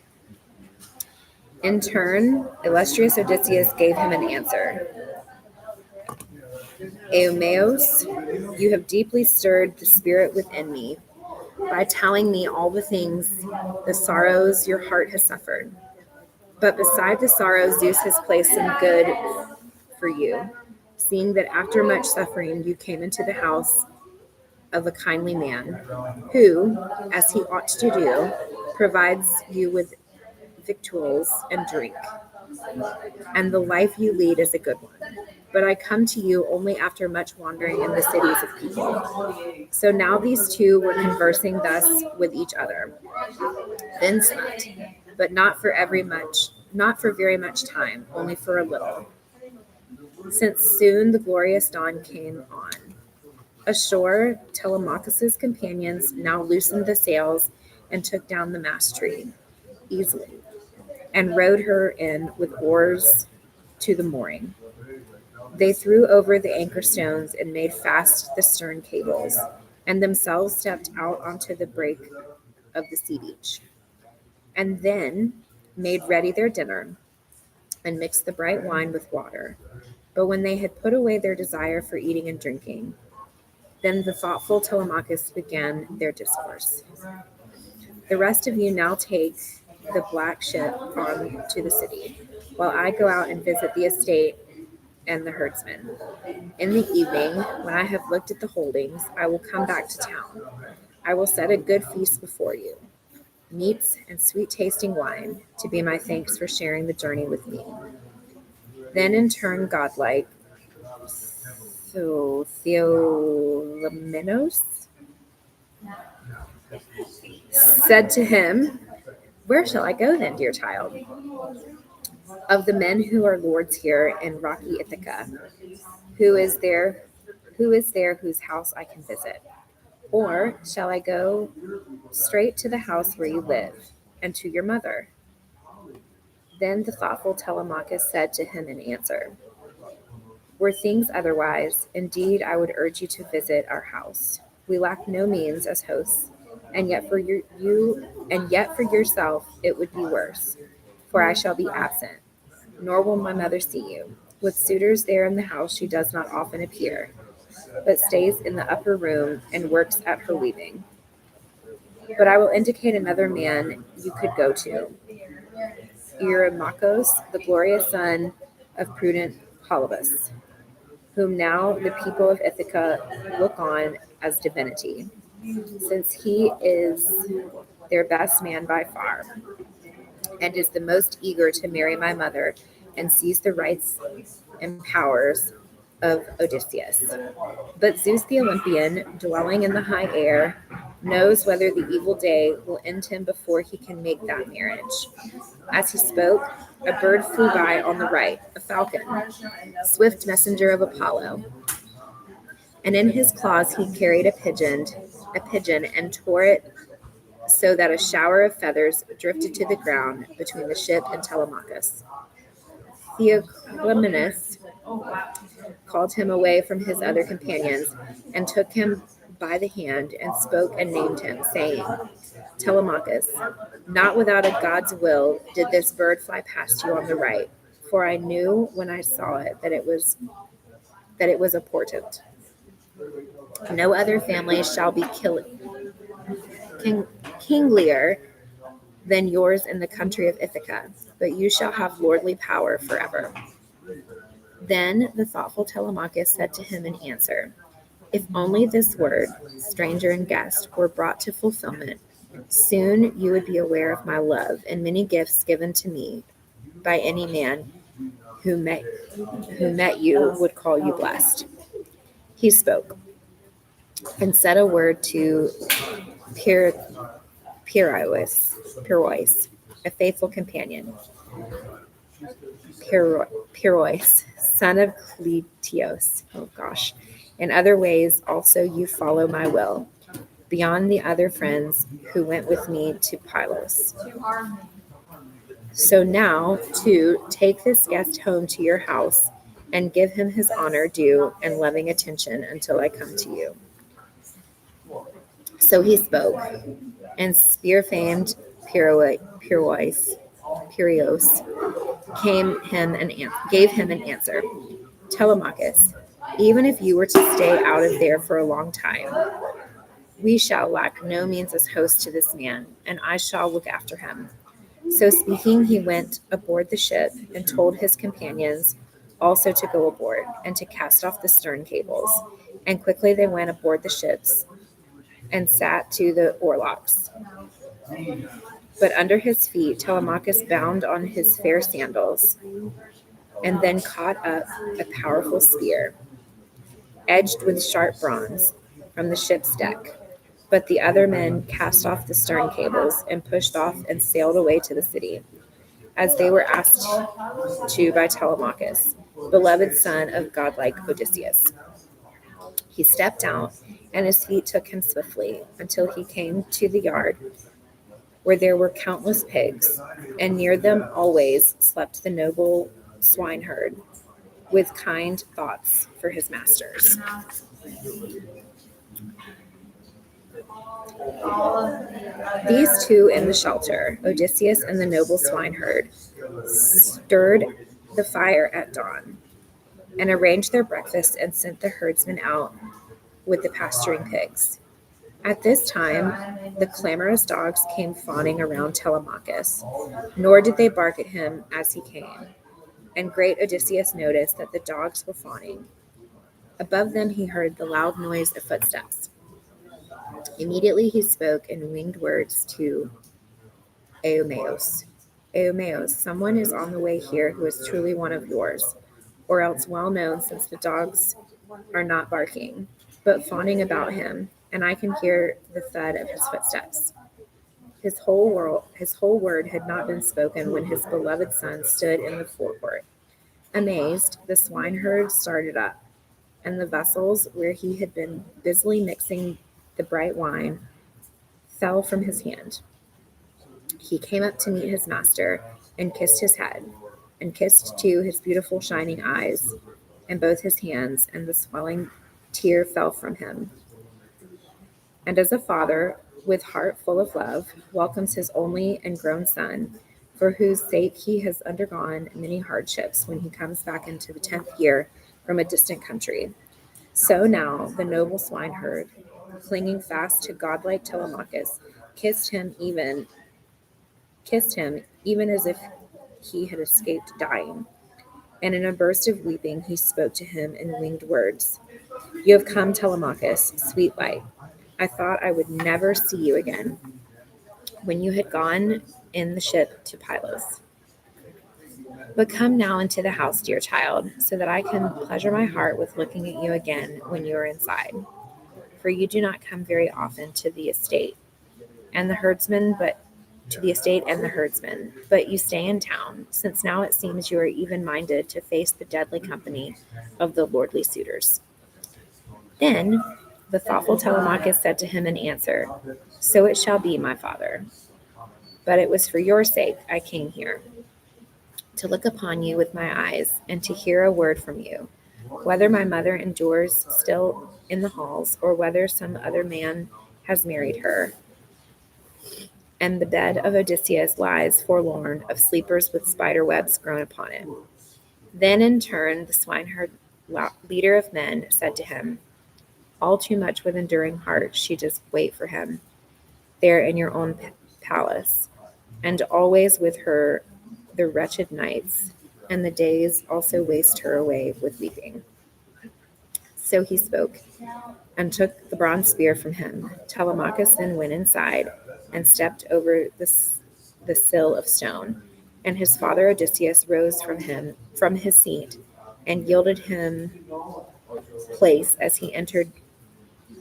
In turn, illustrious Odysseus gave him an answer. Eumaeus, you have deeply stirred the spirit within me by telling me all the things, the sorrows your heart has suffered. But beside the sorrow, Zeus has placed some good for you, seeing that after much suffering you came into the house of a kindly man, who, as he ought to do, provides you with victuals and drink, and the life you lead is a good one. But I come to you only after much wandering in the cities of people. So now these two were conversing thus with each other. Then slept, but not for very much time, only for a little, since soon the glorious dawn came on. Ashore, Telemachus's companions now loosened the sails and took down the mast tree easily, and rowed her in with oars to the mooring. They threw over the anchor stones and made fast the stern cables, and themselves stepped out onto the break of the sea beach, and then made ready their dinner and mixed the bright wine with water. But when they had put away their desire for eating and drinking, then the thoughtful Telemachus began their discourse. The rest of you now take the black ship on to the city, while I go out and visit the estate and the herdsmen. In the evening, when I have looked at the holdings, I will come back to town. I will set a good feast before you, meats and sweet-tasting wine, to be my thanks for sharing the journey with me. Then in turn godlike, so Theomenos said to him, where shall I go then, dear child? Of the men who are lords here in rocky Ithaca, who is there whose house I can visit? Or shall I go straight to the house where you live, and to your mother? Then the thoughtful Telemachus said to him in answer, were things otherwise, indeed I would urge you to visit our house. We lack no means as hosts, and yet for yourself it would be worse, for I shall be absent, nor will my mother see you. With suitors there in the house she does not often appear, but stays in the upper room and works at her weaving. But I will indicate another man you could go to, Eurymachus, the glorious son of prudent Polybus, whom now the people of Ithaca look on as divinity, since he is their best man by far, and is the most eager to marry my mother and seize the rights and powers of Odysseus. But Zeus the Olympian, dwelling in the high air, knows whether the evil day will end him before he can make that marriage. As he spoke, a bird flew by on the right, a falcon, swift messenger of Apollo. And in his claws he carried a pigeon, and tore it so that a shower of feathers drifted to the ground between the ship and Telemachus. Theoclymenus called him away from his other companions and took him by the hand and spoke and named him, saying, Telemachus, not without a god's will did this bird fly past you on the right, for I knew when I saw it that it was a portent. No other family shall be kinglier than yours in the country of Ithaca, but you shall have lordly power forever. Then the thoughtful Telemachus said to him in answer, if only this word, stranger and guest, were brought to fulfillment, soon you would be aware of my love and many gifts given to me by any man who met you would call you blessed. He spoke and said a word to Pyrrhois, a faithful companion. Pyrrhois, son of Cleitios. Oh gosh. In other ways also you follow my will, beyond the other friends who went with me to Pylos. So now, too, take this guest home to your house and give him his honor due and loving attention until I come to you. So he spoke, and spear-famed Pyrrhos gave him an answer. Telemachus, even if you were to stay out of there for a long time, we shall lack no means as host to this man, and I shall look after him. So speaking, he went aboard the ship and told his companions also to go aboard and to cast off the stern cables. And quickly they went aboard the ships and sat to the oarlocks. But under his feet Telemachus bound on his fair sandals, and then caught up a powerful spear, edged with sharp bronze, from the ship's deck. But the other men cast off the stern cables and pushed off and sailed away to the city, as they were asked to by Telemachus, beloved son of godlike Odysseus. He stepped out, and his feet took him swiftly until he came to the yard where there were countless pigs, and near them always slept the noble swineherd with kind thoughts for his masters. These two in the shelter, Odysseus and the noble swineherd, stirred the fire at dawn and arranged their breakfast and sent the herdsmen out with the pasturing pigs. At this time, the clamorous dogs came fawning around Telemachus, nor did they bark at him as he came. And great Odysseus noticed that the dogs were fawning. Above them he heard the loud noise of footsteps. Immediately he spoke in winged words to Eumaeus. Eumaeus, someone is on the way here who is truly one of yours, or else well known, since the dogs are not barking, but fawning about him, and I can hear the thud of his footsteps. His whole word had not been spoken when his beloved son stood in the forecourt. Amazed, the swineherd started up, and the vessels where he had been busily mixing the bright wine fell from his hand. He came up to meet his master and kissed his head, and kissed too his beautiful shining eyes and both his hands, and the swelling tear fell from him. And as a father, with heart full of love, welcomes his only and grown son, for whose sake he has undergone many hardships when he comes back into the 10th year from a distant country. So now the noble swineherd, clinging fast to godlike Telemachus, kissed him even as if he had escaped dying. And in a burst of weeping he spoke to him in winged words. You have come, Telemachus, sweet light. I thought I would never see you again, when you had gone in the ship to Pylos. But come now into the house, dear child, so that I can pleasure my heart with looking at you again when you are inside. For you do not come very often to the estate and the herdsman, but you stay in town, since now it seems you are even minded to face the deadly company of the lordly suitors. Then the thoughtful Telemachus said to him in answer, So it shall be, my father. But it was for your sake I came here, to look upon you with my eyes, and to hear a word from you, whether my mother endures still in the halls, or whether some other man has married her, and the bed of Odysseus lies forlorn of sleepers with spider webs grown upon it. Then in turn the swineherd, leader of men, said to him, All too much with enduring heart she does wait for him, there in your own palace, and always with her the wretched nights, and the days also waste her away with weeping. So he spoke, and took the bronze spear from him. Telemachus then went inside, and stepped over the sill of stone, and his father Odysseus rose from his seat, and yielded him place as he entered.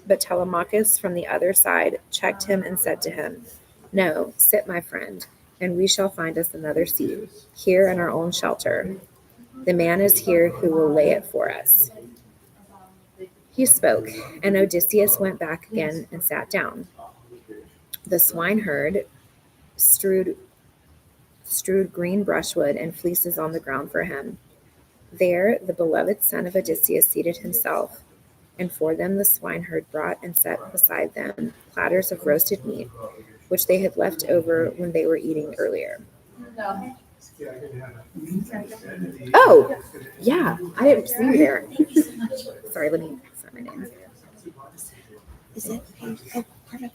But Telemachus from the other side checked him and said to him, No, sit, my friend, and we shall find us another seat, here in our own shelter. The man is here who will lay it for us. He spoke, and Odysseus went back again and sat down. The swineherd strewed green brushwood and fleeces on the ground for him. There the beloved son of Odysseus seated himself, and for them the swineherd brought and set beside them platters of roasted meat, which they had left over when they were eating earlier. Oh, yeah, I didn't see you there. Sorry, let me sign my name. Is it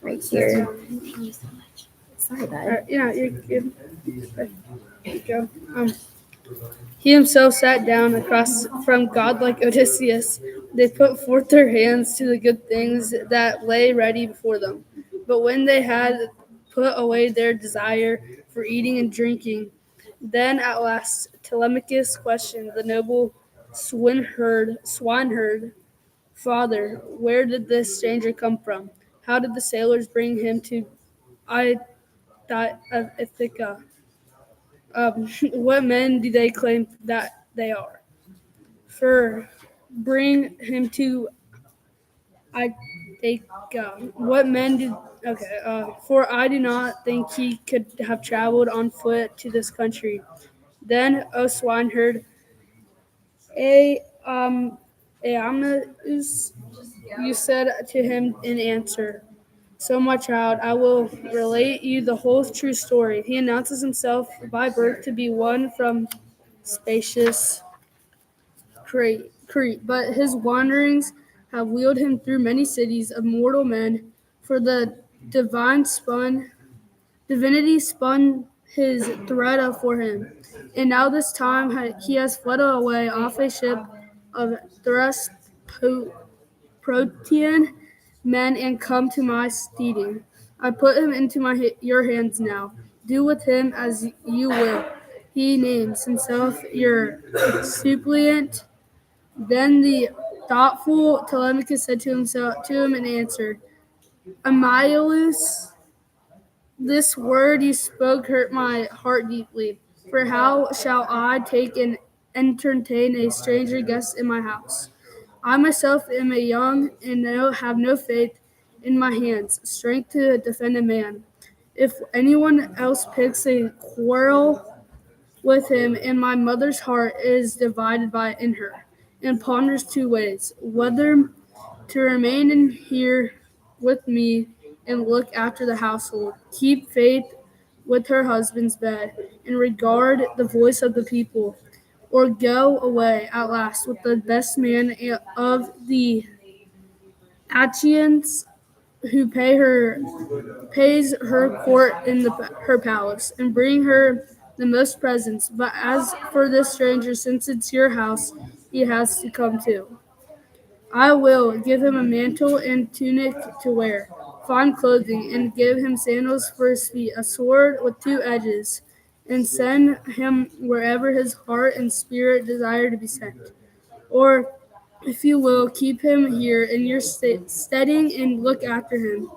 right here? Thank you so much. Sorry, bud. Yeah, you're good. There you go. He himself sat down across from godlike Odysseus. They put forth their hands to the good things that lay ready before them. But when they had put away their desire for eating and drinking, then at last Telemachus questioned the noble swineherd, Father, where did this stranger come from? How did the sailors bring him to Ithaca? What men do they claim that they are? For bring him to Ithaca. What men did? Okay. For I do not think he could have traveled on foot to this country. Then, O swineherd, Aeamnus, you said to him in answer, So, my child, I will relate you the whole true story. He announces himself by birth to be one from spacious Crete, but his wanderings have wheeled him through many cities of mortal men, for the divinity spun his thread for him. And now this time he has fled away off a ship of thrust Protean men and come to my steeding. I put him into your hands now. Do with him as you will. He names himself your suppliant. Then the thoughtful Telemachus said to him in answer, Amyalus, this word you spoke hurt my heart deeply. For how shall I take and entertain a stranger guest in my house? I myself am a young and have no faith in my hands, strength to defend a man. If anyone else picks a quarrel with him, and my mother's heart is divided in her, and ponders two ways, whether to remain in here with me and look after the household, keep faith with her husband's bed, and regard the voice of the people, or go away at last with the best man of the Achaeans who pays her court in her palace, and bring her the most presents. But as for this stranger, since it's your house, he has to come too. I will give him a mantle and tunic to wear, fine clothing, and give him sandals for his feet, a sword with two edges, and send him wherever his heart and spirit desire to be sent. Or, if you will, keep him here in your steading and look after him.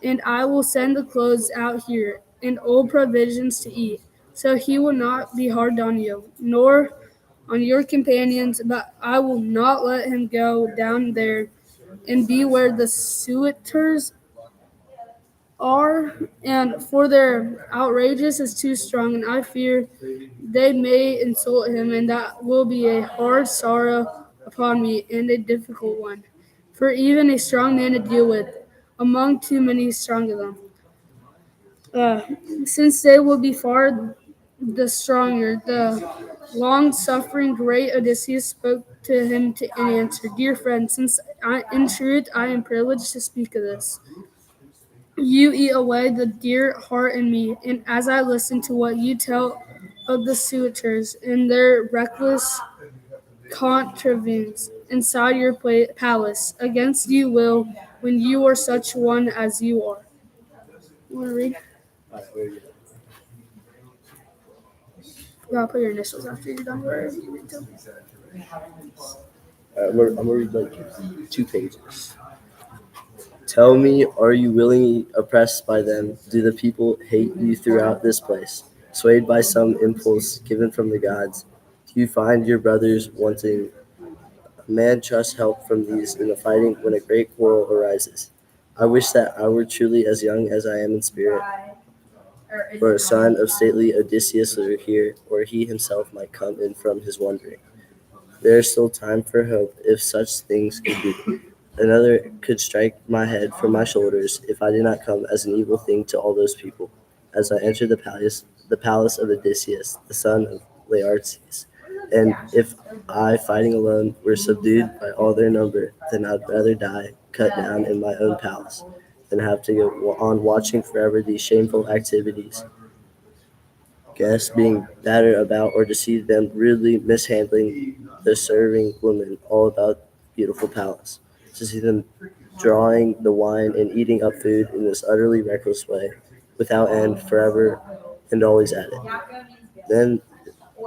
And I will send the clothes out here and old provisions to eat, so he will not be hard on you, nor on your companions, but I will not let him go down there and be where the suitors are, and for their outrageous is too strong, and I fear they may insult him, and that will be a hard sorrow upon me and a difficult one, for even a strong man to deal with, among too many strong of them. Uh, since they will be far the stronger, the long-suffering great Odysseus spoke to him and answered, "Dear friend, since in truth I am privileged to speak of this, you eat away the dear heart in me, and as I listen to what you tell of the suitors and their reckless contrivance inside your palace, against you will, when you are such one as you are." You want to read? I'll put your initials after you're done. Wherever you read them. I'm gonna read like 2 pages. Tell me, are you willingly oppressed by them? Do the people hate you throughout this place? Swayed by some impulse given from the gods, do you find your brothers wanting? A man trusts help from these in the fighting when a great quarrel arises. I wish that I were truly as young as I am in spirit, for a son of stately Odysseus were here, or he himself might come in from his wandering. There is still time for hope if such things could be. Another could strike my head from my shoulders if I did not come as an evil thing to all those people. As I entered the palace of Odysseus, the son of Laertes, and if I, fighting alone, were subdued by all their number, then I'd rather die cut down in my own palace than have to go on watching forever these shameful activities. Guests being battered about or deceived them, rudely mishandling the serving women all about beautiful palace. To see them drawing the wine and eating up food in this utterly reckless way, without end, forever and always at it. Then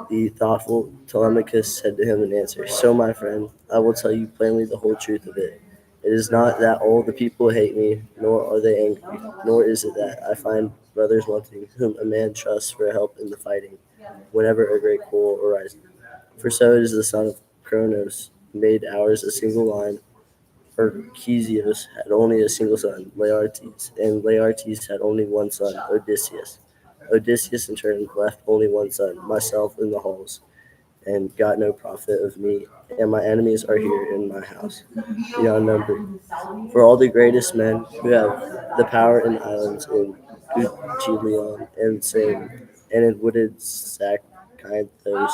the thoughtful Telemachus said to him in answer, "So, my friend, I will tell you plainly the whole truth of it. It is not that all the people hate me, nor are they angry, nor is it that I find brothers wanting, whom a man trusts for help in the fighting, whenever a great quarrel arises. For so it is the son of Cronos made ours a single line, for Chesios had only a single son, Laertes, and Laertes had only one son, Odysseus. Odysseus in turn left only one son, myself in the halls, and got no profit of me, and my enemies are here in my house, beyond number. For all the greatest men who have the power in islands in Ucilion and Sing, and in wooded Zakynthos,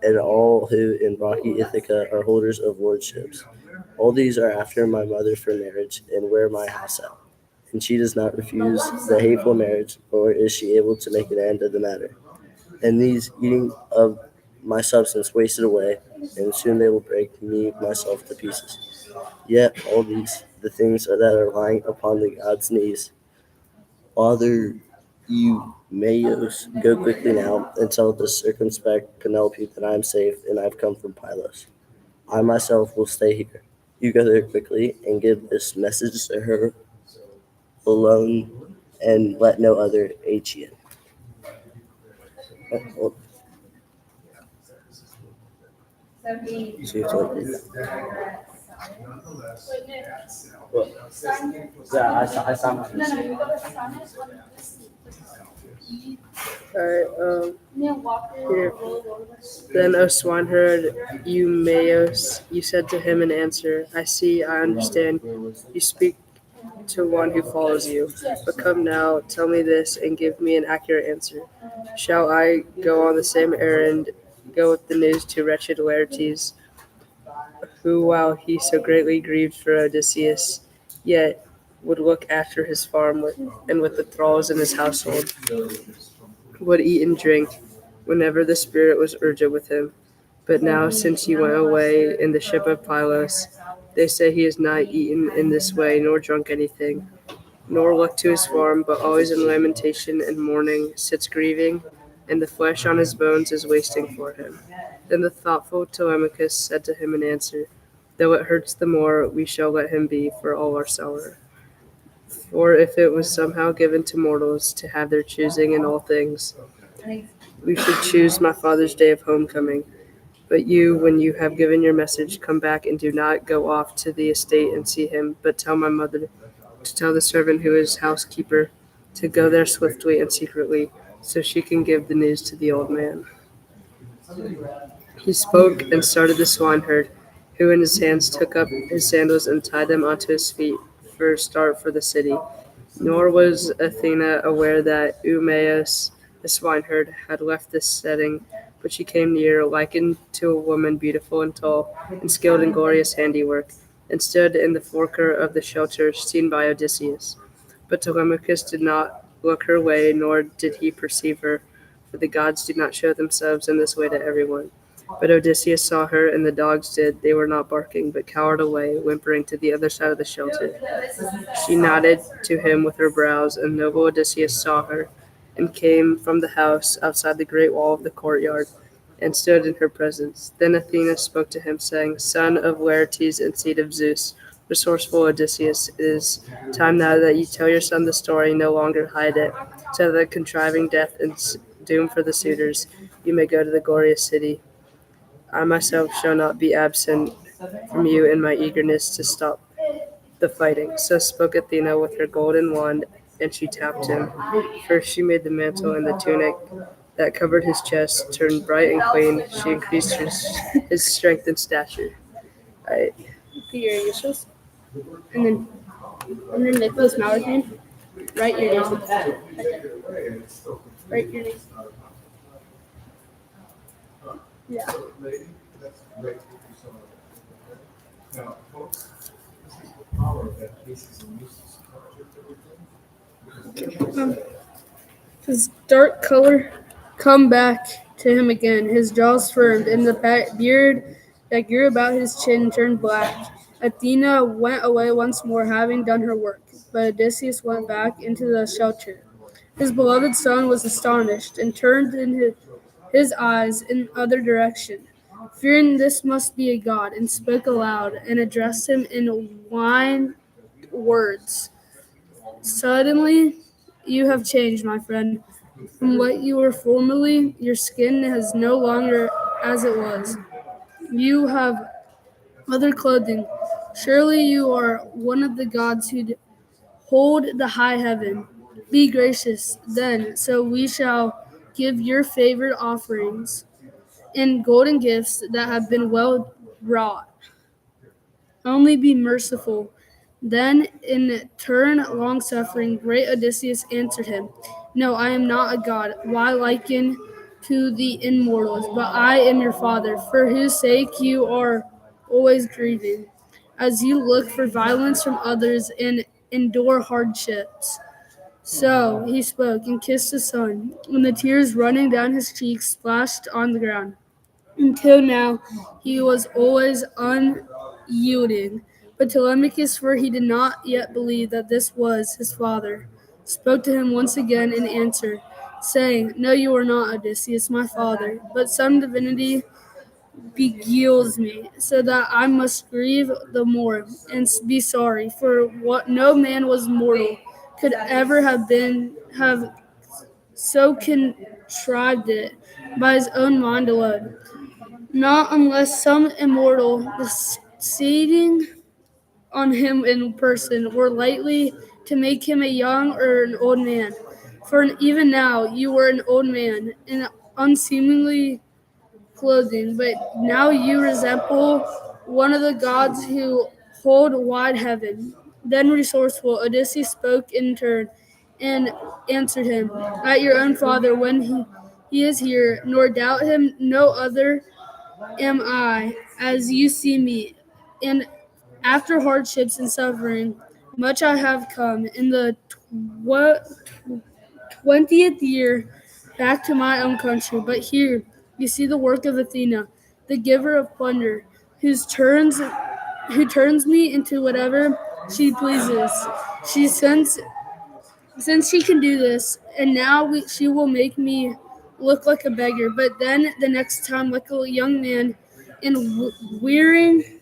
and all who in rocky Ithaca are holders of lordships. All these are after my mother for marriage, and wear my house out. And she does not refuse the hateful marriage, nor is she able to make an end of the matter. And these, eating of my substance, wasted away, and soon they will break me myself to pieces. Yet all these, the things that are lying upon the gods' knees, Father Eumaeus, go quickly now and tell the circumspect Penelope that I am safe and I have come from Pylos. I myself will stay here. You go there quickly and give this message to her alone, and let no other Aegean." So you have to like read that. Well, yeah, I signed mine. Alright, here. Then, O swineherd Eumaeus, you said to him in answer, "I see, I understand. You speak to one who follows you. But come now, tell me this, and give me an accurate answer. Shall I go on the same errand, go with the news to wretched Laertes, who, while he so greatly grieved for Odysseus, yet would look after his farm and with the thralls in his household, would eat and drink whenever the spirit was urgent with him. But now, since he went away in the ship of Pylos, they say he has not eaten in this way, nor drunk anything, nor looked to his farm, but always in lamentation and mourning sits grieving and the flesh on his bones is wasting for him. Then the thoughtful Telemachus said to him in answer, though it hurts the more, we shall let him be for all our sorrow. For if it was somehow given to mortals to have their choosing in all things, we should choose my father's day of homecoming. But you, when you have given your message, come back and do not go off to the estate and see him, but tell my mother to tell the servant who is housekeeper to go there swiftly and secretly, so she can give the news to the old man. He spoke and started the swineherd, who in his hands took up his sandals and tied them onto his feet for a start for the city. Nor was Athena aware that Eumaeus, the swineherd, had left this setting, but she came near, likened to a woman beautiful and tall, and skilled in glorious handiwork, and stood in the forker of the shelter seen by Odysseus. But Telemachus did not look her way, nor did he perceive her, for the gods do not show themselves in this way to everyone. But Odysseus saw her, and the dogs did. They were not barking, but cowered away, whimpering to the other side of the shelter. She nodded to him with her brows, and noble Odysseus saw her, and came from the house outside the great wall of the courtyard, and stood in her presence. Then Athena spoke to him, saying, Son of Laertes and seed of Zeus, resourceful Odysseus, it is time now that you tell your son the story, no longer hide it, so that contriving death and doom for the suitors, you may go to the glorious city. I myself shall not be absent from you in my eagerness to stop the fighting. So spoke Athena with her golden wand, and she tapped him. First she made the mantle and the tunic that covered his chest turn bright and clean. She increased his strength and stature. Right. Repeat your initials. And then under Nicholas Mauer's name, write your name. Write your name. Yeah. His dark color come back to him again. His jaws firmed, and the beard that grew about his chin turned black. Athena went away once more, having done her work, but Odysseus went back into the shelter. His beloved son was astonished, and turned in his eyes in other direction, fearing this must be a god, and spoke aloud, and addressed him in wild words. Suddenly, you have changed, my friend. From what you were formerly, your skin is no longer as it was. You have other clothing. Surely you are one of the gods who hold the high heaven. Be gracious, then, so we shall give your favorite offerings and golden gifts that have been well wrought. Only be merciful. Then, in turn, long-suffering, great Odysseus answered him, No, I am not a god. Why liken to the immortals? But I am your father, for whose sake you are always grieving, as you look for violence from others and endure hardships. So he spoke and kissed his son, and the tears running down his cheeks splashed on the ground. Until now, he was always unyielding. But Telemachus, for he did not yet believe that this was his father, spoke to him once again in answer, saying, No, you are not Odysseus, my father, but some divinity beguiles me, so that I must grieve the more, and be sorry, for what no man was mortal could ever have so contrived it by his own mind alone. Not unless some immortal deciding on him in person were likely to make him a young or an old man. For even now you were an old man in unseemly clothing, but now you resemble one of the gods who hold wide heaven. Then resourceful Odysseus spoke in turn and answered him, At your own father when he is here, nor doubt him, no other am I, as you see me, and after hardships and suffering, much I have come in the 20th year back to my own country. But here you see the work of Athena, the giver of plunder, who turns me into whatever she pleases. Since she can do this, and now she will make me look like a beggar, but then the next time like a young man in wearing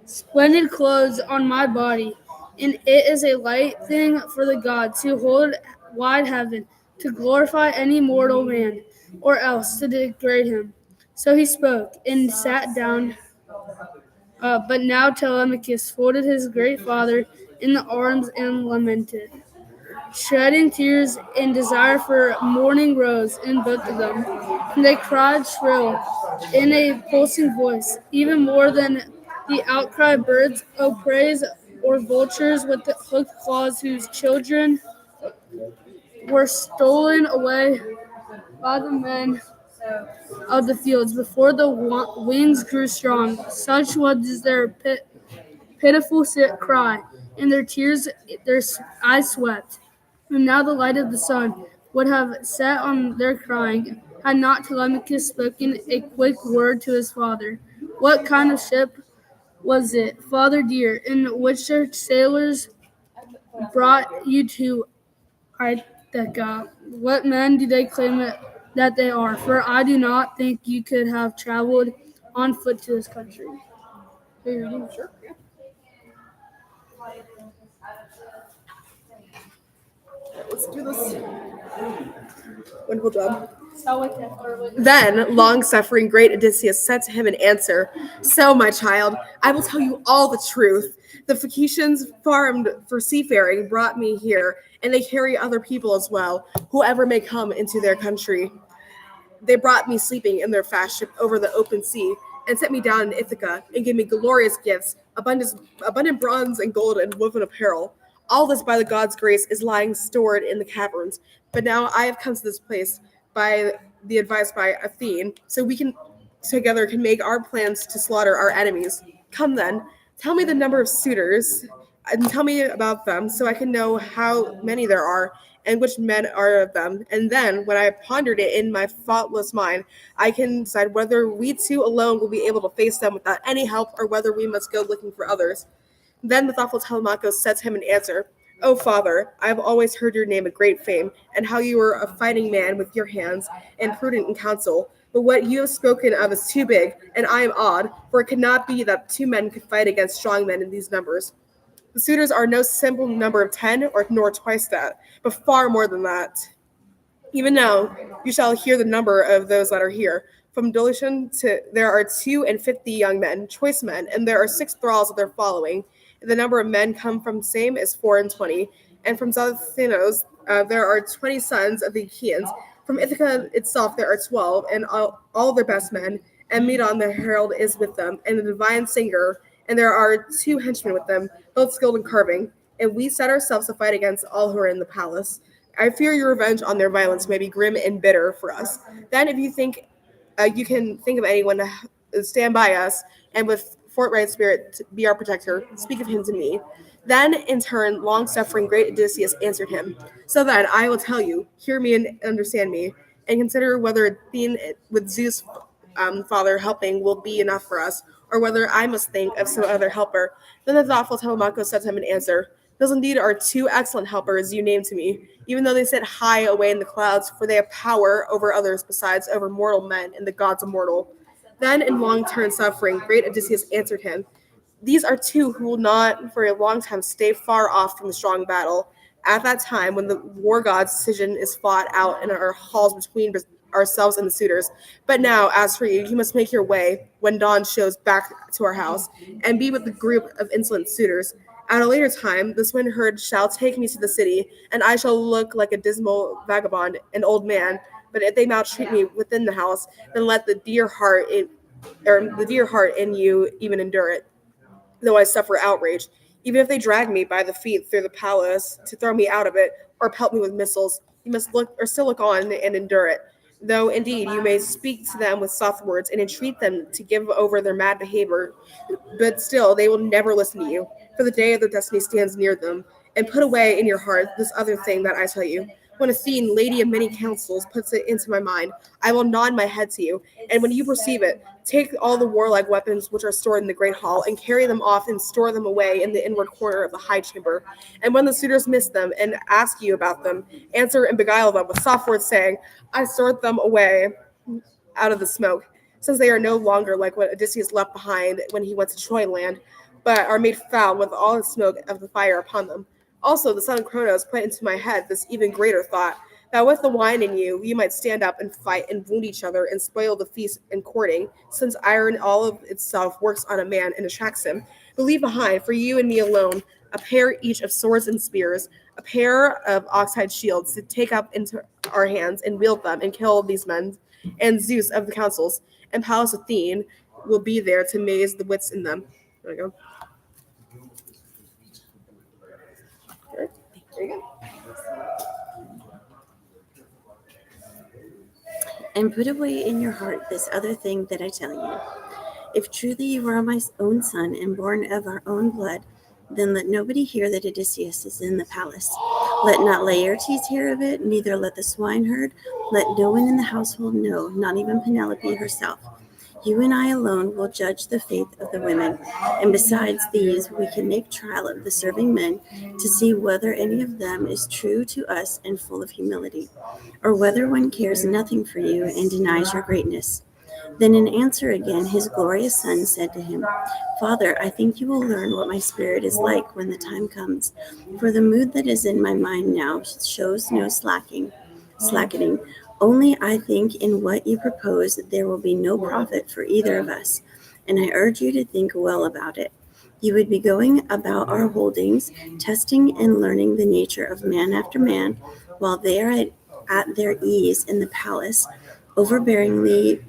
splendid clothes on my body. And it is a light thing for the God to hold wide heaven, to glorify any mortal man, or else to degrade him. So he spoke and sat down. But now Telemachus folded his great father in the arms and lamented, shedding tears and desire for morning rose in both of them. And they cried shrill in a pulsing voice, even more than the outcry of birds, O praise, or vultures with the hooked claws whose children were stolen away by the men of the fields before the wings grew strong. Such was their pitiful cry, and their tears their eyes swept. And now the light of the sun would have set on their crying, had not Telemachus spoken a quick word to his father. What kind of ship was it, father dear, in which the sailors brought you to Ithaca? What men do they claim that they are? For I do not think you could have traveled on foot to this country. Sure. Let's do this. Wonderful job. Then long-suffering great Odysseus said to him in answer, So, my child, I will tell you all the truth. The Phaeacians farmed for seafaring brought me here, and they carry other people as well, whoever may come into their country. They brought me sleeping in their fast ship over the open sea, and set me down in Ithaca, and gave me glorious gifts, abundant bronze and gold and woven apparel. All this by the god's grace is lying stored in the caverns. But now I have come to this place by the advice by Athene, so we can together can make our plans to slaughter our enemies. Come then, tell me the number of suitors, and tell me about them, so I can know how many there are, and which men are of them. And then, when I have pondered it in my thoughtless mind, I can decide whether we two alone will be able to face them without any help, or whether we must go looking for others. Then the thoughtful Telemachus said to him in answer, O father, I have always heard your name a great fame, and how you were a fighting man with your hands, and prudent in counsel. But what you have spoken of is too big, and I am awed, for it could not be that two men could fight against strong men in these numbers. The suitors are no simple number of 10, or nor twice that, but far more than that. Even now, you shall hear the number of those that are here. From Dulichian there are 52 young men, choice men, and there are 6 thralls of their following. And the number of men come from same is 24. And from Zathinos there are 20 sons of the Achaeans. From Ithaca itself there are 12, and all their best men. And Medon the herald is with them, and the divine singer. And there are 2 henchmen with them, both skilled in carving. And we set ourselves to fight against all who are in the palace. I fear your revenge on their violence may be grim and bitter for us. Then, if you think you can think of anyone to stand by us, and with forthright spirit to be our protector, speak of him to me. Then, in turn, long-suffering great Odysseus answered him. So then, I will tell you, hear me and understand me, and consider whether Athene with Zeus' father helping will be enough for us, or whether I must think of some other helper. Then the thoughtful Telemachus said to him in answer, Those indeed are 2 excellent helpers you named to me, even though they sit high away in the clouds, for they have power over others besides over mortal men, and the gods immortal. Then in long-term suffering, great Odysseus answered him, These are 2 who will not for a long time stay far off from the strong battle. At that time, when the war god's decision is fought out in our halls between ourselves and the suitors. But now, as for you, you must make your way, when dawn shows, back to our house, and be with the group of insolent suitors. At a later time, the swineherd shall take me to the city, and I shall look like a dismal vagabond, an old man. But if they maltreat me within the house, then let the dear heart in you even endure it, though I suffer outrage. Even if they drag me by the feet through the palace to throw me out of it, or pelt me with missiles, you must still look on and endure it. Though indeed you may speak to them with soft words and entreat them to give over their mad behavior, but still they will never listen to you, for the day of their destiny stands near them. And put away in your heart this other thing that I tell you. When Athene, lady of many counsels, puts it into my mind, I will nod my head to you, and when you perceive it, Take all the warlike weapons which are stored in the great hall, and carry them off and store them away in the inward corner of the high chamber. And when the suitors miss them and ask you about them, answer and beguile them with soft words, saying, I stored them away out of the smoke, since they are no longer like what Odysseus left behind when he went to Troy land, but are made foul with all the smoke of the fire upon them. Also, the son of Cronos put into my head this even greater thought, that with the wine in you, you might stand up and fight and wound each other and spoil the feast and courting, since iron all of itself works on a man and attracts him. But leave behind, for you and me alone, a pair each of swords and spears, a pair of oxhide shields to take up into our hands and wield them and kill these men, and Zeus of the councils, and Pallas Athene will be there to maze the wits in them. There we go. There you go. And put away in your heart this other thing that I tell you. If truly you are my own son and born of our own blood, then let nobody hear that Odysseus is in the palace. Let not Laertes hear of it, neither let the swineherd, let no one in the household know, not even Penelope herself. You and I alone will judge the fate of the women, and besides these, we can make trial of the serving men to see whether any of them is true to us and full of humility, or whether one cares nothing for you and denies your greatness. Then in answer again, his glorious son said to him, Father, I think you will learn what my spirit is like when the time comes, for the mood that is in my mind now shows no slackening. Only I think in what you propose there will be no profit for either of us, and I urge you to think well about it. You would be going about our holdings, testing and learning the nature of man after man, while they are at their ease in the palace, overbearingly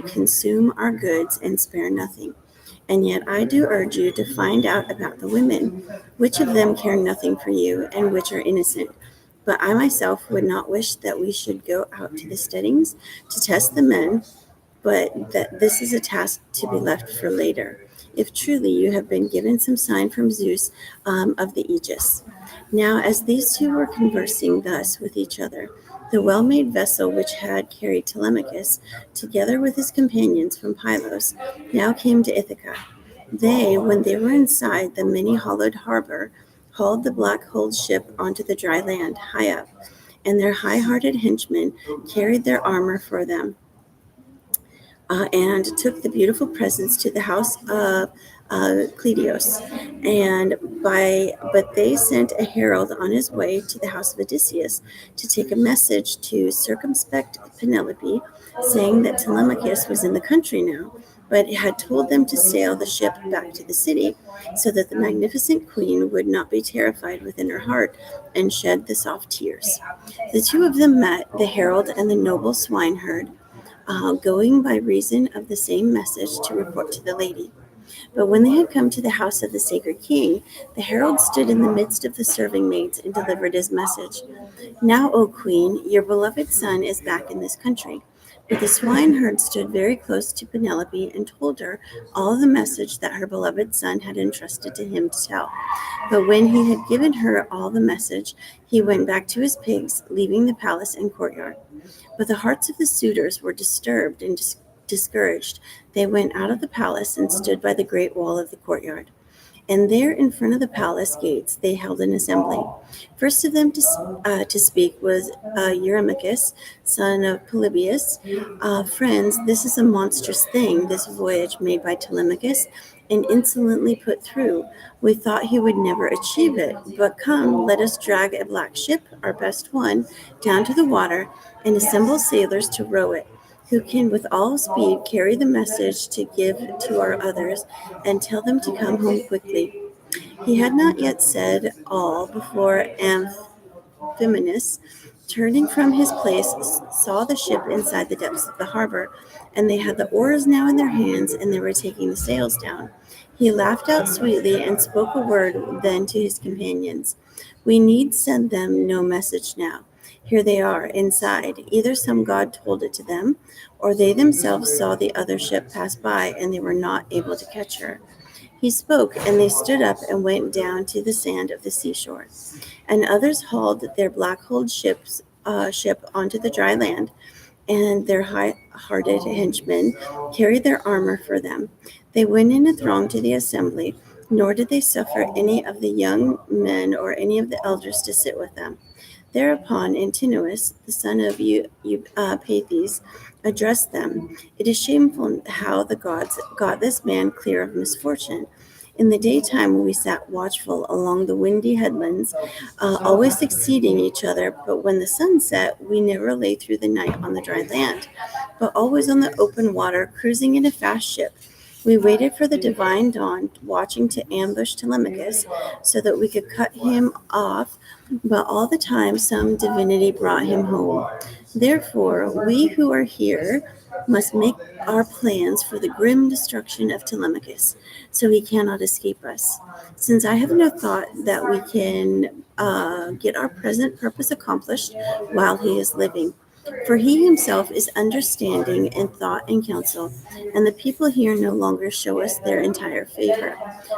consume our goods and spare nothing. And yet I do urge you to find out about the women, which of them care nothing for you, and which are innocent. But I myself would not wish that we should go out to the steadings to test the men, but that this is a task to be left for later, if truly you have been given some sign from Zeus of the Aegis. Now, as these two were conversing thus with each other, the well-made vessel which had carried Telemachus, together with his companions from Pylos, now came to Ithaca. They, when they were inside the many-hollowed harbor, hauled the black-hulled ship onto the dry land, high up, and their high-hearted henchmen carried their armor for them, and took the beautiful presents to the house of Cleidios. But they sent a herald on his way to the house of Odysseus to take a message to circumspect Penelope, saying that Telemachus was in the country now, but had told them to sail the ship back to the city, so that the magnificent queen would not be terrified within her heart and shed the soft tears. The two of them met, the herald and the noble swineherd, going by reason of the same message to report to the lady. But when they had come to the house of the sacred king, the herald stood in the midst of the serving maids and delivered his message. Now, O queen, your beloved son is back in this country. But the swineherd stood very close to Penelope and told her all the message that her beloved son had entrusted to him to tell. But when he had given her all the message, he went back to his pigs, leaving the palace and courtyard. But the hearts of the suitors were disturbed and discouraged. They went out of the palace and stood by the great wall of the courtyard. And there in front of the palace gates they held an assembly. First of them to speak was Eurymachus, son of Polybius. Friends, this is a monstrous thing, this voyage made by Telemachus, and insolently put through. We thought he would never achieve it, but come, let us drag a black ship, our best one, down to the water, and assemble sailors to row it, who can with all speed carry the message to give to our others, and tell them to come home quickly. He had not yet said all before Amphimenus, turning from his place, saw the ship inside the depths of the harbor, and they had the oars now in their hands, and they were taking the sails down. He laughed out sweetly and spoke a word then to his companions. We need send them no message now. Here they are, inside. Either some god told it to them, or they themselves saw the other ship pass by, and they were not able to catch her. He spoke, and they stood up and went down to the sand of the seashore. And others hauled their black-hulled ship onto the dry land, and their high-hearted henchmen carried their armor for them. They went in a throng to the assembly, nor did they suffer any of the young men or any of the elders to sit with them. Thereupon Antinous, the son of Eupeithes, addressed them. It is shameful how the gods got this man clear of misfortune. In the daytime we sat watchful along the windy headlands, always succeeding each other, but when the sun set, we never lay through the night on the dry land, but always on the open water, cruising in a fast ship. We waited for the divine dawn, watching to ambush Telemachus, so that we could cut him off, but all the time some divinity brought him home. Therefore, we who are here must make our plans for the grim destruction of Telemachus, so he cannot escape us. Since I have no thought that we can get our present purpose accomplished while he is living. For he himself is understanding in thought and counsel, and the people here no longer show us their entire favor.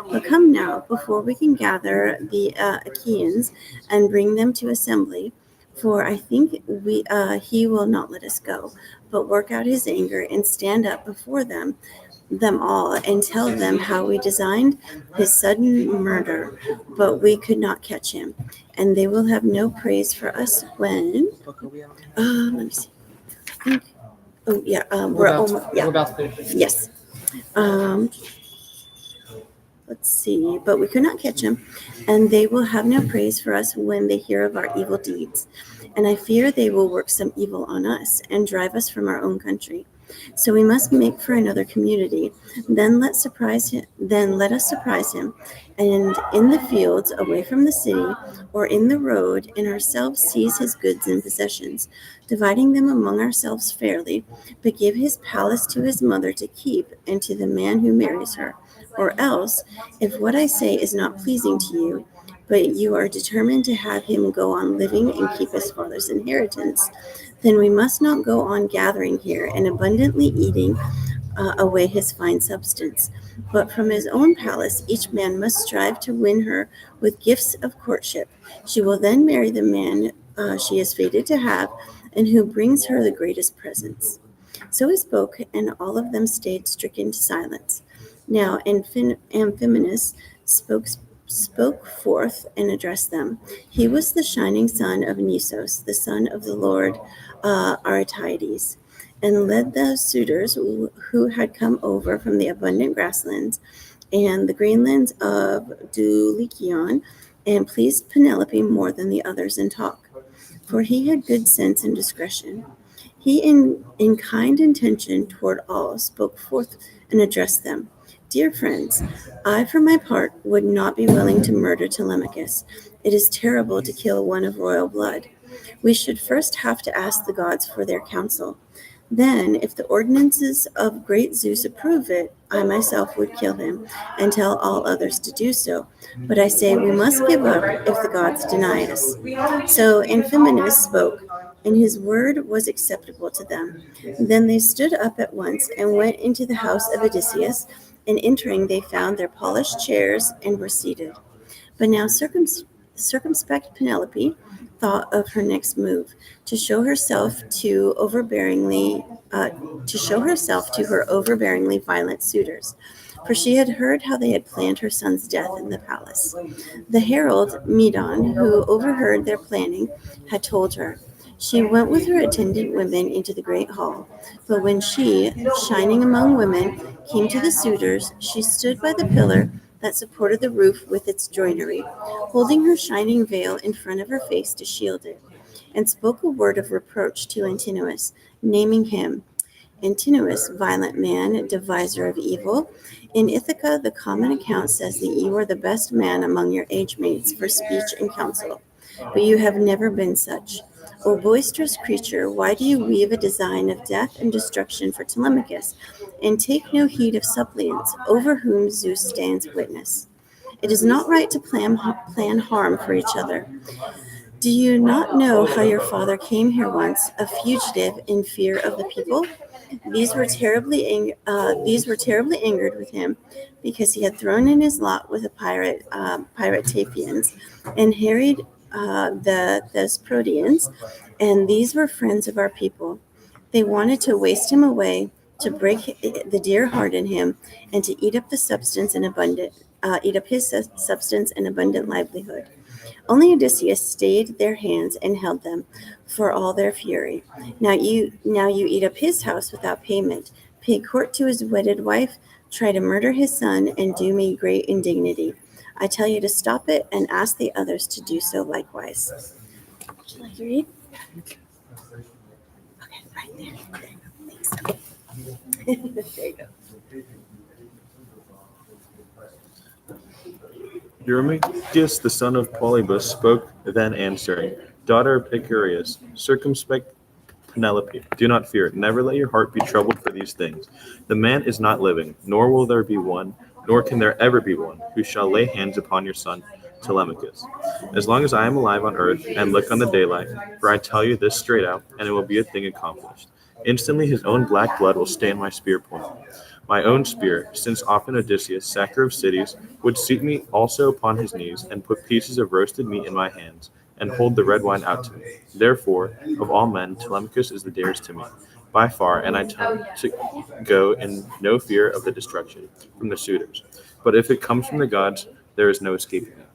But come now, before we can gather the Achaeans and bring them to assembly, for I think he will not let us go, but work out his anger and stand up before them all and tell them how we designed his sudden murder, but we could not catch him, and they will have no praise for us when. Let me see. I think. Oh yeah. We're almost. Yeah. We're about to finish. Yes. Let's see. But we could not catch him, and they will have no praise for us when they hear of our evil deeds. And I fear they will work some evil on us and drive us from our own country. So we must make for another community. Then let us surprise him, and in the fields away from the city, or in the road, and ourselves seize his goods and possessions, dividing them among ourselves fairly, but give his palace to his mother to keep, and to the man who marries her. Or else, if what I say is not pleasing to you, but you are determined to have him go on living and keep his father's inheritance, then we must not go on gathering here and abundantly eating away his fine substance. But from his own palace each man must strive to win her with gifts of courtship. She will then marry the man she is fated to have, and who brings her the greatest presents. So he spoke, and all of them stayed stricken to silence. Now Amphimenus spoke forth and addressed them. He was the shining son of Nisos, the son of the Lord Aretides, and led the suitors who had come over from the abundant grasslands and the greenlands of Dulichion, and pleased Penelope more than the others in talk, for he had good sense and discretion. He, in kind intention toward all, spoke forth and addressed them. Dear friends, I, for my part, would not be willing to murder Telemachus. It is terrible to kill one of royal blood. We should first have to ask the gods for their counsel. Then, if the ordinances of great Zeus approve it, I myself would kill him and tell all others to do so. But I say we must give up if the gods deny us. So Amphimenus spoke, and his word was acceptable to them. Then they stood up at once and went into the house of Odysseus, and entering they found their polished chairs and were seated. But now circumspect Penelope thought of her next move, to show herself to her overbearingly violent suitors, for she had heard how they had planned her son's death in the palace. The herald Medon, who overheard their planning, had told her. She went with her attendant women into the great hall, but when she, shining among women, came to the suitors, she stood by the pillar that supported the roof with its joinery, holding her shining veil in front of her face to shield it, and spoke a word of reproach to Antinous, naming him Antinous, violent man, deviser of evil. In Ithaca, the common account says that you are the best man among your age mates for speech and counsel, but you have never been such. O boisterous creature, why do you weave a design of death and destruction for Telemachus, and take no heed of suppliants, over whom Zeus stands witness? It is not right to plan harm for each other. Do you not know how your father came here once, a fugitive in fear of the people? These were terribly angered with him because he had thrown in his lot with the pirate Tapians and harried the Thesprotians, and these were friends of our people. They wanted to waste him away, to break the dear heart in him, and to eat up his substance and abundant livelihood. Only Odysseus stayed their hands and held them, for all their fury. Now you eat up his house without payment, pay court to his wedded wife, try to murder his son, and do me great indignity. I tell you to stop it and ask the others to do so likewise. Would you like to read? Okay, right there. Thanks. There you go. Eurymachus, the son of Polybus, spoke then answering, Daughter of Icarius, circumspect Penelope, do not fear, never let your heart be troubled for these things. The man is not living, nor will there be one, nor can there ever be one, who shall lay hands upon your son Telemachus. As long as I am alive on earth and look on the daylight, for I tell you this straight out, and it will be a thing accomplished. Instantly his own black blood will stain my spear point. My own spear, since often Odysseus, sacker of cities, would seat me also upon his knees, and put pieces of roasted meat in my hands, and hold the red wine out to me. Therefore, of all men, Telemachus is the dearest to me, by far, and I tend to go in no fear of the destruction from the suitors. But if it comes from the gods, there is no escaping it.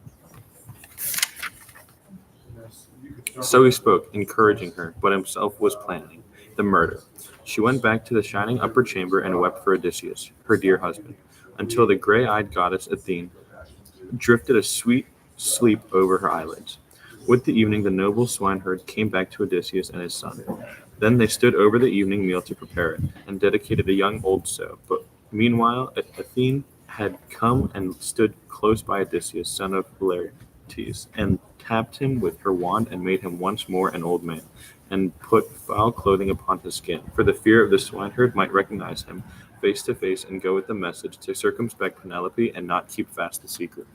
So he spoke, encouraging her, but himself was planning the murder. She went back to the shining upper chamber and wept for Odysseus, her dear husband, until the gray-eyed goddess Athene drifted a sweet sleep over her eyelids. With the evening, the noble swineherd came back to Odysseus and his son. Then they stood over the evening meal to prepare it, and dedicated a young old sow. But meanwhile, Athene had come and stood close by Odysseus, son of Laertes, and tapped him with her wand and made him once more an old man, and put foul clothing upon his skin, for the fear of the swineherd might recognize him face to face and go with the message to circumspect Penelope and not keep fast the secret.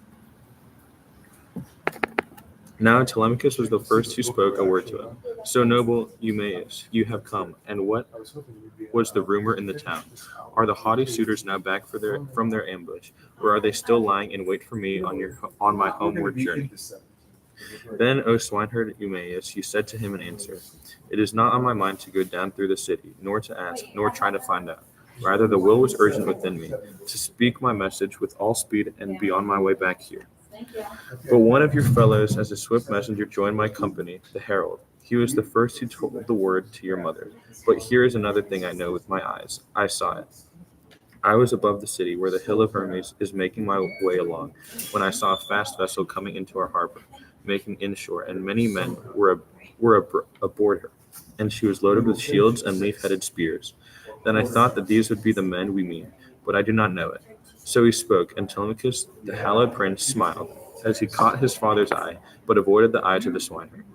Now Telemachus was the first who spoke a word to him. So noble Eumaeus, you have come, and what was the rumor in the town? Are the haughty suitors now back from their ambush, or are they still lying in wait for me on my homeward journey? Then, O swineherd Eumaeus, he said to him in answer, It is not on my mind to go down through the city, nor to ask, nor try to find out. Rather, the will was urgent within me, to speak my message with all speed and be on my way back here. But one of your fellows, as a swift messenger, joined my company, the herald. He was the first who told the word to your mother. But here is another thing I know with my eyes. I saw it. I was above the city, where the hill of Hermes is making my way along, when I saw a fast vessel coming into our harbor, making inshore, and many men were aboard her, and she was loaded with shields and leaf-headed spears. Then I thought that these would be the men we mean, but I do not know it. So he spoke, and Telemachus, the hallowed prince, smiled, as he caught his father's eye, but avoided the eyes of the swineherd.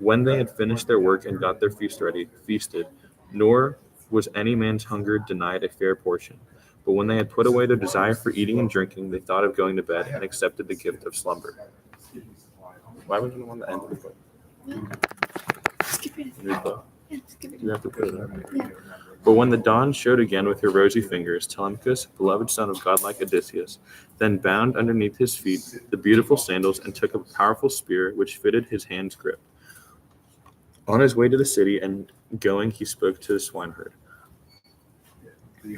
When they had finished their work and got their feast ready, feasted, nor was any man's hunger denied a fair portion. But when they had put away their desire for eating and drinking, they thought of going to bed and accepted the gift of slumber. Why would you want the end of the book? Skip it. Yeah, skip it. You have to put it in. Yeah. But when the dawn showed again with her rosy fingers, Telemachus, beloved son of godlike Odysseus, then bound underneath his feet the beautiful sandals and took a powerful spear which fitted his hand's grip. On his way to the city and going, he spoke to the swineherd.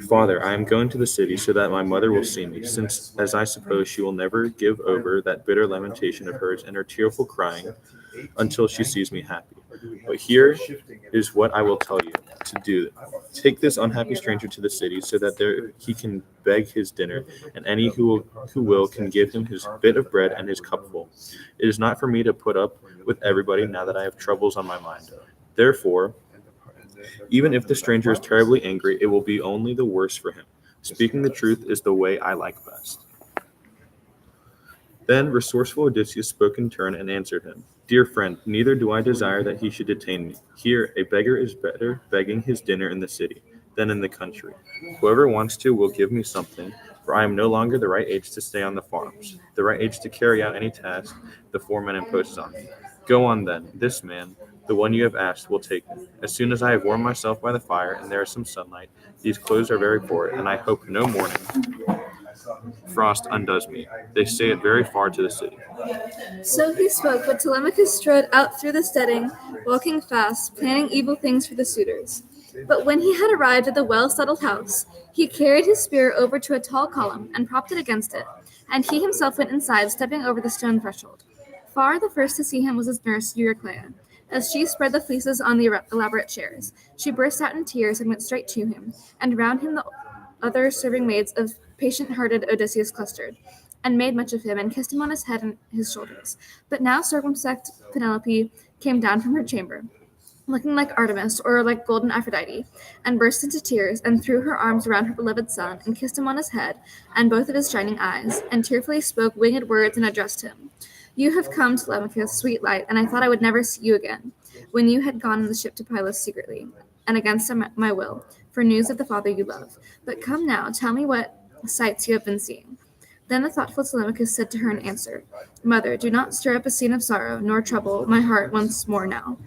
Father, I am going to the city so that my mother will see me, since, as I suppose, she will never give over that bitter lamentation of hers and her tearful crying until she sees me happy. But here is what I will tell you to do. Take this unhappy stranger to the city so that there he can beg his dinner, and any who will can give him his bit of bread and his cupful. It is not for me to put up with everybody now that I have troubles on my mind. Therefore, even if the stranger is terribly angry, it will be only the worse for him. Speaking the truth is the way I like best. Then resourceful Odysseus spoke in turn and answered him. Dear friend, neither do I desire that he should detain me. Here, a beggar is better begging his dinner in the city than in the country. Whoever wants to will give me something, for I am no longer the right age to stay on the farms, the right age to carry out any task the foreman imposes on me. Go on then, this man, the one you have asked, will take me. As soon as I have warmed myself by the fire and there is some sunlight, these clothes are very poor, and I hope no morning frost undoes me. They say it very far to the city. So he spoke, but Telemachus strode out through the steading, walking fast, planning evil things for the suitors. But when he had arrived at the well-settled house, he carried his spear over to a tall column and propped it against it, and he himself went inside, stepping over the stone threshold. Far the first to see him was his nurse, Euryclea. As she spread the fleeces on the elaborate chairs, she burst out in tears and went straight to him, and round him the other serving maids of patient-hearted Odysseus clustered, and made much of him, and kissed him on his head and his shoulders. But now circumspect Penelope came down from her chamber, looking like Artemis or like golden Aphrodite, and burst into tears, and threw her arms around her beloved son, and kissed him on his head and both of his shining eyes, and tearfully spoke winged words and addressed him. You have come, Telemachus, sweet light, and I thought I would never see you again, when you had gone in the ship to Pylos secretly, and against my will, for news of the father you love. But come now, tell me what sights you have been seeing. Then the thoughtful Telemachus said to her in answer, Mother, do not stir up a scene of sorrow, nor trouble my heart once more now.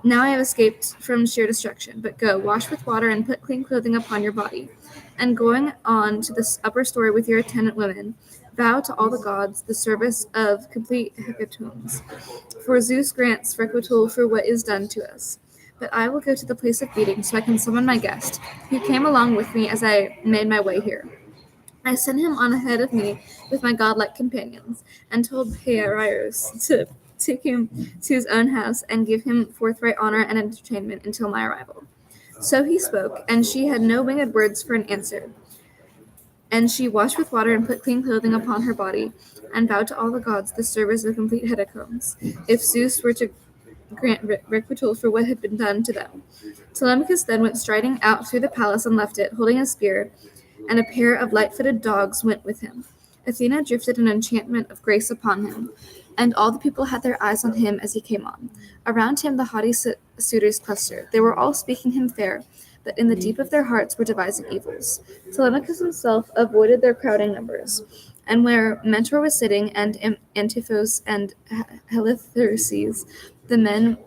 Now I have escaped from sheer destruction, but go, wash with water and put clean clothing upon your body. And going on to this upper story with your attendant women, vow to all the gods the service of complete hecatombs. For Zeus grants requital for what is done to us. But I will go to the place of meeting so I can summon my guest, who came along with me as I made my way here. I sent him on ahead of me with my godlike companions, and told Peiros to take him to his own house and give him forthright honor and entertainment until my arrival. So he spoke, and she had no winged words for an answer. And she washed with water and put clean clothing upon her body, and vowed to all the gods the service of complete hecatombs, if Zeus were to grant requital for what had been done to them. Telemachus then went striding out through the palace and left it, holding a spear, and a pair of light-footed dogs went with him. Athena drifted an enchantment of grace upon him, and all the people had their eyes on him as he came on. Around him the haughty suitors clustered. They were all speaking him fair, but in the deep of their hearts were devising evils. Telemachus himself avoided their crowding numbers, and where Mentor was sitting, and Antiphos and Halitherses, the men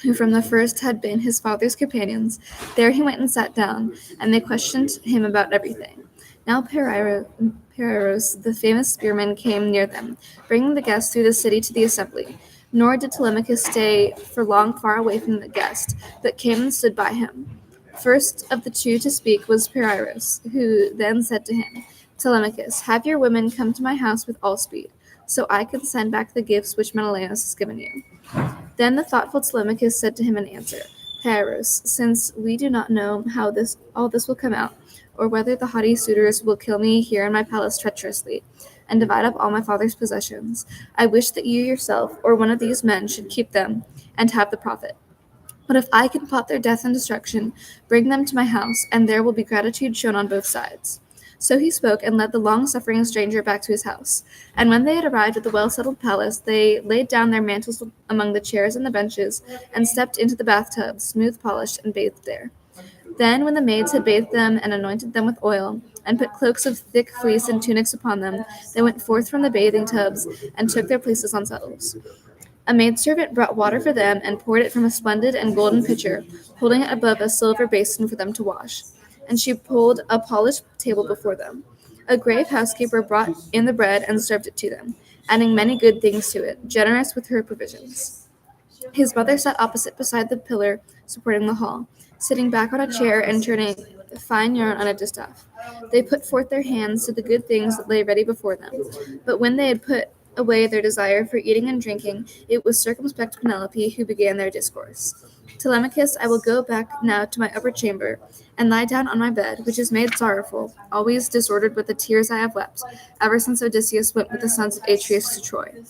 who from the first had been his father's companions, there he went and sat down, and they questioned him about everything. Now Peiros, the famous spearman, came near them, bringing the guest through the city to the assembly. Nor did Telemachus stay for long far away from the guest, but came and stood by him. First of the two to speak was Peiros, who then said to him, Telemachus, have your women come to my house with all speed, so I can send back the gifts which Menelaus has given you. Then the thoughtful Telemachus said to him in answer, Peiros, since we do not know how all this will come out, or whether the haughty suitors will kill me here in my palace treacherously, and divide up all my father's possessions, I wish that you yourself, or one of these men, should keep them, and have the profit. But if I can plot their death and destruction, bring them to my house, and there will be gratitude shown on both sides. So he spoke, and led the long-suffering stranger back to his house. And when they had arrived at the well-settled palace, they laid down their mantles among the chairs and the benches, and stepped into the bathtub, smooth polished, and bathed there. Then, when the maids had bathed them and anointed them with oil, and put cloaks of thick fleece and tunics upon them, they went forth from the bathing tubs, and took their places on settles. A maidservant brought water for them, and poured it from a splendid and golden pitcher, holding it above a silver basin for them to wash. And she pulled a polished table before them. A grave housekeeper brought in the bread and served it to them, adding many good things to it, generous with her provisions. His mother sat opposite beside the pillar supporting the hall, sitting back on a chair and turning fine yarn on a distaff. They put forth their hands to the good things that lay ready before them. But when they had put away their desire for eating and drinking, it was circumspect Penelope who began their discourse. Telemachus, I will go back now to my upper chamber, and lie down on my bed, which is made sorrowful, always disordered with the tears I have wept, ever since Odysseus went with the sons of Atreus to Troy.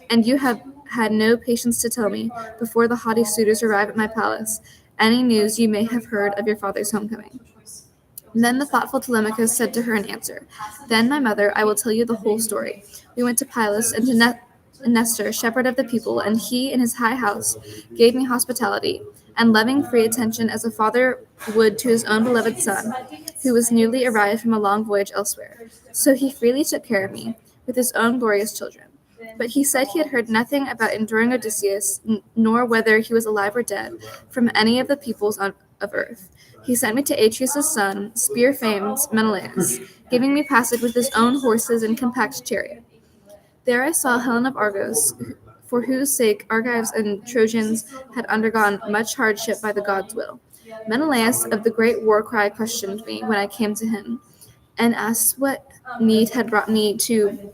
And you have had no patience to tell me, before the haughty suitors arrive at my palace, any news you may have heard of your father's homecoming. Then the thoughtful Telemachus said to her in answer, Then, my mother, I will tell you the whole story. We went to Pylos and to Nestor, shepherd of the people, and he, in his high house, gave me hospitality, and loving free attention as a father would to his own beloved son, who was newly arrived from a long voyage elsewhere. So he freely took care of me, with his own glorious children. But he said he had heard nothing about enduring Odysseus, nor whether he was alive or dead, from any of the peoples of earth. He sent me to Atreus' son, spear-famed Menelaus, giving me passage with his own horses and compact chariot. There I saw Helen of Argos, for whose sake Argives and Trojans had undergone much hardship by the gods' will. Menelaus of the great war cry questioned me when I came to him, and asked what need had brought me to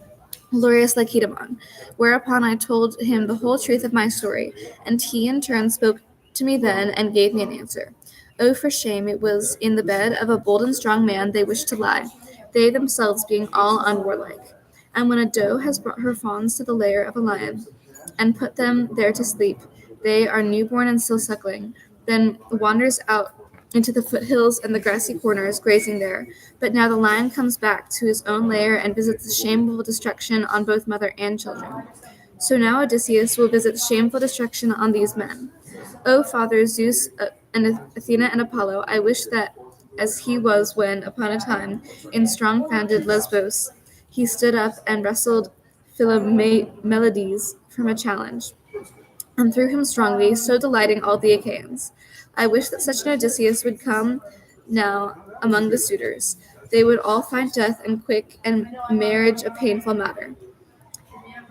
glorious Lacedaemon, whereupon I told him the whole truth of my story, and he in turn spoke to me then and gave me an answer. Oh, for shame, it was in the bed of a bold and strong man they wished to lie, they themselves being all unwarlike. And when a doe has brought her fawns to the lair of a lion, and put them there to sleep, they are newborn and still suckling, then wanders out into the foothills and the grassy corners, grazing there. But now the lion comes back to his own lair and visits the shameful destruction on both mother and children. So now Odysseus will visit shameful destruction on these men. O Father Zeus and Athena and Apollo, I wish that as he was when, upon a time, in strong-founded Lesbos, he stood up and wrestled Philomeleides from a challenge, and threw him strongly, so delighting all the Achaeans. I wish that such an Odysseus would come now among the suitors. They would all find death and quick, and marriage a painful matter.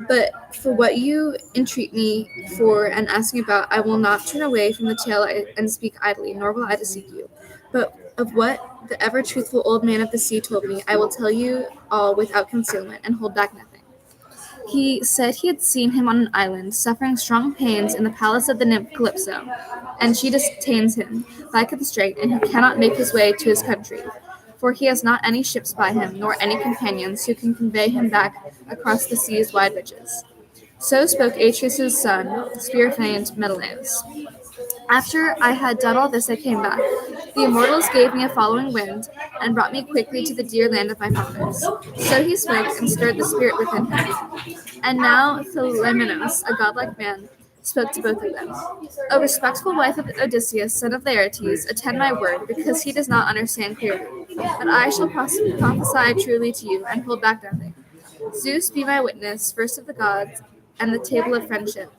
But for what you entreat me for and ask me about, I will not turn away from the tale and speak idly, nor will I deceive you. But of what the ever-truthful old man of the sea told me, I will tell you all without concealment, and hold back nothing. He said he had seen him on an island, suffering strong pains in the palace of the nymph Calypso, and she detains him by constraint, and he cannot make his way to his country, for he has not any ships by him, nor any companions who can convey him back across the sea's wide reaches. So spoke Atreus' son, spear-famed Menelaus. After I had done all this, I came back. The immortals gave me a following wind, and brought me quickly to the dear land of my fathers. So he spoke, and stirred the spirit within him. And now Philomenos, a godlike man, spoke to both of them. O respectful wife of Odysseus, son of Laertes, attend my word, because he does not understand clearly. But I shall prophesy truly to you, and hold back nothing. Zeus be my witness, first of the gods, and the table of friendship,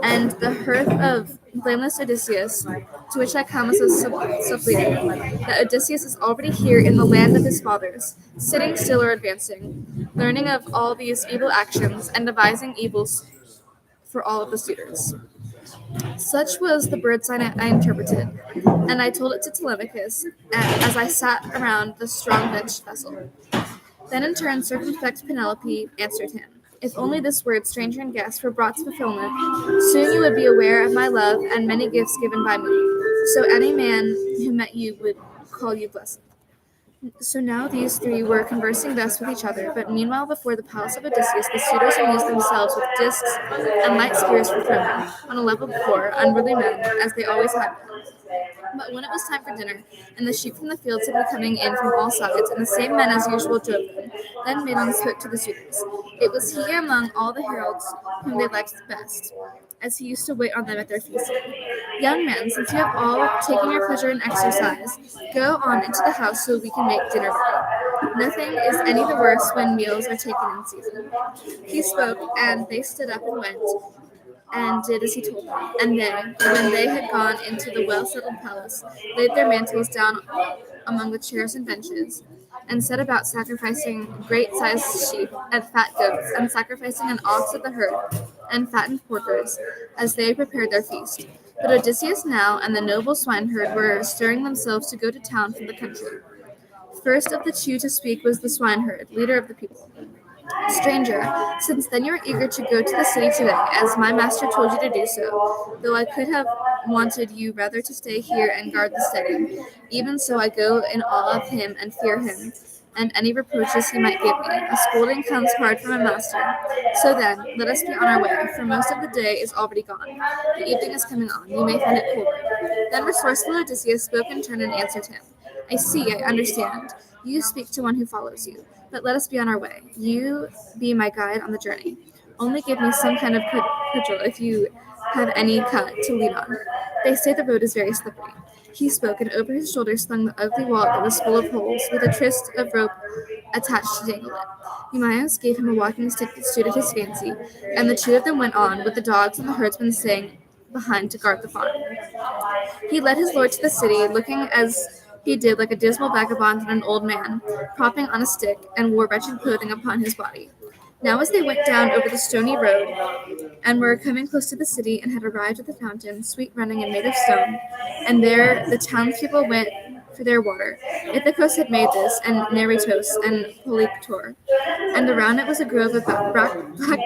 and the hearth of blameless Odysseus, to which I come as a suppliant, that Odysseus is already here in the land of his fathers, sitting still or advancing, learning of all these evil actions, and devising evils for all of the suitors. Such was the bird sign I interpreted, and I told it to Telemachus as I sat around the strong-benched vessel. Then in turn circumspect Penelope answered him. If only this word, stranger and guest, were brought to fulfillment, soon you would be aware of my love and many gifts given by me. So any man who met you would call you blessed. So now these three were conversing thus with each other, but meanwhile before the palace of Odysseus the suitors amused themselves with discs and light spears for throwing, on a level before, unruly men, as they always had been. But when it was time for dinner, and the sheep from the fields had been coming in from all sides, and the same men as usual drove them, then Medon spoke to the suitors. It was he among all the heralds whom they liked best, as he used to wait on them at their feasting. Young men, since you have all taken your pleasure in exercise, go on into the house so we can make dinner ready. Nothing is any the worse when meals are taken in season. He spoke, and they stood up and went, and did as he told them. And they, when they had gone into the well-settled palace, laid their mantles down among the chairs and benches, and set about sacrificing great-sized sheep and fat goats, and sacrificing an ox of the herd, and fattened porkers, as they prepared their feast. But Odysseus now and the noble swineherd were stirring themselves to go to town from the country. First of the two to speak was the swineherd, leader of the people. Stranger, since then you are eager to go to the city today, as my master told you to do so, though I could have wanted you rather to stay here and guard the city. Even so I go in awe of him and fear him, and any reproaches he might give me. A scolding comes hard from a master. So then, let us be on our way, for most of the day is already gone. The evening is coming on. You may find it colder. Then resourceful Odysseus spoke in turn and answered him. I see, I understand. You speak to one who follows you. But let us be on our way. You be my guide on the journey. Only give me some kind of cudgel if you have any cut to lean on. They say the road is very slippery. He spoke, and over his shoulder slung the ugly wallet that was full of holes, with a twist of rope attached to dangle it. Eumaeus gave him a walking stick that suited his fancy, and the two of them went on, with the dogs and the herdsmen saying behind to guard the farm. He led his lord to the city, looking as he did like a dismal vagabond and an old man, propping on a stick, and wore wretched clothing upon his body. Now as they went down over the stony road, and were coming close to the city, and had arrived at the fountain, sweet running and made of stone, and there the townspeople went for their water. Ithacus had made this, and Neritos, and Polyptor, and around it was a grove of black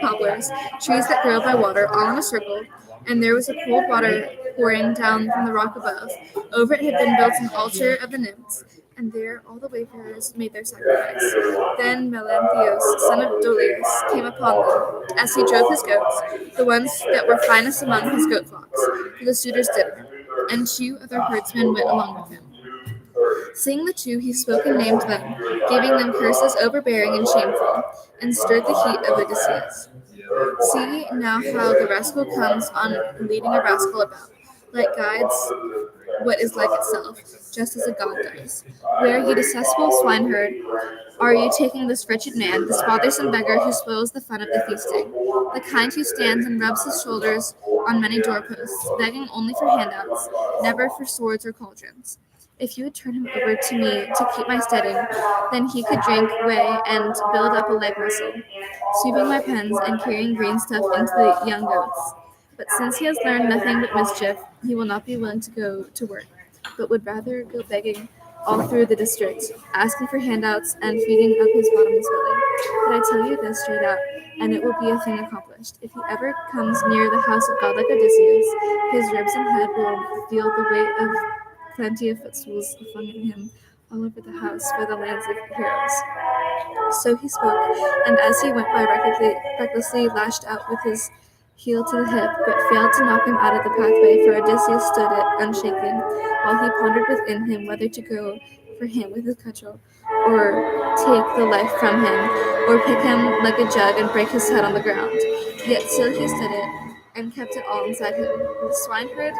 poplars, trees that grow by water, all in a circle, and there was a cold water pouring down from the rock above. Over it had been built an altar of the nymphs, and there all the wayfarers made their sacrifice. Then Melanthius, son of Dolius, came upon them, as he drove his goats, the ones that were finest among his goat flocks, to the suitors' dinner, and 2 other herdsmen went along with him. Seeing the 2, he spoke and named them, giving them curses overbearing and shameful, and stirred the heat of Odysseus. See now how the rascal comes on leading a rascal about, like guides what is like itself, just as a god does. Where, ye detestable swineherd, are you taking this wretched man, this bothersome beggar who spoils the fun of the feasting, the kind who stands and rubs his shoulders on many doorposts, begging only for handouts, never for swords or cauldrons? If you would turn him over to me to keep my steading, then he could drink whey and build up a leg muscle, sweeping my pens and carrying green stuff into the young goats. But since he has learned nothing but mischief, he will not be willing to go to work, but would rather go begging all through the district, asking for handouts and feeding up his bottomless belly. But I tell you this straight out, and it will be a thing accomplished. If he ever comes near the house of godlike Odysseus, his ribs and head will feel the weight of plenty of footstools flung at him all over the house for the lands of heroes. So he spoke, and as he went by recklessly lashed out with his heel to the hip, but failed to knock him out of the pathway, for Odysseus stood it unshaken, while he pondered within him whether to go for him with his cudgel, or take the life from him, or pick him like a jug and break his head on the ground. Yet still he stood it, and kept it all inside him. The swineherd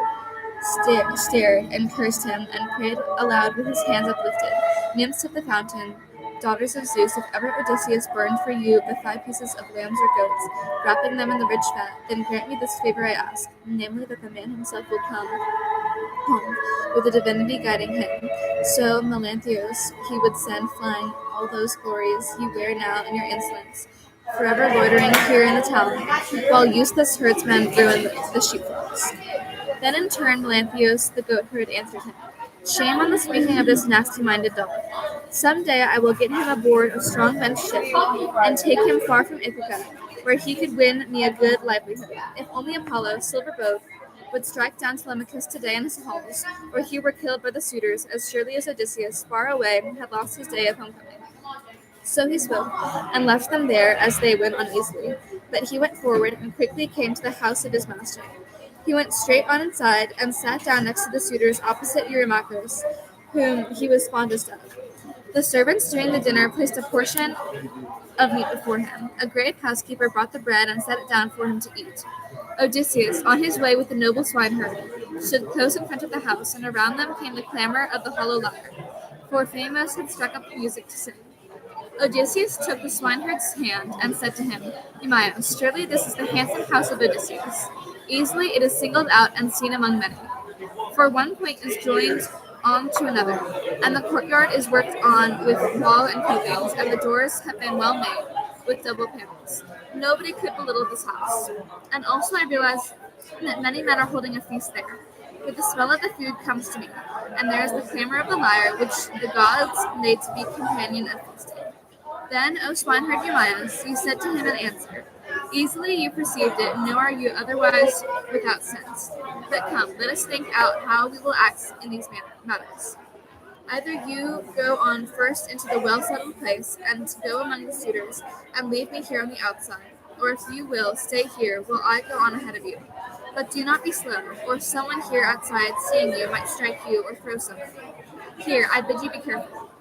stared and cursed him, and prayed aloud with his hands uplifted. Nymphs of the fountain, daughters of Zeus, if ever Odysseus burned for you the 5 pieces of lambs or goats, wrapping them in the rich fat, then grant me this favor I ask, namely that the man himself will come home with the divinity guiding him. So Melanthius he would send flying all those glories you wear now in your insolence, forever loitering here in the town, while useless herdsmen ruin the sheepflocks. Then in turn Melanthius the goatherd answered him, shame on the speaking of this nasty-minded dog. Some day I will get him aboard a strong bench ship, and take him far from Ithaca, where he could win me a good livelihood. If only Apollo, silver boat, would strike down Telemachus today in his halls, or he were killed by the suitors, as surely as Odysseus, far away, had lost his day of homecoming. So he spoke, and left them there as they went uneasily. But he went forward, and quickly came to the house of his master. He went straight on inside, and sat down next to the suitors opposite Eurymachus, whom he was fondest of. The servants during the dinner placed a portion of meat before him. A grave housekeeper brought the bread and set it down for him to eat. Odysseus, on his way with the noble swineherd, stood close in front of the house, and around them came the clamor of the hollow lyre, for Phaemos had struck up music to sing. Odysseus took the swineherd's hand and said to him, Eumaeus, surely this is the handsome house of Odysseus. Easily it is singled out and seen among many. For one point is joined on to another, and the courtyard is worked on with wall and copings, and the doors have been well made, with double panels. Nobody could belittle this house. And also I realize that many men are holding a feast there. For the smell of the food comes to me, and there is the clamor of the lyre, which the gods made to be companion of feasting. Then, O swineherd Eumaeus, you said to him in answer, easily you perceived it, nor are you otherwise without sense. But come, let us think out how we will act in these matters. Either you go on first into the well-settled place, and go among the suitors, and leave me here on the outside, or if you will, stay here, while I go on ahead of you. But do not be slow, or someone here outside, seeing you, might strike you or throw something. Here, I bid you be careful.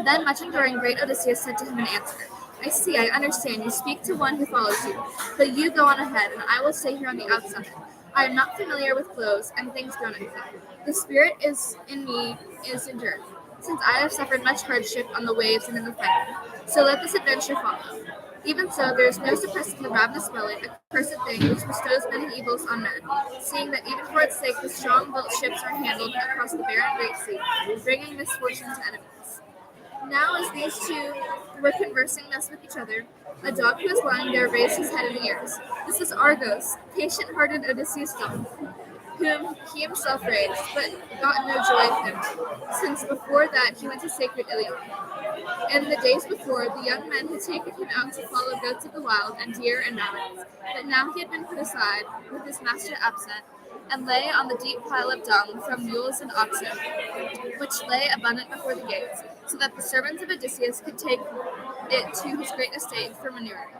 Then much enduring great Odysseus said to him in answer, I see, I understand, you speak to one who follows you, but you go on ahead, and I will stay here on the outside. I am not familiar with blows and things thrown at me. The spirit is in me is endured. since I have suffered much hardship on the waves and in the fighting. So let this adventure follow. Even so, there is no suppressing the ravenous belly, a cursed thing which bestows many evils on men, seeing that even for its sake the strong-built ships are handled across the barren great sea, bringing misfortune to enemies. Now, as these two were conversing thus with each other, a dog who was lying there raised his head in the ears. This is Argos, patient-hearted Odysseus' dog, whom he himself raised, but got no joy in him, since before that he went to sacred Ilion. In the days before, the young men had taken him out to follow goats of the wild and deer and rabbits, but now he had been put aside, with his master absent, and lay on the deep pile of dung from mules and oxen, which lay abundant before the gates, so that the servants of Odysseus could take it to his great estate for manure.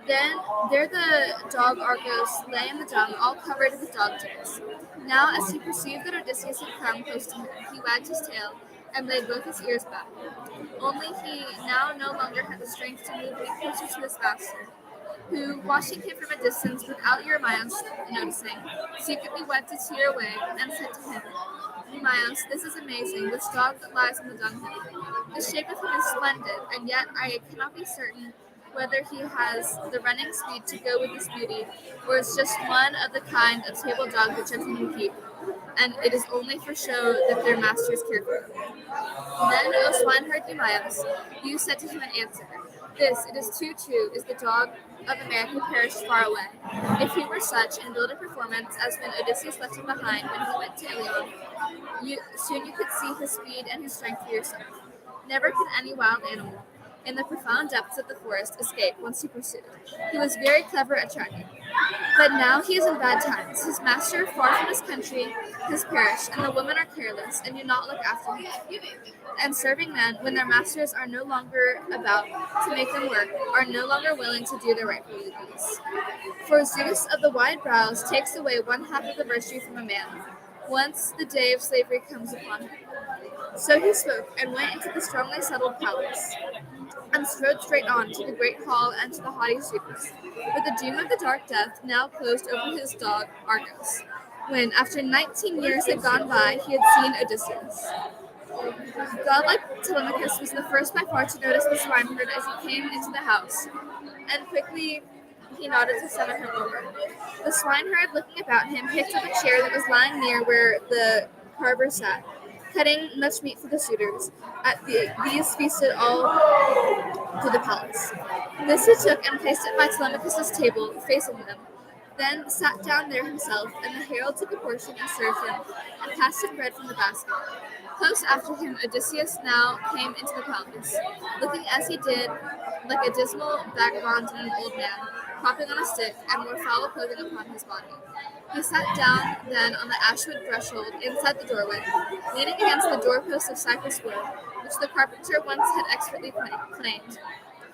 Then there the dog Argos lay in the dung, all covered with dog tears. Now, as he perceived that Odysseus had come close to him, he wagged his tail and laid both his ears back. Only he now no longer had the strength to move any closer to his master, who, watching him from a distance without Eurymeus noticing, secretly wiped a tear away and said to him, Eurymeus, this is amazing, this dog that lies on the dunghill. The shape of him is splendid, and yet I cannot be certain whether he has the running speed to go with his beauty, or is just one of the kind of table dog that gentlemen keep, and it is only for show that their masters care for them. Then, O swineherd Eurymeus, you said to him in answer, This, it is too true, is the dog of a man who perished far away. If he were such, and build a performance as when Odysseus left him behind when he went to Ilion, soon you could see his speed and his strength for yourself. Never could any wild animal, in the profound depths of the forest, escape once he pursued. He was very clever at tracking. But now he is in bad times. His master, far from his country, has perished, and the women are careless and do not look after him. And serving men, when their masters are no longer about to make them work, are no longer willing to do their rightful duties. For Zeus of the wide brows takes away one half of the virtue from a man, once the day of slavery comes upon him. So he spoke, and went into the strongly settled palace, and strode straight on to the great hall and to the haughty suitors. But the doom of the dark death now closed over his dog Argos, when, after 19 years had gone by, he had seen Odysseus. Godlike Telemachus was the first by far to notice the swineherd as he came into the house, and quickly he nodded to summon him over. The swineherd, looking about him, picked up a chair that was lying near where the carver sat, cutting much meat for the suitors. These feasted all through the palace. This he took and placed it by Telemachus' table, facing them, then sat down there himself, and the herald took a portion and served him, and passed him bread from the basket. Close after him, Odysseus now came into the palace, looking as he did like a dismal vagabond and an old man, hopping on a stick, and wore foul clothing upon his body. He sat down then on the ashwood threshold inside the doorway, leaning against the doorpost of cypress wood, which the carpenter once had expertly planed,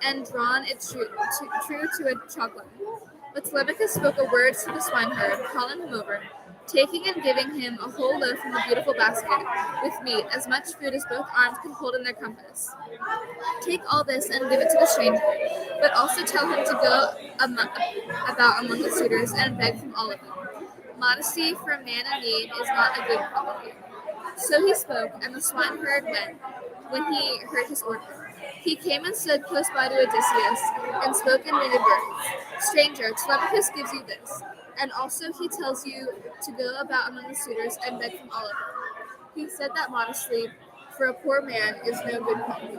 and drawn it true to a chalk line. But Telemachus spoke a word to the swineherd, calling him over, taking and giving him a whole loaf from the beautiful basket, with meat, as much food as both arms could hold in their compass. Take all this and give it to the stranger, but also tell him to go about among the suitors and beg from all of them. Modesty for a man in need is not a good quality. So he spoke, and the swineherd went, when he heard his order. He came and stood close by to Odysseus, and spoke in winged words. Stranger, Telemachus gives you this, and also he tells you to go about among the suitors and beg from all of them. He said that modestly, for a poor man is no good quality.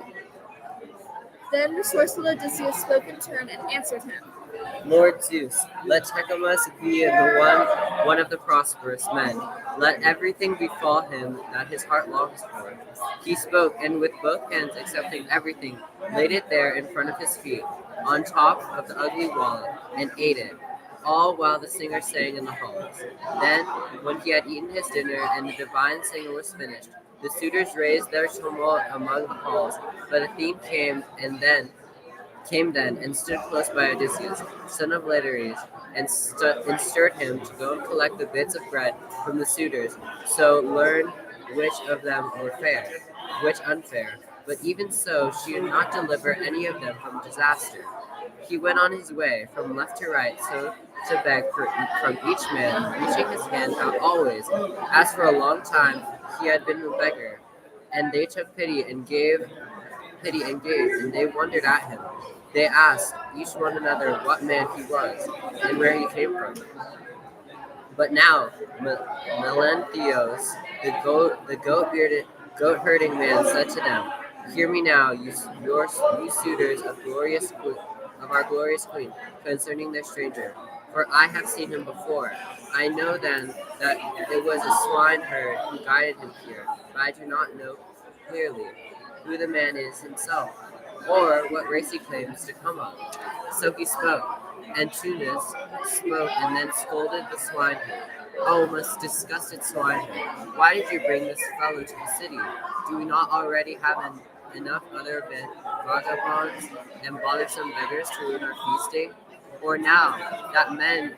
Then resourceful Odysseus spoke in turn and answered him. Lord Zeus, let Techamus be the one of the prosperous men. Let everything befall him that his heart longs for. He spoke, and with both hands accepting everything, laid it there in front of his feet, on top of the ugly wallet, and ate it, all while the singer sang in the halls. Then, when he had eaten his dinner and the divine singer was finished, the suitors raised their tumult among the halls, but Athene came then and stood close by Odysseus, son of Laertes, and stirred him to go and collect the bits of bread from the suitors, so learn which of them were fair, which unfair. But even so, she did not deliver any of them from disaster. He went on his way, from left to right, so to beg from each man, reaching his hand out always, as for a long time he had been a beggar. And they took pity and gave, and they wondered at him. They asked each one another what man he was and where he came from. But now, Melanthios, the goat herding man, said to them, "Hear me now, you suitors of our glorious queen, concerning this stranger. For I have seen him before. I know then that it was a swineherd who guided him here, but I do not know clearly who the man is himself, or what race he claims to come of." So he spoke, and Tunis spoke, and then scolded the swineherd. "Oh, most disgusted swineherd, why did you bring this fellow to the city? Do we not already have enough other vagabonds and bothersome beggars to ruin our feasting? Or now that men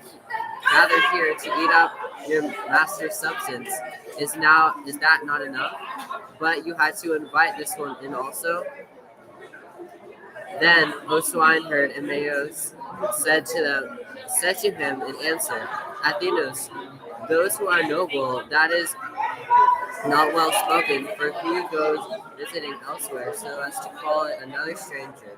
gather here to eat up your master's substance, is that not enough? But you had to invite this one in also." Then O swineherd Emmaus said to him in answer, "Athenos, those who are noble, that is not well spoken, for who goes visiting elsewhere so as to call it another stranger,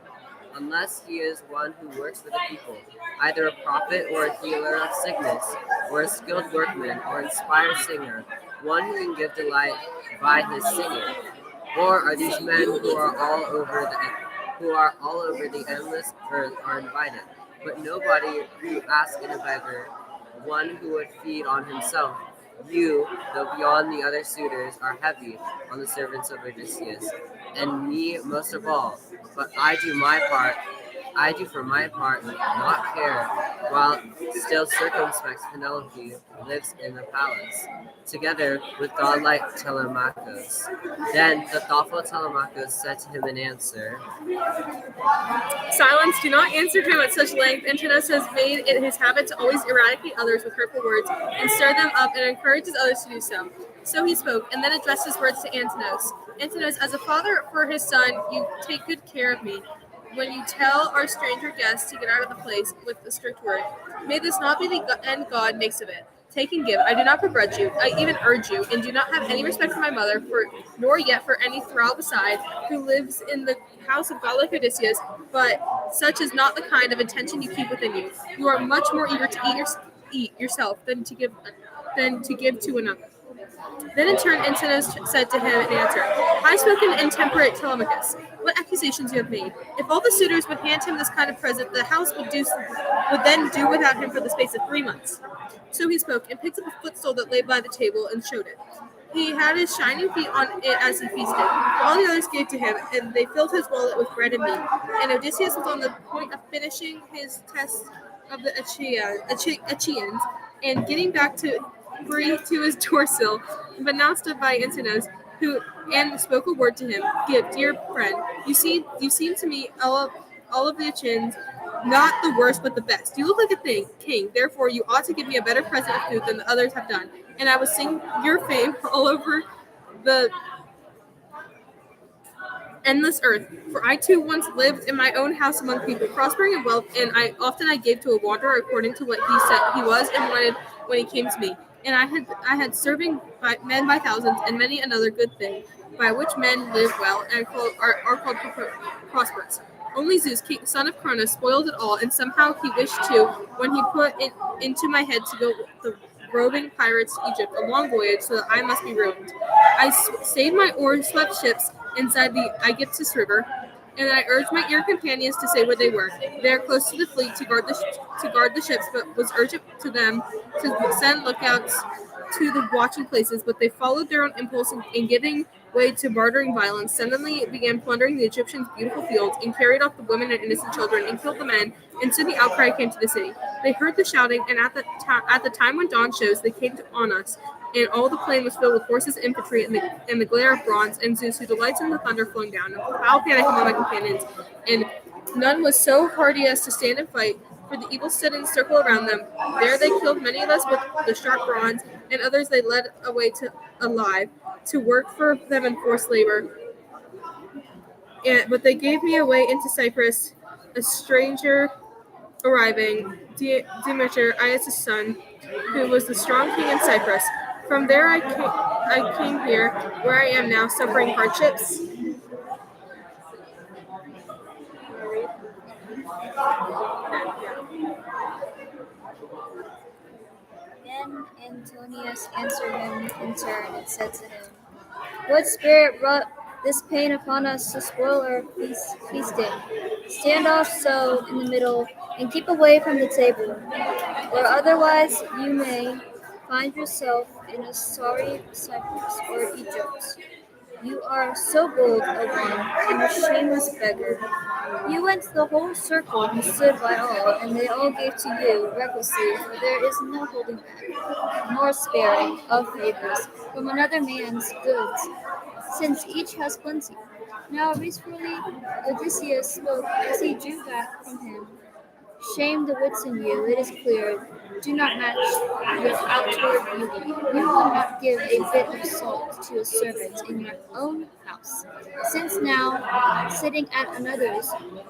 unless he is one who works for the people, either a prophet or a healer of sickness, or a skilled workman, or inspired singer, one who can give delight by his singing? Or are these men who are all over the endless earth are invited, but nobody who asks in a beggar, one who would feed on himself? You, though beyond the other suitors, are heavy on the servants of Odysseus, and me most of all. But I do for my part not care, while still circumspect Penelope lives in the palace, together with godlike Telemachus." Then the thoughtful Telemachus said to him in answer, "Silence, do not answer him at such length. Antinous has made it his habit to always eradicate others with hurtful words and stir them up and encourages others to do so." So he spoke, and then addressed his words to Antinous. "Antinous, as a father for his son, you take good care of me. When you tell our stranger guests to get out of the place with a strict word, may this not be the end God makes of it. Take and give. I do not begrudge you. I even urge you, and do not have any respect for my mother, nor yet for any thrall beside, who lives in the house of godlike Odysseus, but such is not the kind of intention you keep within you. You are much more eager to eat yourself than to give to another." Then in turn Antinous said to him in answer, "High-spoken and temperate Telemachus, what accusations you have made! If all the suitors would hand him this kind of present, the house would then do without him for the space of 3 months." So he spoke, and picked up a footstool that lay by the table, and showed it. He had his shining feet on it as he feasted. All the others gave to him, and they filled his wallet with bread and meat. And Odysseus was on the point of finishing his test of the Achaeans, and getting back free to his door-sill, but now stood by Antinous, who spoke a word to him. "Give, dear friend. You seem to me all of the Achaeans not the worst but the best. You look like a king, therefore you ought to give me a better present of food than the others have done, and I will sing your fame all over the endless earth. For I too once lived in my own house among people, prospering in wealth, and I gave to a wanderer according to what he said he was and wanted when he came to me. And I had serving men by thousands, and many another good thing, by which men live well and are called prosperous. Only Zeus, son of Cronus, spoiled it all, and somehow he wished to, when he put it into my head to go the roving pirates to Egypt, a long voyage, so that I must be ruined. I stayed my oar-swept ships inside the Aegyptus river, and I urged my ear companions to say where they were. They are close to the fleet to guard the ships, but was urgent to them to send lookouts to the watching places, but they followed their own impulse in giving way to bartering violence, suddenly began plundering the Egyptians' beautiful fields, and carried off the women and innocent children, and killed the men, and soon the outcry came to the city. They heard the shouting, and at the time when dawn shows, they came on us, and all the plain was filled with horses and infantry, and the glare of bronze, and Zeus, who delights in the thunder, flowing down, and foul panic among my companions, and none was so hardy as to stand and fight, for the evil stood in a circle around them. There they killed many of us with the sharp bronze, and others they led away alive, to work for them in forced labor. But they gave me away into Cyprus, a stranger arriving, Demeter, Aias' son, who was the strong king in Cyprus. From there I came here, where I am now, suffering hardships. Then Antonius answered him in turn and said to him, "What spirit brought this pain upon us to spoil our feasting? Stand off so in the middle and keep away from the table, or otherwise you may find yourself in a sorry Cyprus or Egypt. You are so bold, O one, and a shameless beggar. You went the whole circle and stood by all, and they all gave to you recklessly, for there is no holding back, nor sparing of favors from another man's goods, since each has plenty." Now reasonably Odysseus spoke as he drew back from him. "Shame the wits in you, it is clear. Do not match your outward beauty. You will not give a bit of salt to a servant in your own house. Since now, sitting at another's,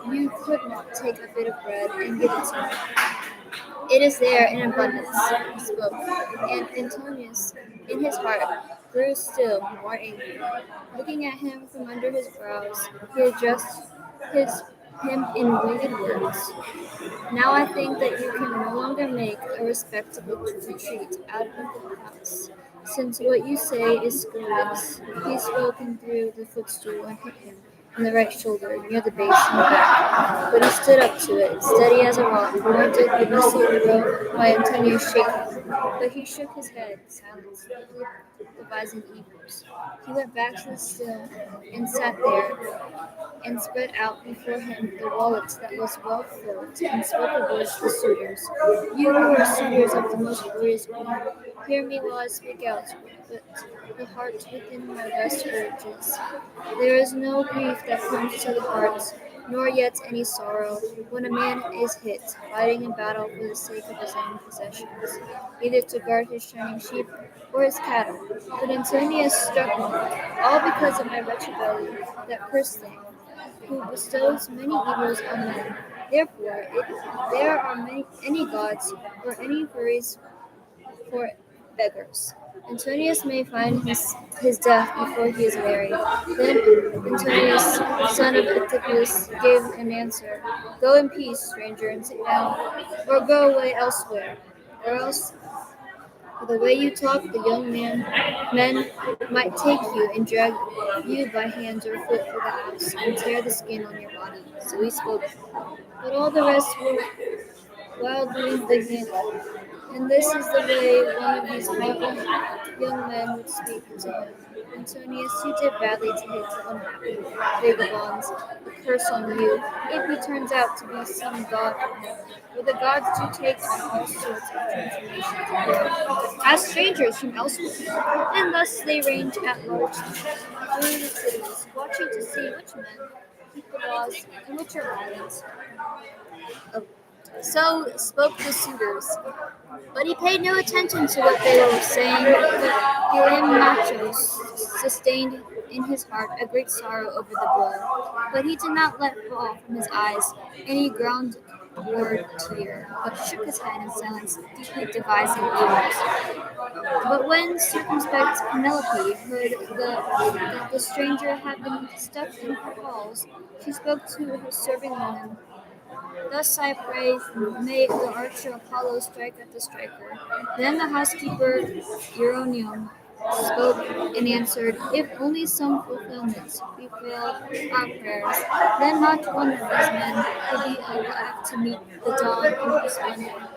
you could not take a bit of bread and give it to me. It is there in abundance," he spoke, and Antonius, in his heart, grew still more angry. Looking at him from under his brows, he addressed him in winged words. "Now I think that you can no longer make a respectable retreat out of the house, since what you say is scurrilous." He spoke and threw the footstool and hit him in the right shoulder, near the base and the back. But he stood up to it, steady as a rock, nor did Odysseus grow by Antonius shaking. But he shook his head, silent, swiftly devising evils. He went back to the still and sat there, and spread out before him the wallet that was well filled, and spoke a word to the suitors. "You who are suitors of the most glorious queen, hear me while I speak out, but the heart within my breast urges. There is no grief that comes to the heart, nor yet any sorrow, when a man is hit, fighting in battle for the sake of his own possessions, either to guard his shining sheep or his cattle. But Antonius struck me, all because of my wretched belly, that cursed thing, who bestows many evils on men. Therefore, if there are any gods or any furies for beggars, Antonius may find his death before he is married." Then Antonius, son of Ithacus, gave an answer, "Go in peace, stranger, and sit down, or go away elsewhere, or else the way you talk, the young men might take you and drag you by hands or foot through the house and tear the skin on your body." So he spoke. But all the rest were wildly indignant. And this is the way one of these young men would speak to him. "Antonius, you did badly to hit the unhappy vagabonds. A curse on you, if he turns out to be some god from heaven. For the gods do take on all sorts of transformations as strangers from elsewhere, and thus they range at large through the cities, watching to see which men keep the laws and which are violent." So spoke the suitors. But he paid no attention to what they were saying, but Eurymachus sustained in his heart a great sorrow over the blow. But he did not let fall from his eyes any groundward tear, but shook his head in silence, deeply devising evils. But when circumspect Penelope heard that the stranger had been stuck in her halls, she spoke to her serving woman. "Thus I pray, may the archer Apollo strike at the striker." Then the housekeeper Euronium spoke and answered, "If only some fulfillment befell our prayers, then not one of these men would be alive to meet the dawn in her splendor."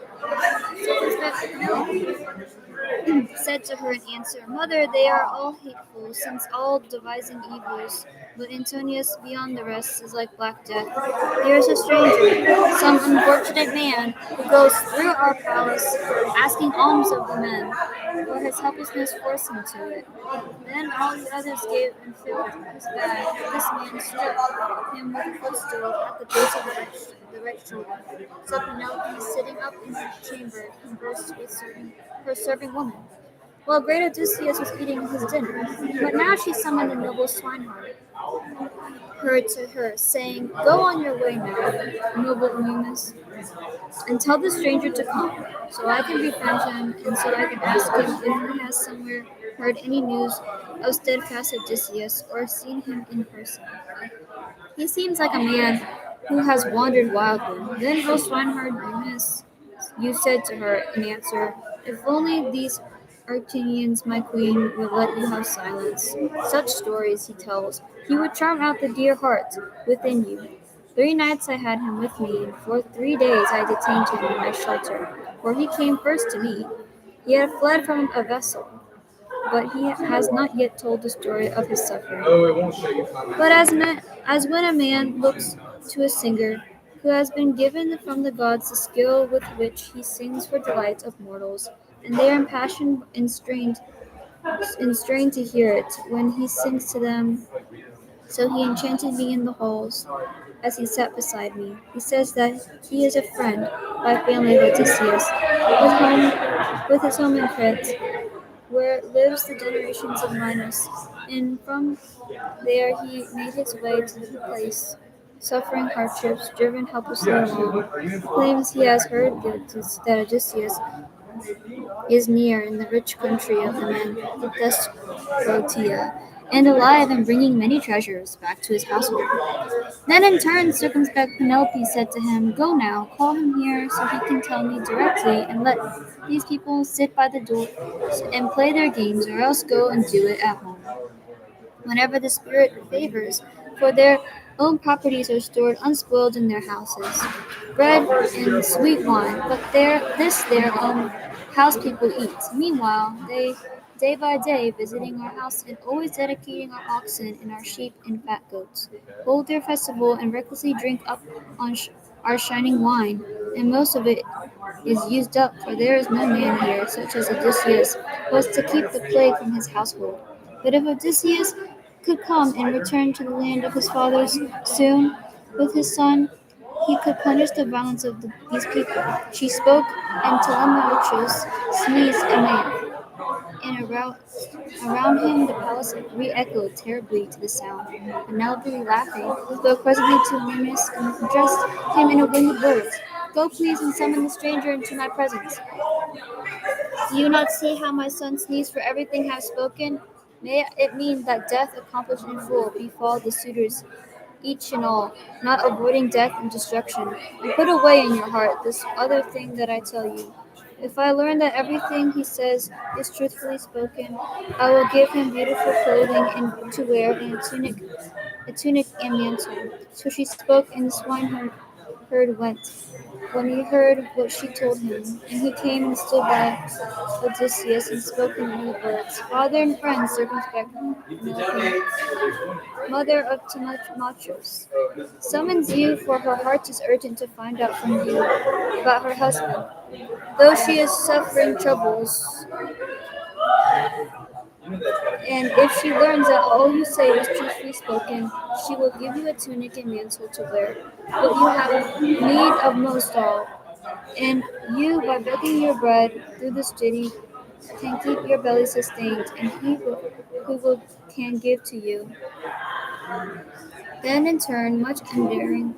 Circumspect Penelope said to her in answer, "Mother, they are all hateful, since all devising evils. But Antonius, beyond the rest, is like Black Death. Here is a stranger, some unfortunate man, who goes through our palace, asking alms of the men, or his helplessness forced him to it." Then all the others gave and filled his bag. This man struck him with a footstool at the base of the right shoulder. So Penelope, sitting up in her chamber, conversed with her serving woman, while great Odysseus was eating his dinner. But now she summoned the noble swineherd. her to her, saying, "Go on your way now, noble Eumaeus, and tell the stranger to come, so I can befriend him, and so I can ask him if he has somewhere heard any news of steadfast Odysseus or seen him in person. He seems like a man who has wandered wildly." Then, O swineherd Eumaeus, you said to her in answer, "If only these Arcadians, my queen, would let you have silence. Such stories, he tells, he would charm out the dear heart within you. 3 nights I had him with me, and for 3 days I detained him in my shelter, for he came first to me. He had fled from a vessel, but he has not yet told the story of his suffering. But as when a man looks to a singer who has been given from the gods the skill with which he sings for delight of mortals, and they are impassioned and strained to hear it when he sings to them, so he enchanted me in the halls as he sat beside me. He says that he is a friend by family of Odysseus, with his home in Crete, where lives the generations of Minos, and from there he made his way to the place, suffering hardships, driven helplessly along. He claims he has heard that Odysseus is near in the rich country of the men of Desprotia, and alive and bringing many treasures back to his household. Then in turn, circumspect Penelope said to him, "Go now, call him here so he can tell me directly, and let these people sit by the door and play their games, or else go and do it at home, whenever the spirit favors, for their own properties are stored unspoiled in their houses, bread and sweet wine, but their own house people eat. Meanwhile, they, day by day, visiting our house and always dedicating our oxen and our sheep and fat goats, hold their festival and recklessly drink up on our shining wine, and most of it is used up, for there is no man here, such as Odysseus, who was to keep the plague from his household. But if Odysseus could come and return to the land of his fathers soon with his son, he could punish the violence of these people." She spoke, and Telemachus sneezed amain, and around him the palace re-echoed terribly to the sound. Penelope, laughing, spoke presently to Eumaeus and addressed him in a winged words. "Go please and summon the stranger into my presence. Do you not see how my son sneezed for everything I have spoken? May it mean that death accomplished in full befall the suitors each and all, not avoiding death and destruction. And put away in your heart this other thing that I tell you. If I learn that everything he says is truthfully spoken, I will give him beautiful clothing and to wear and a tunic and mantle." So she spoke, and the swineherd went. When he heard what she told him, and he came and stood by Odysseus and spoke in many words, "Father and friend, circumspect Penelope, mother of Telemachus, summons you, for her heart is urgent to find out from you about her husband. Though she is suffering troubles, and if she learns that all you say is truthfully spoken, she will give you a tunic and mantle to wear, what you have need of most all. And you, by begging your bread through the city, can keep your belly sustained, and who will can give to you." Then in turn, much endearing,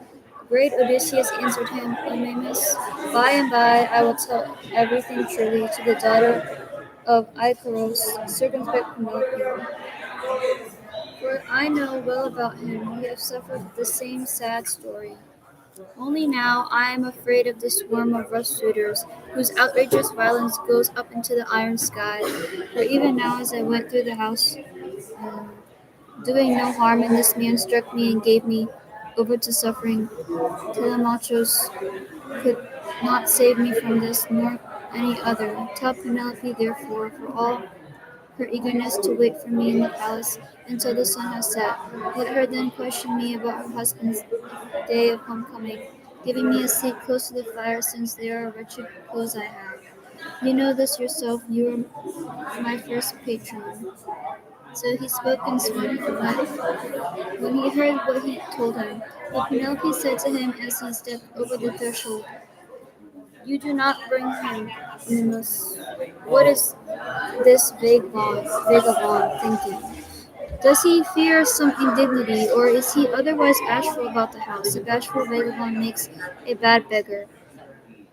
great Odysseus answered him, "Eumaeus, by and by I will tell everything truly to the daughter of Icaros, circumspect Penelope. For I know well about him, we have suffered the same sad story. Only now I am afraid of the swarm of rough suitors, whose outrageous violence goes up into the iron sky. For even now as I went through the house, doing no harm, and this man struck me and gave me over to suffering, Telemachus could not save me from this, nor any other. Tell Penelope, therefore, for all her eagerness to wait for me in the palace until the sun has set. Let her then question me about her husband's day of homecoming, giving me a seat close to the fire, since there are wretched clothes I have. You know this yourself, you are my first patron." So he spoke and swore when he heard what he told him. But Penelope said to him as he stepped over the threshold, "You do not bring him, Minos. What is this vagabond thinking? Does he fear some indignity, or is he otherwise bashful about the house? A bashful vagabond makes a bad beggar.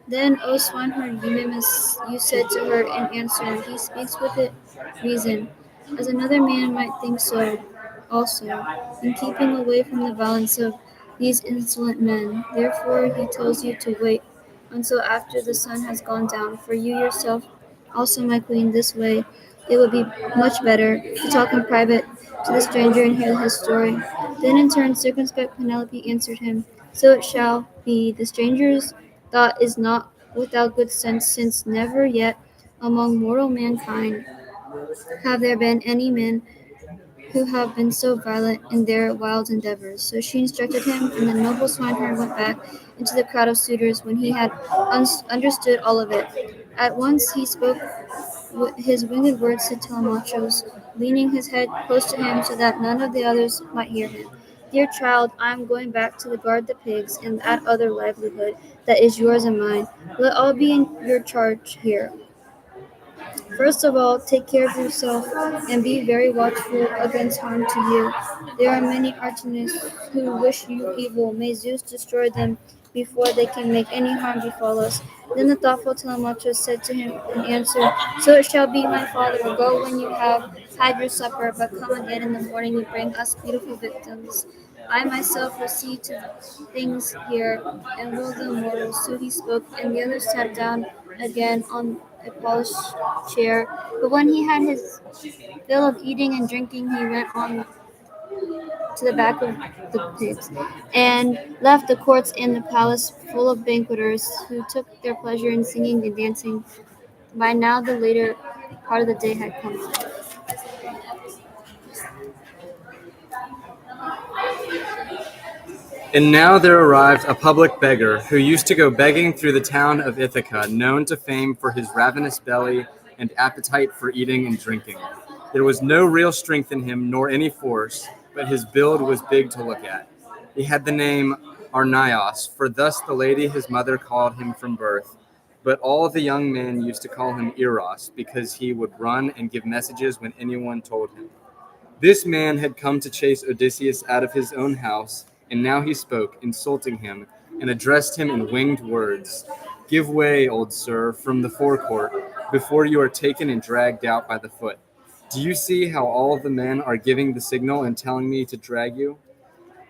Then, O swineherd Eumaeus, you said to her in answer, he speaks with it reason, as another man might think so also, in keeping away from the violence of these insolent men. Therefore he tells you to wait until after the sun has gone down, for you yourself also, my queen, this way. It would be much better to talk in private to the stranger and hear his story. Then in turn circumspect Penelope answered him, so it shall be. The stranger's thought is not without good sense, since never yet among mortal mankind have there been any men who have been so violent in their wild endeavors. So she instructed him, and the noble swineherd went back into the crowd of suitors when he had understood all of it. At once he spoke his winged words to Telemachus, leaning his head close to him so that none of the others might hear him. Dear child, I am going back to guard the pigs and that other livelihood that is yours and mine. Let all be in your charge here. First of all, take care of yourself and be very watchful against harm to you. There are many Artemids who wish you evil. May Zeus destroy them before they can make any harm befall us. Then the thoughtful Telemachus said to him in answer, so it shall be, my father. Go when you have had your supper, but come again in the morning and bring us beautiful victims. I myself will see to things here, and will the mortals. So he spoke, and the others sat down again on a polished chair. But when he had his fill of eating and drinking, he went on to the back of the pigs, and left the courts and the palace full of banqueters, who took their pleasure in singing and dancing. By now the later part of the day had come. And now there arrived a public beggar who used to go begging through the town of Ithaca, known to fame for his ravenous belly and appetite for eating and drinking. There was no real strength in him, nor any force, but his build was big to look at. He had the name Arnios, for thus the lady his mother called him from birth. But all the young men used to call him Eros, because he would run and give messages when anyone told him. This man had come to chase Odysseus out of his own house, and now he spoke, insulting him, and addressed him in winged words. Give way, old sir, from the forecourt, before you are taken and dragged out by the foot. Do you see how all of the men are giving the signal and telling me to drag you?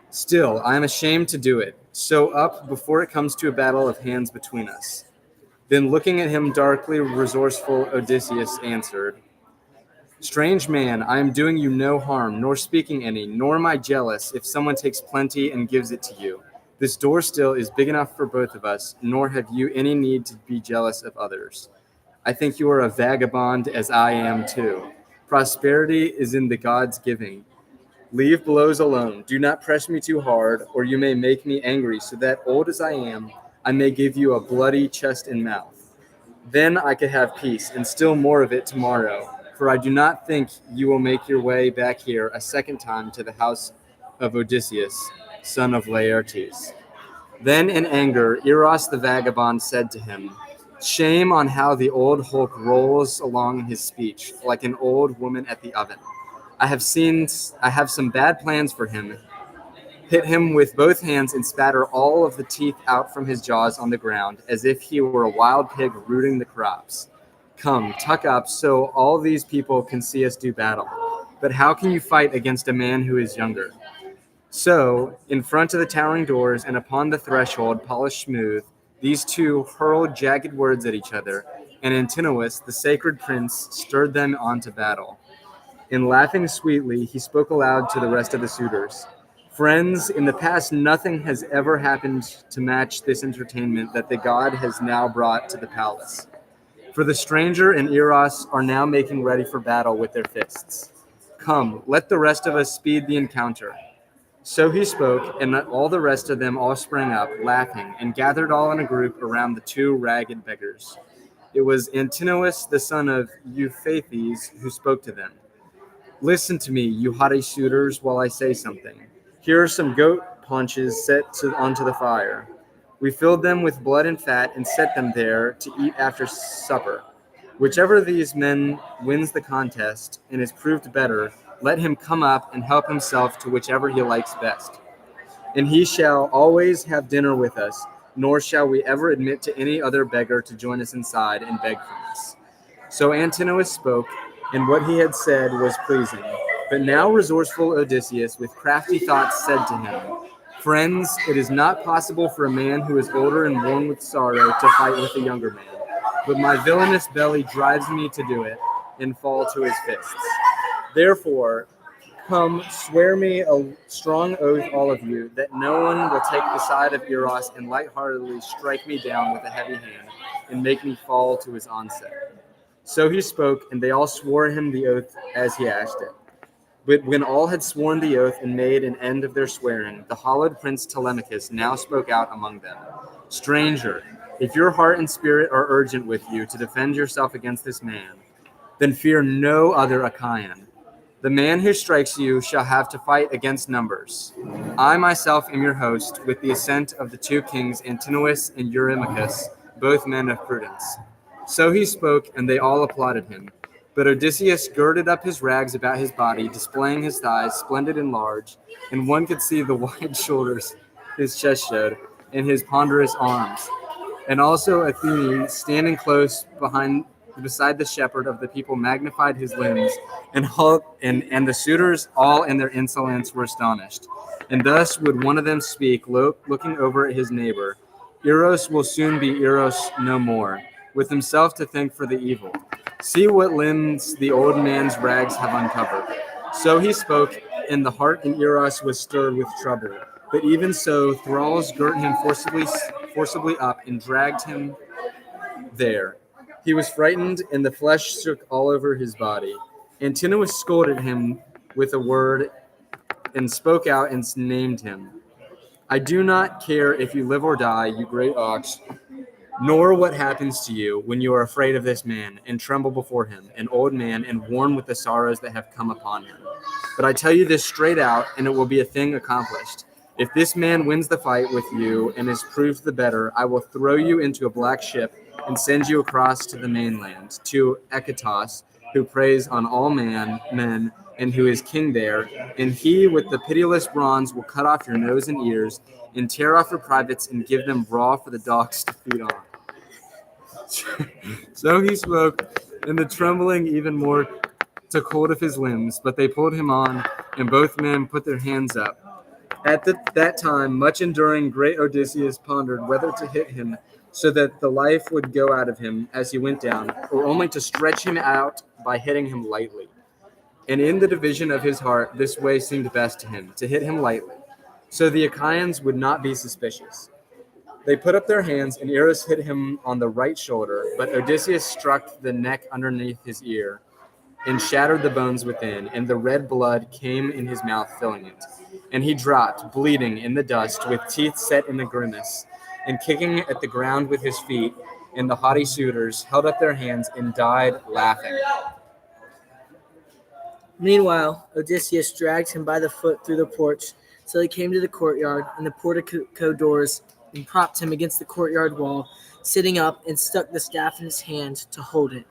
Still, I am ashamed to do it. So up before it comes to a battle of hands between us. Then looking at him darkly resourceful, Odysseus answered, Strange man, I am doing you no harm, nor speaking any, nor am I jealous if someone takes plenty and gives it to you. This door still is big enough for both of us, nor have you any need to be jealous of others. I think you are a vagabond as I am too. Prosperity is in the gods' giving. Leave blows alone. Do not press me too hard, or you may make me angry, so that, old as I am, I may give you a bloody chest and mouth. Then I could have peace, and still more of it tomorrow, for I do not think you will make your way back here a second time to the house of Odysseus, son of Laertes. Then in anger, Eros the vagabond said to him, Shame on how the old hulk rolls along in his speech, like an old woman at the oven. I have some bad plans for him. Hit him with both hands and spatter all of the teeth out from his jaws on the ground, as if he were a wild pig rooting the crops. Come, tuck up so all these people can see us do battle. But how can you fight against a man who is younger? So, in front of the towering doors and upon the threshold polished smooth, these two hurled jagged words at each other, and Antinous, the sacred prince, stirred them on to battle. And laughing sweetly, he spoke aloud to the rest of the suitors. Friends, in the past nothing has ever happened to match this entertainment that the god has now brought to the palace. For the stranger and Eros are now making ready for battle with their fists. Come, let the rest of us speed the encounter. So he spoke, and all the rest of them all sprang up, laughing, and gathered all in a group around the two ragged beggars. It was Antinous, the son of Euphates, who spoke to them. Listen to me, you haughty suitors, while I say something. Here are some goat paunches set onto the fire. We filled them with blood and fat and set them there to eat after supper. Whichever of these men wins the contest and is proved better let him come up and help himself to whichever he likes best. And he shall always have dinner with us, nor shall we ever admit to any other beggar to join us inside and beg from us. So Antinous spoke, and what he had said was pleasing. But now resourceful Odysseus, with crafty thoughts, said to him, "Friends, it is not possible for a man who is older and worn with sorrow to fight with a younger man, but my villainous belly drives me to do it and fall to his fists. Therefore, come, swear me a strong oath, all of you, that no one will take the side of Eros and lightheartedly strike me down with a heavy hand and make me fall to his onset." So he spoke, and they all swore him the oath as he asked it. But when all had sworn the oath and made an end of their swearing, the hallowed prince Telemachus now spoke out among them. "Stranger, if your heart and spirit are urgent with you to defend yourself against this man, then fear no other Achaean. The man who strikes you shall have to fight against numbers. I myself am your host, with the assent of the two kings Antinous and Eurymachus, both men of prudence." So he spoke, and they all applauded him. But Odysseus girded up his rags about his body, displaying his thighs, splendid and large, and one could see the wide shoulders his chest showed, and his ponderous arms. And also Athene, standing close beside the shepherd of the people, magnified his limbs, and the suitors all in their insolence were astonished. And thus would one of them speak, looking over at his neighbor, "Eros will soon be Eros no more, with himself to thank for the evil. See what limbs the old man's rags have uncovered." So he spoke, and the heart in Eros was stirred with trouble. But even so, thralls girt him forcibly up and dragged him there. He was frightened, and the flesh shook all over his body. Antinous scolded him with a word and spoke out and named him. "I do not care if you live or die, you great ox, nor what happens to you when you are afraid of this man and tremble before him, an old man and worn with the sorrows that have come upon him. But I tell you this straight out, and it will be a thing accomplished. If this man wins the fight with you and is proved the better, I will throw you into a black ship and send you across to the mainland, to Echetos, who preys on all men, and who is king there, and he with the pitiless bronze will cut off your nose and ears, and tear off your privates and give them raw for the dogs to feed on." So he spoke, and the trembling even more took hold of his limbs, but they pulled him on, and both men put their hands up. At that time, much enduring, great Odysseus pondered whether to hit him so that the life would go out of him as he went down, or only to stretch him out by hitting him lightly. And in the division of his heart, this way seemed best to him, to hit him lightly, so the Achaeans would not be suspicious. They put up their hands, and Eros hit him on the right shoulder, but Odysseus struck the neck underneath his ear and shattered the bones within, and the red blood came in his mouth, filling it. And he dropped, bleeding, in the dust, with teeth set in a grimace, and kicking at the ground with his feet, and the haughty suitors held up their hands and died laughing. Meanwhile, Odysseus dragged him by the foot through the porch till he came to the courtyard and the portico doors, and propped him against the courtyard wall, sitting up, and stuck the staff in his hand to hold it.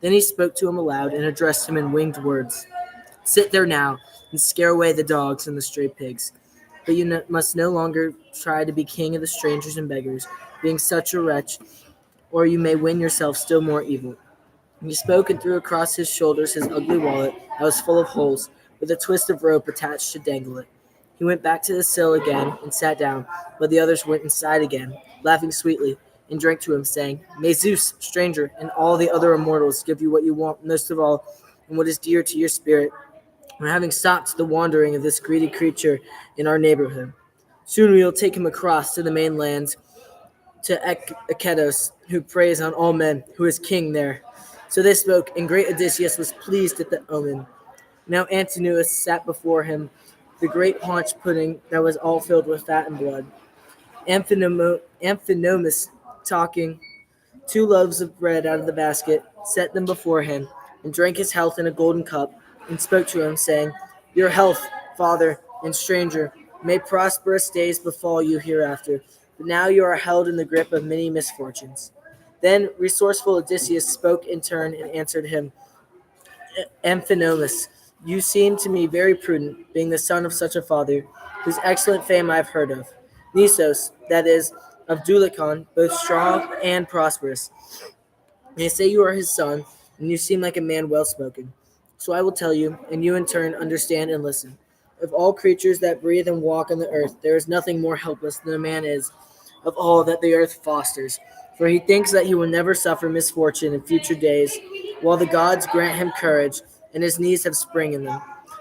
Then he spoke to him aloud and addressed him in winged words. "Sit there now, and scare away the dogs and the stray pigs. But you must no longer try to be king of the strangers and beggars, being such a wretch, or you may win yourself still more evil." He spoke and threw across his shoulders his ugly wallet that was full of holes, with a twist of rope attached to dangle it. He went back to the sill again and sat down, but the others went inside again, laughing sweetly, and drank to him, saying, "May Zeus, stranger, and all the other immortals give you what you want most of all, and what is dear to your spirit, when having stopped the wandering of this greedy creature in our neighborhood. Soon we will take him across to the mainland, to Echetos, who preys on all men, who is king there." So they spoke, and great Odysseus was pleased at the omen. Now Antinous sat before him, the great paunch pudding that was all filled with fat and blood. Amphinomus, talking, 2 loaves of bread out of the basket, set them before him, and drank his health in a golden cup, and spoke to him, saying, "Your health, father and stranger, may prosperous days befall you hereafter, but now you are held in the grip of many misfortunes." Then resourceful Odysseus spoke in turn and answered him, "Amphinomus, You seem to me very prudent, being the son of such a father, whose excellent fame I have heard of. Nisos, that is, of Dulicon, both strong and prosperous. They say you are his son, and you seem like a man well spoken. So I will tell you, and you in turn understand and listen. Of all creatures that breathe and walk on the earth, there is nothing more helpless than a man is of all that the earth fosters. For he thinks that he will never suffer misfortune in future days, while the gods grant him courage, and his knees have spring in them.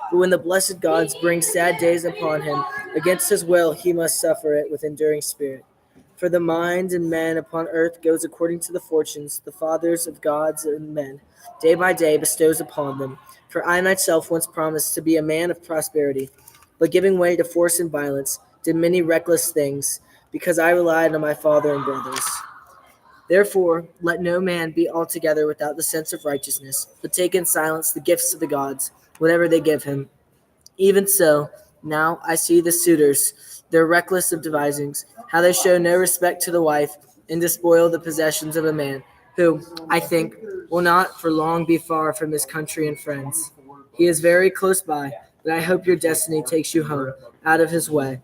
But when the blessed gods bring sad days upon him, against his will he must suffer it with enduring spirit. For the mind and men upon earth goes according to the fortunes the fathers of gods and men, day by day bestows upon them. For I myself once promised to be a man of prosperity, but giving way to force and violence, did many reckless things, because I relied on my father and brothers. Therefore, let no man be altogether without the sense of righteousness, but take in silence the gifts of the gods, whatever they give him. Even so, now I see the suitors, they're reckless of devisings, how they show no respect to the wife, and despoil the possessions of a man, who, I think, will not for long be far from his country and friends. He is very close by, but I hope your destiny takes you home, out of his way.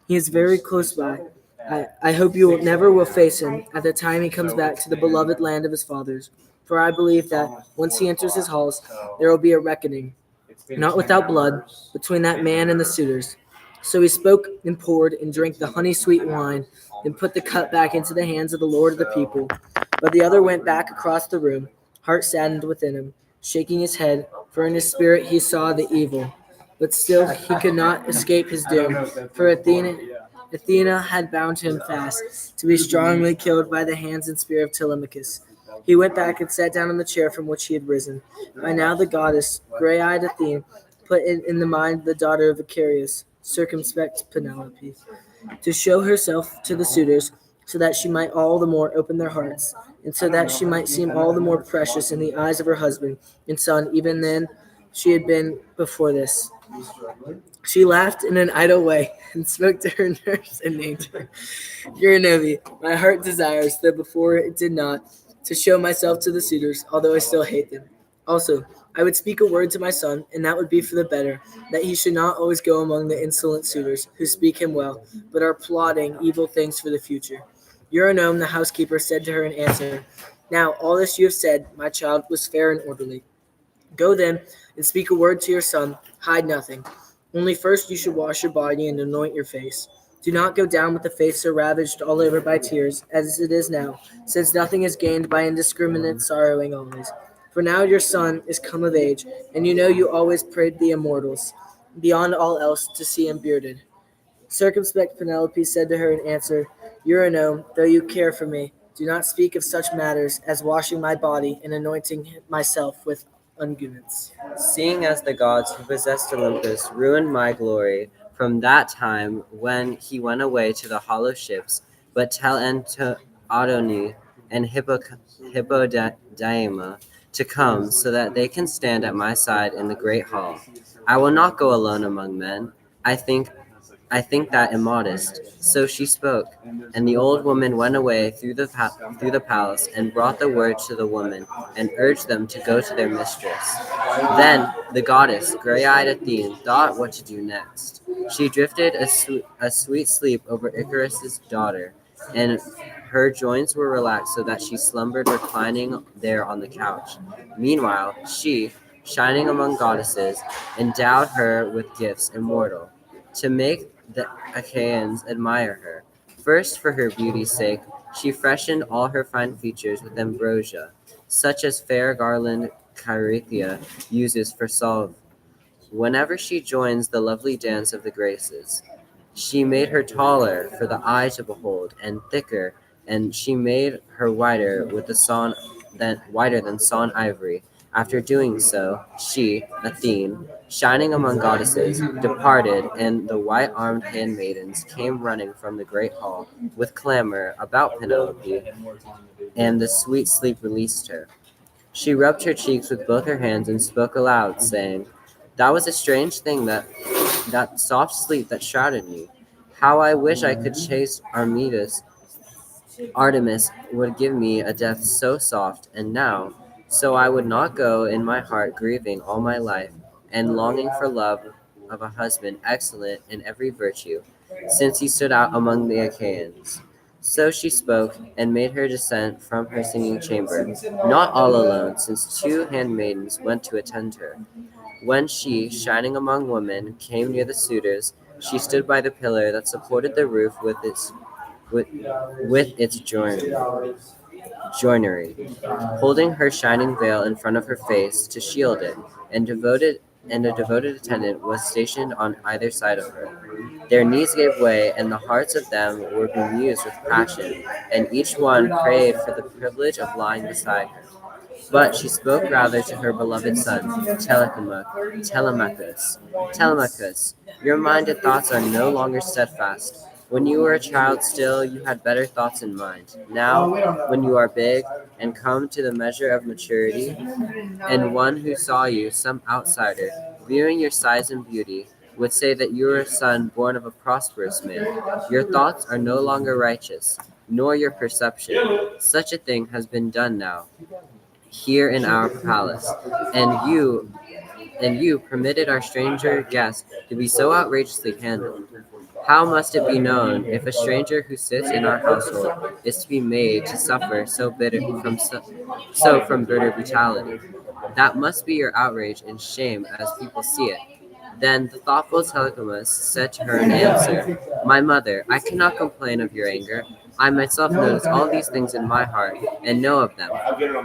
He is very close by. I hope you will never will face him at the time he comes back to the beloved land of his fathers. For I believe that once he enters his halls, there will be a reckoning, not without blood, between that man and the suitors. So he spoke and poured and drank the honey-sweet wine, and put the cup back into the hands of the lord of the people. But the other went back across the room, heart saddened within him, shaking his head, for in his spirit he saw the evil. But still he could not escape his doom, for Athena had bound him fast, to be strongly killed by the hands and spear of Telemachus. He went back and sat down on the chair from which he had risen. By now the goddess, gray-eyed Athene, put it in the mind of the daughter of Icarius, circumspect Penelope, to show herself to the suitors, so that she might all the more open their hearts, and so that she might seem all the more precious in the eyes of her husband and son, even than she had been before this. She laughed in an idle way and spoke to her nurse and named her Eurynomi. My heart desires, though before it did not, to show myself to the suitors, although I still hate them. Also, I would speak a word to my son, and that would be for the better, that he should not always go among the insolent suitors, who speak him well, but are plotting evil things for the future. Eurynomé, the housekeeper, said to her in answer, Now, all this you have said, my child, was fair and orderly. Go then, and speak a word to your son, hide nothing. Only first you should wash your body and anoint your face. Do not go down with the face so ravaged all over by tears, as it is now, since nothing is gained by indiscriminate sorrowing always. For now your son is come of age, and you know you always prayed the immortals, beyond all else, to see him bearded. Circumspect Penelope said to her in answer, Eurynomé, though you care for me, do not speak of such matters as washing my body and anointing myself with unguents. Seeing as the gods who possessed Olympus ruined my glory from that time when he went away to the hollow ships, but tell Adoni and Hippodama to come, so that they can stand at my side in the great hall. I will not go alone among men. I think that immodest. So she spoke, and the old woman went away through the palace and brought the word to the woman and urged them to go to their mistress. Then the goddess, gray-eyed Athene, thought what to do next. She drifted a sweet sleep over Icarus's daughter, and her joints were relaxed so that she slumbered reclining there on the couch. Meanwhile, she, shining among goddesses, endowed her with gifts immortal, to make the Achaeans admire her. First, for her beauty's sake, she freshened all her fine features with ambrosia, such as fair garland Cheiretheia uses for salve, whenever she joins the lovely dance of the Graces. She made her taller for the eye to behold, and thicker, and she made her whiter than sawn ivory. After doing so, she, Athene, shining among goddesses, departed, and the white-armed handmaidens came running from the great hall with clamor about Penelope, and the sweet sleep released her. She rubbed her cheeks with both her hands and spoke aloud, saying, That was a strange thing, that soft sleep that shrouded me. How I wish I could chase Artemis would give me a death so soft, and now, so I would not go in my heart grieving all my life, and longing for love of a husband excellent in every virtue, since he stood out among the Achaeans. So she spoke, and made her descent from her singing chamber, not all alone, since two handmaidens went to attend her. When she, shining among women, came near the suitors, she stood by the pillar that supported the roof with its joinery, holding her shining veil in front of her face to shield it, and a devoted attendant was stationed on either side of her. Their knees gave way, and the hearts of them were bemused with passion, and each one prayed for the privilege of lying beside her. But she spoke rather to her beloved son, Telemachus. Telemachus, your mind and thoughts are no longer steadfast. When you were a child still, you had better thoughts in mind. Now, when you are big and come to the measure of maturity, and one who saw you, some outsider, viewing your size and beauty, would say that you are a son born of a prosperous man, your thoughts are no longer righteous, nor your perception. Such a thing has been done now, here in our palace, and you permitted our stranger guest to be so outrageously handled. How must it be known if a stranger who sits in our household is to be made to suffer from bitter brutality? That must be your outrage and shame as people see it. Then the thoughtful Telecmamus said to her in answer, My mother, I cannot complain of your anger. I myself notice all these things in my heart and know of them,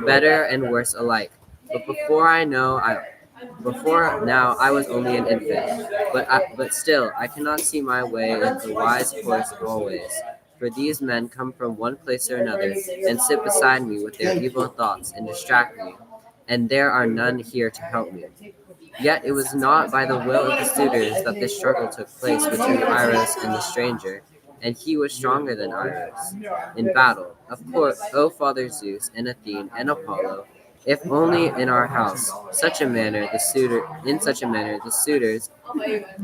better and worse alike. But before now I was only an infant, but still I cannot see my way in the wise course always. For these men come from one place or another, and sit beside me with their evil thoughts, and distract me, and there are none here to help me. Yet it was not by the will of the suitors that this struggle took place between Iros and the stranger, and he was stronger than Iros in battle. Of course, O Father Zeus and Athene and Apollo, if only in our house, in such a manner the suitors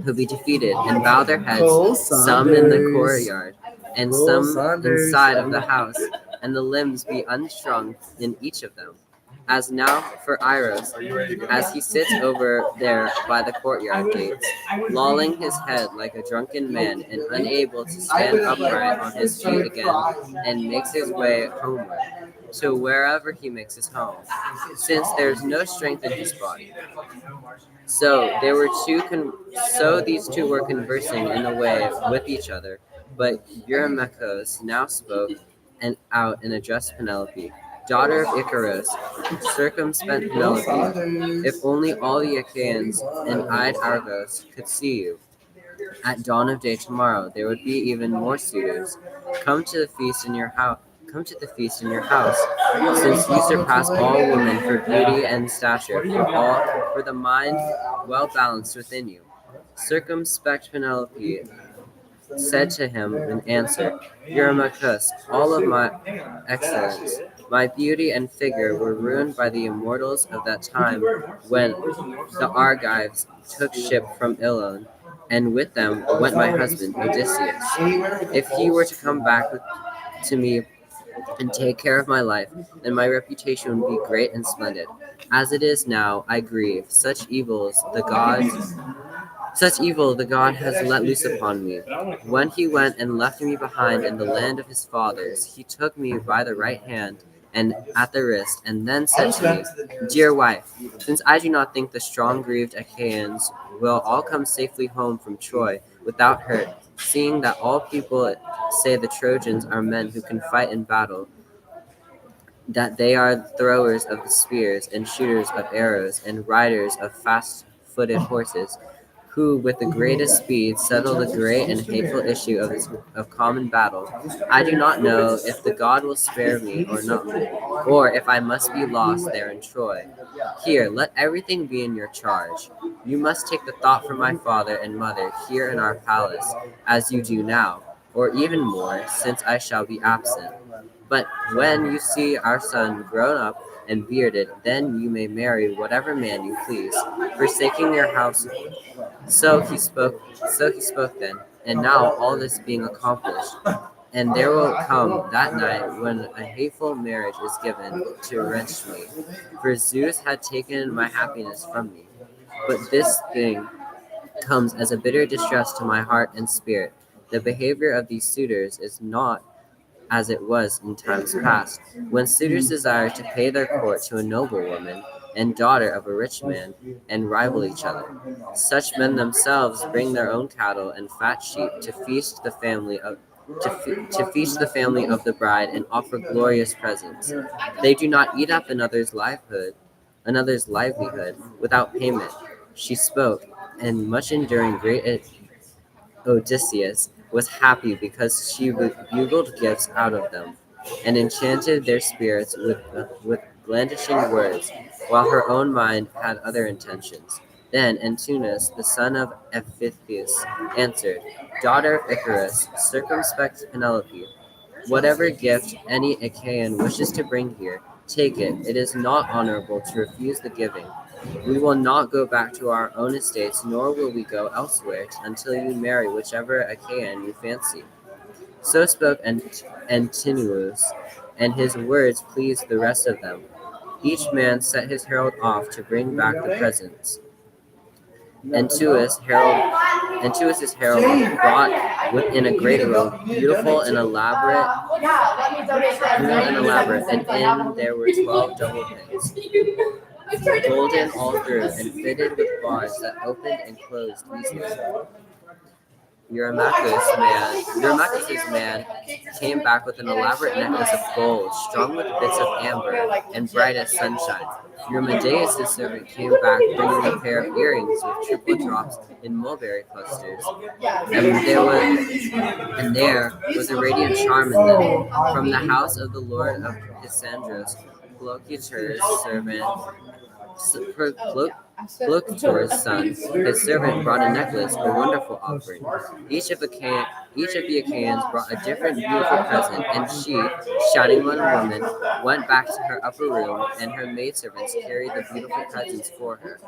who be defeated and bow their heads, some in the courtyard, and some inside of the house, and the limbs be unstrung in each of them. As now for Iros, as he sits over there by the courtyard gates, lolling his head like a drunken man and unable to stand upright on his feet again, and makes his way homeward, to wherever he makes his home, since there is no strength in his body. So these two were conversing in a way with each other, but Eurymachus now spoke out and addressed Penelope, daughter of Icarus, circumspect Penelope. If only all the Achaeans and eyed Argos could see you. At dawn of day tomorrow, there would be even more suitors. Come to the feast in your house. Come to the feast in your house, since you surpass all women for beauty and stature, for the mind well balanced within you. Circumspect Penelope said to him in answer, Eurymachus, all of my excellence, my beauty and figure were ruined by the immortals of that time when the Argives took ship from Ilion, and with them went my husband Odysseus. If he were to come back to me and take care of my life, then my reputation would be great and splendid. As it is now, I grieve. Such evil the god has let loose upon me. When he went and left me behind in the land of his fathers, he took me by the right hand and at the wrist, and then said to me, Dear wife, since I do not think the strong grieved Achaeans will all come safely home from Troy without hurt, seeing that all people say the Trojans are men who can fight in battle, that they are throwers of the spears and shooters of arrows and riders of fast-footed horses, who with the greatest speed settle the great and hateful issue of common battle. I do not know if the god will spare me or not, or if I must be lost there in Troy. Here, let everything be in your charge. You must take the thought for my father and mother here in our palace, as you do now, or even more, since I shall be absent. But when you see our son grown up and bearded, then you may marry whatever man you please, forsaking your household. So he spoke then, and now all this being accomplished, and there will come that night when a hateful marriage is given to wrench me, for Zeus had taken my happiness from me. But this thing comes as a bitter distress to my heart and spirit. The behavior of these suitors is not as it was in times past, when suitors desire to pay their court to a noble woman and daughter of a rich man, and rival each other. Such men themselves bring their own cattle and fat sheep to feast the family of the bride and offer glorious presents. They do not eat up another's livelihood without payment. She spoke, and much enduring great Odysseus was happy because she bugled gifts out of them, and enchanted their spirits with blandishing words, while her own mind had other intentions. Then Antinous, the son of Iphitus, answered, Daughter of Icarus, circumspect Penelope, whatever gift any Achaean wishes to bring here, take it. It is not honorable to refuse the giving. We will not go back to our own estates, nor will we go elsewhere until you marry whichever Achaean you fancy. So spoke Antinous, and his words pleased the rest of them. Each man set his herald off to bring back the presents. Antinous' herald brought within a great room, beautiful and elaborate, and in there were 12 double pins, golden all through, and fitted with bars that opened and closed easily. Eurymachus' man came back with an elaborate necklace of gold, strung with bits of amber and bright as sunshine. Eurymedes' servant came back bringing a pair of earrings with triplet drops in mulberry clusters, and there was a radiant charm in them. From the house of the lord of Cassandros, Clocutor's son, his servant brought a necklace, a wonderful offering. Each of the Achaeans brought a different beautiful present, and she, shining like a woman, went back to her upper room, and her maidservants carried the beautiful presents for her.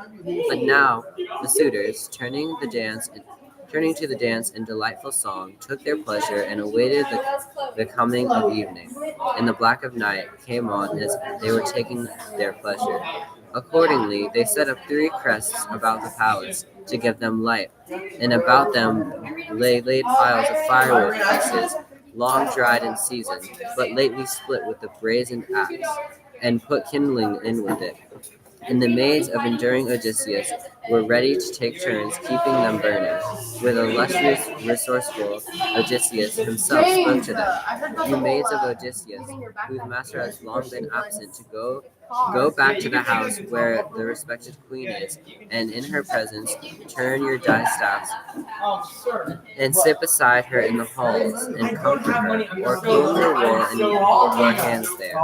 But now the suitors, turning to the dance in delightful song, took their pleasure and awaited the coming of evening, and the black of night came on as they were taking their pleasure. Accordingly, they set up 3 crests about the palace to give them light, and about them laid piles of firewood pieces, long dried and seasoned, but lately split with the brazen axe, and put kindling in with it. And the maids of enduring Odysseus were ready to take turns keeping them burning. With illustrious, resourceful Odysseus himself spoke to them. You maids of Odysseus, whose master has long been absent, to go back to the house where the respected queen is, and in her presence turn your distaffs and sit beside her in the halls and comfort her, or comb her wool in your hands there.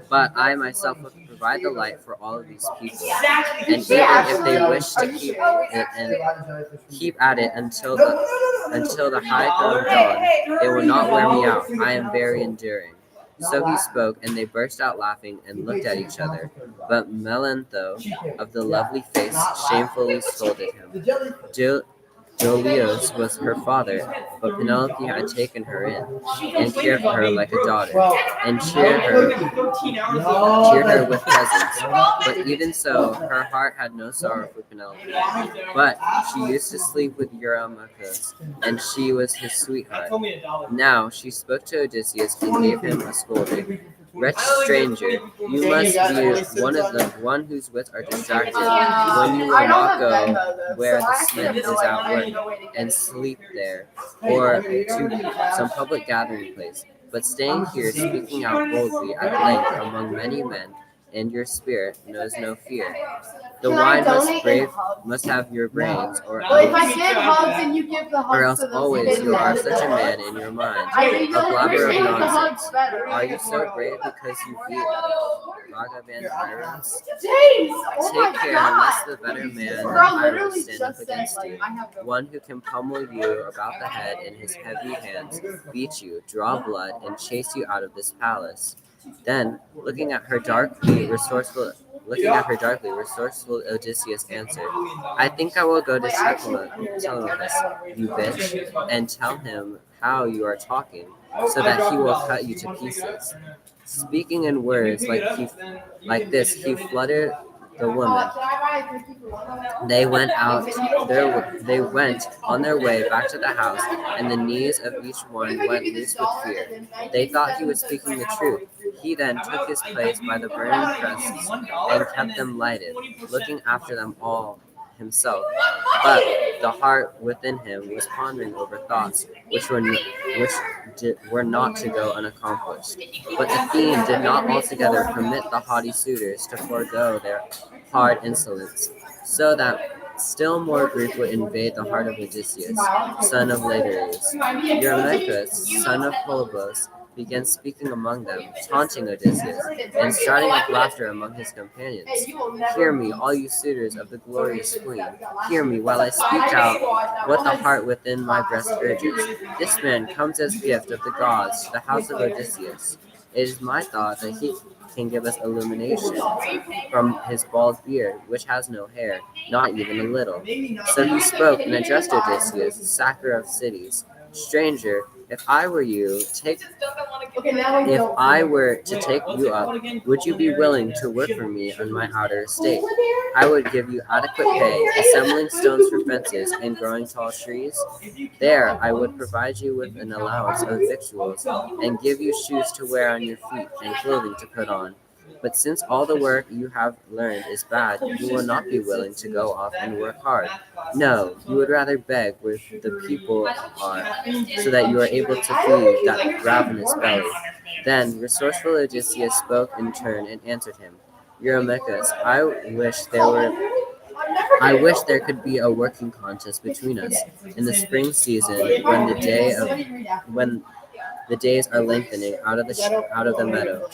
But I myself will provide the light for all of these people, and even if they wish to keep at it until the high throne dawn, they will not wear me out. I am very enduring. So he spoke, and they burst out laughing and looked at each other. But Melantho, of the lovely face, shamefully scolded him. Dolios was her father, but Penelope had taken her in, and cared for her like a daughter, and cheered her with presents. But even so, her heart had no sorrow for Penelope. But she used to sleep with Eurymachus, and she was his sweetheart. Now she spoke to Odysseus and gave him a scolding. Wretched stranger, you must be one whose wits are distracted when you will not go where the smith is at work and sleep there, or to some public gathering place, but staying here speaking out boldly at length among many men, and your spirit knows no fear. The wine must have your brains, or else always you are such a man in your mind, a blabber of nonsense. Are you so brave because you beat Vagabond Iris? Take care lest the better man than Iris stand up against you, one who can pummel you about the head in his heavy hands, beat you, draw blood, and chase you out of this palace. Then, looking at her darkly, resourceful Odysseus answered, I think I will go to Telemachus, you bitch, and tell him how you are talking, so that he will cut you to pieces. Speaking in words like this, he fluttered the woman. They went on their way back to the house, and the knees of each one went loose with fear. They thought he was speaking the truth. He then took his place by the burning crusts and kept them lighted, looking after them all himself. But the heart within him was pondering over thoughts which were not to go unaccomplished. But the theme did not altogether permit the haughty suitors to forego their hard insolence, so that still more grief would invade the heart of Odysseus, son of Laertes. Eurymachus, son of Polybos, began speaking among them, taunting Odysseus, and starting up laughter among his companions. Hear me, all you suitors of the glorious queen. Hear me while I speak out what the heart within my breast urges. This man comes as gift of the gods to the house of Odysseus. It is my thought that he can give us illumination from his bald beard, which has no hair, not even a little. So he spoke and addressed Odysseus, sacker of cities. Stranger, if I were to take you up, would you be willing to work for me on my outer estate? I would give you adequate pay, assembling stones for fences and growing tall trees. There I would provide you with an allowance of victuals, and give you shoes to wear on your feet and clothing to put on. But since all the work you have learned is bad, you will not be willing to go off and work hard. No, you would rather beg where the people are, so that you are able to feed that ravenous belly. Then resourceful Odysseus spoke in turn and answered him. Eurymachus, I wish there could be a working contest between us in the spring season when the days are lengthening out of the meadow,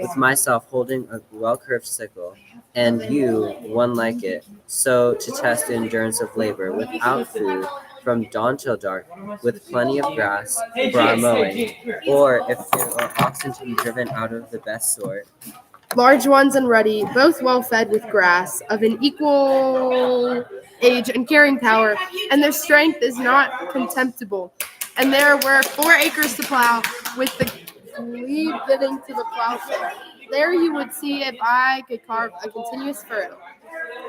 with myself holding a well-curved sickle, and you one like it, so to test the endurance of labor without food from dawn till dark, with plenty of grass for our mowing, or if there are oxen to be driven out of the best sort. Large ones and ruddy, both well fed with grass, of an equal age and carrying power, and their strength is not contemptible. And there were 4 acres to plow, with the glebe fitting to the plowshare. There you would see if I could carve a continuous furrow.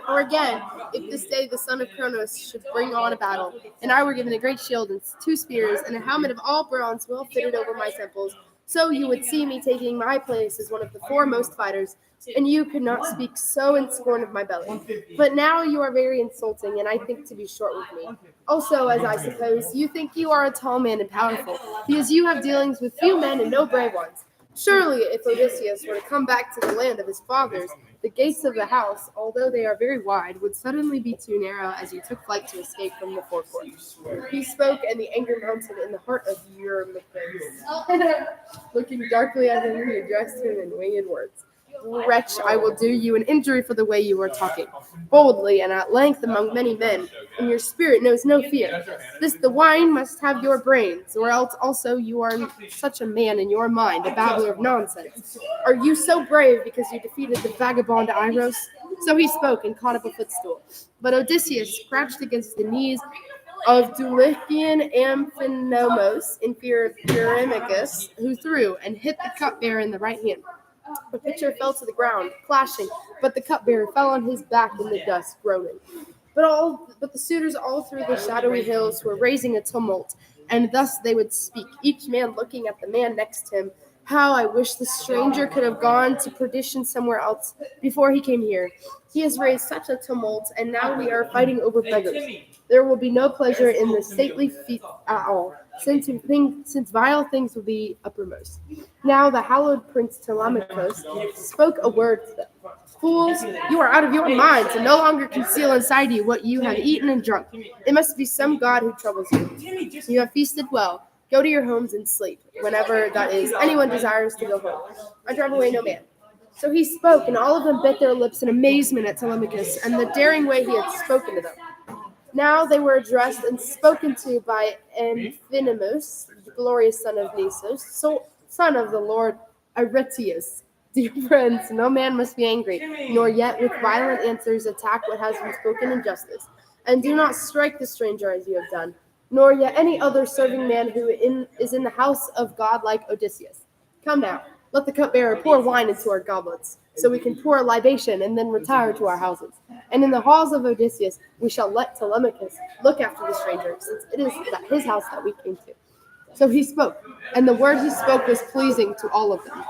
Or again, if this day the son of Cronos should bring on a battle, and I were given a great shield and 2 spears, and a helmet of all bronze well fitted over my temples, so you would see me taking my place as one of the foremost fighters, and you could not speak so in scorn of my belly. But now you are very insulting, and I think to be short with me. Also, as I suppose, you think you are a tall man and powerful, because you have dealings with few men and no brave ones. Surely, if Odysseus were to come back to the land of his fathers, the gates of the house, although they are very wide, would suddenly be too narrow as you took flight to escape from the forecourt. He spoke, and the anger mounted in the heart of Eurymachus. Looking darkly at him, he addressed him in winged words. Wretch, I will do you an injury for the way you are talking, boldly and at length among many men, and your spirit knows no fear. The wine must have your brains, or else also you are such a man in your mind, a babbler of nonsense. Are you so brave because you defeated the vagabond Iros? So he spoke and caught up a footstool. But Odysseus crouched against the knees of Dulichian Amphinomos in fear of Eurymachus, who threw and hit the cupbearer in the right hand. The pitcher fell to the ground, clashing, but the cupbearer fell on his back in the dust, groaning. But the suitors all through the shadowy hills were raising a tumult, and thus they would speak, each man looking at the man next to him. How I wish the stranger could have gone to perdition somewhere else before he came here. He has raised such a tumult, and now we are fighting over beggars. There will be no pleasure in the stately feat at all, since vile things will be uppermost. Now the hallowed Prince Telemachus spoke a word to them. Fools, you are out of your minds and no longer conceal inside you what you have eaten and drunk. It must be some god who troubles you. You have feasted well. Go to your homes and sleep, whenever, that is, anyone desires to go home. I drive away no man. So he spoke, and all of them bit their lips in amazement at Telemachus and the daring way he had spoken to them. Now they were addressed and spoken to by Amphinomos, the glorious son of Nisus, son of the Lord Aretius. Dear friends, no man must be angry, nor yet with violent answers attack what has been spoken in justice. And do not strike the stranger as you have done, nor yet any other serving man who is in the house of God like Odysseus. Come now, let the cupbearer pour wine into our goblets. so we can pour a libation and then retire to our houses. And in the halls of Odysseus we shall let Telemachus look after the stranger, since it is his house that we came to. So he spoke, and the word he spoke was pleasing to all of them.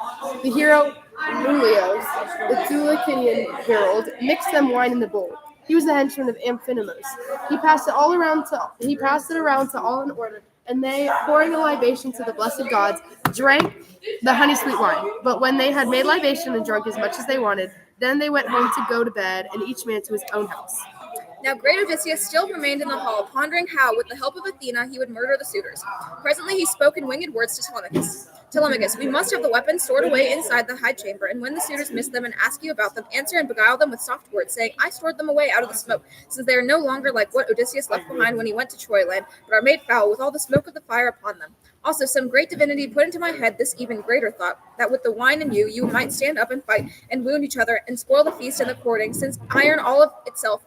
The hero Mulios, the Dulichian herald, mixed them wine in the bowl. He was the henchman of Amphinomus. He passed it around to all in order, and they, pouring a libation to the blessed gods, drank the honey-sweet wine. But when they had made libation and drunk as much as they wanted, then they went home to go to bed, and each man to his own house. Now great Odysseus still remained in the hall, pondering how, with the help of Athena, he would murder the suitors. Presently he spoke in winged words to Telemachus. Telemachus, we must have the weapons stored away inside the high chamber, and when the suitors miss them and ask you about them, answer and beguile them with soft words, saying, I stored them away out of the smoke, since they are no longer like what Odysseus left behind when he went to Troy land, but are made foul with all the smoke of the fire upon them. Also, some great divinity put into my head this even greater thought, that with the wine and you might stand up and fight, and wound each other, and spoil the feast and the courting, since iron all of itself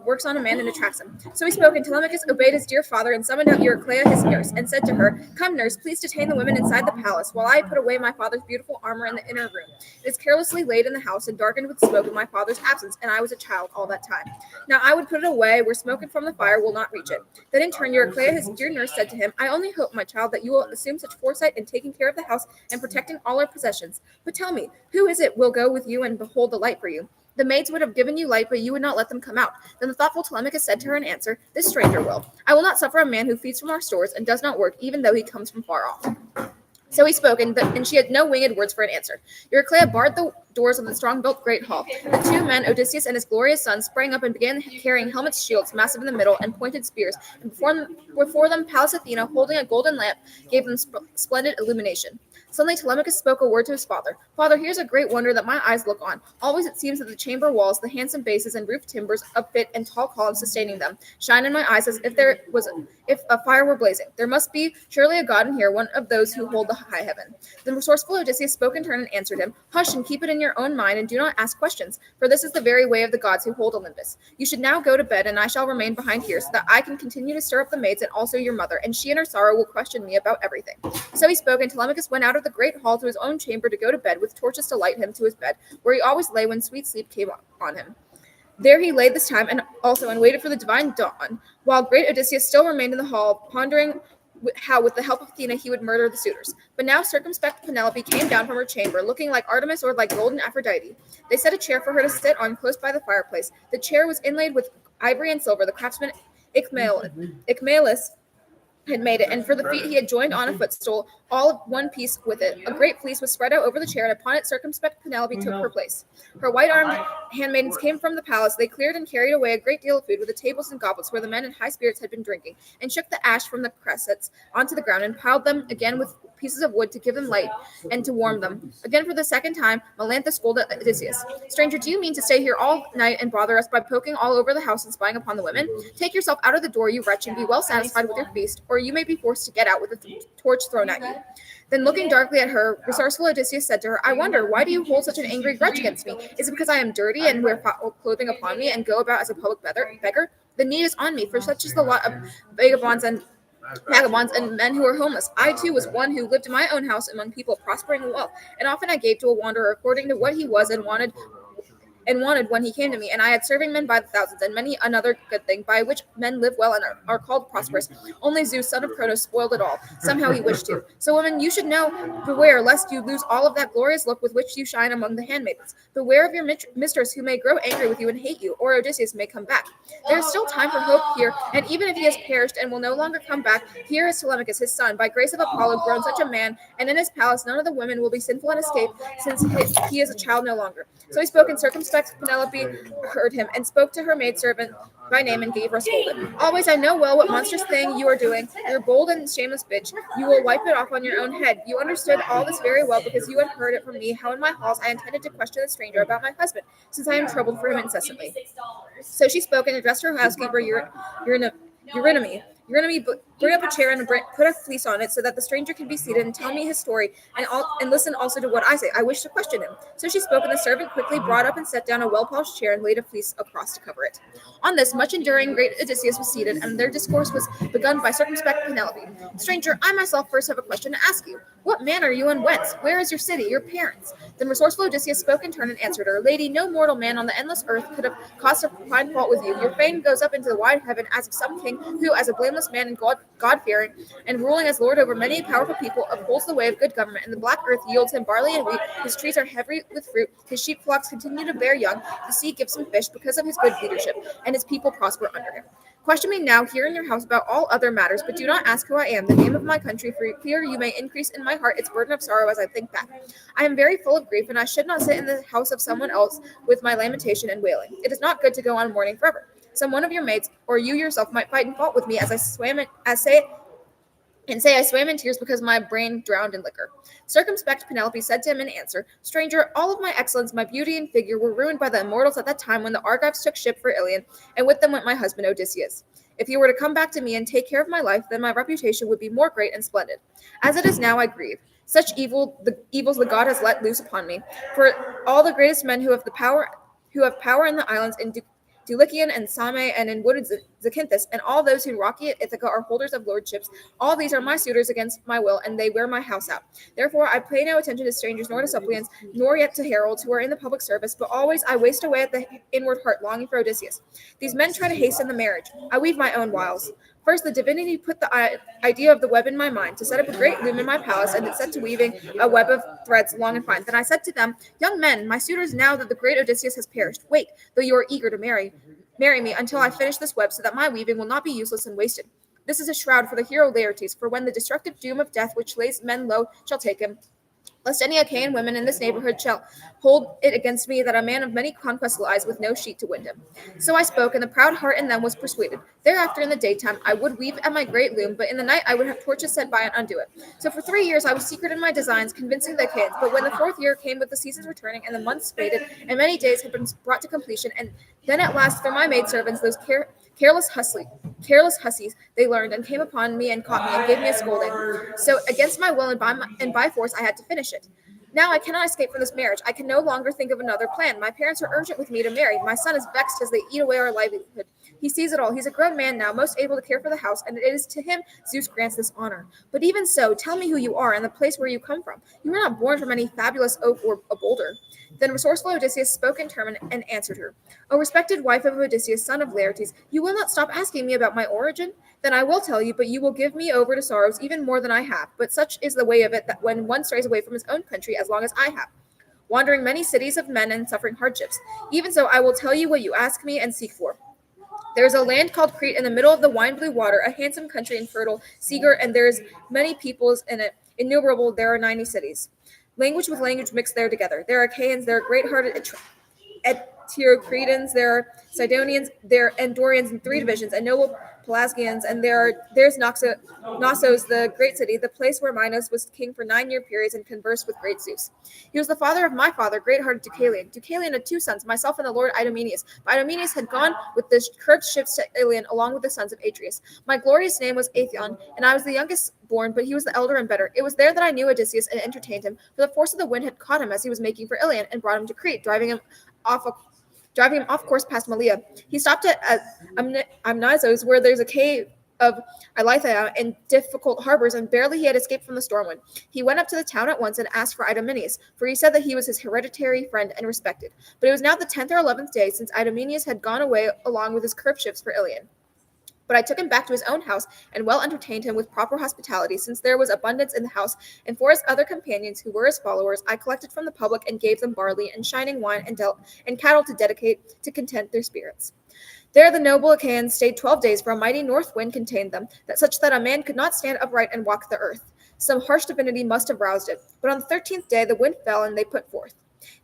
works on a man and attracts him. So he spoke, and Telemachus obeyed his dear father and summoned out Euryclea his nurse, and said to her, Come, nurse, please detain the women inside the palace, while I put away my father's beautiful armor in the inner room. It is carelessly laid in the house and darkened with smoke in my father's absence, and I was a child all that time. Now I would put it away where smoke from the fire will not reach it. Then in turn Euryclea his dear nurse said to him, I only hope, my child, that you will assume such foresight in taking care of the house and protecting all our possessions. But tell me, who is it will go with you and behold the light for you? The maids would have given you light, but you would not let them come out. Then the thoughtful Telemachus said to her in answer, This stranger will. I will not suffer a man who feeds from our stores and does not work, even though he comes from far off. So he spoke, and she had no winged words for an answer. Euryclea barred the doors of the strong-built great hall. The two men, Odysseus and his glorious son, sprang up and began carrying helmets, shields, massive in the middle, and pointed spears. And before them Pallas Athena, holding a golden lamp, gave them splendid illumination. Suddenly Telemachus spoke a word to his father. Father, here's a great wonder that my eyes look on. Always it seems that the chamber walls, the handsome bases and roof timbers of fit and tall columns sustaining them, shine in my eyes as if if a fire were blazing. There must be surely a god in here, one of those who hold the high heaven. The resourceful Odysseus spoke in turn and answered him, Hush, and keep it in your own mind, and do not ask questions, for this is the very way of the gods who hold Olympus. You should now go to bed, and I shall remain behind here, so that I can continue to stir up the maids and also your mother, and she in her sorrow will question me about everything. So he spoke, and Telemachus went out of the great hall to his own chamber to go to bed, with torches to light him to his bed, where he always lay when sweet sleep came on him. There he lay this time and waited for the divine dawn, while great Odysseus still remained in the hall, pondering how with the help of Athena he would murder the suitors. But now circumspect Penelope came down from her chamber, looking like Artemis or like golden Aphrodite. They set a chair for her to sit on close by the fireplace. The chair was inlaid with ivory and silver. The craftsman Ichmaelus had made it, and for the feet he had joined on a footstool, all of one piece with it. A great fleece was spread out over the chair, and upon it circumspect Penelope took her place. Her white-armed handmaidens came from the palace. They cleared and carried away a great deal of food with the tables and goblets where the men in high spirits had been drinking, and shook the ash from the cressets onto the ground, and piled them again with pieces of wood to give them light and to warm them. Again for the second time, Melantha scolded Odysseus. Stranger, do you mean to stay here all night and bother us by poking all over the house and spying upon the women? Take yourself out of the door, you wretch, and be well satisfied with your feast, or you may be forced to get out with a torch thrown at you. Then looking darkly at her, resourceful Odysseus said to her, I wonder, why do you hold such an angry grudge against me? Is it because I am dirty and wear foul clothing upon me and go about as a public beggar? The need is on me, for such is the lot of vagabonds and men who are homeless. I too was one who lived in my own house among people prospering and wealth, and often I gave to a wanderer according to what he was and wanted when he came to me, and I had serving men by the thousands, and many another good thing, by which men live well and are called prosperous. Only Zeus, son of Cronos, spoiled it all. Somehow he wished to. So, women, you should know, beware, lest you lose all of that glorious look with which you shine among the handmaidens. Beware of your mistress, who may grow angry with you and hate you, or Odysseus may come back. There is still time for hope here, and even if he has perished and will no longer come back, here is Telemachus, his son, by grace of Apollo, grown such a man, and in his palace none of the women will be sinful and escape, since he is a child no longer. So he spoke, and circumspect Penelope heard him, and spoke to her maidservant by name, and gave her a scolding. Always I know well what monstrous thing you are doing. You're bold and shameless bitch. You will wipe it off on your own head. You understood all this very well, because you had heard it from me, how in my halls I intended to question the stranger about my husband, since I am troubled for him incessantly. So she spoke and addressed her housekeeper Eurynomé, Bring up a chair and put a fleece on it so that the stranger can be seated and tell me his story and listen also to what I say. I wish to question him." So she spoke, and the servant quickly brought up and set down a well-polished chair and laid a fleece across to cover it. On this, much enduring, great Odysseus was seated, and their discourse was begun by circumspect Penelope. "Stranger, I myself first have a question to ask you. What man are you and whence? Where is your city, your parents?" Then resourceful Odysseus spoke in turn and answered her, "Lady, no mortal man on the endless earth could have caused to find fault with you. Your fame goes up into the wide heaven as of some king who, as a blameless man and God-fearing, and ruling as lord over many powerful people, upholds the way of good government, and the black earth yields him barley and wheat, his trees are heavy with fruit, his sheep flocks continue to bear young, the sea gives him fish because of his good leadership, and his people prosper under him. Question me now here in your house about all other matters, but do not ask who I am, the name of my country, for fear you may increase in my heart its burden of sorrow as I think back. I am very full of grief, and I should not sit in the house of someone else with my lamentation and wailing. It is not good to go on mourning forever. Some one of your mates, or you yourself, might find fault with me as I swam I swam in tears because my brain drowned in liquor." Circumspect Penelope said to him in answer, "Stranger, all of my excellence, my beauty and figure were ruined by the immortals at that time when the Argives took ship for Ilion, and with them went my husband Odysseus. If you were to come back to me and take care of my life, then my reputation would be more great and splendid. As it is now, I grieve. Such evils the god has let loose upon me. For all the greatest men who have power in the islands in Dulichian and Same and in wooded Zacynthus, and all those who rocky at Ithaca are holders of lordships. All these are my suitors against my will, and they wear my house out. Therefore I pay no attention to strangers, nor to suppliants, nor yet to heralds who are in the public service, but always I waste away at the inward heart, longing for Odysseus. These men try to hasten the marriage. I weave my own wiles. First, the divinity put the idea of the web in my mind, to set up a great loom in my palace, and it set to weaving a web of threads long and fine. Then I said to them, Young men, my suitors, now that the great Odysseus has perished, wait, though you are eager to marry me until I finish this web, so that my weaving will not be useless and wasted. This is a shroud for the hero Laertes, for when the destructive doom of death which lays men low shall take him, lest any Achaean women in this neighborhood shall hold it against me that a man of many conquests lies with no sheet to wind him. So I spoke, and the proud heart in them was persuaded. Thereafter in the daytime I would weave at my great loom, but in the night I would have torches set by and undo it. So for 3 years I was secret in my designs, convincing the Achaeans. But when the 4th year came with the seasons returning, and the months faded, and many days had been brought to completion, and then at last through my maidservants, those careless hussies, they learned, and came upon me and caught me, and gave me a scolding. So against my will and by force I had to finish it. Now I cannot escape from this marriage. I can no longer think of another plan. My parents are urgent with me to marry. My son is vexed as they eat away our livelihood. He sees it all. He's a grown man now, most able to care for the house, and it is to him Zeus grants this honor. But even so, tell me who you are and the place where you come from. You were not born from any fabulous oak or a boulder." Then resourceful Odysseus spoke in turn and answered her, "O respected wife of Odysseus, son of Laertes, you will not stop asking me about my origin? Then I will tell you, but you will give me over to sorrows even more than I have. But such is the way of it that when one strays away from his own country as long as I have, wandering many cities of men and suffering hardships. Even so, I will tell you what you ask me and seek for. There is a land called Crete in the middle of the wine-blue water, a handsome country and fertile, seagirt, and there is many peoples in it, innumerable. There are 90 cities. Language with language mixed there together. There are Achaeans, there are great-hearted Eteocretans, there are Sidonians, there are Dorians in 3 divisions, and noble Pelasgians, and there's Knossos, the great city, the place where Minos was king for 9-year periods and conversed with great Zeus. He was the father of my father, great-hearted Deucalion. Deucalion had 2 sons, myself and the lord Idomeneus. But Idomeneus had gone with the curved ships to Ilion along with the sons of Atreus. My glorious name was Aethon, and I was the youngest born, but he was the elder and better. It was there that I knew Odysseus and entertained him, for the force of the wind had caught him as he was making for Ilion and brought him to Crete, driving him off course past Malea. He stopped at Amnizos, where there's a cave of Elythia and difficult harbors, and barely he had escaped from the storm wind. He went up to the town at once and asked for Idomeneus, for he said that he was his hereditary friend and respected. But it was now the 10th or 11th day since Idomeneus had gone away along with his curved ships for Ilion. But I took him back to his own house and well entertained him with proper hospitality, since there was abundance in the house. And for his other companions, who were his followers, I collected from the public and gave them barley and shining wine and cattle to dedicate to content their spirits. There the noble Achaeans stayed 12 days, for a mighty north wind contained them, such that a man could not stand upright and walk the earth. Some harsh divinity must have roused it. But on the 13th day the wind fell, and they put forth.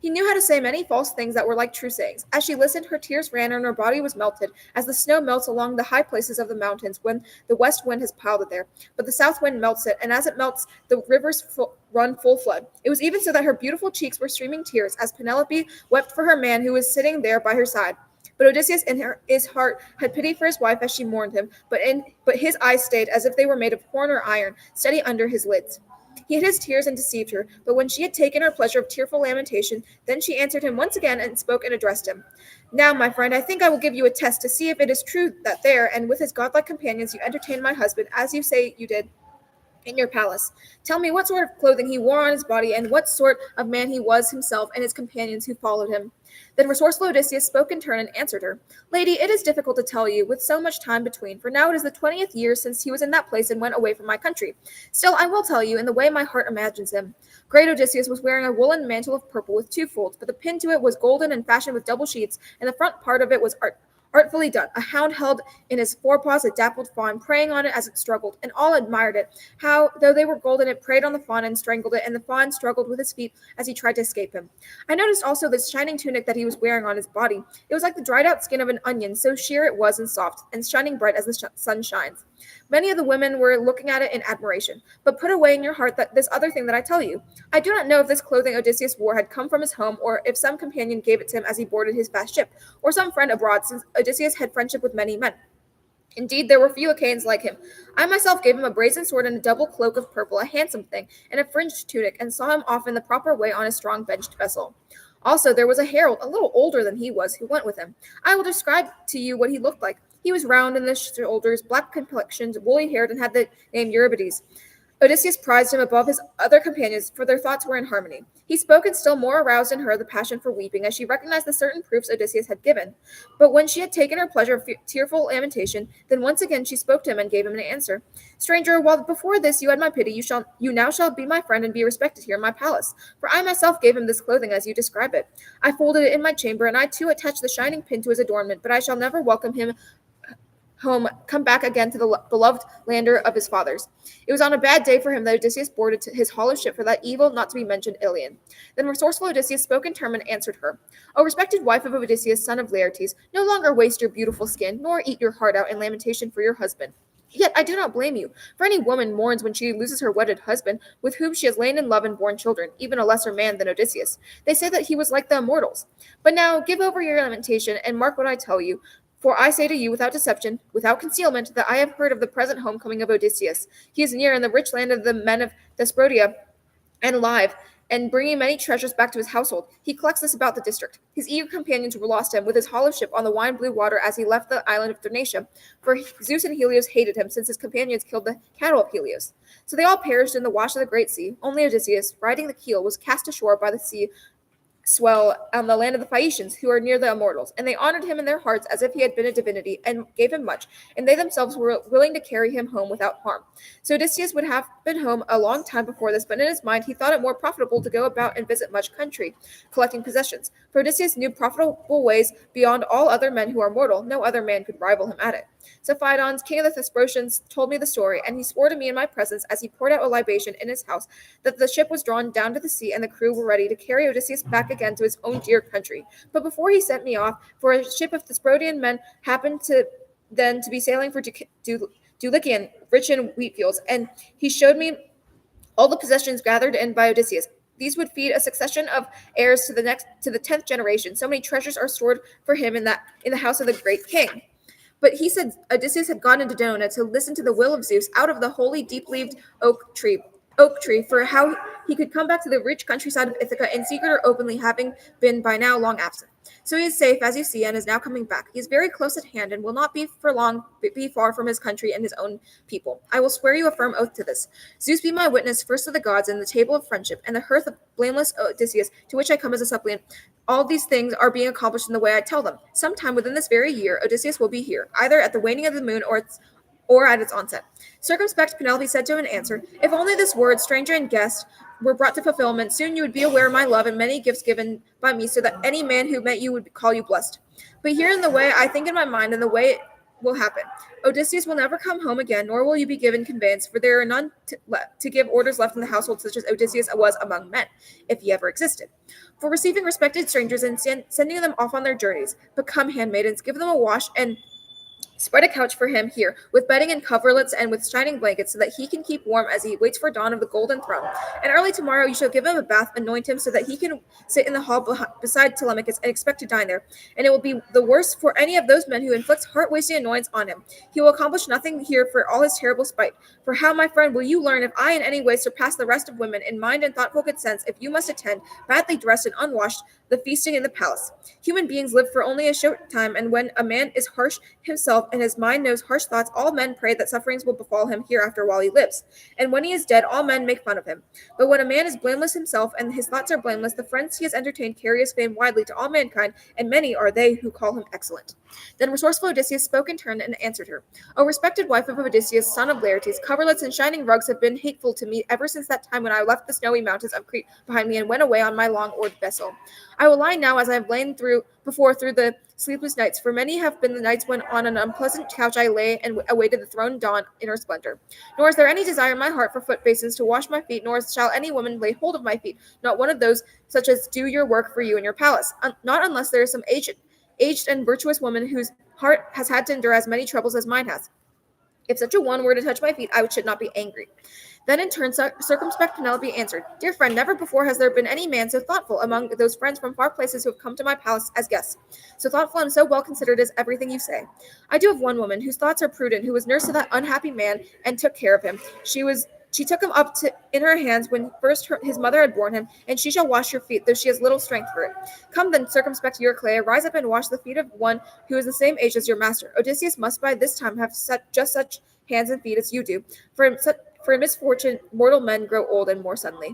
He knew how to say many false things that were like true sayings. As she listened, her tears ran and her body was melted, as the snow melts along the high places of the mountains when the west wind has piled it there. But the south wind melts it, and as it melts, the rivers run full flood. It was even so that her beautiful cheeks were streaming tears, as Penelope wept for her man who was sitting there by her side. But Odysseus in his heart had pity for his wife as she mourned him, but his eyes stayed as if they were made of horn or iron, steady under his lids. He hid his tears and deceived her, but when she had taken her pleasure of tearful lamentation, then she answered him once again and spoke and addressed him. Now, my friend, I think I will give you a test to see if it is true that there, and with his godlike companions, you entertained my husband, as you say you did, in your palace. Tell me what sort of clothing he wore on his body, and what sort of man he was himself and his companions who followed him. Then resourceful Odysseus spoke in turn and answered her, Lady, it is difficult to tell you, with so much time between, for now it is the 20th year since he was in that place and went away from my country. Still, I will tell you, in the way my heart imagines him. Great Odysseus was wearing a woolen mantle of purple with 2 folds, but the pin to it was golden and fashioned with double sheets, and the front part of it was artfully done. A hound held in his forepaws a dappled fawn, preying on it as it struggled, and all admired it. How, though they were golden, it preyed on the fawn and strangled it, and the fawn struggled with his feet as he tried to escape him. I noticed also this shining tunic that he was wearing on his body. It was like the dried out skin of an onion, so sheer it was and soft, and shining bright as the sun shines. Many of the women were looking at it in admiration, but put away in your heart this other thing that I tell you. I do not know if this clothing Odysseus wore had come from his home, or if some companion gave it to him as he boarded his fast ship, or some friend abroad, since Odysseus had friendship with many men. Indeed, there were few Achaeans like him. I myself gave him a brazen sword and a double cloak of purple, a handsome thing, and a fringed tunic, and saw him off in the proper way on a strong benched vessel. Also, there was a herald, a little older than he was, who went with him. I will describe to you what he looked like. He was round in the shoulders, black complexioned, woolly haired, and had the name Euripides. Odysseus prized him above his other companions, for their thoughts were in harmony. He spoke, and still more aroused in her the passion for weeping, as she recognized the certain proofs Odysseus had given. But when she had taken her pleasure of tearful lamentation, then once again she spoke to him and gave him an answer. Stranger, while before this you had my pity, you now shall be my friend and be respected here in my palace. For I myself gave him this clothing as you describe it. I folded it in my chamber, and I too attached the shining pin to his adornment, but I shall never welcome him home, come back again to the beloved lander of his fathers. It was on a bad day for him that Odysseus boarded to his hollow ship for that evil, not to be mentioned Ilion. Then resourceful Odysseus spoke in turn and answered her, O respected wife of Odysseus, son of Laertes, no longer waste your beautiful skin, nor eat your heart out in lamentation for your husband. Yet I do not blame you, for any woman mourns when she loses her wedded husband, with whom she has lain in love and borne children, even a lesser man than Odysseus. They say that he was like the immortals. But now give over your lamentation, and mark what I tell you. For I say to you, without deception, without concealment, that I have heard of the present homecoming of Odysseus. He is near in the rich land of the men of Thesprotia, and alive, and bringing many treasures back to his household. He collects this about the district. His eager companions were lost him with his hollow ship on the wine-blue water as he left the island of Thrinacia, for Zeus and Helios hated him, since his companions killed the cattle of Helios. So they all perished in the wash of the great sea. Only Odysseus, riding the keel, was cast ashore by the sea swell on the land of the Phaeacians, who are near the immortals, and they honored him in their hearts as if he had been a divinity, and gave him much, and they themselves were willing to carry him home without harm. So Odysseus would have been home a long time before this, but in his mind he thought it more profitable to go about and visit much country, collecting possessions. For Odysseus knew profitable ways beyond all other men who are mortal. No other man could rival him at it. So Phaedon, king of the Thesprotians, told me the story, and he swore to me in my presence, as he poured out a libation in his house, that the ship was drawn down to the sea, and the crew were ready to carry Odysseus back again to his own dear country. But before he sent me off, for a ship of Thesprotian men happened to be sailing for Dulichium, rich in wheat fields, and he showed me all the possessions gathered in by Odysseus. These would feed a succession of heirs to the 10th generation. So many treasures are stored for him in the house of the great king. But he said Odysseus had gone into Dodona to listen to the will of Zeus out of the holy deep-leaved oak tree, for how he could come back to the rich countryside of Ithaca in secret or openly, having been by now long absent. So he is safe, as you see, and is now coming back. He is very close at hand, and will not be for long be far from his country and his own people. I will swear you a firm oath to this. Zeus be my witness, first of the gods, and the table of friendship, and the hearth of blameless Odysseus, to which I come as a suppliant. All these things are being accomplished in the way I tell them. Sometime within this very year, Odysseus will be here, either at the waning of the moon or at its onset. Circumspect Penelope said to him in answer, If only this word, stranger and guest, were brought to fulfillment, soon you would be aware of my love and many gifts given by me, so that any man who met you would call you blessed. But here in the way I think in my mind, and the way it will happen. Odysseus will never come home again, nor will you be given conveyance, for there are none to give orders left in the household such as Odysseus was among men, if he ever existed. For receiving respected strangers and sending them off on their journeys, but come, handmaidens, give them a wash and Spread a couch for him here, with bedding and coverlets and with shining blankets, so that he can keep warm as he waits for dawn of the golden throne. And early tomorrow you shall give him a bath, anoint him, so that he can sit in the hall beside Telemachus and expect to dine there. And it will be the worse for any of those men who inflicts heart-wasting annoyance on him. He will accomplish nothing here for all his terrible spite. For how, my friend, will you learn if I in any way surpass the rest of women in mind and thoughtful good sense, if you must attend, badly dressed and unwashed, the feasting in the palace? Human beings live for only a short time, and when a man is harsh himself and his mind knows harsh thoughts, all men pray that sufferings will befall him hereafter while he lives. And when he is dead, all men make fun of him. But when a man is blameless himself and his thoughts are blameless, the friends he has entertained carry his fame widely to all mankind, and many are they who call him excellent. Then resourceful Odysseus spoke in turn and answered her. O respected wife of Odysseus, son of Laertes, coverlets and shining rugs have been hateful to me ever since that time when I left the snowy mountains of Crete behind me and went away on my long-oared vessel. I will lie now as I have lain before through the sleepless nights, for many have been the nights when on an unpleasant couch I lay and awaited the throned dawn in her splendor. Nor is there any desire in my heart for foot basins to wash my feet, nor shall any woman lay hold of my feet, not one of those such as do your work for you in your palace, not unless there is some aged and virtuous woman whose heart has had to endure as many troubles as mine has. If such a one were to touch my feet, I should not be angry. Then in turn circumspect Penelope answered, Dear friend, never before has there been any man so thoughtful among those friends from far places who have come to my palace as guests. So thoughtful and so well considered is everything you say. I do have one woman whose thoughts are prudent, who was nurse to that unhappy man and took care of him. She took him up in her hands when first his mother had borne him, and she shall wash your feet, though she has little strength for it. Come then, circumspect Eurycleia, rise up and wash the feet of one who is the same age as your master. Odysseus must by this time have just such hands and feet as you do, for in misfortune mortal men grow old and more suddenly.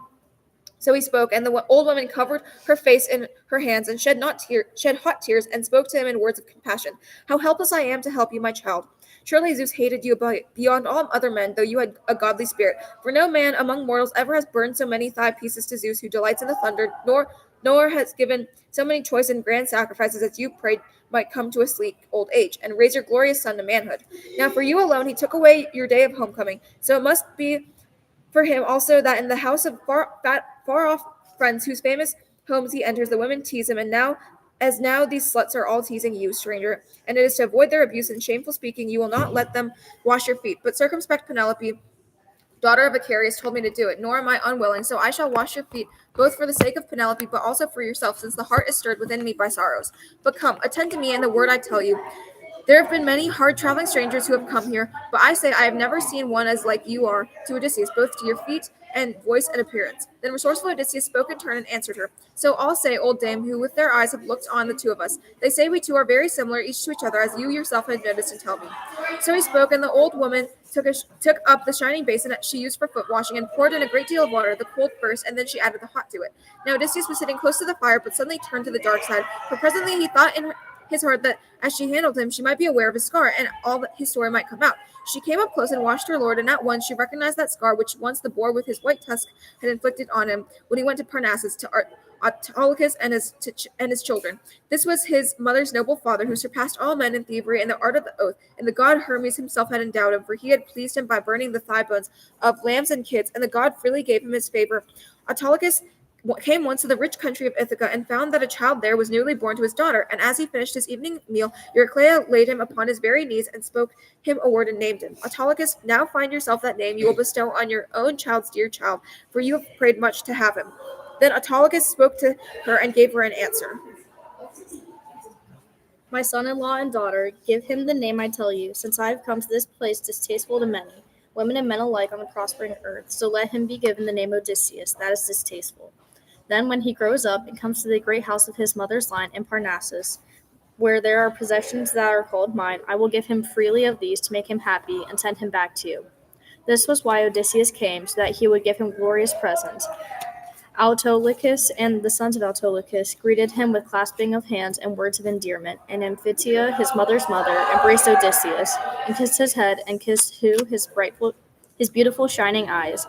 So he spoke, and the old woman covered her face in her hands and shed hot tears and spoke to him in words of compassion. How helpless I am to help you, my child. Surely Zeus hated you beyond all other men, though you had a godly spirit. For no man among mortals ever has burned so many thigh pieces to Zeus, who delights in the thunder, nor has given so many choice and grand sacrifices as you prayed might come to a sleek old age, and raise your glorious son to manhood. Now for you alone he took away your day of homecoming, so it must be for him also that in the house of far off friends whose famous homes he enters, the women tease him, and now these sluts are all teasing you, stranger, and it is to avoid their abuse and shameful speaking you will not let them wash your feet. But circumspect Penelope, daughter of Icarius, told me to do it, nor am I unwilling, so I shall wash your feet, both for the sake of Penelope, but also for yourself, since the heart is stirred within me by sorrows. But come, attend to me and the word I tell you. There have been many hard-traveling strangers who have come here, but I say I have never seen one as like you are to Odysseus, both to your feet and voice and appearance. Then resourceful Odysseus spoke in turn and answered her. So all say, old dame, who with their eyes have looked on the two of us. They say we two are very similar each to each other, as you yourself have noticed and tell me. So he spoke, and the old woman took up the shining basin that she used for foot washing and poured in a great deal of water, the cold first, and then she added the hot to it. Now Odysseus was sitting close to the fire, but suddenly turned to the dark side, for presently he thought in his heart that as she handled him, she might be aware of his scar, and all his story might come out. She came up close and watched her lord, and at once she recognized that scar which once the boar with his white tusk had inflicted on him when he went to Parnassus to Autolycus and his children. This was his mother's noble father, who surpassed all men in thievery and the art of the oath, and the god Hermes himself had endowed him, for he had pleased him by burning the thigh bones of lambs and kids, and the god freely gave him his favor. Autolycus came once to the rich country of Ithaca and found that a child there was newly born to his daughter, and as he finished his evening meal, Eurycleia laid him upon his very knees and spoke him a word and named him. Autolycus, now find yourself that name you will bestow on your own child's dear child, for you have prayed much to have him. Then Autolycus spoke to her and gave her an answer. My son-in-law and daughter, give him the name I tell you, since I have come to this place distasteful to many, women and men alike on the prospering earth, so let him be given the name Odysseus, that is distasteful. Then when he grows up and comes to the great house of his mother's line in Parnassus, where there are possessions that are called mine, I will give him freely of these to make him happy and send him back to you. This was why Odysseus came, so that he would give him glorious presents. Autolycus and the sons of Autolycus greeted him with clasping of hands and words of endearment, and Amphitia, his mother's mother, embraced Odysseus, and kissed his head, and kissed his beautiful shining eyes.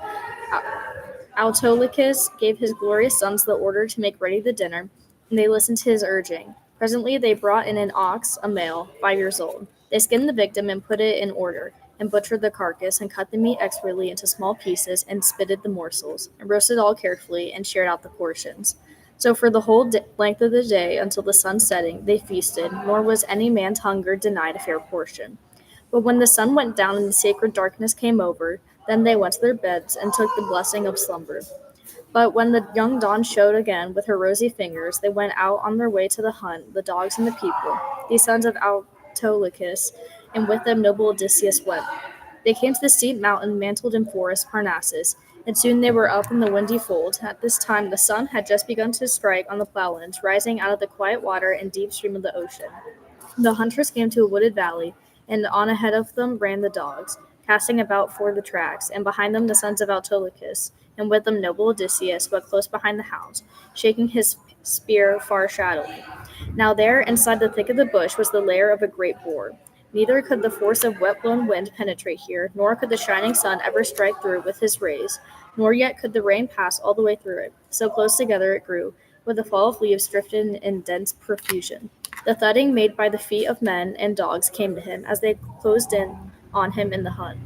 Autolycus gave his glorious sons the order to make ready the dinner, and they listened to his urging. Presently they brought in an ox, a male, 5 years old. They skinned the victim and put it in order, and butchered the carcass, and cut the meat expertly into small pieces, and spitted the morsels, and roasted all carefully, and shared out the portions. So for the whole length of the day until the sun setting, they feasted, nor was any man's hunger denied a fair portion. But when the sun went down and the sacred darkness came over, then they went to their beds and took the blessing of slumber. But when the young dawn showed again with her rosy fingers, they went out on their way to the hunt, the dogs and the people, these sons of Autolycus, and with them noble Odysseus went. They came to the steep mountain mantled in forest Parnassus, and soon they were up in the windy fold. At this time the sun had just begun to strike on the ploughlands, rising out of the quiet water and deep stream of the ocean. The hunters came to a wooded valley, and on ahead of them ran the dogs, casting about for the tracks, and behind them the sons of Autolycus, and with them noble Odysseus, but close behind the hounds, shaking his spear far shadowy. Now there, inside the thick of the bush, was the lair of a great boar. Neither could the force of wet-blown wind penetrate here, nor could the shining sun ever strike through with his rays, nor yet could the rain pass all the way through it. So close together it grew, with the fall of leaves drifted in dense profusion. The thudding made by the feet of men and dogs came to him as they closed in on him in the hunt.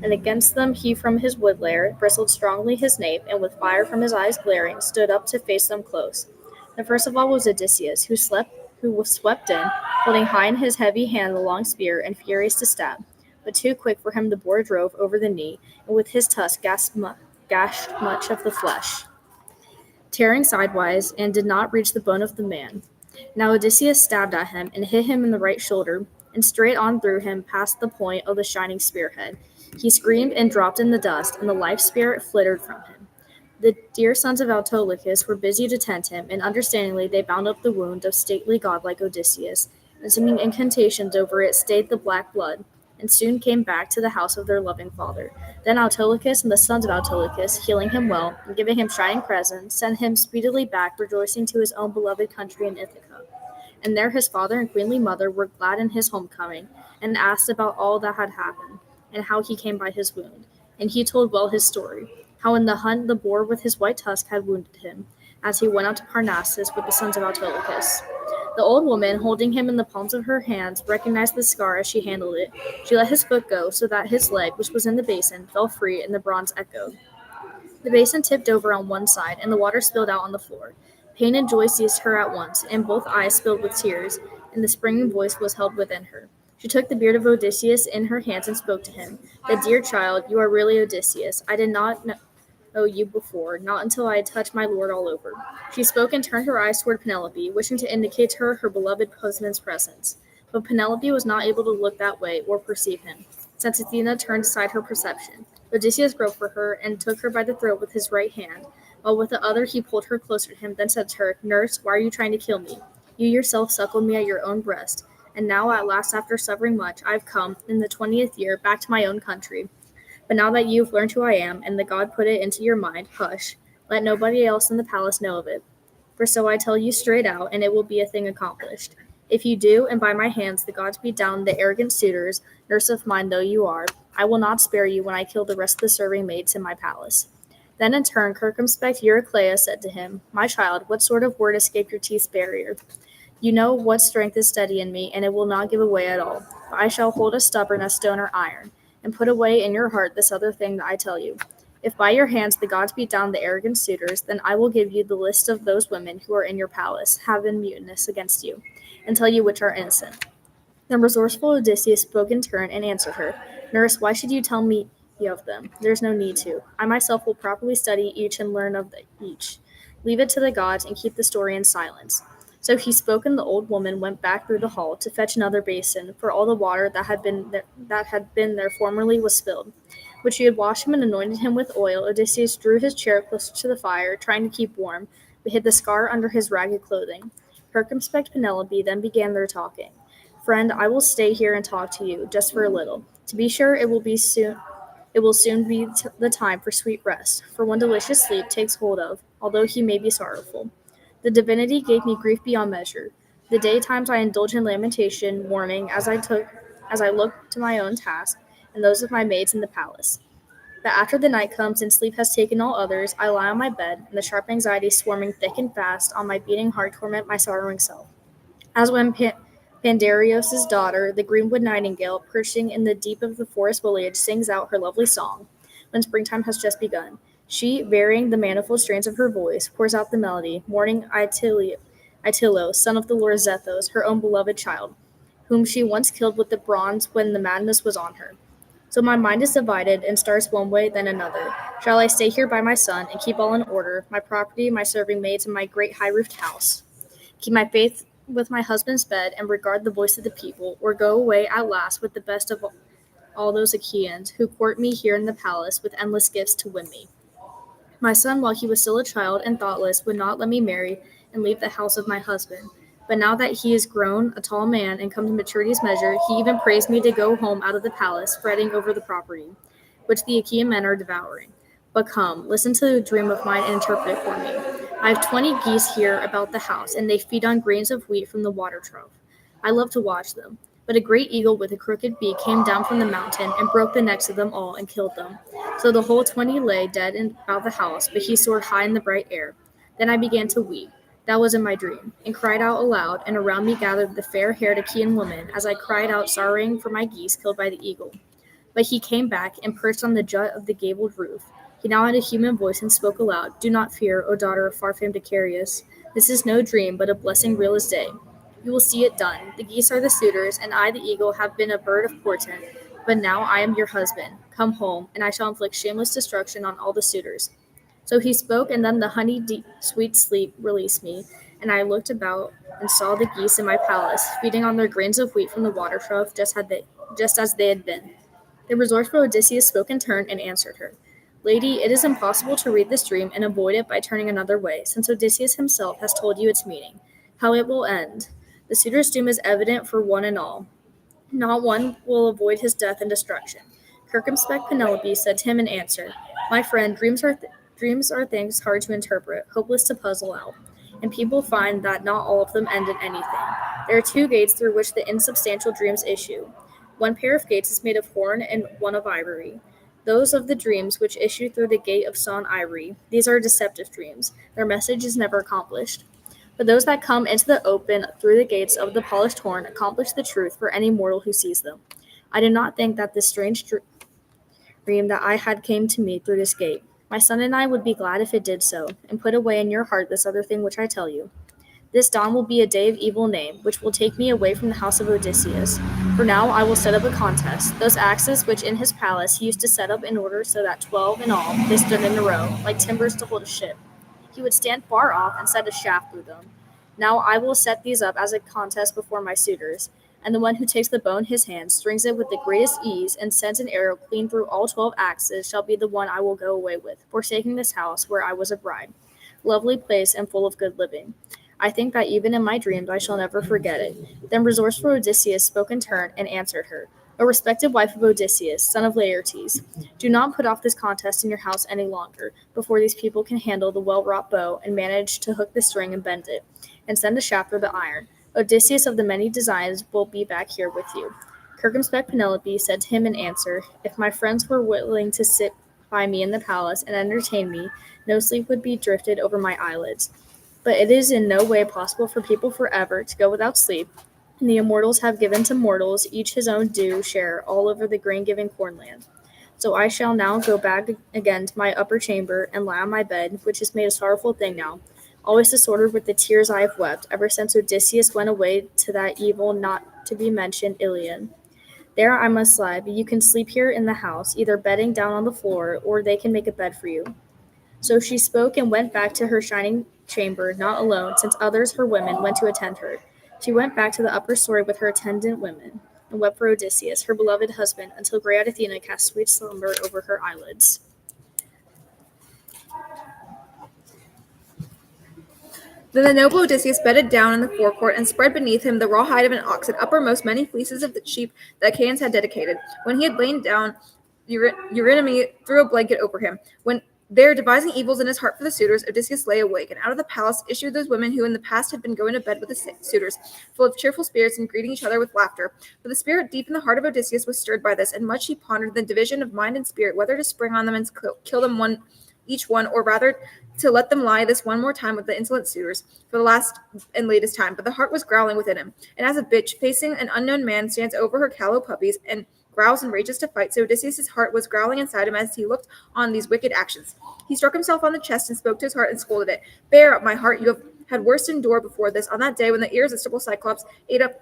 And against them he from his wood lair bristled strongly his nape, and with fire from his eyes glaring, stood up to face them close. The first of all was Odysseus, who was swept in, holding high in his heavy hand the long spear, and furious to stab. But too quick for him the boar drove over the knee, and with his tusk gashed much of the flesh, tearing sidewise, and did not reach the bone of the man. Now Odysseus stabbed at him, and hit him in the right shoulder, and straight on through him past the point of the shining spearhead. He screamed and dropped in the dust, and the life spirit flittered from him. The dear sons of Autolycus were busy to tend him, and understandingly they bound up the wound of stately godlike Odysseus, and singing incantations over it stayed the black blood, and soon came back to the house of their loving father. Then Autolycus and the sons of Autolycus, healing him well, and giving him shining presents, sent him speedily back, rejoicing to his own beloved country in Ithaca. And there his father and queenly mother were glad in his homecoming, and asked about all that had happened, and how he came by his wound. And he told well his story, how in the hunt the boar with his white tusk had wounded him, as he went out to Parnassus with the sons of Autolycus. The old woman, holding him in the palms of her hands, recognized the scar as she handled it. She let his foot go, so that his leg, which was in the basin, fell free, and the bronze echoed. The basin tipped over on one side, and the water spilled out on the floor. Pain and joy seized her at once, and both eyes filled with tears, and the springing voice was held within her. She took the beard of Odysseus in her hands and spoke to him. "The dear child, you are really Odysseus. I did not know you before, not until I had touched my lord all over." She spoke and turned her eyes toward Penelope, wishing to indicate to her beloved husband's presence. But Penelope was not able to look that way or perceive him, since Athena turned aside her perception. Odysseus groped for her and took her by the throat with his right hand, while with the other he pulled her closer to him, then said to her, "Nurse, why are you trying to kill me? You yourself suckled me at your own breast, and now at last, after suffering much, I have come, in the 20th year, back to my own country. But now that you've learned who I am, and the god put it into your mind, hush, let nobody else in the palace know of it. For so I tell you straight out, and it will be a thing accomplished. If you do, and by my hands the gods beat down the arrogant suitors, nurse of mine though you are, I will not spare you when I kill the rest of the serving maids in my palace." Then in turn, circumspect Eurycleia said to him, "My child, what sort of word escaped your teeth's barrier? You know what strength is steady in me, and it will not give away at all. But I shall hold as stubborn as stone or iron, and put away in your heart this other thing that I tell you. If by your hands the gods beat down the arrogant suitors, then I will give you the list of those women who are in your palace, have been mutinous against you, and tell you which are innocent." Then resourceful Odysseus spoke in turn and answered her, "Nurse, why should you tell me of them? There's no need to. I myself will properly study each and learn of each. Leave it to the gods and keep the story in silence." So he spoke, and the old woman went back through the hall to fetch another basin, for all the water that had been there formerly was spilled. When she had washed him and anointed him with oil, Odysseus drew his chair closer to the fire, trying to keep warm, but hid the scar under his ragged clothing. Circumspect Penelope then began their talking. "Friend, I will stay here and talk to you, just for a little. To be sure, it will soon be the time for sweet rest, for one delicious sleep takes hold of, although he may be sorrowful. The divinity gave me grief beyond measure. The daytimes I indulge in lamentation, mourning, as I look to my own task, and those of my maids in the palace. But after the night comes and sleep has taken all others, I lie on my bed, and the sharp anxiety swarming thick and fast on my beating heart torment my sorrowing self. As when Pandareos' daughter, the greenwood nightingale, perching in the deep of the forest foliage, sings out her lovely song, when springtime has just begun. She, varying the manifold strains of her voice, pours out the melody, mourning Itilos, son of the Lord Zethos, her own beloved child, whom she once killed with the bronze when the madness was on her. So my mind is divided and starts one way, then another. Shall I stay here by my son and keep all in order, my property, my serving maids, and my great high-roofed house? Keep my faith with my husband's bed and regard the voice of the people, or go away at last with the best of all those Achaeans who court me here in the palace with endless gifts to win me. My son, while he was still a child and thoughtless, would not let me marry and leave the house of my husband. But now that he is grown, a tall man, and come to maturity's measure, he even prays me to go home out of the palace, fretting over the property, which the Achaean men are devouring. But come, listen to the dream of mine and interpret it for me. I have 20 geese here about the house, and they feed on grains of wheat from the water trough. I love to watch them. But a great eagle with a crooked beak came down from the mountain and broke the necks of them all and killed them. So the whole 20 lay dead about the house, but he soared high in the bright air. Then I began to weep. That was in my dream, and cried out aloud, and around me gathered the fair-haired Achaean women, as I cried out, sorrowing for my geese killed by the eagle. But he came back and perched on the jut of the gabled roof. He now had a human voice and spoke aloud, Do not fear, O daughter of far-famed Icarius. This is no dream, but a blessing real as day. You will see it done. The geese are the suitors, and I, the eagle, have been a bird of portent. But now I am your husband. Come home, and I shall inflict shameless destruction on all the suitors. So he spoke, and then the honey-deep, sweet sleep released me, and I looked about and saw the geese in my palace, feeding on their grains of wheat from the water trough, just as they had been. The resourceful Odysseus spoke in turn and answered her. Lady, it is impossible to read this dream and avoid it by turning another way, since Odysseus himself has told you its meaning, how it will end. The suitor's doom is evident for one and all. Not one will avoid his death and destruction. Circumspect Penelope said to him in answer, My friend, dreams are things hard to interpret, hopeless to puzzle out, and people find that not all of them end in anything. There are two gates through which the insubstantial dreams issue. One pair of gates is made of horn and one of ivory. Those of the dreams which issue through the gate of sawn ivory, these are deceptive dreams. Their message is never accomplished. But those that come into the open through the gates of the polished horn accomplish the truth for any mortal who sees them. I did not think that this strange dream that I had came to me through this gate. My son and I would be glad if it did so, and put away in your heart this other thing which I tell you. This dawn will be a day of evil name, which will take me away from the house of Odysseus. For now I will set up a contest, those axes which in his palace he used to set up in order so that 12 in all they stood in a row, like timbers to hold a ship. He would stand far off and set a shaft through them. Now I will set these up as a contest before my suitors, and the one who takes the bow in his hand, strings it with the greatest ease, and sends an arrow clean through all 12 axes, shall be the one I will go away with, forsaking this house where I was a bride. Lovely place and full of good living. I think that even in my dreams I shall never forget it. Then resourceful Odysseus spoke in turn and answered her. O respected wife of Odysseus, son of Laertes, do not put off this contest in your house any longer, before these people can handle the well-wrought bow and manage to hook the string and bend it, and send the shaft through the iron. Odysseus of the many designs will be back here with you. Circumspect Penelope said to him in answer, If my friends were willing to sit by me in the palace and entertain me, no sleep would be drifted over my eyelids. But it is in no way possible for people forever to go without sleep, and the immortals have given to mortals each his own due share all over the grain-giving cornland. So I shall now go back again to my upper chamber and lie on my bed, which is made a sorrowful thing now, always disordered with the tears I have wept ever since Odysseus went away to that evil not-to-be-mentioned Ilion. There I must lie, but you can sleep here in the house, either bedding down on the floor, or they can make a bed for you. So she spoke and went back to her shining chamber, not alone, since others, her women, went to attend her. She went back to the upper story with her attendant women, and wept for Odysseus, her beloved husband, until grey-eyed Athena cast sweet slumber over her eyelids. Then the noble Odysseus bedded down in the forecourt and spread beneath him the raw hide of an ox, and uppermost many fleeces of the sheep the Achaeans had dedicated. When he had lain down, Eurynomé threw a blanket over him. When there, devising evils in his heart for the suitors, Odysseus lay awake, and out of the palace issued those women who in the past had been going to bed with the suitors, full of cheerful spirits and greeting each other with laughter. But the spirit deep in the heart of Odysseus was stirred by this, and much he pondered the division of mind and spirit, whether to spring on them and kill them each one, or rather to let them lie this one more time with the insolent suitors, for the last and latest time. But the heart was growling within him, and as a bitch facing an unknown man stands over her callow puppies and growls and rages to fight, so Odysseus' heart was growling inside him as he looked on these wicked actions. He struck himself on the chest and spoke to his heart and scolded it. Bear up, my heart, you have had worse to endure before this, on that day when the irresistible Cyclops ate up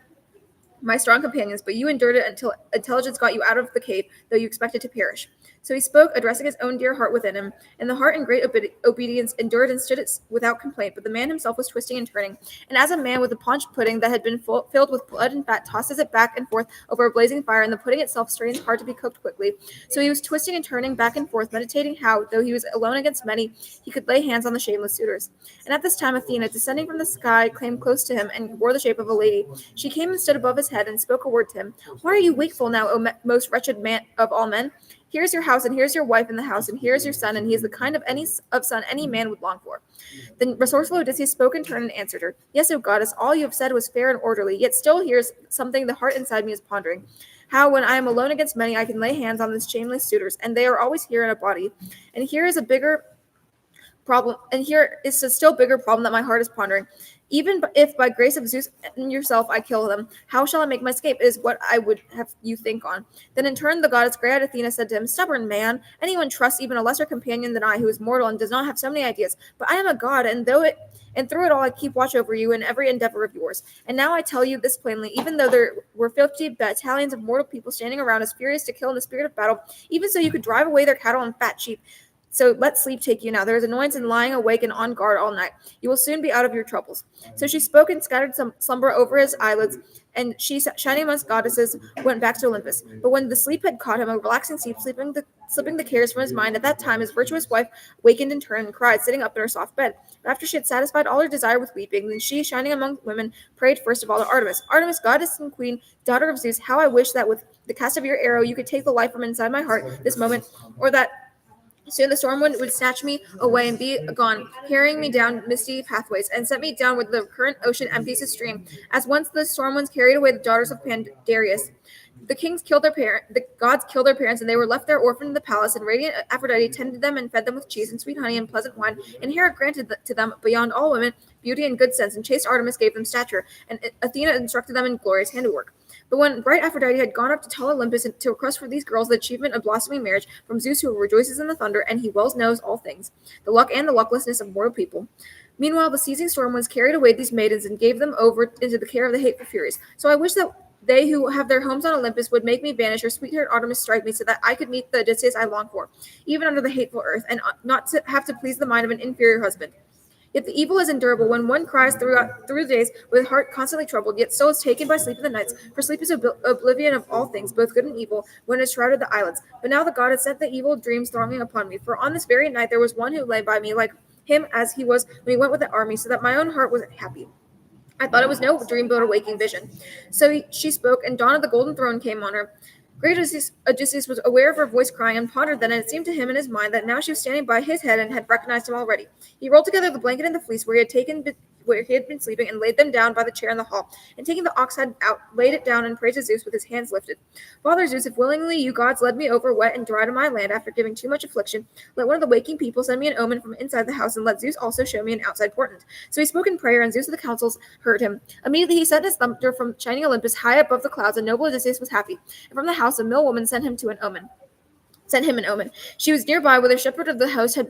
my strong companions, but you endured it until intelligence got you out of the cave, though you expected to perish. So he spoke, addressing his own dear heart within him, and the heart in great obedience endured and stood it without complaint, but the man himself was twisting and turning. And as a man with a paunch pudding that had been filled with blood and fat tosses it back and forth over a blazing fire, and the pudding itself strains hard to be cooked quickly, so he was twisting and turning back and forth, meditating how, though he was alone against many, he could lay hands on the shameless suitors. And at this time Athena, descending from the sky, came close to him and wore the shape of a lady. She came and stood above his head and spoke a word to him. Why are you wakeful now, O most wretched man of all men? Here's your house, and here's your wife in the house, and here's your son, and he is the kind of son any man would long for. Then resourceful Odysseus spoke in turn and answered her. Yes, O goddess, all you have said was fair and orderly, yet still here's something the heart inside me is pondering. How, when I am alone against many, I can lay hands on these shameless suitors, and they are always here in a body. And here is a bigger problem, and here is a still bigger problem that my heart is pondering. Even if by grace of Zeus and yourself I kill them, how shall I make my escape? It is what I would have you think on. Then in turn the goddess great Athena said to him, Stubborn man, anyone trusts even a lesser companion than I, who is mortal and does not have so many ideas. But I am a god, and through it all I keep watch over you in every endeavor of yours. And now I tell you this plainly, even though there were 50 battalions of mortal people standing around us, furious to kill in the spirit of battle, even so you could drive away their cattle and fat sheep. So let sleep take you now. There is annoyance in lying awake and on guard all night. You will soon be out of your troubles. So she spoke and scattered some slumber over his eyelids, and she, shining amongst goddesses, went back to Olympus. But when the sleep had caught him, a relaxing sleep, slipping the cares from his mind, at that time his virtuous wife wakened in turn and cried, sitting up in her soft bed. But after she had satisfied all her desire with weeping, then she, shining among women, prayed first of all to Artemis. Artemis, goddess and queen, daughter of Zeus, how I wish that with the cast of your arrow you could take the life from inside my heart this moment, or that soon the storm wind would snatch me away and be gone, carrying me down misty pathways, and set me down where the current ocean empties a stream, as once the storm winds carried away the daughters of Pandarus. The gods killed their parents, and they were left there orphaned in the palace, and radiant Aphrodite tended them and fed them with cheese and sweet honey and pleasant wine, and Hera granted to them, beyond all women, beauty and good sense, and chaste Artemis gave them stature, and Athena instructed them in glorious handiwork. But when bright Aphrodite had gone up to tall Olympus to request for these girls the achievement of blossoming marriage from Zeus, who rejoices in the thunder, and he well knows all things, the luck and the lucklessness of mortal people. Meanwhile, the seizing storm winds carried away these maidens and gave them over into the care of the hateful Furies. So I wish that they who have their homes on Olympus would make me vanish, or sweetheart Artemis strike me, so that I could meet the Odysseus I long for, even under the hateful earth, and not to have to please the mind of an inferior husband. Yet the evil is endurable when one cries through the days with heart constantly troubled, yet still is taken by sleep in the nights, for sleep is oblivion of all things, both good and evil, when it shrouded the eyelids. But now the god had sent the evil dreams thronging upon me, for on this very night there was one who lay by me like him as he was when he went with the army, so that my own heart was happy. I thought it was no dream but a waking vision. So she spoke, and dawn of the golden throne came on her. Great Odysseus was aware of her voice crying, and pondered then, and it seemed to him in his mind that now she was standing by his head and had recognized him already. He rolled together the blanket and the fleece where he had been sleeping, and laid them down by the chair in the hall, and taking the ox head out, laid it down and prayed to Zeus with his hands lifted. Father Zeus, if willingly you gods led me over wet and dry to my land after giving too much affliction, let one of the waking people send me an omen from inside the house, and let Zeus also show me an outside portent. So he spoke in prayer, and Zeus of the councils heard him. Immediately he sent his thunder from shining Olympus high above the clouds, and noble Odysseus was happy. And from the house a mill woman sent him an omen. She was nearby, where the shepherd of the house had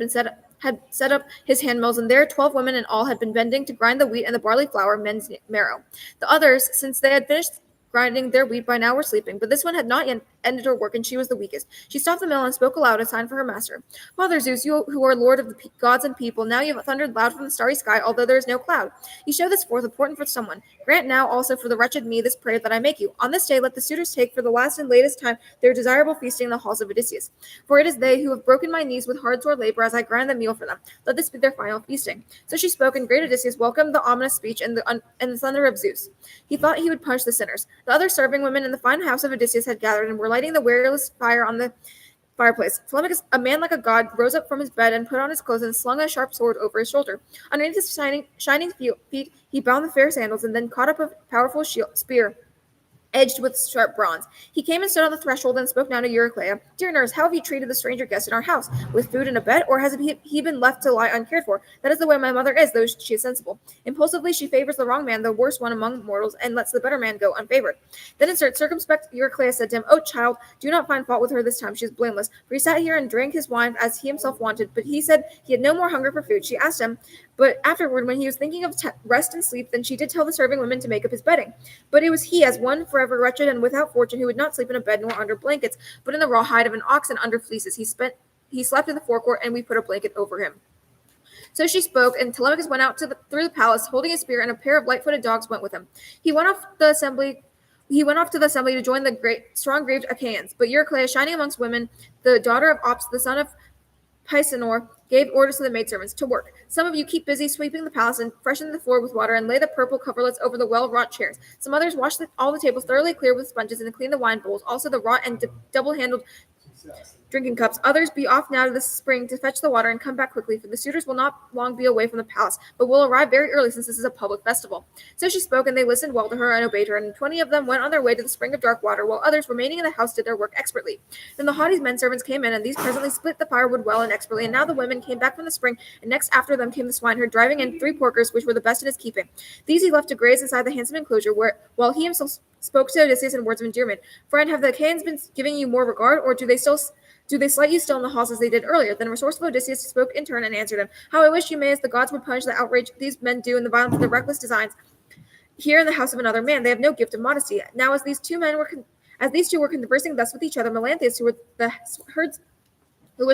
set up his handmills, and there 12 women in all had been bending to grind the wheat and the barley flour, men's marrow. The others, since they had finished grinding their wheat, by now were sleeping, but this one had not yet ended her work, and she was the weakest. She stopped the mill and spoke aloud, a sign for her master. Father Zeus, you who are lord of the gods and people, now you have thundered loud from the starry sky, although there is no cloud. You show this forth, a portent for someone. Grant now also for the wretched me this prayer that I make you. On this day let the suitors take for the last and latest time their desirable feasting in the halls of Odysseus. For it is they who have broken my knees with hard sore labor as I grind the meal for them. Let this be their final feasting. So she spoke, and great Odysseus welcomed the ominous speech and the thunder of Zeus. He thought he would punish the sinners. The other serving women in the fine house of Odysseus had gathered, and were lighting the weariless fire on the fireplace. Telemachus, a man like a god, rose up from his bed and put on his clothes and slung a sharp sword over his shoulder. Underneath his shining feet, he bound the fair sandals, and then caught up a powerful spear edged with sharp bronze. He came and stood on the threshold and spoke now to Eurycleia. Dear nurse, how have you treated the stranger guest in our house? With food and a bed, or has he been left to lie uncared for? That is the way my mother is, though she is sensible. Impulsively, she favors the wrong man, the worst one among mortals, and lets the better man go unfavored. Then insert circumspect Eurycleia said to him, O child, do not find fault with her this time. She is blameless. For he sat here and drank his wine as he himself wanted, but he said he had no more hunger for food. She asked him, but afterward, when he was thinking of rest and sleep, then she did tell the serving women to make up his bedding. But it was he, as one forever wretched and without fortune, who would not sleep in a bed nor under blankets, but in the raw hide of an ox and under fleeces. He slept in the forecourt, and we put a blanket over him. So she spoke, and Telemachus went out through the palace, holding his spear, and a pair of light-footed dogs went with him. He went off to the assembly to join the strong-graved Achaeans. But Eurycleia, shining amongst women, the daughter of Ops, the son of Pisenor, gave orders to the maidservants to work. Some of you keep busy sweeping the palace and freshen the floor with water and lay the purple coverlets over the well-wrought chairs. Some others wash all the tables thoroughly clear with sponges and clean the wine bowls, also the wrought and double-handled drinking cups. Others be off now to the spring to fetch the water and come back quickly, for the suitors will not long be away from the palace, but will arrive very early, since this is a public festival. So she spoke, and they listened well to her and obeyed her, and 20 of them went on their way to the spring of dark water, while others, remaining in the house, did their work expertly. Then the haughty menservants came in, and these presently split the firewood well and expertly, and now the women came back from the spring, and next after them came the swineherd, driving in 3 porkers, which were the best in his keeping. These he left to graze inside the handsome enclosure, while he himself spoke to Odysseus in words of endearment. Friend, have the Achaeans been giving you more regard, or do they slight you still in the halls as they did earlier? Then resourceful Odysseus spoke in turn and answered him, How I wish you may, as the gods would punish the outrage these men do and the violence of their reckless designs here in the house of another man. They have no gift of modesty. Now as these two were conversing thus with each other, Melanthius, who was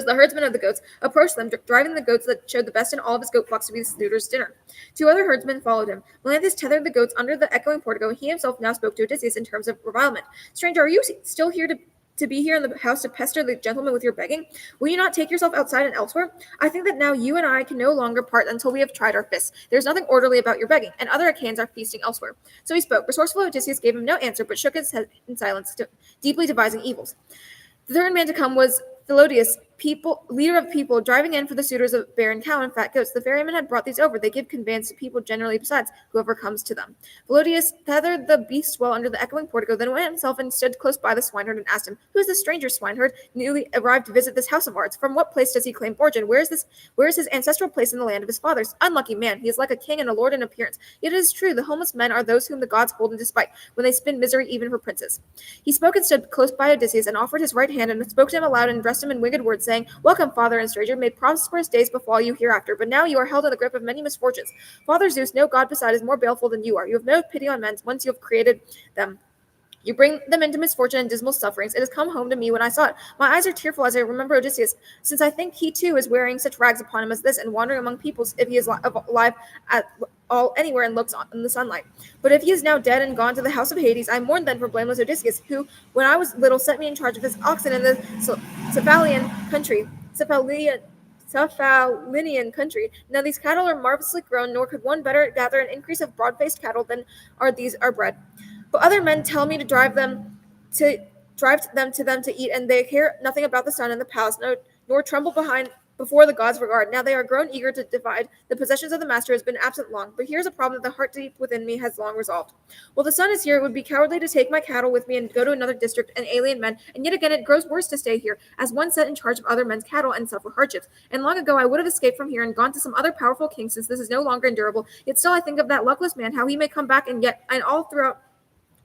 the herdsman of the goats, approached them, driving the goats that showed the best in all of his goat flocks to be the suitors' dinner. 2 other herdsmen followed him. Melanthius tethered the goats under the echoing portico, and he himself now spoke to Odysseus in terms of revilement. Stranger, are you still here to be here in the house to pester the gentleman with your begging? Will you not take yourself outside and elsewhere? I think that now you and I can no longer part until we have tried our fists. There is nothing orderly about your begging, and other Achaeans are feasting elsewhere. So he spoke. Resourceful Odysseus gave him no answer, but shook his head in silence, deeply devising evils. The third man to come was Philodius, leader of people, driving in for the suitors of barren cow and fat goats. The ferrymen had brought these over. They give conveyance to people generally besides, whoever comes to them. Philodius tethered the beasts well under the echoing portico, then went himself and stood close by the swineherd and asked him, Who is this stranger swineherd, newly arrived to visit this house of ours? From what place does he claim origin? Where is his ancestral place in the land of his fathers? Unlucky man, he is like a king and a lord in appearance. Yet it is true, the homeless men are those whom the gods hold in despite, when they spin misery even for princes. He spoke and stood close by Odysseus, and offered his right hand, and spoke to him aloud, and addressed him in winged words, saying, Welcome, father and stranger, may prosperous days befall you hereafter, but now you are held in the grip of many misfortunes. Father Zeus, no god beside, is more baleful than you are. You have no pity on men once you have created them. You bring them into misfortune and dismal sufferings. It has come home to me when I saw it. My eyes are tearful as I remember Odysseus, since I think he too is wearing such rags upon him as this, and wandering among peoples, if he is alive at all anywhere and looks in the sunlight. But if he is now dead and gone to the house of Hades, I mourn then for blameless Odysseus, who, when I was little, set me in charge of his oxen in the Cephallenian country. Now these cattle are marvelously grown, nor could one better gather an increase of broad-faced cattle than are these are bred. But other men tell me to drive them to them to eat, and they care nothing about the sun and the palace, nor tremble before the gods' regard. Now they are grown eager to divide the possessions of the master who has been absent long. But here's a problem that the heart deep within me has long resolved. While the sun is here, it would be cowardly to take my cattle with me and go to another district and alien men, and yet again it grows worse to stay here, as one set in charge of other men's cattle and suffer hardships. And long ago I would have escaped from here and gone to some other powerful king, since this is no longer endurable. Yet still I think of that luckless man, how he may come back, and all throughout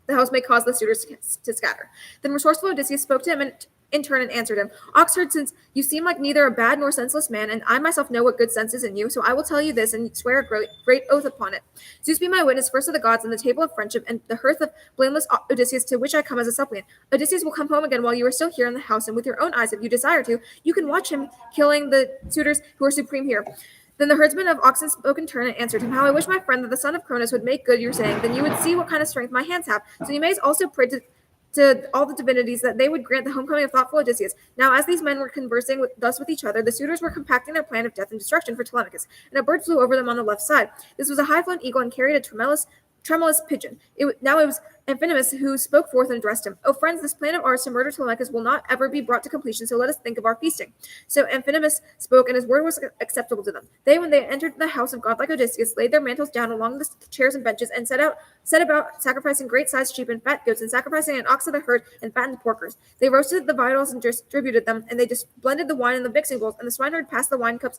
the house may cause the suitors to scatter. Then resourceful Odysseus spoke to him in turn and answered him, Oxford, since you seem like neither a bad nor senseless man, and I myself know what good sense is in you, so I will tell you this and swear a great oath upon it. Zeus be my witness, first of the gods, and the table of friendship, and the hearth of blameless Odysseus, to which I come as a suppliant. Odysseus will come home again while you are still here in the house, and with your own eyes, if you desire to, you can watch him killing the suitors who are supreme here. Then the herdsman of oxen spoke in turn and answered him, How I wish, my friend, that the son of Cronus would make good your saying. Then you would see what kind of strength my hands have. So you may also pray to all the divinities that they would grant the homecoming of thoughtful Odysseus. Now, as these men were conversing thus with each other, the suitors were compacting their plan of death and destruction for Telemachus, and a bird flew over them on the left side. This was a high-flown eagle and carried a tremulous tremulous pigeon. Now it was Amphinomus who spoke forth and addressed him. "O friends, this plan of ours to murder Telemachus will not ever be brought to completion, so let us think of our feasting." So Amphinomus spoke, and his word was acceptable to them. They, when they entered the house of godlike Odysseus, laid their mantles down along the chairs and benches, and set about sacrificing great-sized sheep and fat goats, and sacrificing an ox of the herd and fattened porkers. They roasted the vitals and distributed them, and they just blended the wine in the mixing bowls, and the swineherd passed the wine cups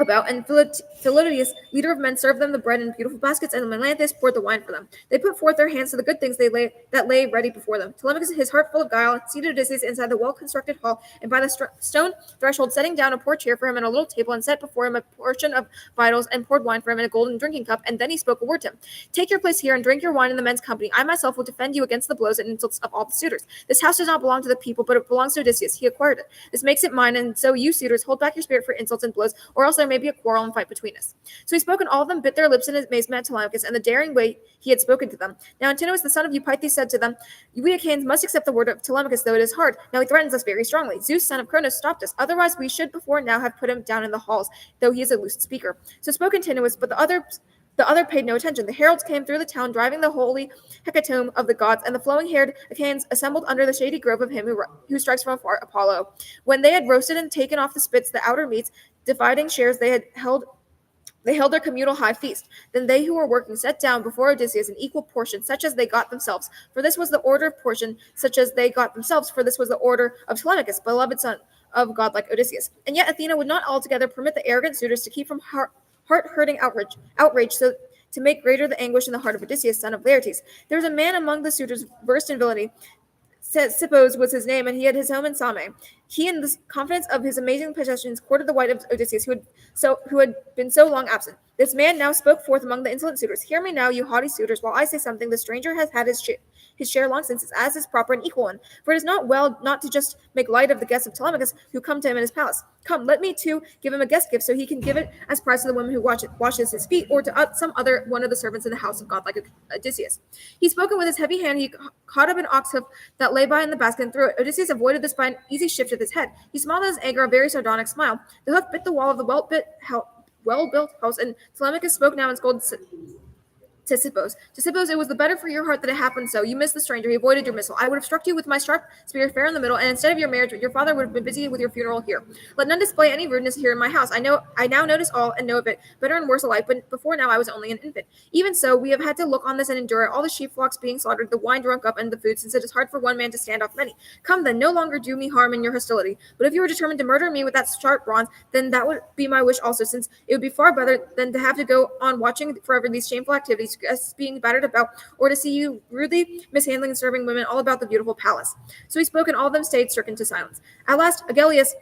about, and Philotius, leader of men, served them the bread in beautiful baskets, and Melanthius poured the wine for them. They put forth their hands to the good things that lay ready before them. Telemachus, his heart full of guile, seated Odysseus inside the well-constructed hall, and by the stone threshold, setting down a poor chair for him and a little table, and set before him a portion of vitals, and poured wine for him in a golden drinking cup. And then he spoke a word to him: "Take your place here and drink your wine in the men's company. I myself will defend you against the blows and insults of all the suitors. This house does not belong to the people, but it belongs to Odysseus. He acquired it. This makes it mine, and so you suitors hold back your spirit for insults and blows, or else there may be a quarrel and fight between us." So he spoke, and all of them bit their lips in amazement at Telemachus and the daring way he had spoken to them. Now Antinous, the son of Eupeithes, said to them, "We Achaeans must accept the word of Telemachus, though it is hard. Now he threatens us very strongly. Zeus, son of Cronos, stopped us. Otherwise we should before now have put him down in the halls, though he is a loose speaker." So spoke Antinous, but the other paid no attention. The heralds came through the town, driving the holy hecatomb of the gods, and the flowing-haired Achaeans assembled under the shady grove of him who strikes from afar, Apollo. When they had roasted and taken off the spits, the outer meats, dividing shares, they held their communal high feast. Then they who were working set down before Odysseus an equal portion, such as they got themselves. For this was the order of portion, such as they got themselves. For this was the order of Telemachus, beloved son of godlike Odysseus. And yet Athena would not altogether permit the arrogant suitors to keep from heart-hurting outrage, so to make greater the anguish in the heart of Odysseus, son of Laertes. There was a man among the suitors versed in villainy. Sippos was his name, and he had his home in Same. He, in the confidence of his amazing possessions, courted the wife of Odysseus, who had been so long absent. This man now spoke forth among the insolent suitors: "Hear me now, you haughty suitors, while I say something. The stranger has had his share long since, as is proper and equal one. For it is not well not to just make light of the guests of Telemachus who come to him in his palace. Come, let me too give him a guest gift, so he can give it as prize to the woman who washes his feet, or to some other one of the servants in the house of godlike Odysseus." He spoke, and with his heavy hand he caught up an ox hoof that lay by in the basket and threw it. Odysseus avoided this by an easy shift of his head. He smiled at his anger, a very sardonic smile. The hoof bit the wall of the well-built house, and Telemachus spoke now and scolded to Sippos. "To Sippos, it was the better for your heart that it happened so. You missed the stranger. He avoided your missile. I would have struck you with my sharp spear fair in the middle, and instead of your marriage, your father would have been busy with your funeral here. Let none display any rudeness here in my house. I now notice all and know of it, better and worse alike, but before now I was only an infant. Even so, we have had to look on this and endure it, all the sheep flocks being slaughtered, the wine drunk up, and the food, since it is hard for one man to stand off many. Come then, no longer do me harm in your hostility. But if you were determined to murder me with that sharp bronze, then that would be my wish also, since it would be far better than to have to go on watching forever these shameful activities, guests being battered about, or to see you rudely mishandling and serving women all about the beautiful palace." So he spoke, and all of them stayed stricken to silence. At last Agelaus,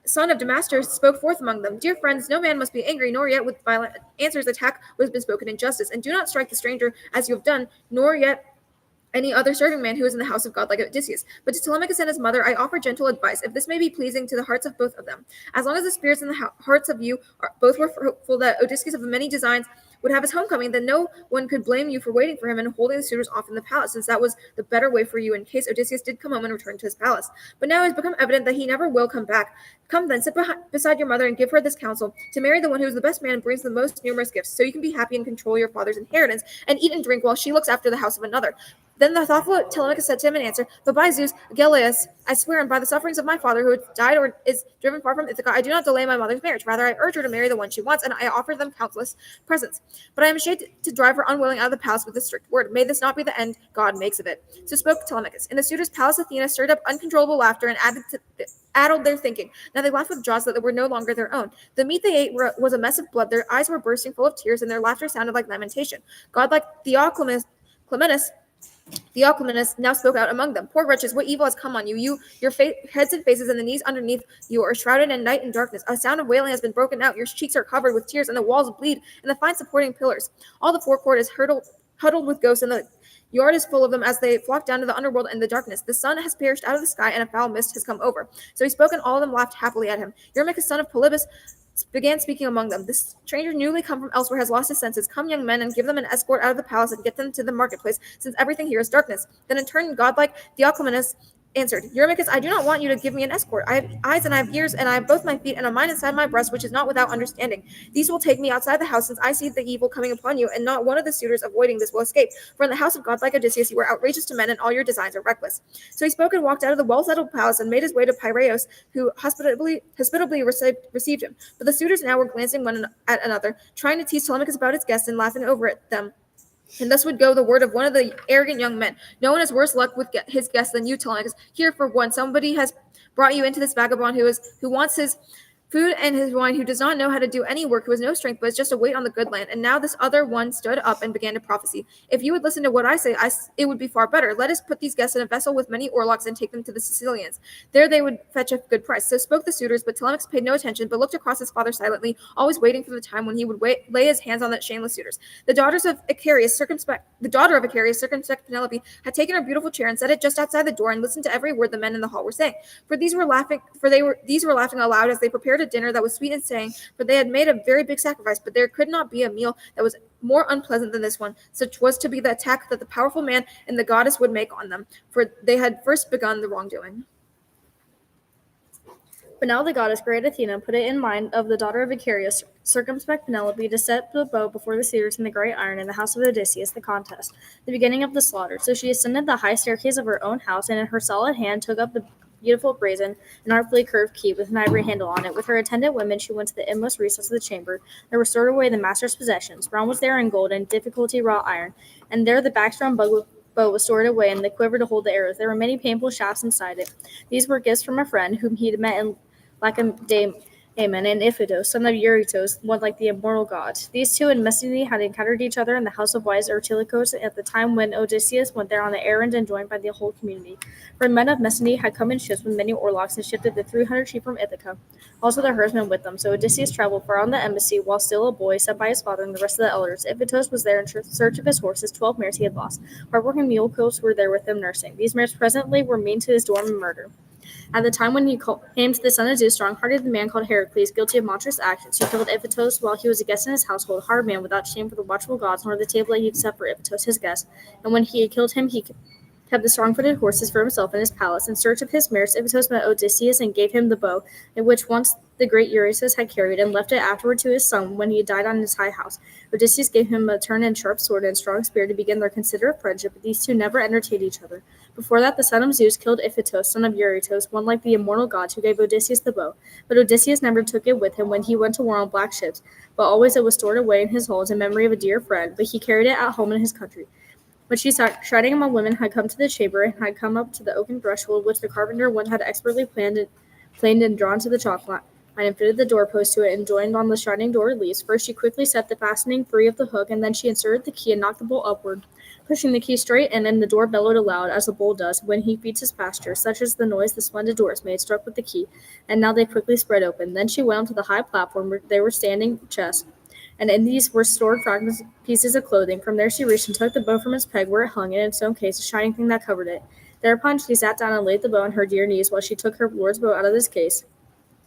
son of Damastor, spoke forth among them: "Dear friends, no man must be angry, nor yet with violent answers attack what has been spoken in justice. And do not strike the stranger as you have done, nor yet any other serving man who is in the house of God like Odysseus. But to Telemachus and his mother I offer gentle advice, if this may be pleasing to the hearts of both of them. As long as the spirits and the hearts of you both were hopeful that Odysseus of the many designs would have his homecoming, then no one could blame you for waiting for him and holding the suitors off in the palace, since that was the better way for you in case Odysseus did come home and return to his palace. But now it has become evident that he never will come back. Come then, sit beside your mother and give her this counsel, to marry the one who is the best man and brings the most numerous gifts, so you can be happy and control your father's inheritance, and eat and drink while she looks after the house of another." Then the thoughtful Telemachus said to him in answer: "But by Zeus, Agelaus, I swear, and by the sufferings of my father, who died or is driven far from Ithaca, I do not delay my mother's marriage. Rather, I urge her to marry the one she wants, and I offer them countless presents. But I am ashamed to drive her unwilling out of the palace with a strict word. May this not be the end God makes of it." So spoke Telemachus. In the suitors' palace, Athena stirred up uncontrollable laughter and addled their thinking. Now they laughed with jaws that were no longer their own. The meat they ate was a mess of blood. Their eyes were bursting full of tears, and their laughter sounded like lamentation. Godlike Theoclymenus now spoke out among them: "Poor wretches, what evil has come on you? Your heads and faces and the knees underneath you are shrouded in night and darkness. A sound of wailing has been broken out. Your cheeks are covered with tears, and the walls bleed, and the fine supporting pillars. All the forecourt is huddled with ghosts, and the yard is full of them as they flock down to the underworld in the darkness. The sun has perished out of the sky, and a foul mist has come over." So he spoke, and all of them laughed happily at him. Eurymachus, son of Polybus, began speaking among them: "This stranger newly come from elsewhere has lost his senses. Come, young men, and give them an escort out of the palace and get them to the marketplace, since everything here is darkness." Then in turn godlike Theoclymenus answered, Eurymachus, I do not want you to give me an escort. I have eyes and I have ears, and I have both my feet and a mind inside my breast, which is not without understanding. These will take me outside the house, since I see the evil coming upon you, and not one of the suitors avoiding this will escape. For in the house of God, like Odysseus, you are outrageous to men, and all your designs are reckless. So he spoke and walked out of the well-settled palace and made his way to Piraeus, who hospitably received him. But the suitors now were glancing one at another, trying to tease Telemachus about his guests and laughing over at them. And thus would go the word of one of the arrogant young men. No one has worse luck with his guests than you, Telemachus. Here, for one, somebody has brought you into this vagabond who wants his food and his wine, who does not know how to do any work, who has no strength, but is just a weight on the good land. And now this other one stood up and began to prophesy. If you would listen to what I say, it would be far better. Let us put these guests in a vessel with many oarlocks and take them to the Sicilians. There they would fetch a good price. So spoke the suitors, but Telemachus paid no attention, but looked across his father silently, always waiting for the time when he would lay his hands on the shameless suitors. The daughter of Icarius, circumspect Penelope, had taken her beautiful chair and set it just outside the door and listened to every word the men in the hall were saying. These were laughing aloud as they prepared a dinner that was sweet and saying, for they had made a very big sacrifice, but there could not be a meal that was more unpleasant than this one. Such was to be the attack that the powerful man and the goddess would make on them, for they had first begun the wrongdoing. But now the goddess, great Athena, put it in mind of the daughter of Icarius, circumspect Penelope, to set the bow before the suitors in the great iron in the house of Odysseus, the contest, the beginning of the slaughter. So she ascended the high staircase of her own house, and in her solid hand took up the beautiful brazen and artfully curved key with an ivory handle on it. With her attendant women, she went to the inmost recess of the chamber. There were stored away the master's possessions. Brown was there in gold and difficulty wrought iron, and there the backstrong bow was stored away, and the quiver to hold the arrows. There were many painful shafts inside it. These were gifts from a friend whom he had met in Lacedaemon, and Iphitos, son of Eurytos, one like the immortal god. These two in Messene had encountered each other in the house of wise Artilochus at the time when Odysseus went there on an errand and joined by the whole community. For the men of Messene had come in ships with many oarlocks and shifted the 300 sheep from Ithaca, also their herdsmen with them. So Odysseus traveled far on the embassy while still a boy, sent by his father and the rest of the elders. Iphitos was there in search of his horses, 12 mares he had lost. Hard-working mule colts were there with him nursing. These mares presently were mean to his dorm and murder. At the time when he came to the son of Zeus, strong-hearted man called Heracles, guilty of monstrous actions, who killed Iphitos while he was a guest in his household, hard man without shame for the watchful gods, nor the table that he had set for Iphitos his guest. And when he had killed him, he kept the strong-footed horses for himself in his palace. In search of his mares, Iphitos met Odysseus and gave him the bow, in which once the great Eurystheus had carried, and left it afterward to his son when he had died on his high house. Odysseus gave him a turn and sharp sword and strong spear to begin their considerate friendship, but these two never entertained each other. Before that, the son of Zeus killed Iphitos, son of Eurytos, one like the immortal gods, who gave Odysseus the bow. But Odysseus never took it with him when he went to war on black ships, but always it was stored away in his halls in memory of a dear friend, but he carried it at home in his country. When she saw shouting among women had come to the chamber and had come up to the oaken threshold which the carpenter one had expertly planed and drawn to the chalk line, and fitted the doorpost to it and joined on the shining door leaves. First she quickly set the fastening free of the hook, and then she inserted the key and knocked the bolt upward, pushing the key straight in, and the door bellowed aloud, as a bull does when he feeds his pasture. Such is the noise the splendid doors made, struck with the key, and now they quickly spread open. Then she went on to the high platform where they were standing chests, and in these were stored fragments, pieces of clothing. From there she reached and took the bow from its peg where it hung, and in its own case a shining thing that covered it. Thereupon she sat down and laid the bow on her dear knees, while she took her lord's bow out of his case,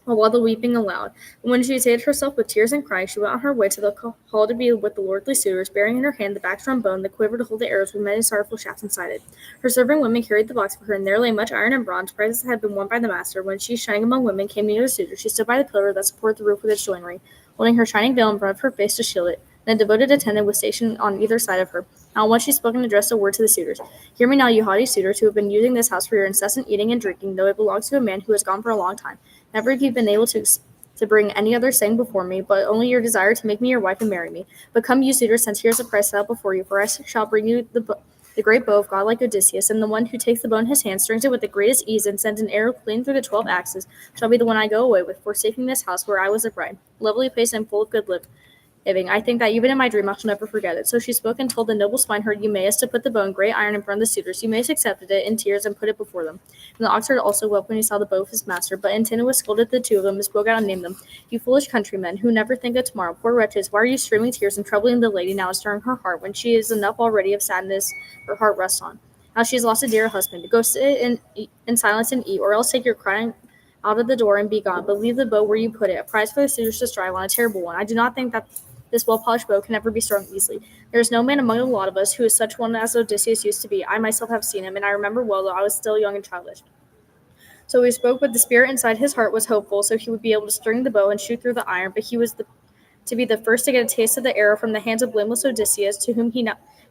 while the weeping aloud. And when she sated herself with tears and crying, she went on her way to the hall to be with the lordly suitors, bearing in her hand the backstrong bow and the quiver to hold the arrows with many sorrowful shafts inside it. Her serving women carried the box for her, and there lay much iron and bronze, prizes that had been won by the master. When she, shining among women, came near the suitor, she stood by the pillar that supported the roof with its joinery, holding her shining veil in front of her face to shield it, and a devoted attendant was stationed on either side of her. Now once she spoke and addressed a word to the suitors. Hear me now, you haughty suitors, who have been using this house for your incessant eating and drinking, though it belongs to a man who has gone for a long time. Never have you been able to bring any other saying before me, but only your desire to make me your wife and marry me. But come, you suitors, since here is a prize set out before you, for I shall bring you the great bow of godlike Odysseus, and the one who takes the bow in his hand, strings it with the greatest ease, and sends an arrow clean through the 12 axes, shall be the one I go away with, forsaking this house where I was a bride, lovely place and full of good living. I think that even in my dream I shall never forget it. So she spoke and told the noble swineherd Eumaeus to put the bow in great iron in front of the suitors. Eumaeus accepted it in tears and put it before them. And the oxherd also wept when he saw the bow of his master. But Antinous scolded the two of them and spoke out and named them, You foolish countrymen, who never think of tomorrow. Poor wretches, why are you streaming tears and troubling the lady now and stirring her heart, when she is enough already of sadness her heart rests on? Now she has lost a dear husband. Go sit in silence and eat, or else take your crying out of the door and be gone. But leave the bow where you put it, a prize for the suitors to strive on, a terrible one. I do not think that this well-polished bow can never be strung easily. There is no man among the lot of us who is such one as Odysseus used to be. I myself have seen him, and I remember well, though I was still young and childish. So he spoke, but the spirit inside his heart was hopeful, so he would be able to string the bow and shoot through the iron, but he was to be the first to get a taste of the arrow from the hands of blameless Odysseus, to whom he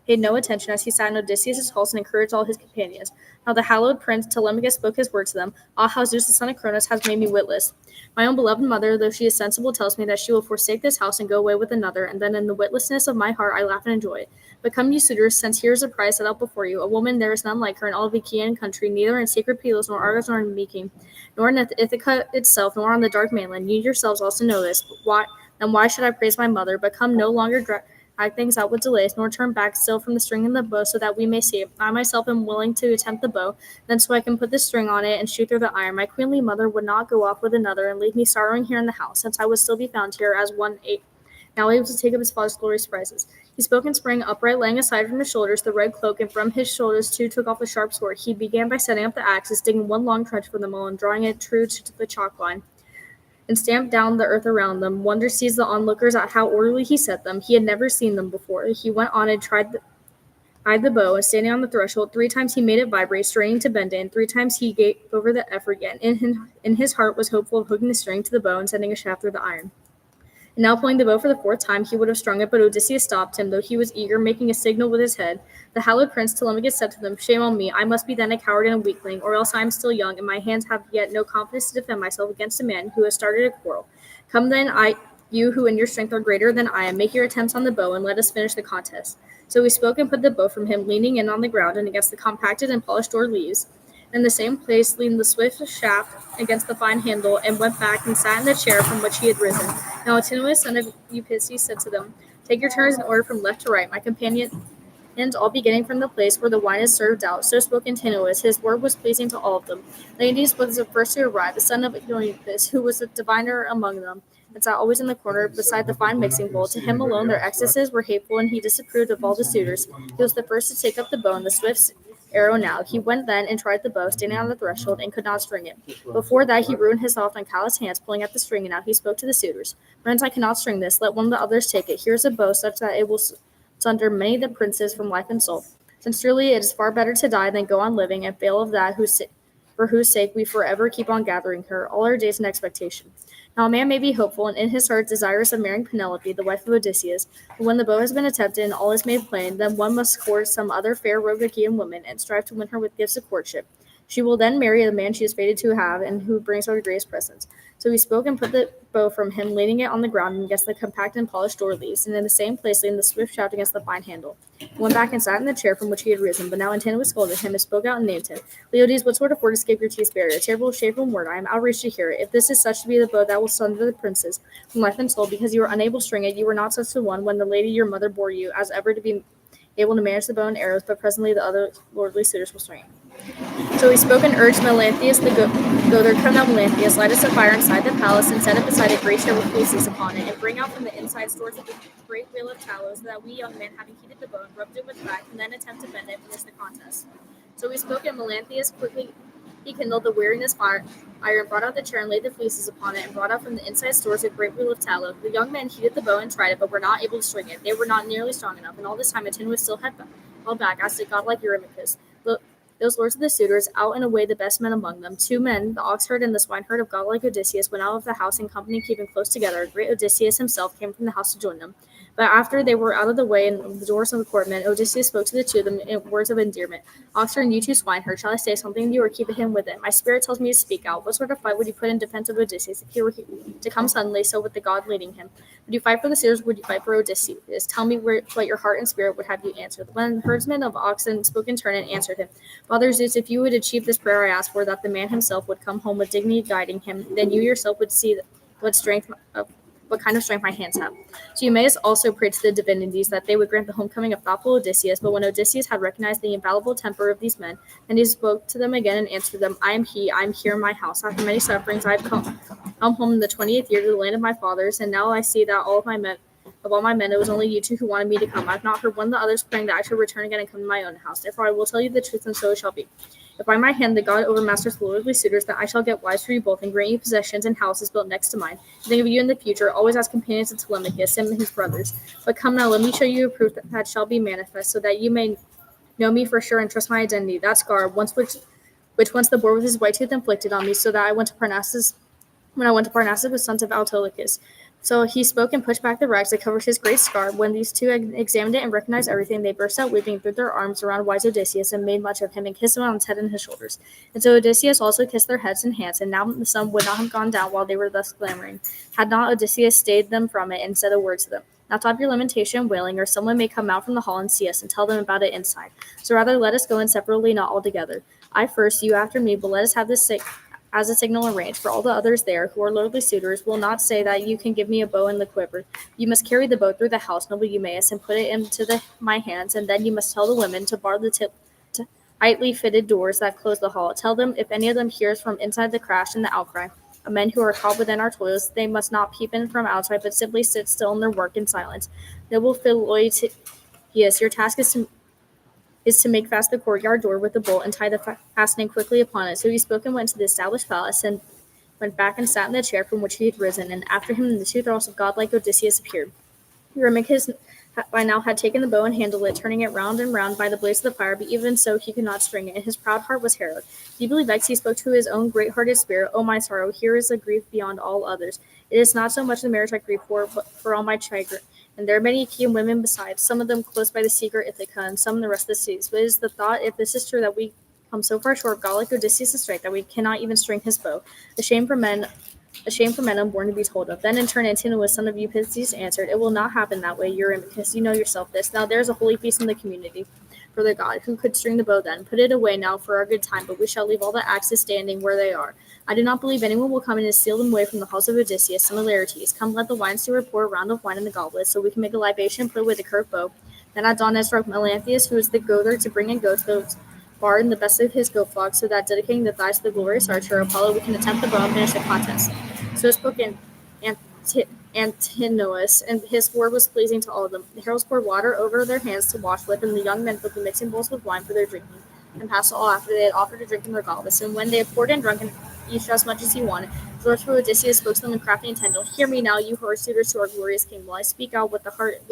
paid no attention as he sat in Odysseus' halls and encouraged all his companions. Now the hallowed prince Telemachus spoke his word to them. Ah, how Zeus the son of Cronus has made me witless. My own beloved mother, though she is sensible, tells me that she will forsake this house and go away with another, and then in the witlessness of my heart I laugh and enjoy it. But come, you suitors, since here is a prize set out before you, a woman there is none like her in all the Achaean country, neither in sacred Pylos, nor Argos, nor in Mycene, nor in Ithaca itself, nor on the dark mainland. You yourselves also know this. Why should I praise my mother? But come, no longer drag things out with delays, nor turn back still from the string and the bow, so that we may see. I myself am willing to attempt the bow, then so I can put the string on it and shoot through the iron. My queenly mother would not go off with another and leave me sorrowing here in the house, since I would still be found here as one now able to take up his father's glorious prizes. He spoke and sprang upright, laying aside from his shoulders the red cloak, and from his shoulders too took off the sharp sword. He began by setting up the axes, digging one long trench for them all, and drawing it true to the chalk line, and stamped down the earth around them. Wonder seized the onlookers at how orderly he set them. He had never seen them before. He went on and eyed the bow, and standing on the threshold, 3 times he made it vibrate, straining to bend it, and 3 times he gave over the effort, yet in his heart was hopeful of hooking the string to the bow and sending a shaft through the iron. And now pulling the bow for the 4th time, he would have strung it, but Odysseus stopped him, though he was eager, making a signal with his head. The hallowed prince Telemachus said to them, Shame on me, I must be then a coward and a weakling, or else I am still young, and my hands have yet no confidence to defend myself against a man who has started a quarrel. Come then, you who in your strength are greater than I am, make your attempts on the bow, and let us finish the contest. So he spoke and put the bow from him, leaning in on the ground and against the compacted and polished door leaves. In the same place leaned the swift shaft against the fine handle, and went back and sat in the chair from which he had risen. Now Antinous, son of Eupistes, said to them, Take your turns in order from left to right, my companions, all beginning from the place where the wine is served out. So spoke Antinous. His word was pleasing to all of them. Leontes was the first to arrive, the son of Eupistes, who was the diviner among them, and sat always in the corner beside the fine mixing bowl. To him alone their excesses were hateful, and he disapproved of all the suitors. He was the first to take up the bow and the swift arrow now. He went then and tried the bow, standing on the threshold, and could not string it. Before that he ruined his soft and callous hands, pulling at the string, and now he spoke to the suitors. Friends, I cannot string this. Let one of the others take it. Here is a bow such that it will sunder many the princes from life and soul. Since truly it is far better to die than go on living, and fail of that for whose sake we forever keep on gathering her, all our days in expectation. Now a man may be hopeful, and in his heart desirous of marrying Penelope, the wife of Odysseus, but when the bow has been attempted and all is made plain, then one must court some other fair rogue Achaean woman, and strive to win her with gifts of courtship. She will then marry the man she is fated to have, and who brings her the greatest presents. So he spoke and put the bow from him, leaning it on the ground and against the compact and polished door leaves, and in the same place leaned the swift shaft against the fine handle. He went back and sat in the chair from which he had risen, but now Antinous scolded him and spoke out and named him. Leodes, what sort of word escaped your teeth's barrier? Terrible, shameful word, I am outraged to hear it. If this is such to be the bow that will sunder the princes from life and soul, because you were unable to string it, you were not such a one when the lady your mother bore you, as ever to be able to manage the bow and arrows, but presently the other lordly suitors will string it. So he spoke and urged Melanthius the go there come now Melanthius, light us a fire inside the palace, and set it beside a great chair with fleeces upon it, and bring out from the inside stores of the great wheel of tallow, so that we young men, having heated the bone, rubbed it with fat, and then attempt to bend it and finish the contest. So he spoke, and Melanthius quickly he kindled the weariness fire, brought out the chair and laid the fleeces upon it, and brought out from the inside stores a great wheel of tallow. The young men heated the bow and tried it, but were not able to string it. They were not nearly strong enough, and all this time Antinous still had held back, as did godlike Eurymachus. Those lords of the suitors, out and away the best men among them. 2 men, the ox herd and the swineherd of godlike Odysseus, went out of the house in company, keeping close together. Great Odysseus himself came from the house to join them. But after they were out of the way and the doors of the courtmen, Odysseus spoke to the 2 of them in words of endearment. Oxherd, and you 2 swineherd, shall I say something to you, or keep it hidden within? My spirit tells me to speak out. What sort of fight would you put in defense of Odysseus if he were to come suddenly, so with the god leading him? Would you fight for the suitors, or would you fight for Odysseus? Tell me what your heart and spirit would have you answer. When the herdsman of oxen spoke in turn and answered him, Father Zeus, if you would achieve this prayer I ask for, that the man himself would come home with dignity guiding him, then you yourself would see what kind of strength my hands have. So you may also pray to the divinities that they would grant the homecoming of thoughtful Odysseus. But when Odysseus had recognized the infallible temper of these men, then he spoke to them again and answered them, I am he, I am here in my house. After many sufferings I have come home in the 20th year to the land of my fathers, and now I see that all my men, it was only you 2 who wanted me to come. I have not heard one of the others praying that I should return again and come to my own house. Therefore I will tell you the truth, and so it shall be. If by my hand the god overmasters the lordly suitors, that I shall get wives for you both, and grant you possessions and houses built next to mine. And think of you in the future, always as companions of Telemachus and his brothers. But come now, let me show you a proof that shall be manifest, so that you may know me for sure and trust my identity. That scar, once which which once the boar with his white tooth inflicted on me, so that I went to Parnassus with sons of Autolycus. So he spoke and pushed back the rags that covered his great scar. When these two examined it and recognized everything, they burst out weeping, threw their arms around wise Odysseus, and made much of him, and kissed him on his head and his shoulders. And so Odysseus also kissed their heads and hands, and now the sun would not have gone down while they were thus clamoring, had not Odysseus stayed them from it and said a word to them. Now stop your lamentation and wailing, or someone may come out from the hall and see us, and tell them about it inside. So rather let us go in separately, not all together. I first, you after me, but let us have this as a signal arranged, for all the others there, who are lordly suitors, will not say that you can give me a bow and the quiver. You must carry the bow through the house, noble Eumaeus, and put it into my hands, and then you must tell the women to bar the tightly fitted doors that close the hall. Tell them, if any of them hears from inside the crash and the outcry of men who are caught within our toils, they must not peep in from outside, but simply sit still in their work in silence. Noble Philoetius, your task is to make fast the courtyard door with a bolt and tie the fastening quickly upon it. So he spoke and went to the established palace and went back and sat in the chair from which he had risen, and after him the two thralls of godlike Odysseus appeared. Eurymachus by now had taken the bow and handled it, turning it round and round by the blaze of the fire, but even so he could not string it, and his proud heart was harrowed. Deeply vexed, he spoke to his own great-hearted spirit, O my sorrow, here is a grief beyond all others. It is not so much the marriage I grieve for, but for all my chagrin. And there are many Achaean women besides, some of them close by the secret Ithaca, and some in the rest of the cities. But it is the thought, if this is true, that we come so far short of godlike Odysseus' strength that we cannot even string his bow. A shame for men unborn to be told of. Then in turn Antinous, son of Eupeithes, answered, It will not happen that way, Eurymachus. You know yourself this. Now there is a holy feast in the community for the god. Who could string the bow then? Put it away now for our good time, but we shall leave all the axes standing where they are. I do not believe anyone will come in and steal them away from the halls of Odysseus. Son of Laertes, come, let the wine steward pour a round of wine in the goblet, so we can make a libation, put away the curved bow. Then at dawn I struck Melanthius, who is the goather, to bring in goats, those bar in the best of his goat flocks, so that dedicating the thighs to the glorious archer Apollo, we can attempt the bow and finish the contest. So spoke Antinous, and his word was pleasing to all of them. The heralds poured water over their hands to wash with, and the young men filled the mixing bowls with wine for their drinking, and passed all after they had offered to drink in their goblets. And when they had poured and drunken each as much as he wanted, Lord Odysseus spoke to them in crafty and tender. Hear me now, you who are suitors to our glorious king, while I speak out what the heart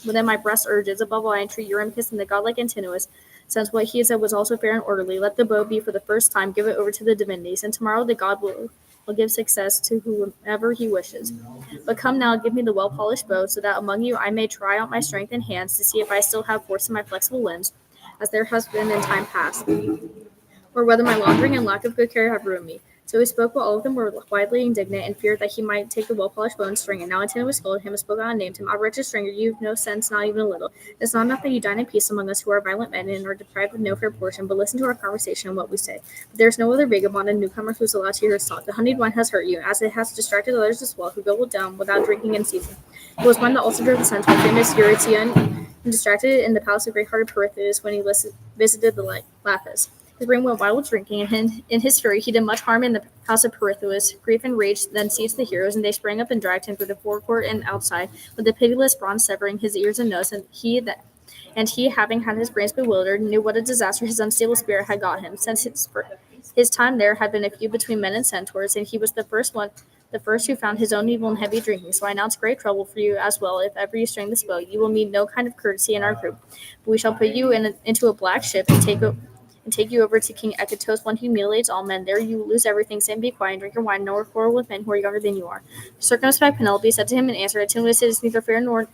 within my breast urges. Above all, I entreat Eurymachus and the godlike Antinous, since what he said was also fair and orderly. Let the bow be for the first time, give it over to the divinities, and tomorrow the god will give success to whomever he wishes. But come now, give me the well-polished bow, so that among you I may try out my strength and hands to see if I still have force in my flexible limbs, as there has been in time past, or whether my laundering and lack of good care have ruined me. So he spoke, but all of them were widely indignant and feared that he might take the well-polished bow and string it. Now Antinous scolded him and spoke out and named him. Ah, wretched stranger, you have no sense, not even a little. It is not enough that you dine in peace among us who are violent men and are deprived of no fair portion, but listen to our conversation and what we say. But there is no other vagabond and newcomer who is allowed to hear his talk. The honeyed wine has hurt you, as it has distracted others as well, who gobbled down without drinking in season. It was wine that also drove the son to famous Eurytion and distracted in the palace of great-hearted Pirithous when he visited the Lapis. His brain went wild with drinking, and in his fury he did much harm in the house of Pirithous. Grief and rage then seized the heroes, and they sprang up and dragged him through the forecourt and outside, with the pitiless bronze severing his ears and nose, and he, having had his brains bewildered, knew what a disaster his unstable spirit had got him. Since his time there had been a feud between men and centaurs, and he was the first who found his own evil in heavy drinking. So I announce great trouble for you as well. If ever you string this bow, you will meet no kind of courtesy in our group. But we shall put you into a black ship and take you over to King Echetos, one who mutilates all men. There you lose everything, sit and be quiet, and drink your wine, nor quarrel with men who are younger than you are. Circumspect Penelope said to him in answer, Antinous, it is neither fair nor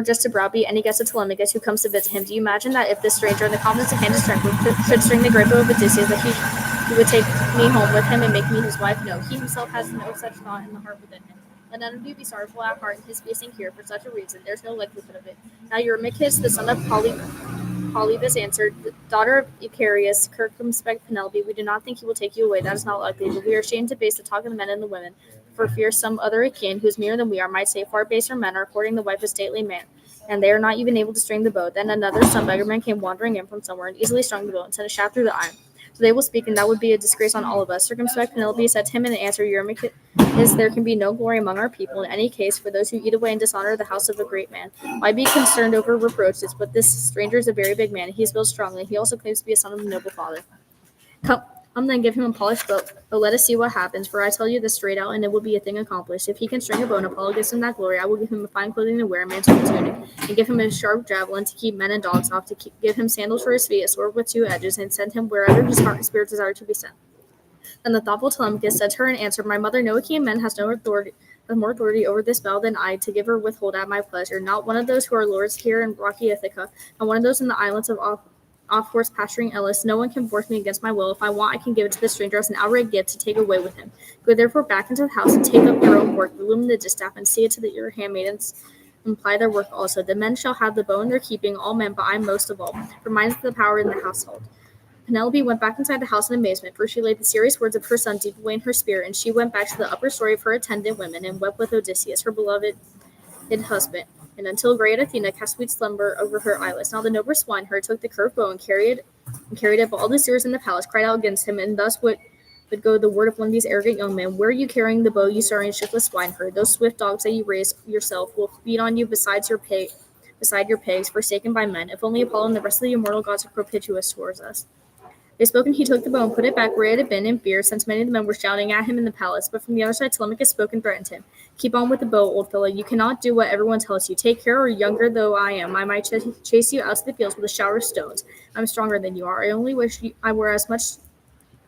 just to browbeat any guest of Telemachus who comes to visit him. Do you imagine that if this stranger in the confidence of hand is tranquil should string the great bow of Odysseus, that he would take me home with him and make me his wife? No, he himself has no such thought in the heart within him. Let none of you be sorrowful at heart in his facing here for such a reason. There's no likelihood of it. Now Eurymachus, the son of Polybus, answered, daughter of Icarius, circumspect Penelope, we do not think he will take you away. That is not likely, but we are ashamed to base the talk of the men and the women, for fear some other Achaean, who is meaner than we are, might say far baser men are courting the wife of stately man, and they are not even able to string the bow. Then another, some beggarman, came wandering in from somewhere and easily strung the bow and sent a shaft through the eye. So they will speak, and that would be a disgrace on all of us. Circumspect Penelope said to him in answer, Eurymachus, there can be no glory among our people in any case for those who eat away and dishonor the house of a great man. Why be concerned over reproaches? But this stranger is a very big man, and he is built strongly. He also claims to be a son of a noble father. Then give him a polished bow. Oh, let us see what happens, for I tell you this straight out, and it will be a thing accomplished. If he can string a bow and Apollo gives him that glory, I will give him a fine clothing to wear, a mantle and tunic, and give him a sharp javelin to keep men and dogs off, give him sandals for his feet, a sword with two edges, and send him wherever his heart and spirit desire to be sent. And the thoughtful Telemachus said to her in answer, My mother, no Achaean man has more authority over this battle than I, to give or withhold at my pleasure. Not one of those who are lords here in rocky Ithaca, and one of those in the islands of off-horse pasturing Elis. No one can force me against my will. If I want, I can give it to the stranger as an outright gift to take away with him. Go therefore back into the house and take up your own work, illumine the distaff, and see it to that your handmaidens imply their work also. The men shall have the bow in their keeping, all men, but I most of all, for mine is the power in the household. Penelope went back inside the house in amazement, for she laid the serious words of her son deep away in her spirit, and she went back to the upper story of her attendant women and wept with Odysseus, her beloved husband. And until great Athena cast sweet slumber over her eyelids. Now the noble swineherd took the curved bow and carried it, but all the suitors in the palace cried out against him, and thus would go the word of one of these arrogant young men. Where are you carrying the bow, you sorry and shiftless swineherd? Those swift dogs that you raise yourself will feed on you beside your pigs, forsaken by men. If only Apollo and the rest of the immortal gods are propitious towards us. They spoke, and he took the bow and put it back where it had been in fear, since many of the men were shouting at him in the palace. But from the other side Telemachus spoke and threatened him. Keep on with the bow, old fellow. You cannot do what everyone tells you. Take care, or younger though I am, I might chase you out to the fields with a shower of stones. I'm stronger than you are. I only wish I were as much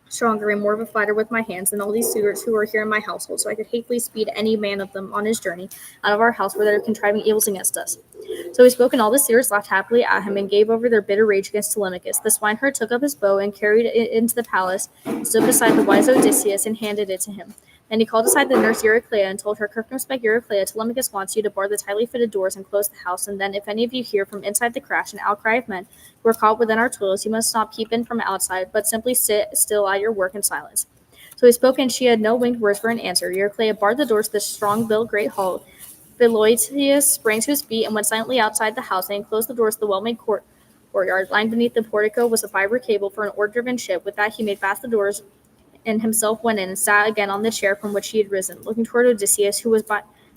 stronger and more of a fighter with my hands than all these suitors who are here in my household, so I could hatefully speed any man of them on his journey out of our house where they're contriving evils against us. So he spoke, and all the suitors laughed happily at him and gave over their bitter rage against Telemachus. The swineherd took up his bow and carried it into the palace, stood beside the wise Odysseus, and handed it to him. Then he called aside the nurse Euryclea and told her, Circumspect Euryclea, Telemachus wants you to bar the tightly fitted doors and close the house, and then if any of you hear from inside the crash an outcry of men who are caught within our toils, you must not peep in from outside, but simply sit still at your work in silence. So he spoke, and she had no winged words for an answer. Euryclea barred the doors to the strong-built great hall. Philoetius sprang to his feet and went silently outside the house and closed the doors to the well-made courtyard. Lying beneath the portico was a fiber cable for an oar-driven ship. With that he made fast the doors and himself went in and sat again on the chair from which he had risen, looking toward Odysseus, who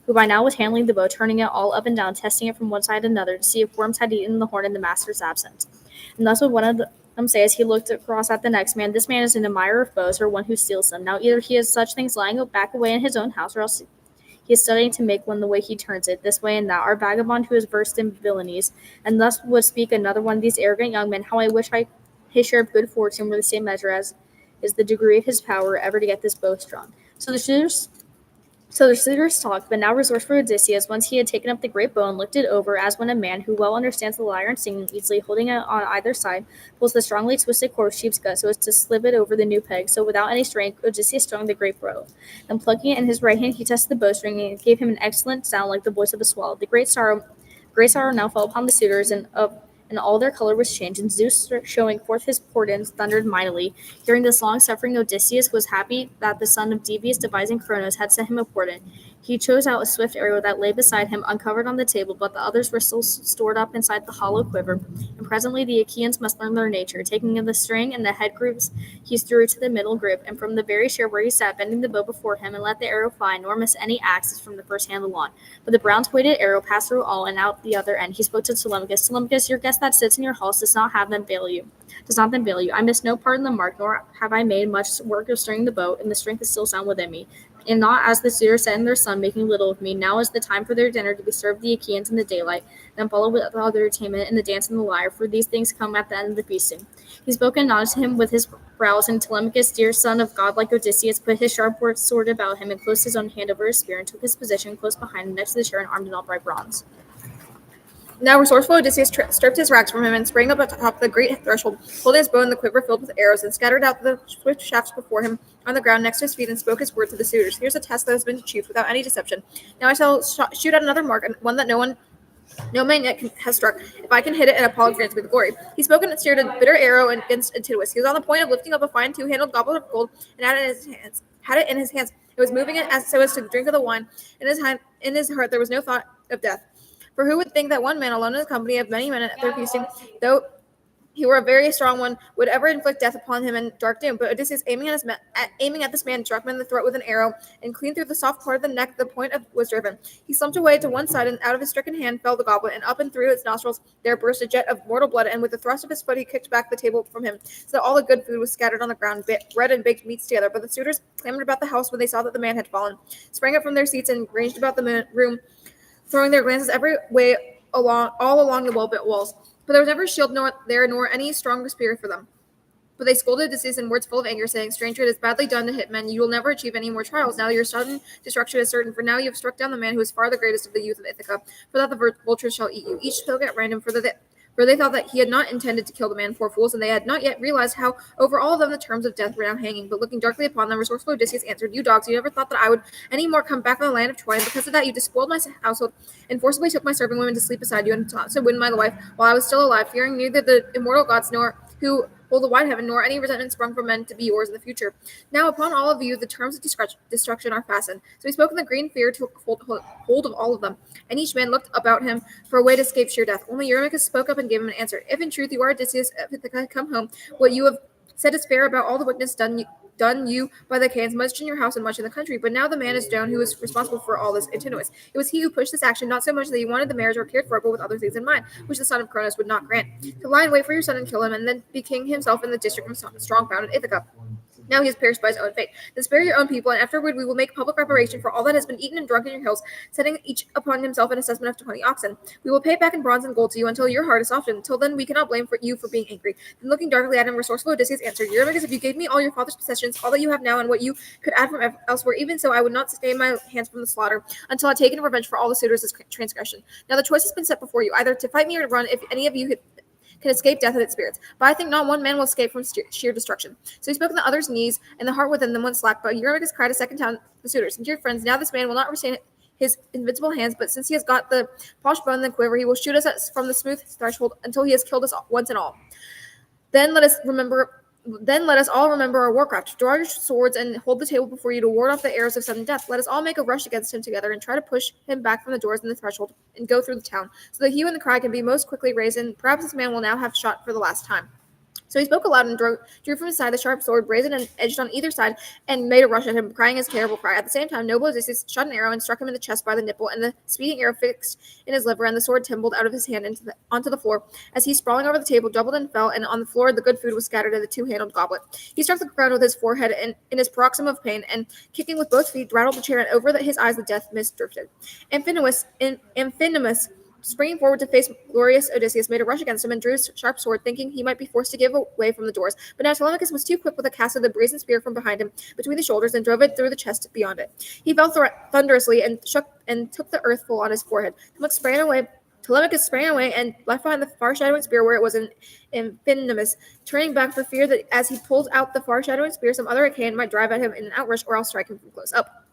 by now was handling the bow, turning it all up and down, testing it from one side to another to see if worms had eaten the horn in the master's absence. And thus would one of them say as he looked across at the next man, This man is an admirer of bows, or one who steals them. Now either he has such things lying back away in his own house, or else he is studying to make one the way he turns it, this way and that, our vagabond who is versed in villainies. And thus would speak another one of these arrogant young men, How I wish his share of good fortune were the same measure as is the degree of his power ever to get this bow strung. So the suitors talked, but now resourceful Odysseus, once he had taken up the great bow and looked it over, as when a man who well understands the lyre and singing, easily holding it on either side, pulls the strongly twisted cord of sheep's gut so as to slip it over the new peg. So without any strength, Odysseus strung the great bow. Then plucking it in his right hand, he tested the bowstring, and it gave him an excellent sound like the voice of a swallow. The great sorrow now fell upon the suitors, and all their color was changed, and Zeus, showing forth his portents, thundered mightily. Hearing this long-suffering Odysseus was happy that the son of devious devising Cronos had sent him a portent. He chose out a swift arrow that lay beside him uncovered on the table, but the others were still stored up inside the hollow quiver. And presently the Achaeans must learn their nature. Taking the string and the head grooves, he threw it to the middle grip, and from the very chair where he sat, bending the bow before him, and let the arrow fly, nor miss any axis from the first handle on. But the bronze-weighted arrow passed through all and out the other end. He spoke to Telemachus. Telemachus, your guest that sits in your halls does not then fail you. I missed no part in the mark, nor have I made much work of stringing the bow, and the strength is still sound within me. And not as the suitors said in their son, making little of me. Now is the time for their dinner to be served the Achaeans in the daylight, then follow with the other entertainment and the dance and the lyre, for these things come at the end of the feasting. He spoke and nodded to him with his brows, and Telemachus, dear son of godlike Odysseus, put his sharp sword about him and closed his own hand over his spear, and took his position close behind him next to the chair and armed in upright bronze. Now resourceful Odysseus stripped his rags from him and sprang up atop the great threshold, holding his bow and the quiver filled with arrows, and scattered out the swift shafts before him on the ground next to his feet, and spoke his word to the suitors. Here's a test that has been achieved without any deception. Now I shall shoot at another mark, and one that no man yet has struck. If I can hit it, and Apollo grants me the glory. He spoke and steered a bitter arrow against Antinous. He was on the point of lifting up a fine two-handled goblet of gold, and had it in his hands. It was moving it so as to drink of the wine. In his heart there was no thought of death. For who would think that one man alone in the company of many men at their feasting, though he were a very strong one, would ever inflict death upon him and dark doom. But Odysseus, aiming at this man, struck him in the throat with an arrow, and clean through the soft part of the neck the point was driven. He slumped away to one side, and out of his stricken hand fell the goblet, and up and through his nostrils there burst a jet of mortal blood, and with a thrust of his foot he kicked back the table from him, so that all the good food was scattered on the ground, bread and baked meats together. But the suitors clamored about the house when they saw that the man had fallen, sprang up from their seats, and ranged about the room, throwing their glances every way all along the well-built walls. But there was never a shield nor any stronger spear for them. But they scolded Odysseus in words full of anger, saying, "Stranger, it is badly done to hit men. You will never achieve any more trials. Now your sudden destruction is certain, for now you have struck down the man who is far the greatest of the youth of Ithaca, for that the vultures shall eat you." Each spoke at random, for they thought that he had not intended to kill the man, poor fools, and they had not yet realized how over all of them the terms of death were now hanging. But looking darkly upon them, resourceful Odysseus answered, "You dogs, you never thought that I would any more come back on the land of Troy, and because of that you despoiled my household, and forcibly took my serving women to sleep beside you, and sought to win my life while I was still alive, fearing neither the immortal gods nor who hold the wide heaven, nor any resentment sprung from men to be yours in the future. Now upon all of you the terms of destruction are fastened." So he spoke, and the green fear took hold of all of them, and each man looked about him for a way to escape sheer death. Only Eurymachus spoke up and gave him an answer. "If in truth you are Odysseus of Ithaca, come home. What you have said is fair about all the wickedness done you by the Achaeans, much in your house and much in the country. But now the man is known who is responsible for all this, Antinous. It was he who pushed this action, not so much that he wanted the marriage or cared for it, but with other things in mind, which the son of Cronos would not grant. To lie in wait for your son and kill him, and then be king himself in the district of strong-founded Ithaca. Now he has perished by his own fate. Then spare your own people, and afterward we will make public reparation for all that has been eaten and drunk in your hills, setting each upon himself an assessment of 20 oxen. We will pay it back in bronze and gold to you until your heart is softened. Till then we cannot blame you for being angry." Then looking darkly at him, resourceful Odysseus answered, "Eurymachus, if you gave me all your father's possessions, all that you have now, and what you could add from elsewhere, even so I would not stay my hands from the slaughter until I had taken revenge for all the suitors' transgression. Now the choice has been set before you, either to fight me or to run, if any of you can escape death with its spirits. But I think not one man will escape from sheer destruction." So he spoke in the others' knees, and the heart within them went slack. But Eurymachus cried a second time to the suitors, "Dear friends, now this man will not restrain his invincible hands, but since he has got the polished bone in the quiver, he will shoot us from the smooth threshold until he has killed us once and all. Then let us all remember our warcraft. Draw your swords and hold the table before you to ward off the arrows of sudden death. Let us all make a rush against him together and try to push him back from the doors and the threshold and go through the town, so the hue and the cry can be most quickly raised, and perhaps this man will now have shot for the last time." So he spoke aloud and drew from his side the sharp sword, brazen and edged on either side, and made a rush at him, crying his terrible cry. At the same time, noble Odysseus shot an arrow and struck him in the chest by the nipple, and the speeding arrow fixed in his liver, and the sword tumbled out of his hand onto the floor. As he, sprawling over the table, doubled and fell, and on the floor the good food was scattered in the two-handled goblet. He struck the ground with his forehead in his paroxysm of pain, and kicking with both feet, rattled the chair, and over his eyes the death mist drifted. Amphinomus, springing forward to face glorious Odysseus, made a rush against him and drew his sharp sword, thinking he might be forced to give away from the doors. But now Telemachus was too quick with a cast of the brazen spear from behind him between the shoulders, and drove it through the chest beyond it. He fell thunderously and took the earth full on his forehead. Telemachus sprang away and left behind the far-shadowing spear where it was in Amphinomus, turning back for fear that as he pulled out the far-shadowing spear, some other Achaean might drive at him in an outrush or else strike him from close up.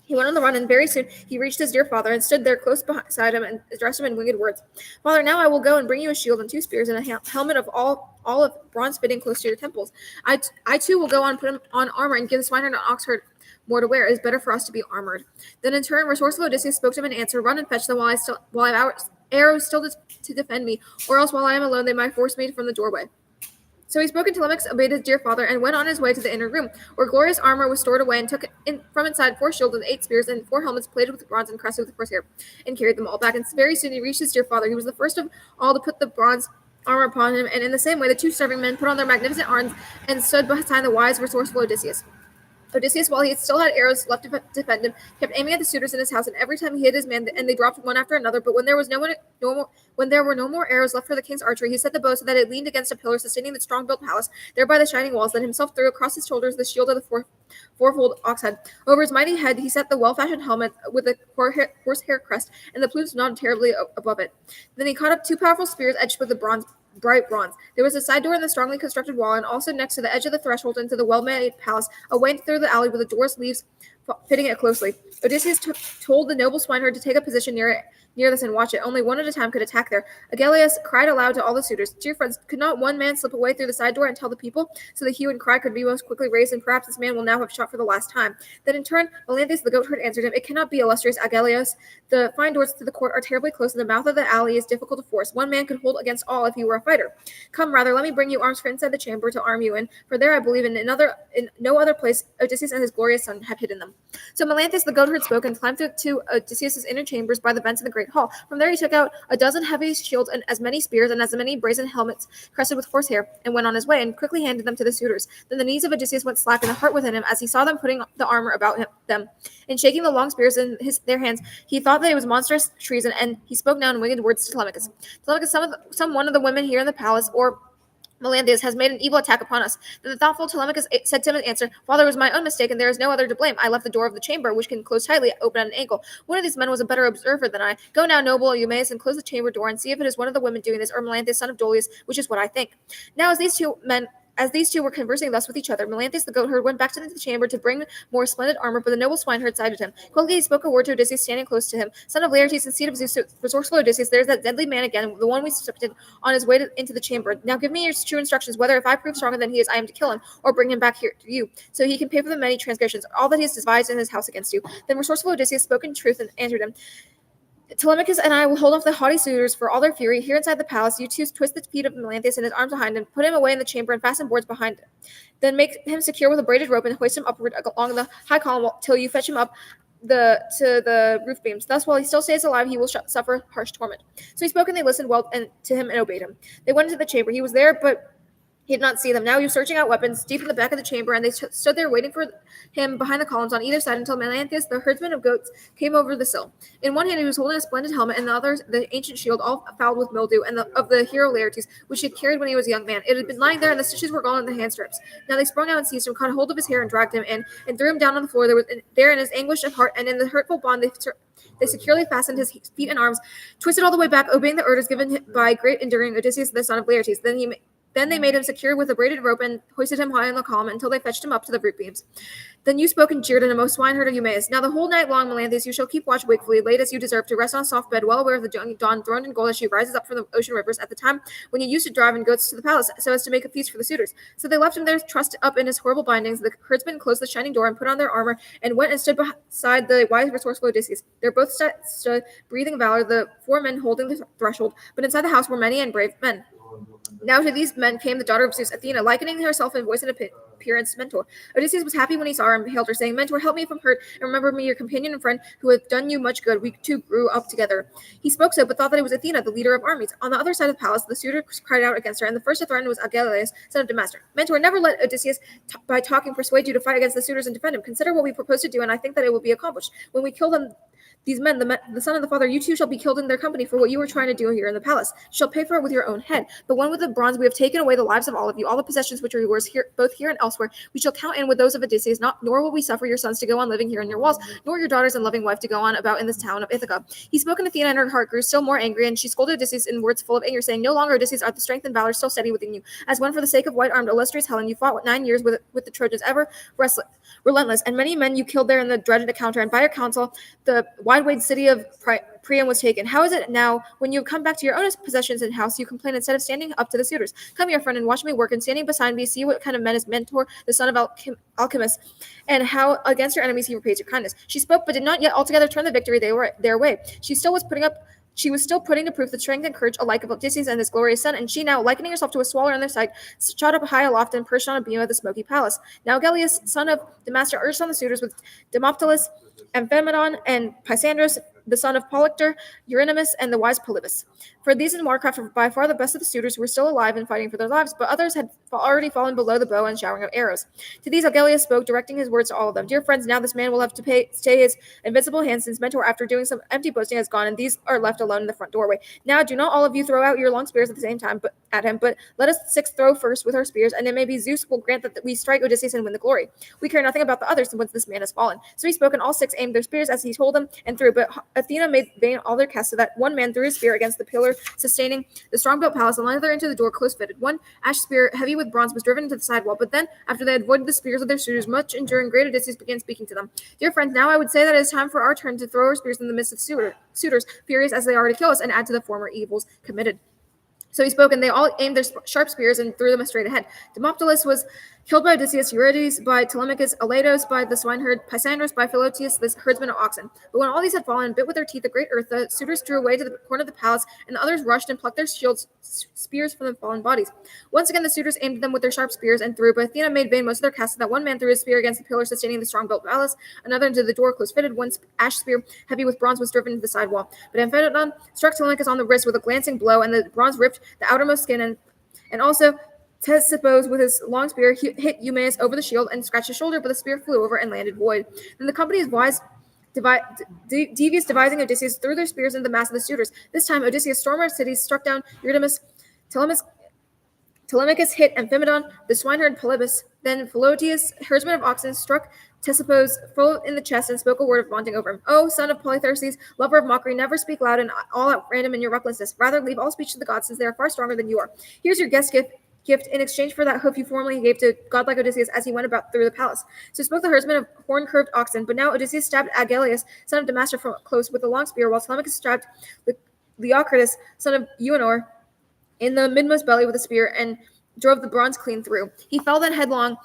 He went on the run, and very soon he reached his dear father and stood there close beside him and addressed him in winged words. "Father, now I will go and bring you a shield and 2 spears and a helmet of all of bronze fitting close to your temples. I too will go on, put on armor, and give the swineherd an ox herd more to wear. It is better for us to be armored." Then in turn, resourceful Odysseus spoke to him in answer, "Run and fetch them while I have arrows still to defend me, or else while I am alone they might force me from the doorway." So he spoke, and Telemachus obeyed his dear father and went on his way to the inner room, where glorious armor was stored away, and took from inside 4 shields and 8 spears and 4 helmets plated with bronze and crested with horsehair, and carried them all back. And very soon he reached his dear father. He was the first of all to put the bronze armor upon him, and in the same way the 2 serving men put on their magnificent arms and stood beside the wise, resourceful Odysseus. Odysseus, while he still had arrows left to defend him, kept aiming at the suitors in his house, and every time he hit his man, and they dropped one after another. But when there were no more arrows left for the king's archery, he set the bow so that it leaned against a pillar sustaining the strong-built palace, thereby the shining walls. Then himself threw across his shoulders the shield of the fourfold ox head. Over his mighty head he set the well-fashioned helmet with a horsehair crest, and the plumes nodded terribly above it. Then he caught up 2 powerful spears edged with bright bronze. There was a side door in the strongly constructed wall, and also next to the edge of the threshold into the well-made palace, a way through the alley with the door's leaves fitting it closely. Odysseus told the noble swineherd to take a position near near this and watch it. Only one at a time could attack there. Agelaus cried aloud to all the suitors, "Dear friends, could not one man slip away through the side door and tell the people, so the hue and cry could be most quickly raised, and perhaps this man will now have shot for the last time?" Then in turn, Melanthius the goatherd answered him, "It cannot be, illustrious Agelaus. The fine doors to the court are terribly close, and the mouth of the alley is difficult to force. One man could hold against all if he were a fighter. Come, rather, let me bring you arms for inside the chamber to arm you in, for there I believe in no other place Odysseus and his glorious son have hidden them." So Melanthius the goatherd spoke and climbed to Odysseus' inner chambers by the vents in the great hall. From there he took out a dozen heavy shields and as many spears and as many brazen helmets crested with horsehair, and went on his way and quickly handed them to the suitors. Then the knees of Odysseus went slack and the heart within him as he saw them putting the armor about them, and shaking the long spears in their hands. He thought that it was monstrous treason, and he spoke now in winged words to Telemachus. "Telemachus, some one of the women here in the palace, or Melanthius, has made an evil attack upon us." Then the thoughtful Telemachus said to him in answer, "Father, it was my own mistake, and there is no other to blame. I left the door of the chamber, which can close tightly, open at an angle. One of these men was a better observer than I. Go now, noble Eumaeus, and close the chamber door, and see if it is one of the women doing this, or Melanthius, son of Dolius, which is what I think." Now, as these two were conversing thus with each other, Melanthius the goatherd went back to the chamber to bring more splendid armor, but the noble swineherd sided him. Quickly he spoke a word to Odysseus, standing close to him. "Son of Laertes and seed of Zeus, resourceful Odysseus, there is that deadly man again, the one we suspected, on his way into the chamber. Now give me your true instructions, whether if I prove stronger than he is, I am to kill him, or bring him back here to you, so he can pay for the many transgressions, all that he has devised in his house against you." Then resourceful Odysseus spoke in truth and answered him, "Telemachus and I will hold off the haughty suitors for all their fury. Here inside the palace, you two twist the feet of Melanthius and his arms behind him, put him away in the chamber, and fasten boards behind him. Then make him secure with a braided rope and hoist him upward along the high column till you fetch him up to the roof beams. Thus, while he still stays alive, he will suffer harsh torment." So he spoke, and they listened well to him and obeyed him. They went into the chamber. He was there, but he did not see them. Now he was searching out weapons deep in the back of the chamber, and they stood there waiting for him behind the columns on either side until Melanthius, the herdsman of goats, came over the sill. In one hand he was holding a splendid helmet, and the other the ancient shield, all fouled with mildew, and of the hero Laertes, which he had carried when he was a young man. It had been lying there, and the stitches were gone in the hand strips. Now they sprung out and seized him, caught hold of his hair, and dragged him in, and threw him down on the floor. There in his anguish of heart and in the hurtful bond they securely fastened his feet and arms, twisted all the way back, obeying the orders given by great enduring Odysseus, the son of Laertes. Then they made him secure with a braided rope and hoisted him high on the column until they fetched him up to the roof beams. Then you spoke and jeered in a most swineherd of Eumaeus. "Now the whole night long, Melanthius, you shall keep watch wakefully, late as you deserve, to rest on a soft bed, well aware of the dawn throned in gold as she rises up from the ocean rivers at the time when you used to drive in goats to the palace, so as to make a feast for the suitors." So they left him there, trussed up in his horrible bindings. The herdsmen closed the shining door and put on their armor, and went and stood beside the wise resourceful Odysseus. There both stood, breathing valor, the 4 men holding the threshold, but inside the house were many and brave men. Now to these men came the daughter of Zeus, Athena, likening herself in voice and appearance Mentor. Odysseus was happy when he saw her and beheld her, saying, "Mentor, help me if I'm hurt, and remember me, your companion and friend, who hath done you much good. We two grew up together." He spoke so, but thought that it was Athena, the leader of armies. On the other side of the palace, the suitors cried out against her, and the first to threaten was Agelaus, son of Damastor. "Mentor, never let Odysseus, by talking, persuade you to fight against the suitors and defend him. Consider what we propose to do, and I think that it will be accomplished. When we kill them, these men, the son of the father, you two shall be killed in their company for what you were trying to do here in the palace. You shall pay for it with your own head. But when with the bronze we have taken away the lives of all of you, all the possessions which are yours here, both here and elsewhere, we shall count in with those of Odysseus, nor will we suffer your sons to go on living here in your walls, nor your daughters and loving wife to go on about in this town of Ithaca." He spoke, and Athena in her heart grew still more angry, and she scolded Odysseus in words full of anger, saying, "No longer, Odysseus, are the strength and valor still steady within you, as when for the sake of white-armed illustrious Helen you fought 9 years with the Trojans, ever relentless, and many men you killed there in the dreaded encounter, and by your counsel the wide-wide city of Priam was taken. How is it now, when you have come back to your own possessions and house, you complain instead of standing up to the suitors? Come here, friend, and watch me work, and standing beside me, see what kind of men is Mentor, the son of Alchemist, and how against your enemies he repays your kindness." She spoke, but did not yet altogether turn the victory their way. She was still putting to proof the strength and courage alike of Odysseus and his glorious son, and she now, likening herself to a swallow on their side, shot up high aloft and perched on a beam of the smoky palace. Now Agelaus, son of Damastor, urged on the suitors with Demoptoleus, Amphimedon, and Pysandros, the son of Polyctor, Eurynomus, and the wise Polybus. For these and Warcraft were by far the best of the suitors who were still alive and fighting for their lives, but others had already fallen below the bow and showering of arrows. To these Agelaus spoke, directing his words to all of them. "Dear friends, now this man will have to stay his invincible hand, since Mentor, after doing some empty boasting, has gone, and these are left alone in the front doorway. Now do not all of you throw out your long spears at the same time at him, but let us 6 throw first with our spears, and it may be Zeus will grant that we strike Odysseus and win the glory. We care nothing about the others, since this man has fallen." So he spoke, and all 6 aimed their spears as he told them, and threw, but Athena made vain all their casts, so that one man threw his spear against the pillar sustaining the strong-built palace, and another into the door close-fitted. One ash spear heavy with bronze was driven into the side wall, but then, after they had avoided the spears of their suitors, much enduring, great Odysseus began speaking to them. Dear friends, now I would say that it is time for our turn to throw our spears in the midst of suitors, furious as they are to kill us, and add to the former evils committed. So he spoke, and they all aimed their sharp spears and threw them straight ahead. Demoptoleus was killed by Odysseus, Eurydice by Telemachus, Elatos by the swineherd, Pysandrus by Philoetius, the herdsman of oxen. But when all these had fallen and bit with their teeth the great earth, the suitors drew away to the corner of the palace, and the others rushed and plucked their spears from the fallen bodies. Once again the suitors aimed at them with their sharp spears and threw, but Athena made vain most of their casts, so that one man threw his spear against the pillar sustaining the strong-built palace, another into the door close-fitted, one ash spear heavy with bronze was driven into the side wall. But Amphitryon struck Telemachus on the wrist with a glancing blow, and the bronze ripped the outermost skin, and also Ctesippus with his long spear hit Eumaeus over the shield and scratched his shoulder, but the spear flew over and landed void. Then the company's wise, devious devising Odysseus threw their spears into the mass of the suitors. This time Odysseus stormed our cities, struck down Eurydamas, Telemachus hit Amphimedon, the swineherd Polybus. Then Philoetius, herdsman of oxen, struck Ctesippus full in the chest and spoke a word of vaunting over him. O son of Polytherses, lover of mockery, never speak loud and all at random in your recklessness. Rather leave all speech to the gods, since they are far stronger than you are. Here's your gift in exchange for that hoof you formerly gave to godlike Odysseus as he went about through the palace. So spoke the herdsman of horn-curved oxen, but now Odysseus stabbed Agelaus, son of Damastor, from close with a long spear, while Telemachus stabbed Leocritus, son of Euenor, in the midmost belly with a spear, and drove the bronze clean through. He fell then headlong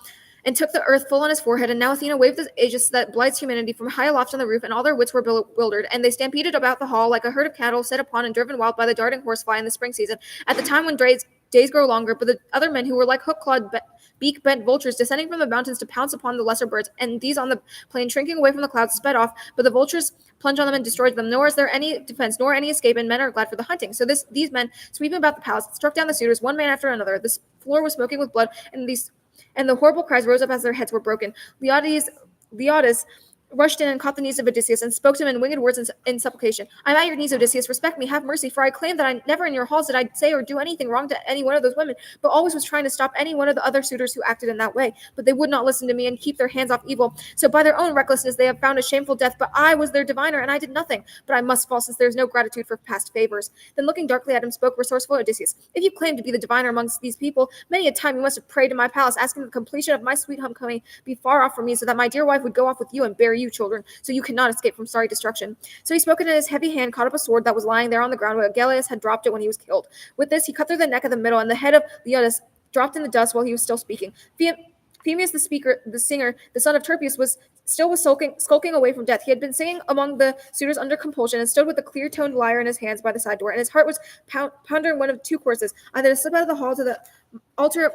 and took the earth full on his forehead, and now Athena waved the aegis that blights humanity from high aloft on the roof, and all their wits were bewildered, and they stampeded about the hall like a herd of cattle set upon and driven wild by the darting horsefly in the spring season, at the time when days grow longer. But the other men, who were like hook-clawed, beak-bent vultures, descending from the mountains to pounce upon the lesser birds, and these on the plain, shrinking away from the clouds, sped off, but the vultures plunged on them and destroyed them, nor is there any defense, nor any escape, and men are glad for the hunting. So these men, sweeping about the palace, struck down the suitors, one man after another. The floor was smoking with blood, and the horrible cries rose up as their heads were broken. Leotis rushed in and caught the knees of Odysseus and spoke to him in winged words in supplication. I'm at your knees, Odysseus. Respect me. Have mercy. For I claim that I never in your halls did I say or do anything wrong to any one of those women, but always was trying to stop any one of the other suitors who acted in that way. But they would not listen to me and keep their hands off evil. So by their own recklessness they have found a shameful death, but I was their diviner and I did nothing. But I must fall, since there is no gratitude for past favors. Then looking darkly at him spoke resourceful Odysseus. If you claim to be the diviner amongst these people, many a time you must have prayed in my palace, asking the completion of my sweet homecoming be far off from me, so that my dear wife would go off with you and bear you children, so you cannot escape from sorry destruction. So he spoke, and in his heavy hand caught up a sword that was lying there on the ground where Agelaus had dropped it when he was killed. With this he cut through the neck of the middle, and the head of Leotis dropped in the dust while he was still speaking. Phemius the singer, the son of Turpius, was skulking away from death. He had been singing among the suitors under compulsion, and stood with a clear-toned lyre in his hands by the side door, and his heart was pondering one of two courses, either to slip out of the hall to the altar of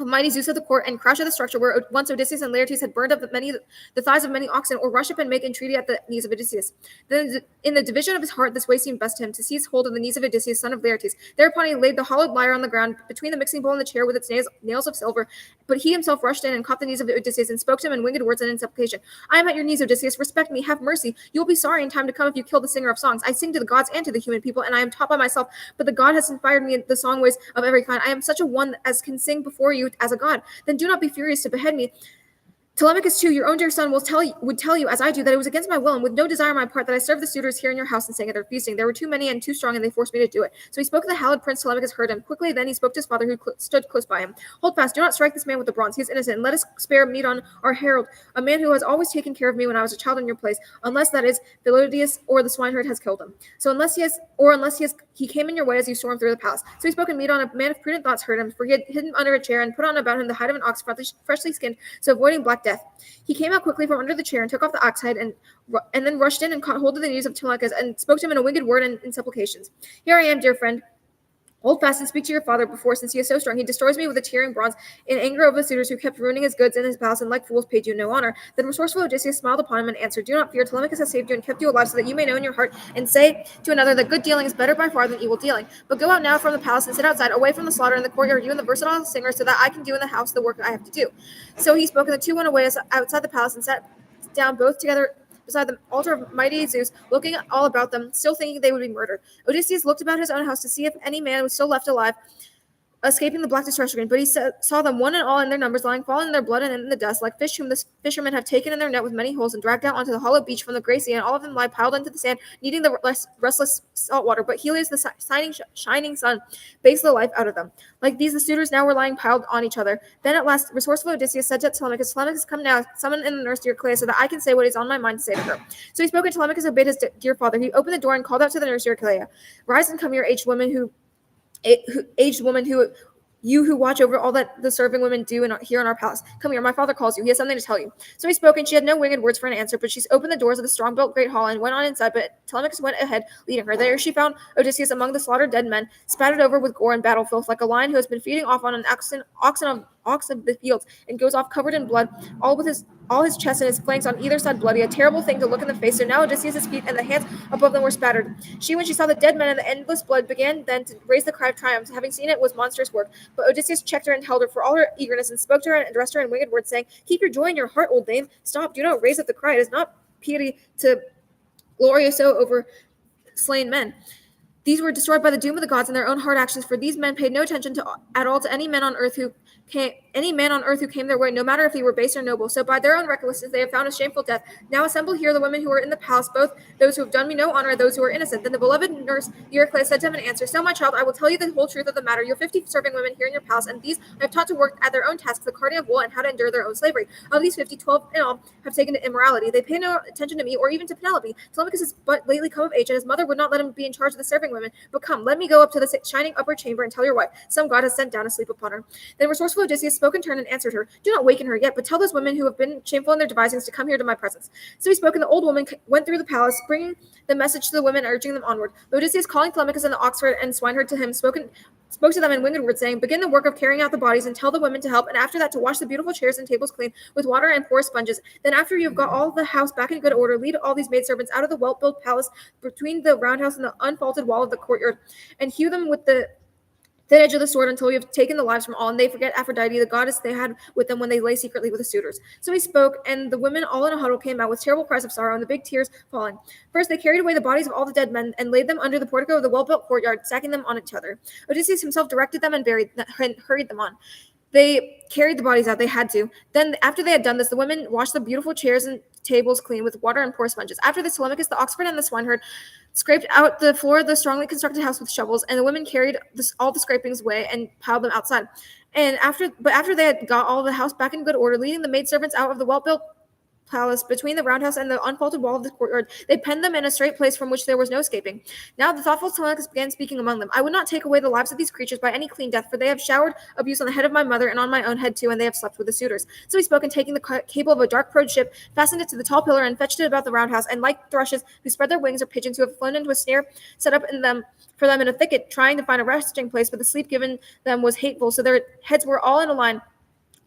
mighty Zeus of the court and crash at the structure where once Odysseus and Laertes had burned up the thighs of many oxen, or rush up and make entreaty at the knees of Odysseus. Then in the division of his heart this way seemed best to him, to seize hold of the knees of Odysseus, son of Laertes. Thereupon he laid the hollowed lyre on the ground between the mixing bowl and the chair with its nails of silver, but he himself rushed in and caught the knees of Odysseus and spoke to him in winged words and in supplication. I am at your knees, Odysseus. Respect me. Have mercy. You will be sorry in time to come if you kill the singer of songs. I sing to the gods and to the human people, and I am taught by myself, but the god has inspired me in the song ways of every kind. I am such a one as can sing before you as a god. Then do not be furious to behead me. Telemachus too, your own dear son, would tell you, as I do, that it was against my will and with no desire on my part that I served the suitors here in your house and sang at their feasting. There were too many and too strong, and they forced me to do it. So he spoke to the hallowed prince. Telemachus heard him. Quickly then he spoke to his father, who stood close by him. Hold fast, do not strike this man with the bronze. He is innocent, and let us spare meat on our herald, a man who has always taken care of me when I was a child in your place, unless that is Philoetius or the swineherd has killed him. So unless he came in your way as you stormed through the palace. So he spoke in meat on a man of prudent thoughts heard him, for he had hidden under a chair and put on about him the hide of an ox freshly skinned, so avoiding black death. He came out quickly from under the chair and took off the ox hide and then rushed in and caught hold of the knees of Telemachus and spoke to him in a winged word and in supplications. Here I am, dear friend. Hold fast and speak to your father before, since he is so strong. He destroys me with a tearing bronze in anger over the suitors who kept ruining his goods in his palace and like fools paid you no honor. Then resourceful Odysseus smiled upon him and answered, do not fear. Telemachus has saved you and kept you alive, so that you may know in your heart and say to another that good dealing is better by far than evil dealing. But go out now from the palace and sit outside, away from the slaughter in the courtyard, you and the versatile singer, so that I can do in the house the work I have to do. So he spoke, and the two went away outside the palace and sat down both together beside the altar of mighty Zeus, looking all about them, still thinking they would be murdered. Odysseus looked about his own house to see if any man was still left alive escaping the black destruction. But he saw them one and all in their numbers, lying fallen in their blood and in the dust, like fish whom the fishermen have taken in their net with many holes and dragged out onto the hollow beach from the gray sea, and all of them lie piled into the sand, needing the restless salt water. But Helios, the shining sun, bakes the life out of them. Like these, the suitors now were lying piled on each other. Then at last, resourceful Odysseus said to Telemachus, "Telemachus, come now, summon in the nurse dear Cleia, so that I can say what is on my mind to say to her." So he spoke, and Telemachus obeyed his dear father. He opened the door and called out to the nurse dear Cleia, "Rise and come here, aged woman who you who watch over all that the serving women do here in our palace. Come here, my father calls you. He has something to tell you." So he spoke, and she had no winged words for an answer, but she opened the doors of the strong-built great hall and went on inside, but Telemachus went ahead, leading her. There she found Odysseus among the slaughtered dead men, spattered over with gore and battle filth, like a lion who has been feeding off on an ox of the fields, and goes off covered in blood, all his chest and his flanks on either side bloody, a terrible thing to look in the face. So now Odysseus' feet and the hands above them were spattered. She, when she saw the dead men and the endless blood, began then to raise the cry of triumph. Having seen it was monstrous work. But Odysseus checked her and held her for all her eagerness, and spoke to her and addressed her in winged words, saying, "Keep your joy in your heart, old dame. Stop, do not raise up the cry. It is not piety to glory so over slain men. These were destroyed by the doom of the gods and their own hard actions, for these men paid no attention at all to any man on earth who came their way, no matter if he were base or noble. So by their own recklessness they have found a shameful death. Now assemble here the women who are in the palace, both those who have done me no honor and those who are innocent." Then the beloved nurse Eurycleia said to him in answer, "So, my child, I will tell you the whole truth of the matter. You have 50 serving women here in your palace, and these I have taught to work at their own tasks, the carding of wool, and how to endure their own slavery. Of these 50, 12 in all have taken to immorality. They pay no attention to me or even to Penelope. Telemachus is but lately come of age, and his mother would not let him be in charge of the serving women. But come, let me go up to the shining upper chamber and tell your wife. Some god has sent down to sleep upon her." Then resourceful Odysseus spoke in turn and answered her, "Do not waken her yet, but tell those women who have been shameful in their devisings to come here to my presence." So he spoke, and the old woman went through the palace, bringing the message to the women, urging them onward. But Odysseus, calling Telemachus and the oxherd and swineherd to him, spoke to them in winged words, saying, "Begin the work of carrying out the bodies, and tell the women to help, and after that to wash the beautiful chairs and tables clean with water and porous sponges. Then after you have got all the house back in good order, lead all these maidservants out of the well-built palace between the roundhouse and the unvaulted wall of the courtyard, and hew them with the thin edge of the sword until you have taken the lives from all, and they forget Aphrodite, the goddess they had with them when they lay secretly with the suitors." So he spoke, and the women all in a huddle came out with terrible cries of sorrow and the big tears falling. First they carried away the bodies of all the dead men and laid them under the portico of the well-built courtyard, stacking them on each other. Odysseus himself directed them and hurried them on. They carried the bodies out. They had to. Then, after they had done this, the women washed the beautiful chairs and tables clean with water and porous sponges. After this, Telemachus, the oxherd, and the swineherd scraped out the floor of the strongly constructed house with shovels, and the women carried all the scrapings away and piled them outside. But after they had got all the house back in good order, leading the maidservants out of the well-built palace between the roundhouse and the unvaulted wall of the courtyard, they penned them in a straight place from which there was no escaping. Now the thoughtful Telemachus began speaking among them. "I would not take away the lives of these creatures by any clean death, for they have showered abuse on the head of my mother and on my own head too, and they have slept with the suitors." So he spoke, and taking the cable of a dark-prow ship, fastened it to the tall pillar and fetched it about the roundhouse, and like thrushes who spread their wings, or pigeons who have flown into a snare set up for them in a thicket, trying to find a resting place, but the sleep given them was hateful, so their heads were all in a line,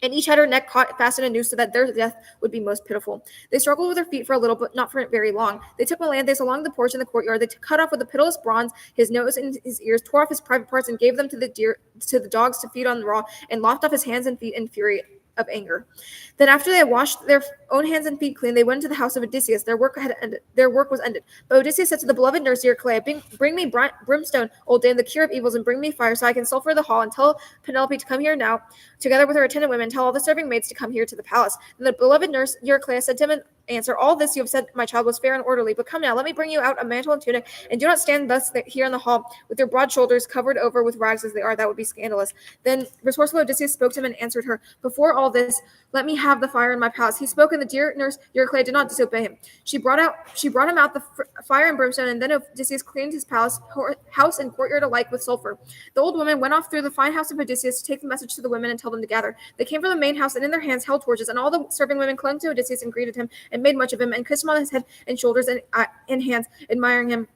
and each had her neck caught fast in a noose, so that their death would be most pitiful. They struggled with their feet for a little, but not for very long. They took Melanthius along the porch in the courtyard. They cut off with a pitiless bronze his nose and his ears, tore off his private parts, and gave them to the dogs to feed on the raw, and lopped off his hands and feet in fury of anger. Then after they had washed their own hands and feet clean, they went into the house of Odysseus. Their work was ended. But Odysseus said to the beloved nurse Eurycleia, "Bring me brimstone, old dame, the cure of evils, and bring me fire, so I can sulphur the hall, and tell Penelope to come here now, together with her attendant women, tell all the serving maids to come here to the palace." And the beloved nurse Eurycleia said to him in answer, "All this you have said, my child, was fair and orderly, but come now, let me bring you out a mantle and tunic, and do not stand thus here in the hall, with your broad shoulders covered over with rags as they are. That would be scandalous." Then resourceful Odysseus spoke to him and answered her, "Before all this, let me have the fire in my palace." He spoke, and the dear nurse Eurycleia did not disobey him. She brought him out the fire and brimstone, and then Odysseus cleaned his palace, house, and courtyard alike with sulphur. The old woman went off through the fine house of Odysseus to take the message to the women and tell them to gather. They came from the main house, and in their hands held torches, and all the serving women clung to Odysseus and greeted him, and made much of him, and kissed him on his head and shoulders and hands, admiring him.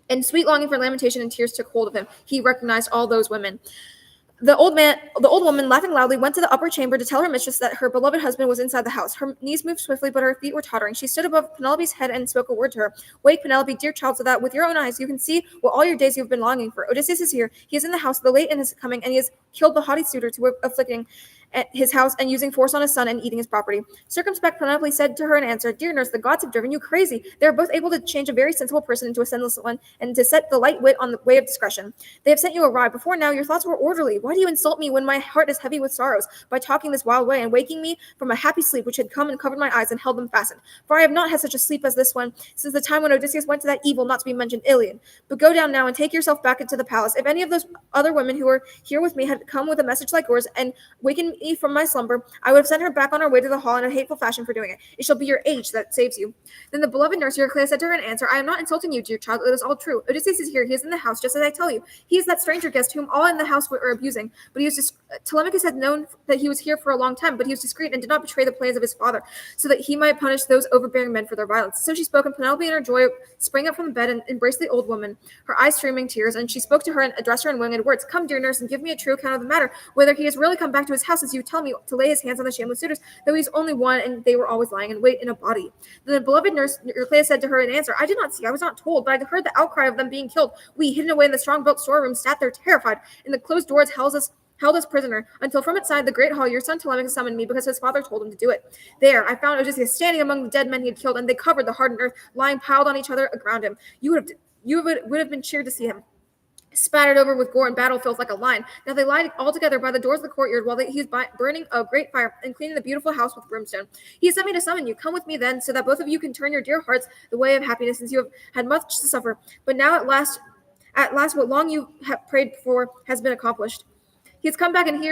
And sweet longing for lamentation and tears took hold of him. He recognized all those women. The old woman, laughing loudly, went to the upper chamber to tell her mistress that her beloved husband was inside the house. Her knees moved swiftly, but her feet were tottering. She stood above Penelope's head and spoke a word to her. "Wake, Penelope, dear child, so that with your own eyes you can see what all your days you have been longing for. Odysseus is here. He is in the house. The late in his coming, and he has killed the haughty suitors who were afflicting at his house and using force on his son and eating his property. Circumspect Penelope said to her in answer, "Dear nurse, the gods have driven you crazy. They are both able to change a very sensible person into a senseless one and to set the light wit on the way of discretion. They have sent you awry. Before now your thoughts were orderly. Why do you insult me when my heart is heavy with sorrows by talking this wild way and waking me from a happy sleep which had come and covered my eyes and held them fastened? For I have not had such a sleep as this one since the time when Odysseus went to that evil, not to be mentioned, Iliad. But go down now and take yourself back into the palace. If any of those other women who are here with me had come with a message like yours and wakened me from my slumber, I would have sent her back on her way to the hall in a hateful fashion for doing it. It shall be your age that saves you." Then the beloved nurse Eurycleia said to her in answer, "I am not insulting you, dear child. It is all true. Odysseus is here. He is in the house, just as I tell you. He is that stranger guest whom all in the house were abusing. But he was Telemachus had known that he was here for a long time, but he was discreet and did not betray the plans of his father, so that he might punish those overbearing men for their violence." So she spoke, and Penelope in her joy sprang up from the bed and embraced the old woman, her eyes streaming tears, and she spoke to her and addressed her in winged words. "Come, dear nurse, and give me a true account of the matter, whether he has really come back to his house as you tell me, to lay his hands on the shameless suitors, though he's only one and they were always lying in wait in a body." Then the beloved nurse Eurycleia said to her in answer, "I did not see, I was not told, but I heard the outcry of them being killed. We, hidden away in the strong-built storeroom, sat there terrified, and the closed doors held us prisoner, until from its side the great hall your son Telemachus summoned me because his father told him to do it. There I found Odysseus standing among the dead men he had killed, and they covered the hardened earth, lying piled on each other around him. You would have been cheered to see him, spattered over with gore and battle filth like a lion. Now they lie all together by the doors of the courtyard while he is burning a great fire and cleaning the beautiful house with brimstone. He has sent me to summon you. Come with me then, so that both of you can turn your dear hearts the way of happiness, since you have had much to suffer. But now at last what long you have prayed for has been accomplished. He has come back and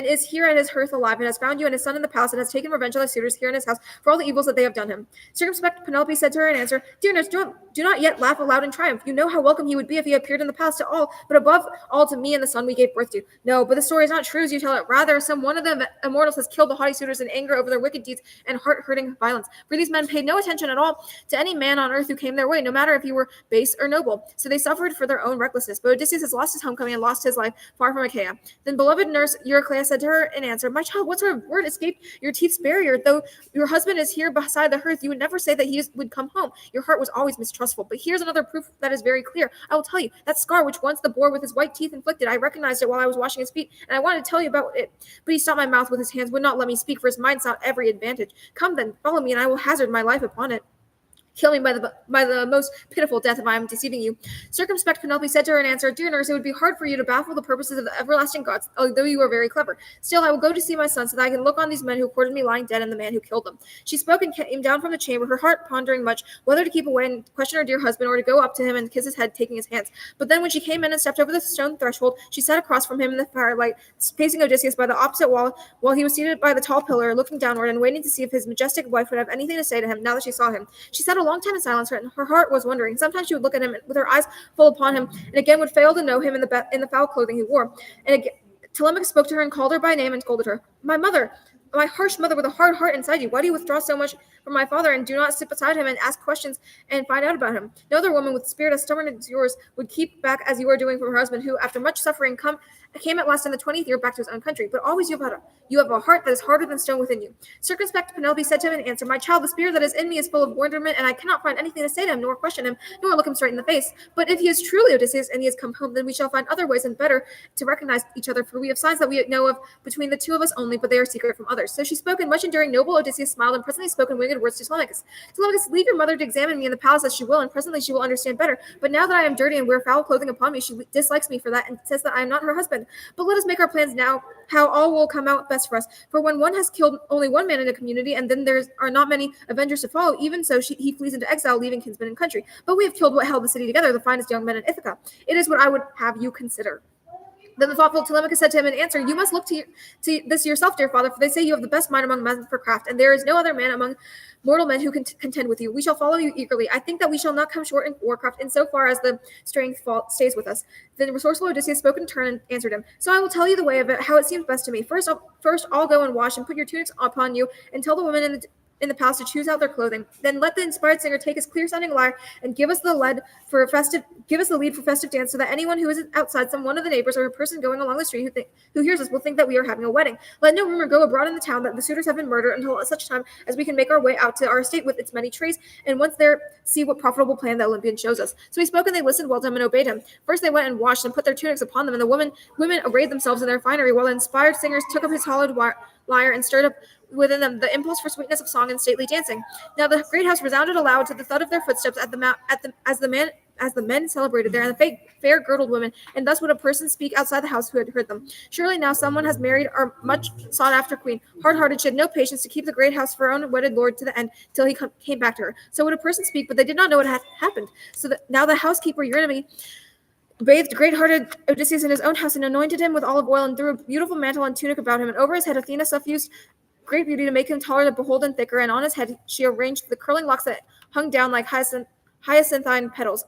is here at his hearth alive, and has found you and his son in the palace, and has taken revenge on the suitors here in his house for all the evils that they have done him." Circumspect Penelope said to her in answer, "Dear nurse, do not yet laugh aloud in triumph. You know how welcome he would be if he appeared in the palace to all, but above all to me and the son we gave birth to. No, but the story is not true as you tell it. Rather, some one of the immortals has killed the haughty suitors in anger over their wicked deeds and heart-hurting violence. For these men paid no attention at all to any man on earth who came their way, no matter if he were base or noble. So they suffered for their own recklessness. But Odysseus has lost his homecoming and lost his life far from Achaia." Then beloved nurse Eurycleia said to her in answer, "My child, what sort of word escaped your teeth's barrier? Though your husband is here beside the hearth, you would never say that he would come home. Your heart was always mistrustful. But here's another proof that is very clear. I will tell you, that scar which once the boar with his white teeth inflicted, I recognized it while I was washing his feet, and I wanted to tell you about it. But he stopped my mouth with his hands, would not let me speak, for his mind sought every advantage. Come then, follow me, and I will hazard my life upon it. Kill me by the most pitiful death if I am deceiving you." Circumspect Penelope said to her in answer, "Dear nurse, it would be hard for you to baffle the purposes of the everlasting gods, although you are very clever. Still, I will go to see my son, so that I can look on these men who courted me lying dead and the man who killed them." She spoke and came down from the chamber, her heart pondering much, whether to keep away and question her dear husband, or to go up to him and kiss his head, taking his hands. But then when she came in and stepped over the stone threshold, she sat across from him in the firelight, facing Odysseus by the opposite wall, while he was seated by the tall pillar, looking downward and waiting to see if his majestic wife would have anything to say to him now that she saw him. She sat a long time in silence, her heart was wondering. Sometimes she would look at him with her eyes full upon him, and again would fail to know him in the foul clothing he wore. And again, Telemachus spoke to her and called her by name and scolded her. "My mother, my harsh mother with a hard heart inside you, why do you withdraw so much from my father and do not sit beside him and ask questions and find out about him? No other woman with spirit as stubborn as yours would keep back as you are doing from her husband, who, after much suffering, came at last in the 20th year back to his own country. But always you have a heart that is harder than stone within you." Circumspect Penelope said to him in answer, "My child, the spirit that is in me is full of wonderment, and I cannot find anything to say to him, nor question him, nor look him straight in the face. But if he is truly Odysseus and he has come home, then we shall find other ways and better to recognize each other, for we have signs that we know of between the two of us only, but they are secret from others." So she spoke, and much enduring noble Odysseus smiled and presently spoke in winged words to Telemachus. "Telemachus, leave your mother to examine me in the palace as she will, and presently she will understand better. But now that I am dirty and wear foul clothing upon me, she dislikes me for that and says that I am not her husband. But let us make our plans now, how all will come out best for us. For when one has killed only one man in a community, and then there are not many avengers to follow, even so he flees into exile, leaving kinsmen and country. But we have killed what held the city together, the finest young men in Ithaca. It is what I would have you consider." Then the thoughtful Telemachus said to him in answer, "You must look to this yourself, dear father, for they say you have the best mind among men for craft, and there is no other man among mortal men who can contend with you. We shall follow you eagerly. I think that we shall not come short in warcraft in so far as the strength stays with us." Then resourceful Odysseus spoke in turn and answered him, "So I will tell you the way of it, how it seems best to me. First, I'll go and wash and put your tunics upon you, and tell the women in the palace to choose out their clothing. Then let the inspired singer take his clear-sounding lyre and give us the lead for festive dance, so that anyone who is outside, one of the neighbors or a person going along the street who hears us will think that we are having a wedding. Let no rumor go abroad in the town that the suitors have been murdered until at such time as we can make our way out to our estate with its many trees, and once there see what profitable plan the Olympian shows us. So he spoke, and they listened well to him and obeyed him. First they went and washed and put their tunics upon them, and the women arrayed themselves in their finery, while the inspired singers took up his hollowed lyre and stirred up within them the impulse for sweetness of song and stately dancing. Now the great house resounded aloud to the thud of their footsteps as the men celebrated there, and the fair girdled women. And thus would a person speak outside the house who had heard them. Surely now someone has married our much sought after queen. Hard-hearted, she had no patience to keep the great house for her own wedded lord to the end till he came back to her. So would a person speak, but they did not know what had happened. So that now the housekeeper, Eurydice, bathed great-hearted Odysseus in his own house and anointed him with olive oil and threw a beautiful mantle and tunic about him. And over his head Athena suffused great beauty to make him taller to behold and thicker, and on his head she arranged the curling locks that hung down like hyacinthine petals.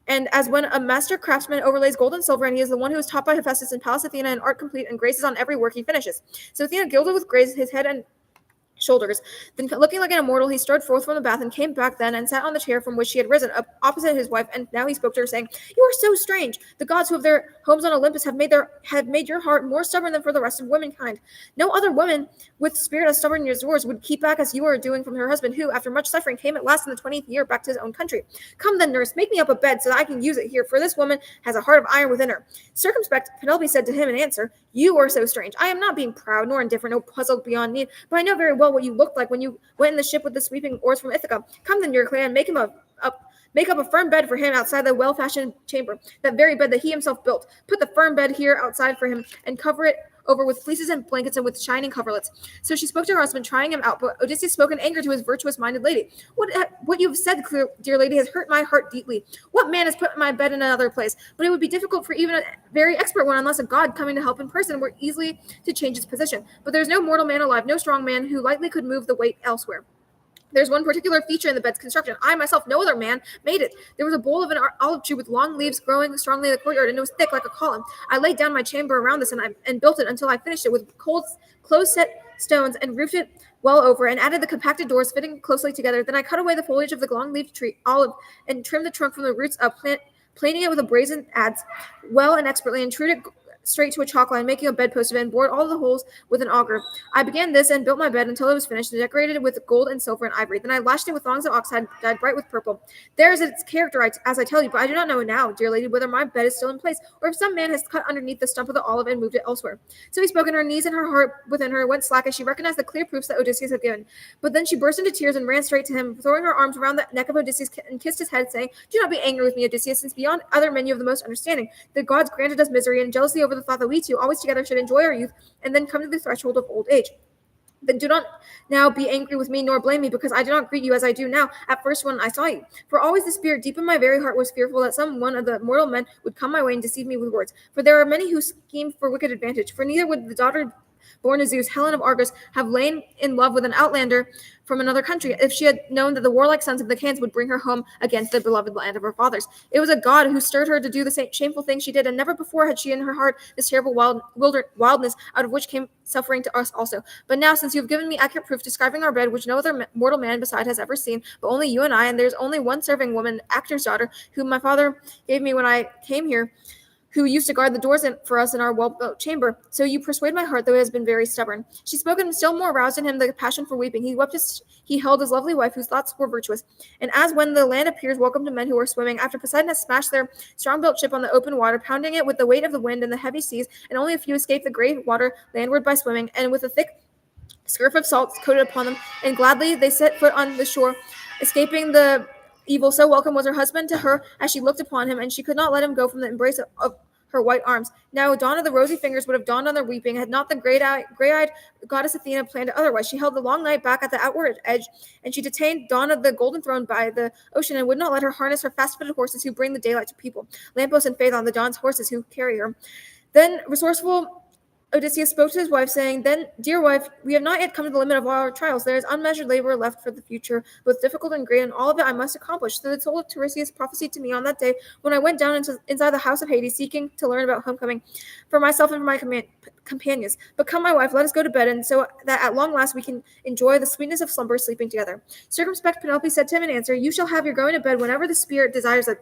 And as when a master craftsman overlays gold and silver, and he is the one who is taught by Hephaestus and Pallas Athena in art complete and graces on every work he finishes. So Athena gilded with grace his head and shoulders. Then, looking like an immortal, he strode forth from the bath and came back then and sat on the chair from which she had risen, up opposite his wife. And now he spoke to her, saying, "You are so strange. The gods who have their homes on Olympus have made your heart more stubborn than for the rest of womankind. No other woman with spirit as stubborn as yours would keep back as you are doing from her husband, who, after much suffering, came at last in the 20th year back to his own country. Come then, nurse, make me up a bed so that I can use it here, for this woman has a heart of iron within her." Circumspect, Penelope said to him in answer, "You are so strange. I am not being proud nor indifferent, nor puzzled beyond need, but I know very well what you looked like when you went in the ship with the sweeping oars from Ithaca. Come then, Eurycleia, and make up a firm bed for him outside the well-fashioned chamber, that very bed that he himself built. Put the firm bed here outside for him, and cover it over with fleeces and blankets and with shining coverlets." So she spoke to her husband, trying him out, but Odysseus spoke in anger to his virtuous-minded lady. What you have said, dear lady, has hurt my heart deeply. What man has put my bed in another place? But it would be difficult for even a very expert one, unless a god coming to help in person were easily to change its position. But there is no mortal man alive, no strong man, who lightly could move the weight elsewhere. There's one particular feature in the bed's construction. I myself, no other man, made it. There was a bowl of an olive tree with long leaves growing strongly in the courtyard, and it was thick like a column. I laid down my chamber around this and built it until I finished it with close-set stones and roofed it well over, and added the compacted doors fitting closely together. Then I cut away the foliage of the long-leaved tree, olive, and trimmed the trunk from the roots up, planing it with a brazen adze well and expertly, and trued it straight to a chalk line, making a bedpost of it, and bored all the holes with an auger. I began this and built my bed until it was finished, and decorated it with gold and silver and ivory. Then I lashed it with thongs of oxhide dyed bright with purple. There is its character, as I tell you, but I do not know now, dear lady, whether my bed is still in place, or if some man has cut underneath the stump of the olive and moved it elsewhere." So he spoke, and her knees and her heart within her went slack as she recognized the clear proofs that Odysseus had given. But then she burst into tears and ran straight to him, throwing her arms around the neck of Odysseus and kissed his head, saying, "Do not be angry with me, Odysseus, since beyond other men you have the most understanding. The gods granted us misery and jealousy over the thought that we two, always together, should enjoy our youth and then come to the threshold of old age. Then do not now be angry with me nor blame me, because I do not greet you as I do now at first when I saw you. For always the spirit deep in my very heart was fearful that some one of the mortal men would come my way and deceive me with words. For there are many who scheme for wicked advantage. For neither would the daughter born to Zeus, Helen of Argos, have lain in love with an outlander from another country, if she had known that the warlike sons of the Cans would bring her home against the beloved land of her fathers. It was a god who stirred her to do the same shameful thing she did, and never before had she in her heart this terrible wildness, out of which came suffering to us also. But now, since you have given me accurate proof describing our bed, which no other mortal man beside has ever seen, but only you and I, and there's only one serving woman, actor's daughter, whom my father gave me when I came here, who used to guard the doors for us in our well-built chamber. So you persuade my heart, though it has been very stubborn." She spoke, and still more roused in him the passion for weeping. He wept as he held his lovely wife, whose thoughts were virtuous. And as when the land appears welcome to men who are swimming, after Poseidon has smashed their strong-built ship on the open water, pounding it with the weight of the wind and the heavy seas, and only a few escape the great water landward by swimming, and with a thick scurf of salt coated upon them, and gladly they set foot on the shore, escaping the evil. So welcome was her husband to her as she looked upon him, and she could not let him go from the embrace of her white arms. Now dawn of the rosy fingers would have dawned on their weeping, had not the gray-eyed goddess Athena planned it otherwise. She held the long night back at the outward edge, and she detained dawn of the golden throne by the ocean, and would not let her harness her fast-footed horses who bring the daylight to people, Lampos and Phaethon, the dawn's horses who carry her. Then resourceful Odysseus spoke to his wife, saying, "Then, dear wife, we have not yet come to the limit of all our trials. There is unmeasured labor left for the future, both difficult and great, and all of it I must accomplish." So the soul of Tiresias prophesied to me on that day when I went down inside the house of Hades, seeking to learn about homecoming for myself and for my companions. "But come, my wife, let us go to bed, and so that at long last we can enjoy the sweetness of slumber, sleeping together." Circumspect Penelope said to him in answer, "You shall have your going to bed whenever the spirit desires it,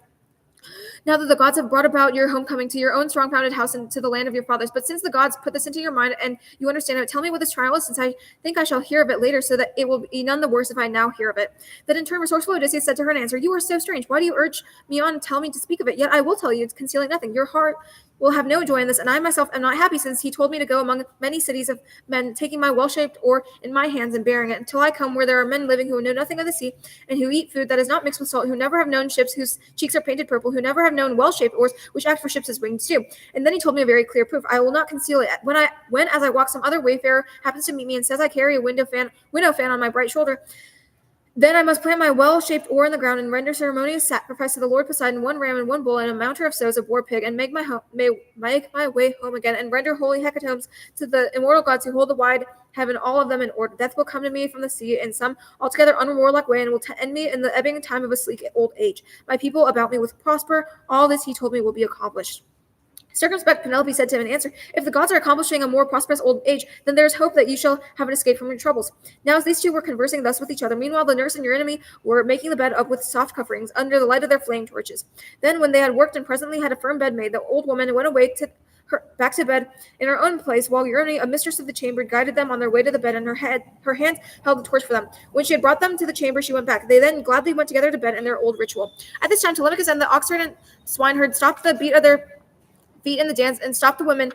now that the gods have brought about your homecoming to your own strong-founded house and to the land of your fathers. But since the gods put this into your mind and you understand it, tell me what this trial is, since I think I shall hear of it later, so that it will be none the worse if I now hear of it." Then in turn resourceful Odysseus said to her in answer, "You are so strange. Why do you urge me on and tell me to speak of it? Yet I will tell you, concealing nothing. Your heart will have no joy in this, and I myself am not happy, since he told me to go among many cities of men, taking my well-shaped oar in my hands and bearing it, until I come where there are men living who know nothing of the sea, and who eat food that is not mixed with salt, who never have known ships whose cheeks are painted purple, who never have known well-shaped oars which act for ships as wings do." And then he told me a very clear proof. "I will not conceal it. When as I walk, some other wayfarer happens to meet me and says I carry a widow fan on my bright shoulder, then I must plant my well-shaped oar in the ground and render ceremonious sacrifice to the Lord Poseidon, one ram and one bull, and a mounter of sows of war pig, and make my way home again, and render holy hecatombs to the immortal gods who hold the wide heaven, all of them in order. Death will come to me from the sea in some altogether unwarlike way, and will end me in the ebbing time of a sleek old age. My people about me will prosper. All this he told me will be accomplished." Circumspect Penelope said to him in answer, "If the gods are accomplishing a more prosperous old age, then there is hope that you shall have an escape from your troubles." Now as these two were conversing thus with each other, meanwhile the nurse and your enemy were making the bed up with soft coverings under the light of their flame torches. Then when they had worked and presently had a firm bed made, the old woman went away back to bed in her own place, while Eurone, a mistress of the chamber, guided them on their way to the bed, and her hands held the torch for them. When she had brought them to the chamber, she went back. They then gladly went together to bed in their old ritual. At this time Telemachus and the oxherd and swineherd stopped the beat of their feet in the dance and stopped the women,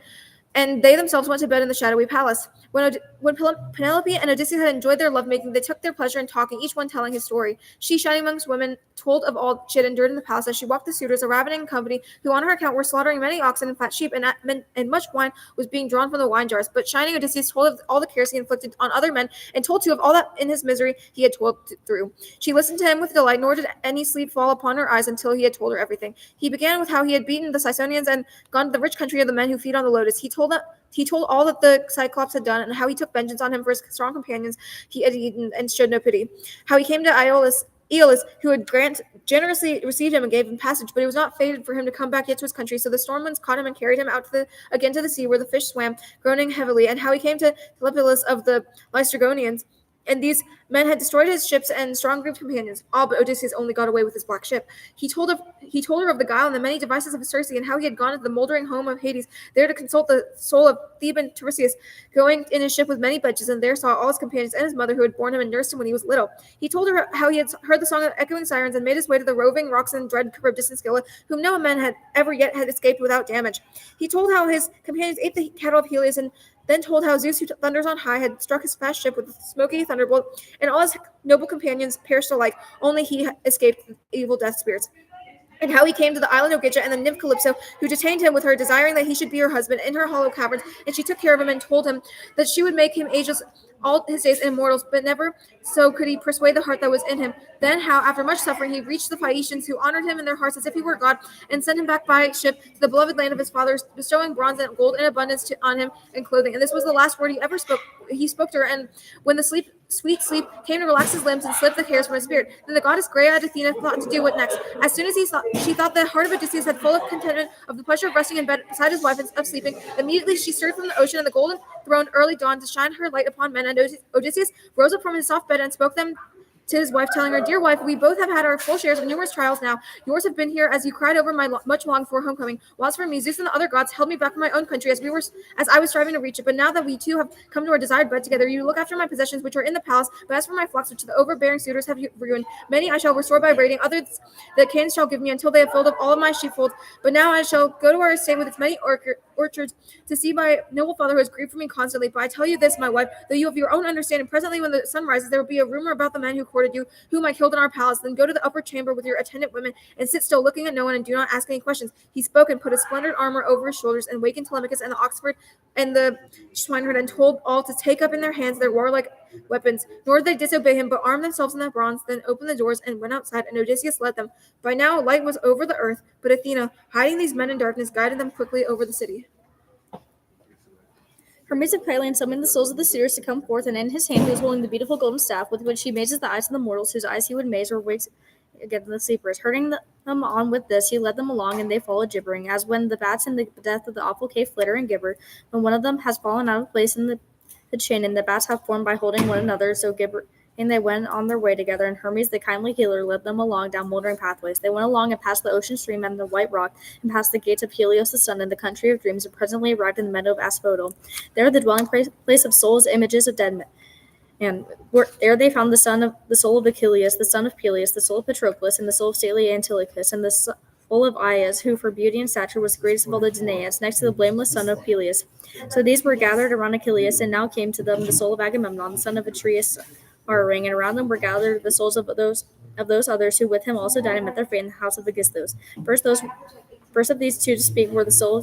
and they themselves went to bed in the shadowy palace. When Penelope and Odysseus had enjoyed their lovemaking, they took their pleasure in talking, each one telling his story. She, shining amongst women, told of all she had endured in the palace as she walked the suitors, a ravening company, who on her account were slaughtering many oxen and fat sheep, and much wine was being drawn from the wine jars. But shining Odysseus told of all the cares he inflicted on other men, and told too of all that in his misery he had toiled through. She listened to him with delight, nor did any sleep fall upon her eyes until he had told her everything. He began with how he had beaten the Ciconians and gone to the rich country of the men who feed on the lotus. He told all that the Cyclops had done, and how he took vengeance on him for his strong companions he had eaten, and showed no pity. How he came to Aeolus, who had generously received him and gave him passage, but it was not fated for him to come back yet to his country. So the storm winds caught him and carried him out again to the sea, where the fish swam, groaning heavily. And how he came to Philippilis of the Lystrigonians, and these men had destroyed his ships and strong grieved companions. All but Odysseus only got away with his black ship. He told her of the guile and the many devices of Circe, and how he had gone to the moldering home of Hades, there to consult the soul of Theban Tiresias, going in his ship with many benches, and there saw all his companions and his mother, who had borne him and nursed him when he was little. He told her how he had heard the song of echoing sirens, and made his way to the roving rocks and dread Charybdis and Scylla, whom no man had ever yet had escaped without damage. He told how his companions ate the cattle of Helios, and then told how Zeus, who thunders on high, had struck his fast ship with a smoky thunderbolt, and all his noble companions perished alike. Only he escaped the evil death spirits. And how he came to the island of Gygia, and the nymph Calypso, who detained him with her, desiring that he should be her husband in her hollow caverns, and she took care of him and told him that she would make him ageless all his days and immortals, but never so could he persuade the heart that was in him. Then how, after much suffering, he reached the Phaeacians, who honored him in their hearts as if he were God, and sent him back by ship to the beloved land of his fathers, bestowing bronze and gold in abundance on him and clothing. And this was the last word he ever spoke. He spoke to her, and when the sweet sleep came to relax his limbs and slip the cares from his spirit, then the goddess grey-eyed Athena thought to do what next. As soon as she thought the heart of Odysseus had full of contentment of the pleasure of resting in bed beside his wife and of sleeping, immediately she stirred from the ocean, and the golden throne early dawned to shine her light upon men. And Odysseus rose up from his soft bed and spoke them to his wife, telling her, "Dear wife, we both have had our full shares of numerous trials now. Yours have been here as you cried over my much longed for homecoming, whilst for me Zeus and the other gods held me back from my own country as I was striving to reach it. But now that we two have come to our desired bed together, you look after my possessions which are in the palace. But as for my flocks, which the overbearing suitors have ruined, many I shall restore by raiding, others the Canes shall give me until they have filled up all of my sheepfolds. But now I shall go to our estate with its many orchards to see my noble father who has grieved for me constantly. But I tell you this, my wife, though you have your own understanding, presently when the sun rises, there will be a rumor about the men who courted you, whom I killed in our palace. Then go to the upper chamber with your attendant women, and sit still, looking at no one, and do not ask any questions." He spoke and put his splendid armor over his shoulders, and wakened Telemachus and the oxford and the swineherd, and told all to take up in their hands their warlike weapons. Nor did they disobey him, but armed themselves in their bronze, then opened the doors and went outside, and Odysseus led them. By now light was over the earth, but Athena, hiding these men in darkness, guided them quickly over the city. Hermes of Pylian summoned the souls of the suitors to come forth, and in his hand he was holding the beautiful golden staff with which he mazes the eyes of the mortals, whose eyes he would maze or wakes again the sleepers. Hurting them on with this, he led them along, and they followed gibbering, as when the bats in the death of the awful cave flitter and gibber, when one of them has fallen out of place in the chain, and the bats have formed by holding one another, so gibber. And they went on their way together, and Hermes, the kindly healer, led them along down moldering pathways. They went along and past the ocean stream and the white rock, and past the gates of Helios the sun and the country of dreams, and presently arrived in the meadow of Asphodel. There, the dwelling place of souls, images of dead men. And there they found the soul of Achilles, the son of Peleus, the soul of Patroclus, and the soul of stately Antilochus, and the soul of Aias, who for beauty and stature was the greatest of all the Danaans, next to the blameless son of Peleus. So these were gathered around Achilles, and now came to them the soul of Agamemnon, the son of Atreus, Ring, and around them were gathered the souls of those others who with him also died and met their fate in the house of Aegisthus. First of these two to speak was the soul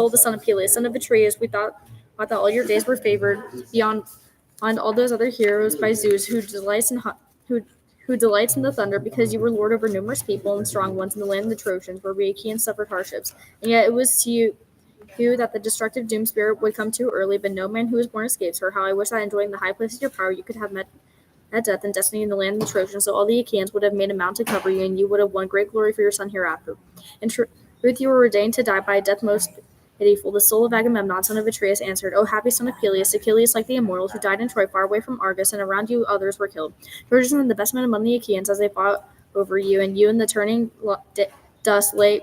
of the son of Peleus, son of Atreus. We thought that all your days were favored beyond all those other heroes by Zeus, who delights in the thunder, because you were lord over numerous people and strong ones in the land of the Trojans, where we Achaeans suffered hardships. And yet it was to you that the destructive doom spirit would come too early, but no man who is born escapes her. How I wish that enjoying the high place of your power you could have met death and destiny in the land of the Trojans, so all the Achaeans would have made a mount to cover you, and you would have won great glory for your son hereafter. In truth, you were ordained to die by a death most pitiful. The soul of Agamemnon, son of Atreus, answered, O happy son of Peleus, Achilles, like the immortals, who died in Troy, far away from Argus, and around you others were killed. Trojans and the best men among the Achaeans, as they fought over you, and you in the turning dust lay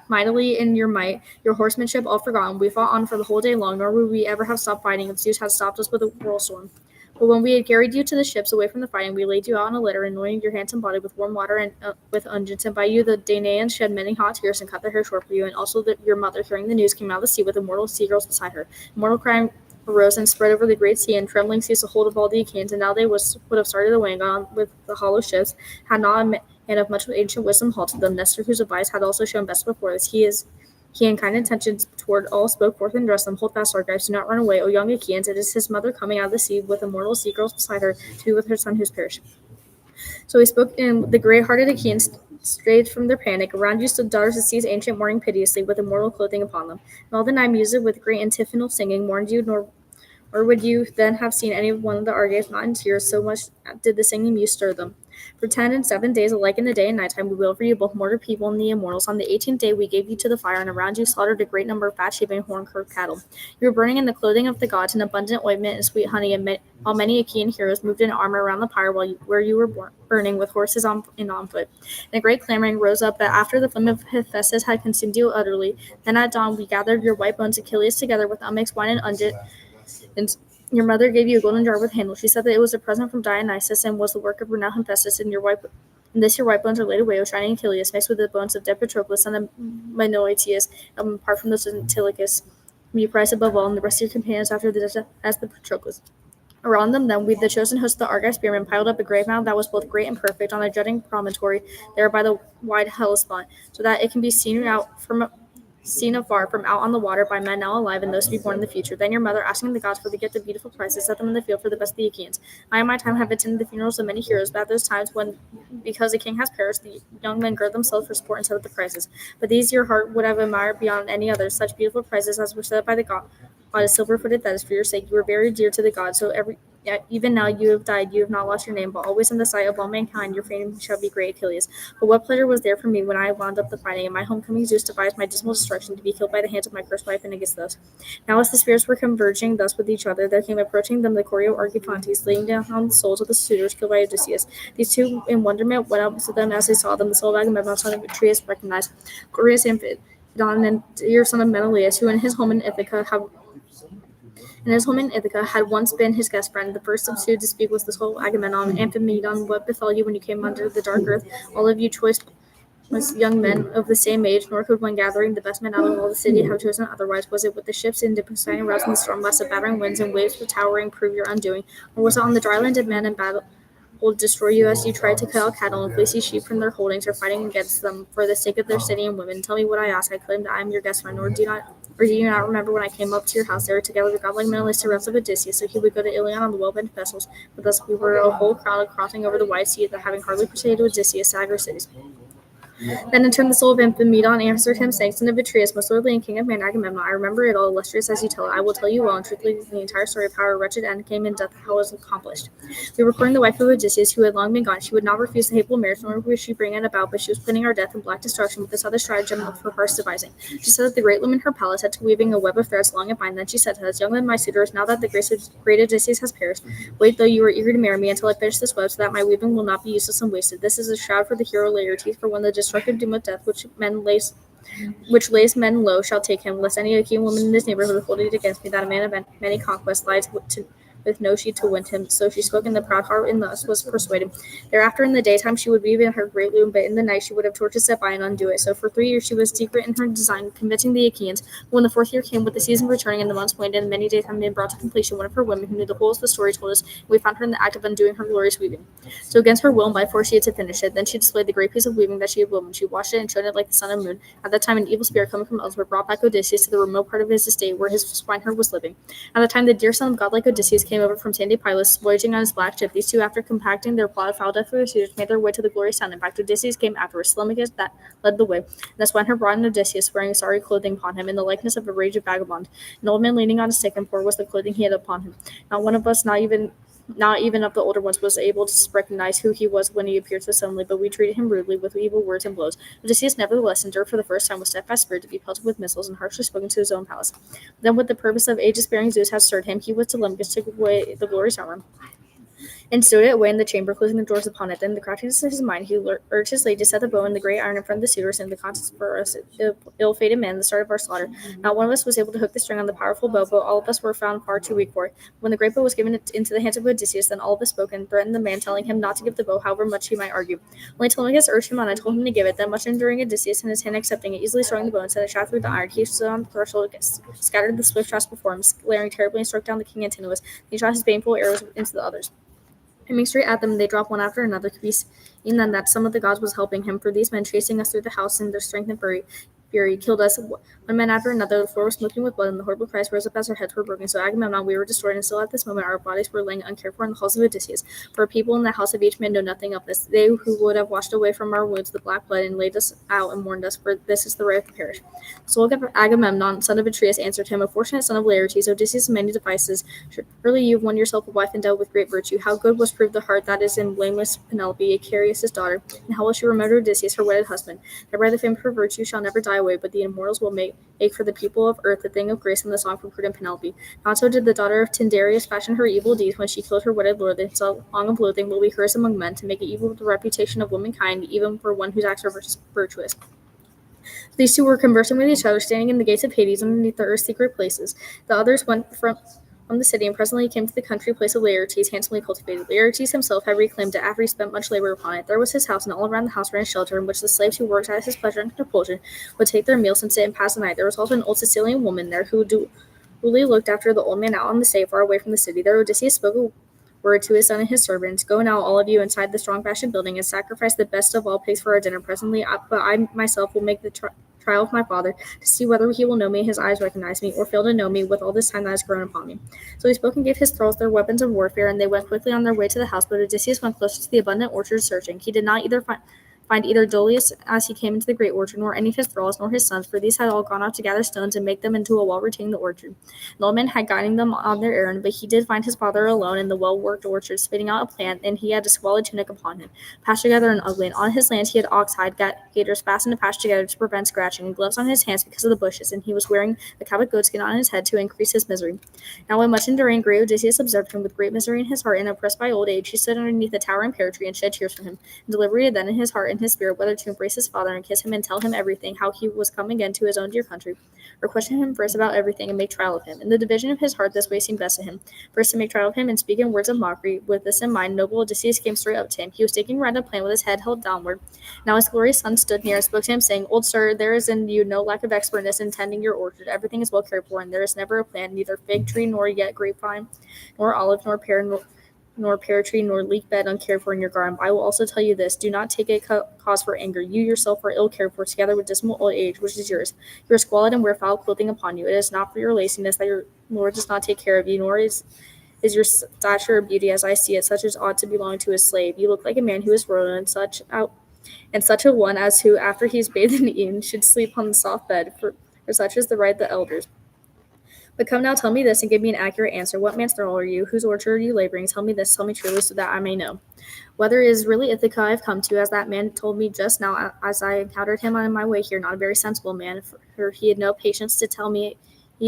mightily in your might, your horsemanship all forgotten. We fought on for the whole day long, nor would we ever have stopped fighting if Zeus had stopped us with a whirlstorm. But when we had carried you to the ships away from the fighting, we laid you out on a litter, anointing your handsome body with warm water and with unguents. And by you the Danaans shed many hot tears and cut their hair short for you. And also your mother, hearing the news, came out of the sea with immortal seagulls beside her. Immortal crying arose and spread over the great sea, and trembling seized a hold of all the Achaeans. And now they would have started away and gone with the hollow ships, had not a man of much ancient wisdom halted them. Nestor, whose advice had also shown best before this, he in kind intentions toward all spoke forth and addressed them. Hold fast, Argives, do not run away, O young Achaeans. It is his mother coming out of the sea with immortal seagulls beside her, to be with her son who's perished. So he spoke, and the great-hearted Achaeans strayed from their panic. Around you stood daughters of seas, ancient, mourning piteously, with immortal clothing upon them. And all the night music, with great antiphonal singing, mourned you, nor would you then have seen any one of the Argives not in tears, so much did the singing muse stir them. For 10 and 7 days, alike in the day and nighttime, we wailed for you, both mortal people and the immortals. On the 18th day, we gave you to the fire, and around you slaughtered a great number of fat sheep and horn-curved cattle. You were burning in the clothing of the gods, in abundant ointment and sweet honey, and while many Achaean heroes moved in armor around the pyre where you were burning, with horses on foot. And a great clamoring rose up, but after the flame of Hephaestus had consumed you utterly, then at dawn we gathered your white bones, Achilles, together with unmixed wine and unguent, and your mother gave you a golden jar with handle. She said that it was a present from Dionysus and was the work of renowned Hephaestus, and your white bones are laid away, O shining Achilles, mixed with the bones of dead Patroclus and the Menoetius, apart from those of Antilochus, whom you prize above all, and the rest of your companions after the death as the Patroclus. Around them, then, we, the chosen host of the Argive spearmen, piled up a grave mound that was both great and perfect on a jutting promontory there by the wide Hellespont, so that it can be seen afar from out on the water by men now alive and those to be born in the future. Then your mother, asking the gods for the gift of beautiful prizes, set them in the field for the best of the Achaeans. I in my time have attended the funerals of many heroes, but at those times when, because a king has perished, the young men gird themselves for sport and set up the prizes. But these your heart would have admired beyond any others, such beautiful prizes as were set up by the god. A silver-footed that is for your sake. You were very dear to the gods, so even now you have died, you have not lost your name, but always in the sight of all mankind your fame shall be great, Achilles. But what pleasure was there for me when I wound up the fighting, and my homecoming Zeus devised my dismal destruction, to be killed by the hands of my cursed wife and Aegisthus. Now as the spirits were converging thus with each other, there came approaching them the Choreo Argifantes, laying down on the souls of the suitors killed by Odysseus. These two in wonderment went up to them as they saw them. The soul of Agamemnon, son of Atreus, recognized glorious Amphitryon, and dear son of Menelaus, who in his home in Ithaca had once been his guest friend. The first of two to speak was the soul of Agamemnon. Amphimedon, what befell you when you came under the dark earth? All of you choice young men of the same age, nor could one gathering the best men out of all the city have chosen otherwise. Was it with the ships in Poseidon rousing the storm, lest of battering winds and waves with towering prove your undoing? Or was it on the dry land did men in battle destroy you as you tried to cut out cattle and fleecy sheep from their holdings, or fighting against them for the sake of their city and women? Tell me what I ask. I claim that I am your guest friend, or do you not remember when I came up to your house there together with godlike Menelaus to rest of Odysseus, so he would go to Ilion on the well-bent vessels, but thus we were a whole crowd crossing over the wide sea, that having hardly persuaded Odysseus to have your cities. Then in turn the soul of Amphimedon answered him, saying, Son of Atreus, most lordly and king of man Agamemnon, I remember it all, illustrious as you tell it. I will tell you well and truthfully the entire story of how our wretched end came and death, how it was accomplished. We were courting the wife of Odysseus, who had long been gone. She would not refuse the hateful marriage, nor would she bring it about, but she was planning our death and black destruction with this other stratagem of her heart's devising. She said that the great loom in her palace had to weaving a web of threads long and fine. Then she said to us, Young men, my suitors, now that the great Odysseus has perished, wait, though you are eager to marry me, until I finish this web, so that my weaving will not be useless and wasted. This is a shroud for the hero Laertes, for when the destructive doom of death, which lays men low, shall take him, lest any Achaean woman in this neighborhood hold it against me, that a man of many conquests lies with no sheet to wind him. So she spoke, and the proud heart in thus was persuaded. Thereafter in the daytime she would weave in her great loom, but in the night she would have torches set by and undo it. So for 3 years she was secret in her design, convincing the Achaeans. When the 4th year came, with the season returning and the months waned, and many days having been brought to completion, one of her women, who knew the whole of the story, told us, and we found her in the act of undoing her glorious weaving. So against her will and by force she had to finish it. Then she displayed the great piece of weaving that she had woven. She washed it and shone it like the sun and moon. At that time an evil spirit coming from elsewhere brought back Odysseus to the remote part of his estate where his swineherd was living. At the time the dear son of godlike Odysseus came over from sandy Pylos, voyaging on his black ship. These two, after compacting their plot of foul death for their suitors, made their way to the glorious town. In fact, Odysseus came afterwards. Telemachus that led the way. And the swineherd brought in Odysseus, wearing sorry clothing upon him, in the likeness of a raged vagabond. An old man leaning on a stick, and poor was the clothing he had upon him. Not one of us, not even of the older ones, was able to recognize who he was when he appeared so suddenly, but we treated him rudely with evil words and blows. Odysseus nevertheless endured for the first time with steadfast spirit to be pelted with missiles and harshly spoken to his own palace. Then, with the purpose of aegis-bearing Zeus had stirred him, he with Telemachus took away the glorious armor and stowed it away in the chamber, closing the doors upon it. Then, the craftiness of his mind, he urged his lady to set the bow and the great iron in front of the suitors, and the contest for us ill-fated men, the start of our slaughter. Not one of us was able to hook the string on the powerful bow, but all of us were found far too weak for it. When the great bow was given into the hands of Odysseus, then all of us spoke and threatened the man, telling him not to give the bow, however much he might argue. Only Telemachus urged him on and told him to give it. Then, much enduring Odysseus, in his hand accepting it, easily throwing the bow and set a shaft through the iron, he stood on the threshold, scattered the swift shafts before him, glaring terribly, and struck down the king Antinous. He shot his baneful arrows into the others. Aiming straight at them, they dropped one after another, could be seen then that some of the gods was helping him, for these men, chasing us through the house in their strength and fury, killed us one man after another. The floor was smoking with blood, and the horrible cries rose up as our heads were broken. So Agamemnon, we were destroyed, and still at this moment our bodies were lying uncared for in the halls of Odysseus. For people in the house of each man know nothing of this. They who would have washed away from our wounds the black blood, and laid us out and mourned us, for this is the right of the parish. The soul of Agamemnon, son of Atreus, answered him, A fortunate son of Laertes, Odysseus' many devices. Surely you have won yourself a wife endowed with great virtue. How good was proved the heart that is in blameless Penelope, Icarius' daughter, and how will she remember Odysseus, her wedded husband? That by the fame of her virtue shall never die away, but the immortals will make for the people of earth a thing of grace and the song for prudent Penelope. Not so did the daughter of Tyndareus fashion her evil deeds when she killed her wedded lord. The song of loathing will be hers among men, to make it evil with the reputation of womankind, even for one whose acts are virtuous. These two were conversing with each other, standing in the gates of Hades, underneath the earth's secret places. The others went from the city, and presently came to the country place of Laertes, handsomely cultivated. Laertes himself had reclaimed it after he spent much labor upon it. There was his house, and all around the house ran a shelter, in which the slaves who worked at his pleasure and compulsion would take their meals and sit and pass the night. There was also an old Sicilian woman there, who duly looked after the old man out on the estate far away from the city. There Odysseus spoke a word to his son and his servants, Go now, all of you, inside the strong fashioned building, and sacrifice the best of all pigs for our dinner presently, but I myself will make the trial of my father, to see whether he will know me, his eyes recognize me, or fail to know me with all this time that has grown upon me. So he spoke and gave his thralls their weapons of warfare, and they went quickly on their way to the house, but Odysseus went closer to the abundant orchard searching. He did not find either Dolius as he came into the great orchard, nor any of his thralls, nor his sons, for these had all gone off to gather stones and make them into a wall retaining the orchard. The old man had guiding them on their errand, but he did find his father alone in the well-worked orchard, spitting out a plant, and he had a squalid tunic upon him, patched together and ugly, and on his land he had ox-hide gaiters fastened and patched together to prevent scratching, and gloves on his hands because of the bushes, and he was wearing a cap of goatskin on his head to increase his misery. Now when much enduring great Odysseus observed him with great misery in his heart, and oppressed by old age, he stood underneath a towering pear tree and shed tears for him, and deliberated then in his heart and his spirit whether to embrace his father and kiss him and tell him everything, how he was come again to his own dear country, or question him first about everything and make trial of him. In the division of his heart this way seemed best to him, first to make trial of him and speak in words of mockery. With this in mind, noble Odysseus came straight up to him. He was taking round a plant with his head held downward. Now his glorious son stood near and spoke to him, saying, Old sir, there is in you no lack of expertness in tending your orchard. Everything is well cared for, and there is never a plant, neither fig tree nor yet grapevine, nor olive, nor pear, nor pear tree, nor leek bed uncared for in your garden. But I will also tell you this, do not take a cause for anger. You yourself are ill cared for, together with dismal old age, which is yours. You are squalid and wear foul clothing upon you. It is not for your laziness that your Lord does not take care of you, nor is your stature or beauty as I see it, such as ought to belong to a slave. You look like a man who is ruined, and such and such a one as who, after he is bathed and eaten, should sleep on the soft bed, for such is the right of the elders. But come now, tell me this, and give me an accurate answer. What man's thrall are you? Whose orchard are you laboring? Tell me this, tell me truly, so that I may know. Whether it is really Ithaca I have come to, as that man told me just now, as I encountered him on my way here, not a very sensible man, for he had no patience to tell me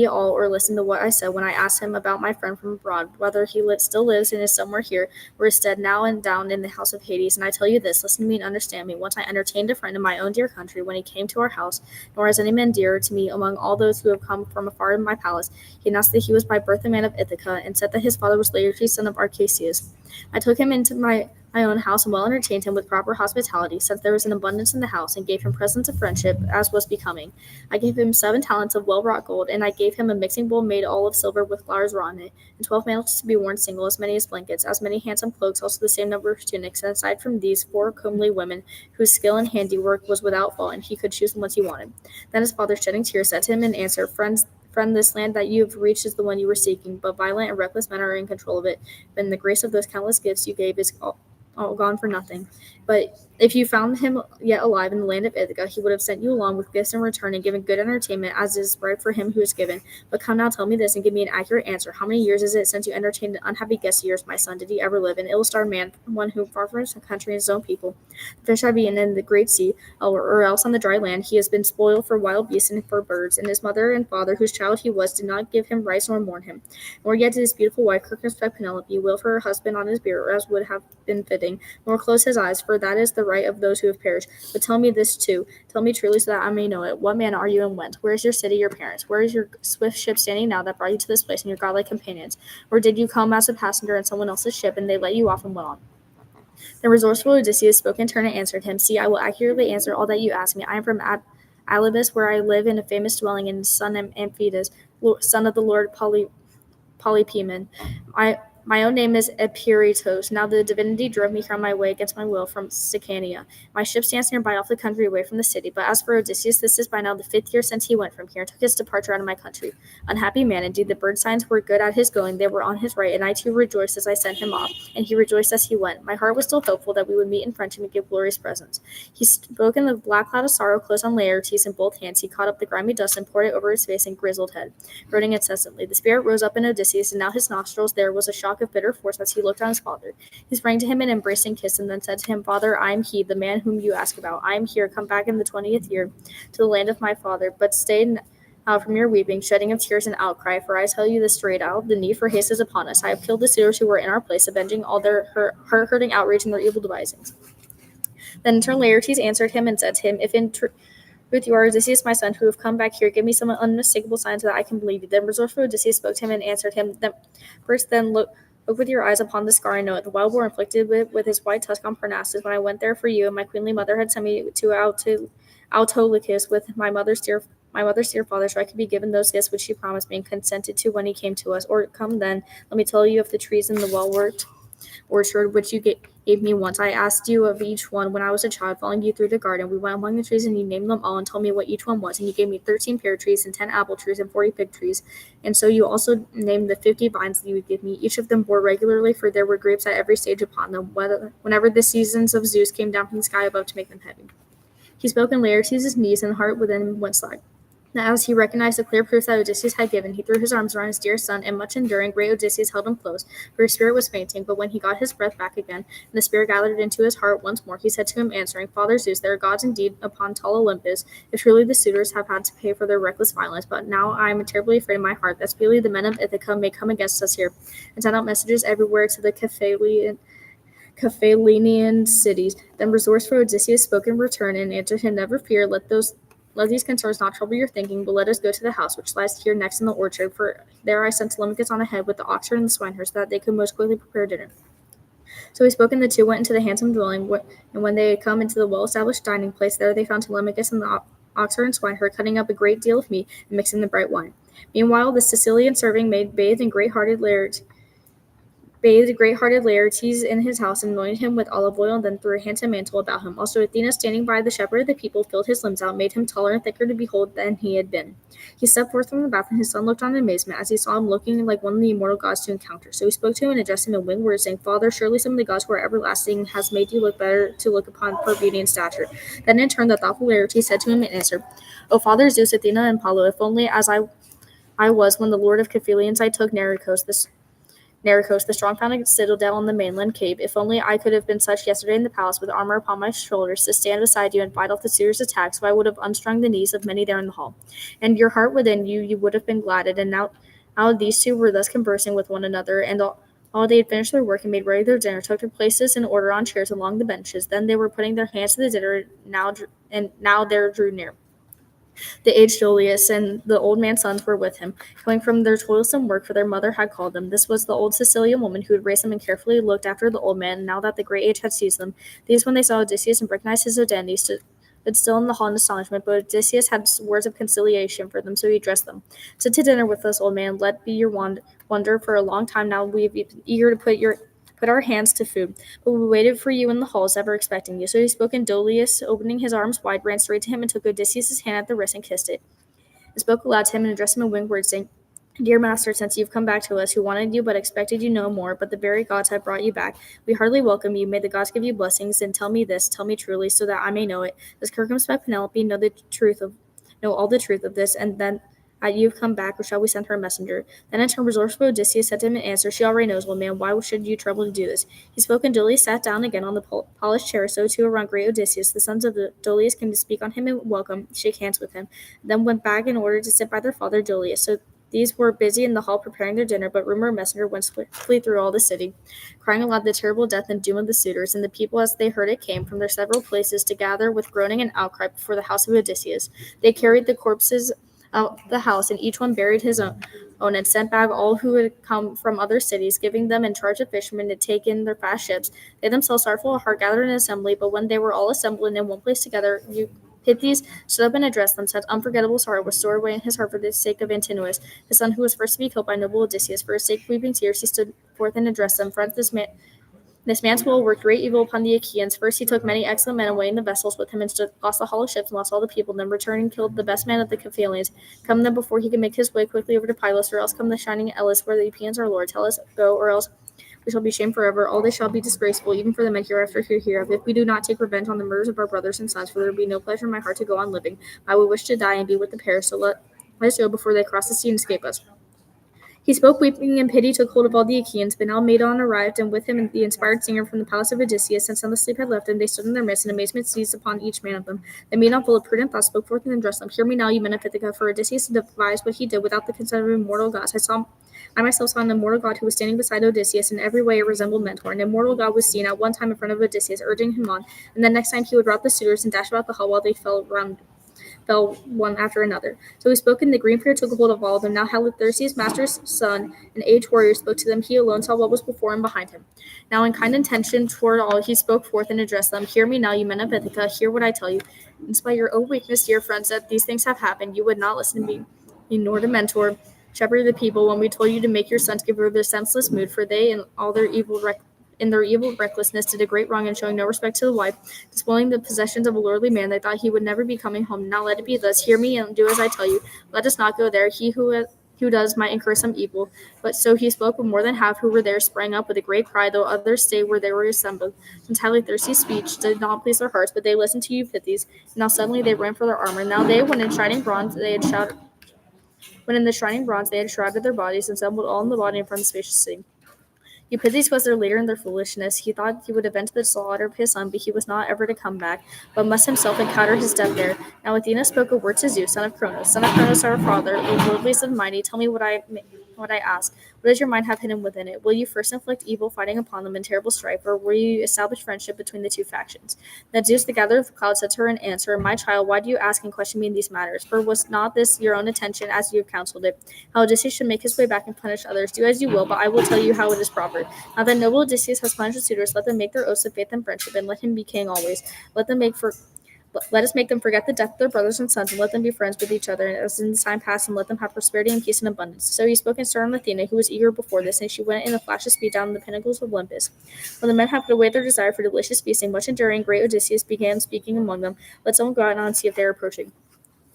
all or listen to what I said when I asked him about my friend from abroad, whether he still lives and is somewhere here, or is dead now and down in the house of Hades. And I tell you this, listen to me and understand me. Once I entertained a friend in my own dear country when he came to our house, nor is any man dearer to me among all those who have come from afar in my palace. He announced that he was by birth a man of Ithaca, and said that his father was Laertes, son of Arcasius. I took him into my own house and well entertained him with proper hospitality, since there was an abundance in the house, and gave him presents of friendship, as was becoming. I gave him 7 talents of well-wrought gold, and I gave him a mixing bowl made all of silver with flowers wrought in it, and 12 mantles to be worn single, as many as blankets, as many handsome cloaks, also the same number of tunics, and aside from these 4 comely women, whose skill in handiwork was without fault, and he could choose the ones he wanted. Then his father, shedding tears, said to him in answer, Friend, this land that you have reached is the one you were seeking, but violent and reckless men are in control of it. But the grace of those countless gifts you gave is all gone for nothing. But if you found him yet alive in the land of Ithaca, he would have sent you along with gifts in return and given good entertainment, as is right for him who is given. But come now, tell me this, and give me an accurate answer. How many years is it since you entertained an unhappy guest of yours, my son? Did he ever live? An ill-starred man, one who, far from his country and his own people, the fish have eaten in the great sea, or else on the dry land, he has been spoiled for wild beasts and for birds. And his mother and father, whose child he was, did not give him rice nor mourn him. Nor yet did his beautiful wife, circumspect Penelope, wail for her husband on his bier, as would have been fitting, nor close his eyes, for that is the right of those who have perished. But tell me this too, tell me truly, so that I may know it. What man are you and whence? Where is your city, your parents? Where is your swift ship standing now that brought you to this place, and your godlike companions? Or did you come as a passenger in someone else's ship, and they let you off and went on? The resourceful Odysseus spoke in turn and answered him, See, I will accurately answer all that you ask me. I am from Alybis, where I live in a famous dwelling, and son of Amphidas, son of the Lord Polypemon. My own name is Epiritos. Now the divinity drove me here on my way against my will from Sicania. My ship stands nearby off the country away from the city. But as for Odysseus, this is by now the 5th year since he went from here and took his departure out of my country. Unhappy man, indeed, the bird signs were good at his going. They were on his right, and I too rejoiced as I sent him off, and he rejoiced as he went. My heart was still hopeful that we would meet in friendship and give glorious presents. He spoke in the black cloud of sorrow close on Laertes in both hands. He caught up the grimy dust and poured it over his face and grizzled head, groaning incessantly. The spirit rose up in Odysseus, and now his nostrils there was a shock of bitter force as he looked on his father. He sprang to him and embraced and kissed, and then said to him, Father, I am he, the man whom you ask about. I am here, come back in the 20th year to the land of my father, but stay now from your weeping, shedding of tears and outcry, for I tell you the straight out, the need for haste is upon us. I have killed the suitors who were in our place, avenging all their heart-hurting outrage and their evil devisings. Then in turn Laertes answered him and said to him, If in truth you are Odysseus, my son, who have come back here, give me some unmistakable sign so that I can believe you. Then resourceful Odysseus spoke to him and answered him, Then look with your eyes upon the scar, and know it. The wild boar inflicted with his white tusk on Parnassus, when I went there for you, and my queenly mother had sent me to Autolycus with my mother's dear father, so I could be given those gifts which she promised me and consented to when he came to us. Or come then, let me tell you of the trees in the well-worked orchard which you gave me once. I asked you of each one when I was a child, following you through the garden. We went among the trees, and you named them all and told me what each one was. And you gave me 13 pear trees and 10 apple trees and 40 fig trees. And so you also named the 50 vines that you would give me. Each of them bore regularly, for there were grapes at every stage upon them, whenever the seasons of Zeus came down from the sky above to make them heavy. He spoke in Laertes' knees, and the heart within him went slack. Now, as he recognized the clear proof that Odysseus had given, he threw his arms around his dear son, and much enduring, great Odysseus held him close, for his spirit was fainting. But when he got his breath back again, and the spirit gathered into his heart once more, he said to him, answering, Father Zeus, there are gods indeed upon tall Olympus, if truly the suitors have had to pay for their reckless violence. But now I am terribly afraid in my heart that speedily the men of Ithaca may come against us here, and send out messages everywhere to the Cephallenian cities. Then resourceful Odysseus spoke in return and answered him, Never fear, let these concerns not trouble your thinking, but let us go to the house which lies here next in the orchard, for there I sent Telemachus on ahead with the oxen and the swineherd, so that they could most quickly prepare dinner. So he spoke, and the two went into the handsome dwelling, and when they had come into the well-established dining place, there they found Telemachus and the oxen and swineherd cutting up a great deal of meat and mixing the bright wine. Meanwhile, the Sicilian serving maid bathed in great-hearted bathed great-hearted Laertes in his house and anointed him with olive oil, and then threw a handsome mantle about him. Also Athena, standing by the shepherd of the people, filled his limbs out, made him taller and thicker to behold than he had been. He stepped forth from the bath, and his son looked on in amazement as he saw him looking like one of the immortal gods to encounter. So he spoke to him and addressed him in winged words, saying, Father, surely some of the gods who are everlasting has made you look better to look upon for beauty and stature. Then in turn the thoughtful Laertes said to him in answer, O Father Zeus, Athena, and Apollo, if only as I was when the lord of Cephalians I took Nericos, the strong-founded citadel on the mainland cape. If only I could have been such yesterday in the palace, with armor upon my shoulders, to stand beside you and fight off the suitors' attacks, so I would have unstrung the knees of many there in the hall. And your heart within you would have been gladdened. And now these two were thus conversing with one another, and all they had finished their work and made ready their dinner, took their places in order on chairs along the benches. Then they were putting their hands to the dinner, and now there drew near. The aged Dolius and the old man's sons were with him, coming from their toilsome work, for their mother had called them. This was the old Sicilian woman who had raised them and carefully looked after the old man, now that the great age had seized them. These, when they saw Odysseus and recognized his identity, stood still in the hall in astonishment, but Odysseus had words of conciliation for them, so he addressed them. Sit to dinner with us, old man. Let be your wonder. For a long time now we have been eager to put our hands to food, but we waited for you in the halls, ever expecting you. So he spoke, and Dolius, opening his arms wide, ran straight to him and took Odysseus' hand at the wrist and kissed it. And spoke aloud to him and addressed him in winged words, saying, Dear master, since you've come back to us, who wanted you but expected you no more, but the very gods have brought you back, we heartily welcome you. May the gods give you blessings, and tell me truly, so that I may know it. Does circumspect Penelope know all the truth of this, and then you've come back, or shall we send her a messenger? Then in turn resourceful Odysseus said to him in answer, She already knows, well, man, why should you trouble to do this? He spoke, and Dolius sat down again on the polished chair, so too around great Odysseus. The sons of Dolius came to speak on him and welcome, shake hands with him, then went back in order to sit by their father Dolius. So these were busy in the hall preparing their dinner, but rumor and messenger went swiftly through all the city, crying aloud the terrible death and doom of the suitors, and the people as they heard it came from their several places to gather with groaning and outcry before the house of Odysseus. They carried the corpses out the house, and each one buried his own, and sent back all who had come from other cities, giving them in charge of fishermen to take in their fast ships. They themselves, sorrowful of heart, gathered in assembly, but when they were all assembled in one place together, Pythes stood up and addressed them. Such unforgettable sorrow was stored away in his heart for the sake of Antinous, his son who was first to be killed by noble Odysseus. For his sake, weeping tears, he stood forth and addressed them. Friends, this man's will worked great evil upon the Achaeans. First he took many excellent men away in the vessels with him, and lost the hollow ships and lost all the people. Then returned and killed the best man of the Cephalians. Come then before he can make his way quickly over to Pylos, or else come the shining Elis, where the Epeans are lord. Tell us, go, or else we shall be shamed forever. All they shall be disgraceful, even for the men hereafter who hear of. If we do not take revenge on the murders of our brothers and sons, for there will be no pleasure in my heart to go on living. I will wish to die and be with the pair, so let us go before they cross the sea and escape us. He spoke, weeping, and pity took hold of all the Achaeans. But now Medon arrived, and with him the inspired singer from the palace of Odysseus. Since the sleep had left them, they stood in their midst, and amazement seized upon each man of them. Then Medon, full of prudent thought, spoke forth and addressed them. Hear me now, you men of Ithaca, for Odysseus devised what he did without the consent of immortal gods. I myself saw an immortal god who was standing beside Odysseus. In every way it resembled Mentor. An immortal god was seen at one time in front of Odysseus, urging him on, and the next time he would rout the suitors and dash about the hall while they fell one after another. So he spoke, and the green fear took hold of all of them. Now Halitherses, master's son, an aged warrior, spoke to them. He alone saw what was before and behind him. Now in kind intention toward all he spoke forth and addressed them. Hear me now, you men of Ithaca, hear what I tell you. In spite of your own weakness, dear friends, that these things have happened, you would not listen to me, nor to Mentor, shepherd of the people, when we told you to make your sons give over their senseless mood, for they in all their evil recklessness did a great wrong in showing no respect to the wife, despoiling the possessions of a lordly man. They thought he would never be coming home. Now let it be thus. Hear me and do as I tell you. Let us not go there. He who does might incur some evil. But so he spoke, but more than half who were there sprang up with a great cry, though others stayed where they were assembled. Since Halitherses' speech did not please their hearts, but they listened to Eupithes. Now suddenly they ran for their armor. Now they, when in the shining bronze they had shrouded their bodies, and assembled all in the body in front of the spacious city. Eupithes was their leader in their foolishness. He thought he would avenge the slaughter of his son, but he was not ever to come back, but must himself encounter his death there. Now Athena spoke a word to Zeus, son of Cronos, our father, the lordliest and mighty. Tell me what I ask. What does your mind have hidden within it? Will you first inflict evil, fighting upon them in terrible strife, or will you establish friendship between the two factions? Then Zeus, the gatherer of the clouds, said to her in answer, My child, why do you ask and question me in these matters? For was not this your own intention, as you have counseled it? How Odysseus should make his way back and punish others. Do as you will, but I will tell you how it is proper. Now that noble Odysseus has punished the suitors, let them make their oaths of faith and friendship, and let him be king always. Let them make Let us make them forget the death of their brothers and sons, and let them be friends with each other, as in time past, and let them have prosperity and peace and abundance. So he spoke and stirred on Athena, who was eager before this, and she went in a flash of speed down the pinnacles of Olympus. When the men had put away their desire for delicious feasting, much enduring, great Odysseus began speaking among them. Let someone go out now and see if they are approaching.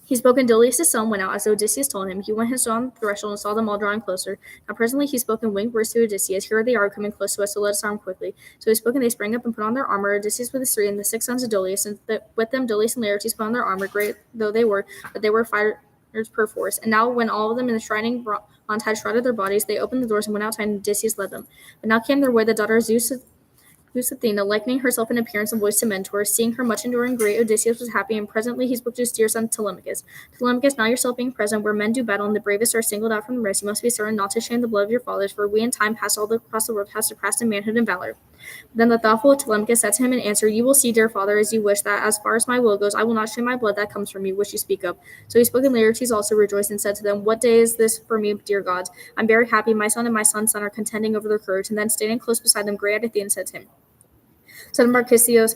He spoke, and Dolius' son went out as Odysseus told him. He went and stood on the threshold and saw them all drawing closer. Now presently he spoke in winged words to Odysseus. Here they are coming close to us, so let us arm quickly. So he spoke, and they sprang up and put on their armor. Odysseus with his 3 and the 6 sons of Dolius, and with them Dolius and Laertes put on their armor, great though they were, but they were fighters perforce. And now when all of them in the shining bronze had shrouded their bodies, they opened the doors and went outside, and Odysseus led them. But now came their way the daughter of Zeus, Athena, likening herself in appearance and voice to Mentor. Seeing her much enduring great, Odysseus was happy, and presently he spoke to his dear son Telemachus. Telemachus, now yourself being present, where men do battle and the bravest are singled out from the rest, you must be certain not to shame the blood of your fathers, for we in time past all across the world have surpassed in manhood and valor. Then the thoughtful Telemachus said to him in answer, You will see, dear father, as you wish, that as far as my will goes, I will not shame my blood that comes from you, which you speak of. So he spoke, and Laertes also rejoiced and said to them, What day is this for me, dear gods? I'm very happy. My son and my son's son are contending over their courage. And then standing close beside them, great Athena said to him, Son of Marcisius,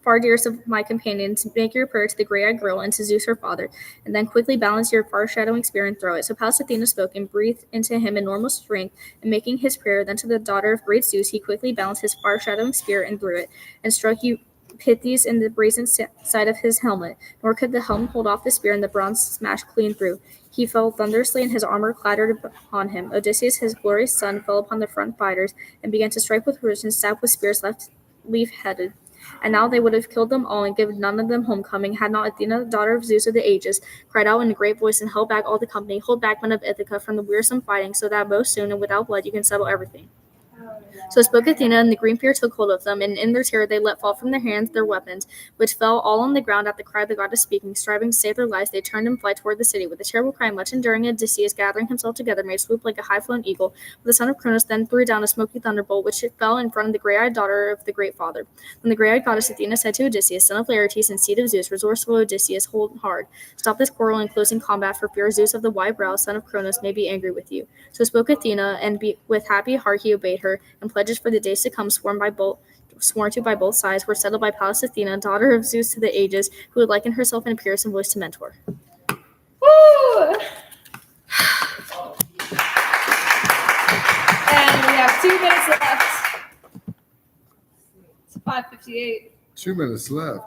far dearest of my companions, make your prayer to the grey-eyed girl and to Zeus her father, and then quickly balance your far-shadowing spear and throw it. So Pallas Athena spoke and breathed into him enormous strength, and making his prayer, then to the daughter of great Zeus, he quickly balanced his far-shadowing spear and threw it, and struck Eupeithes in the brazen side of his helmet. Nor could the helm hold off the spear, and the bronze smashed clean through. He fell thunderously, and his armor clattered upon him. Odysseus, his glorious son, fell upon the front fighters, and began to strike with precision, stab with spears leaf-headed. And now they would have killed them all and given none of them homecoming, had not Athena, the daughter of Zeus of the Aegis, cried out in a great voice and held back all the company, Hold back, men of Ithaca, from the wearisome fighting, so that most soon and without blood you can settle everything. So spoke Athena, and the green fear took hold of them, and in their terror they let fall from their hands their weapons, which fell all on the ground at the cry of the goddess speaking. Striving to save their lives, they turned and fled toward the city. With a terrible cry, much enduring, Odysseus, gathering himself together, made swoop like a high-flown eagle. But the son of Cronos then threw down a smoky thunderbolt, which fell in front of the grey-eyed daughter of the great father. Then the grey-eyed goddess Athena said to Odysseus, son of Laertes and seed of Zeus, resourceful Odysseus, hold hard. Stop this quarrel and closing combat, for fear Zeus of the wide brow, son of Cronos, may be angry with you. So spoke Athena, and with happy heart he obeyed her, and pledges for the days to come sworn to by both sides were settled by Pallas Athena, daughter of Zeus to the Aegis, who would liken herself in appearance and voice to Mentor. Woo! And we have 2 minutes left. It's 5:58. 2 minutes left.